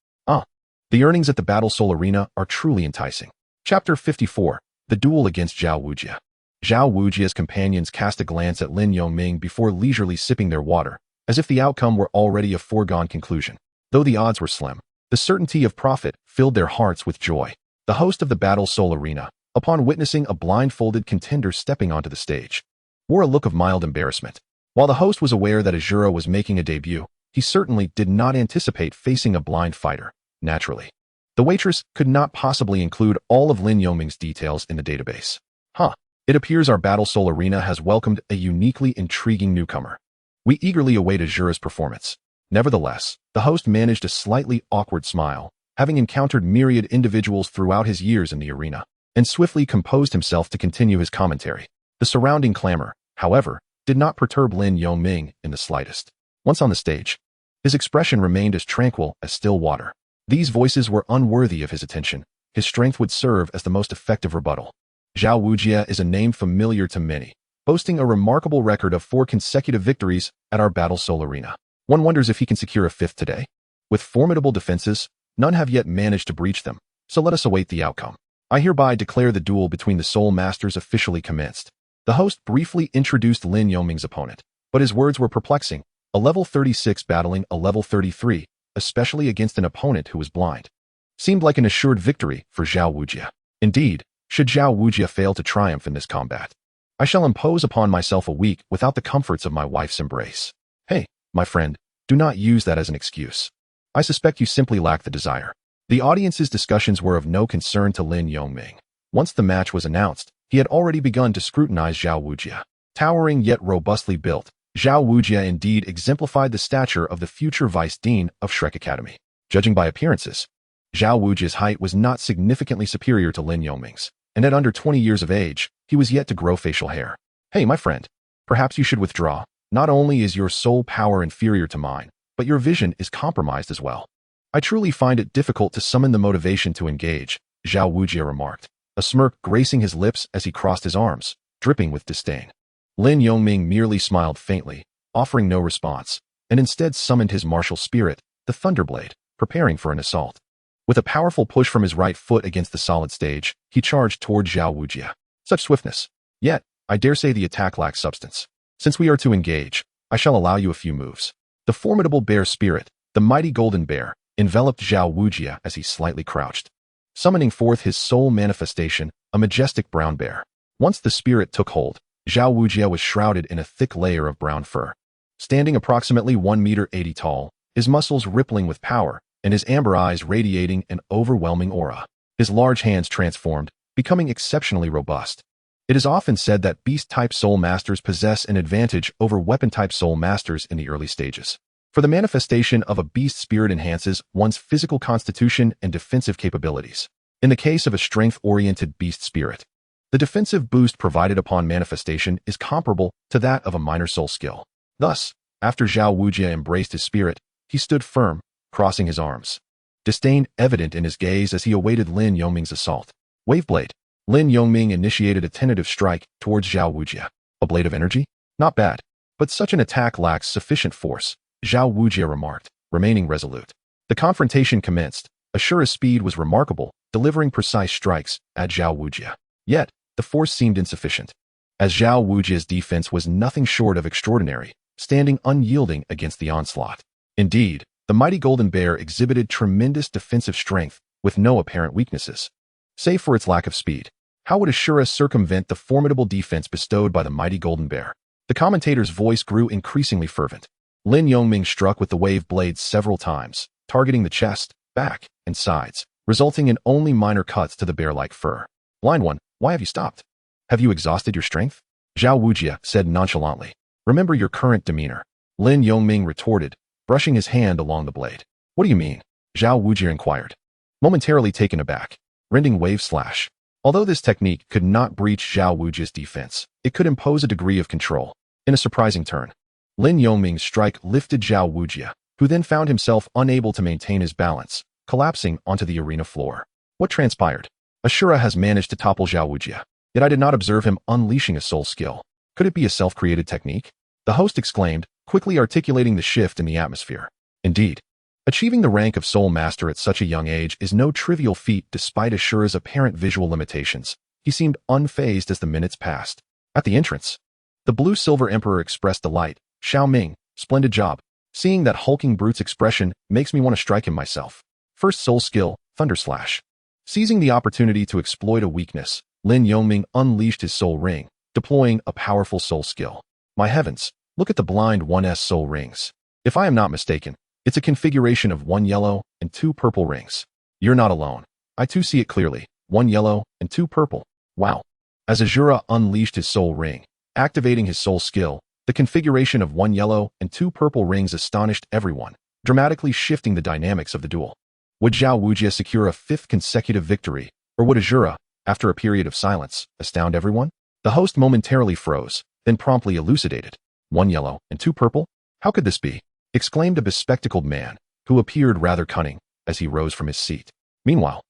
The earnings at the Battle Soul Arena are truly enticing. Chapter 54, The Duel Against Zhao Wujia. Zhao Wujia's companions cast a glance at Lin Yongming before leisurely sipping their water, as if the outcome were already a foregone conclusion. Though the odds were slim, the certainty of profit filled their hearts with joy. The host of the Battle Soul Arena, upon witnessing a blindfolded contender stepping onto the stage, wore a look of mild embarrassment. While the host was aware that Azura was making a debut, he certainly did not anticipate facing a blind fighter. Naturally, the waitress could not possibly include all of Lin Yongming's details in the database. It appears our Battle Soul Arena has welcomed a uniquely intriguing newcomer. We eagerly await Azura's performance. Nevertheless, the host managed a slightly awkward smile, having encountered myriad individuals throughout his years in the arena, and swiftly composed himself to continue his commentary. The surrounding clamor, however, did not perturb Lin Yongming in the slightest. Once on the stage, his expression remained as tranquil as still water. These voices were unworthy of his attention. His strength would serve as the most effective rebuttal. Zhao Wujie is a name familiar to many, boasting a remarkable record of 4 consecutive victories at our Battle Soul Arena. One wonders if he can secure a 5th today. With formidable defenses, none have yet managed to breach them, so let us await the outcome. I hereby declare the duel between the Soul Masters officially commenced. The host briefly introduced Lin Yongming's opponent, but his words were perplexing. A level 36 battling a level 33, especially against an opponent who was blind, seemed like an assured victory for Zhao Wujie. Indeed, should Zhao Wujie fail to triumph in this combat, I shall impose upon myself a week without the comforts of my wife's embrace. Hey, my friend, do not use that as an excuse. I suspect you simply lack the desire. The audience's discussions were of no concern to Lin Yongming. Once the match was announced, he had already begun to scrutinize Zhao Wujie. Towering yet robustly built, Zhao Wujie indeed exemplified the stature of the future vice dean of Shrek Academy. Judging by appearances, Zhao Wujie's height was not significantly superior to Lin Yongming's, and at under 20 years of age, he was yet to grow facial hair. Hey, my friend, perhaps you should withdraw. Not only is your soul power inferior to mine, but your vision is compromised as well. I truly find it difficult to summon the motivation to engage, Zhao Wujie remarked, a smirk gracing his lips as he crossed his arms, dripping with disdain. Lin Yongming merely smiled faintly, offering no response, and instead summoned his martial spirit, the Thunderblade, preparing for an assault. With a powerful push from his right foot against the solid stage, he charged toward Zhao Wujie. Such swiftness. Yet, I dare say the attack lacks substance. Since we are to engage, I shall allow you a few moves. The formidable bear spirit, the mighty golden bear, enveloped Zhao Wujie as he slightly crouched, summoning forth his soul manifestation, a majestic brown bear. Once the spirit took hold, Zhao Wujie was shrouded in a thick layer of brown fur. Standing approximately 1 meter 80 tall, his muscles rippling with power, and his amber eyes radiating an overwhelming aura. His large hands transformed, becoming exceptionally robust. It is often said that beast-type soul masters possess an advantage over weapon-type soul masters in the early stages. For the manifestation of a beast spirit enhances one's physical constitution and defensive capabilities. In the case of a strength-oriented beast spirit, the defensive boost provided upon manifestation is comparable to that of a minor soul skill. Thus, after Zhao Wujie embraced his spirit, he stood firm, crossing his arms, disdain evident in his gaze as he awaited Lin Yongming's assault. Waveblade. Lin Yongming initiated a tentative strike towards Zhao Wujie. A blade of energy? Not bad. But such an attack lacks sufficient force, Zhao Wujie remarked, remaining resolute. The confrontation commenced. Ashura's speed was remarkable, delivering precise strikes at Zhao Wujie. Yet, the force seemed insufficient, as Zhao Wujie's defense was nothing short of extraordinary, standing unyielding against the onslaught. Indeed, the mighty golden bear exhibited tremendous defensive strength with no apparent weaknesses, save for its lack of speed. How would Ashura circumvent the formidable defense bestowed by the mighty golden bear? The commentator's voice grew increasingly fervent. Lin Yongming struck with the wave blade several times, targeting the chest, back, and sides, resulting in only minor cuts to the bear-like fur. Blind one, why have you stopped? Have you exhausted your strength? Zhao Wujie said nonchalantly. Remember your current demeanor. Lin Yongming retorted, brushing his hand along the blade. What do you mean? Zhao Wujie inquired, momentarily taken aback. Rending wave slash. Although this technique could not breach Zhao Wujie's defense, it could impose a degree of control. In a surprising turn, Lin Yongming's strike lifted Zhao Wujie, who then found himself unable to maintain his balance, collapsing onto the arena floor. What transpired? Ashura has managed to topple Zhao Wujie, yet I did not observe him unleashing a soul skill. Could it be a self-created technique? The host exclaimed, quickly articulating the shift in the atmosphere. Indeed, achieving the rank of Soul Master at such a young age is no trivial feat despite Ashura's apparent visual limitations. He seemed unfazed as the minutes passed. At the entrance, the blue-silver emperor expressed delight. Xiao Ming, splendid job. Seeing that hulking brute's expression makes me want to strike him myself. First soul skill, Thunder Slash. Seizing the opportunity to exploit a weakness, Lin Yongming unleashed his soul ring, deploying a powerful soul skill. My heavens, look at the blind one's soul rings. If I am not mistaken, it's a configuration of 1 yellow and 2 purple rings. You're not alone. I too see it clearly. 1 yellow and 2 purple. Wow. As Ashura unleashed his soul ring, activating his soul skill, the configuration of 1 yellow and 2 purple rings astonished everyone, dramatically shifting the dynamics of the duel. Would Zhao Wujie secure a 5th consecutive victory, or would Ashura, after a period of silence, astound everyone? The host momentarily froze, then promptly elucidated. One yellow and two purple? How could this be? Exclaimed a bespectacled man, who appeared rather cunning as he rose from his seat. Meanwhile,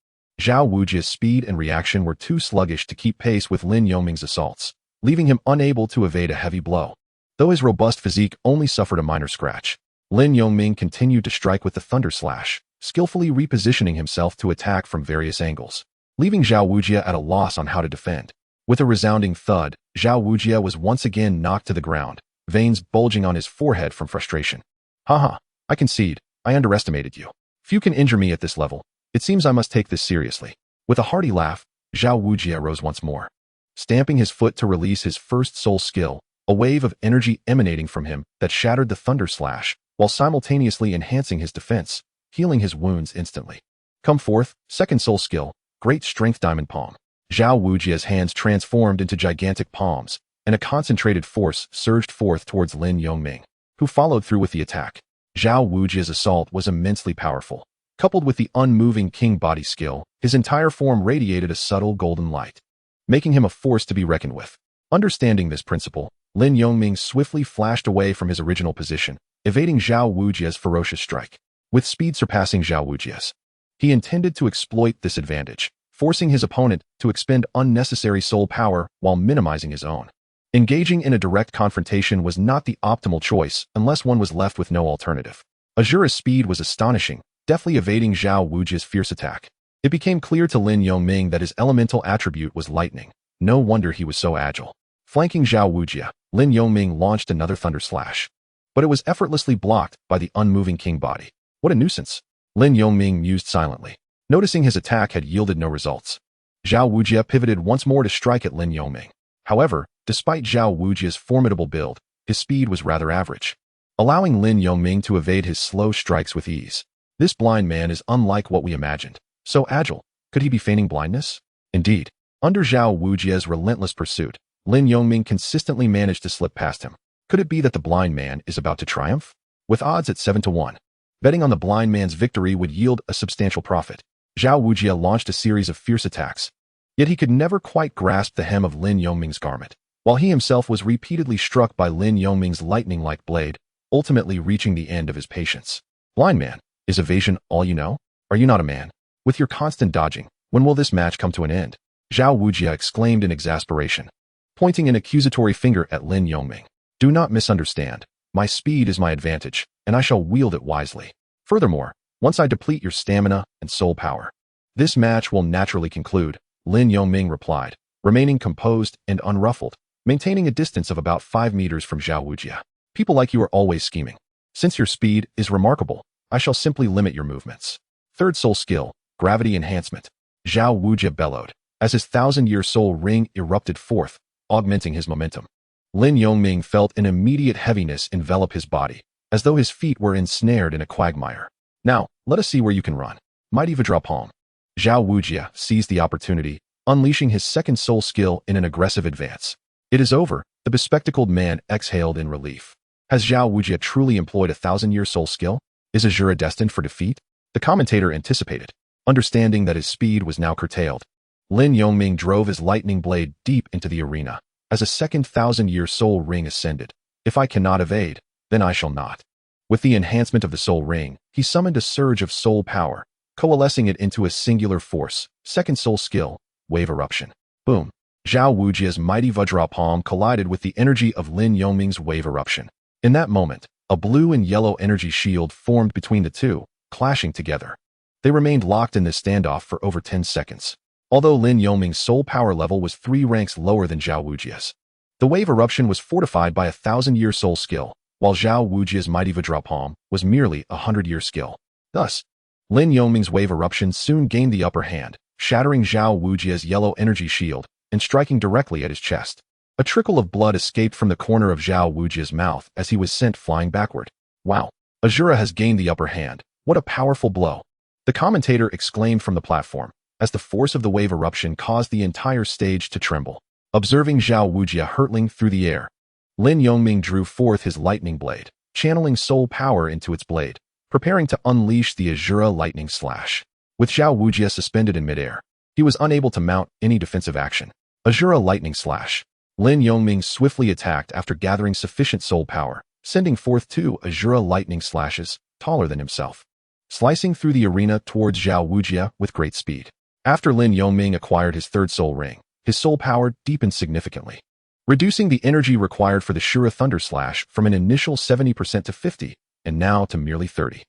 Zhao Wujia's speed and reaction were too sluggish to keep pace with Lin Yongming's assaults, leaving him unable to evade a heavy blow. Though his robust physique only suffered a minor scratch, Lin Yongming continued to strike with the thunder slash, skillfully repositioning himself to attack from various angles, leaving Zhao Wujia at a loss on how to defend. With a resounding thud, Zhao Wujia was once again knocked to the ground, veins bulging on his forehead from frustration. Haha, I concede, I underestimated you. Few can injure me at this level. It seems I must take this seriously. With a hearty laugh, Zhao Wujia rose once more. Stamping his foot to release his first soul skill, a wave of energy emanating from him that shattered the thunder slash, while simultaneously enhancing his defense, healing his wounds instantly. Come forth, second soul skill, great strength diamond palm. Zhao Wujia's hands transformed into gigantic palms, and a concentrated force surged forth towards Lin Yongming, who followed through with the attack. Zhao Wujia's assault was immensely powerful. Coupled with the unmoving king body skill, his entire form radiated a subtle golden light, making him a force to be reckoned with. Understanding this principle, Lin Yongming swiftly flashed away from his original position, evading Zhao Wujia's ferocious strike. With speed surpassing Zhao Wujia's, he intended to exploit this advantage, forcing his opponent to expend unnecessary soul power while minimizing his own. Engaging in a direct confrontation was not the optimal choice unless one was left with no alternative. Azura's speed was astonishing, deftly evading Zhao Wujia's fierce attack. It became clear to Lin Yongming that his elemental attribute was lightning. No wonder he was so agile. Flanking Zhao Wujia, Lin Yongming launched another thunder slash. But it was effortlessly blocked by the unmoving king body. What a nuisance! Lin Yongming mused silently, noticing his attack had yielded no results. Zhao Wujia pivoted once more to strike at Lin Yongming. However, despite Zhao Wujia's formidable build, his speed was rather average, allowing Lin Yongming to evade his slow strikes with ease. This blind man is unlike what we imagined. So agile, could he be feigning blindness? Indeed, under Zhao Wujia's relentless pursuit, Lin Yongming consistently managed to slip past him. Could it be that the blind man is about to triumph? With odds at 7-1, betting on the blind man's victory would yield a substantial profit. Zhao Wujia launched a series of fierce attacks, yet he could never quite grasp the hem of Lin Yongming's garment, while he himself was repeatedly struck by Lin Yongming's lightning-like blade, ultimately reaching the end of his patience. Blind man, is evasion all you know? Are you not a man? With your constant dodging, when will this match come to an end? Zhao Wujia exclaimed in exasperation, pointing an accusatory finger at Lin Yongming. Do not misunderstand. My speed is my advantage, and I shall wield it wisely. Furthermore, once I deplete your stamina and soul power, this match will naturally conclude, Lin Yongming replied, remaining composed and unruffled, maintaining a distance of about 5 meters from Zhao Wujia. People like you are always scheming. Since your speed is remarkable, I shall simply limit your movements. Third soul skill, gravity enhancement. Zhao Wujia bellowed, as his 1,000-year soul ring erupted forth, augmenting his momentum. Lin Yongming felt an immediate heaviness envelop his body, as though his feet were ensnared in a quagmire. Now, let us see where you can run. Mighty Vajra Palm. Zhao Wujia seized the opportunity, unleashing his second soul skill in an aggressive advance. It is over, the bespectacled man exhaled in relief. Has Zhao Wujia truly employed a 1,000-year soul skill? Is Azura destined for defeat? The commentator anticipated, understanding that his speed was now curtailed. Lin Yongming drove his lightning blade deep into the arena, as a second 1,000-year soul ring ascended. If I cannot evade, then I shall not. With the enhancement of the soul ring, he summoned a surge of soul power, coalescing it into a singular force. Second soul skill, wave eruption. Boom. Zhao Wujia's mighty Vajra palm collided with the energy of Lin Yongming's wave eruption. In that moment, a blue and yellow energy shield formed between the two, clashing together. They remained locked in this standoff for over 10 seconds. Although Lin Yongming's soul power level was 3 ranks lower than Zhao Wujia's, the wave eruption was fortified by a 1,000-year soul skill, while Zhao Wujia's mighty Vajra palm was merely a 100-year skill. Thus, Lin Yongming's wave eruption soon gained the upper hand, shattering Zhao Wujia's yellow energy shield and striking directly at his chest. A trickle of blood escaped from the corner of Zhao Wujia's mouth as he was sent flying backward. Wow, Azura has gained the upper hand. What a powerful blow! The commentator exclaimed from the platform, as the force of the wave eruption caused the entire stage to tremble. Observing Zhao Wujia hurtling through the air, Lin Yongming drew forth his lightning blade, channeling soul power into its blade, preparing to unleash the Azura lightning slash. With Zhao Wujia suspended in midair, he was unable to mount any defensive action. Azura lightning slash. Lin Yongming swiftly attacked after gathering sufficient soul power, sending forth two azure lightning slashes, taller than himself, slicing through the arena towards Zhao Wujie with great speed. After Lin Yongming acquired his third soul ring, his soul power deepened significantly, reducing the energy required for the Shura Thunder Slash from an initial 70% to 50, and now to merely 30.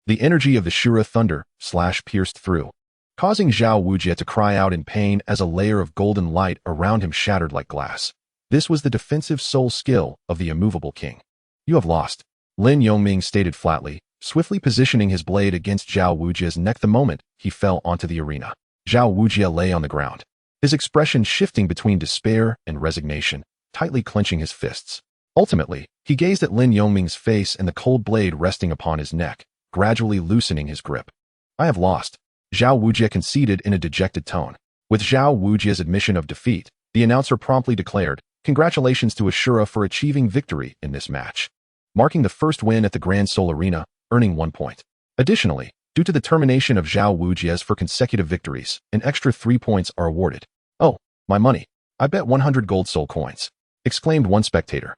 The energy of the Shura Thunder Slash pierced through, causing Zhao Wujie to cry out in pain as a layer of golden light around him shattered like glass. This was the defensive soul skill of the immovable king. You have lost, Lin Yongming stated flatly, swiftly positioning his blade against Zhao Wujie's neck the moment he fell onto the arena. Zhao Wujie lay on the ground, his expression shifting between despair and resignation, tightly clenching his fists. Ultimately, he gazed at Lin Yongming's face and the cold blade resting upon his neck, gradually loosening his grip. I have lost, Zhao Wujie conceded in a dejected tone. With Zhao Wujie's admission of defeat, the announcer promptly declared, "Congratulations to Ashura for achieving victory in this match," marking the first win at the Grand Soul Arena, earning 1 point. Additionally, due to the termination of Zhao Wujie's for consecutive victories, an extra 3 points are awarded. "Oh, my money. I bet 100 gold soul coins," exclaimed one spectator.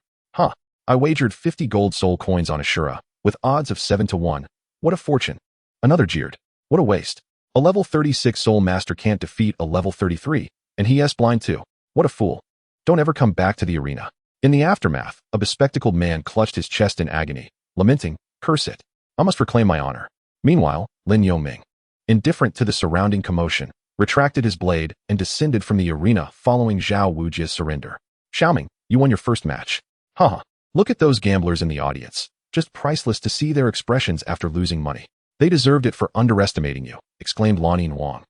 I wagered 50 gold soul coins on Ashura, with odds of 7 to 1. What a fortune. Another jeered. What a waste. A level 36 soul master can't defeat a level 33, and he is blind too. What a fool. Don't ever come back to the arena. In the aftermath, a bespectacled man clutched his chest in agony, lamenting, "Curse it. I must reclaim my honor." Meanwhile, Lin Yongming, indifferent to the surrounding commotion, retracted his blade and descended from the arena following Zhao Wujie's surrender. "Xiaoming, you won your first match." Look at those gamblers in the audience. Just priceless to see their expressions after losing money. "They deserved it for underestimating you," exclaimed Lanin Wang,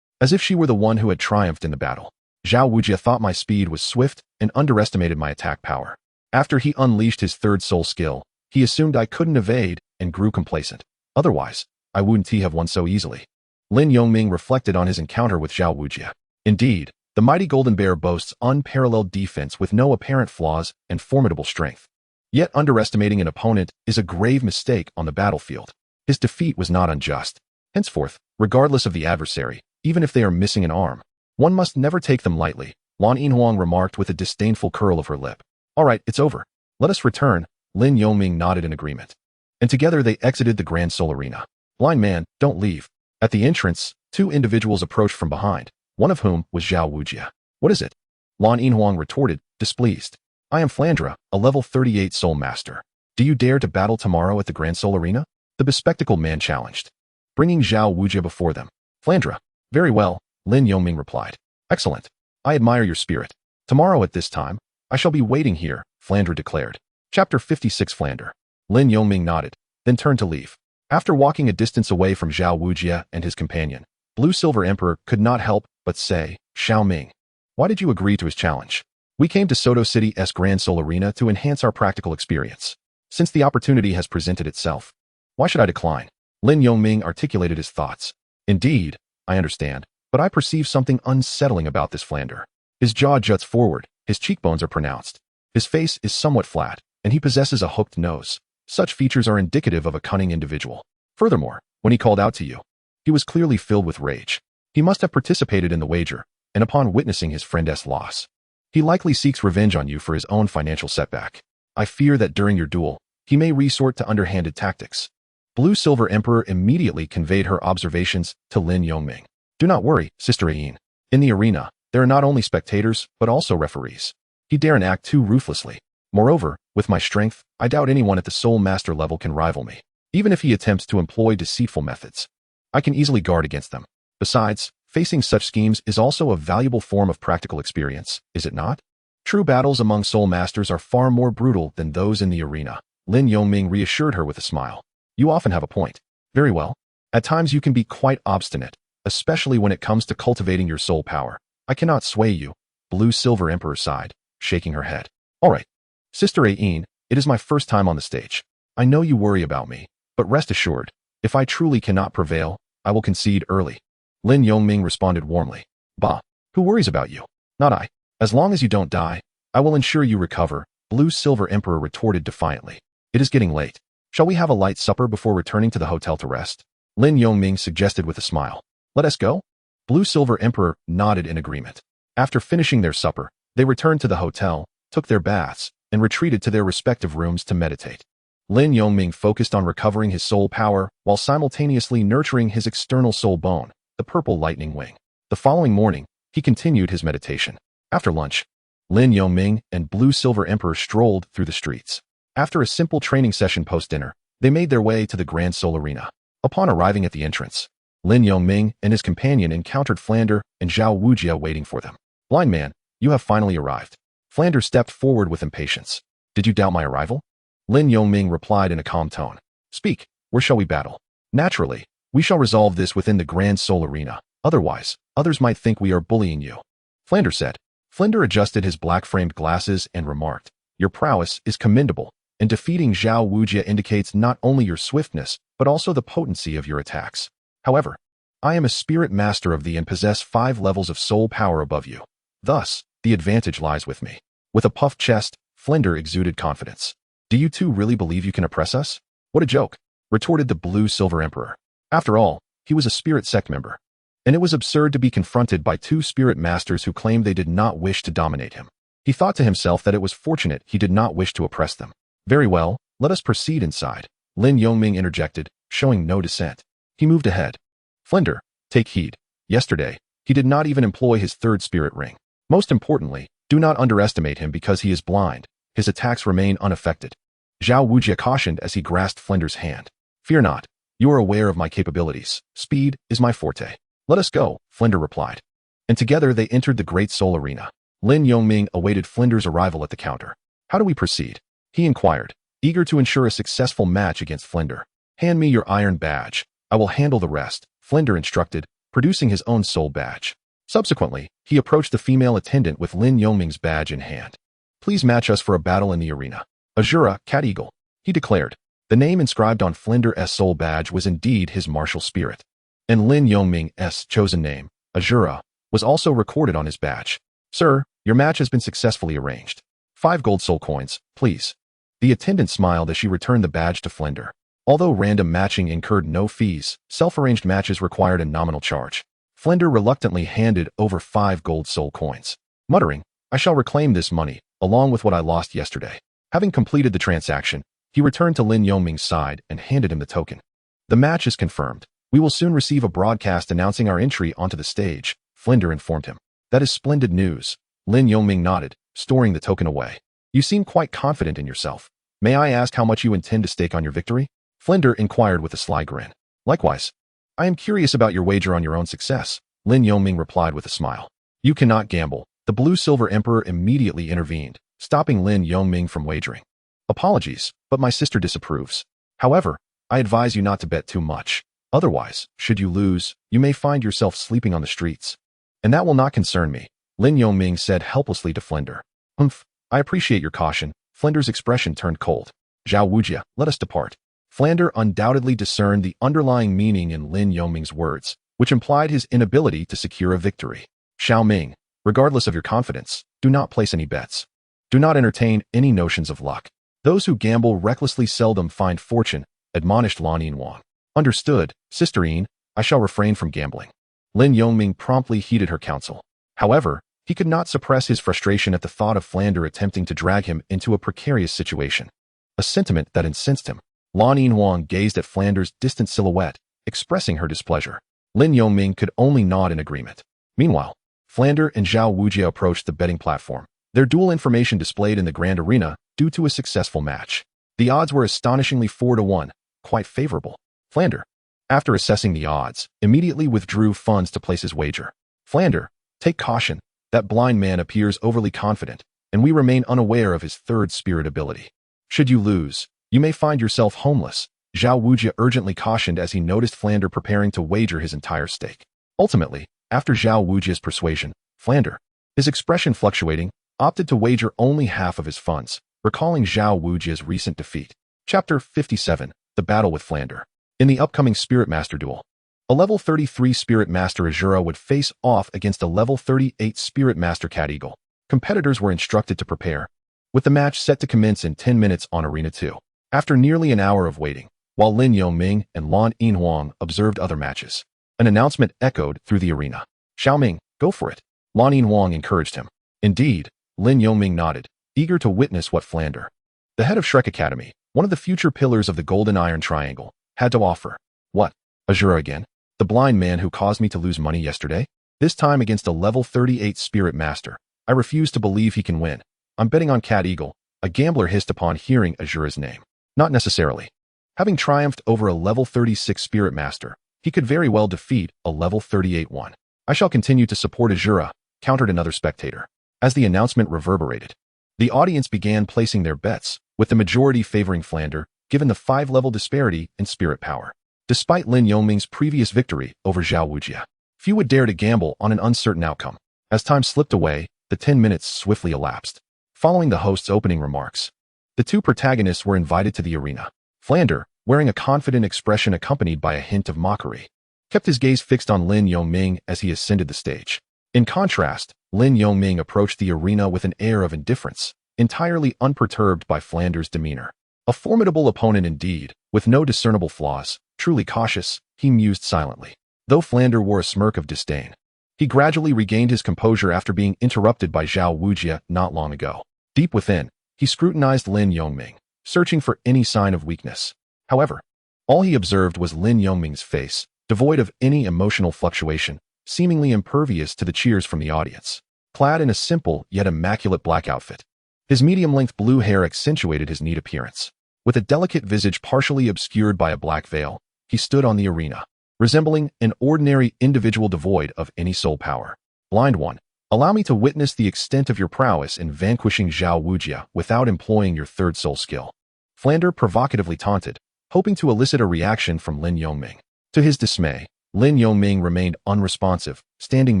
as if she were the one who had triumphed in the battle. "Zhao Wujie thought my speed was swift and underestimated my attack power. After he unleashed his third soul skill, he assumed I couldn't evade and grew complacent. Otherwise, I wouldn't have won so easily." Lin Yongming reflected on his encounter with Zhao Wujie. Indeed, the mighty Golden Bear boasts unparalleled defense with no apparent flaws and formidable strength. Yet underestimating an opponent is a grave mistake on the battlefield. His defeat was not unjust. Henceforth, regardless of the adversary, even if they are missing an arm, one must never take them lightly, Lan Yinhuang remarked with a disdainful curl of her lip. "All right, it's over. Let us return." Lin Yongming nodded in agreement. And together they exited the Grand Soul Arena. "Blind man, don't leave." At the entrance, two individuals approached from behind, one of whom was Zhao Wujie. "What is it?" Lan Yinhuang retorted, displeased. "I am Flandra, a level 38 soul master. Do you dare to battle tomorrow at the Grand Soul Arena?" The bespectacled man challenged, bringing Zhao Wujie before them. "Flandra." "Very well," Lin Yongming replied. "Excellent. I admire your spirit. Tomorrow at this time, I shall be waiting here," Flandra declared. Chapter 56 Flandra. Lin Yongming nodded, then turned to leave. After walking a distance away from Zhao Wujie and his companion, Blue Silver Emperor could not help but say, "Xiaoming, why did you agree to his challenge?" "We came to Soto City's Grand Soul Arena to enhance our practical experience. Since the opportunity has presented itself, why should I decline?" Lin Yongming articulated his thoughts. "Indeed, I understand, but I perceive something unsettling about this Flandra. His jaw juts forward, his cheekbones are pronounced. His face is somewhat flat, and he possesses a hooked nose. Such features are indicative of a cunning individual. Furthermore, when he called out to you, he was clearly filled with rage. He must have participated in the wager, and upon witnessing his friend's loss, he likely seeks revenge on you for his own financial setback. I fear that during your duel, he may resort to underhanded tactics." Blue Silver Emperor immediately conveyed her observations to Lin Yongming. "Do not worry, Sister Ayin. In the arena, there are not only spectators, but also referees. He daren't act too ruthlessly. Moreover, with my strength, I doubt anyone at the Soul Master level can rival me. Even if he attempts to employ deceitful methods, I can easily guard against them. Besides, facing such schemes is also a valuable form of practical experience, is it not? True battles among Soul Masters are far more brutal than those in the arena." Lin Yongming reassured her with a smile. "You often have a point. Very well. At times you can be quite obstinate, especially when it comes to cultivating your soul power. I cannot sway you." Blue Silver Emperor sighed, shaking her head. "All right. Sister Ayin, it is my first time on the stage. I know you worry about me, but rest assured, if I truly cannot prevail, I will concede early." Lin Yongming responded warmly. "Bah, who worries about you? Not I. As long as you don't die, I will ensure you recover," Blue Silver Emperor retorted defiantly. "It is getting late. Shall we have a light supper before returning to the hotel to rest?" Lin Yongming suggested with a smile. "Let us go?" Blue Silver Emperor nodded in agreement. After finishing their supper, They returned to the hotel, took their baths, and retreated to their respective rooms to meditate. Lin Yongming focused on recovering his soul power while simultaneously nurturing his external soul bone, the purple lightning wing. The following morning, he continued his meditation. After lunch, Lin Yongming and Blue Silver Emperor strolled through the streets. After a simple training session post-dinner, they made their way to the Grand Soul Arena. Upon arriving at the entrance, Lin Yongming and his companion encountered Flander and Zhao Wujia waiting for them. "Blind man, you have finally arrived." Flander stepped forward with impatience. "Did you doubt my arrival?" Lin Yongming replied in a calm tone. "Speak, where shall we battle?" "Naturally, we shall resolve this within the Grand Soul Arena. Otherwise, others might think we are bullying you," Flander said. Flander adjusted his black-framed glasses and remarked, "Your prowess is commendable, and defeating Zhao Wujia indicates not only your swiftness, but also the potency of your attacks. However, I am a spirit master of thee and possess 5 levels of soul power above you. Thus, the advantage lies with me." With a puffed chest, Flander exuded confidence. "Do you two really believe you can oppress us?" "What a joke," retorted the Blue Silver Emperor. After all, he was a spirit sect member, and it was absurd to be confronted by 2 spirit masters who claimed they did not wish to dominate him. He thought to himself that it was fortunate he did not wish to oppress them. "Very well, let us proceed inside," Lin Yongming interjected, showing no dissent. He moved ahead. "Flander, take heed. Yesterday, he did not even employ his 3rd spirit ring. Most importantly, do not underestimate him because he is blind. His attacks remain unaffected." Zhao Wujia cautioned as he grasped Flander's hand. "Fear not. You are aware of my capabilities. Speed is my forte." "Let us go," Flander replied. And together they entered the Great Soul Arena. Lin Yongming awaited Flander's arrival at the counter. "How do we proceed?" he inquired, eager to ensure a successful match against Flander. "Hand me your iron badge. I will handle the rest," Flander instructed, producing his own soul badge. Subsequently, he approached the female attendant with Lin Yongming's badge in hand. "Please match us for a battle in the arena." "Azura, Cat Eagle," he declared. The name inscribed on Flander's soul badge was indeed his martial spirit. And Lin Yongming's chosen name, Azura, was also recorded on his badge. "Sir, your match has been successfully arranged. 5 gold soul coins, please." The attendant smiled as she returned the badge to Flander. Although random matching incurred no fees, self-arranged matches required a nominal charge. Flander reluctantly handed over 5 gold soul coins. Muttering, "I shall reclaim this money, along with what I lost yesterday." Having completed the transaction, he returned to Lin Yongming's side and handed him the token. "The match is confirmed. We will soon receive a broadcast announcing our entry onto the stage," Flander informed him. "That is splendid news." Lin Yongming nodded, storing the token away. "You seem quite confident in yourself. May I ask how much you intend to stake on your victory?" Flander inquired with a sly grin. "Likewise. I am curious about your wager on your own success," Lin Yongming replied with a smile. "You cannot gamble." The Blue Silver Emperor immediately intervened, stopping Lin Yongming from wagering. "Apologies, but my sister disapproves. However, I advise you not to bet too much. Otherwise, should you lose, you may find yourself sleeping on the streets. And that will not concern me," Lin Yongming said helplessly to Flander. "Humph, I appreciate your caution." Flander's expression turned cold. "Zhao Wujia, let us depart." Flander undoubtedly discerned the underlying meaning in Lin Yongming's words, which implied his inability to secure a victory. "Xiao Ming, regardless of your confidence, do not place any bets. Do not entertain any notions of luck. Those who gamble recklessly seldom find fortune," admonished Lan Yinwang. "Understood, Sister Yin, I shall refrain from gambling." Lin Yongming promptly heeded her counsel. However, he could not suppress his frustration at the thought of Flander attempting to drag him into a precarious situation. A sentiment that incensed him. Lan Yinwang gazed at Flander's distant silhouette, expressing her displeasure. Lin Yongming could only nod in agreement. Meanwhile, Flander and Zhao Wujia approached the betting platform, their duel information displayed in the grand arena due to a successful match. The odds were astonishingly 4-1, quite favorable. Flander, after assessing the odds, immediately withdrew funds to place his wager. "Flander, take caution. That blind man appears overly confident, and we remain unaware of his 3rd spirit ability. Should you lose, you may find yourself homeless," Zhao Wujia urgently cautioned as he noticed Flander preparing to wager his entire stake. Ultimately, after Zhao Wujia's persuasion, Flander, his expression fluctuating, opted to wager only half of his funds, recalling Zhao Wujia's recent defeat. Chapter 57, The Battle with Flander. In the upcoming Spirit Master duel, a level 33 Spirit Master Azura would face off against a level 38 Spirit Master Cat Eagle. Competitors were instructed to prepare, with the match set to commence in 10 minutes on Arena 2. After nearly an hour of waiting, while Lin Yongming and Lan Yinhuang observed other matches, an announcement echoed through the arena. "Xiao Ming, go for it," Lan Yinhuang encouraged him. Indeed, Lin Yongming nodded, eager to witness what Flander, the head of Shrek Academy, one of the future pillars of the Golden Iron Triangle, had to offer. What? Azura again? The blind man who caused me to lose money yesterday? This time against a level 38 spirit master. I refuse to believe he can win. I'm betting on Cat Eagle, a gambler hissed upon hearing Azura's name. Not necessarily. Having triumphed over a level 36 spirit master, he could very well defeat a level 38 one. I shall continue to support Azura, countered another spectator. As the announcement reverberated, the audience began placing their bets, with the majority favoring Flander, given the 5-level disparity in spirit power. Despite Lin Yongming's previous victory over Zhao Wujia, few would dare to gamble on an uncertain outcome. As time slipped away, the 10 minutes swiftly elapsed. Following the host's opening remarks, the two protagonists were invited to the arena. Flander, wearing a confident expression accompanied by a hint of mockery, kept his gaze fixed on Lin Yongming as he ascended the stage. In contrast, Lin Yongming approached the arena with an air of indifference, entirely unperturbed by Flander's demeanor. A formidable opponent indeed, with no discernible flaws, truly cautious, he mused silently. Though Flander wore a smirk of disdain, he gradually regained his composure after being interrupted by Zhao Wujia not long ago. Deep within, he scrutinized Lin Yongming, searching for any sign of weakness. However, all he observed was Lin Yongming's face, devoid of any emotional fluctuation, seemingly impervious to the cheers from the audience. Clad in a simple yet immaculate black outfit, his medium-length blue hair accentuated his neat appearance. With a delicate visage partially obscured by a black veil, he stood on the arena, resembling an ordinary individual devoid of any soul power. Blind one, allow me to witness the extent of your prowess in vanquishing Zhao Wujia without employing your third soul skill. Flander provocatively taunted, hoping to elicit a reaction from Lin Yongming. To his dismay, Lin Yongming remained unresponsive, standing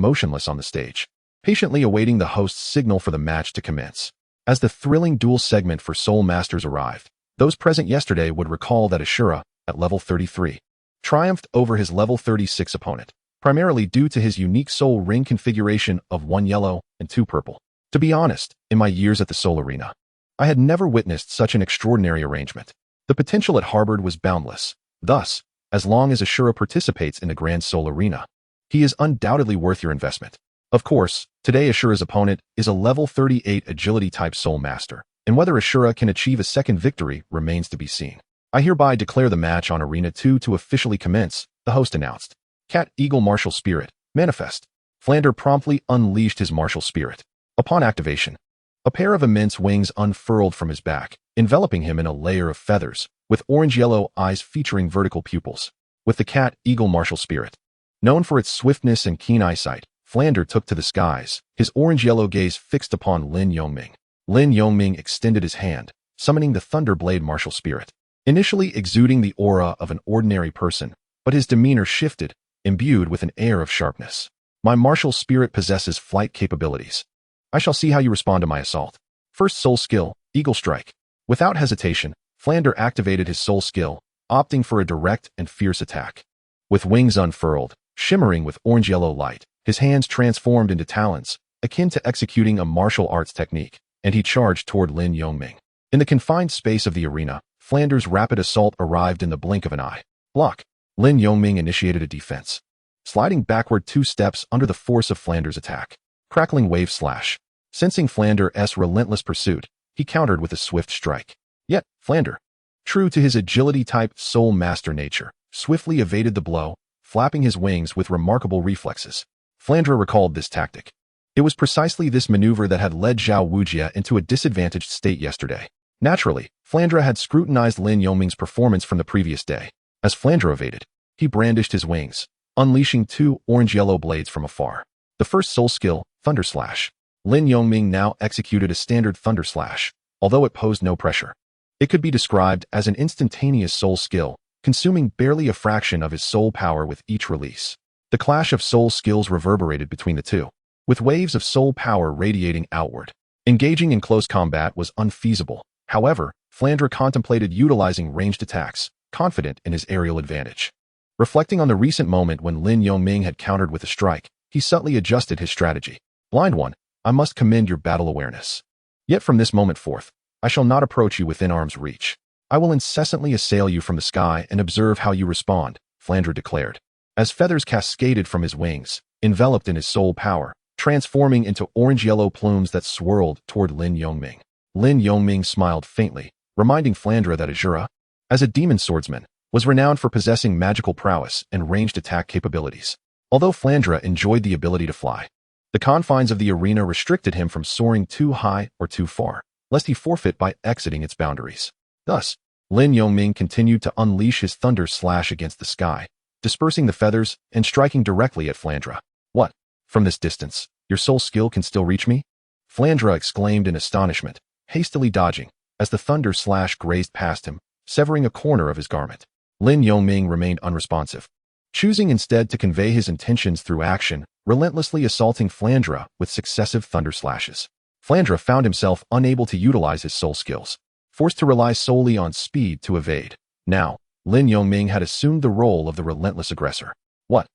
motionless on the stage, patiently awaiting the host's signal for the match to commence. As the thrilling duel segment for Soul Masters arrived, those present yesterday would recall that Ashura, at level 33, triumphed over his level 36 opponent, primarily due to his unique soul ring configuration of 1 yellow and 2 purple. To be honest, in my years at the Soul Arena, I had never witnessed such an extraordinary arrangement. The potential it harbored was boundless. Thus, as long as Ashura participates in the Grand Soul Arena, he is undoubtedly worth your investment. Of course, today Ashura's opponent is a level 38 agility-type Soul Master, and whether Ashura can achieve a second victory remains to be seen. I hereby declare the match on Arena 2 to officially commence, the host announced. Cat Eagle Martial Spirit, manifest. Flander promptly unleashed his martial spirit. Upon activation, a pair of immense wings unfurled from his back, enveloping him in a layer of feathers, with orange-yellow eyes featuring vertical pupils. With the Cat Eagle Martial Spirit, known for its swiftness and keen eyesight, Flander took to the skies, his orange-yellow gaze fixed upon Lin Yongming. Lin Yongming extended his hand, summoning the Thunderblade Martial Spirit. Initially exuding the aura of an ordinary person, but his demeanor shifted, imbued with an air of sharpness. My martial spirit possesses flight capabilities. I shall see how you respond to my assault. First soul skill, Eagle Strike. Without hesitation, Flander activated his soul skill, opting for a direct and fierce attack. With wings unfurled, shimmering with orange-yellow light, his hands transformed into talons, akin to executing a martial arts technique, and he charged toward Lin Yongming. In the confined space of the arena, Flander's rapid assault arrived in the blink of an eye. Block. Lin Yongming initiated a defense, sliding backward 2 steps under the force of Flander's attack. Crackling wave slash. Sensing Flander's relentless pursuit, he countered with a swift strike. Yet, Flander, true to his agility-type soul master nature, swiftly evaded the blow, flapping his wings with remarkable reflexes. Flander recalled this tactic. It was precisely this maneuver that had led Zhao Wujia into a disadvantaged state yesterday. Naturally, Flander had scrutinized Lin Yongming's performance from the previous day. As Flander evaded, he brandished his wings, unleashing 2 orange-yellow blades from afar. The first soul skill, Thunder Slash. Lin Yongming now executed a standard Thunder Slash, although it posed no pressure. It could be described as an instantaneous soul skill, consuming barely a fraction of his soul power with each release. The clash of soul skills reverberated between the two, with waves of soul power radiating outward. Engaging in close combat was unfeasible. However, Flander contemplated utilizing ranged attacks, confident in his aerial advantage. Reflecting on the recent moment when Lin Yongming had countered with a strike, he subtly adjusted his strategy. Blind one, I must commend your battle awareness. Yet from this moment forth, I shall not approach you within arm's reach. I will incessantly assail you from the sky and observe how you respond, Flander declared. As feathers cascaded from his wings, enveloped in his soul power, transforming into orange-yellow plumes that swirled toward Lin Yongming. Lin Yongming smiled faintly, reminding Flandre that Azura, as a demon swordsman, was renowned for possessing magical prowess and ranged attack capabilities. Although Flandre enjoyed the ability to fly, the confines of the arena restricted him from soaring too high or too far, lest he forfeit by exiting its boundaries. Thus, Lin Yongming continued to unleash his thunder slash against the sky, dispersing the feathers and striking directly at Flandre. What? From this distance, your soul skill can still reach me? Flandre exclaimed in astonishment, hastily dodging, as the thunder slash grazed past him, severing a corner of his garment. Lin Yongming remained unresponsive, choosing instead to convey his intentions through action, relentlessly assaulting Flandre with successive thunder slashes. Flandre found himself unable to utilize his soul skills, forced to rely solely on speed to evade. Now, Lin Yongming had assumed the role of the relentless aggressor. What?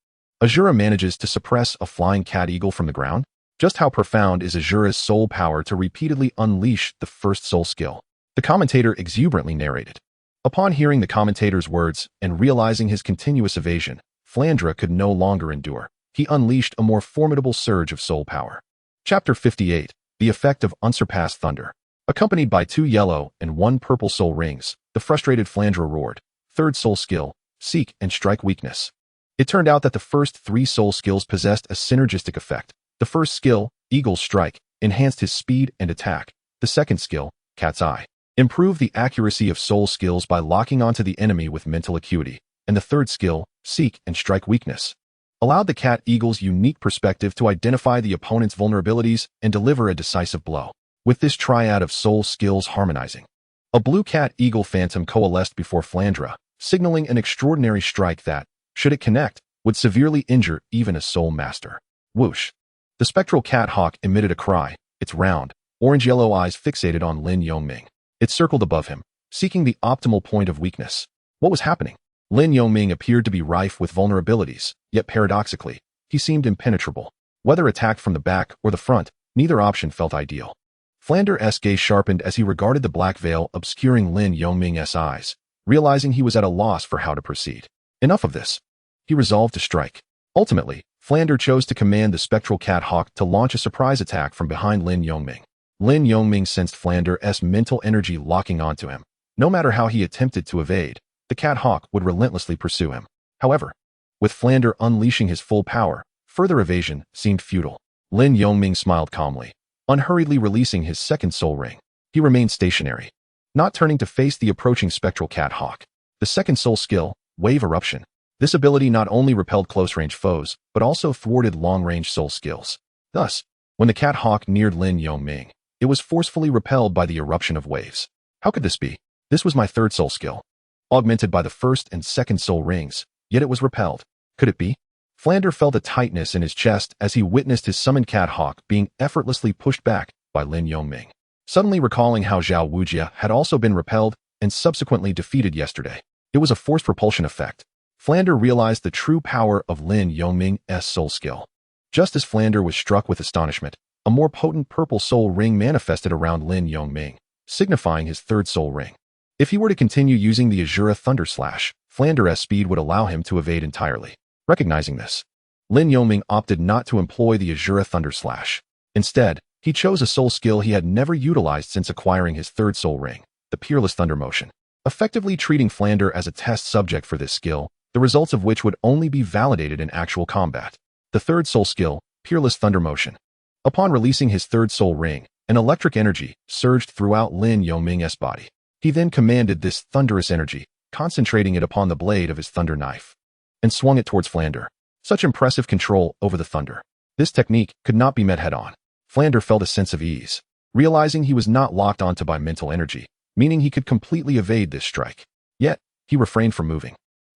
Azura manages to suppress a flying cat eagle from the ground? Just how profound is Azura's soul power to repeatedly unleash the first soul skill? The commentator exuberantly narrated. Upon hearing the commentator's words and realizing his continuous evasion, Flandre could no longer endure. He unleashed a more formidable surge of soul power. Chapter 58. The Effect of Unsurpassed Thunder. Accompanied by 2 yellow and 1 purple soul rings, the frustrated Flandre roared. Third soul skill, Seek and Strike Weakness. It turned out that the first 3 soul skills possessed a synergistic effect. The first skill, Eagle's Strike, enhanced his speed and attack. The second skill, Cat's Eye, improved the accuracy of soul skills by locking onto the enemy with mental acuity. And the third skill, Seek and Strike Weakness, allowed the cat eagle's unique perspective to identify the opponent's vulnerabilities and deliver a decisive blow. With this triad of soul skills harmonizing, a blue cat eagle phantom coalesced before Flandre, signaling an extraordinary strike that, should it connect, would severely injure even a soul master. Whoosh! The spectral cat hawk emitted a cry, its round, orange-yellow eyes fixated on Lin Yongming. It circled above him, seeking the optimal point of weakness. What was happening? Lin Yongming appeared to be rife with vulnerabilities, yet paradoxically, he seemed impenetrable. Whether attacked from the back or the front, neither option felt ideal. Flandre's gaze sharpened as he regarded the black veil obscuring Lin Yongming's eyes, realizing he was at a loss for how to proceed. Enough of this. He resolved to strike. Ultimately, Flandre chose to command the spectral cat hawk to launch a surprise attack from behind Lin Yongming. Lin Yongming sensed Flandre's mental energy locking onto him. No matter how he attempted to evade, the cat hawk would relentlessly pursue him. However, with Flandre unleashing his full power, further evasion seemed futile. Lin Yongming smiled calmly, unhurriedly releasing his second soul ring. He remained stationary, not turning to face the approaching spectral cat hawk. The second soul skill, Wave Eruption. This ability not only repelled close-range foes, but also thwarted long-range soul skills. Thus, when the cat hawk neared Lin Yongming, it was forcefully repelled by the eruption of waves. How could this be? This was my third soul skill, augmented by the first and second soul rings, yet it was repelled. Could it be? Flandre felt a tightness in his chest as he witnessed his summoned cat hawk being effortlessly pushed back by Lin Yongming. Suddenly recalling how Zhao Wujia had also been repelled and subsequently defeated yesterday. It was a forced repulsion effect. Flandre realized the true power of Lin Yongming's soul skill. Just as Flandre was struck with astonishment, a more potent purple soul ring manifested around Lin Yongming, signifying his third soul ring. If he were to continue using the Azura Thunder Slash, Flandre's speed would allow him to evade entirely. Recognizing this, Lin Yongming opted not to employ the Azura Thunder Slash. Instead, he chose a soul skill he had never utilized since acquiring his third soul ring, the Peerless Thunder Motion. Effectively treating Flandre as a test subject for this skill, the results of which would only be validated in actual combat. The third soul skill, Peerless Thunder Motion. Upon releasing his third soul ring, an electric energy surged throughout Lin Yongming's body. He then commanded this thunderous energy, concentrating it upon the blade of his thunder knife, and swung it towards Flandre. Such impressive control over the thunder. This technique could not be met head-on. Flandre felt a sense of ease, realizing he was not locked onto by mental energy, meaning he could completely evade this strike. Yet, he refrained from moving,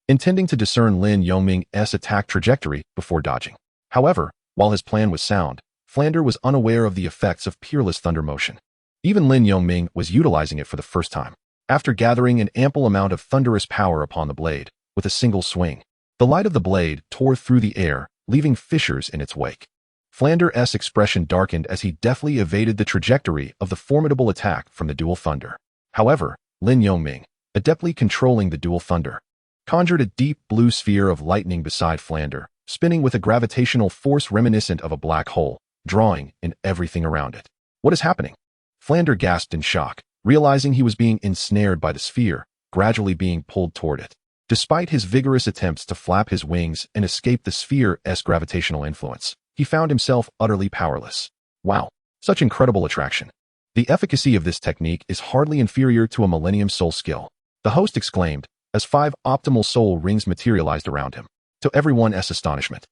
intending to discern Lin Yongming's attack trajectory before dodging. However, while his plan was sound, Flandre was unaware of the effects of Peerless Thunder Motion. Even Lin Yongming was utilizing it for the first time. After gathering an ample amount of thunderous power upon the blade, with a single swing, the light of the blade tore through the air, leaving fissures in its wake. Flandre's expression darkened as he deftly evaded the trajectory of the formidable attack from the dual thunder. However, Lin Yongming, adeptly controlling the dual thunder, conjured a deep blue sphere of lightning beside Flandre, spinning with a gravitational force reminiscent of a black hole, drawing in everything around it. What is happening? Flander gasped in shock, realizing he was being ensnared by the sphere, gradually being pulled toward it. Despite his vigorous attempts to flap his wings and escape the sphere's gravitational influence, he found himself utterly powerless. Wow, such incredible attraction. The efficacy of this technique is hardly inferior to a Millennium Soul skill, the host exclaimed, as 5 optimal soul rings materialized around him. To everyone's astonishment,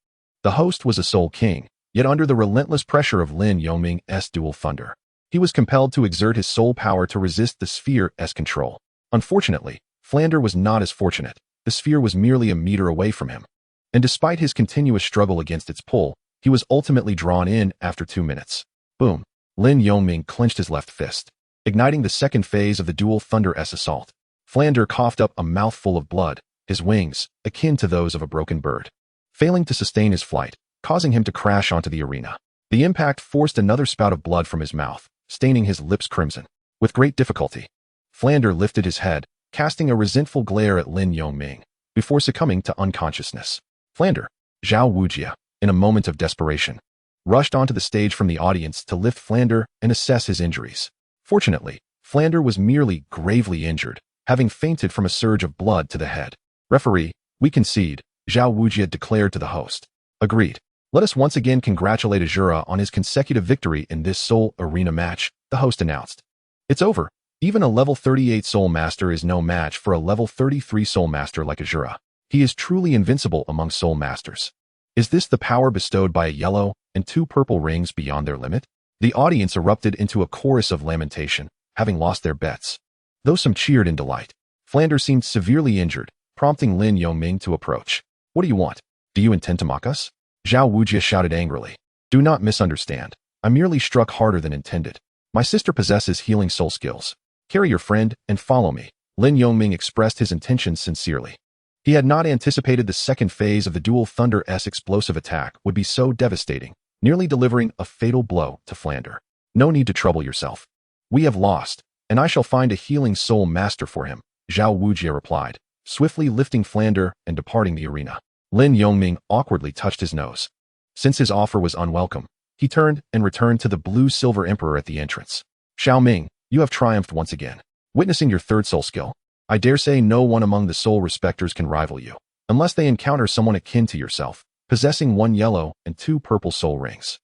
the host was a soul king, yet under the relentless pressure of Lin Yongming's dual thunder, he was compelled to exert his soul power to resist the sphere's control. Unfortunately, Flander was not as fortunate. The sphere was merely a meter away from him. And despite his continuous struggle against its pull, he was ultimately drawn in after 2 minutes. Boom! Lin Yongming clenched his left fist, igniting the second phase of the dual thunder's assault. Flander coughed up a mouthful of blood, his wings, akin to those of a broken bird, failing to sustain his flight, causing him to crash onto the arena. The impact forced another spout of blood from his mouth, staining his lips crimson. With great difficulty, Flander lifted his head, casting a resentful glare at Lin Yongming, before succumbing to unconsciousness. Flander, Zhao Wujia, in a moment of desperation, rushed onto the stage from the audience to lift Flander and assess his injuries. Fortunately, Flander was merely gravely injured, having fainted from a surge of blood to the head. Referee, we concede, Zhao Wujia declared to the host. Agreed. Let us once again congratulate Azura on his consecutive victory in this Soul Arena match, the host announced. It's over. Even a level 38 Soul Master is no match for a level 33 Soul Master like Azura. He is truly invincible among Soul Masters. Is this the power bestowed by a yellow and 2 purple rings beyond their limit? The audience erupted into a chorus of lamentation, having lost their bets. Though some cheered in delight, Flander seemed severely injured, prompting Lin Yongming to approach. What do you want? Do you intend to mock us? Zhao Wujia shouted angrily. Do not misunderstand. I merely struck harder than intended. My sister possesses healing soul skills. Carry your friend and follow me. Lin Yongming expressed his intentions sincerely. He had not anticipated the second phase of the dual thunder's explosive attack would be so devastating, nearly delivering a fatal blow to Flander. No need to trouble yourself. We have lost, and I shall find a healing soul master for him, Zhao Wujia replied, swiftly lifting Flander and departing the arena. Lin Yongming awkwardly touched his nose. Since his offer was unwelcome, he turned and returned to the blue-silver emperor at the entrance. Xiao Ming, you have triumphed once again. Witnessing your third soul skill, I dare say no one among the soul respecters can rival you, unless they encounter someone akin to yourself, possessing 1 yellow and 2 purple soul rings.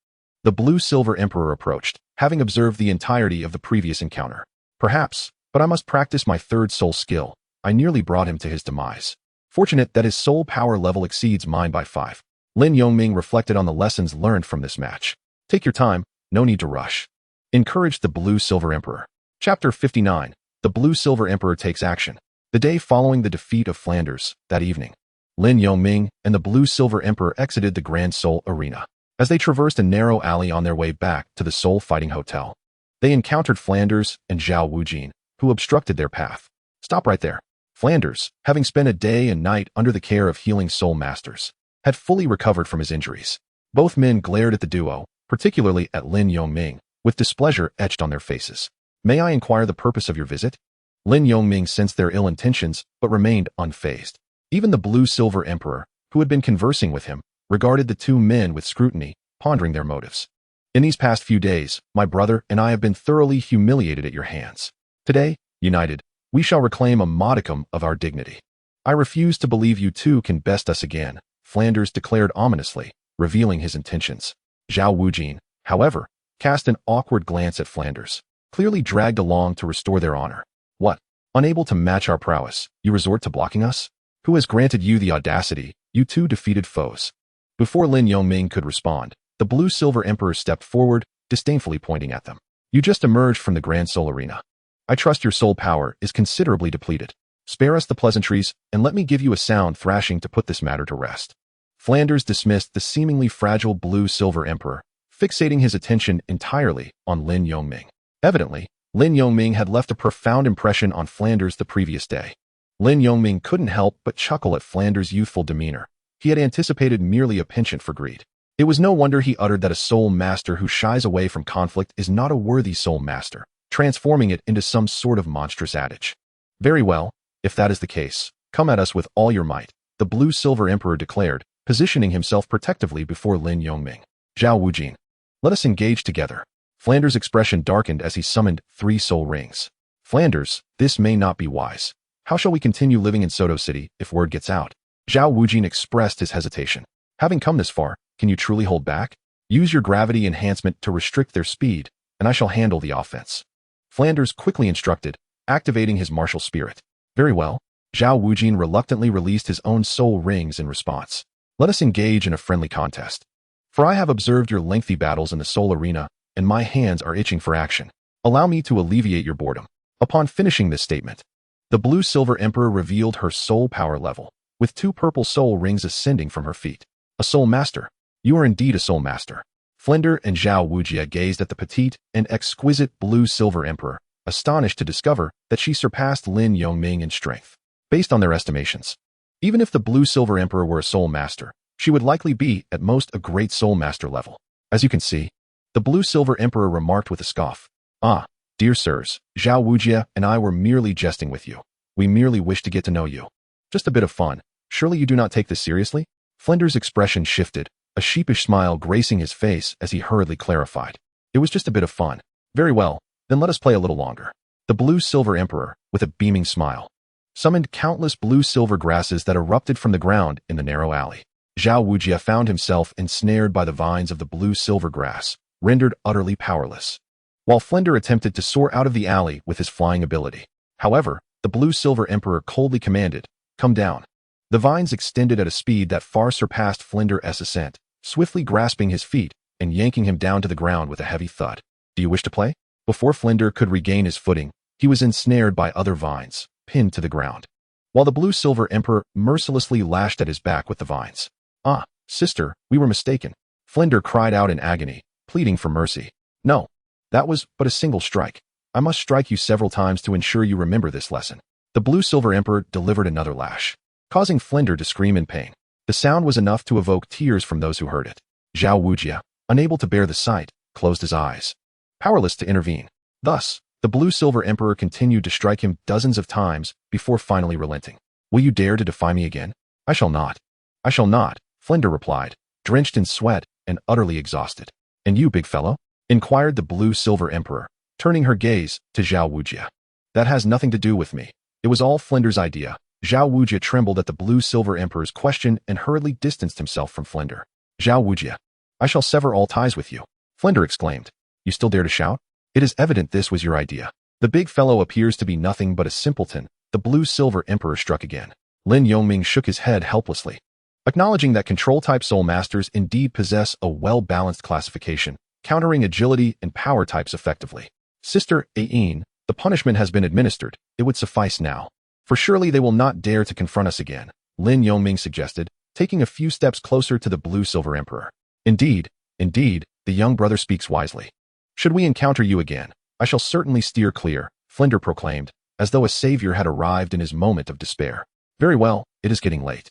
The blue-silver emperor approached, having observed the entirety of the previous encounter. Perhaps, but I must practice my third soul skill. I nearly brought him to his demise. Fortunate that his soul power level exceeds mine by 5. Lin Yongming reflected on the lessons learned from this match. Take your time, no need to rush. Encouraged the blue-silver emperor. Chapter 59. The blue-silver emperor takes action. The day following the defeat of Flanders, that evening, Lin Yongming and the blue-silver emperor exited the Grand Soul Arena. As they traversed a narrow alley on their way back to the Soul Fighting Hotel, they encountered Flanders and Zhao Wujin, who obstructed their path. Stop right there. Flanders, having spent a day and night under the care of healing soul masters, had fully recovered from his injuries. Both men glared at the duo, particularly at Lin Yongming, with displeasure etched on their faces. May I inquire the purpose of your visit? Lin Yongming sensed their ill intentions, but remained unfazed. Even the blue-silver emperor, who had been conversing with him, regarded the 2 men with scrutiny, pondering their motives. In these past few days, my brother and I have been thoroughly humiliated at your hands. Today, united, we shall reclaim a modicum of our dignity. I refuse to believe you 2 can best us again, Flanders declared ominously, revealing his intentions. Zhao Wujin, however, cast an awkward glance at Flanders, clearly dragged along to restore their honor. What? Unable to match our prowess, you resort to blocking us? Who has granted you the audacity, you 2 defeated foes? Before Lin Yongming could respond, the blue-silver emperor stepped forward, disdainfully pointing at them. You just emerged from the Grand Soul Arena. I trust your soul power is considerably depleted. Spare us the pleasantries, and let me give you a sound thrashing to put this matter to rest. Flanders dismissed the seemingly fragile blue-silver emperor, fixating his attention entirely on Lin Yongming. Evidently, Lin Yongming had left a profound impression on Flanders the previous day. Lin Yongming couldn't help but chuckle at Flanders' youthful demeanor. He had anticipated merely a penchant for greed. It was no wonder he uttered that a soul master who shies away from conflict is not a worthy soul master, transforming it into some sort of monstrous adage. Very well, if that is the case, come at us with all your might, the blue-silver emperor declared, positioning himself protectively before Lin Yongming. Zhao Wujin. Let us engage together. Flanders' expression darkened as he summoned 3 soul rings. Flanders, this may not be wise. How shall we continue living in Soto City if word gets out? Zhao Wujin expressed his hesitation. Having come this far, can you truly hold back? Use your gravity enhancement to restrict their speed, and I shall handle the offense. Flanders quickly instructed, activating his martial spirit. Very well. Zhao Wujin reluctantly released his own soul rings in response. Let us engage in a friendly contest. For I have observed your lengthy battles in the soul arena, and my hands are itching for action. Allow me to alleviate your boredom. Upon finishing this statement, the blue-silver emperor revealed her soul power level, with 2 purple soul rings ascending from her feet. A soul master. You are indeed a soul master. Flender and Zhao Wujia gazed at the petite and exquisite blue-silver emperor, astonished to discover that she surpassed Lin Yongming in strength. Based on their estimations, even if the blue-silver emperor were a soul master, she would likely be, at most, a great soul master level. As you can see, the blue-silver emperor remarked with a scoff. Ah, dear sirs, Zhao Wujia and I were merely jesting with you. We merely wish to get to know you. Just a bit of fun. Surely you do not take this seriously? Flender's expression shifted, a sheepish smile gracing his face as he hurriedly clarified. It was just a bit of fun. Very well, then let us play a little longer. The blue-silver emperor, with a beaming smile, summoned countless blue-silver grasses that erupted from the ground in the narrow alley. Zhao Wujia found himself ensnared by the vines of the blue-silver grass, rendered utterly powerless. While Flender attempted to soar out of the alley with his flying ability. However, the blue-silver emperor coldly commanded, "Come down." The vines extended at a speed that far surpassed Flender's ascent, swiftly grasping his feet and yanking him down to the ground with a heavy thud. Do you wish to play? Before Flender could regain his footing, he was ensnared by other vines, pinned to the ground, while the blue-silver emperor mercilessly lashed at his back with the vines. Ah, sister, we were mistaken. Flender cried out in agony, pleading for mercy. No, that was but a single strike. I must strike you several times to ensure you remember this lesson. The blue-silver emperor delivered another lash, causing Flender to scream in pain. The sound was enough to evoke tears from those who heard it. Zhao Wujia, unable to bear the sight, closed his eyes, powerless to intervene. Thus, the blue-silver emperor continued to strike him dozens of times before finally relenting. Will you dare to defy me again? I shall not. I shall not, Flender replied, drenched in sweat and utterly exhausted. And you, big fellow? Inquired the blue-silver emperor, turning her gaze to Zhao Wujia. That has nothing to do with me. It was all Flender's idea. Zhao Wujia trembled at the blue-silver emperor's question and hurriedly distanced himself from Flender. Zhao Wujia, I shall sever all ties with you. Flender exclaimed. You still dare to shout? It is evident this was your idea. The big fellow appears to be nothing but a simpleton. The blue-silver emperor struck again. Lin Yongming shook his head helplessly, acknowledging that control-type soul masters indeed possess a well-balanced classification, countering agility and power types effectively. Sister Ain, the punishment has been administered. It would suffice now. For surely they will not dare to confront us again, Lin Yongming suggested, taking a few steps closer to the blue-silver emperor. Indeed, the young brother speaks wisely. Should we encounter you again, I shall certainly steer clear, Flender proclaimed, as though a savior had arrived in his moment of despair. Very well, it is getting late.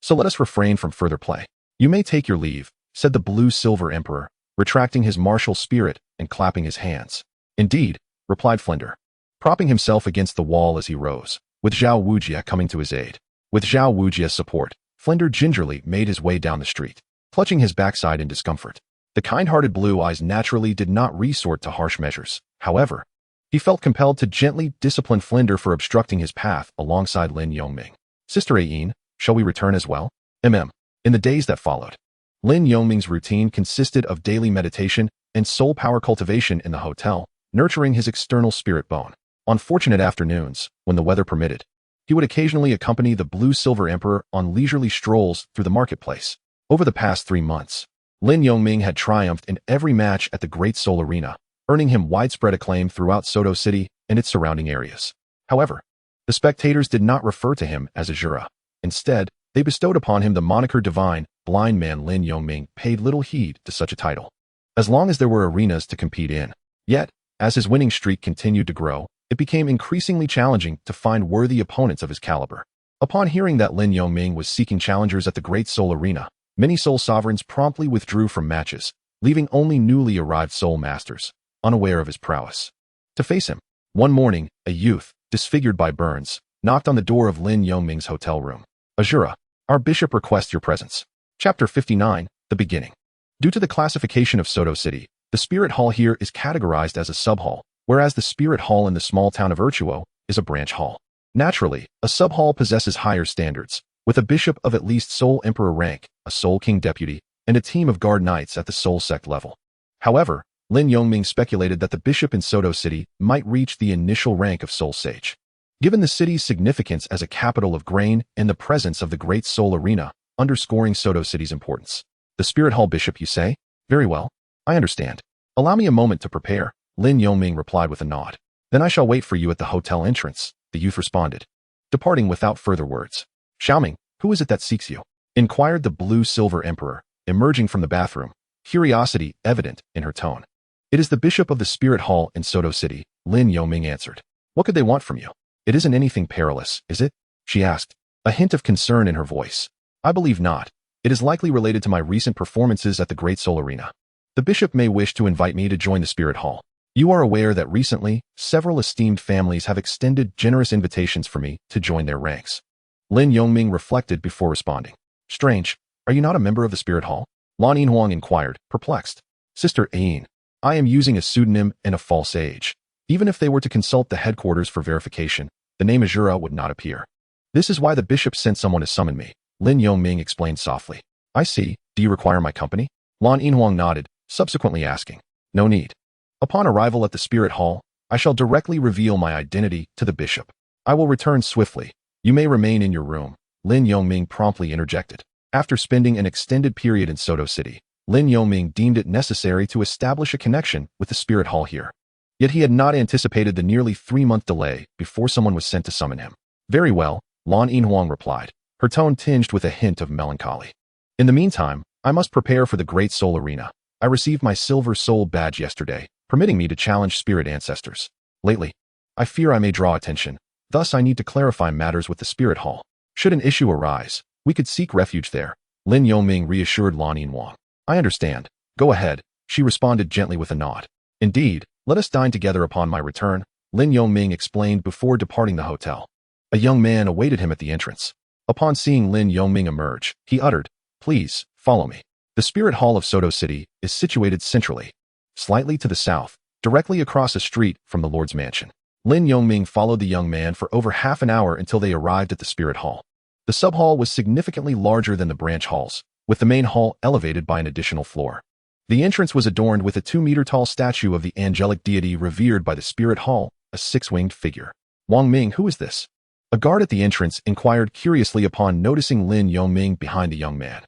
So let us refrain from further play. You may take your leave, said the blue-silver emperor, retracting his martial spirit and clapping his hands. Indeed, replied Flender, propping himself against the wall as he rose, with Zhao Wujia coming to his aid. With Zhao Wujia's support, Flender gingerly made his way down the street, clutching his backside in discomfort. The kind-hearted Blue Eyes naturally did not resort to harsh measures. However, he felt compelled to gently discipline Flender for obstructing his path alongside Lin Yongming. Sister Ain, shall we return as well? In the days that followed, Lin Yongming's routine consisted of daily meditation and soul power cultivation in the hotel, nurturing his external spirit bone. On fortunate afternoons, when the weather permitted, he would occasionally accompany the blue-silver emperor on leisurely strolls through the marketplace. Over the past 3 months, Lin Yongming had triumphed in every match at the Great Soul Arena, earning him widespread acclaim throughout Soto City and its surrounding areas. However, the spectators did not refer to him as a jura. Instead, they bestowed upon him the moniker Divine. Blind man Lin Yongming paid little heed to such a title, as long as there were arenas to compete in. Yet, as his winning streak continued to grow, it became increasingly challenging to find worthy opponents of his caliber. Upon hearing that Lin Yongming was seeking challengers at the Great Soul Arena, many soul sovereigns promptly withdrew from matches, leaving only newly arrived soul masters, unaware of his prowess, to face him. One morning, a youth, disfigured by burns, knocked on the door of Lin Yongming's hotel room. Azura, our bishop requests your presence. Chapter 59, The Beginning. Due to the classification of Soto City, The spirit hall here is categorized as a sub-hall, whereas the spirit hall in the small town of Urchuo is a branch hall. Naturally, a sub-hall possesses higher standards, with a bishop of at least Soul Emperor rank, a Soul King deputy, and a team of guard knights at the Soul Sect level. However, Lin Yongming speculated that the bishop in Soto City might reach the initial rank of Soul Sage. Given the city's significance as a capital of grain and the presence of the Great Soul Arena, underscoring Soto City's importance. The Spirit Hall Bishop, you say? Very well. I understand. Allow me a moment to prepare, Lin Yongming replied with a nod. Then I shall wait for you at the hotel entrance, the youth responded, departing without further words. Xiaoming, who is it that seeks you? Inquired the blue-silver emperor, emerging from the bathroom, curiosity evident in her tone. It is the bishop of the Spirit Hall in Soto City, Lin Yongming answered. What could they want from you? It isn't anything perilous, is it? She asked, a hint of concern in her voice. I believe not. It is likely related to my recent performances at the Great Soul Arena. The bishop may wish to invite me to join the Spirit Hall. You are aware that recently, several esteemed families have extended generous invitations for me to join their ranks. Lin Yongming reflected before responding. Strange, are you not a member of the Spirit Hall? Lan Yinhuang inquired, perplexed. Sister Ayin, I am using a pseudonym and a false age. Even if they were to consult the headquarters for verification, the name Azura would not appear. This is why the bishop sent someone to summon me, Lin Yongming explained softly. I see. Do you require my company? Lan Yinhuang nodded, subsequently asking. No need. Upon arrival at the Spirit Hall, I shall directly reveal my identity to the bishop. I will return swiftly. You may remain in your room, Lin Yongming promptly interjected. After spending an extended period in Soto City, Lin Yongming deemed it necessary to establish a connection with the Spirit Hall here. Yet he had not anticipated the nearly 3-month delay before someone was sent to summon him. Very well, Lan Yinhuang replied, her tone tinged with a hint of melancholy. In the meantime, I must prepare for the Great Soul Arena. I received my Silver Soul badge yesterday, permitting me to challenge spirit ancestors. Lately, I fear I may draw attention, thus I need to clarify matters with the Spirit Hall. Should an issue arise, we could seek refuge there, Lin Yongming reassured Lan Yinhuang. I understand. Go ahead, she responded gently with a nod. Indeed, let us dine together upon my return, Lin Yongming explained before departing the hotel. A young man awaited him at the entrance. Upon seeing Lin Yongming emerge, he uttered, Please, follow me. The Spirit Hall of Soto City is situated centrally, slightly to the south, directly across a street from the Lord's mansion. Lin Yongming followed the young man for over half an hour until they arrived at the Spirit Hall. The sub-hall was significantly larger than the branch halls, with the main hall elevated by an additional floor. The entrance was adorned with a 2-meter-tall statue of the angelic deity revered by the Spirit Hall, a 6-winged figure. Wang Ming, who is this? A guard at the entrance inquired curiously upon noticing Lin Yongming behind the young man.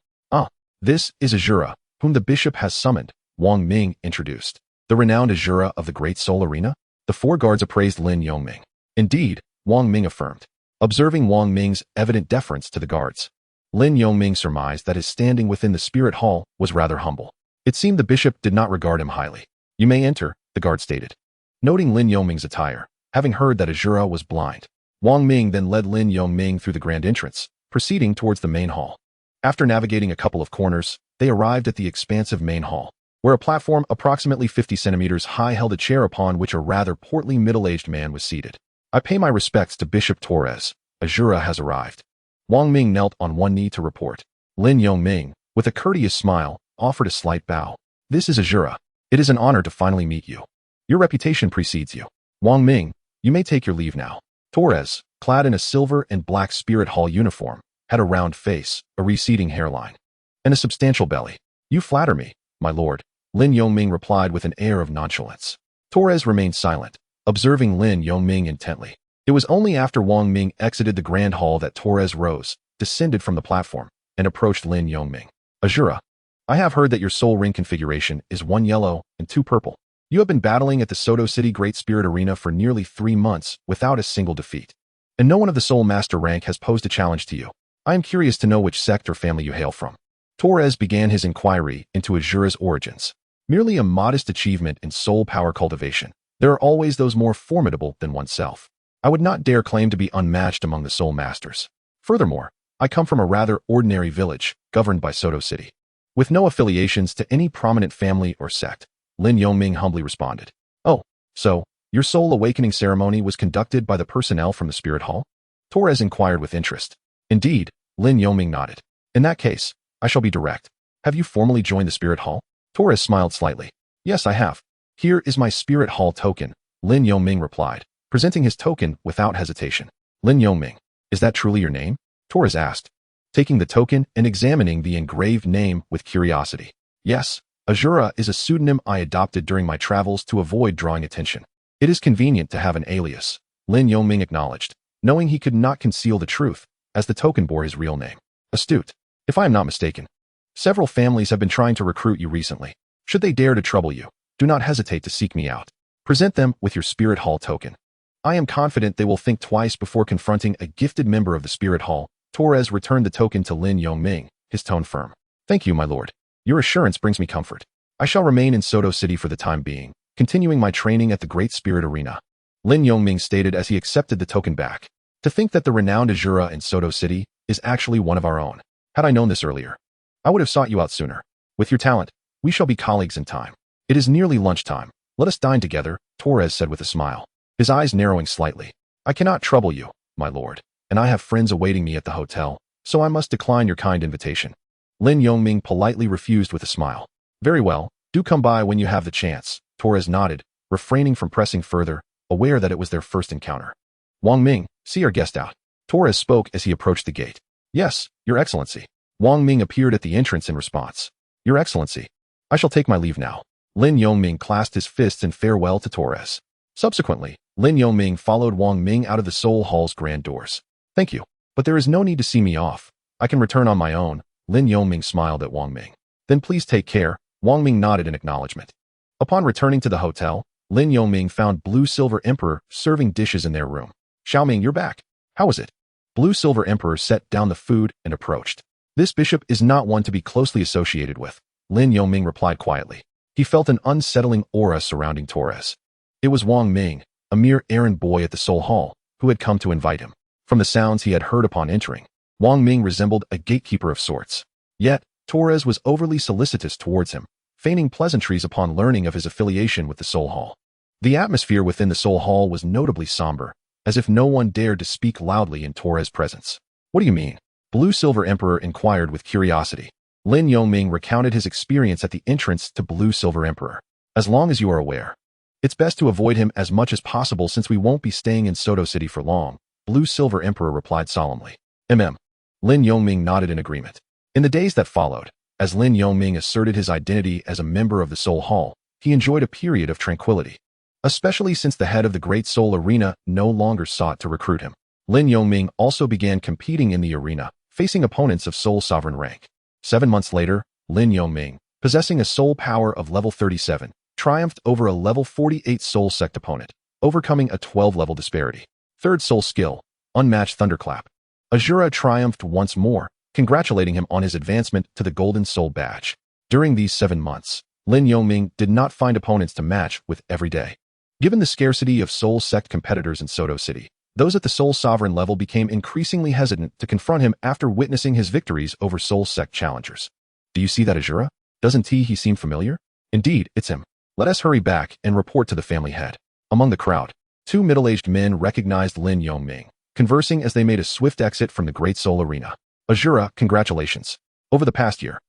This is Azura, whom the bishop has summoned, Wang Ming introduced. The renowned Azura of the Great Soul Arena? The 4 guards appraised Lin Yongming. Indeed, Wang Ming affirmed, observing Wang Ming's evident deference to the guards. Lin Yongming surmised that his standing within the Spirit Hall was rather humble. It seemed the bishop did not regard him highly. You may enter, the guard stated. Noting Lin Yongming's attire, having heard that Azura was blind, Wang Ming then led Lin Yongming through the grand entrance, proceeding towards the main hall. After navigating a couple of corners, they arrived at the expansive main hall, where a platform approximately 50 centimeters high held a chair upon which a rather portly middle-aged man was seated. I pay my respects to Bishop Torres. Azura has arrived. Wang Ming knelt on one knee to report. Lin Yongming, with a courteous smile, offered a slight bow. This is Azura. It is an honor to finally meet you. Your reputation precedes you. Wang Ming, you may take your leave now. Torres, clad in a silver and black Spirit Hall uniform, had a round face, a receding hairline, and a substantial belly. You flatter me, my lord, Lin Yongming replied with an air of nonchalance. Torres remained silent, observing Lin Yongming intently. It was only after Wang Ming exited the grand hall that Torres rose, descended from the platform, and approached Lin Yongming. Azura, I have heard that your soul ring configuration is 1 yellow and 2 purple. You have been battling at the Soto City Great Spirit Arena for nearly 3 months without a single defeat, and no one of the Soul Master rank has posed a challenge to you. I am curious to know which sect or family you hail from. Torres began his inquiry into Azura's origins. Merely a modest achievement in soul power cultivation, there are always those more formidable than oneself. I would not dare claim to be unmatched among the Soul Masters. Furthermore, I come from a rather ordinary village, governed by Soto City, with no affiliations to any prominent family or sect, Lin Yongming humbly responded. Oh, so, your soul awakening ceremony was conducted by the personnel from the Spirit Hall? Torres inquired with interest. Indeed, Lin Yongming nodded. In that case, I shall be direct. Have you formally joined the Spirit Hall? Torres smiled slightly. Yes, I have. Here is my spirit hall token, Lin Yongming replied, presenting his token without hesitation. Lin Yongming, is that truly your name? Torres asked, taking the token and examining the engraved name with curiosity. Yes, Azura is a pseudonym I adopted during my travels to avoid drawing attention. It is convenient to have an alias, Lin Yongming acknowledged, knowing he could not conceal the truth, as the token bore his real name. Astute. If I am not mistaken. Several families have been trying to recruit you recently. Should they dare to trouble you, do not hesitate to seek me out. Present them with your Spirit Hall token. I am confident they will think twice before confronting a gifted member of the Spirit Hall. Torres returned the token to Lin Yongming, his tone firm. Thank you, my lord. Your assurance brings me comfort. I shall remain in Soto City for the time being, continuing my training at the Great Spirit Arena. Lin Yongming stated as he accepted the token back. To think that the renowned Azura in Soto City is actually one of our own. Had I known this earlier, I would have sought you out sooner. With your talent, we shall be colleagues in time. It is nearly lunchtime. Let us dine together, Torres said with a smile, his eyes narrowing slightly. I cannot trouble you, my lord, and I have friends awaiting me at the hotel, so I must decline your kind invitation. Lin Yongming politely refused with a smile. Very well, do come by when you have the chance, Torres nodded, refraining from pressing further, aware that it was their first encounter. Wang Ming, see our guest out. Torres spoke as he approached the gate. Yes, Your Excellency. Wang Ming appeared at the entrance in response. Your Excellency, I shall take my leave now. Lin Yongming clasped his fists in farewell to Torres. Subsequently, Lin Yongming followed Wang Ming out of the Soul Hall's grand doors. Thank you, but there is no need to see me off. I can return on my own. Lin Yongming smiled at Wang Ming. Then please take care. Wang Ming nodded in acknowledgement. Upon returning to the hotel, Lin Yongming found Blue Silver Emperor serving dishes in their room. Xiaoming, you're back. How is it? Blue Silver Emperor set down the food and approached. This bishop is not one to be closely associated with, Lin Yongming replied quietly. He felt an unsettling aura surrounding Torres. It was Wang Ming, a mere errand boy at the Soul Hall, who had come to invite him. From the sounds he had heard upon entering, Wang Ming resembled a gatekeeper of sorts. Yet, Torres was overly solicitous towards him, feigning pleasantries upon learning of his affiliation with the Soul Hall. The atmosphere within the Soul Hall was notably somber, as if no one dared to speak loudly in Torres' presence. What do you mean? Blue Silver Emperor inquired with curiosity. Lin Yongming recounted his experience at the entrance to Blue Silver Emperor. As long as you are aware, it's best to avoid him as much as possible since we won't be staying in Soto City for long, Blue Silver Emperor replied solemnly. Lin Yongming nodded in agreement. In the days that followed, as Lin Yongming asserted his identity as a member of the Soul Hall, he enjoyed a period of tranquility. Especially since the head of the Great Soul Arena no longer sought to recruit him. Lin Yongming also began competing in the arena, facing opponents of Soul Sovereign rank. 7 months later, Lin Yongming, possessing a soul power of level 37, triumphed over a level 48 soul sect opponent, overcoming a 12-level disparity. Third soul skill, unmatched thunderclap. Azura triumphed once more, congratulating him on his advancement to the Golden Soul badge. During these 7 months, Lin Yongming did not find opponents to match with every day. Given the scarcity of soul sect competitors in Soto City, those at the Soul Sovereign level became increasingly hesitant to confront him after witnessing his victories over soul sect challengers. Do you see that Azura? Doesn't he seem familiar? Indeed, it's him. Let us hurry back and report to the family head. Among the crowd, 2 middle-aged men recognized Lin Yongming, conversing as they made a swift exit from the Great Soul Arena. Azura, congratulations. Over the past year,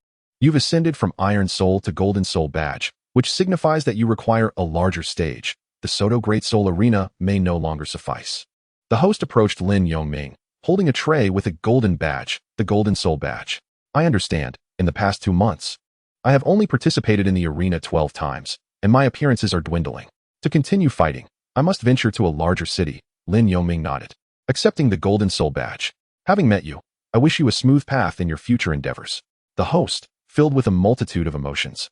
you've ascended from Iron Soul to Golden Soul badge, which signifies that you require a larger stage. The Soto Great Soul Arena may no longer suffice. The host approached Lin Yongming, holding a tray with a golden badge, the Golden Soul badge. I understand, in the past 2 months, I have only participated in the arena 12 times, and my appearances are dwindling. To continue fighting, I must venture to a larger city, Lin Yongming nodded, accepting the Golden Soul badge. Having met you, I wish you a smooth path in your future endeavors. The host, filled with a multitude of emotions,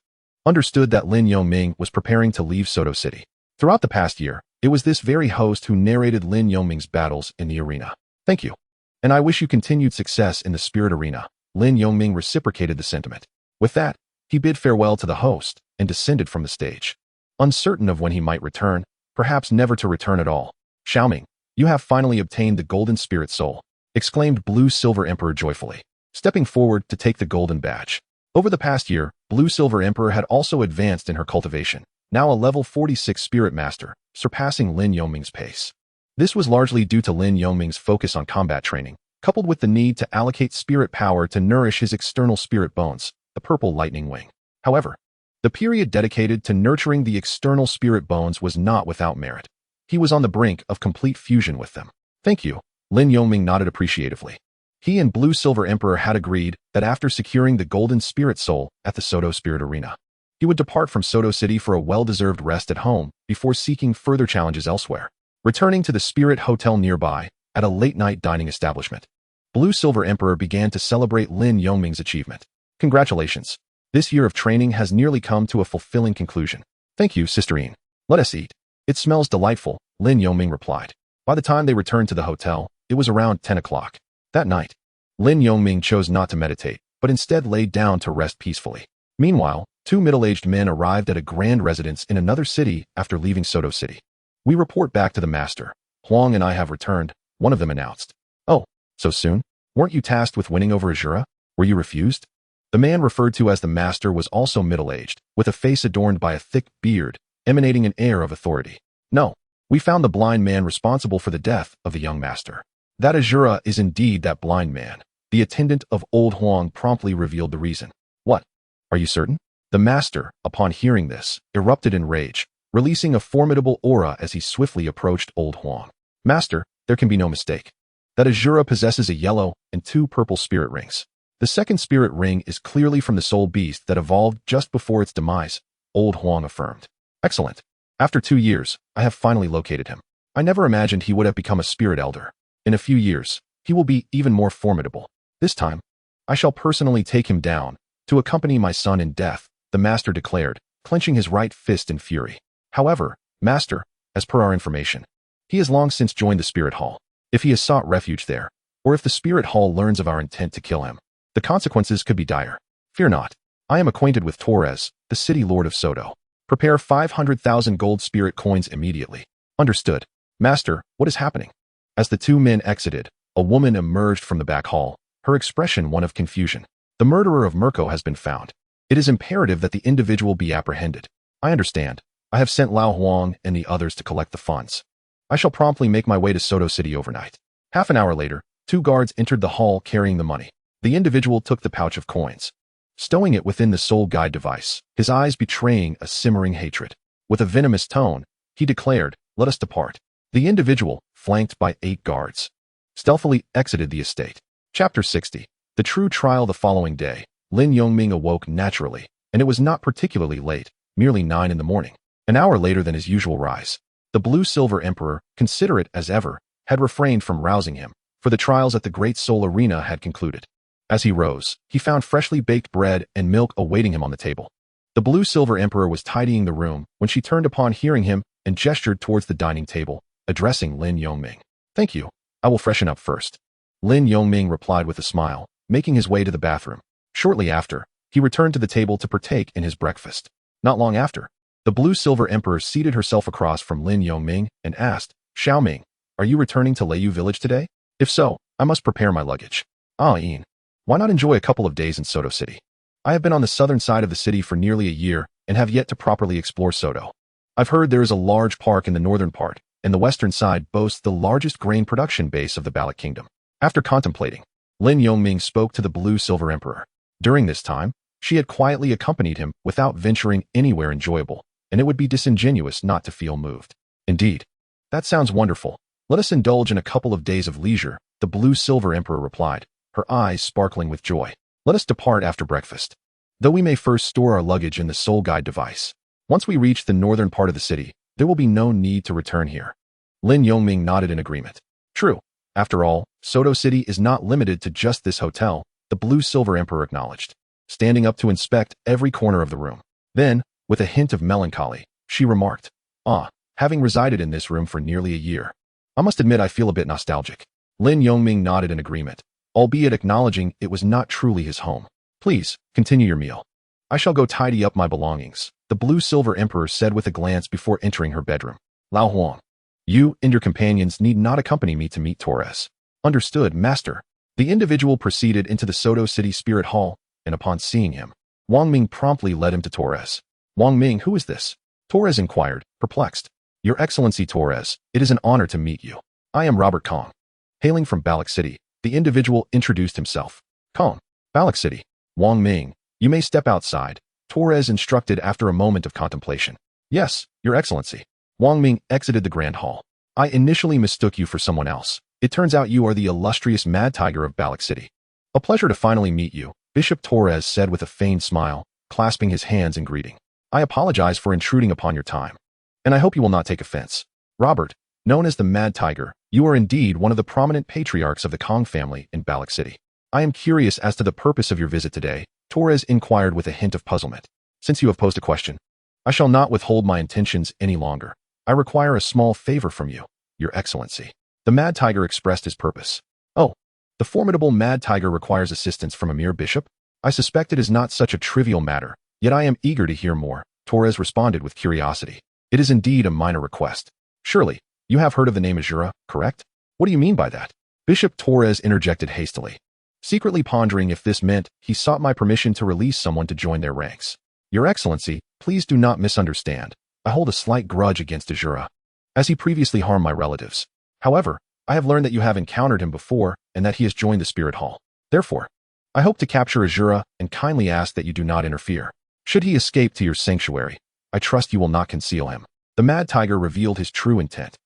understood that Lin Yongming was preparing to leave Soto City. Throughout the past year, it was this very host who narrated Lin Yongming's battles in the arena. Thank you. And I wish you continued success in the spirit arena. Lin Yongming reciprocated the sentiment. With that, he bid farewell to the host and descended from the stage. Uncertain of when he might return, perhaps never to return at all. Xiaoming, you have finally obtained the Golden Spirit Soul, exclaimed Blue Silver Emperor joyfully, stepping forward to take the golden badge. Over the past year, Blue Silver Emperor had also advanced in her cultivation, now a level 46 Spirit Master, surpassing Lin Yongming's pace. This was largely due to Lin Yongming's focus on combat training, coupled with the need to allocate spirit power to nourish his external spirit bones, the purple lightning wing. However, The period dedicated to nurturing the external spirit bones was not without merit. He was on the brink of complete fusion with them. Thank you. Lin Yongming nodded appreciatively. He and Blue Silver Emperor had agreed that after securing the Golden Spirit Soul at the Soto Spirit Arena, he would depart from Soto City for a well-deserved rest at home before seeking further challenges elsewhere. Returning to the Spirit Hotel nearby, at a late-night dining establishment, Blue Silver Emperor began to celebrate Lin Yongming's achievement. Congratulations. This year of training has nearly come to a fulfilling conclusion. Thank you, Sisterine. Let us eat. It smells delightful, Lin Yongming replied. By the time they returned to the hotel, it was around 10 o'clock. That night, Lin Yongming chose not to meditate, but instead laid down to rest peacefully. Meanwhile, two middle-aged men arrived at a grand residence in another city after leaving Soto City. We report back to the master. Huang and I have returned, one of them announced. Oh, so soon? Weren't you tasked with winning over Azura? Were you refused? The man referred to as the master was also middle-aged, with a face adorned by a thick beard, emanating an air of authority. No, we found the blind man responsible for the death of the young master. That Azura is indeed that blind man. The attendant of old Huang promptly revealed the reason. What? Are you certain? The master, upon hearing this, erupted in rage, releasing a formidable aura as he swiftly approached old Huang. Master, there can be no mistake. That Azura possesses a yellow and two purple spirit rings. The second spirit ring is clearly from the soul beast that evolved just before its demise, old Huang affirmed. Excellent. After 2 years, I have finally located him. I never imagined he would have become a spirit elder. In a few years, he will be even more formidable. This time, I shall personally take him down, to accompany my son in death, the master declared, clenching his right fist in fury. However, master, as per our information, he has long since joined the spirit hall. If he has sought refuge there, or if the spirit hall learns of our intent to kill him, the consequences could be dire. Fear not. I am acquainted with Torres, the city lord of Soto. Prepare 500,000 gold spirit coins immediately. Understood. Master, what is happening? As the two men exited, a woman emerged from the back hall, her expression one of confusion. The murderer of Mirko has been found. It is imperative that the individual be apprehended. I understand. I have sent Lao Huang and the others to collect the funds. I shall promptly make my way to Soto City overnight. Half an hour later, two guards entered the hall carrying the money. The individual took the pouch of coins, stowing it within the soul guide device, his eyes betraying a simmering hatred. With a venomous tone, he declared, "Let us depart." The individual, flanked by 8 guards, stealthily exited the estate. Chapter 60. The true trial. The following day, Lin Yongming awoke naturally, and it was not particularly late, merely 9 in the morning, an hour later than his usual rise. The Blue-Silver Emperor, considerate as ever, had refrained from rousing him, for the trials at the Great Soul Arena had concluded. As he rose, he found freshly baked bread and milk awaiting him on the table. The Blue-Silver Emperor was tidying the room when she turned upon hearing him and gestured towards the dining table, addressing Lin Yongming. "Thank you. I will freshen up first." Lin Yongming replied with a smile, making his way to the bathroom. Shortly after, he returned to the table to partake in his breakfast. Not long after, the Blue-Silver Emperor seated herself across from Lin Yongming and asked, "Xiaoming, are you returning to Leiyu village today? If so, I must prepare my luggage." "Ah, Ian. Why not enjoy a couple of days in Soto City? I have been on the southern side of the city for nearly a year and have yet to properly explore Soto. I've heard there is a large park in the northern part, and the western side boasts the largest grain production base of the Baloch Kingdom." After contemplating, Lin Yongming spoke to the Blue-Silver Emperor. During this time, she had quietly accompanied him without venturing anywhere enjoyable, and it would be disingenuous not to feel moved. "Indeed. That sounds wonderful. Let us indulge in a couple of days of leisure," the Blue-Silver Emperor replied, her eyes sparkling with joy. "Let us depart after breakfast, though we may first store our luggage in the soul guide device. Once we reach the northern part of the city, there will be no need to return here." Lin Yongming nodded in agreement. True. After all, Soto City is not limited to just this hotel, the Blue-Silver Emperor acknowledged, standing up to inspect every corner of the room. Then, with a hint of melancholy, she remarked, "Ah, having resided in this room for nearly a year, I must admit I feel a bit nostalgic." Lin Yongming nodded in agreement, albeit acknowledging it was not truly his home. "Please, continue your meal. I shall go tidy up my belongings," the Blue-Silver Emperor said with a glance before entering her bedroom. "Lao Huang, you and your companions need not accompany me to meet Torres." "Understood, master." The individual proceeded into the Soto City Spirit Hall, and upon seeing him, Wang Ming promptly led him to Torres. "Wang Ming, who is this?" Torres inquired, perplexed. "Your Excellency Torres, it is an honor to meet you. I am Robert Kong." Hailing from Baloch City, the individual introduced himself. "Kong, Baloch City. Wang Ming, you may step outside." Torres instructed after a moment of contemplation. Yes, Your Excellency. Wang Ming exited the Grand Hall. I initially mistook you for someone else. It turns out you are the illustrious Mad Tiger of Balak City. A pleasure to finally meet you, Bishop Torres said with a feigned smile, clasping his hands in greeting. I apologize for intruding upon your time, and I hope you will not take offense. Robert, known as the Mad Tiger, you are indeed one of the prominent patriarchs of the Kong family in Balak City. I am curious as to the purpose of your visit today, Torres inquired with a hint of puzzlement. Since you have posed a question, I shall not withhold my intentions any longer. I require a small favor from you, Your Excellency. The Mad Tiger expressed his purpose. Oh, the formidable Mad Tiger requires assistance from a mere bishop? I suspect it is not such a trivial matter, yet I am eager to hear more, Torres responded with curiosity. It is indeed a minor request. Surely, you have heard of the name Azura, correct? What do you mean by that? Bishop Torres interjected hastily, secretly pondering if this meant he sought my permission to release someone to join their ranks. Your Excellency, please do not misunderstand. I hold a slight grudge against Azura, as he previously harmed my relatives. However, I have learned that you have encountered him before and that he has joined the Spirit Hall. Therefore, I hope to capture Azura and kindly ask that you do not interfere. Should he escape to your sanctuary, I trust you will not conceal him. The Mad Tiger revealed his true intent.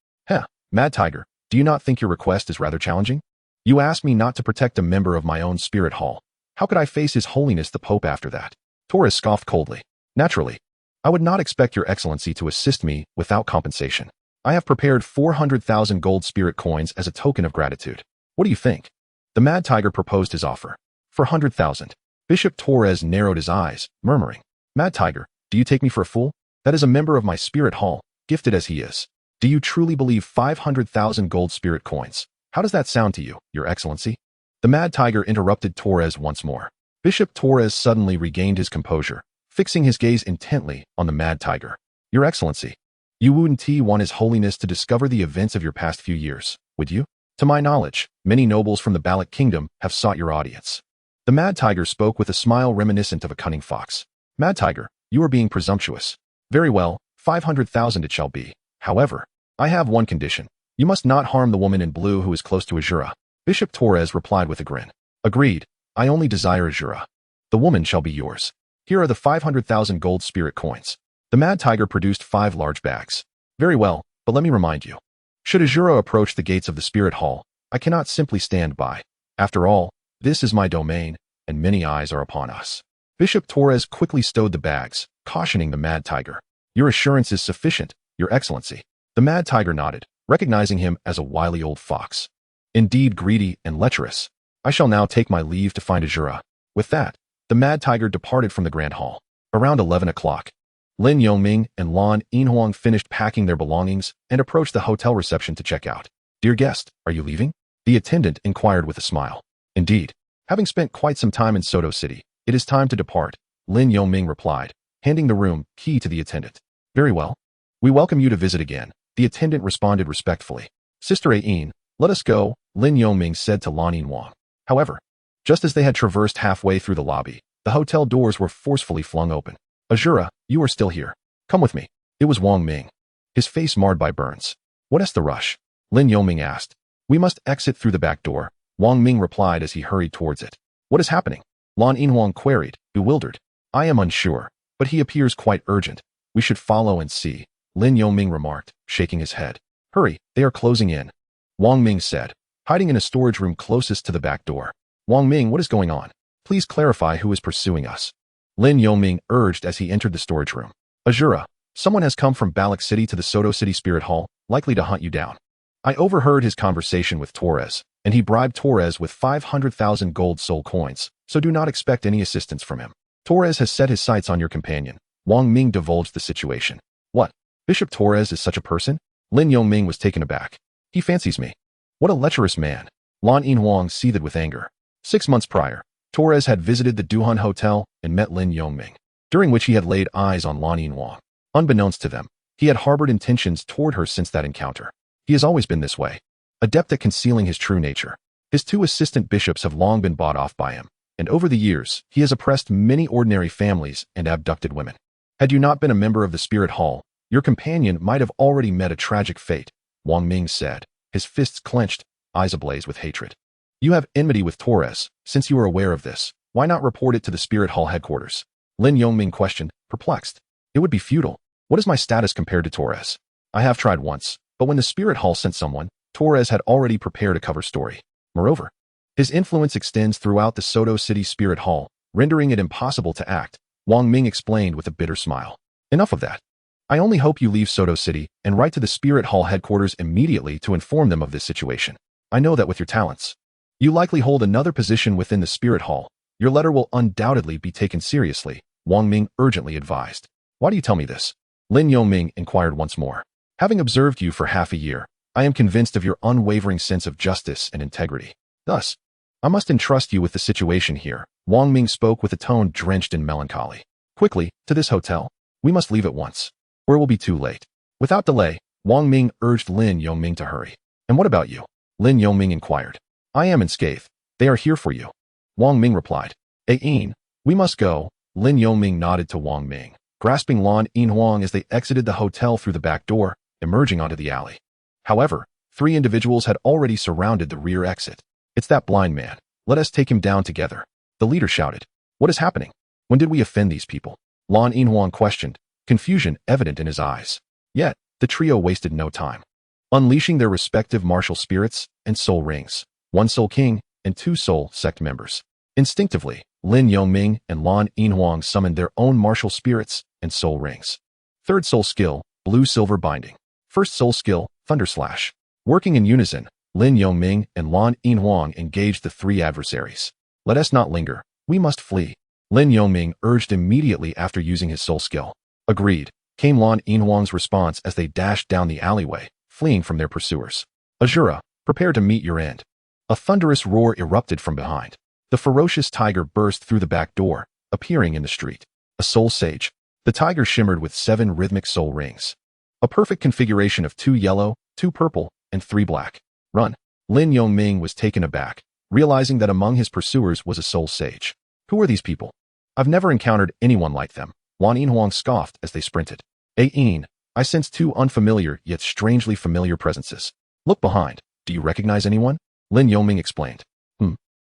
Mad Tiger, do you not think your request is rather challenging? You asked me not to protect a member of my own Spirit Hall. How could I face His Holiness the Pope after that? Torres scoffed coldly. Naturally, I would not expect Your Excellency to assist me without compensation. I have prepared 400,000 gold spirit coins as a token of gratitude. What do you think? The Mad Tiger proposed his offer. For 100,000. Bishop Torres narrowed his eyes, murmuring, Mad Tiger, do you take me for a fool? That is a member of my Spirit Hall, gifted as he is. Do you truly believe 500,000 gold spirit coins? How does that sound to you, Your Excellency? The Mad Tiger interrupted Torres once more. Bishop Torres suddenly regained his composure, fixing his gaze intently on the Mad Tiger. Your Excellency, you wouldn't want His Holiness to discover the events of your past few years, would you? To my knowledge, many nobles from the Balak Kingdom have sought your audience. The Mad Tiger spoke with a smile reminiscent of a cunning fox. Mad Tiger, you are being presumptuous. Very well, 500,000 it shall be. However, I have one condition. You must not harm the woman in blue who is close to Azura. Bishop Torres replied with a grin. Agreed. I only desire Azura. The woman shall be yours. Here are the 500,000 gold spirit coins. The Mad Tiger produced 5 large bags. Very well, but let me remind you. Should Azura approach the gates of the Spirit Hall, I cannot simply stand by. After all, this is my domain, and many eyes are upon us. Bishop Torres quickly stowed the bags, cautioning the Mad Tiger. Your assurance is sufficient, Your Excellency. The Mad Tiger nodded, recognizing him as a wily old fox. Indeed greedy and lecherous. I shall now take my leave to find Azura. With that, the Mad Tiger departed from the Grand Hall. Around 11 o'clock, Lin Yongming and Lan Yinhuang finished packing their belongings and approached the hotel reception to check out. Dear guest, are you leaving? The attendant inquired with a smile. Indeed. Having spent quite some time in Soto City, it is time to depart, Lin Yongming replied, handing the room key to the attendant. Very well. We welcome you to visit again, the attendant responded respectfully. Sister Ain, let us go, Lin Yongming said to Lan Yinhuang. However, just as they had traversed halfway through the lobby, the hotel doors were forcefully flung open. Azura, you are still here. Come with me. It was Wang Ming, his face marred by burns. What is the rush? Lin Yongming asked. We must exit through the back door, Wang Ming replied as he hurried towards it. What is happening? Lan Yinhuang queried, bewildered. I am unsure, but he appears quite urgent. We should follow and see, Lin Yongming remarked, shaking his head. Hurry, they are closing in, Wang Ming said, hiding in a storage room closest to the back door. Wang Ming, what is going on? Please clarify who is pursuing us. Lin Yongming urged as he entered the storage room. Azura, someone has come from Balak City to the Soto City Spirit Hall, likely to hunt you down. I overheard his conversation with Torres, and he bribed Torres with 500,000 gold soul coins, so do not expect any assistance from him. Torres has set his sights on your companion. Wang Ming divulged the situation. What? Bishop Torres is such a person? Lin Yongming was taken aback. He fancies me. What a lecherous man. Lan Yinhuang seethed with anger. 6 months prior, Torres had visited the Duhan Hotel and met Lin Yongming, during which he had laid eyes on Lan Yinhuang. Unbeknownst to them, he had harbored intentions toward her since that encounter. He has always been this way, adept at concealing his true nature. His 2 assistant bishops have long been bought off by him, and over the years, he has oppressed many ordinary families and abducted women. Had you not been a member of the Spirit Hall, your companion might have already met a tragic fate, Wang Ming said, his fists clenched, eyes ablaze with hatred. You have enmity with Torres. Since you are aware of this, why not report it to the Spirit Hall headquarters? Lin Yongming questioned, perplexed. It would be futile. What is my status compared to Torres? I have tried once, but when the spirit hall sent someone, Torres had already prepared a cover story. Moreover, his influence extends throughout the Soto City Spirit Hall, rendering it impossible to act, Wang Ming explained with a bitter smile. Enough of that. I only hope you leave Soto City and write to the Spirit Hall headquarters immediately to inform them of this situation. I know that with your talents, you likely hold another position within the Spirit Hall. Your letter will undoubtedly be taken seriously, Wang Ming urgently advised. Why do you tell me this? Lin Yongming inquired once more. Having observed you for half a year, I am convinced of your unwavering sense of justice and integrity. Thus, I must entrust you with the situation here. Wang Ming spoke with a tone drenched in melancholy. Quickly, to this hotel. We must leave at once, or it will be too late. Without delay, Wang Ming urged Lin Yongming to hurry. And what about you? Lin Yongming inquired. I am unscathed. They are here for you. Wang Ming replied. We must go. Lin Yongming nodded to Wang Ming, grasping Lan Yinhuang as they exited the hotel through the back door, emerging onto the alley. However, 3 individuals had already surrounded the rear exit. It's that blind man. Let us take him down together. The leader shouted. What is happening? When did we offend these people? Lan Yinhuang questioned, confusion evident in his eyes. Yet, the trio wasted no time. Unleashing their respective martial spirits and soul rings, 1 soul king and 2 soul sect members. Instinctively, Lin Yongming and Lan Yinhuang summoned their own martial spirits and soul rings. 3rd soul skill, blue-silver binding. 1st soul skill, thunder slash. Working in unison, Lin Yongming and Lan Yinhuang engaged the 3 adversaries. Let us not linger. We must flee. Lin Yongming urged immediately after using his soul skill. Agreed, came Lan Yinhuang's response as they dashed down the alleyway, fleeing from their pursuers. Azura, prepare to meet your end. A thunderous roar erupted from behind. The ferocious tiger burst through the back door, appearing in the street. A soul sage. The tiger shimmered with 7 rhythmic soul rings. A perfect configuration of 2 yellow, 2 purple, and 3 black. Run. Lin Yongming was taken aback, realizing that among his pursuers was a soul sage. Who are these people? I've never encountered anyone like them. Lan Yinhuang scoffed as they sprinted. I sense 2 unfamiliar yet strangely familiar presences. Look behind. Do you recognize anyone? Lin Yongming explained.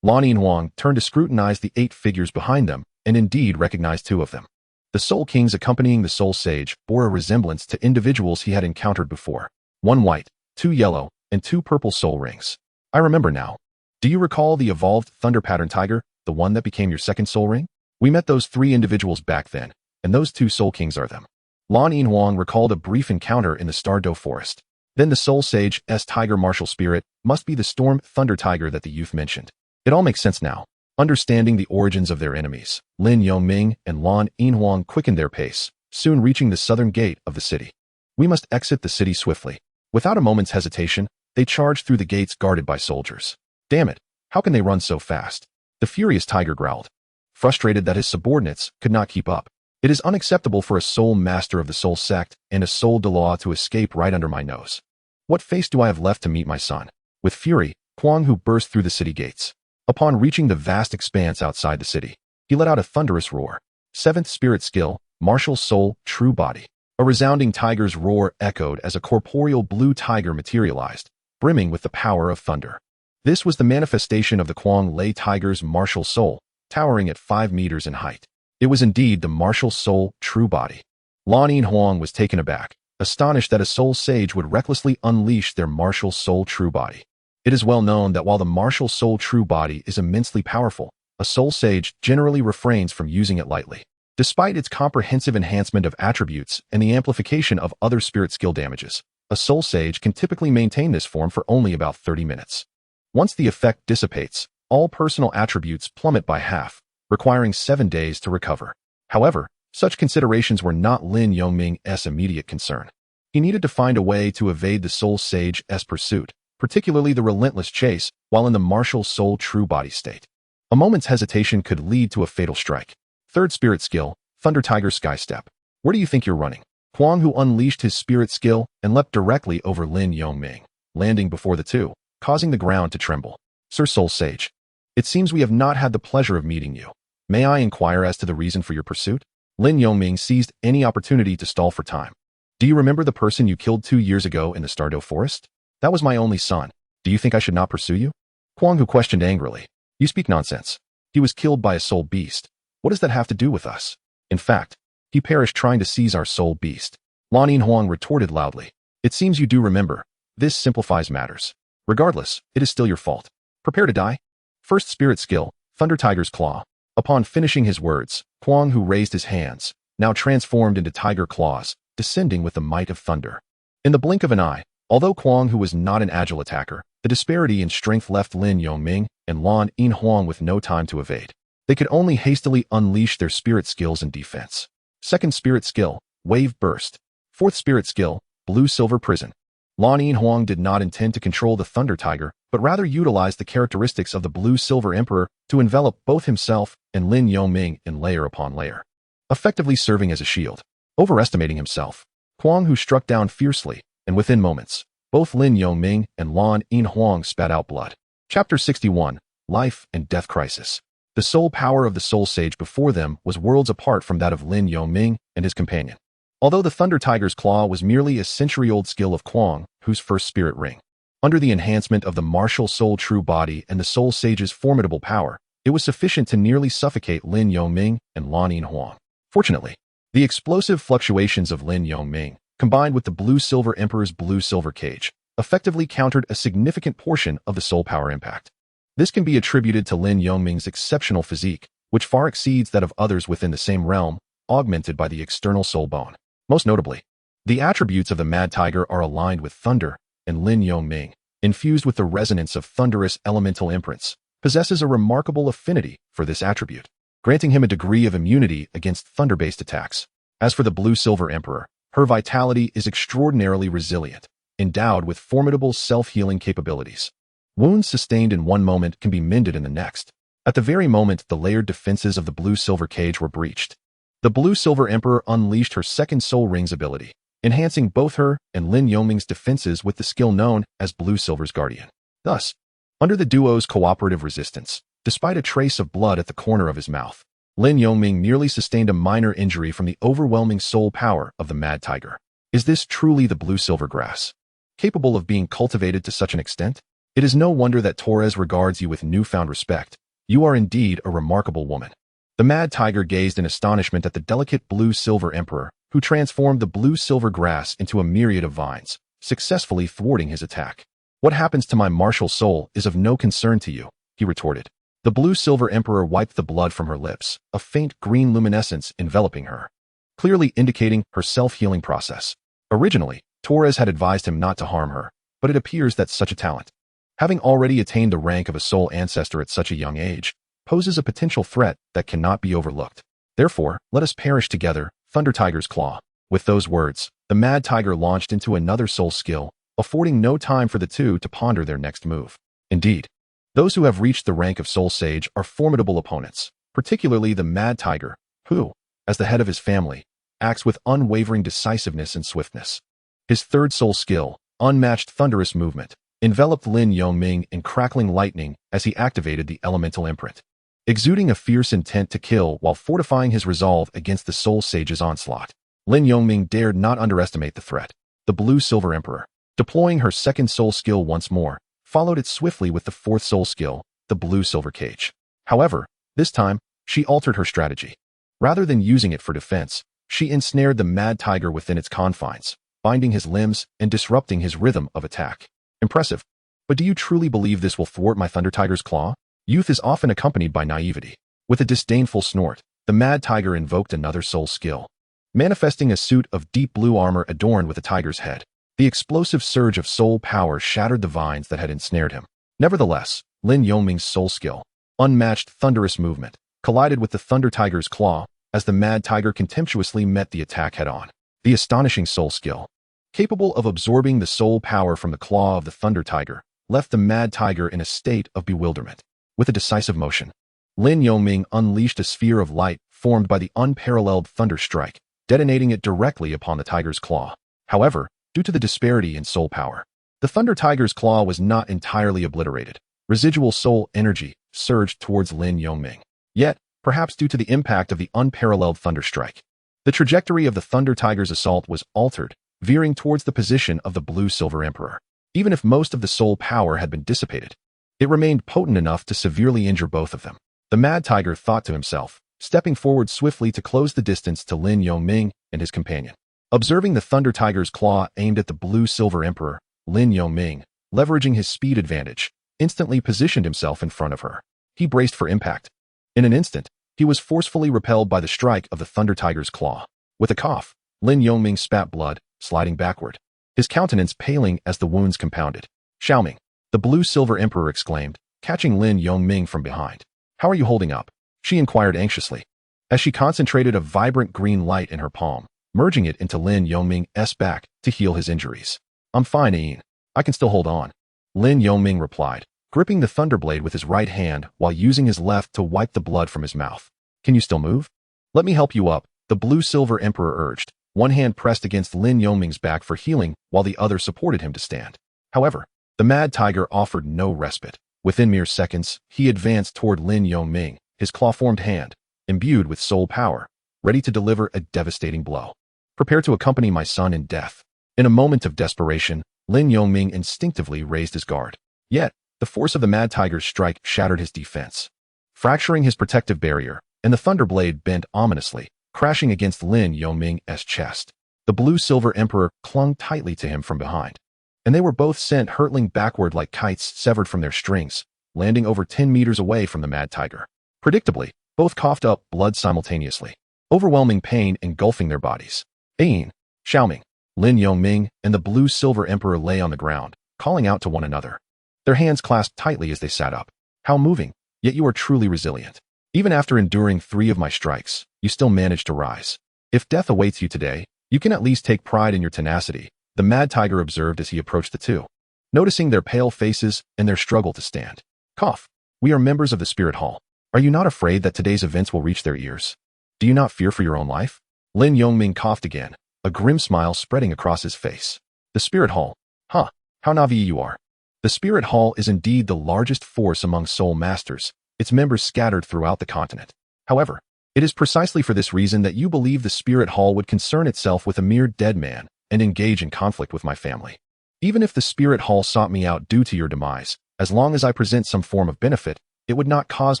Lan Yinhuang turned to scrutinize the 8 figures behind them, and indeed recognized 2 of them. The soul kings accompanying the soul sage bore a resemblance to individuals he had encountered before. 1 white, 2 yellow, and 2 purple soul rings. I remember now. Do you recall the evolved thunder pattern tiger, the one that became your 2nd soul ring? We met those 3 individuals back then, and those 2 soul kings are them. Lan Yinhuang recalled a brief encounter in the Stardow Forest. Then the soul sage's tiger martial spirit must be the storm thunder tiger that the youth mentioned. It all makes sense now. Understanding the origins of their enemies, Lin Yongming and Lan Yinhuang quickened their pace, soon reaching the southern gate of the city. We must exit the city swiftly. Without a moment's hesitation, they charged through the gates guarded by soldiers. Damn it, how can they run so fast? The furious tiger growled, frustrated that his subordinates could not keep up. It is unacceptable for a soul master of the soul sect and a soul Douluo to escape right under my nose. What face do I have left to meet my son? With fury, Huang Hu burst through the city gates. Upon reaching the vast expanse outside the city, he let out a thunderous roar. 7th spirit skill, martial soul, true body. A resounding tiger's roar echoed as a corporeal blue tiger materialized, brimming with the power of thunder. This was the manifestation of the Kuang Lei tiger's martial soul, towering at 5 meters in height. It was indeed the martial soul, true body. Lan Yinhuang was taken aback, astonished that a soul sage would recklessly unleash their martial soul, true body. It is well known that while the martial soul true body is immensely powerful, a soul sage generally refrains from using it lightly. Despite its comprehensive enhancement of attributes and the amplification of other spirit skill damages, a soul sage can typically maintain this form for only about 30 minutes. Once the effect dissipates, all personal attributes plummet by half, requiring 7 days to recover. However, such considerations were not Lin Yongming's immediate concern. He needed to find a way to evade the soul sage's pursuit, particularly the relentless chase, while in the martial soul true body state. A moment's hesitation could lead to a fatal strike. 3rd spirit skill, Thunder Tiger Sky Step. Where do you think you're running? Huang Hu unleashed his spirit skill and leapt directly over Lin Yongming, landing before the 2, causing the ground to tremble. Sir Soul Sage, it seems we have not had the pleasure of meeting you. May I inquire as to the reason for your pursuit? Lin Yongming seized any opportunity to stall for time. Do you remember the person you killed 2 years ago in the Stardow Forest? That was my only son. Do you think I should not pursue you? Huang Hu questioned angrily. You speak nonsense. He was killed by a soul beast. What does that have to do with us? In fact, he perished trying to seize our soul beast. Lan Yinhuang retorted loudly. It seems you do remember. This simplifies matters. Regardless, it is still your fault. Prepare to die. First spirit skill, Thunder Tiger's Claw. Upon finishing his words, Huang, who raised his hands, now transformed into tiger claws, descending with the might of thunder. In the blink of an eye, although Huang, who was not an agile attacker, the disparity in strength left Lin Yongming and Lan Yinhuang with no time to evade. They could only hastily unleash their spirit skills in defense. Second spirit skill, Wave Burst. Fourth spirit skill, Blue-Silver Prison. Lan Yinhuang did not intend to control the Thunder Tiger, but rather utilized the characteristics of the Blue-Silver Emperor to envelop both himself and Lin Yongming in layer upon layer, effectively serving as a shield. Overestimating himself, Huang, who struck down fiercely, and within moments, both Lin Yongming and Lan Yinhuang spat out blood. Chapter 61, Life and Death Crisis. The soul power of the soul sage before them was worlds apart from that of Lin Yongming and his companion. Although the Thunder Tiger's Claw was merely a century-old skill of Huang, whose first spirit ring, under the enhancement of the martial soul true body and the soul sage's formidable power, it was sufficient to nearly suffocate Lin Yongming and Lan Yinhuang. Fortunately, the explosive fluctuations of Lin Yongming, combined with the Blue-Silver Emperor's Blue-Silver Cage, effectively countered a significant portion of the soul power impact. This can be attributed to Lin Yongming's exceptional physique, which far exceeds that of others within the same realm, augmented by the external soul bone. Most notably, the attributes of the Mad Tiger are aligned with thunder, and Lin Yongming, infused with the resonance of thunderous elemental imprints, possesses a remarkable affinity for this attribute, granting him a degree of immunity against thunder-based attacks. As for the Blue-Silver Emperor, her vitality is extraordinarily resilient, endowed with formidable self-healing capabilities. Wounds sustained in one moment can be mended in the next. At the very moment the layered defenses of the Blue-Silver Cage were breached, the Blue-Silver Emperor unleashed her second Soul Ring's ability, enhancing both her and Lin Yongming's defenses with the skill known as Blue-Silver's Guardian. Thus, under the duo's cooperative resistance, despite a trace of blood at the corner of his mouth, Lin Yongming merely sustained a minor injury from the overwhelming soul power of the Mad Tiger. Is this truly the Blue-Silver Grass, capable of being cultivated to such an extent? It is no wonder that Torres regards you with newfound respect. You are indeed a remarkable woman. The Mad Tiger gazed in astonishment at the delicate Blue-Silver Emperor, who transformed the Blue-Silver Grass into a myriad of vines, successfully thwarting his attack. What happens to my martial soul is of no concern to you, he retorted. The Blue-Silver Emperor wiped the blood from her lips, a faint green luminescence enveloping her, clearly indicating her self-healing process. Originally, Torres had advised him not to harm her, but it appears that such a talent, having already attained the rank of a soul ancestor at such a young age, poses a potential threat that cannot be overlooked. Therefore, let us perish together, Thunder Tiger's Claw. With those words, the Mad Tiger launched into another soul skill, affording no time for the two to ponder their next move. Indeed, those who have reached the rank of Soul Sage are formidable opponents, particularly the Mad Tiger, who, as the head of his family, acts with unwavering decisiveness and swiftness. His third soul skill, Unmatched Thunderous Movement, enveloped Lin Yongming in crackling lightning as he activated the elemental imprint, exuding a fierce intent to kill while fortifying his resolve against the Soul Sage's onslaught. Lin Yongming dared not underestimate the threat. The Blue-Silver Emperor, deploying her second soul skill once more, followed it swiftly with the fourth soul skill, the Blue-Silver Cage. However, this time, she altered her strategy. Rather than using it for defense, she ensnared the Mad Tiger within its confines, binding his limbs and disrupting his rhythm of attack. Impressive. But do you truly believe this will thwart my Thunder Tiger's Claw? Youth is often accompanied by naivety. With a disdainful snort, the Mad Tiger invoked another soul skill, manifesting a suit of deep blue armor adorned with a tiger's head. The explosive surge of soul power shattered the vines that had ensnared him. Nevertheless, Lin Yongming's soul skill, Unmatched Thunderous Movement, collided with the Thunder Tiger's Claw as the Mad Tiger contemptuously met the attack head-on. The astonishing soul skill, capable of absorbing the soul power from the claw of the Thunder Tiger, left the Mad Tiger in a state of bewilderment. With a decisive motion, Lin Yongming unleashed a sphere of light formed by the unparalleled Thunder Strike, detonating it directly upon the tiger's claw. However, due to the disparity in soul power, the Thunder Tiger's Claw was not entirely obliterated. Residual soul energy surged towards Lin Yongming. Yet, perhaps due to the impact of the unparalleled Thunder Strike, the trajectory of the Thunder Tiger's assault was altered, veering towards the position of the Blue-Silver Emperor. Even if most of the soul power had been dissipated, it remained potent enough to severely injure both of them. The Mad Tiger thought to himself, stepping forward swiftly to close the distance to Lin Yongming and his companion. Observing the Thunder Tiger's claw aimed at the blue-silver emperor, Lin Yongming, leveraging his speed advantage, instantly positioned himself in front of her. He braced for impact. In an instant, he was forcefully repelled by the strike of the Thunder Tiger's claw. With a cough, Lin Yongming spat blood, sliding backward, his countenance paling as the wounds compounded. "Xiaoming," the blue-silver emperor exclaimed, catching Lin Yongming from behind. "How are you holding up?" she inquired anxiously, as she concentrated a vibrant green light in her palm, merging it into Lin Yongming's back to heal his injuries. "I'm fine, Ian. I can still hold on," Lin Yongming replied, gripping the thunderblade with his right hand while using his left to wipe the blood from his mouth. "Can you still move?" "Let me help you up," the blue-silver emperor urged, one hand pressed against Lin Yongming's back for healing while the other supported him to stand. However, the Mad Tiger offered no respite. Within mere seconds, he advanced toward Lin Yongming, his claw-formed hand, imbued with soul power, ready to deliver a devastating blow. "Prepare to accompany my son in death." In a moment of desperation, Lin Yongming instinctively raised his guard. Yet, the force of the Mad Tiger's strike shattered his defense, fracturing his protective barrier, and the thunderblade bent ominously, crashing against Lin Yongming's chest. The blue-silver emperor clung tightly to him from behind, and they were both sent hurtling backward like kites severed from their strings, landing over 10 meters away from the Mad Tiger. Predictably, both coughed up blood simultaneously, overwhelming pain engulfing their bodies. "Ain, Xiaoming," Lin Yongming and the blue-silver emperor lay on the ground, calling out to one another, their hands clasped tightly as they sat up. "How moving, yet you are truly resilient. Even after enduring 3 of my strikes, you still managed to rise. If death awaits you today, you can at least take pride in your tenacity," the Mad Tiger observed as he approached the two, noticing their pale faces and their struggle to stand. "Cough. We are members of the Spirit Hall. Are you not afraid that today's events will reach their ears? Do you not fear for your own life?" Lin Yongming coughed again, a grim smile spreading across his face. "The Spirit Hall? Huh, how naive you are. The Spirit Hall is indeed the largest force among soul masters, its members scattered throughout the continent. However, it is precisely for this reason that you believe the Spirit Hall would concern itself with a mere dead man and engage in conflict with my family. Even if the Spirit Hall sought me out due to your demise, as long as I present some form of benefit, it would not cause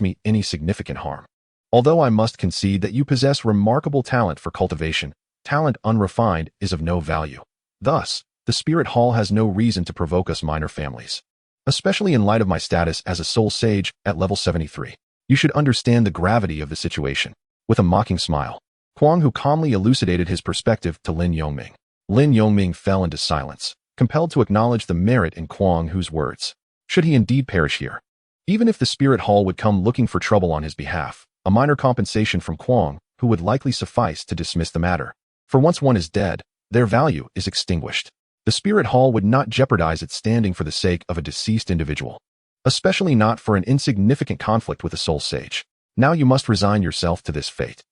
me any significant harm. Although I must concede that you possess remarkable talent for cultivation, talent unrefined is of no value. Thus, the Spirit Hall has no reason to provoke us minor families. Especially in light of my status as a soul sage at level 73. You should understand the gravity of the situation." With a mocking smile, Kwang Hu calmly elucidated his perspective to Lin Yongming. Lin Yongming fell into silence, compelled to acknowledge the merit in Kwang Hu's words. Should he indeed perish here? Even if the Spirit Hall would come looking for trouble on his behalf, a minor compensation from Kwang Hu would likely suffice to dismiss the matter. For once one is dead, their value is extinguished. The Spirit Hall would not jeopardize its standing for the sake of a deceased individual, especially not for an insignificant conflict with a soul sage. Now you must resign yourself to this fate.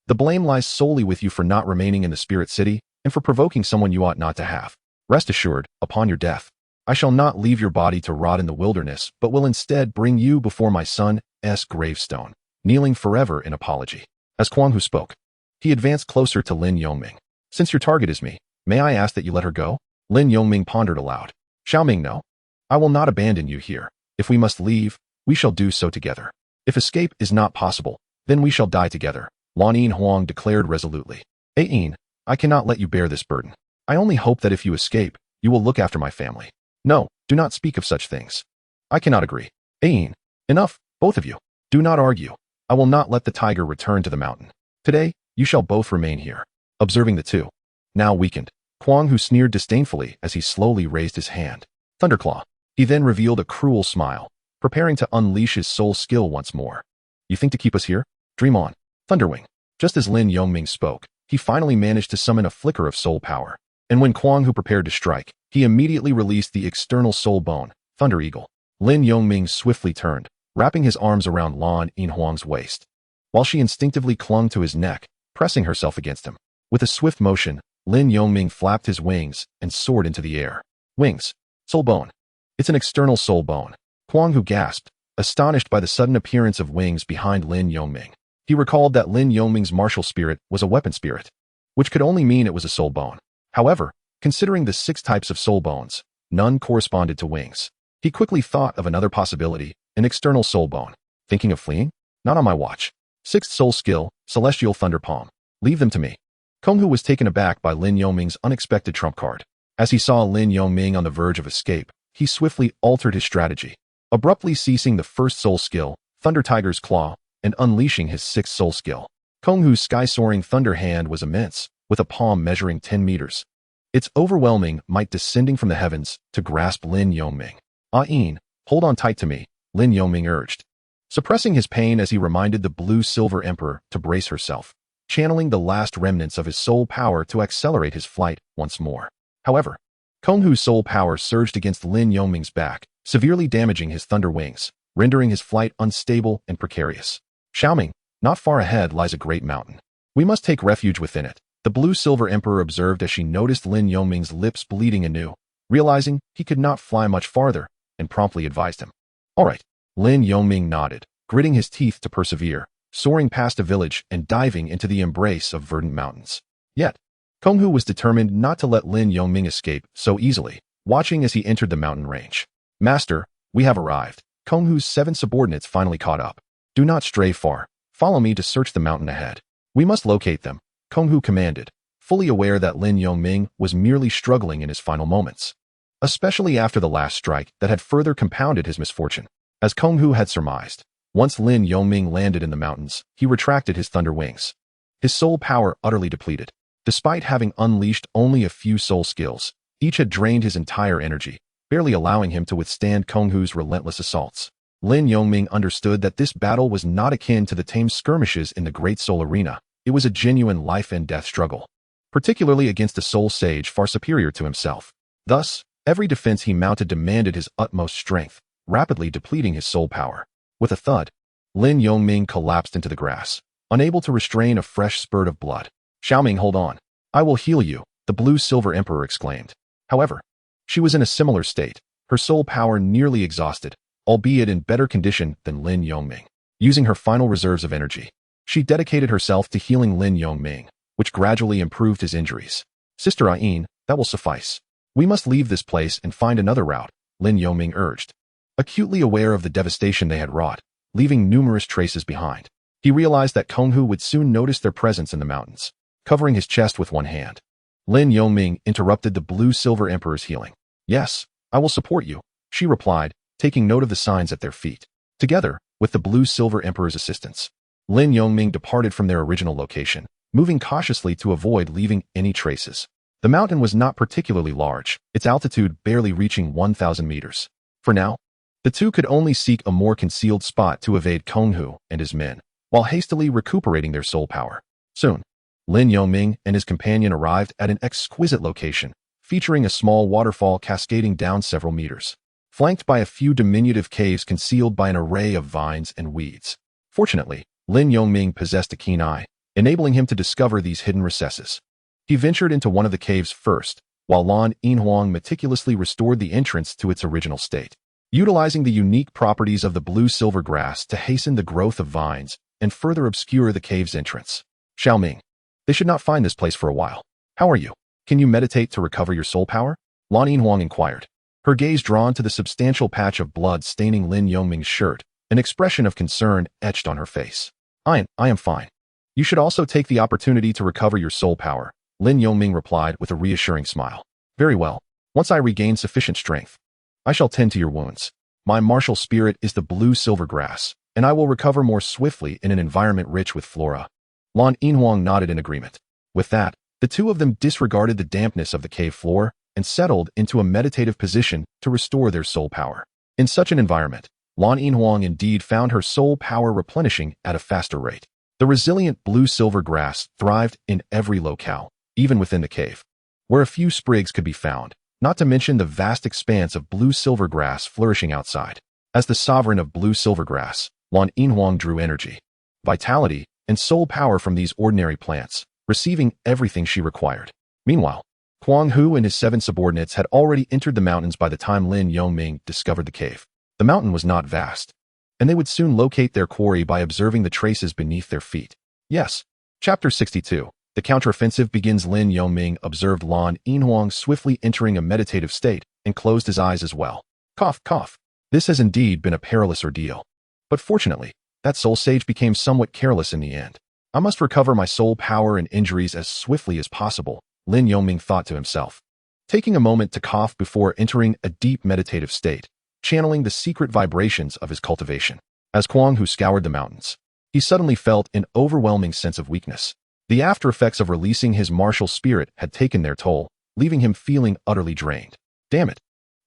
The blame lies solely with you for not remaining in the Spirit City and for provoking someone you ought not to have. Rest assured, upon your death, I shall not leave your body to rot in the wilderness, but will instead bring you before my son's gravestone, kneeling forever in apology." As Kwang Hu spoke, he advanced closer to Lin Yongming. "Since your target is me, may I ask that you let her go?" Lin Yongming pondered aloud. "Xiaoming, no. I will not abandon you here. If we must leave, we shall do so together. If escape is not possible, then we shall die together," Lan Yin Huang declared resolutely. "Yin, I cannot let you bear this burden. I only hope that if you escape, you will look after my family." "No, do not speak of such things. I cannot agree." "Yin, enough, both of you. Do not argue. I will not let the tiger return to the mountain. Today, you shall both remain here." Observing the two, now weakened, Kwang Hu sneered disdainfully as he slowly raised his hand. "Thunderclaw." He then revealed a cruel smile, preparing to unleash his soul skill once more. "You think to keep us here? Dream on, Thunderwing." Just as Lin Yongming spoke, he finally managed to summon a flicker of soul power, and when Kwang Hu prepared to strike, he immediately released the external soul bone, Thunder Eagle. Lin Yongming swiftly turned, wrapping his arms around Lan Yin Huang's waist, while she instinctively clung to his neck, pressing herself against him. With a swift motion, Lin Yongming flapped his wings and soared into the air. "Wings. Soul bone. It's an external soul bone." Kwang Hu gasped, astonished by the sudden appearance of wings behind Lin Yongming. He recalled that Lin Yongming's martial spirit was a weapon spirit, which could only mean it was a soul bone. However, considering the 6 types of soul bones, none corresponded to wings. He quickly thought of another possibility, an external soul bone. Thinking of fleeing? Not on my watch. Sixth soul skill, Celestial Thunder Palm. Leave them to me. Konghu was taken aback by Lin Yongming's unexpected trump card. As he saw Lin Yongming on the verge of escape, he swiftly altered his strategy, abruptly ceasing the first soul skill, Thunder Tiger's Claw, and unleashing his sixth soul skill. Konghu's sky-soaring thunder hand was immense, with a palm measuring 10 meters. Its overwhelming might descending from the heavens to grasp Lin Yongming. "Ah-in, hold on tight to me," Lin Yongming urged, suppressing his pain as he reminded the blue-silver emperor to brace herself, channeling the last remnants of his soul power to accelerate his flight once more. However, Konghu's soul power surged against Lin Yongming's back, severely damaging his thunder wings, rendering his flight unstable and precarious. "Xiaoming, not far ahead lies a great mountain. We must take refuge within it," the blue-silver emperor observed as she noticed Lin Yongming's lips bleeding anew, realizing he could not fly much farther, and promptly advised him. "All right." Lin Yongming nodded, gritting his teeth to persevere, soaring past a village and diving into the embrace of verdant mountains. Yet, Konghu was determined not to let Lin Yongming escape so easily, watching as he entered the mountain range. "Master, we have arrived." Konghu's 7 subordinates finally caught up. "Do not stray far. Follow me to search the mountain ahead. We must locate them," Konghu commanded, fully aware that Lin Yongming was merely struggling in his final moments, especially after the last strike that had further compounded his misfortune. As Konghu had surmised, once Lin Yongming landed in the mountains, he retracted his thunder wings, his soul power utterly depleted. Despite having unleashed only a few soul skills, each had drained his entire energy, barely allowing him to withstand Konghu's relentless assaults. Lin Yongming understood that this battle was not akin to the tame skirmishes in the Great Soul Arena. It was a genuine life-and-death struggle, particularly against a soul sage far superior to himself. Thus, every defense he mounted demanded his utmost strength, rapidly depleting his soul power. With a thud, Lin Yongming collapsed into the grass, unable to restrain a fresh spurt of blood. "Xiaoming, hold on. I will heal you," the blue-silver emperor exclaimed. However, she was in a similar state, her soul power nearly exhausted, albeit in better condition than Lin Yongming. Using her final reserves of energy, she dedicated herself to healing Lin Yongming, which gradually improved his injuries. "Sister Ayin, that will suffice. We must leave this place and find another route," Lin Yongming urged, acutely aware of the devastation they had wrought, leaving numerous traces behind. He realized that Konghu would soon notice their presence in the mountains. Covering his chest with one hand, Lin Yongming interrupted the blue-silver emperor's healing. "Yes, I will support you," she replied, taking note of the signs at their feet. Together, with the blue-silver emperor's assistance, Lin Yongming departed from their original location, moving cautiously to avoid leaving any traces. The mountain was not particularly large, its altitude barely reaching 1,000 meters. For now, the two could only seek a more concealed spot to evade Konghu and his men, while hastily recuperating their soul power. Soon, Lin Yongming and his companion arrived at an exquisite location, featuring a small waterfall cascading down several meters, flanked by a few diminutive caves concealed by an array of vines and weeds. Fortunately, Lin Yongming possessed a keen eye, enabling him to discover these hidden recesses. He ventured into one of the caves first, while Lan Yinhuang meticulously restored the entrance to its original state, utilizing the unique properties of the blue-silver grass to hasten the growth of vines and further obscure the cave's entrance. "Xiaoming, they should not find this place for a while. How are you? Can you meditate to recover your soul power?" Lan Yinhuang inquired, her gaze drawn to the substantial patch of blood staining Lin Yongming's shirt, an expression of concern etched on her face. I am fine. You should also take the opportunity to recover your soul power," Lin Yongming replied with a reassuring smile. "Very well. Once I regain sufficient strength, I shall tend to your wounds. My martial spirit is the blue-silver grass, and I will recover more swiftly in an environment rich with flora." Lan Yinhuang nodded in agreement. With that, the two of them disregarded the dampness of the cave floor and settled into a meditative position to restore their soul power. In such an environment, Lan Yinhuang indeed found her soul power replenishing at a faster rate. The resilient blue-silver grass thrived in every locale, even within the cave, where a few sprigs could be found, not to mention the vast expanse of blue-silver grass flourishing outside. As the sovereign of blue-silver grass, Lan Yinhuang drew energy, vitality, and soul power from these ordinary plants, receiving everything she required. Meanwhile, Kuang Hu and his 7 subordinates had already entered the mountains by the time Lin Yongming discovered the cave. The mountain was not vast, and they would soon locate their quarry by observing the traces beneath their feet. Yes. Chapter 62. The counteroffensive begins. Lin Yongming observed Lan Yinhuang swiftly entering a meditative state and closed his eyes as well. Cough, cough. This has indeed been a perilous ordeal. But fortunately, That soul sage became somewhat careless in the end. I must recover my soul power and injuries as swiftly as possible, Lin Yongming thought to himself. Taking a moment to cough before entering a deep meditative state, channeling the secret vibrations of his cultivation. As Kuang Hu scoured the mountains, he suddenly felt an overwhelming sense of weakness. The after effects of releasing his martial spirit had taken their toll, leaving him feeling utterly drained. Damn it.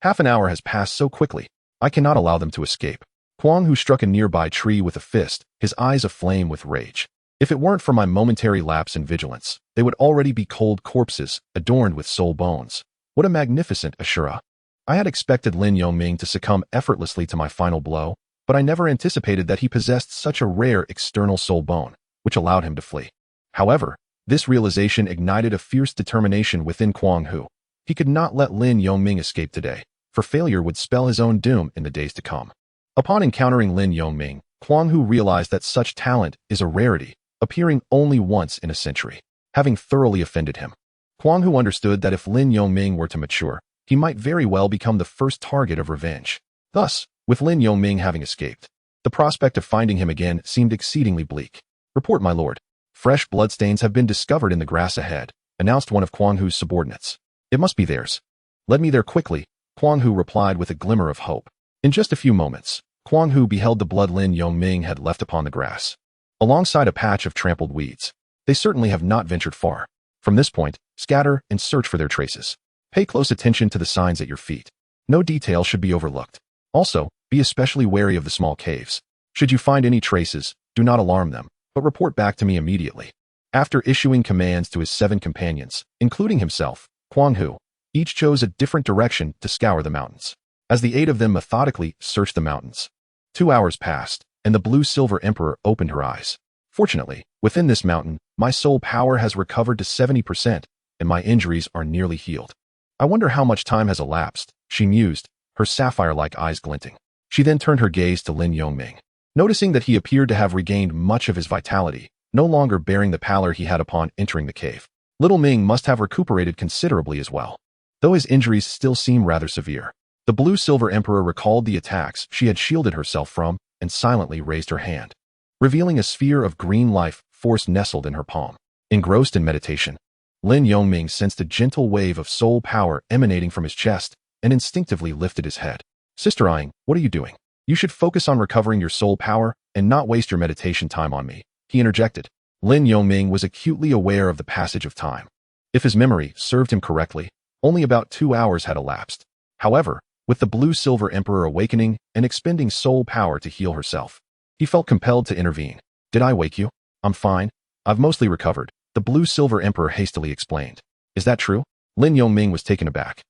Half an hour has passed so quickly. I cannot allow them to escape. Kuang Hu struck a nearby tree with a fist, his eyes aflame with rage. If it weren't for my momentary lapse in vigilance, they would already be cold corpses, adorned with soul bones. What a magnificent Ashura. I had expected Lin Yongming to succumb effortlessly to my final blow, but I never anticipated that he possessed such a rare external soul bone, which allowed him to flee. However, this realization ignited a fierce determination within Kuang Hu. He could not let Lin Yongming escape today, for failure would spell his own doom in the days to come. Upon encountering Lin Yongming, Kuang Hu realized that such talent is a rarity, appearing only once in a century. Having thoroughly offended him, Kuang Hu understood that if Lin Yongming were to mature, he might very well become the first target of revenge. Thus, with Lin Yongming having escaped, the prospect of finding him again seemed exceedingly bleak. "Report, my lord. Fresh bloodstains have been discovered in the grass ahead," announced one of Kuang Hu's subordinates. "It must be theirs. Lead me there quickly," Kuang Hu replied with a glimmer of hope. In just a few moments, Kuang Hu beheld the blood Lin Yongming had left upon the grass, alongside a patch of trampled weeds. They certainly have not ventured far. From this point, scatter and search for their traces. Pay close attention to the signs at your feet. No detail should be overlooked. Also, be especially wary of the small caves. Should you find any traces, do not alarm them, but report back to me immediately. After issuing commands to his 7 companions, including himself, Kuang Hu, each chose a different direction to scour the mountains. As the 8 of them methodically searched the mountains, 2 hours passed, and the blue-silver emperor opened her eyes. Fortunately, within this mountain, my soul power has recovered to 70%, and my injuries are nearly healed. I wonder how much time has elapsed, she mused, her sapphire-like eyes glinting. She then turned her gaze to Lin Yongming. Noticing that he appeared to have regained much of his vitality, no longer bearing the pallor he had upon entering the cave, little Ming must have recuperated considerably as well, though his injuries still seem rather severe. The blue-silver emperor recalled the attacks she had shielded herself from and silently raised her hand, revealing a sphere of green life force nestled in her palm. Engrossed in meditation, Lin Yongming sensed a gentle wave of soul power emanating from his chest and instinctively lifted his head. "Sister Aing, what are you doing? You should focus on recovering your soul power and not waste your meditation time on me," he interjected. Lin Yongming was acutely aware of the passage of time. If his memory served him correctly, only about 2 hours had elapsed. However, with the blue-silver emperor awakening and expending soul power to heal herself, he felt compelled to intervene. "Did I wake you? I'm fine. I've mostly recovered," the blue-silver emperor hastily explained. "Is that true?" Lin Yongming was taken aback.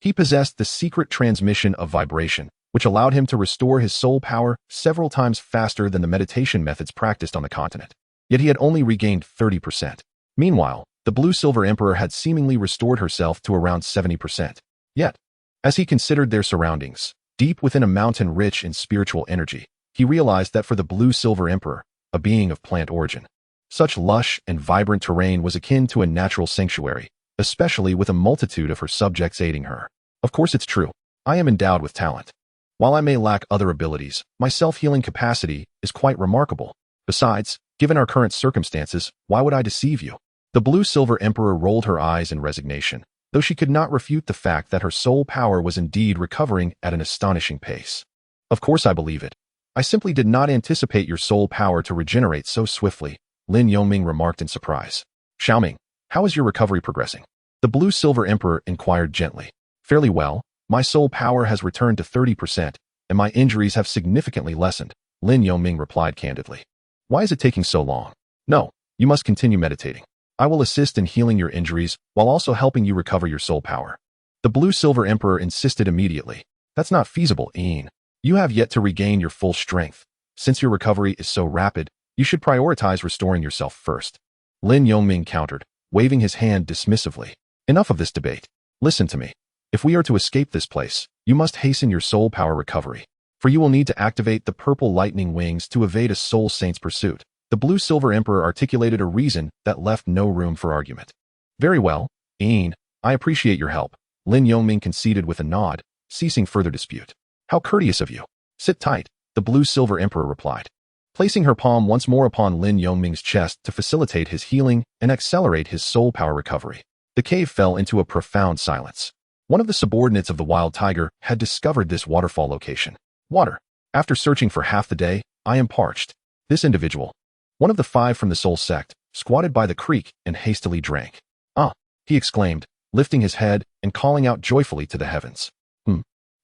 He possessed the secret transmission of vibration, which allowed him to restore his soul power several times faster than the meditation methods practiced on the continent. Yet he had only regained 30%. Meanwhile, the blue-silver emperor had seemingly restored herself to around 70%. Yet, as he considered their surroundings, deep within a mountain rich in spiritual energy, he realized that for the blue-silver emperor, a being of plant origin, such lush and vibrant terrain was akin to a natural sanctuary, especially with a multitude of her subjects aiding her. "Of course it's true. I am endowed with talent. While I may lack other abilities, my self-healing capacity is quite remarkable. Besides, given our current circumstances, why would I deceive you?" The blue-silver emperor rolled her eyes in resignation, though she could not refute the fact that her soul power was indeed recovering at an astonishing pace. "Of course I believe it. I simply did not anticipate your soul power to regenerate so swiftly," Lin Yongming remarked in surprise. "Xiaoming, how is your recovery progressing?" The blue-silver emperor inquired gently. "Fairly well. My soul power has returned to 30%, and my injuries have significantly lessened," Lin Yongming replied candidly. "Why is it taking so long?" "No, you must continue meditating. I will assist in healing your injuries while also helping you recover your soul power." The blue-silver emperor insisted immediately. "That's not feasible, Ian. You have yet to regain your full strength. Since your recovery is so rapid, you should prioritize restoring yourself first." Lin Yongming countered, waving his hand dismissively. "Enough of this debate. Listen to me. If we are to escape this place, you must hasten your soul power recovery, for you will need to activate the purple lightning wings to evade a soul saint's pursuit." The blue-silver emperor articulated a reason that left no room for argument. "Very well, Ian, I appreciate your help," Lin Yongming conceded with a nod, ceasing further dispute. "How courteous of you. Sit tight," the blue-silver emperor replied. placing her palm once more upon Lin Yongming's chest to facilitate his healing and accelerate his soul power recovery. The cave fell into a profound silence. One of the subordinates of the wild tiger had discovered this waterfall location. Water. After searching for half the day, I am parched. This individual, one of the 5 from the soul sect, squatted by the creek and hastily drank. Ah, he exclaimed, lifting his head and calling out joyfully to the heavens.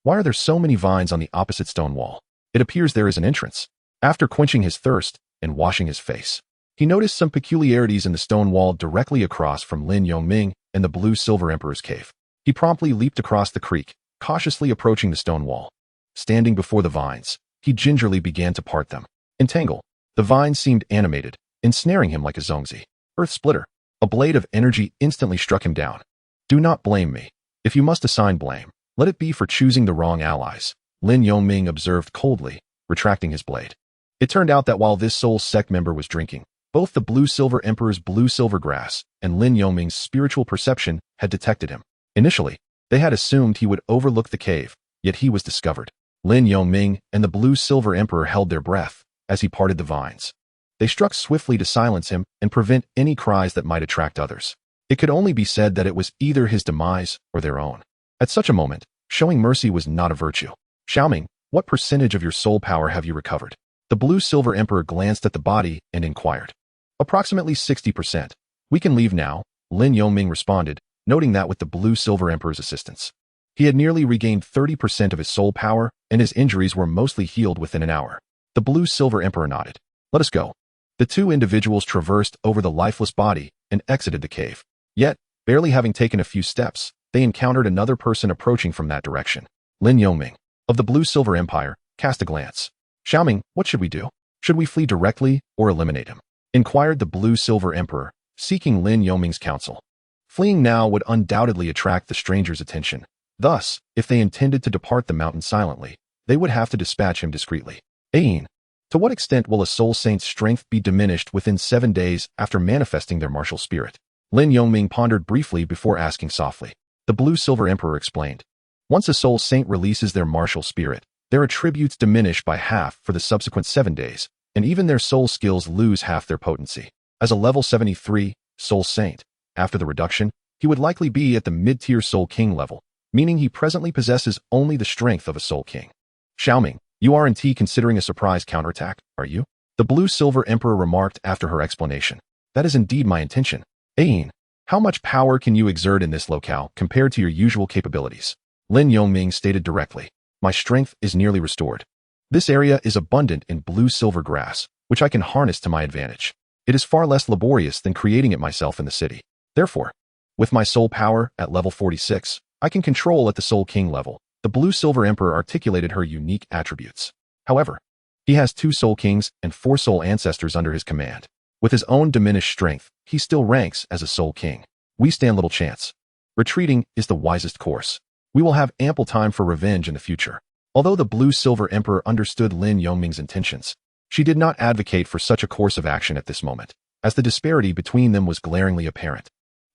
Why are there so many vines on the opposite stone wall? It appears there is an entrance. After quenching his thirst and washing his face, he noticed some peculiarities in the stone wall directly across from Lin Yongming and the blue-silver emperor's cave. He promptly leaped across the creek, cautiously approaching the stone wall. Standing before the vines, he gingerly began to part them. Entangle. The vines seemed animated, ensnaring him like a zongzi. Earth splitter. A blade of energy instantly struck him down. Do not blame me. If you must assign blame, let it be for choosing the wrong allies, Lin Yongming observed coldly, retracting his blade. It turned out that while this soul sect member was drinking, both the blue-silver emperor's blue-silver grass and Lin Yongming's spiritual perception had detected him. Initially, they had assumed he would overlook the cave, yet he was discovered. Lin Yongming and the blue-silver emperor held their breath as he parted the vines. They struck swiftly to silence him and prevent any cries that might attract others. It could only be said that it was either his demise or their own. At such a moment, showing mercy was not a virtue. Xiaoming, what percentage of your soul power have you recovered? The blue-silver emperor glanced at the body and inquired. Approximately 60%. We can leave now, Lin Yongming responded, noting that with the blue-silver emperor's assistance, he had nearly regained 30% of his soul power and his injuries were mostly healed within an hour. The blue-silver emperor nodded. Let us go. The 2 individuals traversed over the lifeless body and exited the cave. Yet, barely having taken a few steps, they encountered another person approaching from that direction. Lin Yongming, of the blue-silver empire, cast a glance. Xiaoming, what should we do? Should we flee directly or eliminate him? Inquired the blue-silver emperor, seeking Lin Yongming's counsel. Fleeing now would undoubtedly attract the stranger's attention. Thus, if they intended to depart the mountain silently, they would have to dispatch him discreetly. Ain, to what extent will a soul saint's strength be diminished within 7 days after manifesting their martial spirit? Lin Yongming pondered briefly before asking softly. The blue-silver emperor explained. Once a soul saint releases their martial spirit, their attributes diminish by half for the subsequent 7 days, and even their soul skills lose half their potency. As a level 73 soul saint, after the reduction, he would likely be at the mid-tier soul king level, meaning he presently possesses only the strength of a soul king. Xiaoming, you aren't considering a surprise counterattack, are you? The blue-silver emperor remarked after her explanation. That is indeed my intention. Ain, how much power can you exert in this locale compared to your usual capabilities? Lin Yongming stated directly. My strength is nearly restored. This area is abundant in blue-silver grass, which I can harness to my advantage. It is far less laborious than creating it myself in the city. Therefore, with my soul power at level 46, I can control at the soul king level. The blue-silver emperor articulated her unique attributes. However, he has 2 soul kings and 4 soul ancestors under his command. With his own diminished strength, he still ranks as a soul king. We stand little chance. Retreating is the wisest course. We will have ample time for revenge in the future. Although the blue-silver emperor understood Lin Yongming's intentions, she did not advocate for such a course of action at this moment, as the disparity between them was glaringly apparent,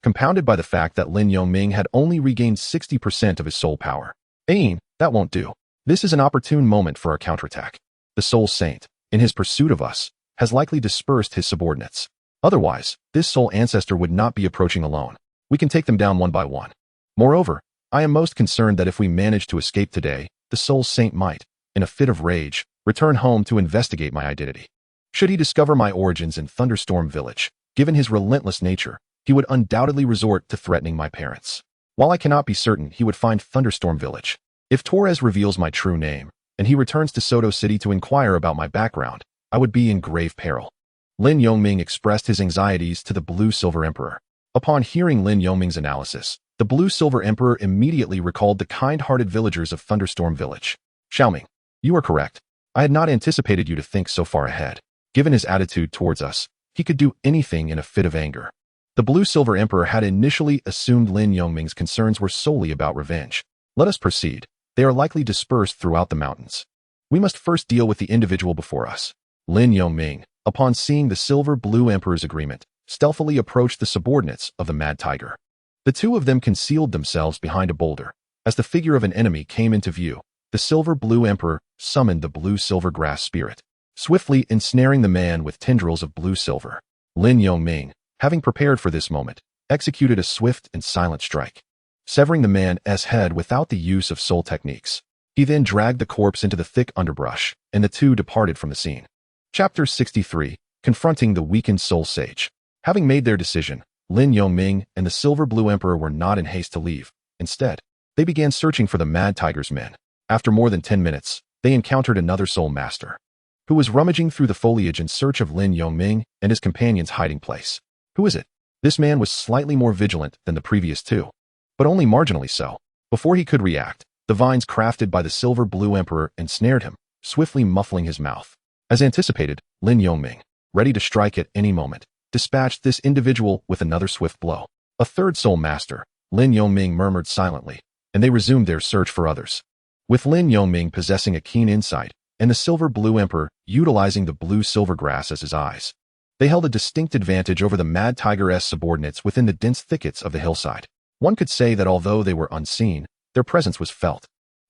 compounded by the fact that Lin Yongming had only regained 60% of his soul power. Ain, that won't do. This is an opportune moment for our counterattack. The soul saint, in his pursuit of us, has likely dispersed his subordinates. Otherwise, this soul ancestor would not be approaching alone. We can take them down one by one. Moreover, I am most concerned that if we manage to escape today, the soul saint might, in a fit of rage, return home to investigate my identity. Should he discover my origins in Thunderstorm Village, given his relentless nature, he would undoubtedly resort to threatening my parents. While I cannot be certain he would find Thunderstorm Village, if Torres reveals my true name, and he returns to Soto City to inquire about my background, I would be in grave peril. Lin Yongming expressed his anxieties to the blue-silver emperor. Upon hearing Lin Yongming's analysis, the blue-silver emperor immediately recalled the kind-hearted villagers of Thunderstorm Village. Xiaoming, you are correct. I had not anticipated you to think so far ahead. Given his attitude towards us, he could do anything in a fit of anger. The blue-silver emperor had initially assumed Lin Yongming's concerns were solely about revenge. Let us proceed. They are likely dispersed throughout the mountains. We must first deal with the individual before us. Lin Yongming, upon seeing the silver-blue emperor's agreement, stealthily approached the subordinates of the Mad Tiger. The 2 of them concealed themselves behind a boulder. As the figure of an enemy came into view, the silver-blue emperor summoned the blue-silver grass spirit. swiftly ensnaring the man with tendrils of blue-silver. Lin Yongming, having prepared for this moment, executed a swift and silent strike, severing the man's head without the use of soul techniques. He then dragged the corpse into the thick underbrush, and the two departed from the scene. Chapter 63. Confronting the weakened soul sage. Having made their decision, Lin Yongming and the Silver-Blue Emperor were not in haste to leave. Instead, they began searching for the Mad Tiger's men. After more than 10 minutes, they encountered another soul master, who was rummaging through the foliage in search of Lin Yongming and his companion's hiding place. Who is it? This man was slightly more vigilant than the previous two, but only marginally so. Before he could react, the vines crafted by the Silver-Blue Emperor ensnared him, swiftly muffling his mouth. As anticipated, Lin Yongming, ready to strike at any moment, dispatched this individual with another swift blow. A third soul master, Lin Yongming, murmured silently, and they resumed their search for others. With Lin Yongming possessing a keen insight, and the Silver-Blue Emperor utilizing the blue-silver grass as his eyes, they held a distinct advantage over the Mad Tiger's subordinates within the dense thickets of the hillside. One could say that although they were unseen, their presence was felt.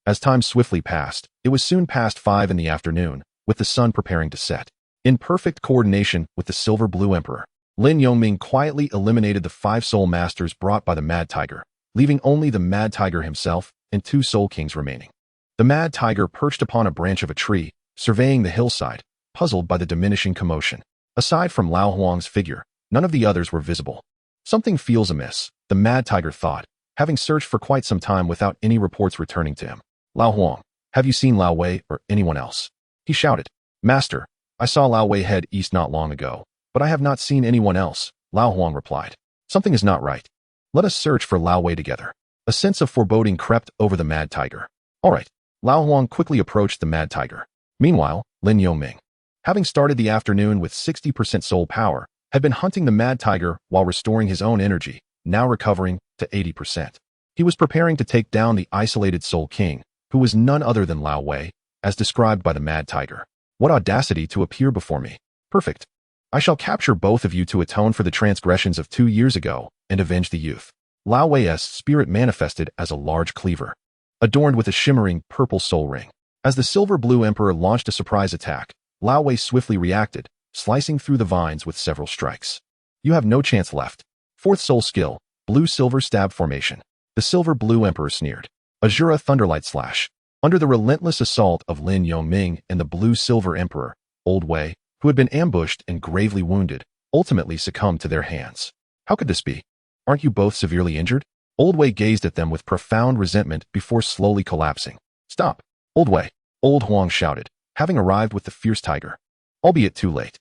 As time swiftly passed, it was soon past 5 in the afternoon, with the sun preparing to set. In perfect coordination with the Silver-Blue Emperor, Lin Yongming quietly eliminated the 5 soul masters brought by the Mad Tiger, leaving only the Mad Tiger himself and 2 soul kings remaining. The Mad Tiger perched upon a branch of a tree, surveying the hillside, puzzled by the diminishing commotion. Aside from Lao Huang's figure, none of the others were visible. Something feels amiss, the Mad Tiger thought, having searched for quite some time without any reports returning to him. Lao Huang, have you seen Lao Wei or anyone else? He shouted. Master, I saw Lao Wei head east not long ago, but I have not seen anyone else, Lao Huang replied. Something is not right. Let us search for Lao Wei together. A sense of foreboding crept over the Mad Tiger. All right. Lao Huang quickly approached the Mad Tiger. Meanwhile, Lin Yongming, having started the afternoon with 60% soul power, had been hunting the Mad Tiger while restoring his own energy, now recovering to 80%. He was preparing to take down the isolated Soul King, who was none other than Lao Wei, as described by the Mad Tiger. What audacity to appear before me. Perfect. I shall capture both of you to atone for the transgressions of 2 years ago and avenge the youth. Lao Wei's spirit manifested as a large cleaver, adorned with a shimmering purple soul ring. As the Silver-Blue Emperor launched a surprise attack, Lao Wei swiftly reacted, slicing through the vines with several strikes. You have no chance left. 4th soul skill, blue-silver stab formation. The Silver-Blue Emperor sneered. Azura Thunderlight Slash. Under the relentless assault of Lin Yongming and the Blue-Silver Emperor, Old Wei, who had been ambushed and gravely wounded, ultimately succumbed to their hands. How could this be? Aren't you both severely injured? Old Wei gazed at them with profound resentment before slowly collapsing. Stop, Old Wei, Old Huang shouted, having arrived with the fierce tiger. Albeit too late.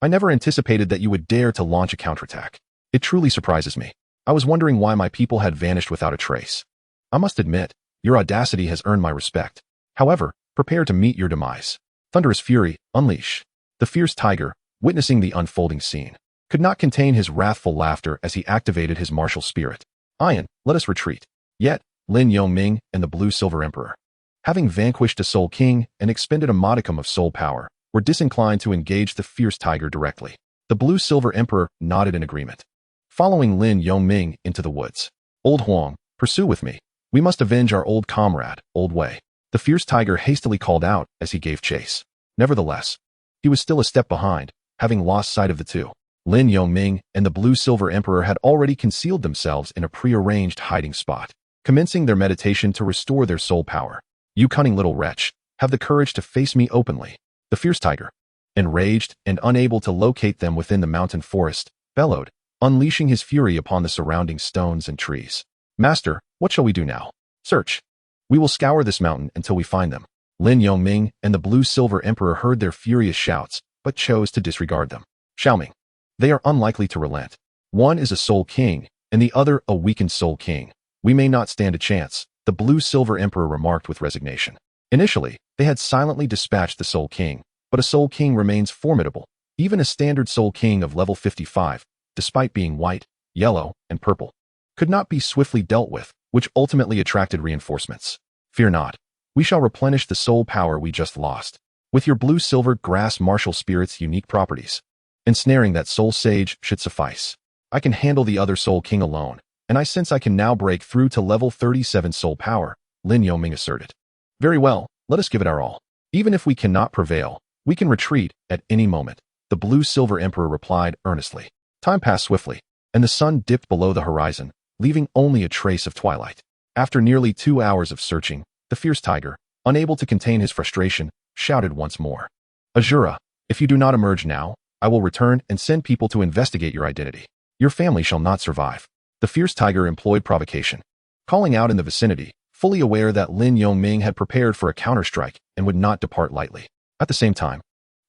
I never anticipated that you would dare to launch a counterattack. It truly surprises me. I was wondering why my people had vanished without a trace. I must admit, your audacity has earned my respect. However, prepare to meet your demise. Thunderous fury, unleash. The fierce tiger, witnessing the unfolding scene, could not contain his wrathful laughter as he activated his martial spirit. Ian, let us retreat. Yet, Lin Yongming and the Blue-Silver Emperor, having vanquished a Soul King and expended a modicum of soul power, were disinclined to engage the fierce tiger directly. The Blue-Silver Emperor nodded in agreement, following Lin Yongming into the woods. Old Huang, pursue with me. We must avenge our old comrade, Old Wei. The fierce tiger hastily called out as he gave chase. Nevertheless, he was still a step behind, having lost sight of the two. Lin Yongming and the Blue-Silver Emperor had already concealed themselves in a prearranged hiding spot, commencing their meditation to restore their soul power. You cunning little wretch, have the courage to face me openly. The fierce tiger, enraged and unable to locate them within the mountain forest, bellowed, unleashing his fury upon the surrounding stones and trees. Master, what shall we do now? Search. We will scour this mountain until we find them. Lin Yongming and the Blue-Silver Emperor heard their furious shouts, but chose to disregard them. Xiaoming. They are unlikely to relent. One is a Soul King, and the other a weakened Soul King. We may not stand a chance, the Blue-Silver Emperor remarked with resignation. Initially, they had silently dispatched the Soul King, but a Soul King remains formidable, even a standard Soul King of level 55, despite being white, yellow, and purple, could not be swiftly dealt with, which ultimately attracted reinforcements. Fear not. We shall replenish the soul power we just lost. With your blue-silver grass martial spirit's unique properties, ensnaring that soul sage should suffice. I can handle the other Soul King alone, and I sense I can now break through to level 37 soul power, Lin Yongming asserted. Very well, let us give it our all. Even if we cannot prevail, We can retreat at any moment, the blue-silver emperor replied earnestly. Time passed swiftly, and the sun dipped below the horizon, leaving only a trace of twilight. After nearly 2 hours of searching, the fierce tiger, unable to contain his frustration, shouted once more. Azura, if you do not emerge now, I will return and send people to investigate your identity. Your family shall not survive. The fierce tiger employed provocation, calling out in the vicinity, fully aware that Lin Yongming had prepared for a counterstrike and would not depart lightly. At the same time,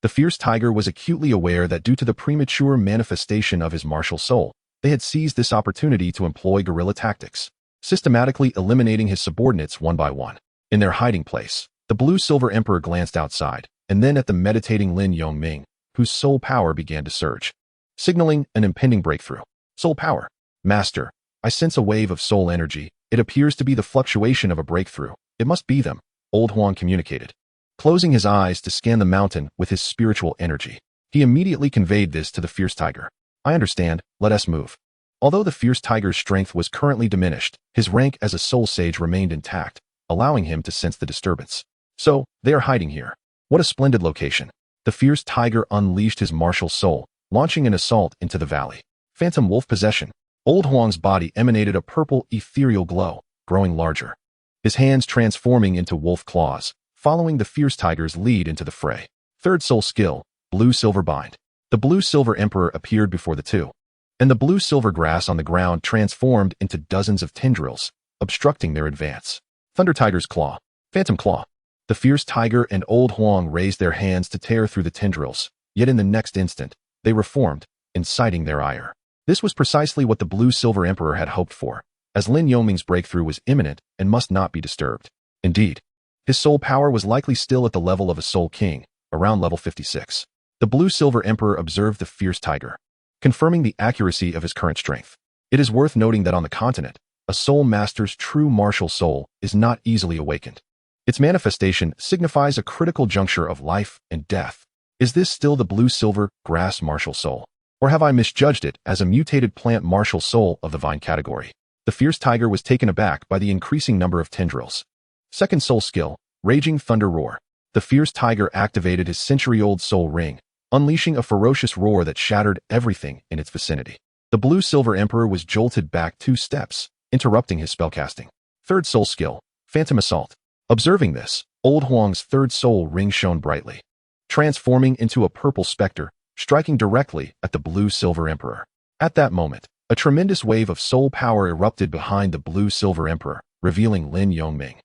the fierce tiger was acutely aware that due to the premature manifestation of his martial soul, they had seized this opportunity to employ guerrilla tactics, systematically eliminating his subordinates one by one. In their hiding place, the blue-silver emperor glanced outside, and then at the meditating Lin Yongming, whose soul power began to surge, signaling an impending breakthrough. Soul power. Master, I sense a wave of soul energy. It appears to be the fluctuation of a breakthrough. It must be them, Old Huang communicated, closing his eyes to scan the mountain with his spiritual energy. He immediately conveyed this to the fierce tiger. I understand, let us move. Although the fierce tiger's strength was currently diminished, his rank as a soul sage remained intact, allowing him to sense the disturbance. So, they are hiding here. What a splendid location. The fierce tiger unleashed his martial soul, launching an assault into the valley. Phantom wolf possession. Old Huang's body emanated a purple, ethereal glow, growing larger. His hands transforming into wolf claws, following the fierce tiger's lead into the fray. Third soul skill, blue-silver bind. The blue-silver emperor appeared before the two, and the blue-silver grass on the ground transformed into dozens of tendrils, obstructing their advance. Thunder tiger's claw. Phantom claw. The fierce tiger and Old Huang raised their hands to tear through the tendrils, yet in the next instant, they reformed, inciting their ire. This was precisely what the blue-silver emperor had hoped for, as Lin Yongming's breakthrough was imminent and must not be disturbed. Indeed, his soul power was likely still at the level of a soul king, around level 56. The blue-silver emperor observed the fierce tiger, confirming the accuracy of his current strength. It is worth noting that on the continent, a soul master's true martial soul is not easily awakened. Its manifestation signifies a critical juncture of life and death. Is this still the blue-silver grass martial soul? Or have I misjudged it as a mutated plant martial soul of the vine category? The fierce tiger was taken aback by the increasing number of tendrils. Second soul skill, Raging Thunder Roar. The fierce tiger activated his century-old soul ring, unleashing a ferocious roar that shattered everything in its vicinity. The blue-silver emperor was jolted back 2 steps, interrupting his spellcasting. Third soul skill, Phantom Assault. Observing this, Old Huang's third soul ring shone brightly, transforming into a purple specter, striking directly at the blue-silver emperor. At that moment, a tremendous wave of soul power erupted behind the blue-silver emperor, revealing Lin Yongming,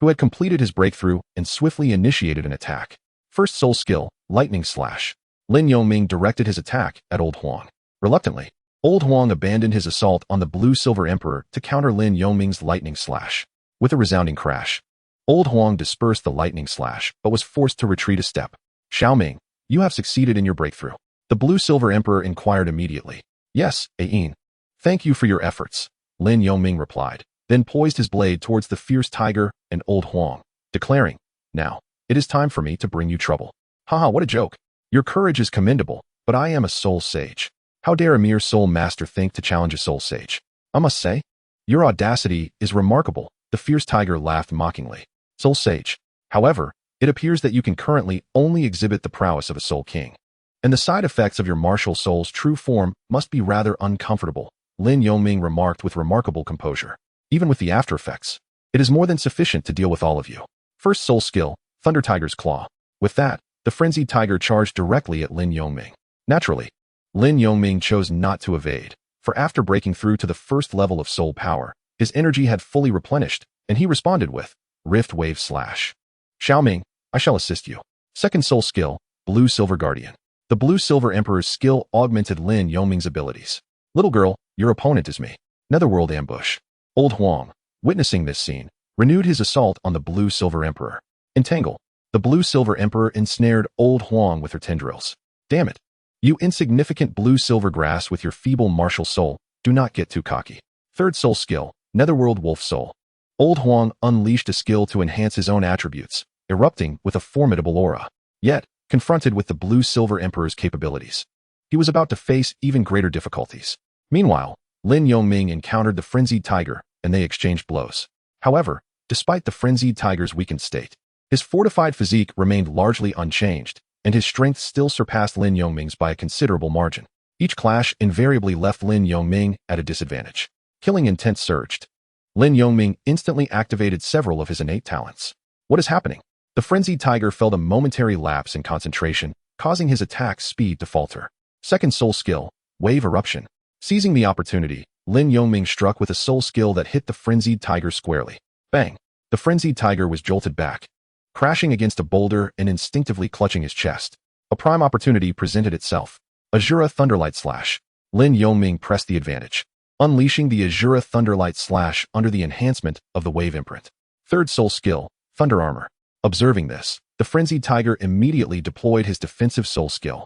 who had completed his breakthrough and swiftly initiated an attack. First soul skill, Lightning Slash. Lin Yongming directed his attack at Old Huang. Reluctantly, Old Huang abandoned his assault on the blue-silver emperor to counter Lin Yongming's lightning slash. With a resounding crash, Old Huang dispersed the lightning slash but was forced to retreat a step. Xiaoming, you have succeeded in your breakthrough. The blue-silver emperor inquired immediately. Yes, Ain. Thank you for your efforts, Lin Yongming replied, then poised his blade towards the fierce tiger and Old Huang, declaring, now, it is time for me to bring you trouble. Haha, what a joke. Your courage is commendable, but I am a soul sage. How dare a mere soul master think to challenge a soul sage? I must say, your audacity is remarkable, the fierce tiger laughed mockingly. Soul sage. However, it appears that you can currently only exhibit the prowess of a soul king, and the side effects of your martial soul's true form must be rather uncomfortable, Lin Yongming remarked with remarkable composure. Even with the after effects, it is more than sufficient to deal with all of you. First soul skill, Thunder Tiger's Claw. With that, the frenzied tiger charged directly at Lin Yongming. Naturally, Lin Yongming chose not to evade, for after breaking through to the first level of soul power, his energy had fully replenished, and he responded with Rift Wave Slash. Xiaoming, I shall assist you. Second soul skill, Blue-Silver Guardian. The Blue-Silver Emperor's skill augmented Lin Yongming's abilities. Little girl, your opponent is me. Netherworld Ambush. Old Huang, witnessing this scene, renewed his assault on the Blue-Silver Emperor. Entangle. The Blue-Silver Emperor ensnared Old Huang with her tendrils. Damn it. You insignificant blue-silver grass with your feeble martial soul, do not get too cocky. Third soul skill, Netherworld Wolf Soul. Old Huang unleashed a skill to enhance his own attributes, erupting with a formidable aura. Yet, confronted with the Blue-Silver Emperor's capabilities, he was about to face even greater difficulties. Meanwhile, Lin Yongming encountered the frenzied tiger, and they exchanged blows. However, despite the frenzied tiger's weakened state, his fortified physique remained largely unchanged, and his strength still surpassed Lin Yongming's by a considerable margin. Each clash invariably left Lin Yongming at a disadvantage. Killing intent surged. Lin Yongming instantly activated several of his innate talents. What is happening? The frenzied tiger felt a momentary lapse in concentration, causing his attack speed to falter. Second soul skill, Wave Eruption. Seizing the opportunity, Lin Yongming struck with a soul skill that hit the frenzied tiger squarely. Bang! The frenzied tiger was jolted back, crashing against a boulder and instinctively clutching his chest. A prime opportunity presented itself. Azura Thunderlight Slash. Lin Yongming pressed the advantage, unleashing the Azura Thunderlight Slash under the enhancement of the Wave Imprint. Third soul skill, Thunder Armor. Observing this, the frenzied tiger immediately deployed his defensive soul skill,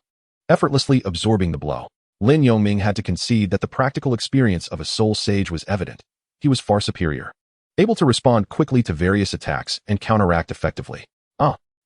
effortlessly absorbing the blow. Lin Yongming had to concede that the practical experience of a soul sage was evident. He was far superior, able to respond quickly to various attacks and counteract effectively.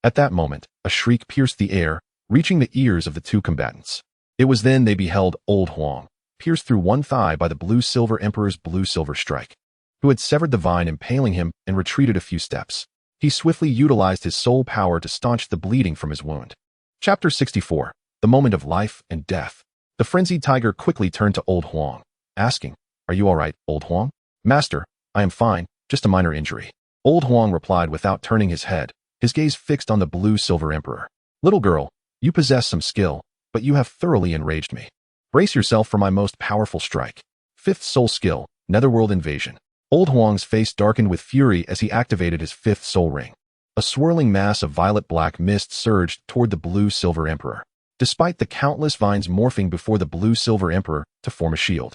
At that moment, a shriek pierced the air, reaching the ears of the two combatants. It was then they beheld Old Huang, pierced through one thigh by the Blue-Silver Emperor's Blue-Silver Strike, who had severed the vine impaling him and retreated a few steps. He swiftly utilized his soul power to staunch the bleeding from his wound. Chapter 64. The Moment of Life and Death. The frenzied tiger quickly turned to Old Huang, asking, "Are you all right, Old Huang?" "Master, I am fine, just a minor injury." Old Huang replied without turning his head, his gaze fixed on the Blue-Silver Emperor. "Little girl, you possess some skill, but you have thoroughly enraged me. Brace yourself for my most powerful strike." Fifth soul skill, Netherworld Invasion. Old Huang's face darkened with fury as he activated his fifth soul ring. A swirling mass of violet-black mist surged toward the Blue-Silver Emperor, despite the countless vines morphing before the Blue-Silver Emperor to form a shield.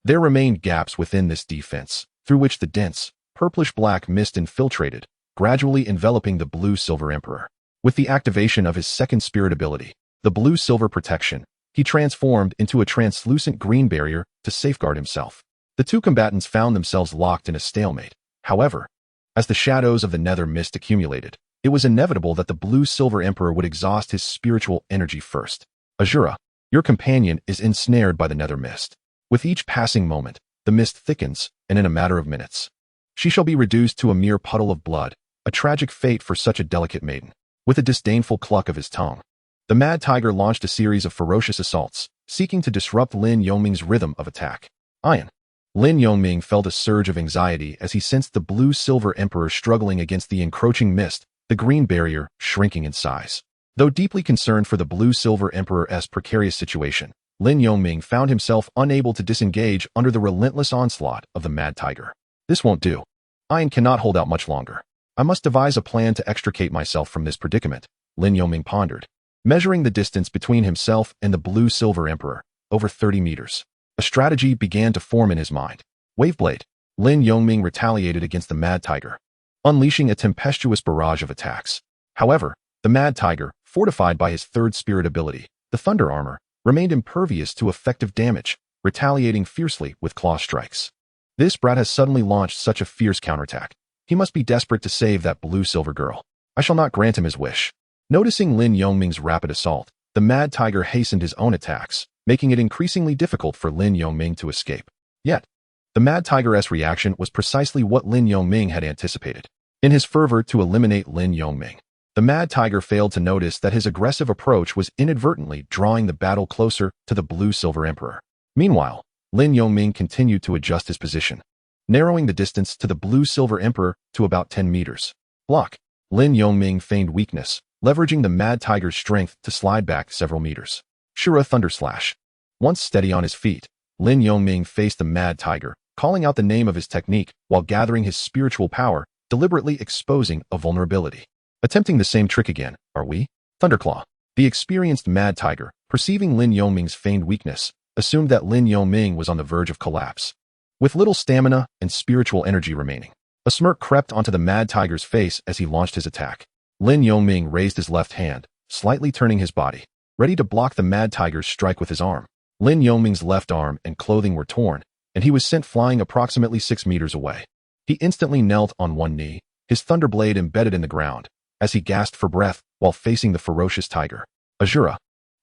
There remained gaps within this defense, through which the dense, purplish-black mist infiltrated, gradually enveloping the Blue-Silver Emperor. With the activation of his second spirit ability, the Blue-Silver Protection, he transformed into a translucent green barrier to safeguard himself. The two combatants found themselves locked in a stalemate. However, as the shadows of the nether mist accumulated, it was inevitable that the Blue-Silver Emperor would exhaust his spiritual energy first. "Azura, your companion is ensnared by the nether mist. With each passing moment, the mist thickens, and in a matter of minutes, she shall be reduced to a mere puddle of blood, a tragic fate for such a delicate maiden." With a disdainful cluck of his tongue, the mad tiger launched a series of ferocious assaults, seeking to disrupt Lin Yongming's rhythm of attack. Iron. Lin Yongming felt a surge of anxiety as he sensed the Blue-Silver Emperor struggling against the encroaching mist, the green barrier shrinking in size. Though deeply concerned for the Blue-Silver Emperor's precarious situation, Lin Yongming found himself unable to disengage under the relentless onslaught of the mad tiger. "This won't do. Iron cannot hold out much longer. I must devise a plan to extricate myself from this predicament," Lin Yongming pondered, measuring the distance between himself and the Blue-Silver Emperor, over 30 meters. A strategy began to form in his mind. Waveblade. Lin Yongming retaliated against the mad tiger, unleashing a tempestuous barrage of attacks. However, the mad tiger, fortified by his third spirit ability, the Thunder Armor, remained impervious to effective damage, retaliating fiercely with claw strikes. This brat has suddenly launched such a fierce counterattack. He must be desperate to save that Blue-Silver girl. I shall not grant him his wish. Noticing Lin Yongming's rapid assault, the mad tiger hastened his own attacks, making it increasingly difficult for Lin Yongming to escape. Yet, the mad tiger's reaction was precisely what Lin Yongming had anticipated. In his fervor to eliminate Lin Yongming, the mad tiger failed to notice that his aggressive approach was inadvertently drawing the battle closer to the Blue-Silver Emperor. Meanwhile, Lin Yongming continued to adjust his position, narrowing the distance to the Blue-Silver Emperor to about 10 meters. Block. Lin Yongming feigned weakness, leveraging the mad tiger's strength to slide back several meters. Shura Thunder Slash. Once steady on his feet, Lin Yongming faced the mad tiger, calling out the name of his technique while gathering his spiritual power, deliberately exposing a vulnerability. Attempting the same trick again, are we? Thunderclaw. The experienced mad tiger, perceiving Lin Yongming's feigned weakness, assumed that Lin Yongming was on the verge of collapse. With little stamina and spiritual energy remaining, a smirk crept onto the mad tiger's face as he launched his attack. Lin Yongming raised his left hand, slightly turning his body, ready to block the mad tiger's strike with his arm. Lin Yongming's left arm and clothing were torn, and he was sent flying approximately 6 meters away. He instantly knelt on one knee, his thunderblade embedded in the ground, as he gasped for breath while facing the ferocious tiger. "Azura,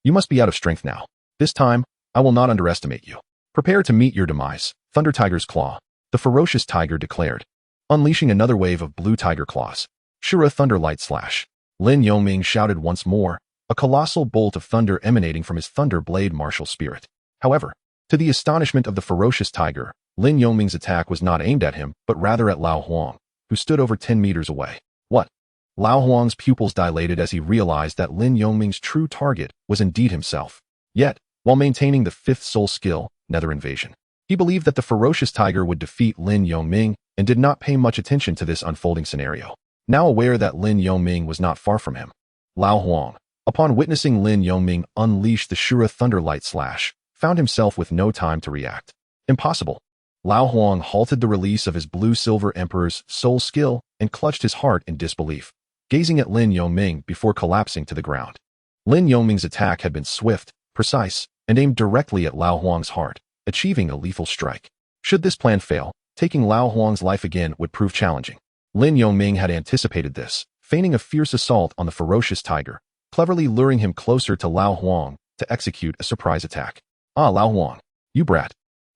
you must be out of strength now. This time, I will not underestimate you. Prepare to meet your demise." Thunder Tiger's Claw. The ferocious tiger declared, unleashing another wave of blue tiger claws. Shura Thunderlight Slash. Lin Yongming shouted once more, a colossal bolt of thunder emanating from his thunder blade martial spirit. However, to the astonishment of the ferocious tiger, Lin Yongming's attack was not aimed at him, but rather at Lao Huang, who stood over 10 meters away. What? Lao Huang's pupils dilated as he realized that Lin Yongming's true target was indeed himself. Yet, while maintaining the fifth soul skill, Nether Invasion, he believed that the ferocious tiger would defeat Lin Yongming and did not pay much attention to this unfolding scenario. Now aware that Lin Yongming was not far from him, Lao Huang, upon witnessing Lin Yongming unleash the Shura Thunderlight Slash, found himself with no time to react. Impossible. Lao Huang halted the release of his Blue-Silver Emperor's soul skill and clutched his heart in disbelief, gazing at Lin Yongming before collapsing to the ground. Lin Yongming's attack had been swift, precise, and aimed directly at Lao Huang's heart, achieving a lethal strike. Should this plan fail, taking Lao Huang's life again would prove challenging. Lin Yongming had anticipated this, feigning a fierce assault on the ferocious tiger, cleverly luring him closer to Lao Huang to execute a surprise attack. Ah, Lao Huang, you brat.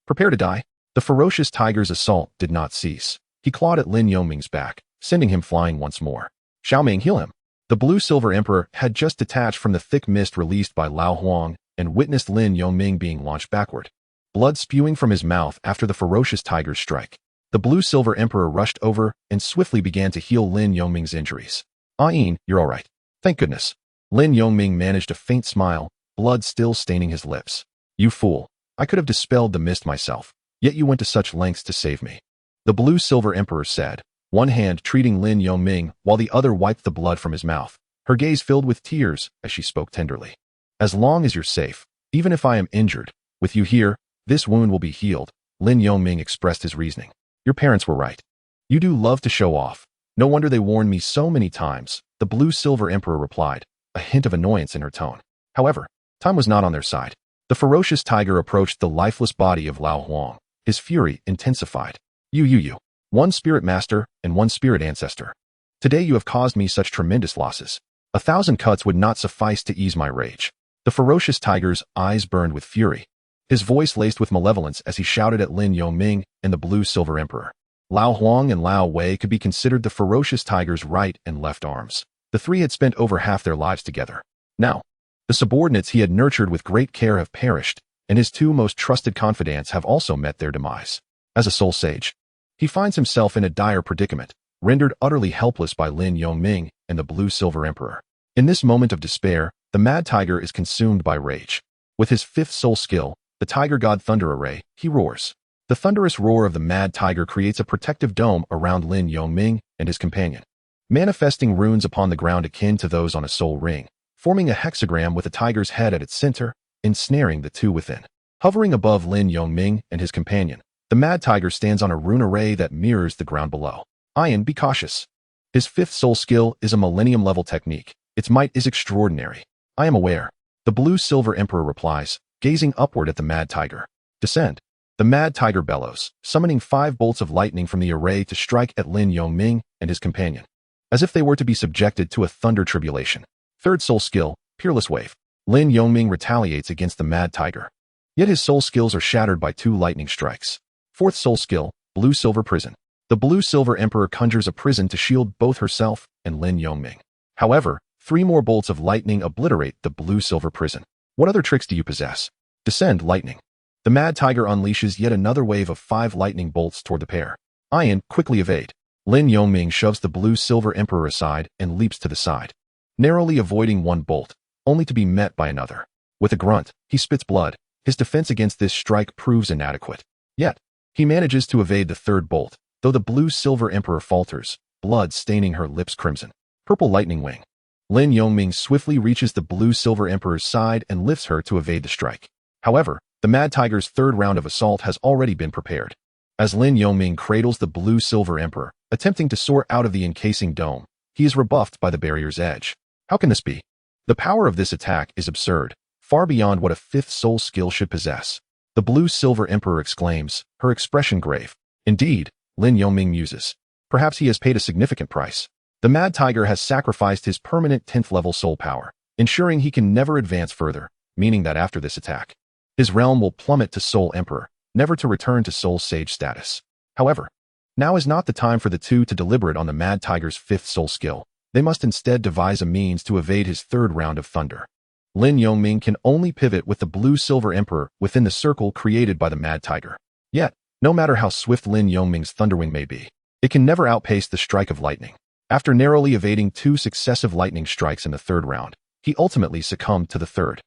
Prepare to die. The ferocious tiger's assault did not cease. He clawed at Lin Yongming's back, sending him flying once more. Xiaoming, heal him. The Blue-Silver Emperor had just detached from the thick mist released by Lao Huang and witnessed Lin Yongming being launched backward, blood spewing from his mouth after the ferocious tiger's strike. The Blue-Silver Emperor rushed over and swiftly began to heal Lin Yongming's injuries. Ah-in, you're all right. Thank goodness. Lin Yongming managed a faint smile, blood still staining his lips. You fool. I could have dispelled the mist myself, yet you went to such lengths to save me. The Blue-Silver Emperor said, one hand treating Lin Yongming while the other wiped the blood from his mouth, her gaze filled with tears as she spoke tenderly. As long as you're safe, even if I am injured, with you here, this wound will be healed, Lin Yongming expressed his reasoning. Your parents were right. You do love to show off. No wonder they warned me so many times, the Blue-Silver Emperor replied, a hint of annoyance in her tone. However, time was not on their side. The ferocious tiger approached the lifeless body of Lao Huang. His fury intensified. You. One spirit master and one spirit ancestor. Today you have caused me such tremendous losses. 1,000 cuts would not suffice to ease my rage. The ferocious tiger's eyes burned with fury, his voice laced with malevolence as he shouted at Lin Yongming and the Blue-Silver Emperor. Lao Huang and Lao Wei could be considered the ferocious tiger's right and left arms. The three had spent over half their lives together. Now, the subordinates he had nurtured with great care have perished, and his two most trusted confidants have also met their demise. As a soul sage, he finds himself in a dire predicament, rendered utterly helpless by Lin Yongming and the Blue-Silver Emperor. In this moment of despair, the Mad Tiger is consumed by rage. With his fifth soul skill, the Tiger God Thunder Array, he roars. The thunderous roar of the Mad Tiger creates a protective dome around Lin Yongming and his companion, manifesting runes upon the ground akin to those on a soul ring, forming a hexagram with a tiger's head at its center, ensnaring the two within. Hovering above Lin Yongming and his companion, the Mad Tiger stands on a rune array that mirrors the ground below. Ian, be cautious. His fifth soul skill is a millennium-level technique. Its might is extraordinary. I am aware. The Blue-Silver Emperor replies, gazing upward at the Mad Tiger. Descend. The Mad Tiger bellows, summoning 5 bolts of lightning from the array to strike at Lin Yongming and his companion, as if they were to be subjected to a thunder tribulation. Third soul skill, Peerless Wave. Lin Yongming retaliates against the Mad Tiger, yet his soul skills are shattered by 2 lightning strikes. Fourth soul skill, Blue-Silver Prison. The Blue-Silver Emperor conjures a prison to shield both herself and Lin Yongming. However, 3 more bolts of lightning obliterate the Blue-Silver Prison. What other tricks do you possess? Descend, lightning. The Mad Tiger unleashes yet another wave of 5 lightning bolts toward the pair. Ian, quickly evade. Lin Yongming shoves the Blue-Silver Emperor aside and leaps to the side, narrowly avoiding 1 bolt, only to be met by another. With a grunt, he spits blood. His defense against this strike proves inadequate. Yet, he manages to evade the 3rd bolt, though the Blue-Silver Emperor falters, blood staining her lips crimson. Purple Lightning Wing. Lin Yongming swiftly reaches the Blue-Silver Emperor's side and lifts her to evade the strike. However, the Mad Tiger's 3rd round of assault has already been prepared. As Lin Yongming cradles the Blue-Silver Emperor, attempting to soar out of the encasing dome, he is rebuffed by the barrier's edge. How can this be? The power of this attack is absurd, far beyond what a 5th soul skill should possess. The Blue-Silver Emperor exclaims, her expression grave. Indeed, Lin Yongming muses. Perhaps he has paid a significant price. The Mad Tiger has sacrificed his permanent 10th level soul power, ensuring he can never advance further, meaning that after this attack, his realm will plummet to Soul Emperor, never to return to Soul Sage status. However, now is not the time for the two to deliberate on the Mad Tiger's 5th soul skill. They must instead devise a means to evade his third round of thunder. Lin Yongming can only pivot with the blue-silver emperor within the circle created by the Mad Tiger. Yet, no matter how swift Lin Yongming's thunderwing may be, it can never outpace the strike of lightning. After narrowly evading 2 successive lightning strikes in the third round, he ultimately succumbed to the third.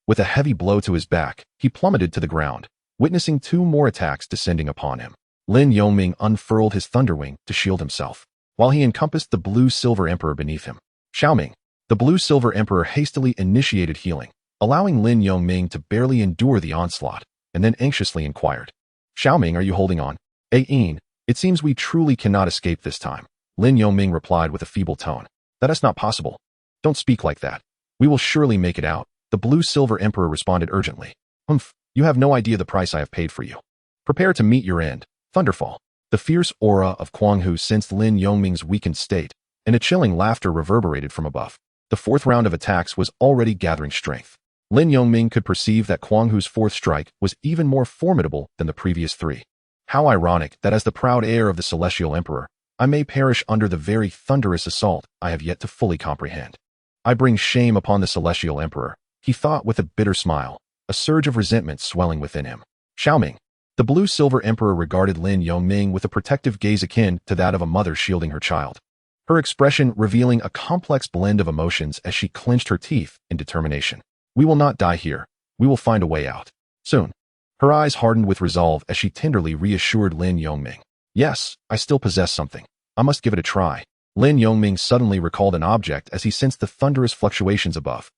With a heavy blow to his back, he plummeted to the ground, witnessing 2 more attacks descending upon him. Lin Yongming unfurled his thunderwing to shield himself, while he encompassed the blue-silver emperor beneath him. Xiaoming, the blue-silver emperor, hastily initiated healing, allowing Lin Yongming to barely endure the onslaught, and then anxiously inquired, "Xiaoming, are you holding on?" "Yin, it seems we truly cannot escape this time," Lin Yongming replied with a feeble tone. "That is not possible. Don't speak like that. We will surely make it out," the blue-silver emperor responded urgently. "Humph, you have no idea the price I have paid for you. Prepare to meet your end, Thunderfall." The fierce aura of Guanghu sensed Lin Yongming's weakened state, and a chilling laughter reverberated from above. The fourth round of attacks was already gathering strength. Lin Yongming could perceive that Guanghu's fourth strike was even more formidable than the previous 3. How ironic that as the proud heir of the Celestial Emperor, I may perish under the very thunderous assault I have yet to fully comprehend. I bring shame upon the Celestial Emperor, he thought with a bitter smile, a surge of resentment swelling within him. Xiaoming, the blue-silver emperor, regarded Lin Yongming with a protective gaze akin to that of a mother shielding her child. Her expression revealing a complex blend of emotions as she clenched her teeth in determination. "We will not die here. We will find a way out. Soon." Her eyes hardened with resolve as she tenderly reassured Lin Yongming. "Yes, I still possess something. I must give it a try." Lin Yongming suddenly recalled an object as he sensed the thunderous fluctuations above.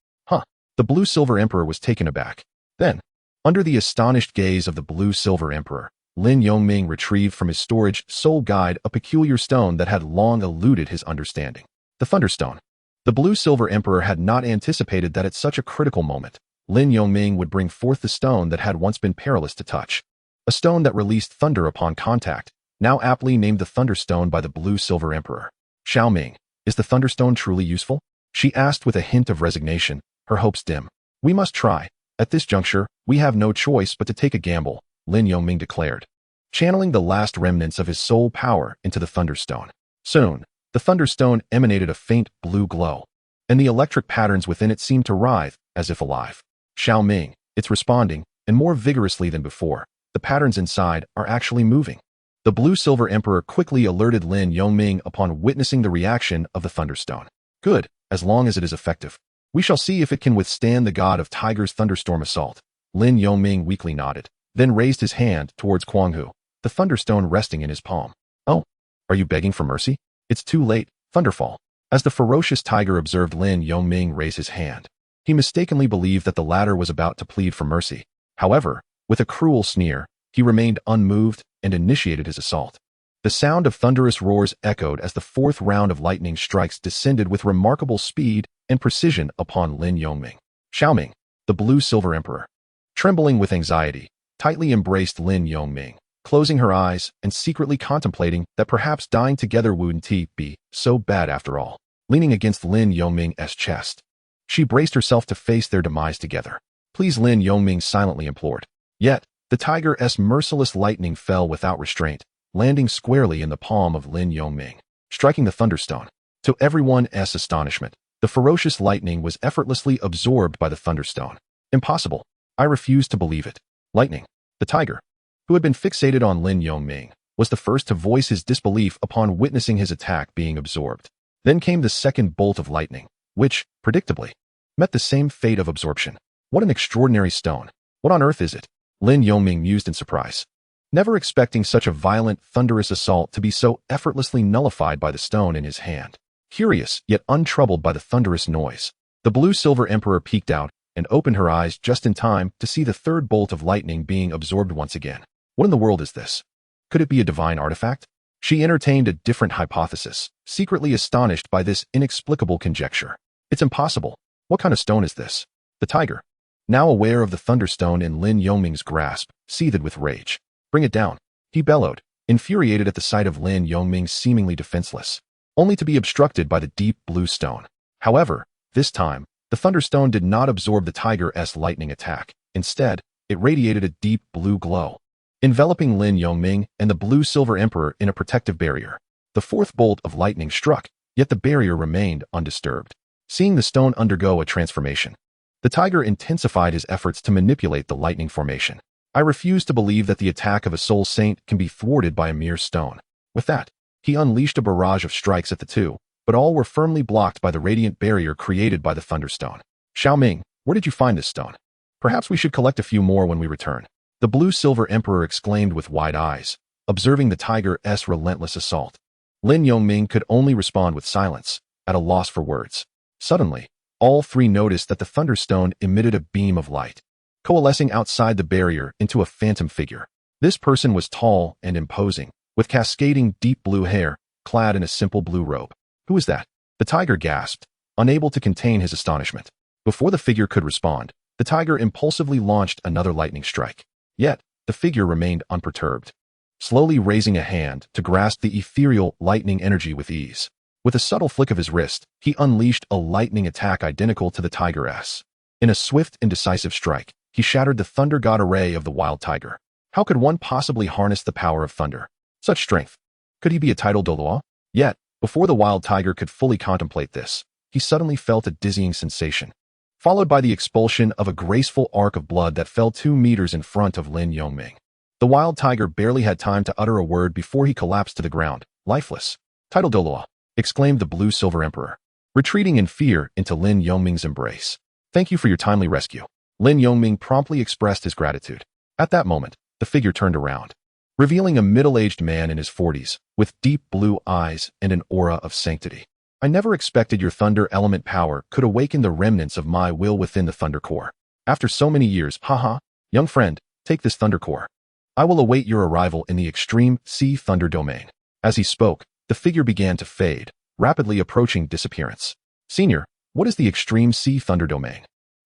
The blue-silver emperor was taken aback. Then, under the astonished gaze of the blue-silver emperor, Lin Yongming retrieved from his storage soul guide a peculiar stone that had long eluded his understanding. The Thunderstone. The blue-silver emperor had not anticipated that at such a critical moment, Lin Yongming would bring forth the stone that had once been perilous to touch. A stone that released thunder upon contact, now aptly named the Thunderstone by the blue-silver emperor. "Xiaoming, is the Thunderstone truly useful?" she asked with a hint of resignation, her hopes dim. "We must try. At this juncture, we have no choice but to take a gamble," Lin Yongming declared, channeling the last remnants of his soul power into the Thunderstone. Soon, the Thunderstone emanated a faint blue glow, and the electric patterns within it seemed to writhe, as if alive. "Xiaoming, it's responding, and more vigorously than before. The patterns inside are actually moving." The blue-silver emperor quickly alerted Lin Yongming upon witnessing the reaction of the Thunderstone. "Good, as long as it is effective. We shall see if it can withstand the god of Tiger's thunderstorm assault." Lin Yongming weakly nodded, then raised his hand towards Guanghu, the Thunderstone resting in his palm. "Oh, are you begging for mercy? It's too late, Thunderfall." As the ferocious tiger observed Lin Yongming raise his hand, he mistakenly believed that the latter was about to plead for mercy. However, with a cruel sneer, he remained unmoved and initiated his assault. The sound of thunderous roars echoed as the fourth round of lightning strikes descended with remarkable speed and precision upon Lin Yongming. Xiaoming, the blue-silver emperor, trembling with anxiety, tightly embraced Lin Yongming, closing her eyes and secretly contemplating that perhaps dying together wouldn't be so bad after all. Leaning against Lin Yongming's chest, she braced herself to face their demise together. "Please," Lin Yongming silently implored. Yet, the tiger's merciless lightning fell without restraint, landing squarely in the palm of Lin Yongming, striking the Thunderstone. To everyone's astonishment, the ferocious lightning was effortlessly absorbed by the Thunderstone. "Impossible. I refuse to believe it." Lightning, the tiger, who had been fixated on Lin Yongming, was the first to voice his disbelief upon witnessing his attack being absorbed. Then came the second bolt of lightning, which, predictably, met the same fate of absorption. "What an extraordinary stone. What on earth is it?" Lin Yongming mused in surprise, never expecting such a violent, thunderous assault to be so effortlessly nullified by the stone in his hand. Curious, yet untroubled by the thunderous noise, the blue-silver emperor peeked out and opened her eyes just in time to see the third bolt of lightning being absorbed once again. What in the world is this? Could it be a divine artifact? She entertained a different hypothesis, secretly astonished by this inexplicable conjecture. "It's impossible. What kind of stone is this?" The tiger, now aware of the Thunderstone in Lin Yongming's grasp, seethed with rage. "Bring it down," he bellowed, infuriated at the sight of Lin Yongming seemingly defenseless, only to be obstructed by the deep blue stone. However, this time, the Thunderstone did not absorb the tiger's lightning attack. Instead, it radiated a deep blue glow, enveloping Lin Yongming and the blue-silver emperor in a protective barrier. The fourth bolt of lightning struck, yet the barrier remained undisturbed. Seeing the stone undergo a transformation, the tiger intensified his efforts to manipulate the lightning formation. I refuse to believe that the attack of a soul saint can be thwarted by a mere stone. With that, he unleashed a barrage of strikes at the two, but all were firmly blocked by the radiant barrier created by the thunderstone. Xiaoming, where did you find this stone? Perhaps we should collect a few more when we return. The blue-silver emperor exclaimed with wide eyes, observing the tiger's relentless assault. Lin Yongming could only respond with silence, at a loss for words. Suddenly, all three noticed that the thunderstone emitted a beam of light, coalescing outside the barrier into a phantom figure. This person was tall and imposing, with cascading deep blue hair, clad in a simple blue robe. Who is that? The tiger gasped, unable to contain his astonishment. Before the figure could respond, the tiger impulsively launched another lightning strike. Yet, the figure remained unperturbed, slowly raising a hand to grasp the ethereal lightning energy with ease. With a subtle flick of his wrist, he unleashed a lightning attack identical to the tiger's. In a swift and decisive strike, he shattered the thunder god array of the wild tiger. How could one possibly harness the power of thunder? Such strength. Could he be a titled Douluo? Yet, before the wild tiger could fully contemplate this, he suddenly felt a dizzying sensation, followed by the expulsion of a graceful arc of blood that fell 2 meters in front of Lin Yongming. The wild tiger barely had time to utter a word before he collapsed to the ground, lifeless. Titled Douluo, exclaimed the blue-silver emperor, retreating in fear into Lin Yongming's embrace. Thank you for your timely rescue. Lin Yongming promptly expressed his gratitude. At that moment, the figure turned around, revealing a middle-aged man in his 40s, with deep blue eyes and an aura of sanctity. I never expected your thunder element power could awaken the remnants of my will within the thunder core. After so many years, haha, young friend, take this thunder core. I will await your arrival in the extreme sea thunder domain. As he spoke, the figure began to fade, rapidly approaching disappearance. Senior, what is the extreme sea thunder domain?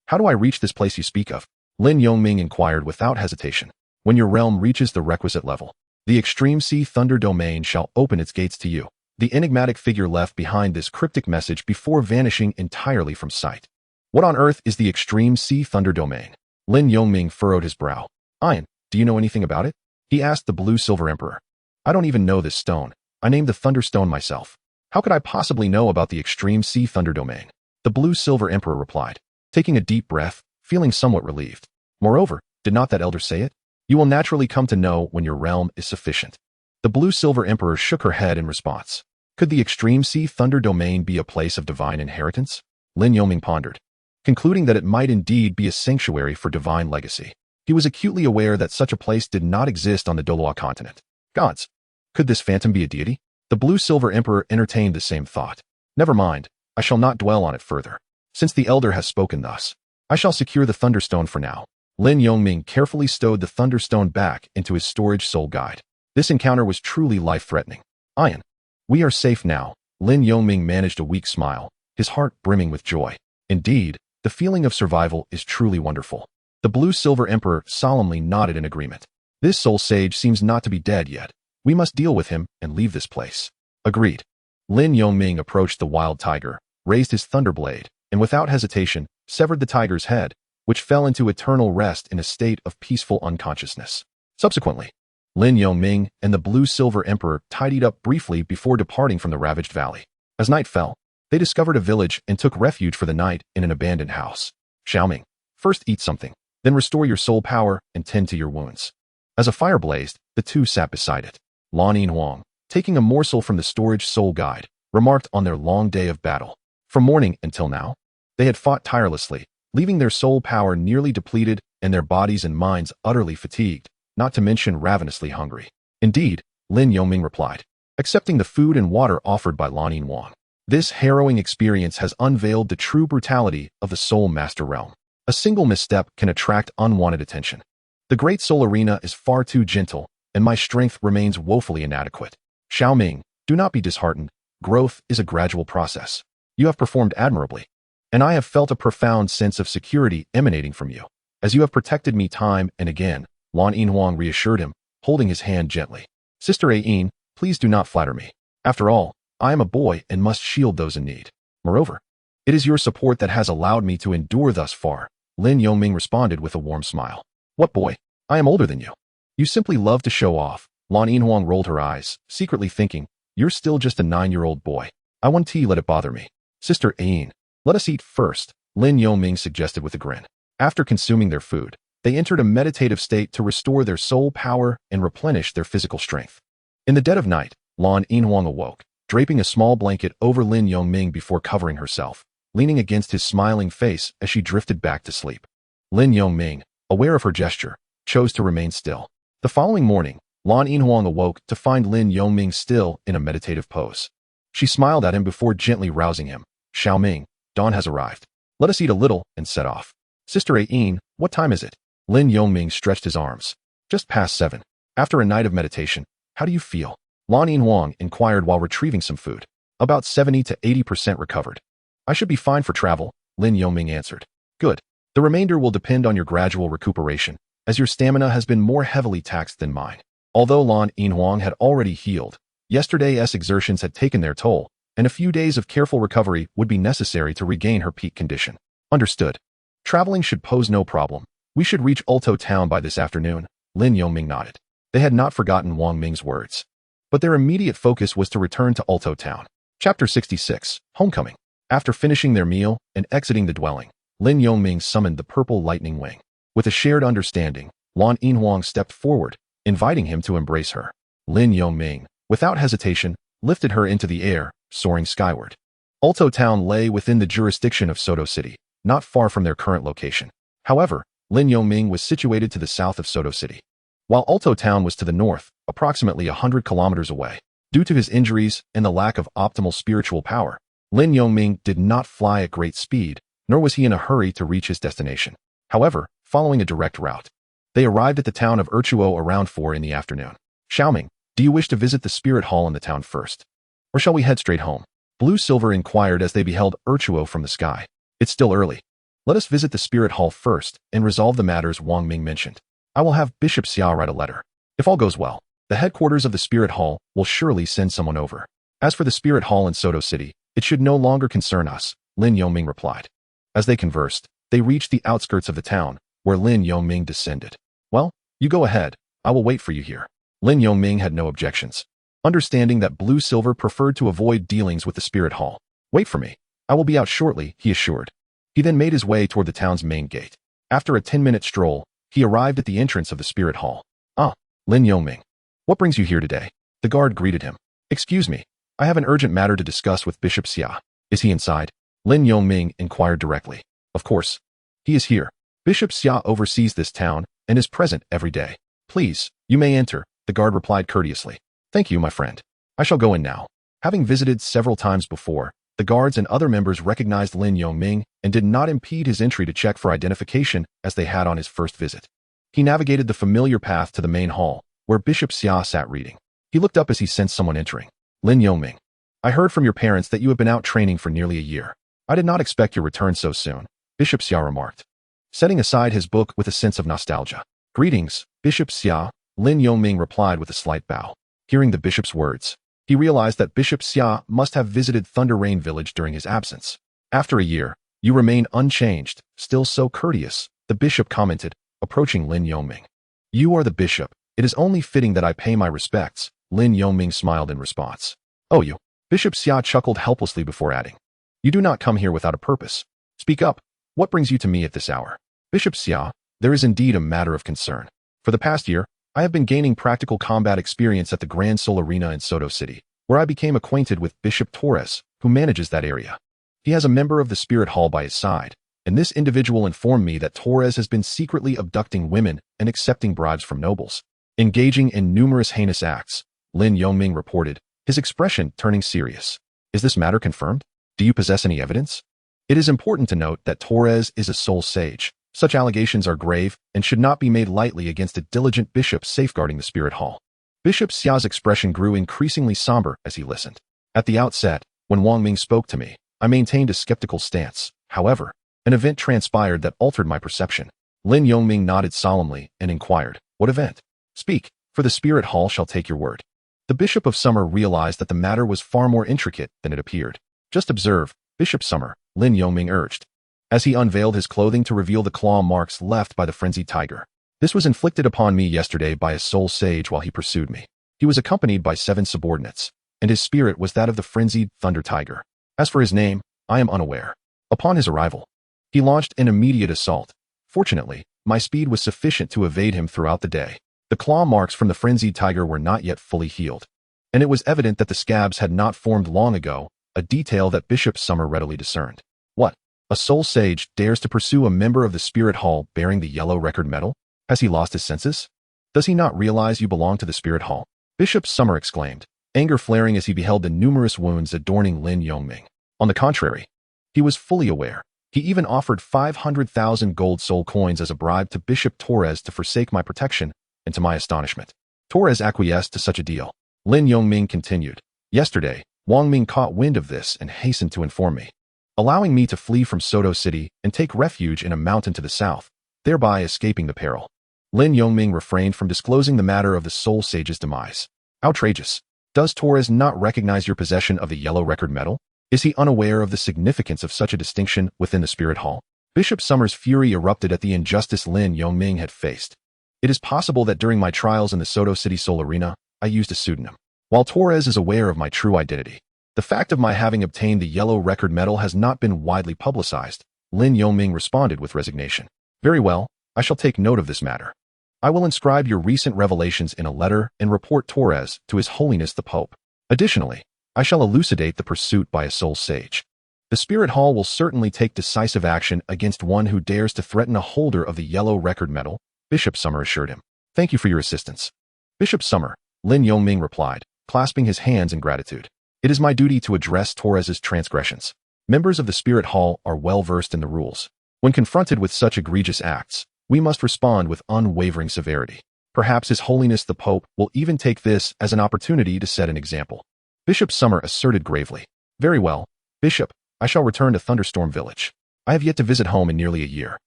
How do I reach this place you speak of? Lin Yongming inquired without hesitation. When your realm reaches the requisite level, the extreme sea thunder domain shall open its gates to you. The enigmatic figure left behind this cryptic message before vanishing entirely from sight. What on earth is the extreme sea thunder domain? Lin Yongming furrowed his brow. Ian, do you know anything about it? He asked the blue-silver emperor. I don't even know this stone. I named the thunderstone myself. How could I possibly know about the extreme sea thunder domain? The blue-silver emperor replied, taking a deep breath, feeling somewhat relieved. Moreover, did not that elder say it? You will naturally come to know when your realm is sufficient. The blue-silver emperor shook her head in response. Could the extreme sea thunder domain be a place of divine inheritance? Lin Yongming pondered, concluding that it might indeed be a sanctuary for divine legacy. He was acutely aware that such a place did not exist on the Douluo continent. Gods, could this phantom be a deity? The blue-silver emperor entertained the same thought. Never mind, I shall not dwell on it further. Since the elder has spoken thus, I shall secure the thunderstone for now. Lin Yongming carefully stowed the thunderstone back into his storage soul guide. This encounter was truly life-threatening. Ian, we are safe now. Lin Yongming managed a weak smile, his heart brimming with joy. Indeed, the feeling of survival is truly wonderful. The blue-silver emperor solemnly nodded in agreement. This soul sage seems not to be dead yet. We must deal with him and leave this place. Agreed. Lin Yongming approached the wild tiger, raised his thunderblade, and without hesitation, severed the tiger's head, which fell into eternal rest in a state of peaceful unconsciousness. Subsequently, Lin Yongming and the blue-silver emperor tidied up briefly before departing from the ravaged valley. As night fell, they discovered a village and took refuge for the night in an abandoned house. Xiaoming, first eat something, then restore your soul power and tend to your wounds. As a fire blazed, the two sat beside it. Lan Huang, taking a morsel from the storage soul guide, remarked on their long day of battle. From morning until now, they had fought tirelessly, leaving their soul power nearly depleted and their bodies and minds utterly fatigued, not to mention ravenously hungry. Indeed, Lin Yongming replied, accepting the food and water offered by Lan Huang. This harrowing experience has unveiled the true brutality of the soul master realm. A single misstep can attract unwanted attention. The great soul arena is far too gentle, and my strength remains woefully inadequate. Xiaoming, do not be disheartened. Growth is a gradual process. You have performed admirably, and I have felt a profound sense of security emanating from you, as you have protected me time and again. Lan Huang reassured him, holding his hand gently. Sister Ayin, please do not flatter me. After all, I am a boy and must shield those in need. Moreover, it is your support that has allowed me to endure thus far. Lin Yongming responded with a warm smile. What boy? I am older than you. You simply love to show off. Lan Huang rolled her eyes, secretly thinking, you're still just a 9-year-old boy. I want tea, let it bother me. Sister Ain, let us eat first, Lin Yongming suggested with a grin. After consuming their food, they entered a meditative state to restore their soul power and replenish their physical strength. In the dead of night, Lan Yinhuang awoke, draping a small blanket over Lin Yongming before covering herself, leaning against his smiling face as she drifted back to sleep. Lin Yongming, aware of her gesture, chose to remain still. The following morning, Lan Yinhuang awoke to find Lin Yongming still in a meditative pose. She smiled at him before gently rousing him. Xiaoming, dawn has arrived. Let us eat a little and set off. Sister Ain, what time is it? Lin Yongming stretched his arms. Just past 7. After a night of meditation, how do you feel? Lan Yinhuang inquired while retrieving some food. About 70 to 80% recovered. I should be fine for travel, Lin Yongming answered. Good. The remainder will depend on your gradual recuperation, as your stamina has been more heavily taxed than mine. Although Lan Yinhuang had already healed, yesterday's exertions had taken their toll, and a few days of careful recovery would be necessary to regain her peak condition. Understood. Traveling should pose no problem. We should reach Ulto town by this afternoon, Lin Yongming nodded. They had not forgotten Wang Ming's words. But their immediate focus was to return to Ulto town. Chapter 66, Homecoming. After finishing their meal and exiting the dwelling, Lin Yongming summoned the purple lightning wing. With a shared understanding, Lan Yinhuang stepped forward, inviting him to embrace her. Lin Yongming, without hesitation, lifted her into the air, soaring skyward. Ulto town lay within the jurisdiction of Soto City, not far from their current location. However, Lin Yongming was situated to the south of Soto City, while Ulto town was to the north, approximately 100 kilometers away. Due to his injuries and the lack of optimal spiritual power, Lin Yongming did not fly at great speed, nor was he in a hurry to reach his destination. However, following a direct route, they arrived at the town of Erchuo around 4 in the afternoon. Xiaoming, do you wish to visit the spirit hall in the town first? Or shall we head straight home? Blue Silver inquired as they beheld Erchuo from the sky. It's still early. Let us visit the spirit hall first and resolve the matters Wang Ming mentioned. I will have Bishop Xia write a letter. If all goes well, the headquarters of the spirit hall will surely send someone over. As for the spirit hall in Soto City, it should no longer concern us, Lin Yongming replied. As they conversed, they reached the outskirts of the town, where Lin Yongming descended. Well, you go ahead. I will wait for you here. Lin Yongming had no objections, understanding that Blue Silver preferred to avoid dealings with the spirit hall. Wait for me. I will be out shortly, he assured. He then made his way toward the town's main gate. After a 10-minute stroll, he arrived at the entrance of the spirit hall. Ah, Lin Yongming. What brings you here today? The guard greeted him. Excuse me. I have an urgent matter to discuss with Bishop Xia. Is he inside? Lin Yongming inquired directly. Of course. He is here. Bishop Xia oversees this town and is present every day. Please, you may enter, the guard replied courteously. Thank you, my friend. I shall go in now. Having visited several times before, the guards and other members recognized Lin Yongming and did not impede his entry to check for identification as they had on his first visit. He navigated the familiar path to the main hall, where Bishop Xia sat reading. He looked up as he sensed someone entering. Lin Yongming. I heard from your parents that you have been out training for nearly a year. I did not expect your return so soon, Bishop Xia remarked, setting aside his book with a sense of nostalgia. Greetings, Bishop Xia, Lin Yongming replied with a slight bow. Hearing the bishop's words, he realized that Bishop Xia must have visited Thunder Rain Village during his absence. After a year, you remain unchanged, still so courteous, the bishop commented, approaching Lin Yongming. You are the bishop. It is only fitting that I pay my respects, Lin Yongming smiled in response. Oh, you. Bishop Xia chuckled helplessly before adding. You do not come here without a purpose. Speak up. What brings you to me at this hour? Bishop Xia, there is indeed a matter of concern. For the past year, I have been gaining practical combat experience at the Grand Sol Arena in Soto City, where I became acquainted with Bishop Torres, who manages that area. He has a member of the Spirit Hall by his side, and this individual informed me that Torres has been secretly abducting women and accepting bribes from nobles, engaging in numerous heinous acts, Lin Yongming reported, his expression turning serious. Is this matter confirmed? Do you possess any evidence? It is important to note that Torres is a soul sage. Such allegations are grave and should not be made lightly against a diligent bishop safeguarding the Spirit Hall. Bishop Xia's expression grew increasingly somber as he listened. At the outset, when Wang Ming spoke to me, I maintained a skeptical stance. However, an event transpired that altered my perception. Lin Yongming nodded solemnly and inquired, what event? Speak, for the Spirit Hall shall take your word. The Bishop of Summer realized that the matter was far more intricate than it appeared. Just observe, Bishop Summer, Lin Yongming urged, as he unveiled his clothing to reveal the claw marks left by the frenzied tiger. This was inflicted upon me yesterday by a soul sage while he pursued me. He was accompanied by 7 subordinates, and his spirit was that of the frenzied thunder tiger. As for his name, I am unaware. Upon his arrival, he launched an immediate assault. Fortunately, my speed was sufficient to evade him throughout the day. The claw marks from the frenzied tiger were not yet fully healed, and it was evident that the scabs had not formed long ago, a detail that Bishop Summer readily discerned. What? A soul sage dares to pursue a member of the spirit hall bearing the yellow record medal? Has he lost his senses? Does he not realize you belong to the spirit hall? Bishop Summer exclaimed, anger flaring as he beheld the numerous wounds adorning Lin Yongming. On the contrary, he was fully aware. He even offered 500,000 gold soul coins as a bribe to Bishop Torres to forsake my protection, and to my astonishment, Torres acquiesced to such a deal. Lin Yongming continued. Yesterday, Wang Ming caught wind of this and hastened to inform me, allowing me to flee from Soto City and take refuge in a mountain to the south, thereby escaping the peril. Lin Yongming refrained from disclosing the matter of the soul sage's demise. Outrageous. Does Torres not recognize your possession of the yellow record medal? Is he unaware of the significance of such a distinction within the spirit hall? Bishop Summer's fury erupted at the injustice Lin Yongming had faced. It is possible that during my trials in the Soto City Soul Arena, I used a pseudonym. While Torres is aware of my true identity, the fact of my having obtained the yellow record medal has not been widely publicized. Lin Yongming responded with resignation. Very well, I shall take note of this matter. I will inscribe your recent revelations in a letter and report Torres to His Holiness the Pope. Additionally, I shall elucidate the pursuit by a soul sage. The Spirit Hall will certainly take decisive action against one who dares to threaten a holder of the yellow record medal, Bishop Summer assured him. Thank you for your assistance. Bishop Summer, Lin Yongming replied, clasping his hands in gratitude. It is my duty to address Torres's transgressions. Members of the Spirit Hall are well versed in the rules. When confronted with such egregious acts, we must respond with unwavering severity. Perhaps His Holiness the Pope will even take this as an opportunity to set an example. Bishop Summer asserted gravely. Very well, Bishop, I shall return to Thunderstorm Village. I have yet to visit home in nearly a year,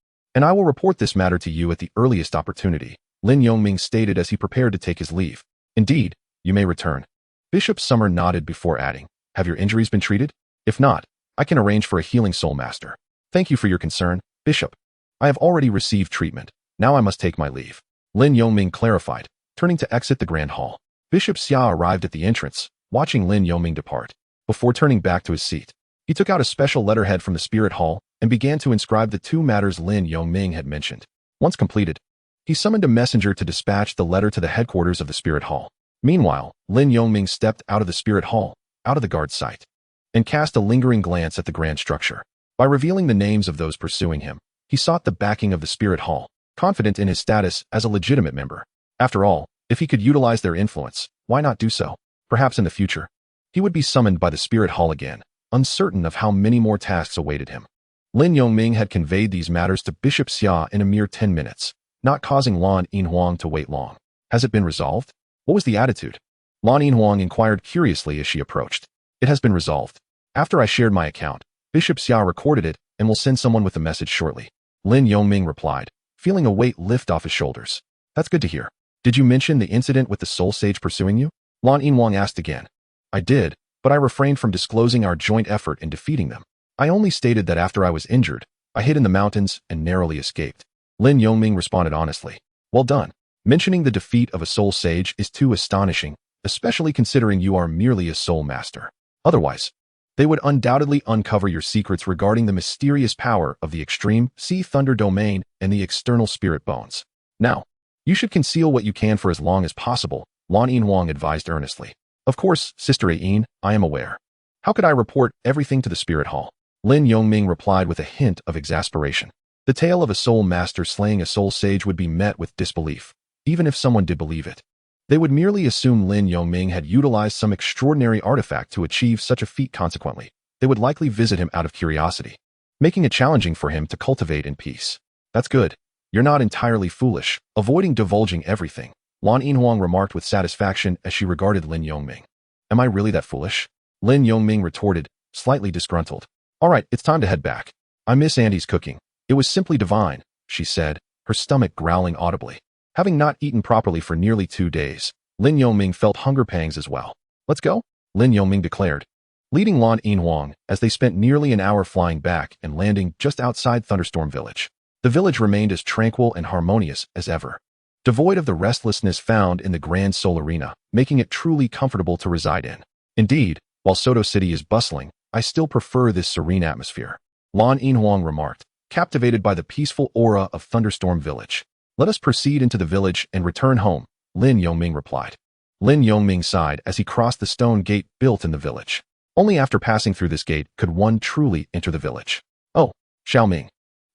and I will report this matter to you at the earliest opportunity, Lin Yongming stated as he prepared to take his leave. Indeed, you may return. Bishop Summer nodded before adding, have your injuries been treated? If not, I can arrange for a healing soul master. Thank you for your concern, Bishop. I have already received treatment. Now I must take my leave. Lin Yongming clarified, turning to exit the Grand Hall. Bishop Xia arrived at the entrance, watching Lin Yongming depart. Before turning back to his seat, he took out a special letterhead from the Spirit Hall and began to inscribe the two matters Lin Yongming had mentioned. Once completed, he summoned a messenger to dispatch the letter to the headquarters of the Spirit Hall. Meanwhile, Lin Yongming stepped out of the Spirit Hall, out of the guard's sight, and cast a lingering glance at the grand structure. By revealing the names of those pursuing him, he sought the backing of the Spirit Hall, confident in his status as a legitimate member. After all, if he could utilize their influence, why not do so? Perhaps in the future, he would be summoned by the Spirit Hall again, uncertain of how many more tasks awaited him. Lin Yongming had conveyed these matters to Bishop Xia in a mere 10 minutes, not causing Lan Yinhuang to wait long. Has it been resolved? What was the attitude? Lan Yinhuang inquired curiously as she approached. It has been resolved. After I shared my account, Bishop Xia recorded it and will send someone with the message shortly. Lin Yongming replied, feeling a weight lift off his shoulders. That's good to hear. Did you mention the incident with the soul sage pursuing you? Lan Yinhuang asked again. I did, but I refrained from disclosing our joint effort in defeating them. I only stated that after I was injured, I hid in the mountains and narrowly escaped. Lin Yongming responded honestly. Well done. Mentioning the defeat of a soul sage is too astonishing, especially considering you are merely a soul master. Otherwise, they would undoubtedly uncover your secrets regarding the mysterious power of the extreme sea thunder domain and the external spirit bones. Now, you should conceal what you can for as long as possible, Lan Yinhuang advised earnestly. Of course, Sister Ayin, I am aware. How could I report everything to the Spirit Hall? Lin Yongming replied with a hint of exasperation. The tale of a soul master slaying a soul sage would be met with disbelief, even if someone did believe it. They would merely assume Lin Yongming had utilized some extraordinary artifact to achieve such a feat. Consequently, they would likely visit him out of curiosity, making it challenging for him to cultivate in peace. That's good. You're not entirely foolish, avoiding divulging everything, Lan Yinhuang remarked with satisfaction as she regarded Lin Yongming. Am I really that foolish? Lin Yongming retorted, slightly disgruntled. All right, it's time to head back. I miss Andy's cooking. It was simply divine, she said, her stomach growling audibly. Having not eaten properly for nearly 2 days, Lin Yongming felt hunger pangs as well. Let's go, Lin Yongming declared, leading Lan Yinhuang as they spent nearly an hour flying back and landing just outside Thunderstorm Village. The village remained as tranquil and harmonious as ever, devoid of the restlessness found in the Grand Soul Arena, making it truly comfortable to reside in. Indeed, while Soto City is bustling, I still prefer this serene atmosphere. Lan Yinhuang remarked, captivated by the peaceful aura of Thunderstorm Village. Let us proceed into the village and return home, Lin Yongming replied. Lin Yongming sighed as he crossed the stone gate built in the village. Only after passing through this gate could one truly enter the village. Oh, Xiaoming,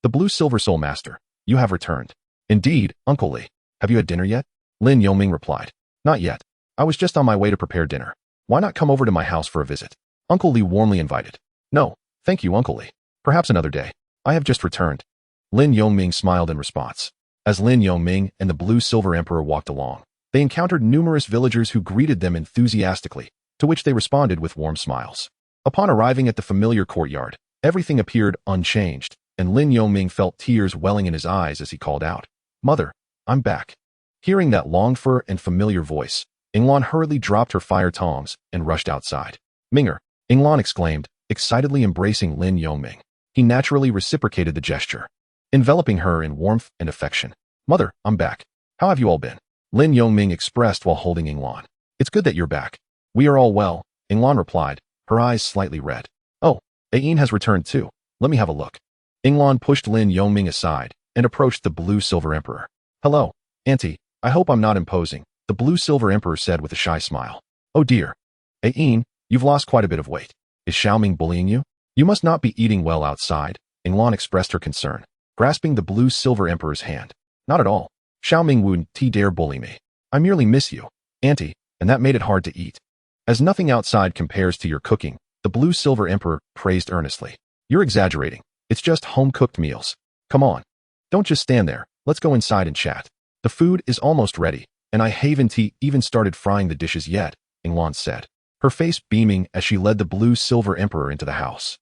the Blue Silver Soul Master, you have returned. Indeed, Uncle Li. Have you had dinner yet? Lin Yongming replied. Not yet. I was just on my way to prepare dinner. Why not come over to my house for a visit? Uncle Li warmly invited. No, thank you, Uncle Li. Perhaps another day. I have just returned. Lin Yongming smiled in response. As Lin Yongming and the Blue Silver Emperor walked along, they encountered numerous villagers who greeted them enthusiastically, to which they responded with warm smiles. Upon arriving at the familiar courtyard, everything appeared unchanged, and Lin Yongming felt tears welling in his eyes as he called out, Mother, I'm back. Hearing that longed-for and familiar voice, Yinglan hurriedly dropped her fire tongs and rushed outside. Minger, Yinglan exclaimed, excitedly embracing Lin Yongming. He naturally reciprocated the gesture, enveloping her in warmth and affection. Mother, I'm back. How have you all been? Lin Yongming expressed while holding Yinglan. It's good that you're back. We are all well, Yinglan replied, her eyes slightly red. Oh, Ayin has returned too. Let me have a look. Yinglan pushed Lin Yongming aside and approached the Blue Silver Emperor. Hello, Auntie. I hope I'm not imposing, the Blue Silver Emperor said with a shy smile. Oh dear. Ayin, you've lost quite a bit of weight. Is Xiaoming bullying you? You must not be eating well outside, Yinglan expressed her concern, grasping the Blue Silver Emperor's hand. Not at all. Xiaoming wouldn't dare bully me. I merely miss you, Auntie, and that made it hard to eat. As nothing outside compares to your cooking, the Blue Silver Emperor praised earnestly. You're exaggerating. It's just home-cooked meals. Come on. Don't just stand there. Let's go inside and chat. The food is almost ready, and I haven't even started frying the dishes yet, Yinglan said, her face beaming as she led the Blue Silver Emperor into the house.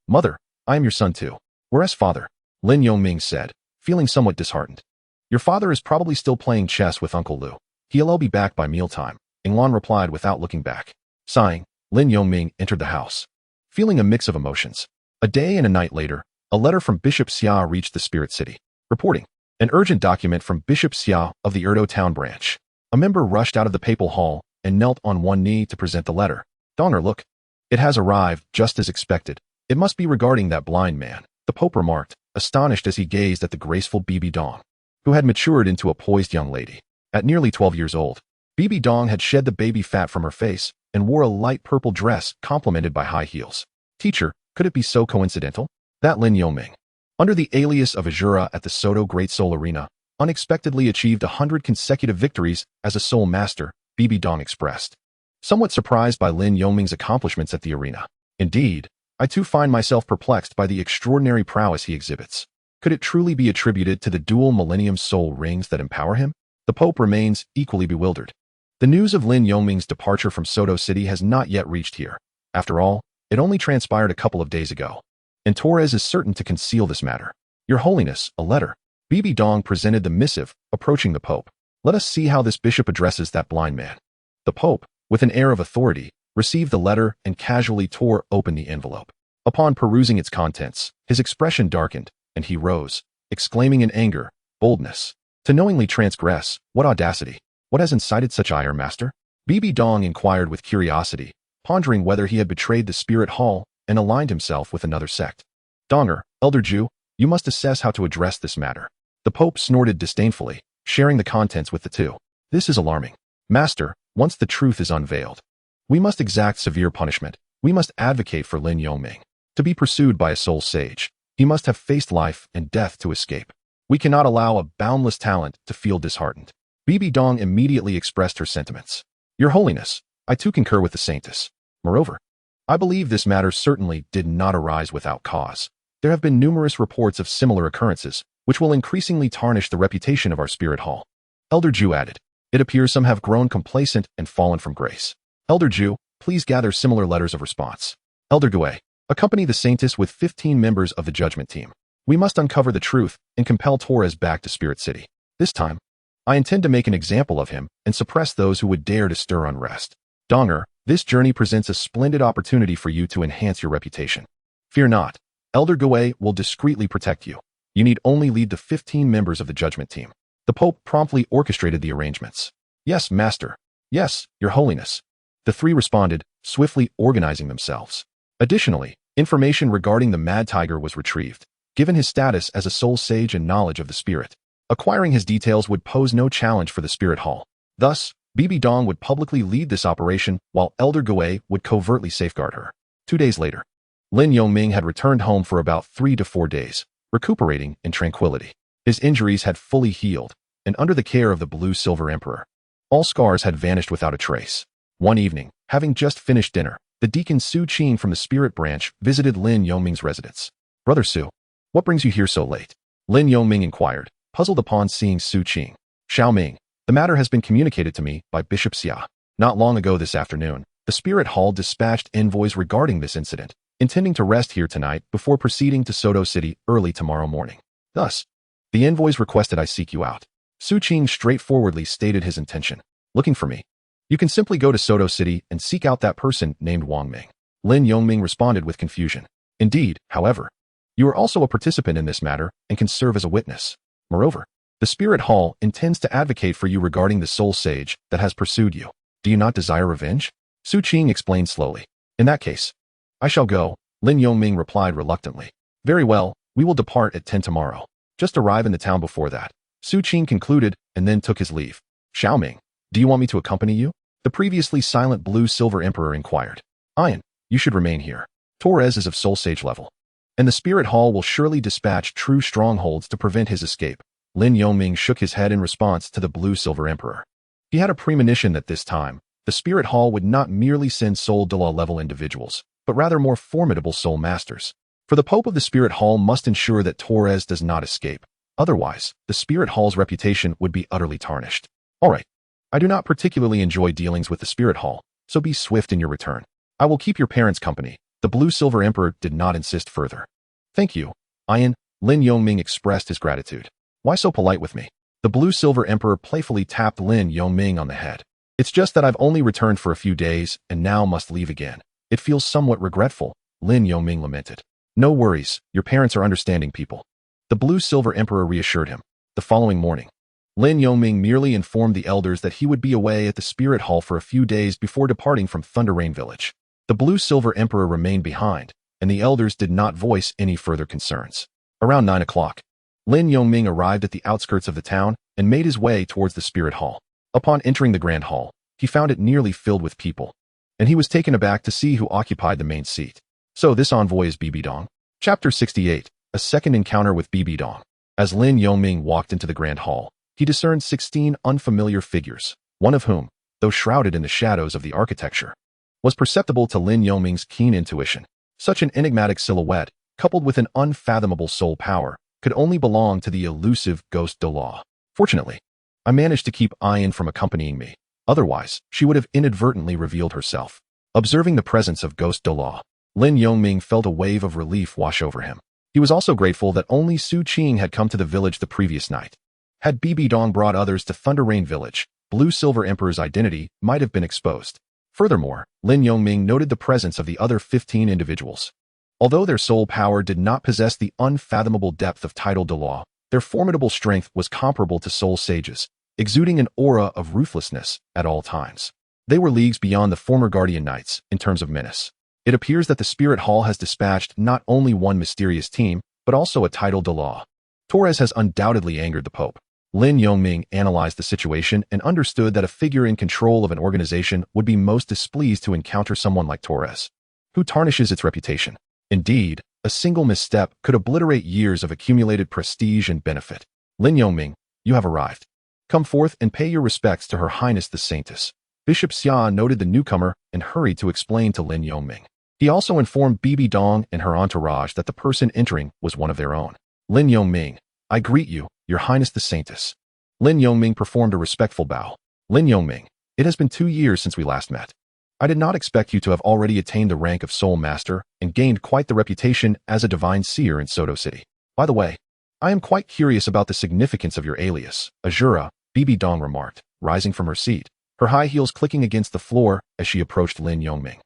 Mother, I am your son too. Where's father? Lin Yongming said, feeling somewhat disheartened. Your father is probably still playing chess with Uncle Lu. He'll be back by mealtime, Yinglan replied without looking back. Sighing, Lin Yongming entered the house, feeling a mix of emotions. A day and a night later, a letter from Bishop Xia reached the Spirit City, reporting an urgent document from Bishop Xia of the Erdo Town branch. A member rushed out of the papal hall and knelt on one knee to present the letter. Donger, look. It has arrived, just as expected. It must be regarding that blind man, the Pope remarked, astonished as he gazed at the graceful Bibi Dong, who had matured into a poised young lady. At nearly 12 years old, Bibi Dong had shed the baby fat from her face and wore a light purple dress complemented by high heels. Teacher, could it be so coincidental? That Lin Yongming, under the alias of Azura at the Soto Great Soul Arena, unexpectedly achieved 100 consecutive victories as a soul master, Bibi Dong expressed. Somewhat surprised by Lin Yongming's accomplishments at the arena. Indeed, I too find myself perplexed by the extraordinary prowess he exhibits. Could it truly be attributed to the dual Millennium Soul Rings that empower him? The Pope remains equally bewildered. The news of Lin Yongming's departure from Soto City has not yet reached here. After all, it only transpired a couple of days ago. And Torres is certain to conceal this matter. Your Holiness, a letter. Bibi Dong presented the missive, approaching the Pope. Let us see how this bishop addresses that blind man. The Pope, with an air of authority, received the letter and casually tore open the envelope. Upon perusing its contents, his expression darkened, and he rose, exclaiming in anger, boldness. To knowingly transgress, what audacity! What has incited such ire, master? Bibi Dong inquired with curiosity, pondering whether he had betrayed the spirit hall and aligned himself with another sect. Donger, Elder Jew, you must assess how to address this matter. The Pope snorted disdainfully, sharing the contents with the two. This is alarming. Master, once the truth is unveiled, we must exact severe punishment. We must advocate for Lin Yongming. To be pursued by a soul sage, he must have faced life and death to escape. We cannot allow a boundless talent to feel disheartened. Bibi Dong immediately expressed her sentiments. Your Holiness, I too concur with the Saintess. Moreover, I believe this matter certainly did not arise without cause. There have been numerous reports of similar occurrences, which will increasingly tarnish the reputation of our spirit hall. Elder Jew added. It appears some have grown complacent and fallen from grace. Elder Jew, please gather similar letters of response. Elder Gouet, accompany the Saintess with 15 members of the judgment team. We must uncover the truth and compel Torres back to Spirit City. This time, I intend to make an example of him and suppress those who would dare to stir unrest. Donger, this journey presents a splendid opportunity for you to enhance your reputation. Fear not. Elder Gouet will discreetly protect you. You need only lead the 15 members of the judgment team. The Pope promptly orchestrated the arrangements. Yes, Master. Yes, Your Holiness. The three responded, swiftly organizing themselves. Additionally, information regarding the Mad Tiger was retrieved, given his status as a soul sage and knowledge of the spirit. Acquiring his details would pose no challenge for the Spirit Hall. Thus, Bibi Dong would publicly lead this operation, while Elder Gui would covertly safeguard her. 2 days later, Lin Yongming had returned home for about 3 to 4 days, recuperating in tranquility. His injuries had fully healed, and under the care of the Blue-Silver Emperor, all scars had vanished without a trace. One evening, having just finished dinner, the deacon Su Qing from the Spirit Branch visited Lin Yongming's residence. "Brother Su, what brings you here so late?" Lin Yongming inquired, puzzled upon seeing Su Qing. "Xiao Ming, the matter has been communicated to me by Bishop Xia. Not long ago this afternoon, the Spirit Hall dispatched envoys regarding this incident, intending to rest here tonight before proceeding to Soto City early tomorrow morning. Thus, the envoys requested I seek you out." Su Qing straightforwardly stated his intention. "Looking for me? You can simply go to Soto City and seek out that person named Wang Ming." Lin Yongming responded with confusion. "Indeed, however, you are also a participant in this matter and can serve as a witness. Moreover, the Spirit Hall intends to advocate for you regarding the soul sage that has pursued you. Do you not desire revenge?" Su Qing explained slowly. "In that case, I shall go," Lin Yongming replied reluctantly. "Very well, we will depart at 10 tomorrow. Just arrive in the town before that," Su Qing concluded and then took his leave. "Xiao Ming, do you want me to accompany you?" the previously silent Blue-Silver Emperor inquired. "Ian, you should remain here. Torres is of soul sage level, and the Spirit Hall will surely dispatch true strongholds to prevent his escape." Lin Yongming shook his head in response to the Blue-Silver Emperor. He had a premonition that this time, the Spirit Hall would not merely send soul Douluo-level individuals, but rather more formidable soul masters. For the Pope of the Spirit Hall must ensure that Torres does not escape. Otherwise, the Spirit Hall's reputation would be utterly tarnished. "All right. I do not particularly enjoy dealings with the Spirit Hall, so be swift in your return. I will keep your parents company." The Blue-Silver Emperor did not insist further. "Thank you, Ian," Lin Yongming expressed his gratitude. "Why so polite with me?" The Blue-Silver Emperor playfully tapped Lin Yongming on the head. "It's just that I've only returned for a few days and now must leave again. It feels somewhat regretful," Lin Yongming lamented. "No worries, your parents are understanding people," the Blue-Silver Emperor reassured him. The following morning, Lin Yongming merely informed the elders that he would be away at the Spirit Hall for a few days before departing from Thunder Rain Village. The Blue-Silver Emperor remained behind, and the elders did not voice any further concerns. Around 9 o'clock, Lin Yongming arrived at the outskirts of the town and made his way towards the Spirit Hall. Upon entering the Grand Hall, he found it nearly filled with people, and he was taken aback to see who occupied the main seat. "So this envoy is Bibi Dong?" Chapter 68, A Second Encounter with Bibi Dong. As Lin Yongming walked into the Grand Hall, he discerned 16 unfamiliar figures, one of whom, though shrouded in the shadows of the architecture, was perceptible to Lin Yongming's keen intuition. Such an enigmatic silhouette, coupled with an unfathomable soul power, could only belong to the elusive ghost Douluo. Fortunately, I managed to keep Ian from accompanying me. Otherwise, she would have inadvertently revealed herself. Observing the presence of ghost Douluo, Lin Yongming felt a wave of relief wash over him. He was also grateful that only Su Qing had come to the village the previous night. Had Bibi Dong brought others to Thunder Rain Village, Blue-Silver Emperor's identity might have been exposed. Furthermore, Lin Yongming noted the presence of the other 15 individuals. Although their soul power did not possess the unfathomable depth of tidal Douluo, their formidable strength was comparable to soul sages, exuding an aura of ruthlessness at all times. They were leagues beyond the former Guardian Knights in terms of menace. It appears that the Spirit Hall has dispatched not only one mysterious team, but also a tidal Douluo. Torres has undoubtedly angered the Pope. Lin Yongming analyzed the situation and understood that a figure in control of an organization would be most displeased to encounter someone like Torres, who tarnishes its reputation. Indeed, a single misstep could obliterate years of accumulated prestige and benefit. "Lin Yongming, you have arrived. Come forth and pay your respects to Her Highness the Saintess." Bishop Xia noted the newcomer and hurried to explain to Lin Yongming. He also informed Bibi Dong and her entourage that the person entering was one of their own. "Lin Yongming, I greet you, Your Highness the Saintess." Lin Yongming performed a respectful bow. "Lin Yongming, it has been 2 years since we last met. I did not expect you to have already attained the rank of Soul Master and gained quite the reputation as a divine seer in Soto City. By the way, I am quite curious about the significance of your alias, Azura," Bibi Dong remarked, rising from her seat, her high heels clicking against the floor as she approached Lin Yongming.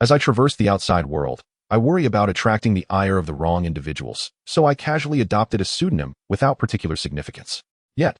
As I traverse the outside world, I worry about attracting the ire of the wrong individuals, so I casually adopted a pseudonym without particular significance. Yet,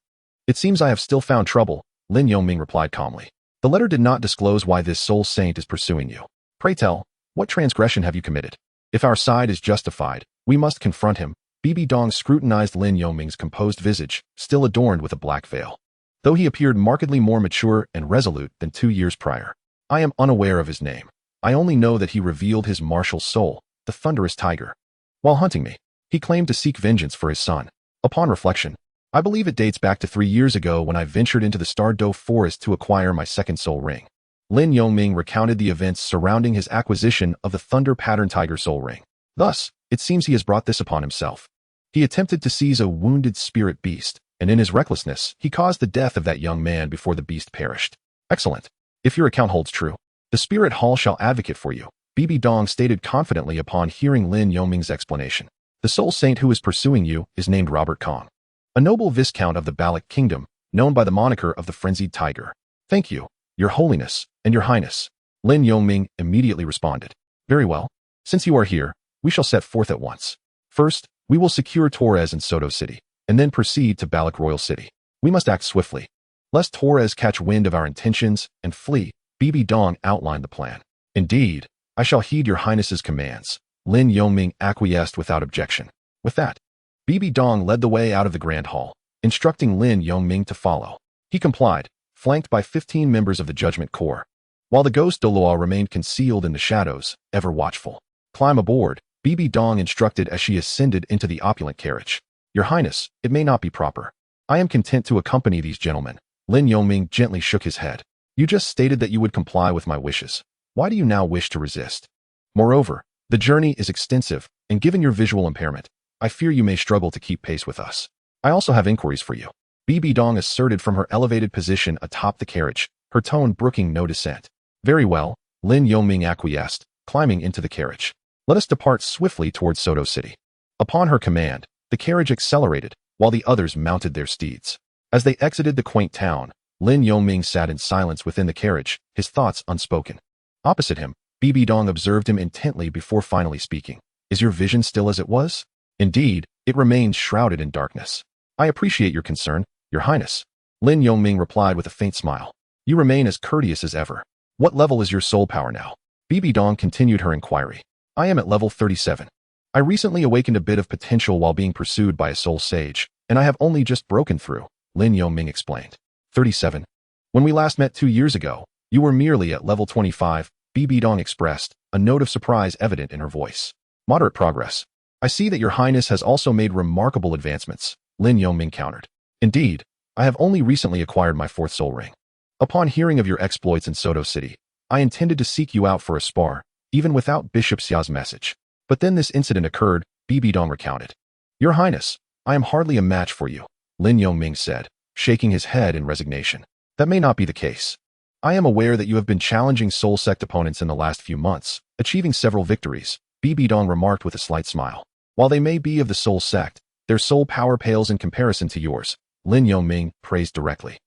it seems I have still found trouble," Lin Yongming replied calmly. The letter did not disclose why this soul saint is pursuing you. Pray tell, what transgression have you committed? If our side is justified, we must confront him. Bibi Dong scrutinized Lin Yoming's composed visage, still adorned with a black veil. Though he appeared markedly more mature and resolute than 2 years prior. I am unaware of his name. I only know that he revealed his martial soul, the thunderous tiger. While hunting me, he claimed to seek vengeance for his son. Upon reflection, I believe it dates back to 3 years ago when I ventured into the Douluo forest to acquire my second soul ring. Lin Yoming recounted the events surrounding his acquisition of the thunder pattern tiger soul ring. Thus, it seems he has brought this upon himself. He attempted to seize a wounded spirit beast, and in his recklessness, he caused the death of that young man before the beast perished. Excellent. If your account holds true, the spirit hall shall advocate for you, Bibi Dong stated confidently upon hearing Lin Yoming's explanation. The soul saint who is pursuing you is named Robert Kong, a noble viscount of the Balak Kingdom, known by the moniker of the Frenzied Tiger. Thank you, Your Holiness, and Your Highness. Lin Yoming immediately responded. Very well. Since you are here, we shall set forth at once. First, we will secure Torres and Soto City, and then proceed to Balak Royal City. We must act swiftly, lest Torres catch wind of our intentions and flee. Bibi Dong outlined the plan. Indeed, I shall heed Your Highness's commands. Lin Yoming acquiesced without objection. With that, Bibi Dong led the way out of the Grand Hall, instructing Lin Yoming to follow. He complied, flanked by 15 members of the Judgment Corps, while the ghost Douluo remained concealed in the shadows, ever watchful. Climb aboard, Bibi Dong instructed as she ascended into the opulent carriage. Your Highness, it may not be proper. I am content to accompany these gentlemen. Lin Yoming gently shook his head. You just stated that you would comply with my wishes. Why do you now wish to resist? Moreover, the journey is extensive, and given your visual impairment, I fear you may struggle to keep pace with us. I also have inquiries for you. Bibi Dong asserted from her elevated position atop the carriage, her tone brooking no dissent. Very well, Lin Yoming acquiesced, climbing into the carriage. Let us depart swiftly towards Soto City. Upon her command, the carriage accelerated, while the others mounted their steeds. As they exited the quaint town, Lin Yoming sat in silence within the carriage, his thoughts unspoken. Opposite him, Bibi Dong observed him intently before finally speaking. Is your vision still as it was? Indeed, it remains shrouded in darkness. I appreciate your concern, Your Highness. Lin Yoming replied with a faint smile. You remain as courteous as ever. What level is your soul power now? Bibi Dong continued her inquiry. I am at level 37. I recently awakened a bit of potential while being pursued by a soul sage, and I have only just broken through, Lin Yoming explained. 37. When we last met 2 years ago, you were merely at level 25, Bibi Dong expressed, a note of surprise evident in her voice. Moderate progress. I see that Your Highness has also made remarkable advancements, Lin Yoming countered. Indeed, I have only recently acquired my 4th soul ring. Upon hearing of your exploits in Soto City, I intended to seek you out for a spar, even without Bishop Xia's message. But then this incident occurred, Bibi Dong recounted. Your Highness, I am hardly a match for you, Lin Yoming said, shaking his head in resignation. That may not be the case. I am aware that you have been challenging Soul Sect opponents in the last few months, achieving several victories, Bibi Dong remarked with a slight smile. While they may be of the Soul Sect, their soul power pales in comparison to yours, Lin Yoming praised directly.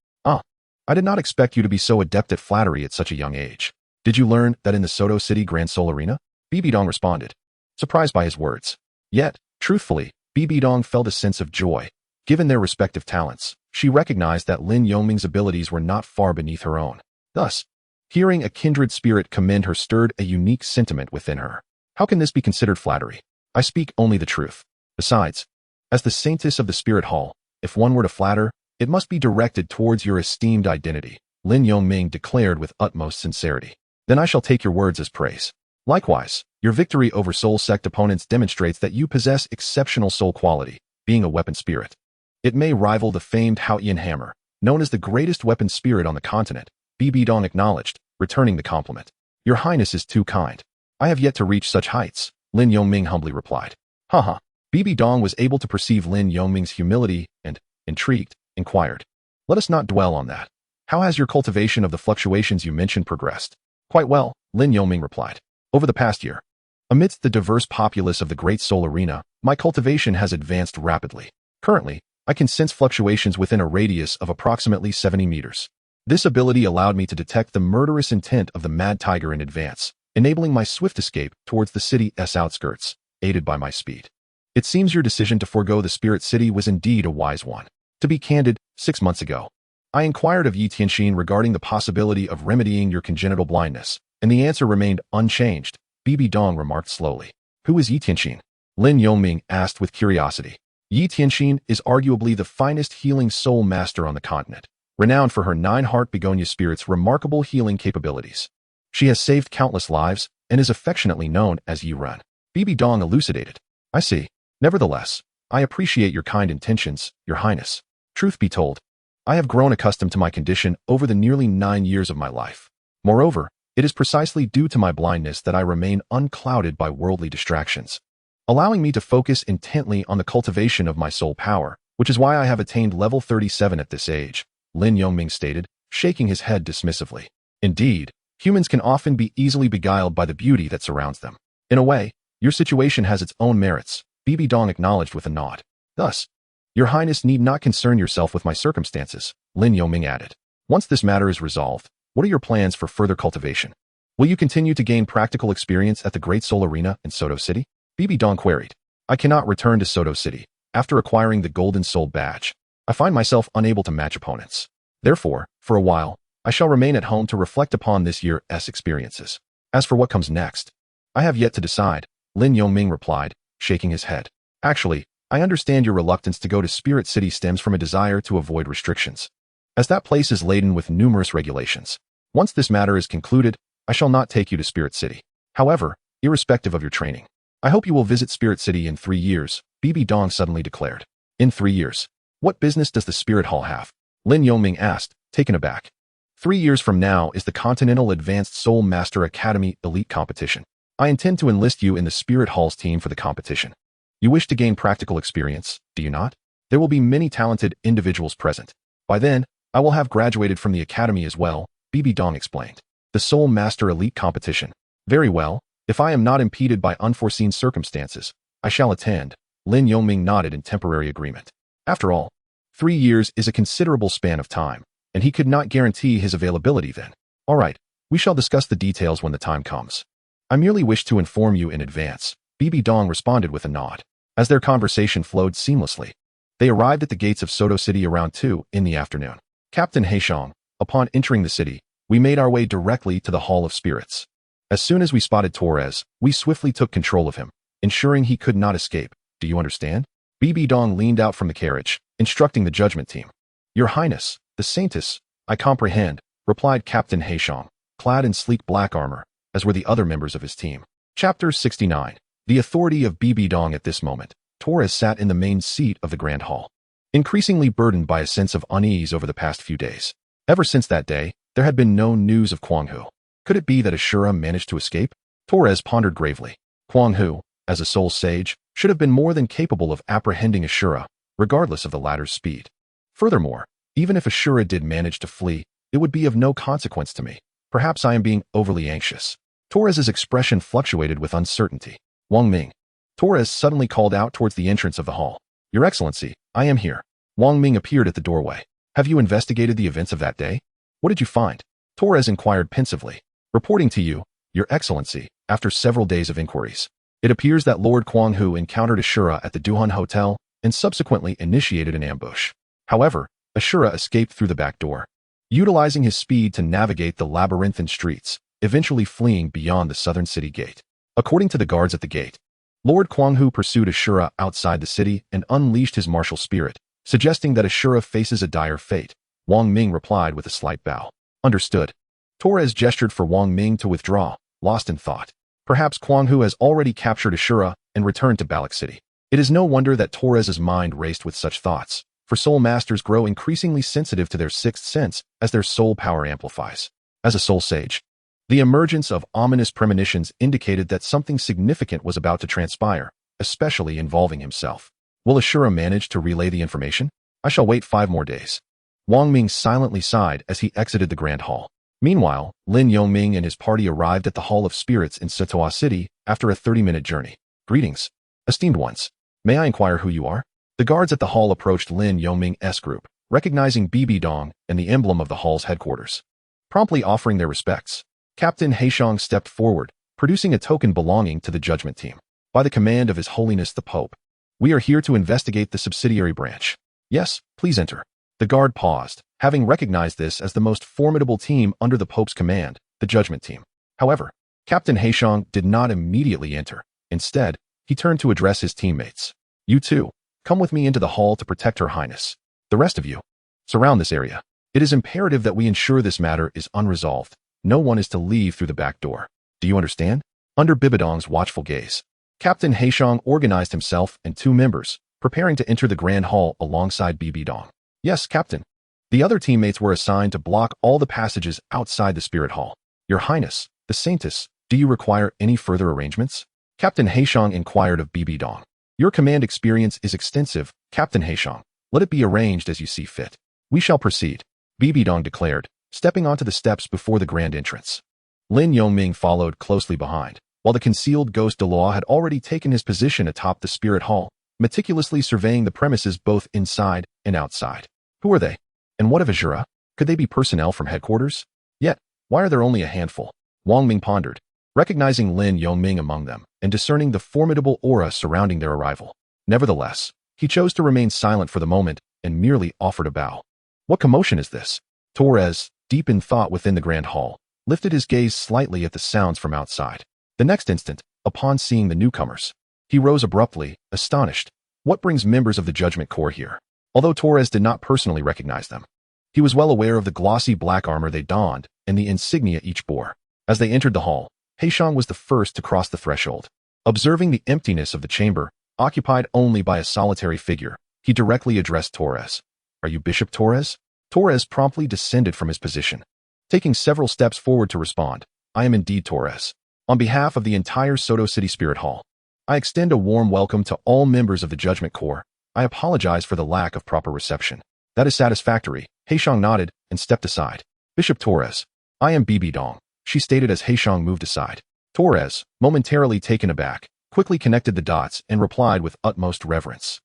I did not expect you to be so adept at flattery at such a young age. Did you learn that in the Soto City Grand Soul Arena? Bibi Dong responded, surprised by his words. Yet, truthfully, Bibi Dong felt a sense of joy. Given their respective talents, she recognized that Lin Yoming's abilities were not far beneath her own. Thus, hearing a kindred spirit commend her stirred a unique sentiment within her. How can this be considered flattery? I speak only the truth. Besides, as the saintess of the Spirit Hall, if one were to flatter, it must be directed towards your esteemed identity, Lin Yoming declared with utmost sincerity. Then I shall take your words as praise. Likewise, your victory over Soul Sect opponents demonstrates that you possess exceptional soul quality, being a weapon spirit. It may rival the famed Haotian hammer, known as the greatest weapon spirit on the continent, Bibi Dong acknowledged, returning the compliment. Your Highness is too kind. I have yet to reach such heights, Lin Yoming humbly replied. Haha. Bibi Dong was able to perceive Lin Yoming's humility and, intrigued, inquired. Let us not dwell on that. How has your cultivation of the fluctuations you mentioned progressed? Quite well, Lin Yoming replied. Over the past year, amidst the diverse populace of the Great Soul Arena, my cultivation has advanced rapidly. Currently, I can sense fluctuations within a radius of approximately 70 meters. This ability allowed me to detect the murderous intent of the Mad Tiger in advance, enabling my swift escape towards the city's outskirts, aided by my speed. It seems your decision to forego the Spirit City was indeed a wise one. To be candid, 6 months ago, I inquired of Yi Tianxin regarding the possibility of remedying your congenital blindness, and the answer remained unchanged. Bibi Dong remarked slowly. Who is Yi Tianxin? Lin Yongming asked with curiosity. Yi Tianxin is arguably the finest healing soul master on the continent, renowned for her 9-heart begonia spirit's remarkable healing capabilities. She has saved countless lives and is affectionately known as Yi Ren. Bibi Dong elucidated. I see. Nevertheless, I appreciate your kind intentions, Your Highness. Truth be told, I have grown accustomed to my condition over the nearly 9 years of my life. Moreover, it is precisely due to my blindness that I remain unclouded by worldly distractions, allowing me to focus intently on the cultivation of my soul power, which is why I have attained level 37 at this age, Lin Yongming stated, shaking his head dismissively. Indeed, humans can often be easily beguiled by the beauty that surrounds them. In a way, your situation has its own merits, Bibi Dong acknowledged with a nod. Thus, Your Highness need not concern yourself with my circumstances, Lin Yongming added. Once this matter is resolved, what are your plans for further cultivation? Will you continue to gain practical experience at the Great Soul Arena in Soto City? Bibi Dong queried. I cannot return to Soto City. After acquiring the Golden Soul Badge, I find myself unable to match opponents. Therefore, for a while, I shall remain at home to reflect upon this year's experiences. As for what comes next, I have yet to decide, Lin Yongming replied, shaking his head. Actually, I understand your reluctance to go to Spirit City stems from a desire to avoid restrictions, as that place is laden with numerous regulations. Once this matter is concluded, I shall not take you to Spirit City. However, irrespective of your training, I hope you will visit Spirit City in 3 years, Bibi Dong suddenly declared. In 3 years? What business does the Spirit Hall have? Lin Yongming asked, taken aback. 3 years from now is the Continental Advanced Soul Master Academy Elite Competition. I intend to enlist you in the Spirit Hall's team for the competition. You wish to gain practical experience, do you not? There will be many talented individuals present. By then, I will have graduated from the academy as well, Bibi Dong explained. The Soul Master Elite Competition. Very well. If I am not impeded by unforeseen circumstances, I shall attend, Lin Yongming nodded in temporary agreement. After all, 3 years is a considerable span of time, and he could not guarantee his availability then. All right, we shall discuss the details when the time comes. I merely wish to inform you in advance, Bibi Dong responded with a nod. As their conversation flowed seamlessly, they arrived at the gates of Soto City around 2 in the afternoon. Captain Heishong, upon entering the city, we made our way directly to the Hall of Spirits. As soon as we spotted Torres, we swiftly took control of him, ensuring he could not escape. Do you understand? Bibi Dong leaned out from the carriage, instructing the judgment team. Your Highness, the Saintess, I comprehend, replied Captain Heishong, clad in sleek black armor, as were the other members of his team. Chapter 69. The authority of Bibi Dong. At this moment, Torres sat in the main seat of the Grand Hall, increasingly burdened by a sense of unease over the past few days. Ever since that day, there had been no news of Kwang Hu. Could it be that Ashura managed to escape? Torres pondered gravely. Kwang Hu, as a soul sage, should have been more than capable of apprehending Ashura, regardless of the latter's speed. Furthermore, even if Ashura did manage to flee, it would be of no consequence to me. Perhaps I am being overly anxious. Torres's expression fluctuated with uncertainty. Wang Ming. Torres suddenly called out towards the entrance of the hall. Your Excellency, I am here. Wang Ming appeared at the doorway. Have you investigated the events of that day? What did you find? Torres inquired pensively. Reporting to you, Your Excellency, after several days of inquiries, it appears that Lord Kwang Hu encountered Ashura at the Duhan Hotel and subsequently initiated an ambush. However, Ashura escaped through the back door, utilizing his speed to navigate the labyrinthine streets, eventually fleeing beyond the southern city gate. According to the guards at the gate, Lord Kwang Hu pursued Ashura outside the city and unleashed his martial spirit, suggesting that Ashura faces a dire fate. Wang Ming replied with a slight bow. Understood. Torres gestured for Wang Ming to withdraw, lost in thought. Perhaps Kwang Hu has already captured Ashura and returned to Balak City. It is no wonder that Torres's mind raced with such thoughts, for soul masters grow increasingly sensitive to their sixth sense as their soul power amplifies. As a soul sage, the emergence of ominous premonitions indicated that something significant was about to transpire, especially involving himself. Will Ashura manage to relay the information? I shall wait 5 more days. Wang Ming silently sighed as he exited the Grand Hall. Meanwhile, Lin Yongming and his party arrived at the Hall of Spirits in Soto City after a 30-minute journey. Greetings, esteemed ones. May I inquire who you are? The guards at the hall approached Lin Yongming's group, recognizing Bibi Dong and the emblem of the hall's headquarters. Promptly offering their respects, Captain Heishong stepped forward, producing a token belonging to the judgment team. By the command of His Holiness the Pope, we are here to investigate the subsidiary branch. Yes, please enter. The guard paused, having recognized this as the most formidable team under the Pope's command, the Judgment Team. However, Captain Heishang did not immediately enter. Instead, he turned to address his teammates. You two, come with me into the hall to protect Her Highness. The rest of you, surround this area. It is imperative that we ensure this matter is unresolved. No one is to leave through the back door. Do you understand? Under Bibidong's watchful gaze, Captain Heishang organized himself and 2 members, preparing to enter the Grand Hall alongside Bibidong. Yes, Captain. The other teammates were assigned to block all the passages outside the Spirit Hall. Your Highness, the Saintess, do you require any further arrangements? Captain Heishang inquired of Bibidong. Your command experience is extensive, Captain Heishang. Let it be arranged as you see fit. We shall proceed, Bibidong declared, stepping onto the steps before the grand entrance. Lin Yongming followed closely behind, while the concealed ghost Douluo had already taken his position atop the Spirit Hall, meticulously surveying the premises both inside and outside. Who are they? And what of Azura? Could they be personnel from headquarters? Yet, why are there only a handful? Wang Ming pondered, recognizing Lin Yongming among them and discerning the formidable aura surrounding their arrival. Nevertheless, he chose to remain silent for the moment and merely offered a bow. What commotion is this? Torres, deep in thought within the Grand Hall, lifted his gaze slightly at the sounds from outside. The next instant, upon seeing the newcomers, he rose abruptly, astonished. What brings members of the Judgment Corps here? Although Torres did not personally recognize them, he was well aware of the glossy black armor they donned and the insignia each bore. As they entered the hall, Heishang was the first to cross the threshold. Observing the emptiness of the chamber, occupied only by a solitary figure, he directly addressed Torres. Are you Bishop Torres? Torres promptly descended from his position, taking several steps forward to respond. I am indeed Torres. On behalf of the entire Soto City Spirit Hall, I extend a warm welcome to all members of the Judgment Corps. I apologize for the lack of proper reception. That is satisfactory. Heishang nodded and stepped aside. Bishop Torres, I am Bibidong, she stated as Heishang moved aside. Torres, momentarily taken aback, quickly connected the dots and replied with utmost reverence.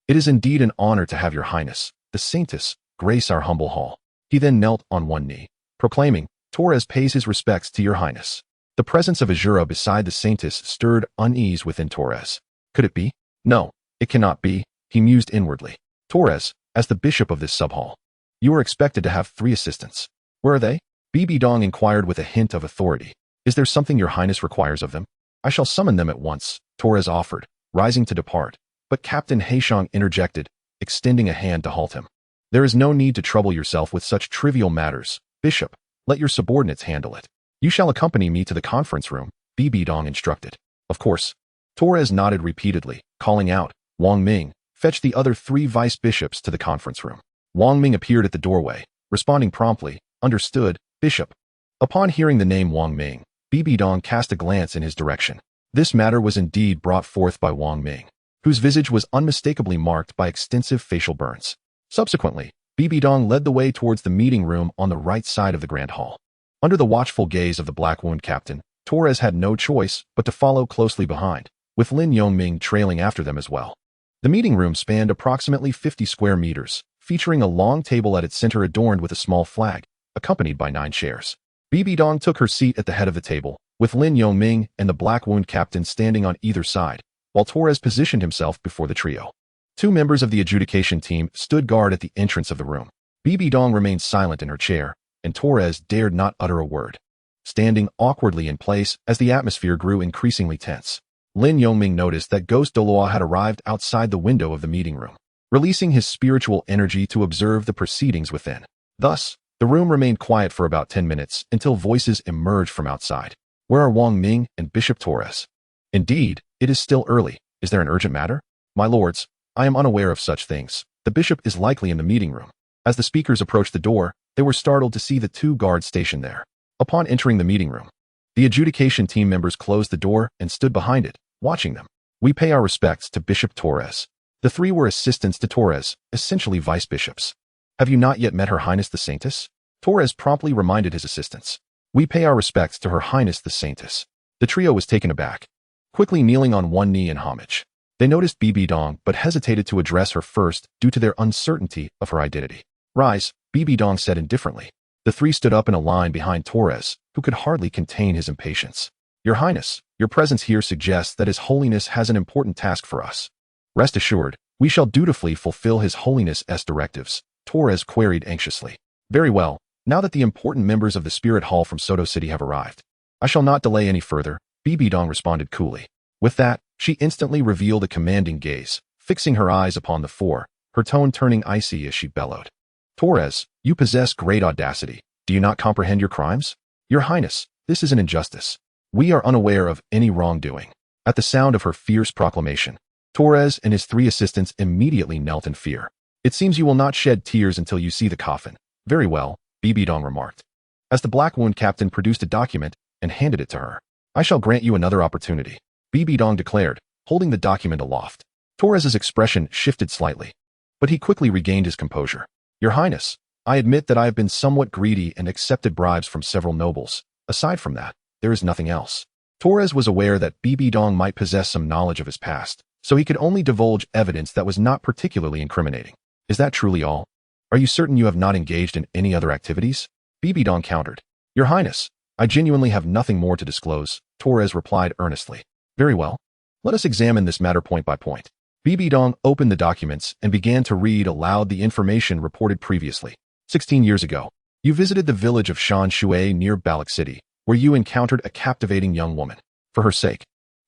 It is indeed an honor to have your Highness, the Saintess, grace our humble hall. He then knelt on one knee, proclaiming, Torres pays his respects to your Highness. The presence of Azura beside the Saintess stirred unease within Torres. Could it be? No, it cannot be, he mused inwardly. Torres, as the bishop of this sub-hall, you are expected to have 3 assistants. Where are they? Bibidong inquired with a hint of authority. Is there something your Highness requires of them? I shall summon them at once, Torres offered, rising to depart. But Captain Heishang interjected, extending a hand to halt him. There is no need to trouble yourself with such trivial matters, Bishop. Let your subordinates handle it. You shall accompany me to the conference room, Bibidong instructed. Of course. Torres nodded repeatedly, calling out, Wang Ming, fetch the other 3 vice-bishops to the conference room. Wang Ming appeared at the doorway, responding promptly, understood, Bishop. Upon hearing the name Wang Ming, Bibidong cast a glance in his direction. This matter was indeed brought forth by Wang Ming, whose visage was unmistakably marked by extensive facial burns. Subsequently, Bibidong led the way towards the meeting room on the right side of the Grand Hall. Under the watchful gaze of the Black Wound Captain, Torres had no choice but to follow closely behind, with Lin Yongming trailing after them as well. The meeting room spanned approximately 50 square meters, featuring a long table at its center adorned with a small flag, accompanied by 9 chairs. Bibidong took her seat at the head of the table, with Lin Yongming and the Black Wound Captain standing on either side, while Torres positioned himself before the trio. 2 members of the adjudication team stood guard at the entrance of the room. Bibidong remained silent in her chair, and Torres dared not utter a word, standing awkwardly in place as the atmosphere grew increasingly tense. Lin Yongming noticed that Ghost Douluo had arrived outside the window of the meeting room, releasing his spiritual energy to observe the proceedings within. Thus, the room remained quiet for about 10 minutes until voices emerged from outside. Where are Wang Ming and Bishop Torres? Indeed, it is still early. Is there an urgent matter? My lords, I am unaware of such things. The bishop is likely in the meeting room. As the speakers approached the door, they were startled to see the 2 guards stationed there. Upon entering the meeting room, the adjudication team members closed the door and stood behind it, watching them. We pay our respects to Bishop Torres. The 3 were assistants to Torres, essentially vice-bishops. Have you not yet met Her Highness the Saintess? Torres promptly reminded his assistants. We pay our respects to Her Highness the Saintess. The trio was taken aback, quickly kneeling on one knee in homage. They noticed Bibidong but hesitated to address her first due to their uncertainty of her identity. Rise, Bibidong said indifferently. The 3 stood up in a line behind Torres, who could hardly contain his impatience. Your Highness, your presence here suggests that His Holiness has an important task for us. Rest assured, we shall dutifully fulfill His Holiness's directives, Torres queried anxiously. Very well, now that the important members of the Spirit Hall from Soto City have arrived, I shall not delay any further, Bibi Dong responded coolly. With that, she instantly revealed a commanding gaze, fixing her eyes upon the four, her tone turning icy as she bellowed. Torres, you possess great audacity. Do you not comprehend your crimes? Your Highness, this is an injustice. We are unaware of any wrongdoing. At the sound of her fierce proclamation, Torres and his three assistants immediately knelt in fear. It seems you will not shed tears until you see the coffin. Very well, Bibi Dong remarked, as the Black Wound Captain produced a document and handed it to her. I shall grant you another opportunity, Bibi Dong declared, holding the document aloft. Torres's expression shifted slightly, but he quickly regained his composure. Your Highness, I admit that I have been somewhat greedy and accepted bribes from several nobles. Aside from that, there is nothing else. Torres was aware that Bibi Dong might possess some knowledge of his past, so he could only divulge evidence that was not particularly incriminating. Is that truly all? Are you certain you have not engaged in any other activities? Bibi Dong countered. Your Highness, I genuinely have nothing more to disclose, Torres replied earnestly. Very well. Let us examine this matter point by point. Bibi Dong opened the documents and began to read aloud the information reported previously. 16 years ago, you visited the village of Shan Shui near Balak City, where you encountered a captivating young woman. For her sake,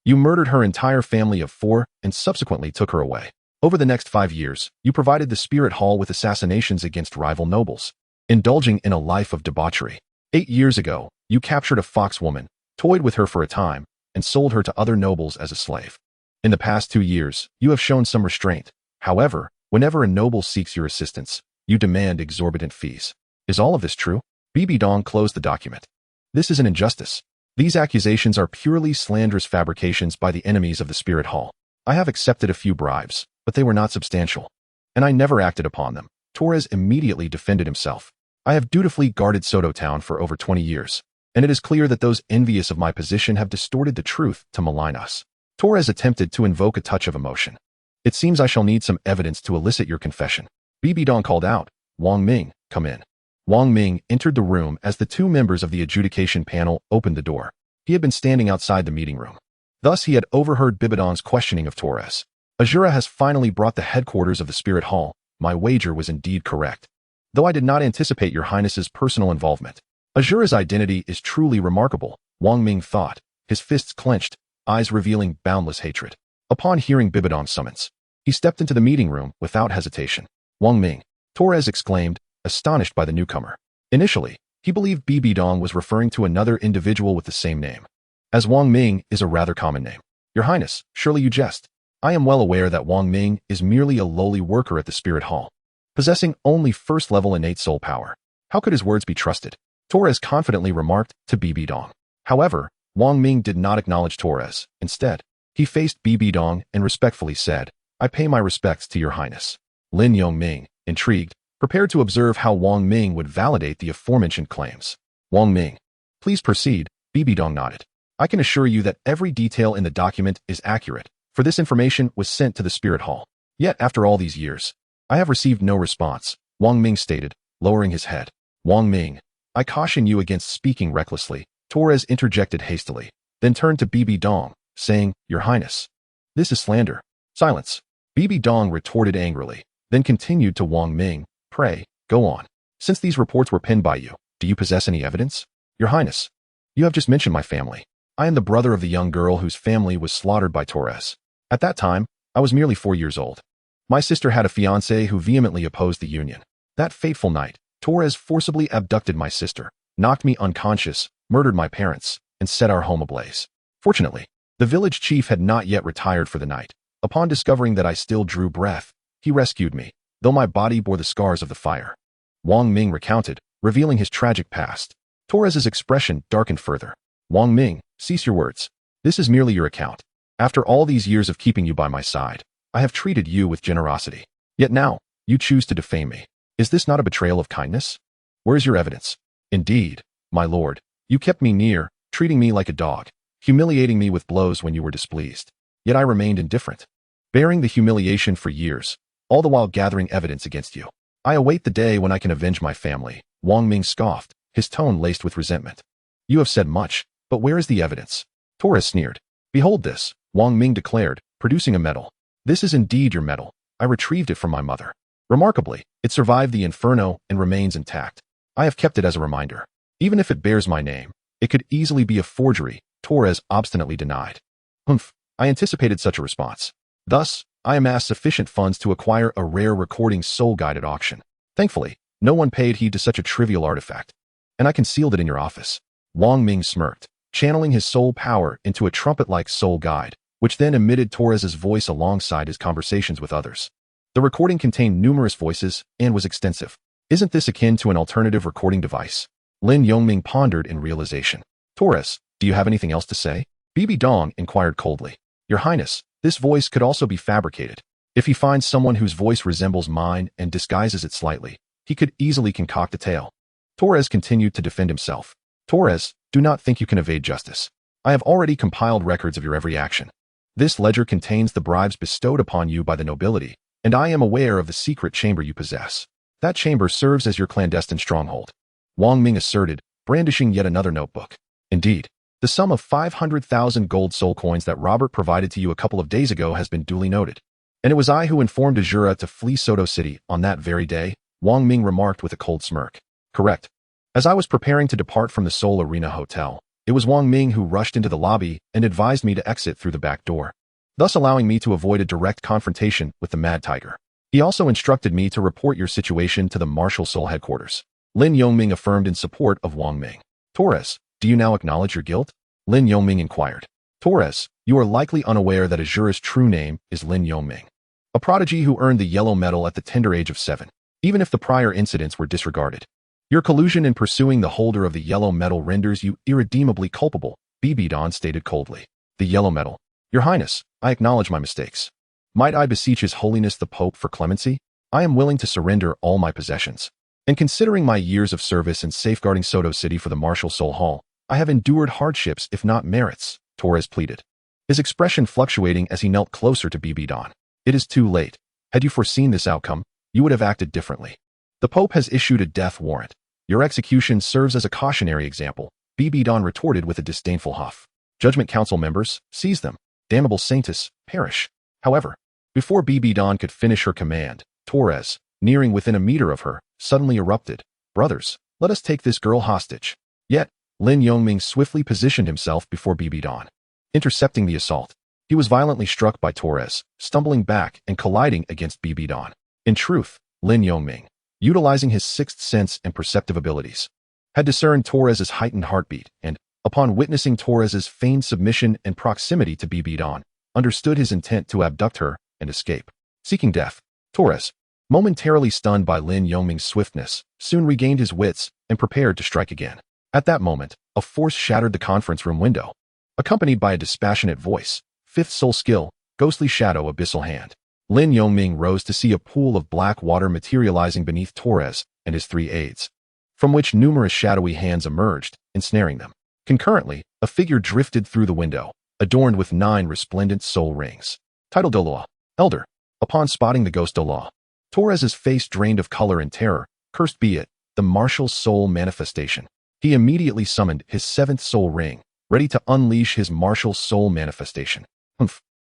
you murdered her entire family of 4 and subsequently took her away. Over the next 5 years, you provided the Spirit Hall with assassinations against rival nobles, indulging in a life of debauchery. 8 years ago, you captured a fox woman, toyed with her for a time, and sold her to other nobles as a slave. In the past 2 years, you have shown some restraint. However, whenever a noble seeks your assistance, you demand exorbitant fees. Is all of this true? Bibi Dong closed the document. This is an injustice. These accusations are purely slanderous fabrications by the enemies of the Spirit Hall. I have accepted a few bribes, but they were not substantial, and I never acted upon them. Torres immediately defended himself. I have dutifully guarded Soto Town for over 20 years, and it is clear that those envious of my position have distorted the truth to malign us. Torres attempted to invoke a touch of emotion. It seems I shall need some evidence to elicit your confession. Bibi Dong called out, Wang Ming, come in. Wang Ming entered the room as the 2 members of the adjudication panel opened the door. He had been standing outside the meeting room. Thus he had overheard Bibi Dong's questioning of Torres. Azura has finally brought the headquarters of the Spirit Hall. My wager was indeed correct, though I did not anticipate your Highness's personal involvement. Azura's identity is truly remarkable, Wang Ming thought, his fists clenched, eyes revealing boundless hatred. Upon hearing Bibi Dong's summons, he stepped into the meeting room without hesitation. Wang Ming, Torres exclaimed, astonished by the newcomer. Initially, he believed Bibi Dong was referring to another individual with the same name, as Wang Ming is a rather common name. Your Highness, surely you jest. I am well aware that Wang Ming is merely a lowly worker at the Spirit Hall, possessing only first-level innate soul power. How could his words be trusted? Torres confidently remarked to Bibi Dong. However, Wang Ming did not acknowledge Torres. Instead, he faced Bibi Dong and respectfully said, I pay my respects to your Highness. Lin Yongming, intrigued, prepared to observe how Wang Ming would validate the aforementioned claims. Wang Ming, please proceed, Bibi Dong nodded. I can assure you that every detail in the document is accurate, for this information was sent to the Spirit Hall. Yet after all these years, I have received no response, Wang Ming stated, lowering his head. Wang Ming, I caution you against speaking recklessly, Torres interjected hastily, then turned to Bibi Dong, saying, Your Highness, this is slander. Silence. Bibi Dong retorted angrily, then continued to Wang Ming, pray, go on. Since these reports were penned by you, do you possess any evidence? Your Highness, you have just mentioned my family. I am the brother of the young girl whose family was slaughtered by Torres. At that time, I was merely 4 years old. My sister had a fiancé who vehemently opposed the union. That fateful night, Torres forcibly abducted my sister, knocked me unconscious, murdered my parents, and set our home ablaze. Fortunately, the village chief had not yet retired for the night. Upon discovering that I still drew breath, he rescued me, though my body bore the scars of the fire. Wang Ming recounted, revealing his tragic past. Torres's expression darkened further. Wang Ming, cease your words. This is merely your account. After all these years of keeping you by my side, I have treated you with generosity. Yet now, you choose to defame me. Is this not a betrayal of kindness? Where is your evidence? Indeed, my lord, you kept me near, treating me like a dog, humiliating me with blows when you were displeased. Yet I remained indifferent, bearing the humiliation for years, all the while gathering evidence against you. I await the day when I can avenge my family, Wang Ming scoffed, his tone laced with resentment. You have said much, but where is the evidence? Torres sneered. Behold this, Wang Ming declared, producing a medal. This is indeed your medal. I retrieved it from my mother. Remarkably, it survived the inferno and remains intact. I have kept it as a reminder. Even if it bears my name, it could easily be a forgery, Torres obstinately denied. I anticipated such a response. Thus, I amassed sufficient funds to acquire a rare recording soul guide at auction. Thankfully, no one paid heed to such a trivial artifact, and I concealed it in your office. Wang Ming smirked, channeling his soul power into a trumpet-like soul guide, which then emitted Torres's voice alongside his conversations with others. The recording contained numerous voices and was extensive. Isn't this akin to an alternative recording device? Lin Yongming pondered in realization. Torres, do you have anything else to say? Bibi Dong inquired coldly. Your Highness, this voice could also be fabricated. If he finds someone whose voice resembles mine and disguises it slightly, he could easily concoct a tale. Torres continued to defend himself. Torres, do not think you can evade justice. I have already compiled records of your every action. This ledger contains the bribes bestowed upon you by the nobility, and I am aware of the secret chamber you possess. That chamber serves as your clandestine stronghold. Wang Ming asserted, brandishing yet another notebook. Indeed, the sum of 500,000 gold soul coins that Robert provided to you a couple of days ago has been duly noted. And it was I who informed Azura to flee Soto City on that very day, Wang Ming remarked with a cold smirk. Correct. As I was preparing to depart from the Seoul Arena Hotel, it was Wang Ming who rushed into the lobby and advised me to exit through the back door, thus allowing me to avoid a direct confrontation with the Mad Tiger. He also instructed me to report your situation to the Martial Soul headquarters. Lin Yongming affirmed in support of Wang Ming. Torres, do you now acknowledge your guilt? Lin Yongming inquired. Torres, you are likely unaware that Azura's true name is Lin Yongming, a prodigy who earned the yellow medal at the tender age of 7, even if the prior incidents were disregarded. Your collusion in pursuing the holder of the yellow medal renders you irredeemably culpable, Bibi Don stated coldly. The yellow medal. Your Highness, I acknowledge my mistakes. Might I beseech His Holiness the Pope for clemency? I am willing to surrender all my possessions. And considering my years of service in safeguarding Soto City for the Martial Soul Hall, I have endured hardships if not merits, Torres pleaded, his expression fluctuating as he knelt closer to Bibi Don. It is too late. Had you foreseen this outcome, you would have acted differently. The Pope has issued a death warrant. Your execution serves as a cautionary example, Bibi Don retorted with a disdainful huff. Judgment Council members, seize them. Damnable Saintus, perish. However, before Bibi Don could finish her command, Torres, nearing within a meter of her, suddenly erupted. Brothers, let us take this girl hostage. Yet, Lin Yongming swiftly positioned himself before Bibi Don, intercepting the assault. He was violently struck by Torres, stumbling back and colliding against Bibi Don. In truth, Lin Yongming, utilizing his sixth sense and perceptive abilities, had discerned Torres's heightened heartbeat and, upon witnessing Torres's feigned submission and proximity to Bibi Don, understood his intent to abduct her and escape. Seeking death, Torres, momentarily stunned by Lin Yongming's swiftness, soon regained his wits and prepared to strike again. At that moment, a force shattered the conference room window, accompanied by a dispassionate voice, fifth soul skill, ghostly shadow abyssal hand. Lin Yongming rose to see a pool of black water materializing beneath Torres and his 3 aides, from which numerous shadowy hands emerged, ensnaring them. Concurrently, a figure drifted through the window, adorned with 9 resplendent soul rings. Title Douluo, Elder. Upon spotting the ghost Douluo, Torres's face drained of color and terror. Cursed be it, the martial soul manifestation. He immediately summoned his 7th soul ring, ready to unleash his martial soul manifestation.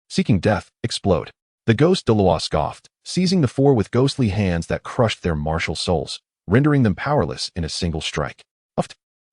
Seeking death, explode. The ghost Douluo scoffed, seizing the 4 with ghostly hands that crushed their martial souls, rendering them powerless in a single strike.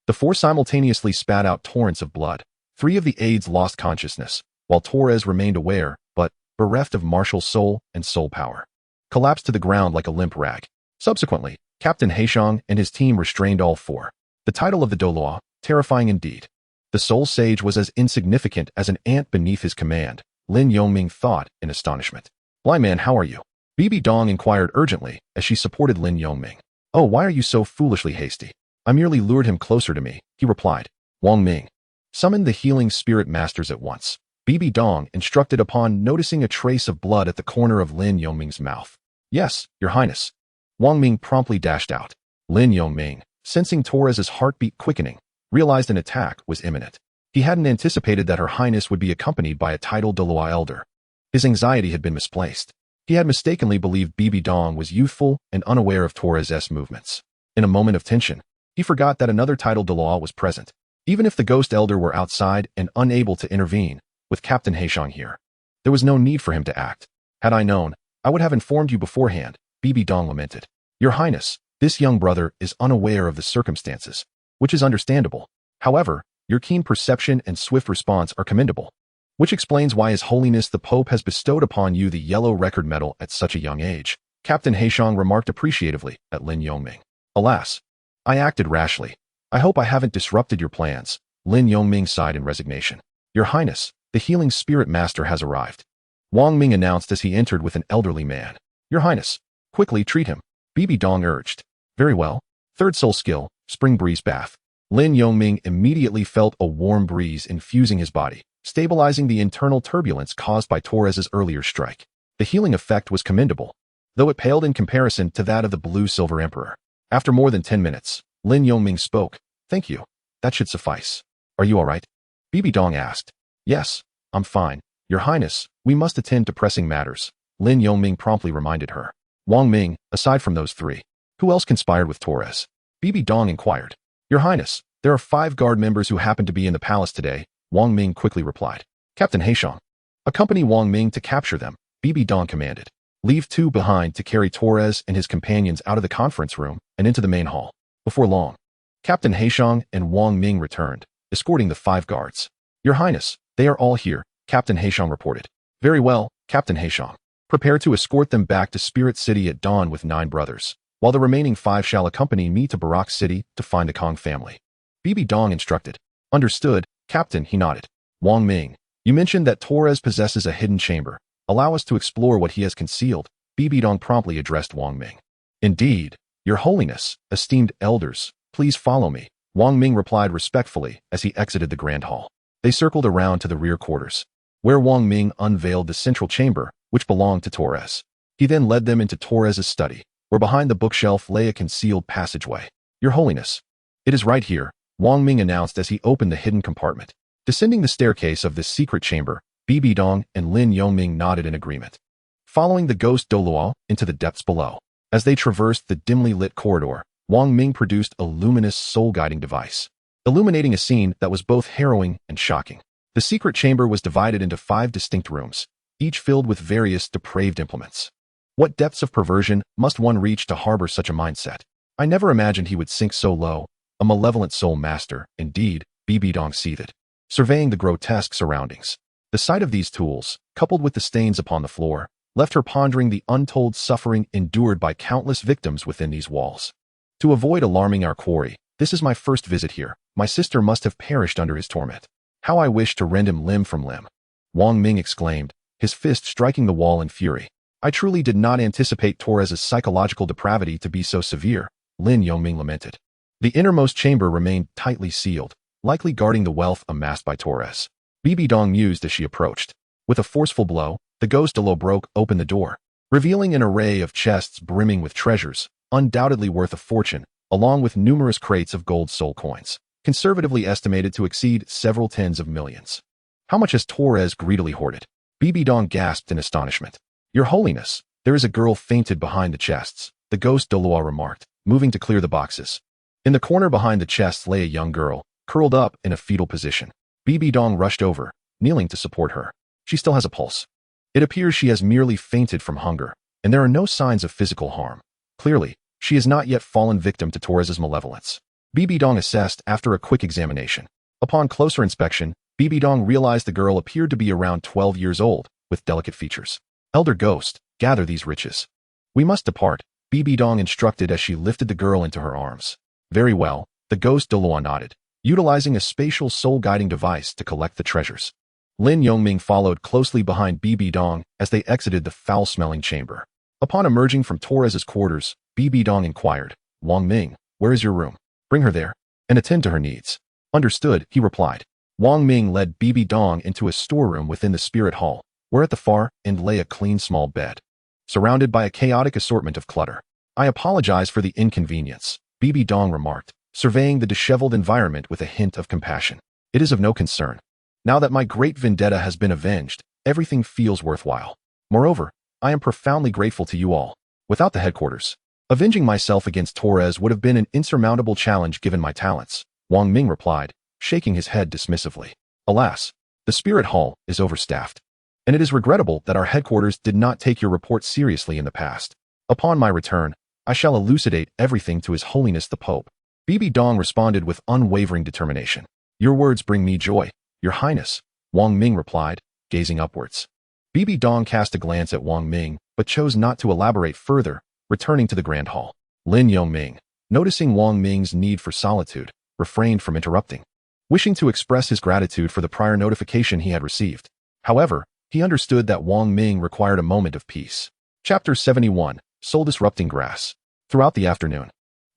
The 4 simultaneously spat out torrents of blood. 3 of the aides lost consciousness, while Torres remained aware, but, bereft of martial soul and soul power, collapsed to the ground like a limp rag. Subsequently, Captain Haishong and his team restrained all 4. The title of the Douluo, terrifying indeed. The soul sage was as insignificant as an ant beneath his command, Lin Yongming thought in astonishment. Blind man, how are you? Bibi Dong inquired urgently as she supported Lin Yongming. Oh, why are you so foolishly hasty? I merely lured him closer to me, he replied. Wang Ming, summon the healing spirit masters at once. Bibi Dong instructed upon noticing a trace of blood at the corner of Lin Yongming's mouth. Yes, your highness. Wang Ming promptly dashed out. Lin Yongming, sensing Torres's heartbeat quickening, realized an attack was imminent. He hadn't anticipated that her highness would be accompanied by a titled Douluo elder. His anxiety had been misplaced. He had mistakenly believed Bibi Dong was youthful and unaware of Torres's movements. In a moment of tension, he forgot that another titled Douluo was present. Even if the ghost elder were outside and unable to intervene, with Captain Haishong here, there was no need for him to act. Had I known, I would have informed you beforehand, Bibi Dong lamented. Your Highness, this young brother is unaware of the circumstances, which is understandable. However, your keen perception and swift response are commendable, which explains why His Holiness the Pope has bestowed upon you the yellow record medal at such a young age. Captain Heishang remarked appreciatively at Lin Yongming. Alas, I acted rashly. I hope I haven't disrupted your plans. Lin Yongming sighed in resignation. Your Highness, the healing spirit master has arrived. Wang Ming announced as he entered with an elderly man. Your Highness, quickly treat him. Bibi Dong urged. Very well. Third soul skill, spring breeze bath. Lin Yongming immediately felt a warm breeze infusing his body, stabilizing the internal turbulence caused by Torres's earlier strike. The healing effect was commendable, though it paled in comparison to that of the blue-silver emperor. After more than 10 minutes, Lin Yongming spoke. Thank you. That should suffice. Are you all right? Bibi Dong asked. Yes, I'm fine. Your Highness, we must attend to pressing matters. Lin Yongming promptly reminded her. Wang Ming, aside from those three, who else conspired with Torres? Bibi Dong inquired. Your Highness, there are 5 guard members who happen to be in the palace today, Wang Ming quickly replied. Captain Heishang, accompany Wang Ming to capture them, Bibi Dong commanded. Leave 2 behind to carry Torres and his companions out of the conference room and into the main hall. Before long, Captain Heishang and Wang Ming returned, escorting the 5 guards. Your Highness, they are all here, Captain Heishang reported. Very well, Captain Heishang. Prepare to escort them back to Spirit City at dawn with 9 brothers, while the remaining 5 shall accompany me to Barak City to find the Kong family. Bibi Dong instructed. Understood, Captain, he nodded. Wang Ming, you mentioned that Torres possesses a hidden chamber. Allow us to explore what he has concealed. Bibi Dong promptly addressed Wang Ming. Indeed, Your Holiness, esteemed elders, please follow me, Wang Ming replied respectfully as he exited the grand hall. They circled around to the rear quarters, where Wang Ming unveiled the central chamber, which belonged to Torres. He then led them into Torres's study, where behind the bookshelf lay a concealed passageway. Your Holiness, it is right here, Wang Ming announced as he opened the hidden compartment. Descending the staircase of this secret chamber, Bibi Dong and Lin Yongming nodded in agreement, following the ghost Douluo into the depths below. As they traversed the dimly lit corridor, Wang Ming produced a luminous soul-guiding device, illuminating a scene that was both harrowing and shocking. The secret chamber was divided into 5 distinct rooms, each filled with various depraved implements. What depths of perversion must one reach to harbor such a mindset? I never imagined he would sink so low. A malevolent soul master, indeed, Bibi Dong seethed, surveying the grotesque surroundings. The sight of these tools, coupled with the stains upon the floor, left her pondering the untold suffering endured by countless victims within these walls. To avoid alarming our quarry, this is my first visit here. My sister must have perished under his torment. How I wish to rend him limb from limb. Wang Ming exclaimed, his fist striking the wall in fury. I truly did not anticipate Torres's psychological depravity to be so severe, Lin Yongming lamented. The innermost chamber remained tightly sealed, likely guarding the wealth amassed by Torres. Bibi Dong mused as she approached. With a forceful blow, the ghost Douluo broke open the door, revealing an array of chests brimming with treasures, undoubtedly worth a fortune, along with numerous crates of gold soul coins, conservatively estimated to exceed several tens of millions. How much has Torres greedily hoarded? Bibi Dong gasped in astonishment. Your Holiness, there is a girl fainted behind the chests, the ghost Douluo remarked, moving to clear the boxes. In the corner behind the chests lay a young girl, curled up in a fetal position. Bibi Dong rushed over, kneeling to support her. She still has a pulse. It appears she has merely fainted from hunger, and there are no signs of physical harm. Clearly, she has not yet fallen victim to Torres's malevolence. Bibi Dong assessed after a quick examination. Upon closer inspection, Bibi Dong realized the girl appeared to be around 12 years old, with delicate features. Elder Ghost, gather these riches. We must depart, Bibi Dong instructed as she lifted the girl into her arms. Very well, the ghost Douluo nodded, utilizing a spatial soul-guiding device to collect the treasures. Lin Yongming followed closely behind Bibi Dong as they exited the foul-smelling chamber. Upon emerging from Torres's quarters, Bibi Dong inquired, Wang Ming, where is your room? Bring her there, and attend to her needs. Understood, he replied. Wang Ming led Bibi Dong into a storeroom within the spirit hall, where at the far end lay a clean small bed, surrounded by a chaotic assortment of clutter. I apologize for the inconvenience, Bibi Dong remarked, surveying the disheveled environment with a hint of compassion. It is of no concern. Now that my great vendetta has been avenged, everything feels worthwhile. Moreover, I am profoundly grateful to you all. Without the headquarters, avenging myself against Torres would have been an insurmountable challenge given my talents, Wang Ming replied, shaking his head dismissively. Alas, the spirit hall is overstaffed, and it is regrettable that our headquarters did not take your report seriously in the past. Upon my return, I shall elucidate everything to His Holiness the Pope. Bibi Dong responded with unwavering determination. Your words bring me joy, Your Highness, Wang Ming replied, gazing upwards. Bibi Dong cast a glance at Wang Ming, but chose not to elaborate further, returning to the Grand Hall. Lin Yongming, noticing Wang Ming's need for solitude, refrained from interrupting, wishing to express his gratitude for the prior notification he had received. However, he understood that Wang Ming required a moment of peace. Chapter 71, Soul Disrupting Grass. Throughout the afternoon,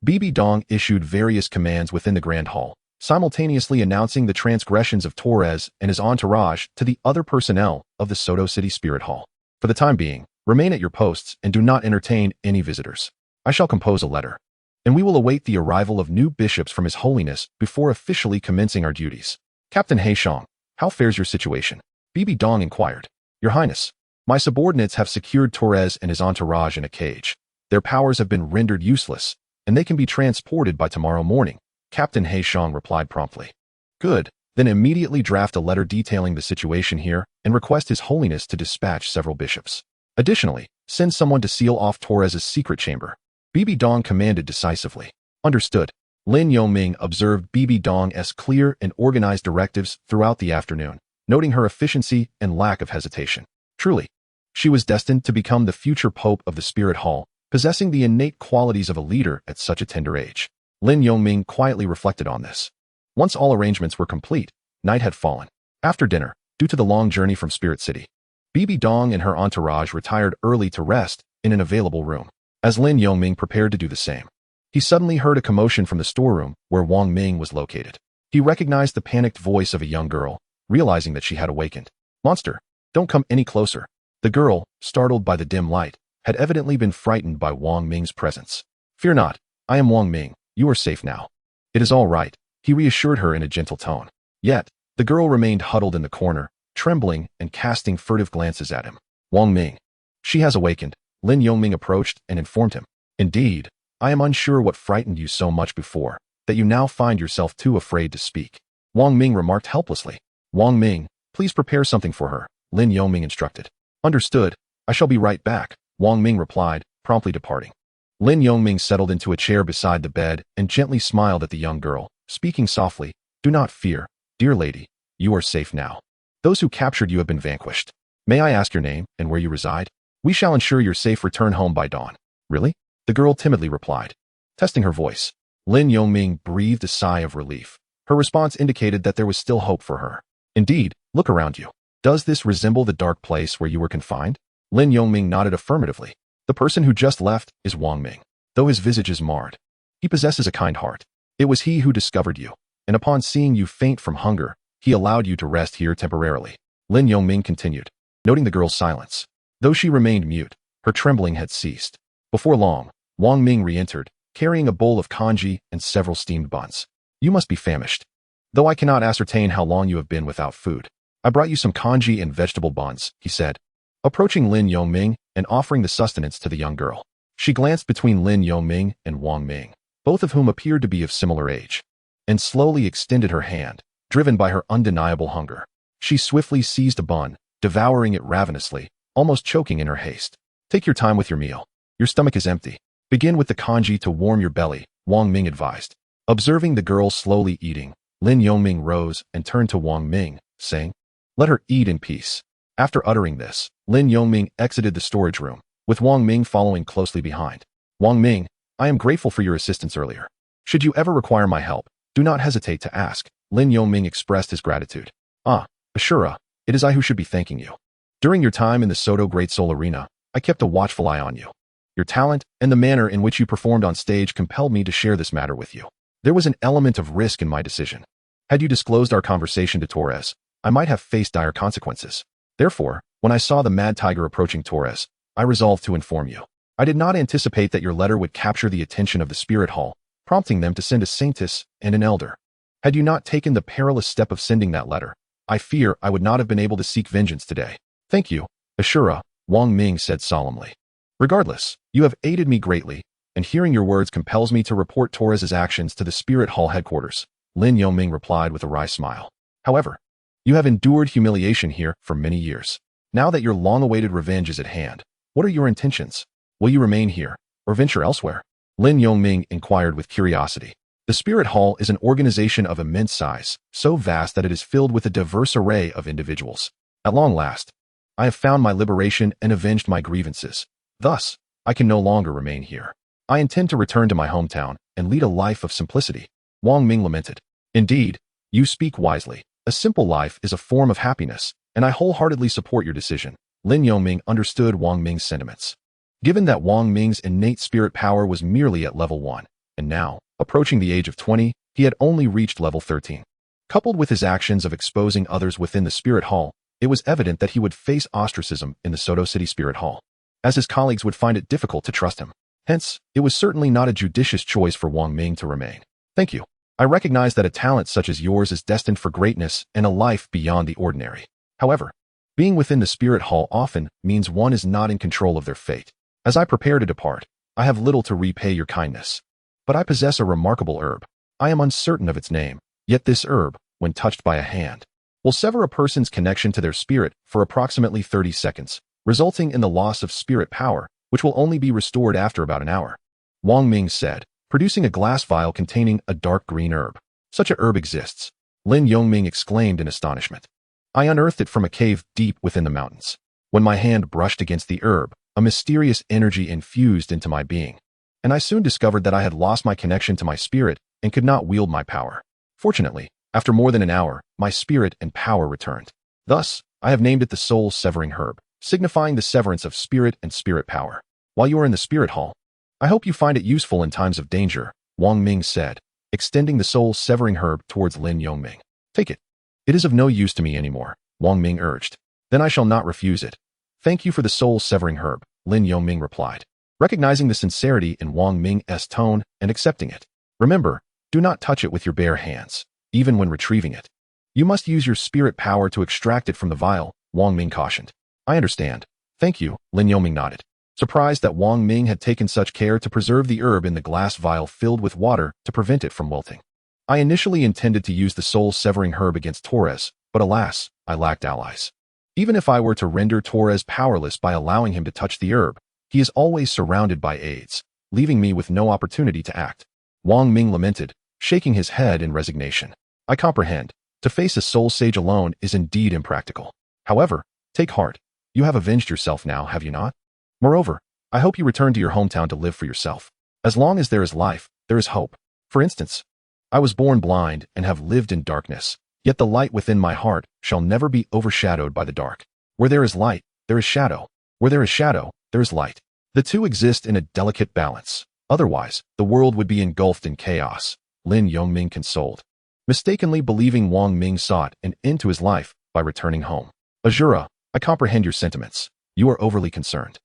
Bibi Dong issued various commands within the Grand Hall, simultaneously announcing the transgressions of Torres and his entourage to the other personnel of the Soto City Spirit Hall. For the time being, remain at your posts and do not entertain any visitors. I shall compose a letter, and we will await the arrival of new bishops from His Holiness before officially commencing our duties. Captain Heishong, how fares your situation? Bibi Dong inquired. Your Highness, my subordinates have secured Torres and his entourage in a cage. Their powers have been rendered useless, and they can be transported by tomorrow morning, Captain Heishong replied promptly. Good, then immediately draft a letter detailing the situation here and request His Holiness to dispatch several bishops. Additionally, send someone to seal off Torres's secret chamber. Bibi Dong commanded decisively. Understood. Lin Yongming observed Bibi Dong's clear and organized directives throughout the afternoon, noting her efficiency and lack of hesitation. Truly, she was destined to become the future Pope of the Spirit Hall, possessing the innate qualities of a leader at such a tender age. Lin Yongming quietly reflected on this. Once all arrangements were complete, night had fallen. After dinner, due to the long journey from Spirit City, Bibi Dong and her entourage retired early to rest in an available room. As Lin Yongming prepared to do the same, he suddenly heard a commotion from the storeroom where Wang Ming was located. He recognized the panicked voice of a young girl, realizing that she had awakened. Monster, don't come any closer. The girl, startled by the dim light, had evidently been frightened by Wang Ming's presence. Fear not, I am Wang Ming, you are safe now. It is all right, he reassured her in a gentle tone. Yet, the girl remained huddled in the corner, trembling and casting furtive glances at him. Wang Ming. She has awakened. Lin Yongming approached and informed him. Indeed, I am unsure what frightened you so much before, that you now find yourself too afraid to speak. Wang Ming remarked helplessly. Wang Ming, please prepare something for her, Lin Yongming instructed. Understood, I shall be right back, Wang Ming replied, promptly departing. Lin Yongming settled into a chair beside the bed and gently smiled at the young girl, speaking softly. Do not fear, dear lady, you are safe now. Those who captured you have been vanquished. May I ask your name and where you reside? We shall ensure your safe return home by dawn. Really? The girl timidly replied. Testing her voice, Lin Yongming breathed a sigh of relief. Her response indicated that there was still hope for her. Indeed, look around you. Does this resemble the dark place where you were confined? Lin Yongming nodded affirmatively. The person who just left is Wang Ming. Though his visage is marred, he possesses a kind heart. It was he who discovered you, and upon seeing you faint from hunger, he allowed you to rest here temporarily. Lin Yongming continued, noting the girl's silence. Though she remained mute, her trembling had ceased. Before long, Wang Ming re-entered, carrying a bowl of congee and several steamed buns. You must be famished. Though I cannot ascertain how long you have been without food, I brought you some congee and vegetable buns, he said, approaching Lin Yongming and offering the sustenance to the young girl. She glanced between Lin Yongming and Wang Ming, both of whom appeared to be of similar age, and slowly extended her hand, driven by her undeniable hunger. She swiftly seized a bun, devouring it ravenously, almost choking in her haste. Take your time with your meal. Your stomach is empty. Begin with the congee to warm your belly, Wang Ming advised. Observing the girl slowly eating, Lin Yongming rose and turned to Wang Ming, saying, Let her eat in peace. After uttering this, Lin Yongming exited the storage room, with Wang Ming following closely behind. Wang Ming, I am grateful for your assistance earlier. Should you ever require my help, do not hesitate to ask. Lin Yongming expressed his gratitude. Ah, Ashura, it is I who should be thanking you. During your time in the Soto Great Soul Arena, I kept a watchful eye on you. Your talent and the manner in which you performed on stage compelled me to share this matter with you. There was an element of risk in my decision. Had you disclosed our conversation to Torres, I might have faced dire consequences. Therefore, when I saw the Mad Tiger approaching Torres, I resolved to inform you. I did not anticipate that your letter would capture the attention of the Spirit Hall, prompting them to send a saintess and an elder. Had you not taken the perilous step of sending that letter, I fear I would not have been able to seek vengeance today. Thank you, Ashura, Wang Ming said solemnly. Regardless, you have aided me greatly, and hearing your words compels me to report Torres's actions to the Spirit Hall headquarters, Lin Yongming replied with a wry smile. However, you have endured humiliation here for many years. Now that your long-awaited revenge is at hand, what are your intentions? Will you remain here, or venture elsewhere? Lin Yongming inquired with curiosity. The Spirit Hall is an organization of immense size, so vast that it is filled with a diverse array of individuals. At long last, I have found my liberation and avenged my grievances. Thus, I can no longer remain here. I intend to return to my hometown and lead a life of simplicity. Wang Ming lamented. Indeed, you speak wisely. A simple life is a form of happiness, and I wholeheartedly support your decision. Lin Yongming understood Wang Ming's sentiments. Given that Wang Ming's innate spirit power was merely at level 1, and now, approaching the age of 20, he had only reached level 13. Coupled with his actions of exposing others within the Spirit Hall, it was evident that he would face ostracism in the Soto City Spirit Hall, as his colleagues would find it difficult to trust him. Hence, it was certainly not a judicious choice for Wang Ming to remain. Thank you. I recognize that a talent such as yours is destined for greatness and a life beyond the ordinary. However, being within the Spirit Hall often means one is not in control of their fate. As I prepare to depart, I have little to repay your kindness. But I possess a remarkable herb. I am uncertain of its name, yet this herb, when touched by a hand, will sever a person's connection to their spirit for approximately 30 seconds, resulting in the loss of spirit power, which will only be restored after about an hour. Wang Ming said, producing a glass vial containing a dark green herb. Such a herb exists. Lin Yongming exclaimed in astonishment. I unearthed it from a cave deep within the mountains. When my hand brushed against the herb, a mysterious energy infused into my being, and I soon discovered that I had lost my connection to my spirit and could not wield my power. Fortunately, after more than an hour, my spirit and power returned. Thus, I have named it the soul-severing herb, signifying the severance of spirit and spirit power. While you are in the Spirit Hall, I hope you find it useful in times of danger, Wang Ming said, extending the soul-severing herb towards Lin Yongming. Take it. It is of no use to me anymore, Wang Ming urged. Then I shall not refuse it. Thank you for the soul-severing herb, Lin Yongming replied, recognizing the sincerity in Wang Ming's tone and accepting it. Remember, do not touch it with your bare hands, even when retrieving it. You must use your spirit power to extract it from the vial, Wang Ming cautioned. I understand. Thank you, Lin Yongming nodded, surprised that Wang Ming had taken such care to preserve the herb in the glass vial filled with water to prevent it from wilting. I initially intended to use the soul-severing herb against Torres, but alas, I lacked allies. Even if I were to render Torres powerless by allowing him to touch the herb, he is always surrounded by aides, leaving me with no opportunity to act. Wang Ming lamented, shaking his head in resignation. I comprehend. To face a soul sage alone is indeed impractical. However, take heart. You have avenged yourself now, have you not? Moreover, I hope you return to your hometown to live for yourself. As long as there is life, there is hope. For instance, I was born blind and have lived in darkness, yet the light within my heart shall never be overshadowed by the dark. Where there is light, there is shadow. Where there is shadow, there is light. The two exist in a delicate balance. Otherwise, the world would be engulfed in chaos, Lin Yongming consoled, mistakenly believing Wang Ming sought an end to his life by returning home. Azura, I comprehend your sentiments. You are overly concerned.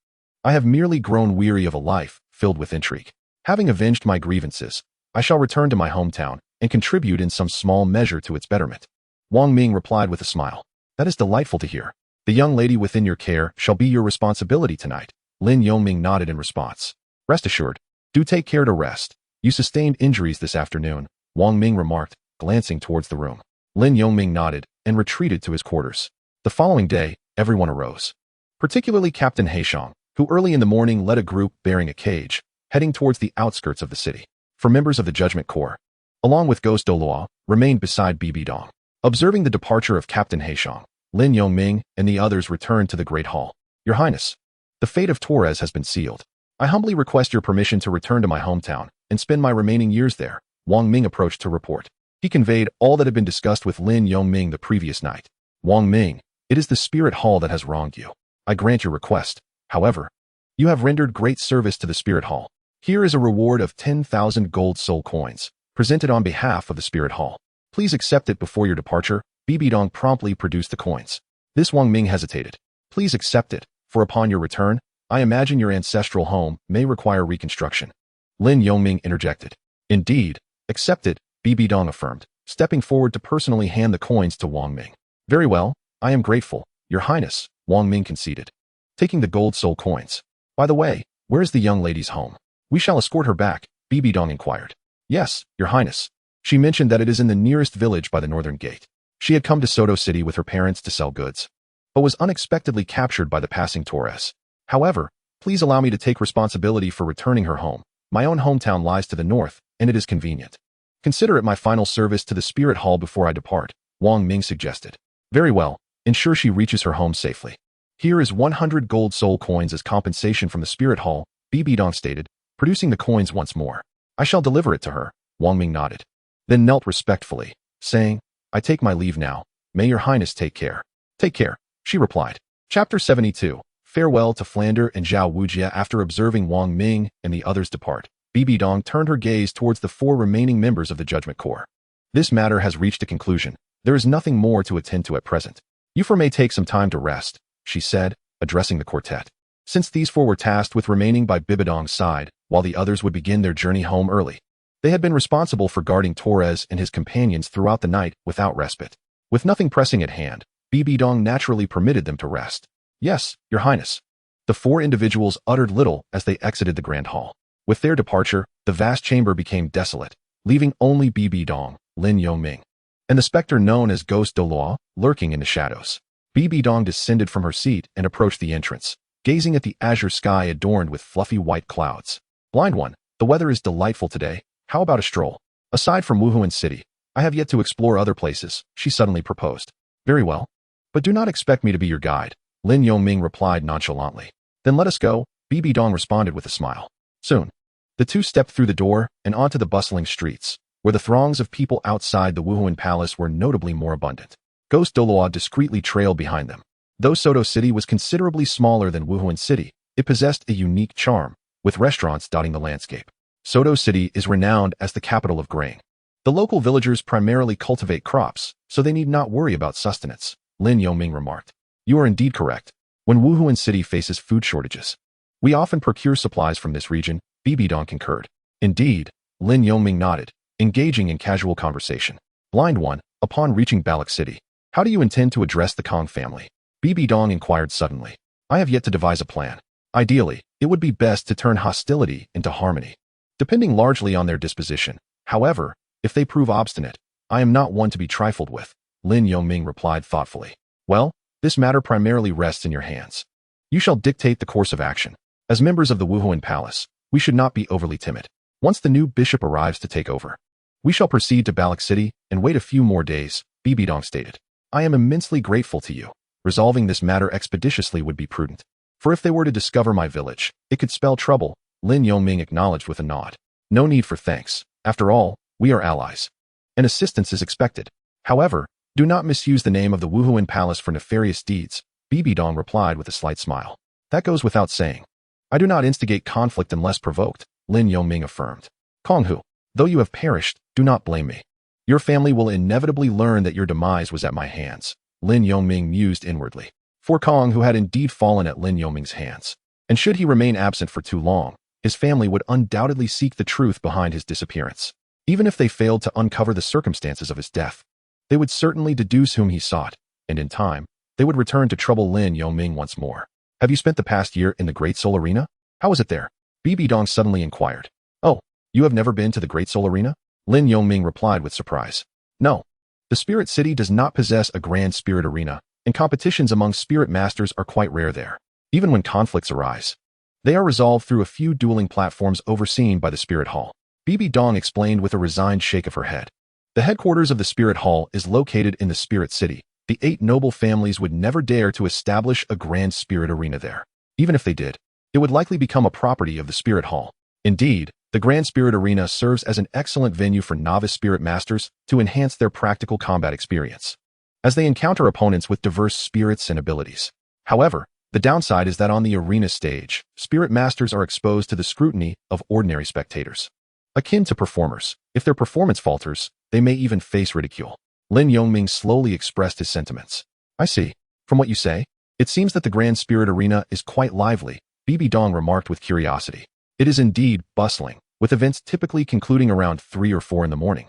I have merely grown weary of a life filled with intrigue. Having avenged my grievances, I shall return to my hometown and contribute in some small measure to its betterment. Wang Ming replied with a smile. That is delightful to hear. The young lady within your care shall be your responsibility tonight. Lin Yongming nodded in response. Rest assured. Do take care to rest. You sustained injuries this afternoon, Wang Ming remarked, glancing towards the room. Lin Yongming nodded and retreated to his quarters. The following day, everyone arose, particularly Captain Heishang, who early in the morning led a group bearing a cage, heading towards the outskirts of the city. For members of the Judgment Corps, along with Ghost Douluo, remained beside Bibi Dong. Observing the departure of Captain Heishang, Lin Yongming and the others returned to the Great Hall. Your Highness, the fate of Torres has been sealed. I humbly request your permission to return to my hometown and spend my remaining years there. Wang Ming approached to report. He conveyed all that had been discussed with Lin Yongming the previous night. Wang Ming, it is the Spirit Hall that has wronged you. I grant your request. However, you have rendered great service to the Spirit Hall. Here is a reward of 10,000 gold soul coins, presented on behalf of the Spirit Hall. Please accept it before your departure. Bibi Dong promptly produced the coins. This Wang Ming hesitated. Please accept it, for upon your return, I imagine your ancestral home may require reconstruction. Lin Yongming interjected. Indeed, accept it, Bibi Dong affirmed, stepping forward to personally hand the coins to Wang Ming. Very well, I am grateful, Your Highness, Wang Ming conceded, taking the gold soul coins. By the way, where is the young lady's home? We shall escort her back, Bibi Dong inquired. Yes, Your Highness. She mentioned that it is in the nearest village by the northern gate. She had come to Soto City with her parents to sell goods, but was unexpectedly captured by the passing Torres. However, please Please allow me to take responsibility for returning her home. My own hometown lies to the north, and it is convenient. Consider it my final service to the spirit hall before I depart, Wang Ming suggested. Very well, ensure she reaches her home safely. Here is 100 gold soul coins as compensation from the spirit hall, Bibi Dong stated, producing the coins once more. I shall deliver it to her, Wang Ming nodded. Then knelt respectfully, saying, I take my leave now. May your highness take care. Take care, she replied. Chapter 72. Farewell to Flander and Zhao Wujia. After observing Wang Ming and the others depart, Bibi Dong turned her gaze towards the 4 remaining members of the Judgment Corps. This matter has reached a conclusion. There is nothing more to attend to at present. You 4 may take some time to rest, she said, addressing the quartet. Since these 4 were tasked with remaining by Bibi Dong's side, while the others would begin their journey home early. They had been responsible for guarding Torres and his companions throughout the night without respite. With nothing pressing at hand, Bibi Dong naturally permitted them to rest. Yes, your highness. The 4 individuals uttered little as they exited the grand hall. With their departure, the vast chamber became desolate, leaving only Bibi Dong, Lin Yongming, and the specter known as Ghost Douluo lurking in the shadows. Bibi Dong descended from her seat and approached the entrance, gazing at the azure sky adorned with fluffy white clouds. Blind one, the weather is delightful today. How about a stroll? Aside from Wuhuan City, I have yet to explore other places, she suddenly proposed. Very well. But do not expect me to be your guide, Lin Yongming replied nonchalantly. Then let us go, Bibi Dong responded with a smile. Soon, the 2 stepped through the door and onto the bustling streets, where the throngs of people outside the Wuhuan Palace were notably more abundant. Ghost Douluo discreetly trailed behind them. Though Soto City was considerably smaller than Wuhuan City, it possessed a unique charm, with restaurants dotting the landscape. Soto City is renowned as the capital of grain. The local villagers primarily cultivate crops, so they need not worry about sustenance, Lin Yongming remarked. You are indeed correct. When Wuhuan City faces food shortages, we often procure supplies from this region, Bibi Dong concurred. Indeed, Lin Yongming nodded, engaging in casual conversation. Blind one, upon reaching Balak City, how do you intend to address the Kong family? Bibi Dong inquired suddenly. I have yet to devise a plan. Ideally, it would be best to turn hostility into harmony, depending largely on their disposition. However, if they prove obstinate, I am not one to be trifled with, Lin Yongming replied thoughtfully. Well, this matter primarily rests in your hands. You shall dictate the course of action. As members of the Wuhuan Palace, we should not be overly timid. Once the new bishop arrives to take over, we shall proceed to Balak City and wait a few more days, Bibi Dong stated. I am immensely grateful to you. Resolving this matter expeditiously would be prudent. For if they were to discover my village, it could spell trouble, Lin Yongming acknowledged with a nod. No need for thanks. After all, we are allies, and assistance is expected. However, do not misuse the name of the Wuhuan Palace for nefarious deeds, Bibi Dong replied with a slight smile. That goes without saying. I do not instigate conflict unless provoked, Lin Yongming affirmed. Konghu, though you have perished, do not blame me. Your family will inevitably learn that your demise was at my hands, Lin Yongming mused inwardly. For Kong, who had indeed fallen at Lin Yongming's hands, and should he remain absent for too long, his family would undoubtedly seek the truth behind his disappearance. Even if they failed to uncover the circumstances of his death, they would certainly deduce whom he sought, and in time, they would return to trouble Lin Yongming once more. Have you spent the past year in the Great Soul Arena? How is it there? Bibi Dong suddenly inquired. Oh, you have never been to the Great Soul Arena? Lin Yongming replied with surprise. No. The Spirit City does not possess a grand spirit arena, and competitions among spirit masters are quite rare there. Even when conflicts arise, they are resolved through a few dueling platforms overseen by the Spirit Hall. Bibi Dong explained with a resigned shake of her head. The headquarters of the Spirit Hall is located in the Spirit City. The 8 noble families would never dare to establish a grand spirit arena there. Even if they did, it would likely become a property of the Spirit Hall. Indeed, the Grand Spirit Arena serves as an excellent venue for novice spirit masters to enhance their practical combat experience, as they encounter opponents with diverse spirits and abilities. However, the downside is that on the arena stage, spirit masters are exposed to the scrutiny of ordinary spectators. Akin to performers, if their performance falters, they may even face ridicule. Lin Yongming slowly expressed his sentiments. I see. From what you say, it seems that the Grand Spirit Arena is quite lively, Bibi Dong remarked with curiosity. It is indeed bustling, with events typically concluding around 3 or 4 in the morning.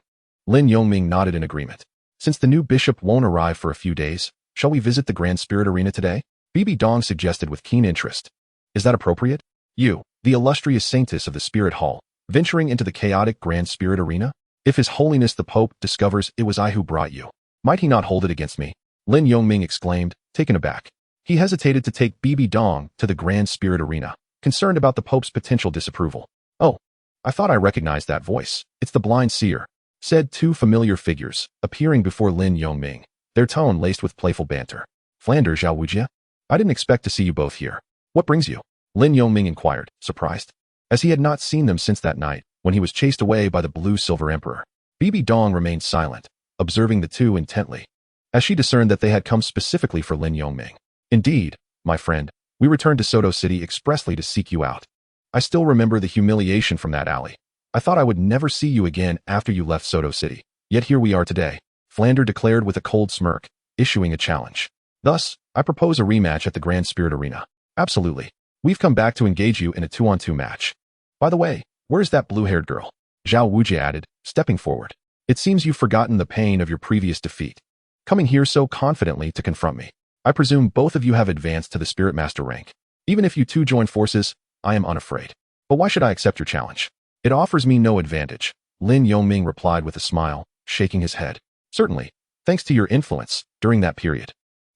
Lin Yongming nodded in agreement. Since the new bishop won't arrive for a few days, shall we visit the Grand Spirit Arena today? Bibi Dong suggested with keen interest. Is that appropriate? You, the illustrious saintess of the Spirit Hall, venturing into the chaotic Grand Spirit Arena? If His Holiness the Pope discovers it was I who brought you, might he not hold it against me? Lin Yongming exclaimed, taken aback. He hesitated to take Bibi Dong to the Grand Spirit Arena, concerned about the Pope's potential disapproval. "Oh, I thought I recognized that voice. It's the blind seer," said two familiar figures, appearing before Lin Yongming, their tone laced with playful banter. "Flander Zhao Wujia? I didn't expect to see you both here. What brings you?" Lin Yongming inquired, surprised, as he had not seen them since that night, when he was chased away by the blue-silver emperor. Bibi Dong remained silent, observing the two intently, as she discerned that they had come specifically for Lin Yongming. "Indeed, my friend, we returned to Soto City expressly to seek you out. I still remember the humiliation from that alley. I thought I would never see you again after you left Soto City. Yet here we are today," Flander declared with a cold smirk, issuing a challenge. "Thus, I propose a rematch at the Grand Spirit Arena." "Absolutely. We've come back to engage you in a 2-on-2 match. By the way, where's that blue-haired girl?" Zhao Wujia added, stepping forward. "It seems you've forgotten the pain of your previous defeat, coming here so confidently to confront me. I presume both of you have advanced to the Spirit Master rank. Even if you two join forces, I am unafraid. But why should I accept your challenge?" "It offers me no advantage," Lin Yongming replied with a smile, shaking his head. "Certainly, thanks to your influence during that period.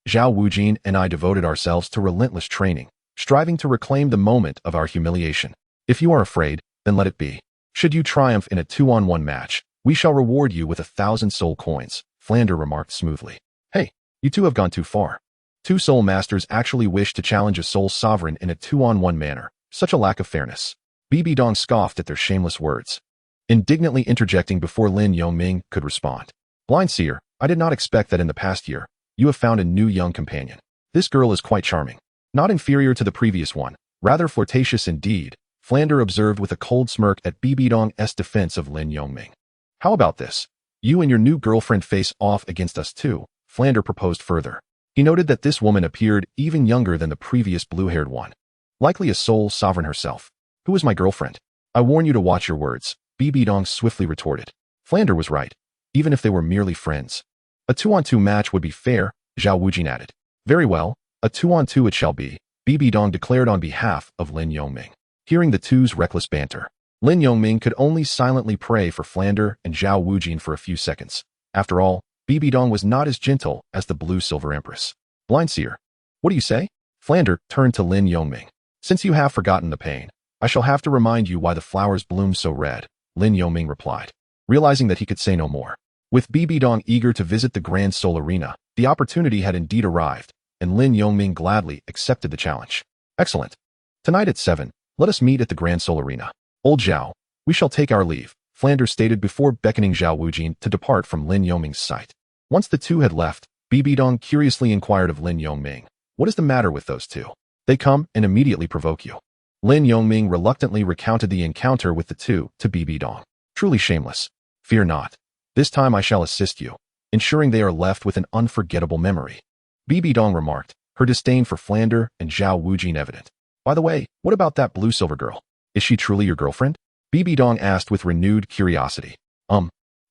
Zhao Wujin and I devoted ourselves to relentless training, striving to reclaim the moment of our humiliation. If you are afraid, then let it be. Should you triumph in a 2-on-1 match, we shall reward you with 1,000 soul coins," Flander remarked smoothly. "Hey, you two have gone too far. Two soul masters actually wish to challenge a soul sovereign in a 2-on-1 manner. Such a lack of fairness." Bibi Dong scoffed at their shameless words, indignantly interjecting before Lin Yongming could respond. "Blind seer, I did not expect that in the past year, you have found a new young companion. This girl is quite charming. Not inferior to the previous one, rather flirtatious indeed," Flander observed with a cold smirk at Bibi Dong's defense of Lin Yongming. "How about this? You and your new girlfriend face off against us too," Flander proposed further. He noted that this woman appeared even younger than the previous blue-haired one. Likely a soul sovereign herself. "Who is my girlfriend? I warn you to watch your words," Bibi Dong swiftly retorted. Flander was right, even if they were merely friends. "A 2-on-2 match would be fair," Zhao Wujin added. "Very well, a 2-on-2 it shall be," Bibi Dong declared on behalf of Lin Yongming. Hearing the two's reckless banter, Lin Yongming could only silently pray for Flander and Zhao Wujin for a few seconds. After all, Bibi Dong was not as gentle as the blue-silver empress. "Blind seer, what do you say?" Flander turned to Lin Yongming. "Since you have forgotten the pain, I shall have to remind you why the flowers bloom so red," Lin Yongming replied, realizing that he could say no more. With Bibi Dong eager to visit the Grand Soul Arena, the opportunity had indeed arrived, and Lin Yongming gladly accepted the challenge. "Excellent. Tonight at 7, let us meet at the Grand Soul Arena. Old Zhao, we shall take our leave," Flander stated before beckoning Zhao Wujin to depart from Lin Yongming's sight. Once the two had left, Bibi Dong curiously inquired of Lin Yongming, "What is the matter with those two? They come and immediately provoke you." Lin Yongming reluctantly recounted the encounter with the two to Bibi Dong. "Truly shameless. Fear not. This time I shall assist you, ensuring they are left with an unforgettable memory," Bibi Dong remarked, her disdain for Flander and Zhao Wujin evident. "By the way, what about that blue-silver girl? Is she truly your girlfriend?" Bibi Dong asked with renewed curiosity.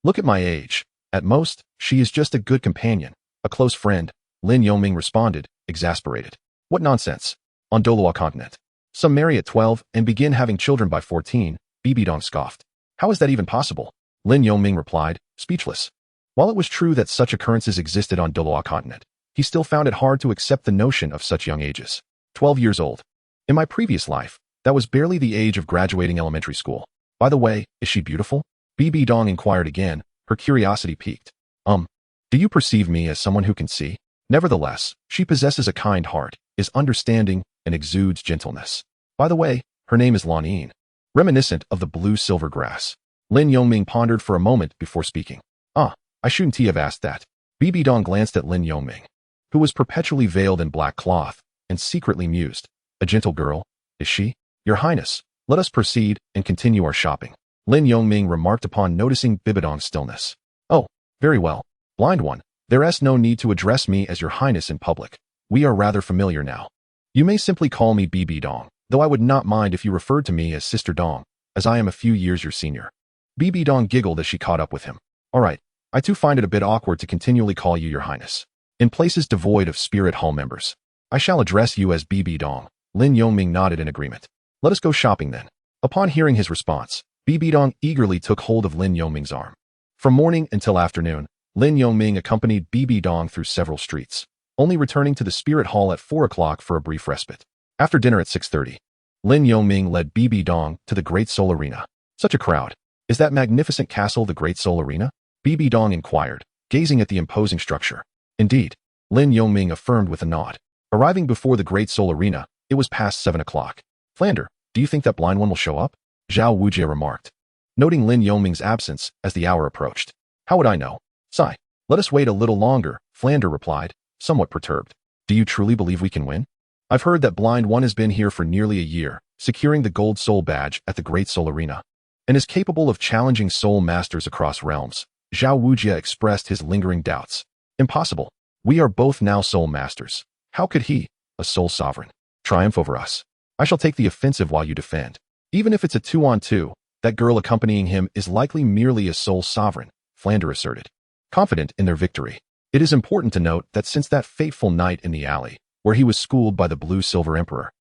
Look at my age. At most, she is just a good companion, a close friend," Lin Yongming responded, exasperated. "What nonsense. On Douluo continent, some marry at 12 and begin having children by 14, Bibi Dong scoffed. "How is that even possible?" Lin Yongming replied, speechless. While it was true that such occurrences existed on Douluo continent, he still found it hard to accept the notion of such young ages. 12 years old. In my previous life, that was barely the age of graduating elementary school. By the way, is she beautiful? Bibi Dong inquired again, her curiosity piqued. Do you perceive me as someone who can see? Nevertheless, she possesses a kind heart, is understanding, and exudes gentleness. By the way, her name is Lanine, reminiscent of the blue-silver grass. Lin Yongming pondered for a moment before speaking. I shouldn't have asked that. Bibi Dong glanced at Lin Yongming, who was perpetually veiled in black cloth, and secretly mused. A gentle girl, is she? Your Highness, let us proceed and continue our shopping. Lin Yongming remarked upon noticing Bibi Dong's stillness. Oh, very well. Blind one, there's no need to address me as Your Highness in public. We are rather familiar now. You may simply call me Bibi Dong, though I would not mind if you referred to me as Sister Dong, as I am a few years your senior. Bibi Dong giggled as she caught up with him. All right, I too find it a bit awkward to continually call you Your Highness. In places devoid of Spirit Hall members, I shall address you as Bibi Dong. Lin Yongming nodded in agreement. Let us go shopping then. Upon hearing his response, Bibi Dong eagerly took hold of Lin Yongming's arm. From morning until afternoon, Lin Yongming accompanied Bibi Dong through several streets, only returning to the Spirit Hall at 4 o'clock for a brief respite. After dinner at 6:30, Lin Yongming led Bibi Dong to the Great Soul Arena. Such a crowd. Is that magnificent castle the Great Soul Arena? Bibi Dong inquired, gazing at the imposing structure. Indeed, Lin Yongming affirmed with a nod. Arriving before the Great Soul Arena, it was past 7 o'clock. Flander, do you think that blind one will show up? Zhao Wujie remarked, noting Lin Yongming's absence as the hour approached. How would I know? Sigh. Let us wait a little longer, Flander replied, somewhat perturbed. Do you truly believe we can win? I've heard that blind one has been here for nearly a year, securing the Gold Soul badge at the Great Soul Arena, and is capable of challenging soul masters across realms. Zhao Wujie expressed his lingering doubts. Impossible. We are both now soul masters. How could he, a soul sovereign, triumph over us? I shall take the offensive while you defend. Even if it's a 2-on-2, that girl accompanying him is likely merely a soul sovereign, Flander asserted. Confident in their victory, it is important to note that since that fateful night in the alley, where he was schooled by the Blue-Silver Emperor,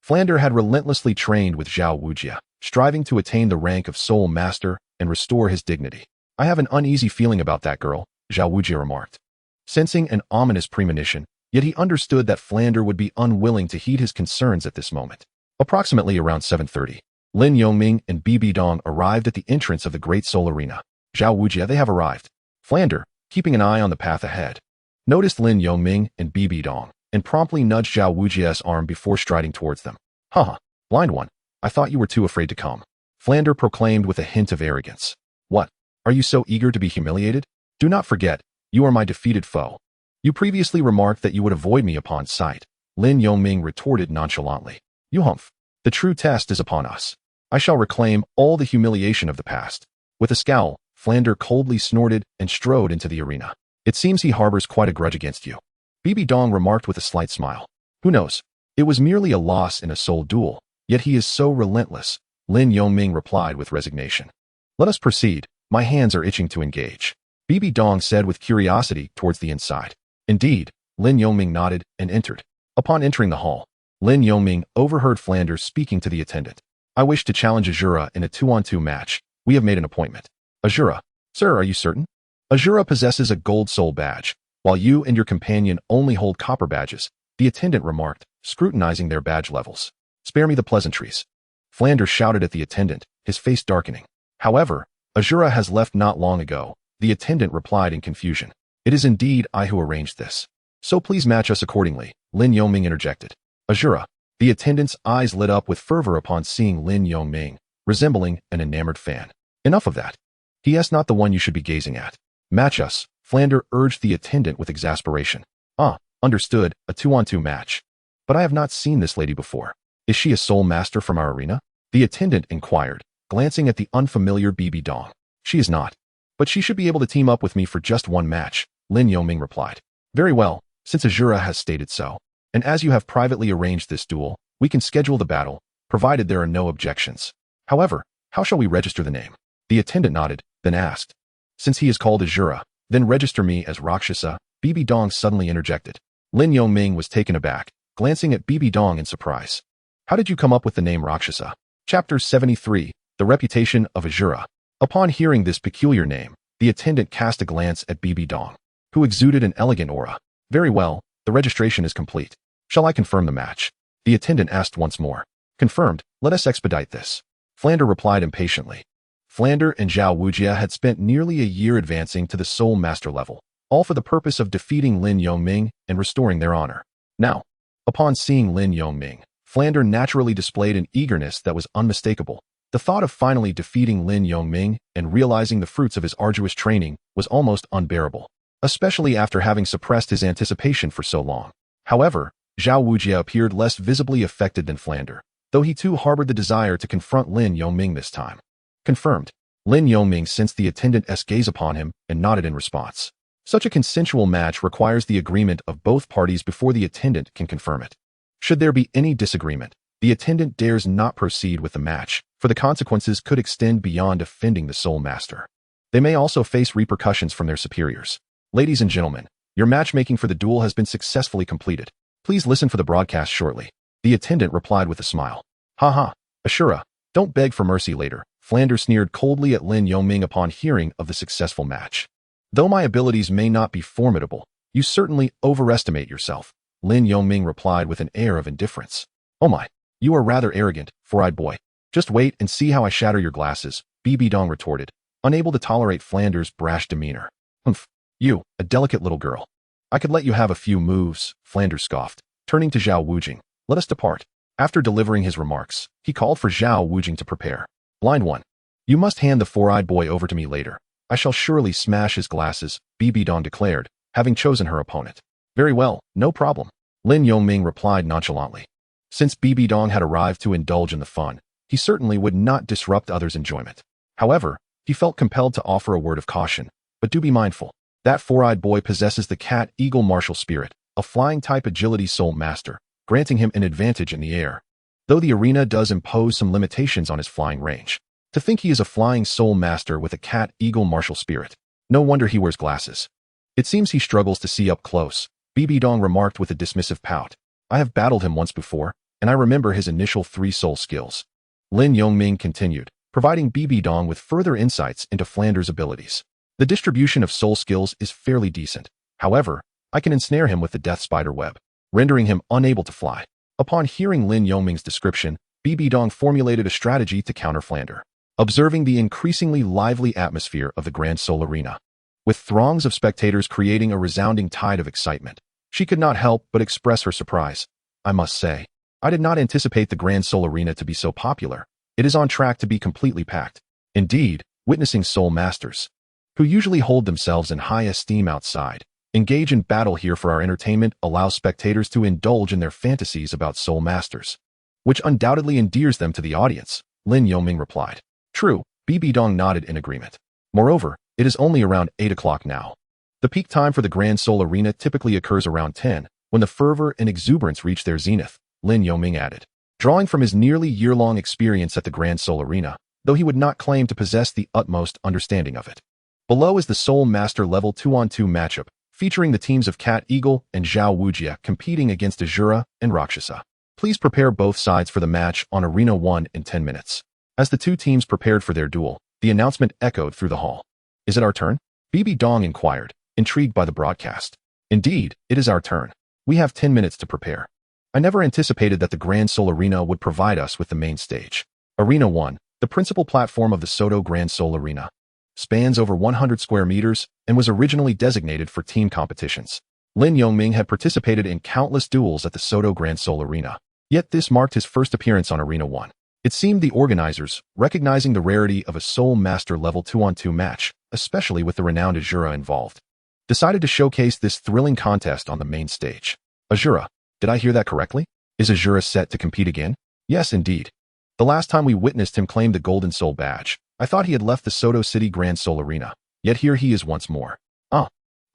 Flander had relentlessly trained with Zhao Wujie, striving to attain the rank of soul master and restore his dignity. I have an uneasy feeling about that girl, Zhao Wujie remarked. Sensing an ominous premonition, yet he understood that Flander would be unwilling to heed his concerns at this moment. Approximately around 7:30, Lin Yongming and Bibi Dong arrived at the entrance of the Great Soul Arena. Zhao Wujie, they have arrived. Flander, keeping an eye on the path ahead, noticed Lin Yongming and Bibi Dong, and promptly nudged Zhao Wujie's arm before striding towards them. Haha, blind one, I thought you were too afraid to come. Flander proclaimed with a hint of arrogance. What? Are you so eager to be humiliated? Do not forget, you are my defeated foe. You previously remarked that you would avoid me upon sight, Lin Yongming retorted nonchalantly. You humph. The true test is upon us. I shall reclaim all the humiliation of the past. With a scowl, Flander coldly snorted and strode into the arena. It seems he harbors quite a grudge against you. Bibi Dong remarked with a slight smile. Who knows? It was merely a loss in a soul duel, yet he is so relentless, Lin Yongming replied with resignation. Let us proceed. My hands are itching to engage. Bibi Dong said with curiosity towards the inside. Indeed, Lin Yongming nodded and entered. Upon entering the hall, Lin Yongming overheard Flander speaking to the attendant. I wish to challenge Azura in a 2-on-2 match. We have made an appointment. Azura. Sir, are you certain? Azura possesses a gold soul badge, while you and your companion only hold copper badges, the attendant remarked, scrutinizing their badge levels. Spare me the pleasantries. Flander shouted at the attendant, his face darkening. However, Azura has left not long ago, the attendant replied in confusion. It is indeed I who arranged this. So please match us accordingly, Lin Yongming interjected. Azura. The attendant's eyes lit up with fervor upon seeing Lin Yongming, resembling an enamored fan. Enough of that. He is not the one you should be gazing at. Match us, Flander urged the attendant with exasperation. Ah, understood, a 2-on-2 match. But I have not seen this lady before. Is she a soul master from our arena? The attendant inquired, glancing at the unfamiliar Bibi Dong. She is not. But she should be able to team up with me for just one match, Lin Yongming replied. Very well, since Azura has stated so. And as you have privately arranged this duel, we can schedule the battle, provided there are no objections. However, how shall we register the name? The attendant nodded, then asked. Since he is called Azura, then register me as Rakshasa, Bibi Dong suddenly interjected. Lin Yongming was taken aback, glancing at Bibi Dong in surprise. How did you come up with the name Rakshasa? Chapter 73, The Reputation of Azura. Upon hearing this peculiar name, the attendant cast a glance at Bibi Dong, who exuded an elegant aura. Very well, the registration is complete. Shall I confirm the match? The attendant asked once more. Confirmed, let us expedite this. Flander replied impatiently. Flander and Zhao Wujie had spent nearly a year advancing to the Soul Master level, all for the purpose of defeating Lin Yongming and restoring their honor. Now, upon seeing Lin Yongming, Flander naturally displayed an eagerness that was unmistakable. The thought of finally defeating Lin Yongming and realizing the fruits of his arduous training was almost unbearable, especially after having suppressed his anticipation for so long. However, Zhao Wujie appeared less visibly affected than Flander, though he too harbored the desire to confront Lin Yongming this time. Confirmed. Lin Yongming sensed the attendant's gaze upon him and nodded in response. Such a consensual match requires the agreement of both parties before the attendant can confirm it. Should there be any disagreement, the attendant dares not proceed with the match, for the consequences could extend beyond offending the Soul Master. They may also face repercussions from their superiors. Ladies and gentlemen, your matchmaking for the duel has been successfully completed. Please listen for the broadcast shortly. The attendant replied with a smile. Ha, Ashura, don't beg for mercy later. Flander sneered coldly at Lin Yongming upon hearing of the successful match. Though my abilities may not be formidable, you certainly overestimate yourself, Lin Yongming replied with an air of indifference. Oh my, you are rather arrogant, four-eyed boy. Just wait and see how I shatter your glasses, BB Dong retorted, unable to tolerate Flanders' brash demeanor. Humph, you, a delicate little girl. I could let you have a few moves, Flanders scoffed, turning to Zhao Wujing. Let us depart. After delivering his remarks, he called for Zhao Wujing to prepare. Blind one. You must hand the four-eyed boy over to me later. I shall surely smash his glasses, BB Dong declared, having chosen her opponent. Very well, no problem, Lin Yongming replied nonchalantly. Since BB Dong had arrived to indulge in the fun, he certainly would not disrupt others' enjoyment. However, he felt compelled to offer a word of caution, but do be mindful. That four-eyed boy possesses the cat-eagle martial spirit, a flying-type agility soul master, granting him an advantage in the air. Though the arena does impose some limitations on his flying range. To think he is a flying soul master with a cat-eagle martial spirit. No wonder he wears glasses. It seems he struggles to see up close, BB Dong remarked with a dismissive pout. I have battled him once before, and I remember his initial 3 soul skills. Lin Yongming continued, providing BB Dong with further insights into Flanders' abilities. The distribution of soul skills is fairly decent. However, I can ensnare him with the death spider web, rendering him unable to fly. Upon hearing Lin Yongming's description, BB Dong formulated a strategy to counter Flanders. Observing the increasingly lively atmosphere of the Grand Soul Arena, with throngs of spectators creating a resounding tide of excitement, she could not help but express her surprise. I must say, I did not anticipate the Grand Soul Arena to be so popular. It is on track to be completely packed. Indeed, witnessing soul masters, who usually hold themselves in high esteem outside, engage in battle here for our entertainment allows spectators to indulge in their fantasies about soul masters, which undoubtedly endears them to the audience, Lin Yongming replied. True, BB Dong nodded in agreement. Moreover, it is only around 8 o'clock now. The peak time for the Grand Soul Arena typically occurs around 10, when the fervor and exuberance reach their zenith, Lin Yongming added. Drawing from his nearly year-long experience at the Grand Soul Arena, though he would not claim to possess the utmost understanding of it. Below is the Soul Master Level 2-on-2 matchup, featuring the teams of Cat Eagle and Zhao Wujia competing against Azura and Rakshasa. Please prepare both sides for the match on Arena 1 in 10 minutes. As the two teams prepared for their duel, the announcement echoed through the hall. Is it our turn? BB Dong inquired, intrigued by the broadcast. Indeed, it is our turn. We have 10 minutes to prepare. I never anticipated that the Grand Soul Arena would provide us with the main stage. Arena 1, the principal platform of the Soto Grand Soul Arena, spans over 100 square meters and was originally designated for team competitions. Lin Yongming had participated in countless duels at the Soto Grand Soul Arena, yet this marked his first appearance on Arena 1. It seemed the organizers, recognizing the rarity of a Soul Master Level 2-on-2 match, especially with the renowned Azura involved, decided to showcase this thrilling contest on the main stage. Azura, did I hear that correctly? Is Azura set to compete again? Yes, indeed. The last time we witnessed him claim the Golden Soul Badge, I thought he had left the Soto City Grand Soul Arena, yet here he is once more.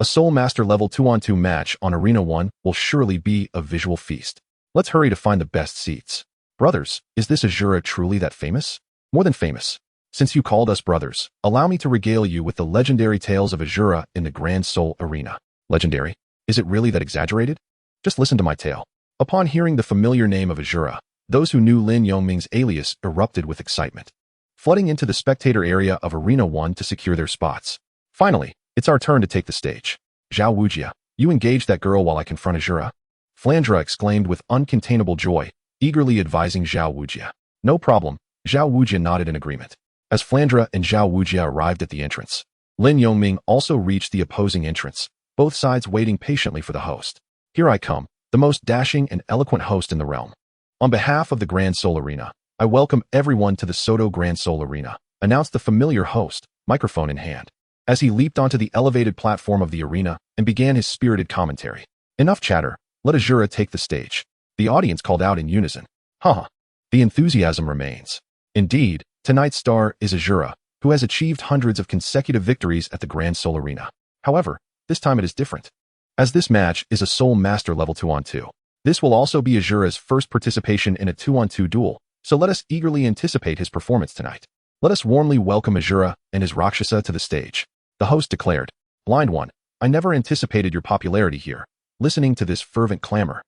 A Soul Master Level 2-on-2 match on Arena 1 will surely be a visual feast. Let's hurry to find the best seats. Brothers, is this Azura truly that famous? More than famous. Since you called us brothers, allow me to regale you with the legendary tales of Azura in the Grand Soul Arena. Legendary? Is it really that exaggerated? Just listen to my tale. Upon hearing the familiar name of Azura, those who knew Lin Yongming's alias erupted with excitement, flooding into the spectator area of Arena 1 to secure their spots. Finally, it's our turn to take the stage. Zhao Wujia, you engage that girl while I confront Azura? Flandra exclaimed with uncontainable joy, eagerly advising Zhao Wujia. No problem, Zhao Wujia nodded in agreement. As Flandra and Zhao Wujia arrived at the entrance, Lin Yongming also reached the opposing entrance, both sides waiting patiently for the host. Here I come, the most dashing and eloquent host in the realm. On behalf of the Grand Soul Arena, I welcome everyone to the Soto Grand Soul Arena, announced the familiar host, microphone in hand, as he leaped onto the elevated platform of the arena and began his spirited commentary. Enough chatter, let Azura take the stage. The audience called out in unison. Haha. The enthusiasm remains. Indeed, tonight's star is Azura, who has achieved hundreds of consecutive victories at the Grand Soul Arena. However, this time it is different, as this match is a Soul Master Level 2-on-2. This will also be Azura's first participation in a 2-on-2 duel, so let us eagerly anticipate his performance tonight. Let us warmly welcome Azura and his Rakshasa to the stage. The host declared. Blind one, I never anticipated your popularity here. Listening to this fervent clamor,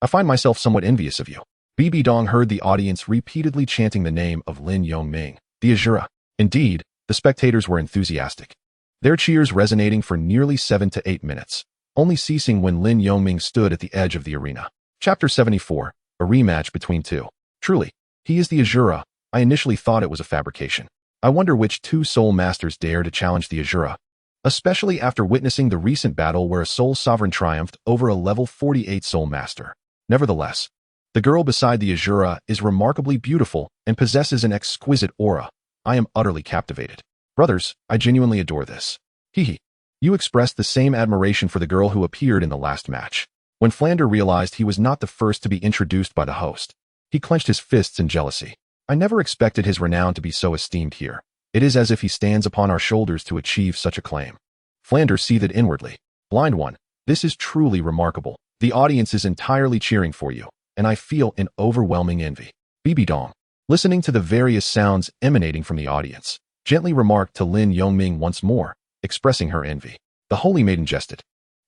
I find myself somewhat envious of you. BB Dong heard the audience repeatedly chanting the name of Lin Yongming, the Azura. Indeed, the spectators were enthusiastic, their cheers resonating for nearly 7 to 8 minutes, only ceasing when Lin Yongming stood at the edge of the arena. Chapter 74, a rematch between two. Truly, He is the Azura. I initially thought it was a fabrication. I wonder which two soul masters dare to challenge the Azura, especially after witnessing the recent battle where a soul sovereign triumphed over a level 48 soul master. Nevertheless, the girl beside the Azura is remarkably beautiful and possesses an exquisite aura. I am utterly captivated. Brothers, I genuinely adore this. Hehe. You expressed the same admiration for the girl who appeared in the last match. When Flander realized he was not the first to be introduced by the host, he clenched his fists in jealousy. I never expected his renown to be so esteemed here. It is as if he stands upon our shoulders to achieve such a claim. Flander seethed inwardly. Blind one, this is truly remarkable. The audience is entirely cheering for you, and I feel an overwhelming envy. Bibi Dong, listening to the various sounds emanating from the audience, gently remarked to Lin Yongming once more, expressing her envy. The holy maiden jested,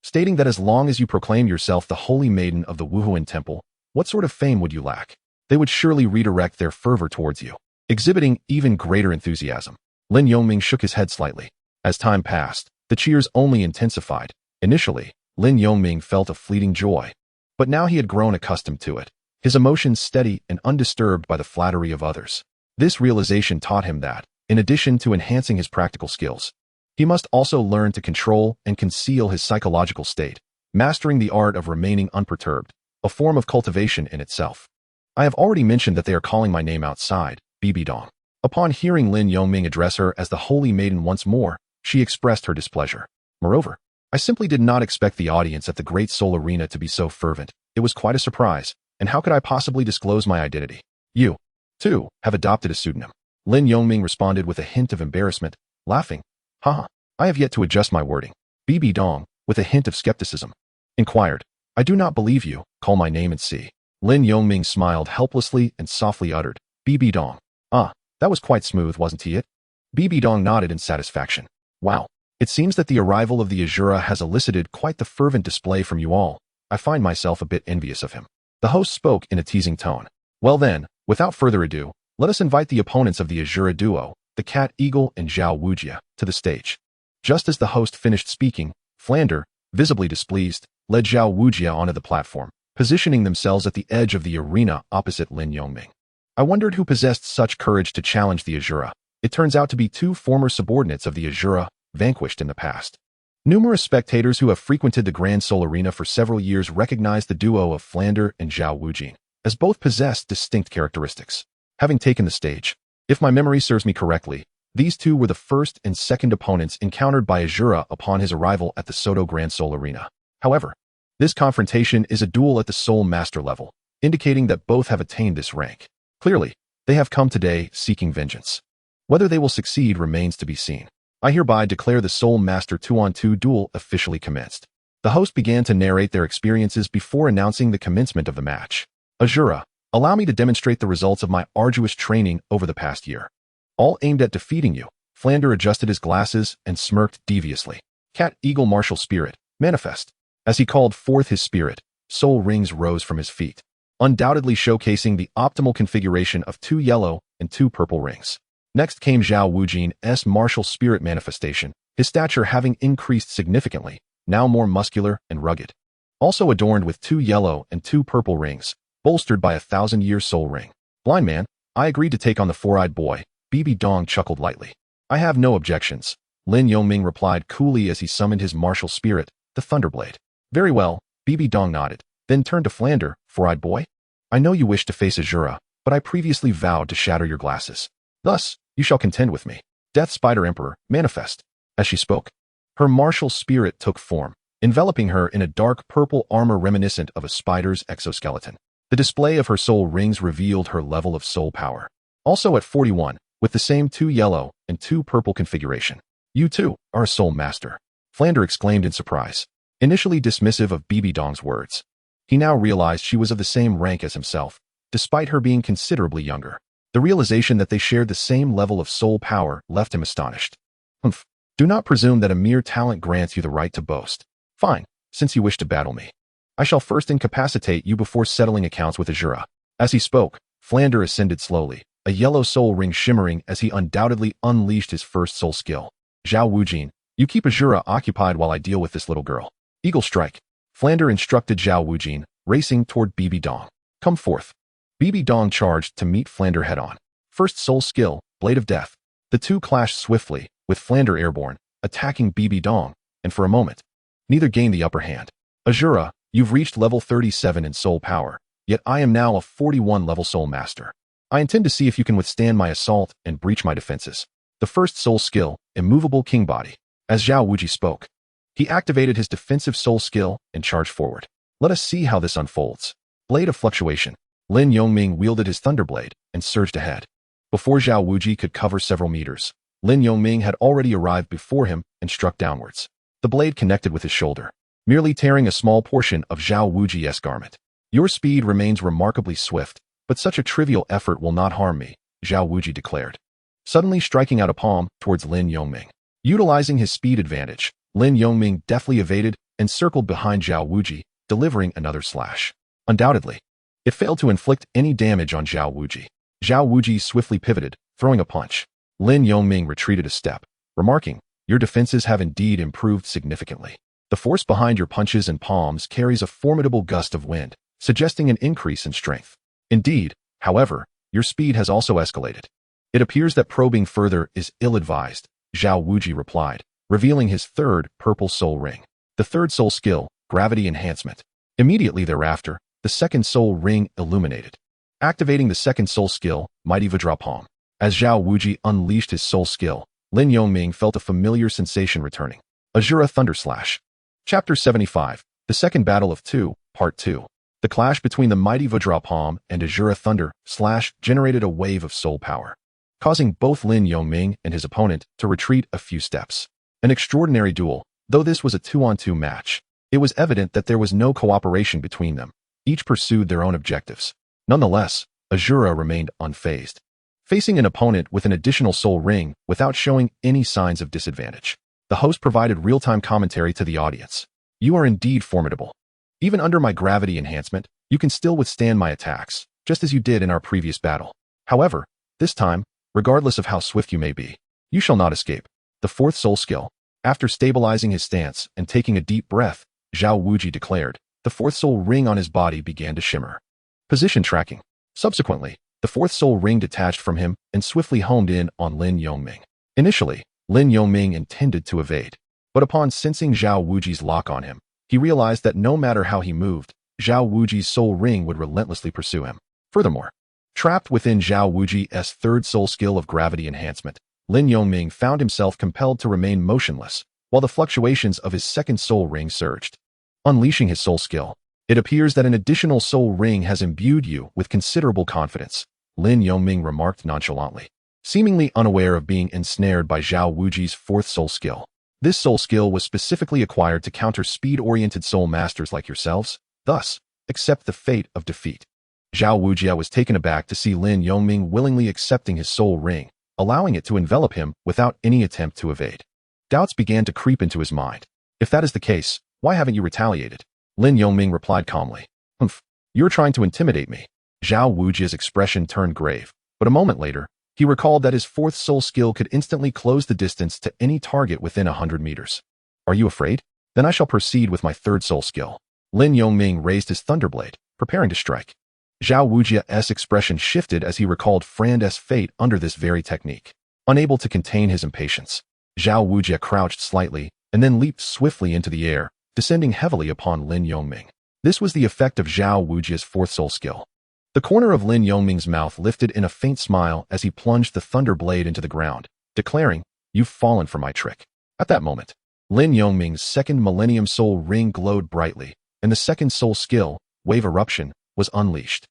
stating that as long as you proclaim yourself the holy maiden of the Wuhuan temple, what sort of fame would you lack? They would surely redirect their fervor towards you, exhibiting even greater enthusiasm. Lin Yongming shook his head slightly. As time passed, the cheers only intensified. Initially, Lin Yongming felt a fleeting joy, but now he had grown accustomed to it, his emotions steady and undisturbed by the flattery of others. This realization taught him that, in addition to enhancing his practical skills, he must also learn to control and conceal his psychological state, mastering the art of remaining unperturbed, a form of cultivation in itself. I have already mentioned that they are calling my name outside, Bibi Dong. Upon hearing Lin Yongming address her as the holy maiden once more, she expressed her displeasure. Moreover, I simply did not expect the audience at the Great Soul Arena to be so fervent. It was quite a surprise, and how could I possibly disclose my identity? You, too, have adopted a pseudonym. Lin Yongming responded with a hint of embarrassment, laughing. Haha, I have yet to adjust my wording. Bibi Dong, with a hint of skepticism, inquired. I do not believe you. Call my name and see. Lin Yongming smiled helplessly and softly uttered. Bibi Dong. Ah, that was quite smooth, wasn't he it? Bibi Dong nodded in satisfaction. Wow. It seems that the arrival of the Azura has elicited quite the fervent display from you all. I find myself a bit envious of him. The host spoke in a teasing tone. Well then, without further ado, let us invite the opponents of the Azura duo, the Cat Eagle and Zhao Wujia, to the stage. Just as the host finished speaking, Flander, visibly displeased, led Zhao Wujia onto the platform, positioning themselves at the edge of the arena opposite Lin Yongming. I wondered who possessed such courage to challenge the Azura. It turns out to be two former subordinates of the Azura, vanquished in the past. Numerous spectators who have frequented the Grand Soul Arena for several years recognize the duo of Flander and Zhao Wujin, as both possess distinct characteristics. Having taken the stage, if my memory serves me correctly, these two were the first and second opponents encountered by Azura upon his arrival at the Soto Grand Soul Arena. However, this confrontation is a duel at the Soul Master level, indicating that both have attained this rank. Clearly, they have come today seeking vengeance. Whether they will succeed remains to be seen. I hereby declare the Soul Master 2-on-2 duel officially commenced. The host began to narrate their experiences before announcing the commencement of the match. Azura, allow me to demonstrate the results of my arduous training over the past year. All aimed at defeating you. Flander adjusted his glasses and smirked deviously. Cat Eagle Martial Spirit, manifest. As he called forth his spirit, soul rings rose from his feet, undoubtedly showcasing the optimal configuration of 2 yellow and 2 purple rings. Next came Zhao Wujin's martial spirit manifestation, his stature having increased significantly, now more muscular and rugged. Also adorned with 2 yellow and 2 purple rings, bolstered by a 1,000-year soul ring. Blind man, I agreed to take on the four-eyed boy. Bibi Dong chuckled lightly. I have no objections. Lin Yongming replied coolly as he summoned his martial spirit, the Thunderblade. Very well, Bibi Dong nodded, then turned to Flander. Four-eyed boy? I know you wish to face Azura, but I previously vowed to shatter your glasses. Thus, you shall contend with me. Death Spider Emperor, manifest. As she spoke, her martial spirit took form, enveloping her in a dark purple armor reminiscent of a spider's exoskeleton. The display of her soul rings revealed her level of soul power. Also at 41, with the same 2 yellow and 2 purple configuration. You too are a soul master. Flander exclaimed in surprise, initially dismissive of Bibi Dong's words. He now realized she was of the same rank as himself, despite her being considerably younger. The realization that they shared the same level of soul power left him astonished. Humph. Do not presume that a mere talent grants you the right to boast. Fine, since you wish to battle me. I shall first incapacitate you before settling accounts with Azura. As he spoke, Flander ascended slowly, a yellow soul ring shimmering as he undoubtedly unleashed his first soul skill. Zhao Wujin, you keep Azura occupied while I deal with this little girl. Eagle Strike. Flander instructed Zhao Wujin, racing toward Bibi Dong. Come forth. BB Dong charged to meet Flander head-on. First soul skill, Blade of Death. The two clashed swiftly, with Flander airborne, attacking BB Dong, and for a moment, neither gained the upper hand. Azura, you've reached level 37 in soul power, yet I am now a 41 level soul master. I intend to see if you can withstand my assault and breach my defenses. The first soul skill, Immovable King Body. As Zhao Wuji spoke, he activated his defensive soul skill and charged forward. Let us see how this unfolds. Blade of Fluctuation. Lin Yongming wielded his Thunderblade and surged ahead. Before Zhao Wuji could cover several meters, Lin Yongming had already arrived before him and struck downwards. The blade connected with his shoulder, merely tearing a small portion of Zhao Wuji's garment. Your speed remains remarkably swift, but such a trivial effort will not harm me, Zhao Wuji declared, suddenly striking out a palm towards Lin Yongming. Utilizing his speed advantage, Lin Yongming deftly evaded and circled behind Zhao Wuji, delivering another slash. Undoubtedly, it failed to inflict any damage on Zhao Wuji. Zhao Wuji swiftly pivoted, throwing a punch. Lin Yongming retreated a step, remarking, "Your defenses have indeed improved significantly. The force behind your punches and palms carries a formidable gust of wind, suggesting an increase in strength. Indeed, however, your speed has also escalated. It appears that probing further is ill-advised," Zhao Wuji replied, revealing his third purple soul ring. The third soul skill, Gravity Enhancement. Immediately thereafter, the second soul ring illuminated. Activating the second soul skill, Mighty Vajra Palm. As Zhao Wuji unleashed his soul skill, Lin Yongming felt a familiar sensation returning. Azura Thunder Slash. Chapter 75, The Second Battle of Two, Part 2. The clash between the Mighty Vajra Palm and Azura Thunder Slash generated a wave of soul power, causing both Lin Yongming and his opponent to retreat a few steps. An extraordinary duel. Though this was a 2-on-2 match, it was evident that there was no cooperation between them. Each pursued their own objectives. Nonetheless, Azura remained unfazed, facing an opponent with an additional soul ring without showing any signs of disadvantage. The host provided real-time commentary to the audience. "You are indeed formidable. Even under my gravity enhancement, you can still withstand my attacks, just as you did in our previous battle. However, this time, regardless of how swift you may be, you shall not escape." The fourth soul skill. After stabilizing his stance and taking a deep breath, Zhao Wuji declared, the fourth soul ring on his body began to shimmer. Position tracking. Subsequently, the fourth soul ring detached from him and swiftly homed in on Lin Yongming. Initially, Lin Yongming intended to evade, but upon sensing Zhao Wuji's lock on him, he realized that no matter how he moved, Zhao Wuji's soul ring would relentlessly pursue him. Furthermore, trapped within Zhao Wuji's third soul skill of gravity enhancement, Lin Yongming found himself compelled to remain motionless, while the fluctuations of his second soul ring surged. Unleashing his soul skill. "It appears that an additional soul ring has imbued you with considerable confidence," Lin Yongming remarked nonchalantly, seemingly unaware of being ensnared by Zhao Wuji's fourth soul skill. This soul skill was specifically acquired to counter speed-oriented soul masters like yourselves, thus, accept the fate of defeat. Zhao Wuji was taken aback to see Lin Yongming willingly accepting his soul ring, allowing it to envelop him without any attempt to evade. Doubts began to creep into his mind. "If that is the case, why haven't you retaliated?" Lin Yongming replied calmly. You're trying to intimidate me." Zhao Wuji's expression turned grave, but a moment later, he recalled that his fourth soul skill could instantly close the distance to any target within 100 meters. "Are you afraid? Then I shall proceed with my third soul skill." Lin Yongming raised his Thunderblade, preparing to strike. Zhao Wuji's expression shifted as he recalled Fran's fate under this very technique. Unable to contain his impatience, Zhao Wuji crouched slightly and then leaped swiftly into the air, descending heavily upon Lin Yongming. This was the effect of Zhao Wuji's fourth soul skill. The corner of Lin Yongming's mouth lifted in a faint smile as he plunged the thunder blade into the ground, declaring, "You've fallen for my trick." At that moment, Lin Yongming's second Millennium Soul Ring glowed brightly, and the second soul skill, Wave Eruption, was unleashed.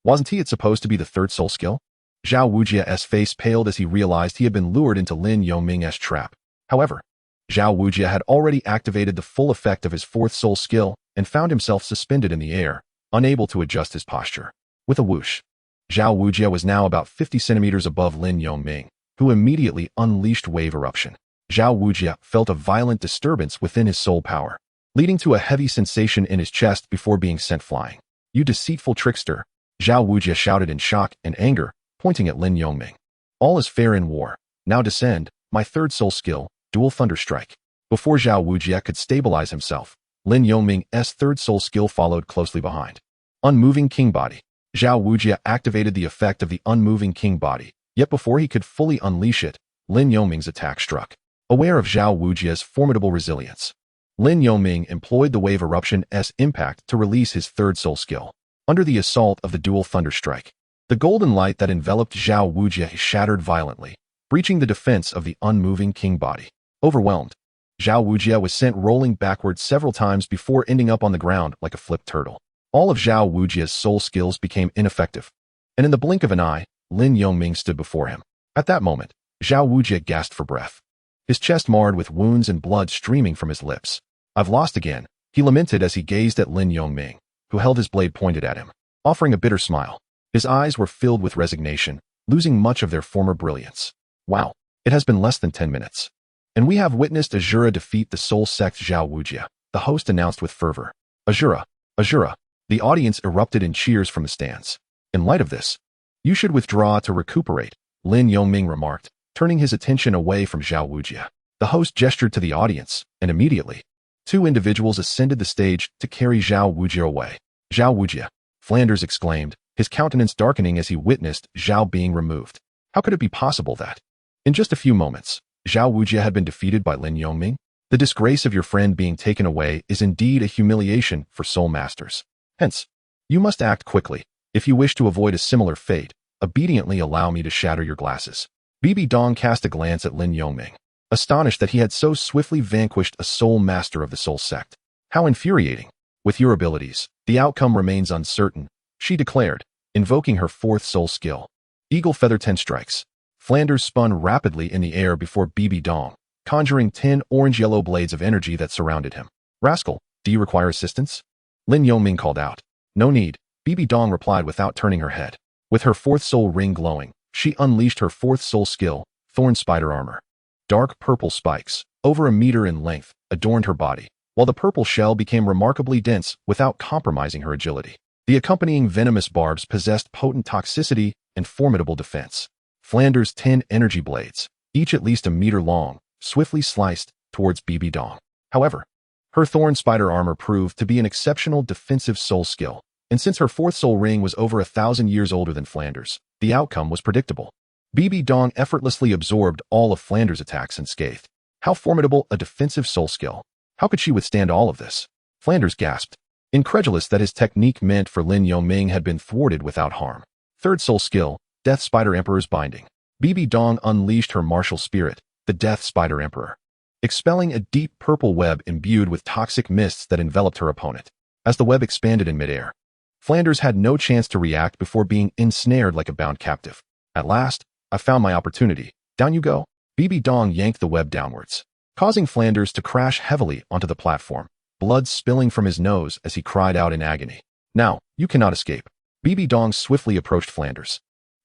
Wasn't it supposed to be the third soul skill? Zhao Wuji's face paled as he realized he had been lured into Lin Yongming's trap. However, Zhao Wuji had already activated the full effect of his fourth soul skill and found himself suspended in the air, unable to adjust his posture. With a whoosh, Zhao Wuji was now about 50 centimeters above Lin Yongming, who immediately unleashed Wave Eruption. Zhao Wuji felt a violent disturbance within his soul power, leading to a heavy sensation in his chest before being sent flying. "You deceitful trickster," Zhao Wuji shouted in shock and anger, pointing at Lin Yongming. "All is fair in war. Now descend, my third soul skill, Dual Thunder Strike." Before Zhao Wuji could stabilize himself, Lin Yongming's third soul skill followed closely behind. Unmoving King Body. Zhao Wujia activated the effect of the unmoving king body, yet before he could fully unleash it, Lin Yongming's attack struck. Aware of Zhao Wujia's formidable resilience, Lin Yongming employed the wave eruption's impact to release his third soul skill. Under the assault of the dual thunder strike, the golden light that enveloped Zhao Wujia shattered violently, breaching the defense of the unmoving king body. Overwhelmed, Zhao Wujia was sent rolling backwards several times before ending up on the ground like a flipped turtle. All of Zhao Wujia's soul skills became ineffective, and in the blink of an eye, Lin Yongming stood before him. At that moment, Zhao Wujia gasped for breath, his chest marred with wounds and blood streaming from his lips. "I've lost again," he lamented as he gazed at Lin Yongming, who held his blade pointed at him, offering a bitter smile. His eyes were filled with resignation, losing much of their former brilliance. "Wow, it has been less than 10 minutes. And we have witnessed Azura defeat the soul sect Zhao Wujia," the host announced with fervor. "Azura, Azura." The audience erupted in cheers from the stands. "In light of this, you should withdraw to recuperate," Lin Yongming remarked, turning his attention away from Zhao Wujia. The host gestured to the audience, and immediately, two individuals ascended the stage to carry Zhao Wujia away. "Zhao Wujia," Flanders exclaimed, his countenance darkening as he witnessed Zhao being removed. How could it be possible that, in just a few moments, Zhao Wujia had been defeated by Lin Yongming? The disgrace of your friend being taken away is indeed a humiliation for soul masters. Hence, you must act quickly. If you wish to avoid a similar fate, obediently allow me to shatter your glasses." Bibi Dong cast a glance at Lin Yongming, astonished that he had so swiftly vanquished a soul master of the soul sect. "How infuriating. With your abilities, the outcome remains uncertain," she declared, invoking her fourth soul skill. Eagle Feather 10 strikes. Flanders spun rapidly in the air before Bibi Dong, conjuring 10 orange-yellow blades of energy that surrounded him. "Rascal, do you require assistance?" Lin Yongming called out. "No need," Bibi Dong replied without turning her head. With her fourth soul ring glowing, she unleashed her fourth soul skill, Thorn Spider Armor. Dark purple spikes, over a meter in length, adorned her body, while the purple shell became remarkably dense without compromising her agility. The accompanying venomous barbs possessed potent toxicity and formidable defense. Flanders' 10 energy blades, each at least a meter long, swiftly sliced towards Bibi Dong. However, her Thorn Spider Armor proved to be an exceptional defensive soul skill, and since her fourth soul ring was over 1,000 years older than Flanders, the outcome was predictable. Bibi Dong effortlessly absorbed all of Flanders' attacks unscathed. How formidable a defensive soul skill! How could she withstand all of this? Flanders gasped, incredulous that his technique meant for Lin Yongming had been thwarted without harm. Third soul skill, Death Spider Emperor's Binding. Bibi Dong unleashed her martial spirit, the Death Spider Emperor, expelling a deep purple web imbued with toxic mists that enveloped her opponent. As the web expanded in midair, Flanders had no chance to react before being ensnared like a bound captive. "At last, I found my opportunity. Down you go." Bibi Dong yanked the web downwards, causing Flanders to crash heavily onto the platform, blood spilling from his nose as he cried out in agony. "Now, you cannot escape." Bibi Dong swiftly approached Flanders,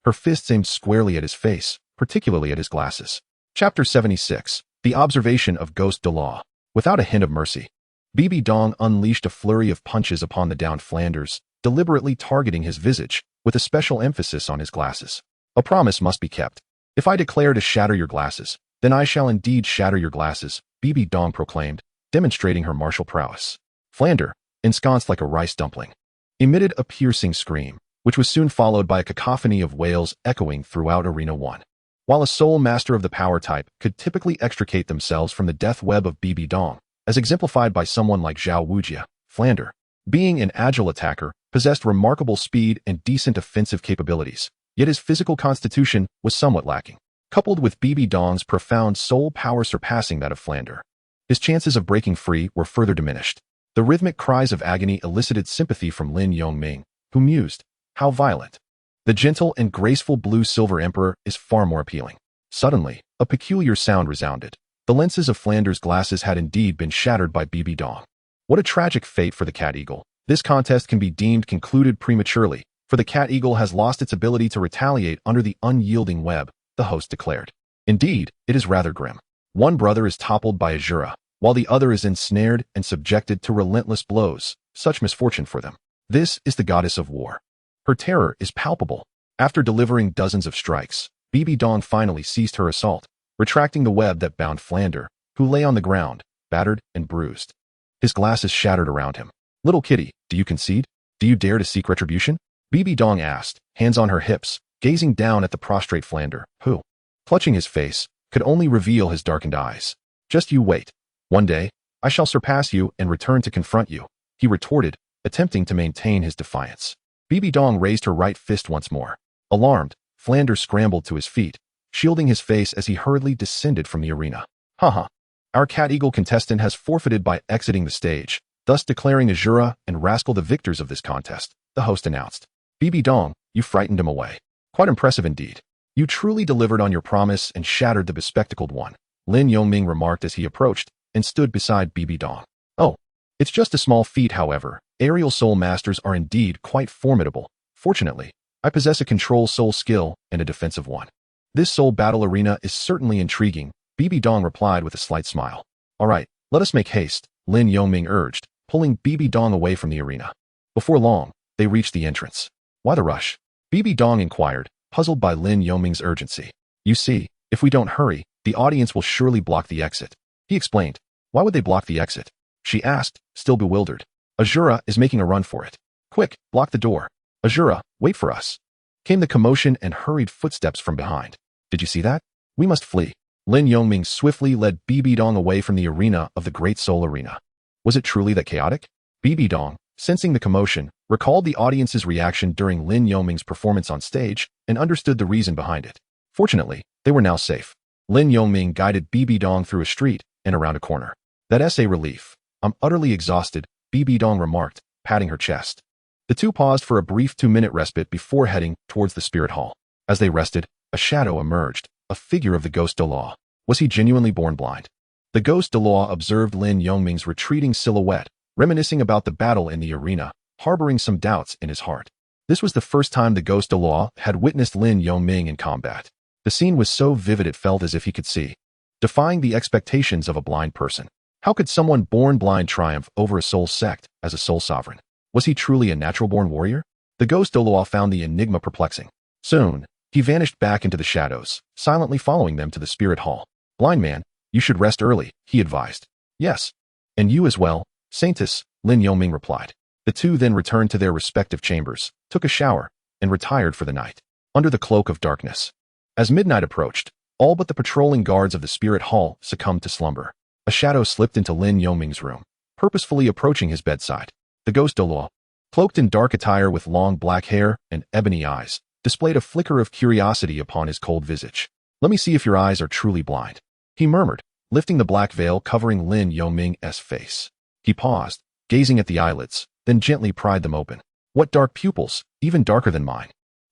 her fists aimed squarely at his face, particularly at his glasses. Chapter 76. The Observation of Ghost Douluo. Without a hint of mercy, Bibi Dong unleashed a flurry of punches upon the downed Flanders, deliberately targeting his visage, with a special emphasis on his glasses. "A promise must be kept. If I declare to shatter your glasses, then I shall indeed shatter your glasses," Bibi Dong proclaimed, demonstrating her martial prowess. Flander, ensconced like a rice dumpling, emitted a piercing scream, which was soon followed by a cacophony of wails echoing throughout Arena 1. While a soul master of the power type could typically extricate themselves from the death web of Bibi Dong, as exemplified by someone like Zhao Wujia, Flander, being an agile attacker, possessed remarkable speed and decent offensive capabilities, yet his physical constitution was somewhat lacking. Coupled with Bibi Dong's profound soul power surpassing that of Flander, his chances of breaking free were further diminished. The rhythmic cries of agony elicited sympathy from Lin Yongming, who mused, "How violent. The gentle and graceful blue-silver emperor is far more appealing." Suddenly, a peculiar sound resounded. The lenses of Flanders' glasses had indeed been shattered by Bibi Dong. What a tragic fate for the cat eagle. This contest can be deemed concluded prematurely, for the cat eagle has lost its ability to retaliate under the unyielding web, the host declared. Indeed, it is rather grim. One brother is toppled by Azura, while the other is ensnared and subjected to relentless blows. Such misfortune for them. This is the goddess of war. Her terror is palpable. After delivering dozens of strikes, Bibi Dong finally ceased her assault, retracting the web that bound Flander, who lay on the ground, battered and bruised. His glasses shattered around him. "Little kitty, do you concede? Do you dare to seek retribution?" Bibi Dong asked, hands on her hips, gazing down at the prostrate Flander, who, clutching his face, could only reveal his darkened eyes. Just you wait. One day, I shall surpass you and return to confront you, he retorted, attempting to maintain his defiance. Bibi Dong raised her right fist once more. Alarmed, Flander scrambled to his feet, shielding his face as he hurriedly descended from the arena. Haha. Our Cat Eagle contestant has forfeited by exiting the stage, thus declaring Azura and Rascal the victors of this contest, the host announced. Bibi Dong, you frightened him away. Quite impressive indeed. You truly delivered on your promise and shattered the bespectacled one, Lin Yongming remarked as he approached and stood beside Bibi Dong. Oh, it's just a small feat, however. Aerial soul masters are indeed quite formidable. Fortunately, I possess a control soul skill and a defensive one. This soul battle arena is certainly intriguing, Bibi Dong replied with a slight smile. All right, let us make haste, Lin Yongming urged, pulling Bibi Dong away from the arena. Before long, they reached the entrance. Why the rush? Bibi Dong inquired, puzzled by Lin Yongming's urgency. You see, if we don't hurry, the audience will surely block the exit. He explained. Why would they block the exit? She asked, still bewildered. Azura is making a run for it. Quick, block the door. Azura, wait for us. Came the commotion and hurried footsteps from behind. Did you see that? We must flee. Lin Yongming swiftly led Bibi Dong away from the arena of the Great Soul Arena. Was it truly that chaotic? Bibi Dong, sensing the commotion, recalled the audience's reaction during Lin Yongming's performance on stage and understood the reason behind it. Fortunately, they were now safe. Lin Yongming guided Bibi Dong through a street and around a corner. That's a relief. I'm utterly exhausted, Bibi Dong remarked, patting her chest. The two paused for a brief 2-minute respite before heading towards the spirit hall. As they rested, a shadow emerged, a figure of the ghost Douluo. Was he genuinely born blind? The ghost Douluo observed Lin Yongming's retreating silhouette, reminiscing about the battle in the arena, harboring some doubts in his heart. This was the first time the ghost Douluo had witnessed Lin Yongming in combat. The scene was so vivid it felt as if he could see, defying the expectations of a blind person. How could someone born blind triumph over a soul sect as a soul sovereign? Was he truly a natural-born warrior? The ghost Douluo found the enigma perplexing. Soon, he vanished back into the shadows, silently following them to the spirit hall. Blind man, you should rest early, he advised. Yes. And you as well, Saintess, Lin Yongming replied. The two then returned to their respective chambers, took a shower, and retired for the night, under the cloak of darkness. As midnight approached, all but the patrolling guards of the spirit hall succumbed to slumber. A shadow slipped into Lin Yongming's room, purposefully approaching his bedside. The ghost Douluo, cloaked in dark attire with long black hair and ebony eyes, displayed a flicker of curiosity upon his cold visage. Let me see if your eyes are truly blind, he murmured, lifting the black veil covering Lin Yongming's face. He paused, gazing at the eyelids, then gently pried them open. What dark pupils, even darker than mine,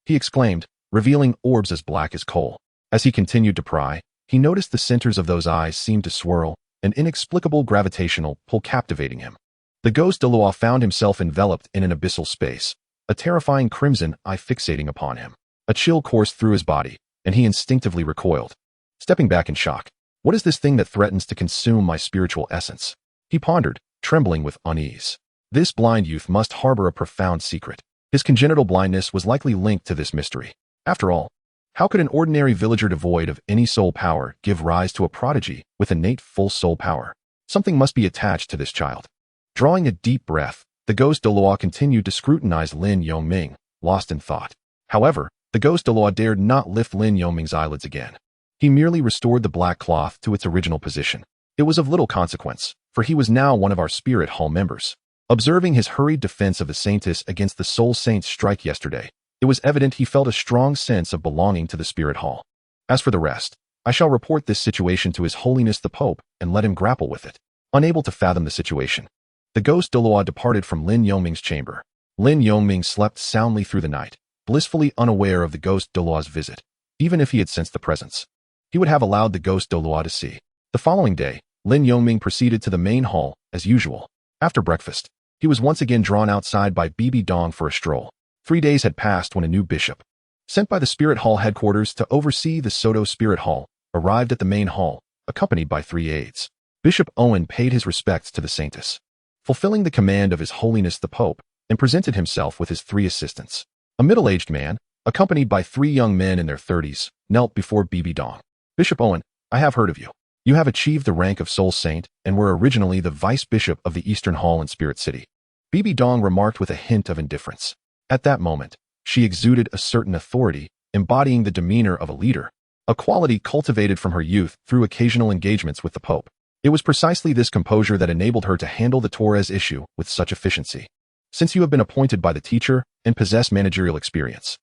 he exclaimed, revealing orbs as black as coal. As he continued to pry, he noticed the centers of those eyes seemed to swirl, an inexplicable gravitational pull captivating him. The ghost Douluo found himself enveloped in an abyssal space, a terrifying crimson eye fixating upon him. A chill coursed through his body, and he instinctively recoiled, stepping back in shock. What is this thing that threatens to consume my spiritual essence? He pondered, trembling with unease. This blind youth must harbor a profound secret. His congenital blindness was likely linked to this mystery. After all, how could an ordinary villager devoid of any soul power give rise to a prodigy with innate full soul power? Something must be attached to this child. Drawing a deep breath, the ghost Douluo continued to scrutinize Lin Yongming, lost in thought. However, the ghost Douluo dared not lift Lin Yongming's eyelids again. He merely restored the black cloth to its original position. It was of little consequence, for he was now one of our spirit hall members. Observing his hurried defense of the saintess against the soul saint's strike yesterday, it was evident he felt a strong sense of belonging to the spirit hall. As for the rest, I shall report this situation to His Holiness the Pope and let him grapple with it. Unable to fathom the situation, the ghost Douluo departed from Lin Yongming's chamber. Lin Yongming slept soundly through the night, blissfully unaware of the ghost Douluo's visit. Even if he had sensed the presence, he would have allowed the ghost Douluo to see. The following day, Lin Yongming proceeded to the main hall, as usual. After breakfast, he was once again drawn outside by Bibi Dong for a stroll. 3 days had passed when a new bishop, sent by the Spirit Hall headquarters to oversee the Soto Spirit Hall, arrived at the main hall, accompanied by 3 aides. Bishop Owen paid his respects to the saintess, fulfilling the command of His Holiness the Pope, and presented himself with his 3 assistants. A middle-aged man, accompanied by 3 young men in their 30s, knelt before Bibi Dong. Bishop Owen, I have heard of you. You have achieved the rank of Soul Saint and were originally the Vice Bishop of the Eastern Hall in Spirit City. Bibi Dong remarked with a hint of indifference. At that moment, She exuded a certain authority, embodying the demeanor of a leader, a quality cultivated from her youth through occasional engagements with the Pope. It was precisely this composure that enabled her to handle the Torres issue with such efficiency. Since you have been appointed by the teacher and possess managerial experience,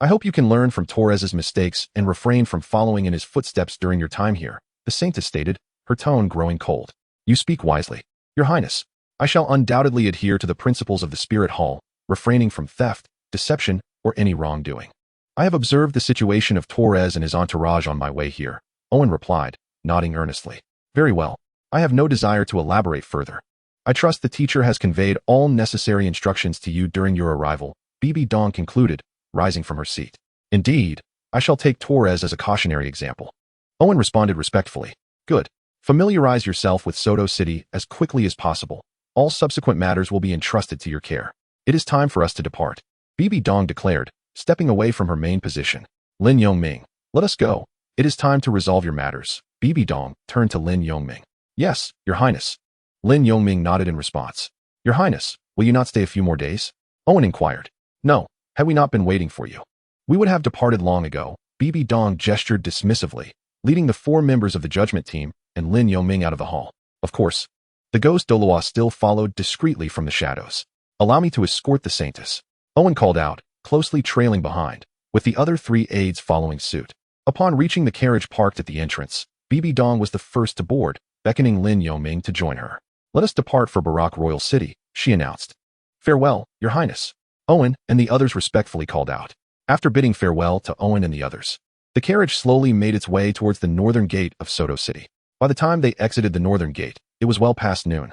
I hope you can learn from Torres's mistakes and refrain from following in his footsteps during your time here, the saintess stated, her tone growing cold. You speak wisely, Your Highness. I shall undoubtedly adhere to the principles of the Spirit Hall, refraining from theft, deception, or any wrongdoing. I have observed the situation of Torres and his entourage on my way here, Owen replied, nodding earnestly. Very well. I have no desire to elaborate further. I trust the teacher has conveyed all necessary instructions to you during your arrival, Bibi Dong concluded, rising from her seat. Indeed, I shall take Torres as a cautionary example. Owen responded respectfully. Good. Familiarize yourself with Soto City as quickly as possible. All subsequent matters will be entrusted to your care. It is time for us to depart, Bibi Dong declared, stepping away from her main position. Lin Yongming, let us go. It is time to resolve your matters. Bibi Dong turned to Lin Yongming. Yes, Your Highness. Lin Yongming nodded in response. Your Highness, will you not stay a few more days? Owen inquired. No, had we not been waiting for you, we would have departed long ago. Bibi Dong gestured dismissively, leading the 4 members of the judgment team and Lin Yongming out of the hall. Of course, the ghost Douluo still followed discreetly from the shadows. Allow me to escort the saintess, Owen called out, closely trailing behind, with the other 3 aides following suit. Upon reaching the carriage parked at the entrance, Bibi Dong was the first to board, beckoning Lin Yongming to join her. Let us depart for Barak Royal City, she announced. Farewell, Your Highness, Owen and the others respectfully called out. After bidding farewell to Owen and the others, the carriage slowly made its way towards the northern gate of Soto City. By the time they exited the northern gate, it was well past noon.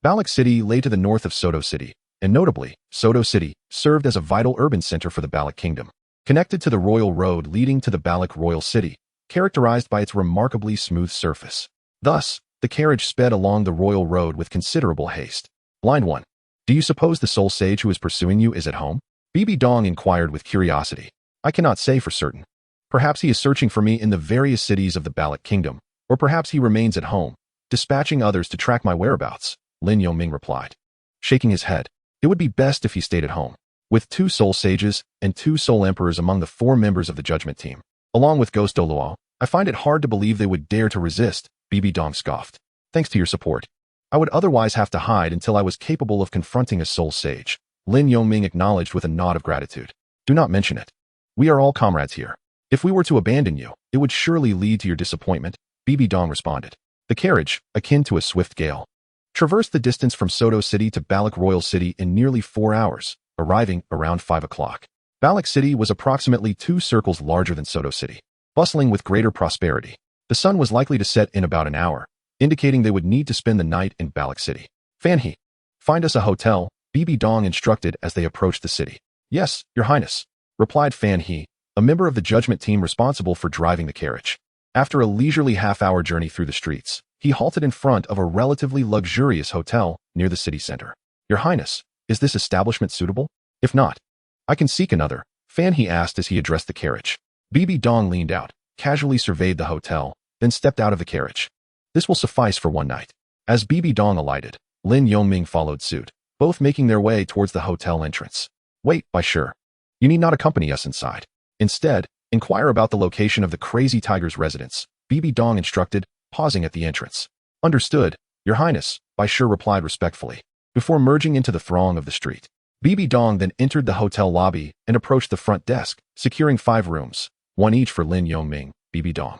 Balak City lay to the north of Soto City, and notably, Soto City served as a vital urban center for the Balak Kingdom, connected to the royal road leading to the Balak Royal City, characterized by its remarkably smooth surface. Thus, the carriage sped along the royal road with considerable haste. Blind one, do you suppose the soul sage who is pursuing you is at home? Bibi Dong inquired with curiosity. I cannot say for certain. Perhaps he is searching for me in the various cities of the Balak Kingdom, or perhaps he remains at home, dispatching others to track my whereabouts, Lin Yongming replied, shaking his head. It would be best if he stayed at home. With 2 soul sages and 2 soul emperors among the 4 members of the judgment team, along with Ghost Douluo, I find it hard to believe they would dare to resist, Bibi Dong scoffed. Thanks to your support, I would otherwise have to hide until I was capable of confronting a soul sage, Lin Yongming acknowledged with a nod of gratitude. Do not mention it. We are all comrades here. If we were to abandon you, it would surely lead to your disappointment, Bibi Dong responded. The carriage, akin to a swift gale, traversed the distance from Soto City to Balak Royal City in nearly 4 hours, arriving around 5 o'clock. Balak City was approximately 2 circles larger than Soto City, bustling with greater prosperity. The sun was likely to set in about an hour, indicating they would need to spend the night in Balak City. Fan He, find us a hotel, Bibi Dong instructed as they approached the city. Yes, Your Highness, replied Fan He, a member of the judgment team responsible for driving the carriage. After a leisurely half-hour journey through the streets, he halted in front of a relatively luxurious hotel near the city center. Your Highness, is this establishment suitable? If not, I can seek another, Fan He asked as he addressed the carriage. Bibi Dong leaned out, casually surveyed the hotel, then stepped out of the carriage. This will suffice for one night. As Bibi Dong alighted, Lin Yongming followed suit, both making their way towards the hotel entrance. Wait, by sure. You need not accompany us inside. Instead, inquire about the location of the Crazy Tiger's residence, Bibi Dong instructed, pausing at the entrance. Understood, Your Highness, Bai Shi replied respectfully, before merging into the throng of the street. Bibi Dong then entered the hotel lobby and approached the front desk, securing 5 rooms, 1 each for Lin Yongming, Bibi Dong,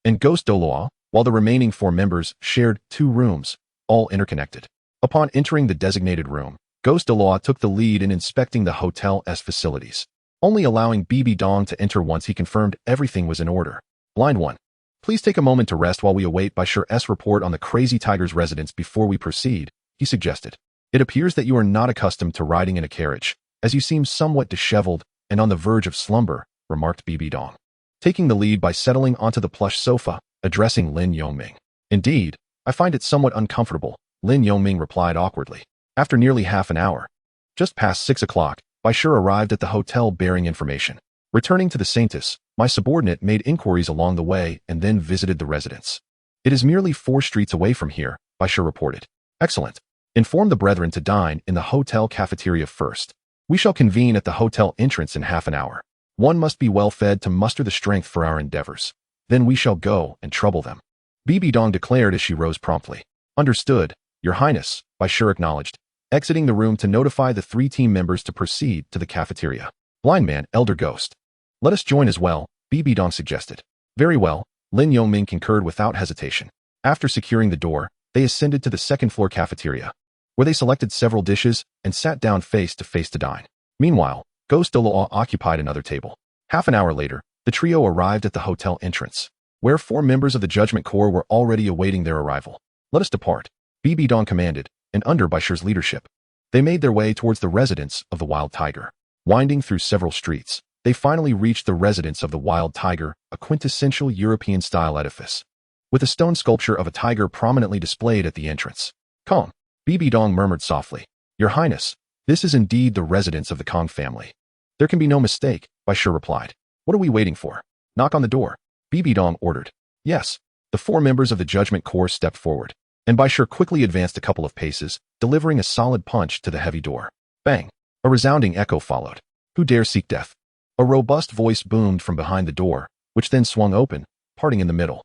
and Ghost Douluo, while the remaining 4 members shared 2 rooms, all interconnected. Upon entering the designated room, Ghost Douluo took the lead in inspecting the hotel's facilities, only allowing Bibi Dong to enter once he confirmed everything was in order. Blind one, please take a moment to rest while we await Bai Shi's report on the Crazy Tiger's residence before we proceed, he suggested. It appears that you are not accustomed to riding in a carriage, as you seem somewhat disheveled and on the verge of slumber, remarked Bibi Dong, taking the lead by settling onto the plush sofa, addressing Lin Yongming. Indeed, I find it somewhat uncomfortable, Lin Yongming replied awkwardly. After nearly half an hour, just past 6 o'clock, Bai Shi arrived at the hotel bearing information. Returning to the Saintess, my subordinate made inquiries along the way and then visited the residence. It is merely 4 streets away from here, Bai Shi reported. Excellent. Inform the brethren to dine in the hotel cafeteria first. We shall convene at the hotel entrance in half an hour. One must be well fed to muster the strength for our endeavors. Then we shall go and trouble them. Bibi Dong declared as she rose promptly. Understood, Your Highness, Bai Shi acknowledged, exiting the room to notify the 3 team members to proceed to the cafeteria. Blind man, Elder Ghost. Let us join as well, Bibi Dong suggested. Very well, Lin Yongming concurred without hesitation. After securing the door, they ascended to the second-floor cafeteria, where they selected several dishes and sat down face-to-face to dine. Meanwhile, Ghost Douluo occupied another table. Half an hour later, the trio arrived at the hotel entrance, where 4 members of the Judgment Corps were already awaiting their arrival. Let us depart, Bibi Dong commanded, and under Bai Shi's leadership, they made their way towards the residence of the Wild Tiger. Winding through several streets, they finally reached the residence of the Wild Tiger, a quintessential European-style edifice, with a stone sculpture of a tiger prominently displayed at the entrance. Kong, Bibi Dong murmured softly. Your Highness, this is indeed the residence of the Kong family. There can be no mistake, Bai Shi replied. What are we waiting for? Knock on the door, Bibi Dong ordered. Yes. The 4 members of the Judgment Corps stepped forward, and Bai Shi quickly advanced a couple of paces, delivering a solid punch to the heavy door. Bang! A resounding echo followed. Who dare seek death? A robust voice boomed from behind the door, which then swung open, parting in the middle.